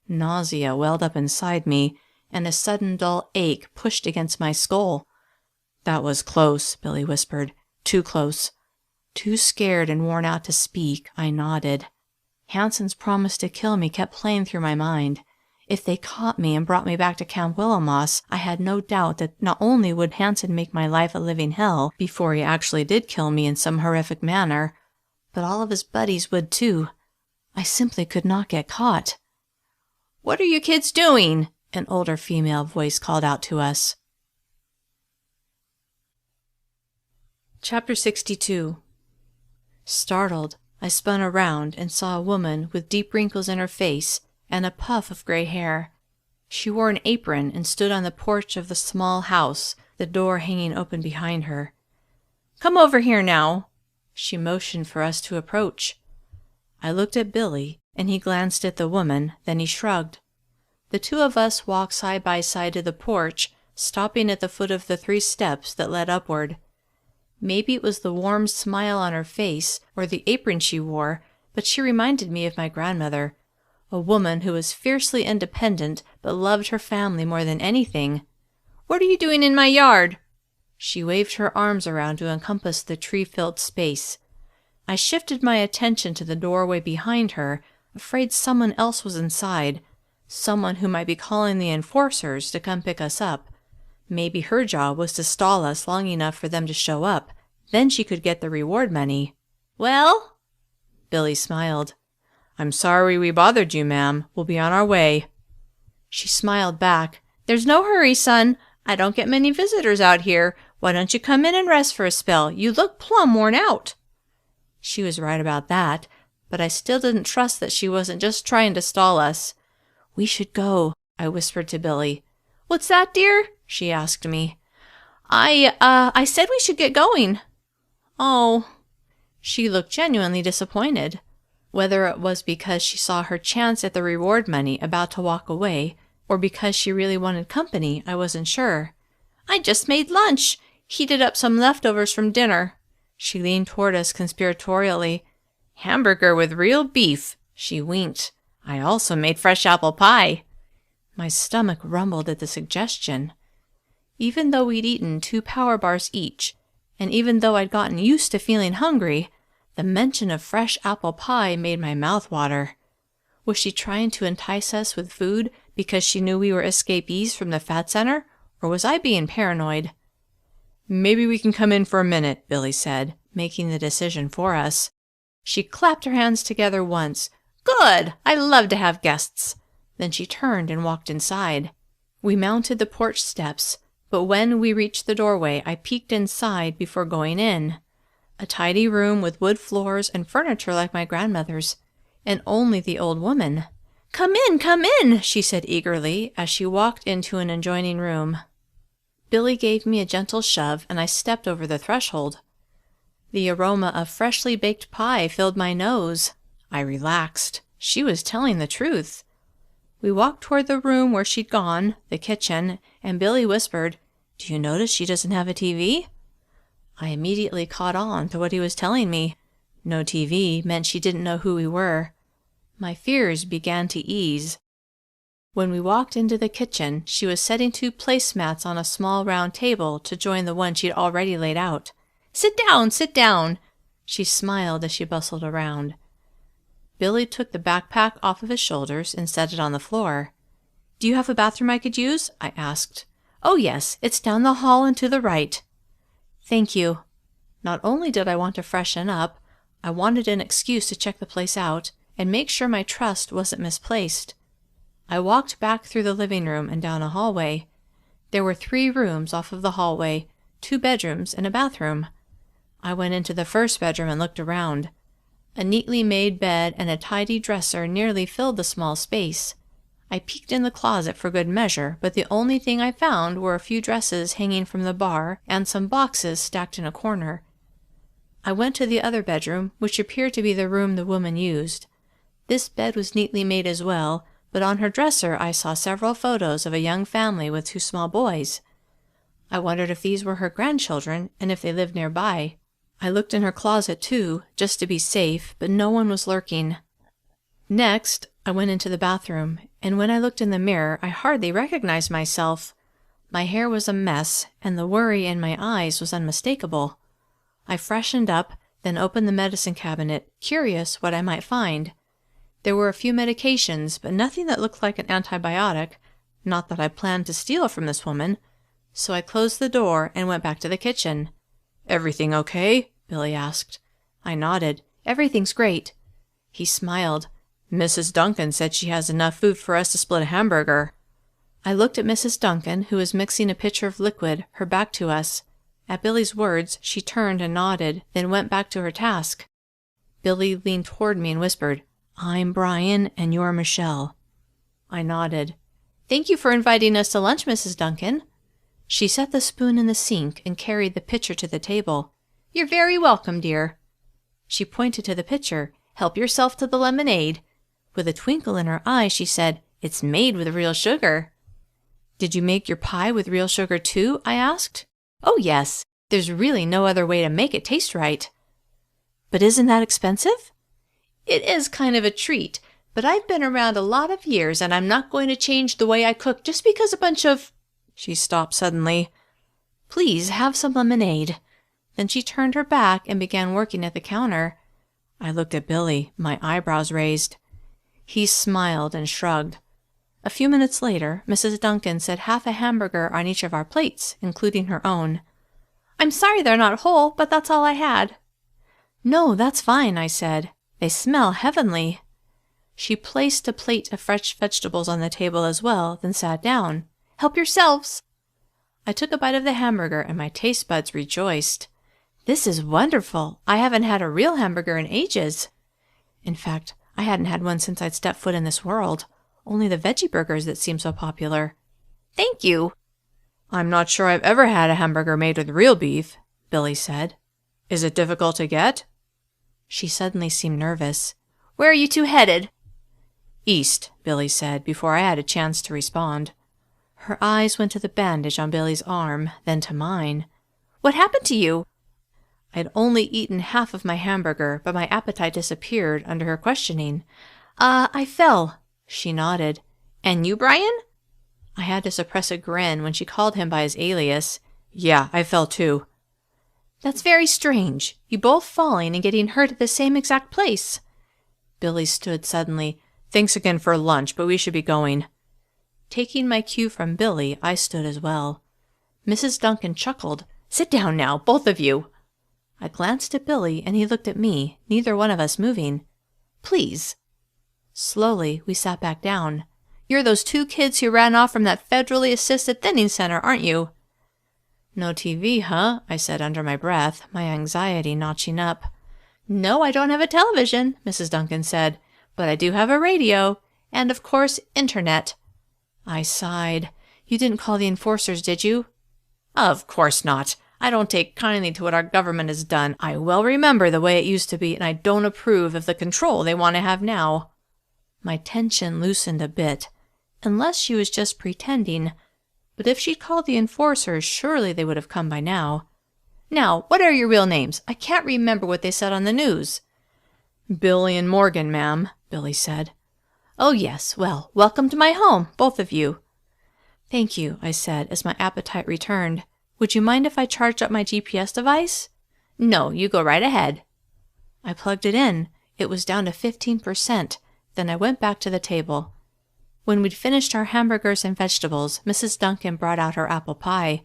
Nausea welled up inside me, and a sudden dull ache pushed against my skull. "That was close," Billy whispered. "Too close." Too scared and worn out to speak, I nodded. Hanson's promise to kill me kept playing through my mind. If they caught me and brought me back to Camp Willowmoss, I had no doubt that not only would Hanson make my life a living hell before he actually did kill me in some horrific manner, but all of his buddies would too. I simply could not get caught. "What are you kids doing?" an older female voice called out to us. Chapter 62. Startled, I spun around and saw a woman with deep wrinkles in her face and a puff of gray hair. She wore an apron and stood on the porch of the small house, the door hanging open behind her. "Come over here now." She motioned for us to approach. I looked at Billy, and he glanced at the woman, then he shrugged. The two of us walked side by side to the porch, stopping at the foot of the 3 steps that led upward. Maybe it was the warm smile on her face or the apron she wore, but she reminded me of my grandmother, a woman who was fiercely independent but loved her family more than anything. "What are you doing in my yard?" She waved her arms around to encompass the tree-filled space. I shifted my attention to the doorway behind her, afraid someone else was inside, someone who might be calling the enforcers to come pick us up. Maybe her job was to stall us long enough for them to show up. Then she could get the reward money. "Well?" Billy smiled. "I'm sorry we bothered you, ma'am. We'll be on our way." She smiled back. "There's no hurry, son. I don't get many visitors out here. Why don't you come in and rest for a spell? You look plumb worn out." She was right about that, but I still didn't trust that she wasn't just trying to stall us. "We should go," I whispered to Billy. "What's that, dear?" she asked me. I said we should get going." "Oh." She looked genuinely disappointed. Whether it was because she saw her chance at the reward money about to walk away, or because she really wanted company, I wasn't sure. "I just made lunch. Heated up some leftovers from dinner." She leaned toward us conspiratorially. "Hamburger with real beef." She winked. "I also made fresh apple pie." My stomach rumbled at the suggestion. Even though we'd eaten 2 power bars each, and even though I'd gotten used to feeling hungry, the mention of fresh apple pie made my mouth water. Was she trying to entice us with food because she knew we were escapees from the fat center, or was I being paranoid? "Maybe we can come in for a minute," Billy said, making the decision for us. She clapped her hands together once. "Good! I love to have guests." Then she turned and walked inside. We mounted the porch steps, but when we reached the doorway, I peeked inside before going in. A tidy room with wood floors and furniture like my grandmother's, and only the old woman. Come in," she said eagerly as she walked into an adjoining room. Billy gave me a gentle shove, and I stepped over the threshold. The aroma of freshly baked pie filled my nose. I relaxed. She was telling the truth. We walked toward the room where she'd gone, the kitchen, and Billy whispered, "Do you notice she doesn't have a TV?" I immediately caught on to what he was telling me. No TV meant she didn't know who we were. My fears began to ease. When we walked into the kitchen, she was setting 2 placemats on a small round table to join the one she'd already laid out. Sit down," she smiled as she bustled around. Billy took the backpack off of his shoulders and set it on the floor. "Do you have a bathroom I could use?" I asked. "Oh yes, it's down the hall and to the right." "Thank you." Not only did I want to freshen up, I wanted an excuse to check the place out and make sure my trust wasn't misplaced. I walked back through the living room and down a hallway. There were 3 rooms off of the hallway, 2 bedrooms and a bathroom. I went into the first bedroom and looked around. A neatly made bed and a tidy dresser nearly filled the small space. I peeked in the closet for good measure, but the only thing I found were a few dresses hanging from the bar and some boxes stacked in a corner. I went to the other bedroom, which appeared to be the room the woman used. This bed was neatly made as well, but on her dresser I saw several photos of a young family with 2 small boys. I wondered if these were her grandchildren and if they lived nearby. I looked in her closet too, just to be safe, but no one was lurking. Next, I went into the bathroom, and when I looked in the mirror, I hardly recognized myself. My hair was a mess, and the worry in my eyes was unmistakable. I freshened up, then opened the medicine cabinet, curious what I might find. There were a few medications, but nothing that looked like an antibiotic, not that I planned to steal from this woman. So I closed the door and went back to the kitchen. "Everything okay?" Billy asked. I nodded. "Everything's great." He smiled. "Mrs. Duncan said she has enough food for us to split a hamburger." I looked at Mrs. Duncan, who was mixing a pitcher of liquid, her back to us. At Billy's words, she turned and nodded, then went back to her task. Billy leaned toward me and whispered, "I'm Brian, and you're Michelle." I nodded. "Thank you for inviting us to lunch, Mrs. Duncan." She set the spoon in the sink and carried the pitcher to the table. "You're very welcome, dear." She pointed to the pitcher. "Help yourself to the lemonade." With a twinkle in her eye, she said, "It's made with real sugar." "Did you make your pie with real sugar too?" I asked. "Oh yes. There's really no other way to make it taste right." "But isn't that expensive?" "It is kind of a treat, but I've been around a lot of years and I'm not going to change the way I cook just because a bunch of—" She stopped suddenly. "Please have some lemonade." Then she turned her back and began working at the counter. I looked at Billy, my eyebrows raised. He smiled and shrugged. A few minutes later, Mrs. Duncan set half a hamburger on each of our plates, including her own. "I'm sorry they're not whole, but that's all I had." "No, that's fine," I said. "They smell heavenly." She placed a plate of fresh vegetables on the table as well, then sat down. "Help yourselves." I took a bite of the hamburger and my taste buds rejoiced. "This is wonderful. I haven't had a real hamburger in ages." In fact, I hadn't had one since I'd stepped foot in this world. Only the veggie burgers that seemed so popular. "Thank you." "I'm not sure I've ever had a hamburger made with real beef," Billy said. "Is it difficult to get?" She suddenly seemed nervous. "Where are you 2 headed?" "East," Billy said before I had a chance to respond. Her eyes went to the bandage on Billy's arm, then to mine. "What happened to you?" I'd only eaten half of my hamburger, but my appetite disappeared under her questioning. I fell." She nodded. "And you, Brian?" I had to suppress a grin when she called him by his alias. "Yeah, I fell too." "That's very strange. You both falling and getting hurt at the same exact place." Billy stood suddenly. Thanks again for lunch, but we should be going. Taking my cue from Billy, I stood as well. Mrs. Duncan chuckled. Sit down now, both of you. I glanced at Billy, and he looked at me, neither one of us moving. Please. Slowly, we sat back down. You're those 2 kids who ran off from that federally assisted thinning center, aren't you? No TV, huh? I said under my breath, my anxiety notching up. No, I don't have a television, Mrs. Duncan said, but I do have a radio, and of course, internet. I sighed. You didn't call the enforcers, did you? Of course not. I don't take kindly to what our government has done. I well remember the way it used to be, and I don't approve of the control they want to have now. My tension loosened a bit, unless she was just pretending. But if she'd called the enforcers, surely they would have come by now. Now, what are your real names? I can't remember what they said on the news. Billy and Morgan, ma'am, Billy said. Oh, yes. Well, welcome to my home, both of you. Thank you, I said, as my appetite returned. Would you mind if I charged up my GPS device? No, you go right ahead. I plugged it in. It was down to 15%. Then I went back to the table. When we'd finished our hamburgers and vegetables, Mrs. Duncan brought out her apple pie.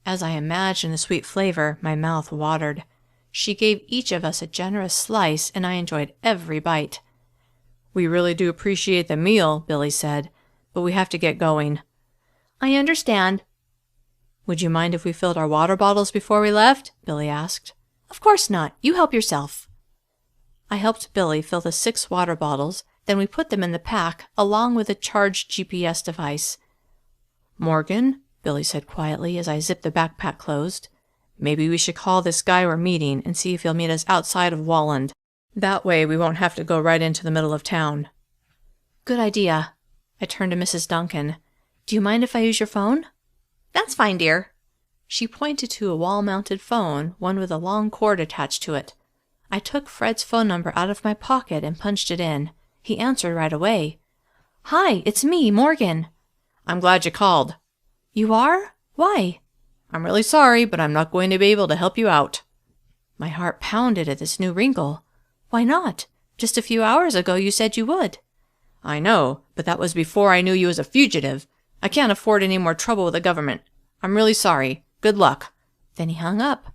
As I imagined the sweet flavor, my mouth watered. She gave each of us a generous slice, and I enjoyed every bite. We really do appreciate the meal, Billy said, but we have to get going. I understand. Would you mind if we filled our water bottles before we left? Billy asked. Of course not. You help yourself. I helped Billy fill the 6 water bottles, then we put them in the pack, along with a charged GPS device. Morgan, Billy said quietly as I zipped the backpack closed, maybe we should call this guy we're meeting and see if he'll meet us outside of Walland. That way we won't have to go right into the middle of town. Good idea. I turned to Mrs. Duncan. Do you mind if I use your phone? That's fine, dear. She pointed to a wall-mounted phone, one with a long cord attached to it. I took Fred's phone number out of my pocket and punched it in. He answered right away. Hi, it's me, Morgan. I'm glad you called. You are? Why? I'm really sorry, but I'm not going to be able to help you out. My heart pounded at this new wrinkle. Why not? Just a few hours ago you said you would. I know, but that was before I knew you as a fugitive. I can't afford any more trouble with the government. I'm really sorry. Good luck. Then he hung up.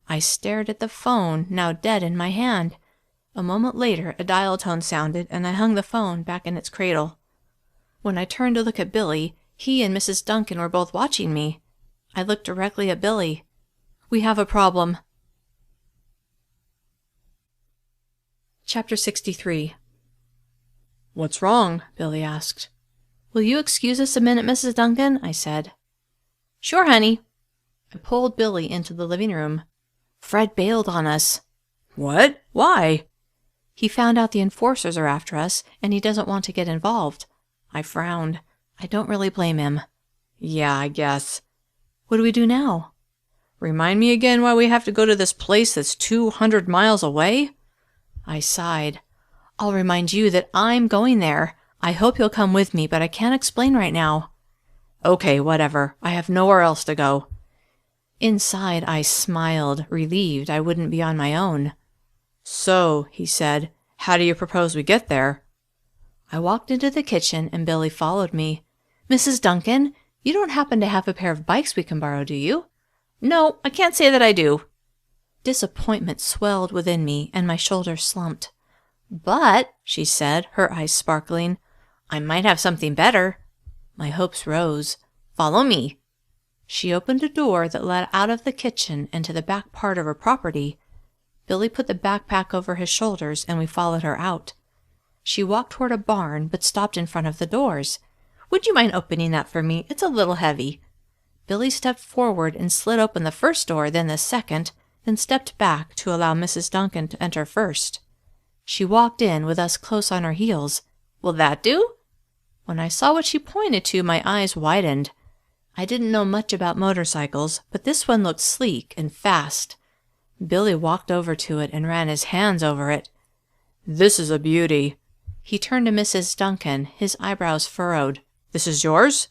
I stared at the phone, now dead in my hand. A moment later, a dial tone sounded, and I hung the phone back in its cradle. When I turned to look at Billy, he and Mrs. Duncan were both watching me. I looked directly at Billy. We have a problem. Chapter 63. What's wrong? Billy asked. Will you excuse us a minute, Mrs. Duncan? I said. Sure, honey. I pulled Billy into the living room. Fred bailed on us. What? Why? He found out the enforcers are after us, and he doesn't want to get involved. I frowned. I don't really blame him. Yeah, I guess. What do we do now? Remind me again why we have to go to this place that's 200 miles away? I sighed. I'll remind you that I'm going there. I hope you'll come with me, but I can't explain right now. Okay, whatever. I have nowhere else to go. Inside, I smiled, relieved I wouldn't be on my own. So, he said, how do you propose we get there? I walked into the kitchen, and Billy followed me. Mrs. Duncan, you don't happen to have a pair of bikes we can borrow, do you? No, I can't say that I do. Disappointment swelled within me, and my shoulders slumped. But, she said, her eyes sparkling, I might have something better. My hopes rose. Follow me. She opened a door that led out of the kitchen and to the back part of her property. Billy put the backpack over his shoulders, and we followed her out. She walked toward a barn, but stopped in front of the doors. Would you mind opening that for me? It's a little heavy. Billy stepped forward and slid open the first door, then the second, then stepped back to allow Mrs. Duncan to enter first. She walked in with us close on her heels. Will that do? When I saw what she pointed to, my eyes widened. I didn't know much about motorcycles, but this one looked sleek and fast. Billy walked over to it and ran his hands over it. This is a beauty. He turned to Mrs. Duncan, his eyebrows furrowed. This is yours?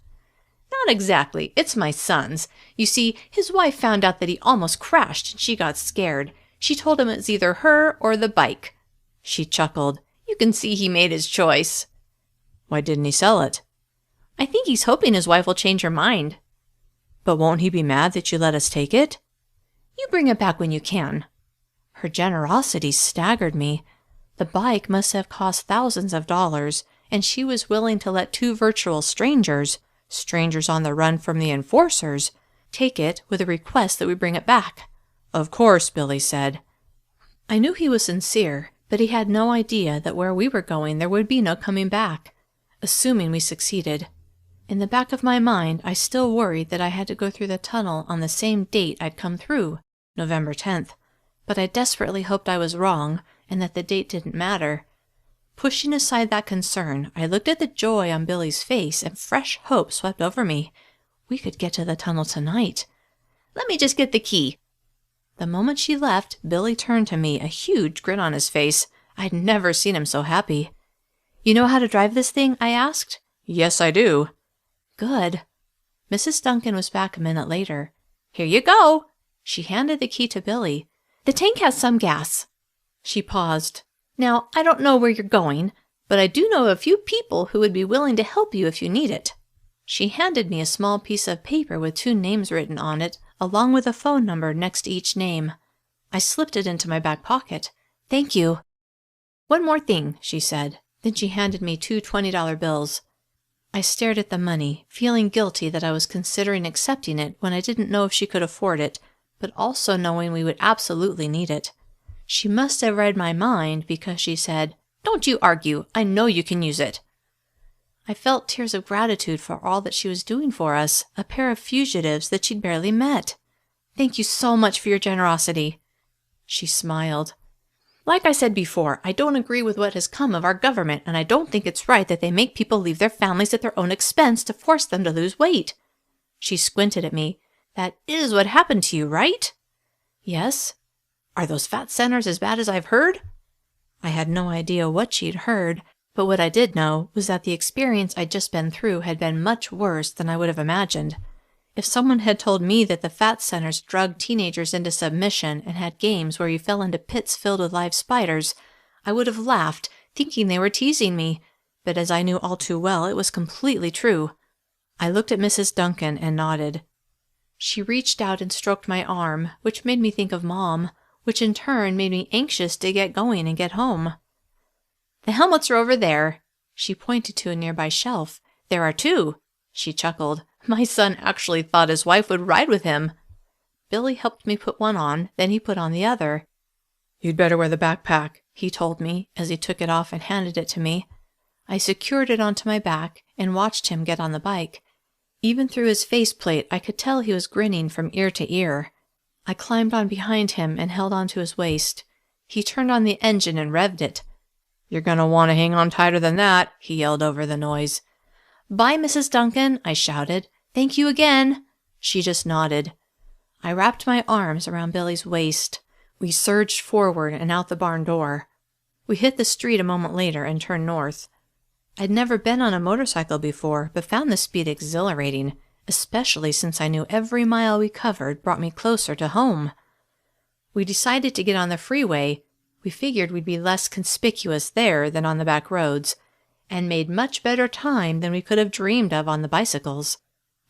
Not exactly. It's my son's. You see, his wife found out that he almost crashed, and she got scared. She told him it's either her or the bike. She chuckled. You can see he made his choice. Why didn't he sell it? I think he's hoping his wife will change her mind. But won't he be mad that you let us take it? You bring it back when you can. Her generosity staggered me. The bike must have cost thousands of dollars, and she was willing to let two virtual strangers on the run from the enforcers, take it with a request that we bring it back. Of course, Billy said. I knew he was sincere, but he had no idea that where we were going there would be no coming back, assuming we succeeded. In the back of my mind, I still worried that I had to go through the tunnel on the same date I'd come through, November 10th, but I desperately hoped I was wrong and that the date didn't matter. Pushing aside that concern, I looked at the joy on Billy's face and fresh hope swept over me. We could get to the tunnel tonight. Let me just get the key. The moment she left, Billy turned to me, a huge grin on his face. I'd never seen him so happy. You know how to drive this thing? I asked. Yes, I do. Good. Mrs. Duncan was back a minute later. Here you go. She handed the key to Billy. The tank has some gas. She paused. Now, I don't know where you're going, but I do know a few people who would be willing to help you if you need it. She handed me a small piece of paper with 2 names written on it, along with a phone number next to each name. I slipped it into my back pocket. Thank you. One more thing, she said. Then she handed me 2 $20 bills. I stared at the money, feeling guilty that I was considering accepting it when I didn't know if she could afford it, but also knowing we would absolutely need it. She must have read my mind because she said, "Don't you argue. I know you can use it." I felt tears of gratitude for all that she was doing for us, a pair of fugitives that she'd barely met. Thank you so much for your generosity. She smiled. Like I said before, I don't agree with what has come of our government, and I don't think it's right that they make people leave their families at their own expense to force them to lose weight. She squinted at me. That is what happened to you, right? Yes. Are those fat centers as bad as I've heard? I had no idea what she'd heard, but what I did know was that the experience I'd just been through had been much worse than I would have imagined. If someone had told me that the fat centers drugged teenagers into submission and had games where you fell into pits filled with live spiders, I would have laughed, thinking they were teasing me, but as I knew all too well, it was completely true. I looked at Mrs. Duncan and nodded. She reached out and stroked my arm, which made me think of Mom, which in turn made me anxious to get going and get home. The helmets are over there. She pointed to a nearby shelf. There are 2. She chuckled. My son actually thought his wife would ride with him. Billy helped me put one on, then he put on the other. You'd better wear the backpack, he told me as he took it off and handed it to me. I secured it onto my back and watched him get on the bike. Even through his faceplate, I could tell he was grinning from ear to ear. I climbed on behind him and held onto his waist. He turned on the engine and revved it. You're going to want to hang on tighter than that, he yelled over the noise. Bye, Mrs. Duncan, I shouted. Thank you again. She just nodded. I wrapped my arms around Billy's waist. We surged forward and out the barn door. We hit the street a moment later and turned north. I'd never been on a motorcycle before, but found the speed exhilarating, especially since I knew every mile we covered brought me closer to home. We decided to get on the freeway. We figured we'd be less conspicuous there than on the back roads, and made much better time than we could have dreamed of on the bicycles.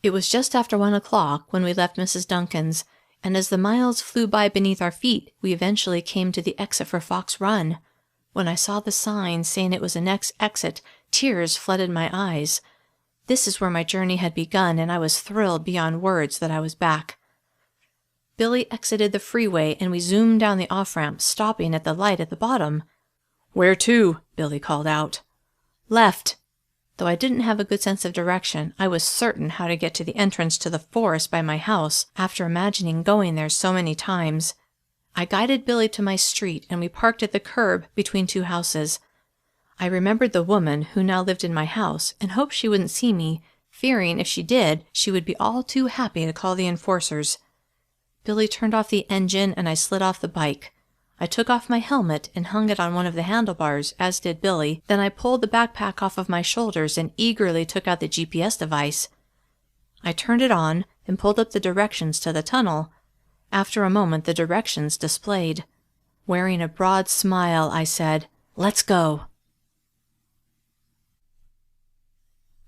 It was just after 1 o'clock when we left Mrs. Duncan's, and as the miles flew by beneath our feet, we eventually came to the exit for Fox Run. When I saw the sign saying it was the next exit, tears flooded my eyes. This is where my journey had begun, and I was thrilled beyond words that I was back. Billy exited the freeway, and we zoomed down the off-ramp, stopping at the light at the bottom. "Where to?" Billy called out. "Left." Though I didn't have a good sense of direction, I was certain how to get to the entrance to the forest by my house after imagining going there so many times. I guided Billy to my street, and we parked at the curb between 2 houses. I remembered the woman who now lived in my house and hoped she wouldn't see me, fearing if she did, she would be all too happy to call the enforcers. Billy turned off the engine, and I slid off the bike. I took off my helmet and hung it on one of the handlebars, as did Billy. Then I pulled the backpack off of my shoulders and eagerly took out the GPS device. I turned it on and pulled up the directions to the tunnel. After a moment, the directions displayed. Wearing a broad smile, I said, "Let's go."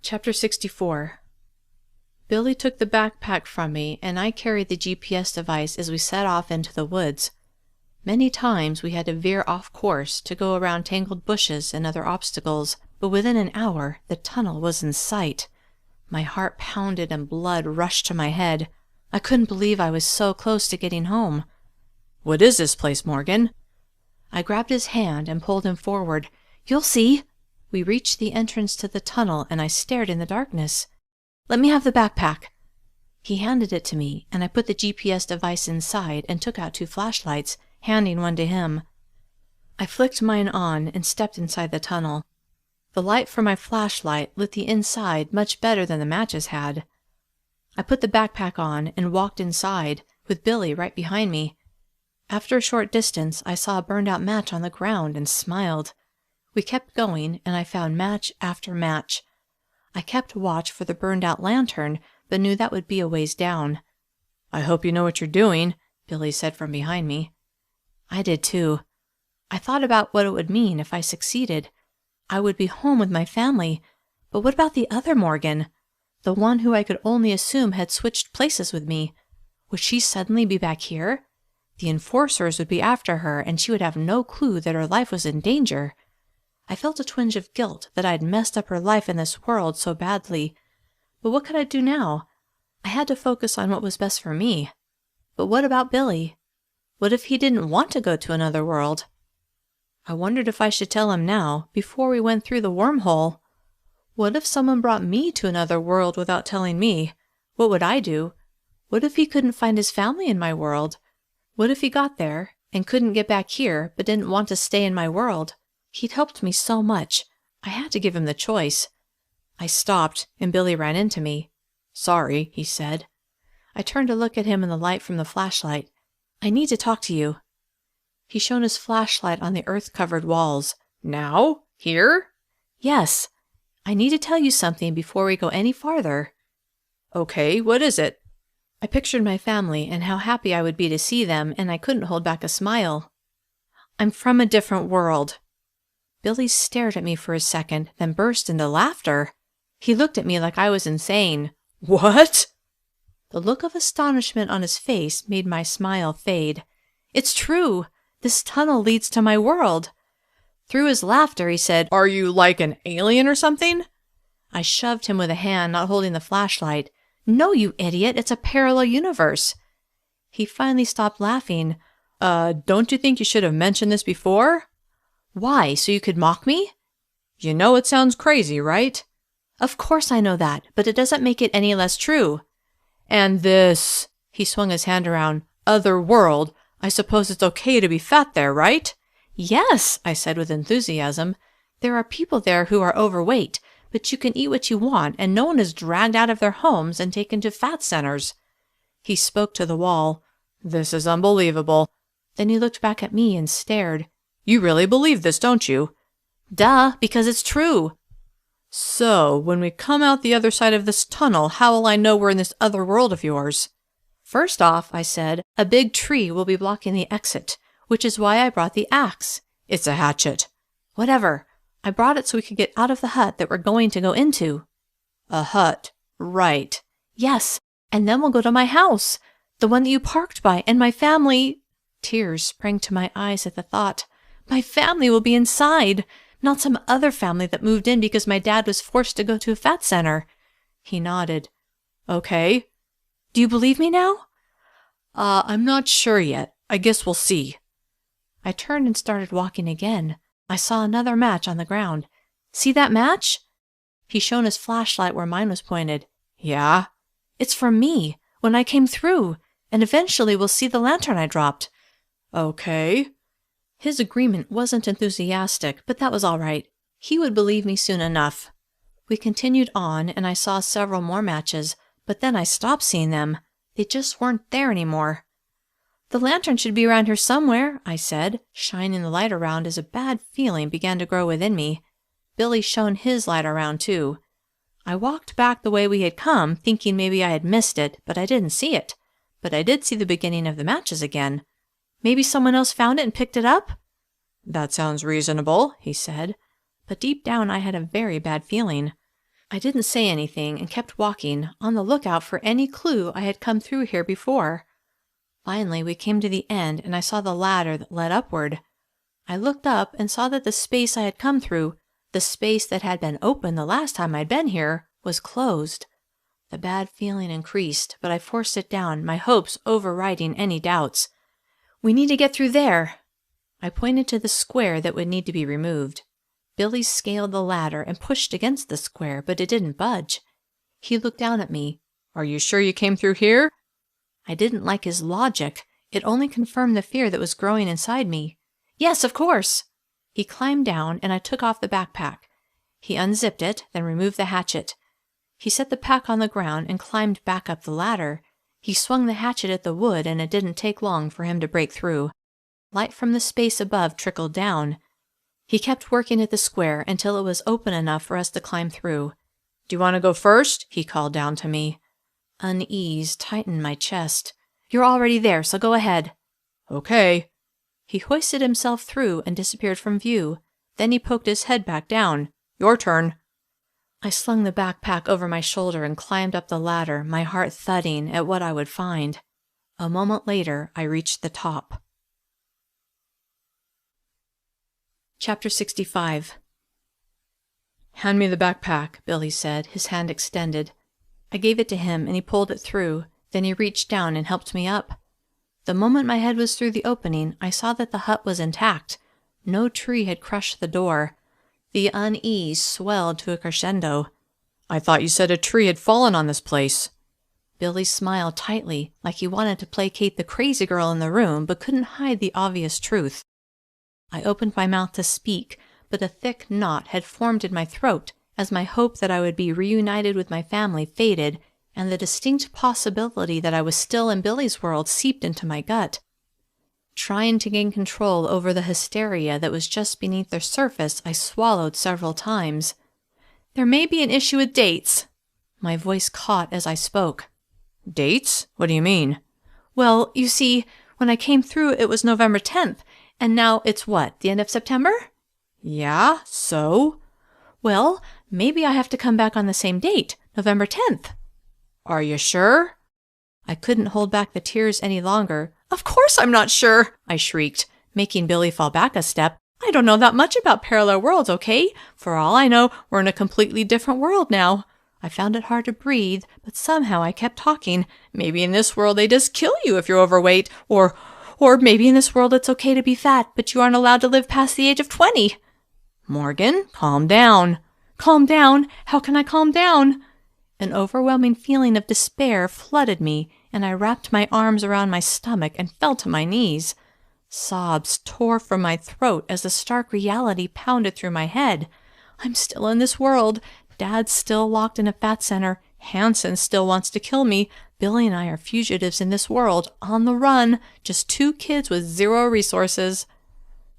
Chapter 64. Billy took the backpack from me, and I carried the GPS device as we set off into the woods. Many times we had to veer off course to go around tangled bushes and other obstacles, but within an hour the tunnel was in sight. My heart pounded and blood rushed to my head. I couldn't believe I was so close to getting home. "What is this place, Morgan?" I grabbed his hand and pulled him forward. "You'll see." We reached the entrance to the tunnel, and I stared in the darkness. "Let me have the backpack." He handed it to me, and I put the GPS device inside and took out 2 flashlights, handing one to him. I flicked mine on and stepped inside the tunnel. The light from my flashlight lit the inside much better than the matches had. I put the backpack on and walked inside, with Billy right behind me. After a short distance, I saw a burned-out match on the ground and smiled. We kept going, and I found match after match. I kept watch for the burned-out lantern, but knew that would be a ways down. "I hope you know what you're doing," Billy said from behind me. I did too. I thought about what it would mean if I succeeded. I would be home with my family, but what about the other Morgan? The one who I could only assume had switched places with me. Would she suddenly be back here? The enforcers would be after her, and she would have no clue that her life was in danger. I felt a twinge of guilt that I had messed up her life in this world so badly. But what could I do now? I had to focus on what was best for me. But what about Billy? What if he didn't want to go to another world? I wondered if I should tell him now, before we went through the wormhole. What if someone brought me to another world without telling me? What would I do? What if he couldn't find his family in my world? What if he got there and couldn't get back here but didn't want to stay in my world? He'd helped me so much. I had to give him the choice. I stopped, and Billy ran into me. "Sorry," he said. I turned to look at him in the light from the flashlight. "I need to talk to you." He shone his flashlight on the earth-covered walls. "Now? Here?" "Yes. I need to tell you something before we go any farther." "Okay, what is it?" I pictured my family and how happy I would be to see them, and I couldn't hold back a smile. "I'm from a different world." Billy stared at me for a second, then burst into laughter. He looked at me like I was insane. "What?" The look of astonishment on his face made my smile fade. "It's true. This tunnel leads to my world." Through his laughter, he said, "Are you like an alien or something?" I shoved him with a hand, not holding the flashlight. "No, you idiot, it's a parallel universe." He finally stopped laughing. Don't you think you should have mentioned this before?" "Why, so you could mock me?" "You know it sounds crazy, right?" "Of course I know that, but it doesn't make it any less true." "And this," he swung his hand around, "other world, I suppose it's okay to be fat there, right?" "Yes," I said with enthusiasm. "There are people there who are overweight, but you can eat what you want, and no one is dragged out of their homes and taken to fat centers." He spoke to the wall. "This is unbelievable." Then he looked back at me and stared. "You really believe this, don't you?" "Duh, because it's true." "So, when we come out the other side of this tunnel, how will I know we're in this other world of yours?" "First off," I said, "a big tree will be blocking the exit, which is why I brought the axe." "It's a hatchet." "Whatever. I brought it so we could get out of the hut that we're going to go into." "A hut. Right." "Yes, and then we'll go to my house, the one that you parked by, and my family—" Tears sprang to my eyes at the thought. "My family will be inside, not some other family that moved in because my dad was forced to go to a fat center." He nodded. "Okay." "Do you believe me now?" I'm not sure yet. I guess we'll see." I turned and started walking again. I saw another match on the ground. "See that match?" He shone his flashlight where mine was pointed. "Yeah?" "It's for me, when I came through, and eventually we'll see the lantern I dropped." "Okay." His agreement wasn't enthusiastic, but that was all right. He would believe me soon enough. We continued on, and I saw several more matches, but then I stopped seeing them. They just weren't there anymore. "The lantern should be around here somewhere," I said, shining the light around as a bad feeling began to grow within me. Billy shone his light around too. I walked back the way we had come, thinking maybe I had missed it, but I didn't see it. But I did see the beginning of the matches again. "Maybe someone else found it and picked it up?" "That sounds reasonable," he said. But deep down I had a very bad feeling. I didn't say anything and kept walking, on the lookout for any clue I had come through here before. Finally, we came to the end, and I saw the ladder that led upward. I looked up and saw that the space I had come through, the space that had been open the last time I'd been here, was closed. The bad feeling increased, but I forced it down, my hopes overriding any doubts. "We need to get through there." I pointed to the square that would need to be removed. Billy scaled the ladder and pushed against the square, but it didn't budge. He looked down at me. "Are you sure you came through here?" I didn't like his logic. It only confirmed the fear that was growing inside me. "Yes, of course." He climbed down, and I took off the backpack. He unzipped it, then removed the hatchet. He set the pack on the ground and climbed back up the ladder. He swung the hatchet at the wood, and it didn't take long for him to break through. Light from the space above trickled down. He kept working at the square until it was open enough for us to climb through. "Do you want to go first?" he called down to me. Unease tightened my chest. "You're already there, so go ahead." "Okay." He hoisted himself through and disappeared from view. Then he poked his head back down. "Your turn." I slung the backpack over my shoulder and climbed up the ladder, my heart thudding at what I would find. A moment later, I reached the top. Chapter 65. "Hand me the backpack," Billy said, his hand extended. I gave it to him, and he pulled it through. Then he reached down and helped me up. The moment my head was through the opening, I saw that the hut was intact. No tree had crushed the door. The unease swelled to a crescendo. "I thought you said a tree had fallen on this place." Billy smiled tightly, like he wanted to placate the crazy girl in the room, but couldn't hide the obvious truth. I opened my mouth to speak, but a thick knot had formed in my throat as my hope that I would be reunited with my family faded, and the distinct possibility that I was still in Billy's world seeped into my gut. Trying to gain control over the hysteria that was just beneath the surface, I swallowed several times. "There may be an issue with dates." My voice caught as I spoke. "Dates? What do you mean?" "Well, you see, when I came through it was November 10th, and now it's what, the end of September?" "Yeah, so?" "Well, maybe I have to come back on the same date, November 10th. "Are you sure?" I couldn't hold back the tears any longer. "Of course I'm not sure," I shrieked, making Billy fall back a step. "I don't know that much about parallel worlds, okay? For all I know, we're in a completely different world now." I found it hard to breathe, but somehow I kept talking. "Maybe in this world they just kill you if you're overweight, or maybe in this world it's okay to be fat, but you aren't allowed to live past the age of 20. "Morgan, calm down." "Calm down? How can I calm down?" An overwhelming feeling of despair flooded me, and I wrapped my arms around my stomach and fell to my knees. Sobs tore from my throat as the stark reality pounded through my head. I'm still in this world. Dad's still locked in a fat center. Hanson still wants to kill me. Billy and I are fugitives in this world, on the run, just two kids with zero resources.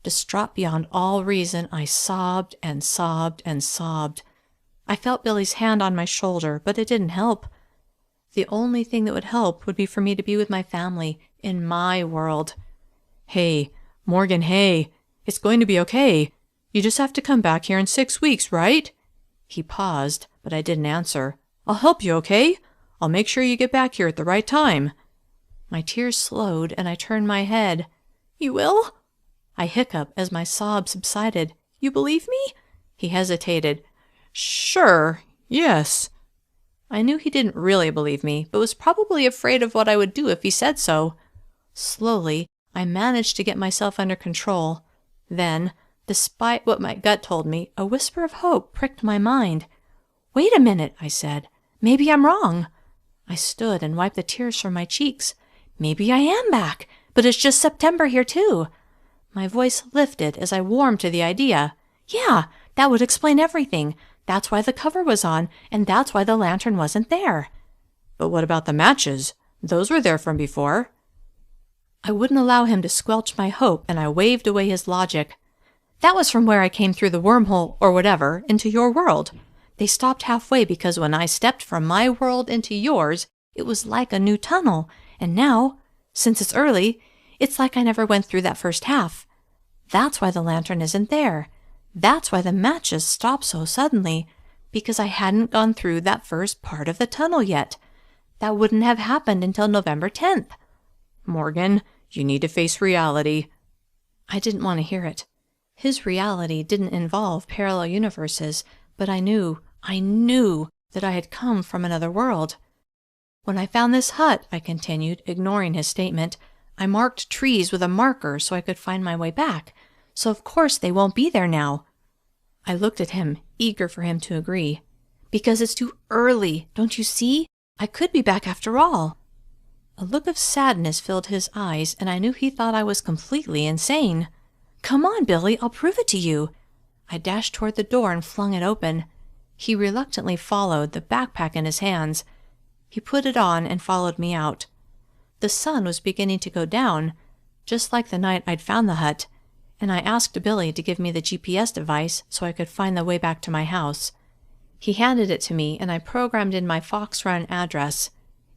Distraught beyond all reason, I sobbed and sobbed and sobbed. I felt Billy's hand on my shoulder, but it didn't help. The only thing that would help would be for me to be with my family, in my world. "Hey, Morgan, hey, it's going to be okay. You just have to come back here in 6 weeks, right?" He paused, but I didn't answer. "I'll help you, okay? I'll make sure you get back here at the right time." My tears slowed, and I turned my head. "You will?" I hiccuped as my sobs subsided. "You believe me?" He hesitated. "Sure, yes." I knew he didn't really believe me, but was probably afraid of what I would do if he said so. Slowly, I managed to get myself under control. Then, despite what my gut told me, a whisper of hope pricked my mind. "Wait a minute," I said. "Maybe I'm wrong." I stood and wiped the tears from my cheeks. "Maybe I am back, but it's just September here too." My voice lifted as I warmed to the idea. "Yeah, that would explain everything. That's why the cover was on, and that's why the lantern wasn't there." "But what about the matches? Those were there from before." I wouldn't allow him to squelch my hope, and I waved away his logic. "That was from where I came through the wormhole, or whatever, into your world. They stopped halfway because when I stepped from my world into yours, it was like a new tunnel, and now, since it's early, it's like I never went through that first half. That's why the lantern isn't there. That's why the matches stop so suddenly, because I hadn't gone through that first part of the tunnel yet. That wouldn't have happened until November 10th. Morgan, you need to face reality. I didn't want to hear it. His reality didn't involve parallel universes, but I knew that I had come from another world. When I found this hut, I continued, ignoring his statement, I marked trees with a marker so I could find my way back. So of course they won't be there now. I looked at him, eager for him to agree. Because it's too early, don't you see? I could be back after all. A look of sadness filled his eyes, and I knew he thought I was completely insane. Come on, Billy, I'll prove it to you. I dashed toward the door and flung it open. He reluctantly followed, the backpack in his hands. He put it on and followed me out. The sun was beginning to go down, just like the night I'd found the hut, and I asked Billy to give me the GPS device so I could find the way back to my house. He handed it to me, and I programmed in my Fox Run address.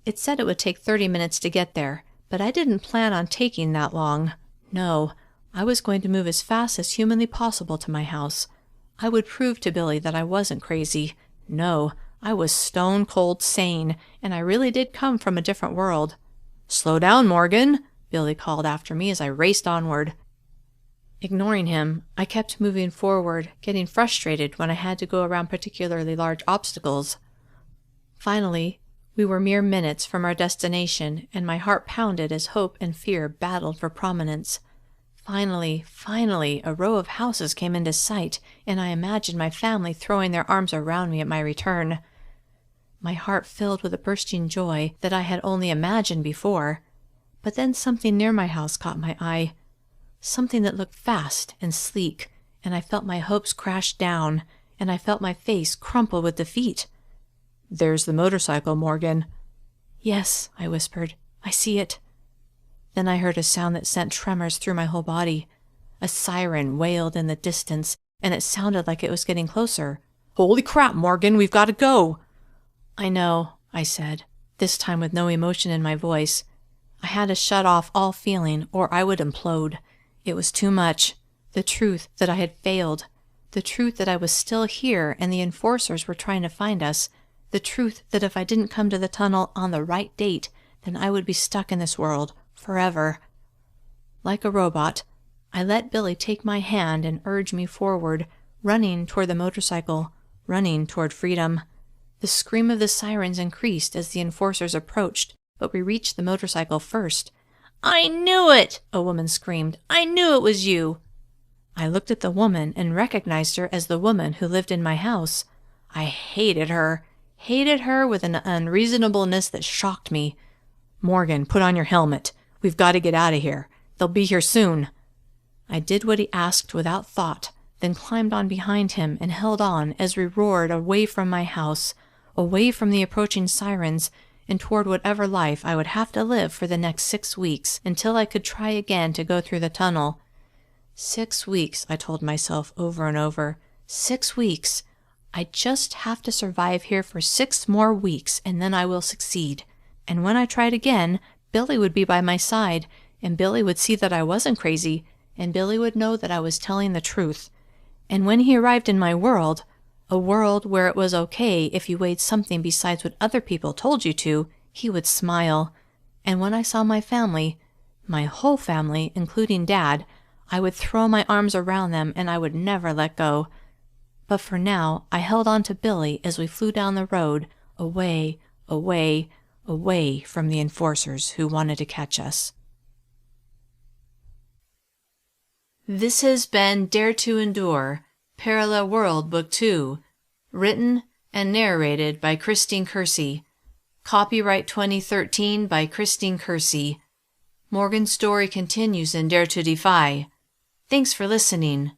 It said it would take 30 minutes to get there, but I didn't plan on taking that long. No, I was going to move as fast as humanly possible to my house. I would prove to Billy that I wasn't crazy. No, I was stone cold sane, and I really did come from a different world. Slow down, Morgan, Billy called after me as I raced onward. Ignoring him, I kept moving forward, getting frustrated when I had to go around particularly large obstacles. Finally, we were mere minutes from our destination, and my heart pounded as hope and fear battled for prominence. Finally, a row of houses came into sight, and I imagined my family throwing their arms around me at my return. My heart filled with a bursting joy that I had only imagined before. But then something near my house caught my eye. Something that looked fast and sleek, and I felt my hopes crash down, and I felt my face crumple with defeat. There's the motorcycle, Morgan. Yes, I whispered. I see it. Then I heard a sound that sent tremors through my whole body. A siren wailed in the distance, and it sounded like it was getting closer. Holy crap, Morgan, we've got to go. I know, I said, this time with no emotion in my voice. I had to shut off all feeling, or I would implode. It was too much. The truth that I had failed. The truth that I was still here and the enforcers were trying to find us. The truth that if I didn't come to the tunnel on the right date, then I would be stuck in this world forever. Like a robot, I let Billy take my hand and urge me forward, running toward the motorcycle, running toward freedom. The scream of the sirens increased as the enforcers approached, but we reached the motorcycle first. I knew it! A woman screamed. I knew it was you! I looked at the woman and recognized her as the woman who lived in my house. I hated her with an unreasonableness that shocked me. Morgan, put on your helmet. We've got to get out of here. They'll be here soon. I did what he asked without thought, then climbed on behind him and held on as we roared away from my house, away from the approaching sirens, and toward whatever life I would have to live for the next 6 weeks until I could try again to go through the tunnel. 6 weeks, I told myself over and over. 6 weeks. I just have to survive here for 6 more weeks, and then I will succeed. And when I tried again, Billy would be by my side, and Billy would see that I wasn't crazy, and Billy would know that I was telling the truth. And when he arrived in my world, a world where it was okay if you weighed something besides what other people told you to, he would smile. And when I saw my family, my whole family, including Dad, I would throw my arms around them and I would never let go. But for now, I held on to Billy as we flew down the road, away, away, away from the enforcers who wanted to catch us. This has been Dare to Endure, Parallel World Book 2, written and narrated by Christine Kersey. Copyright 2013 by Christine Kersey. Morgan's story continues in Dare to Defy. Thanks for listening.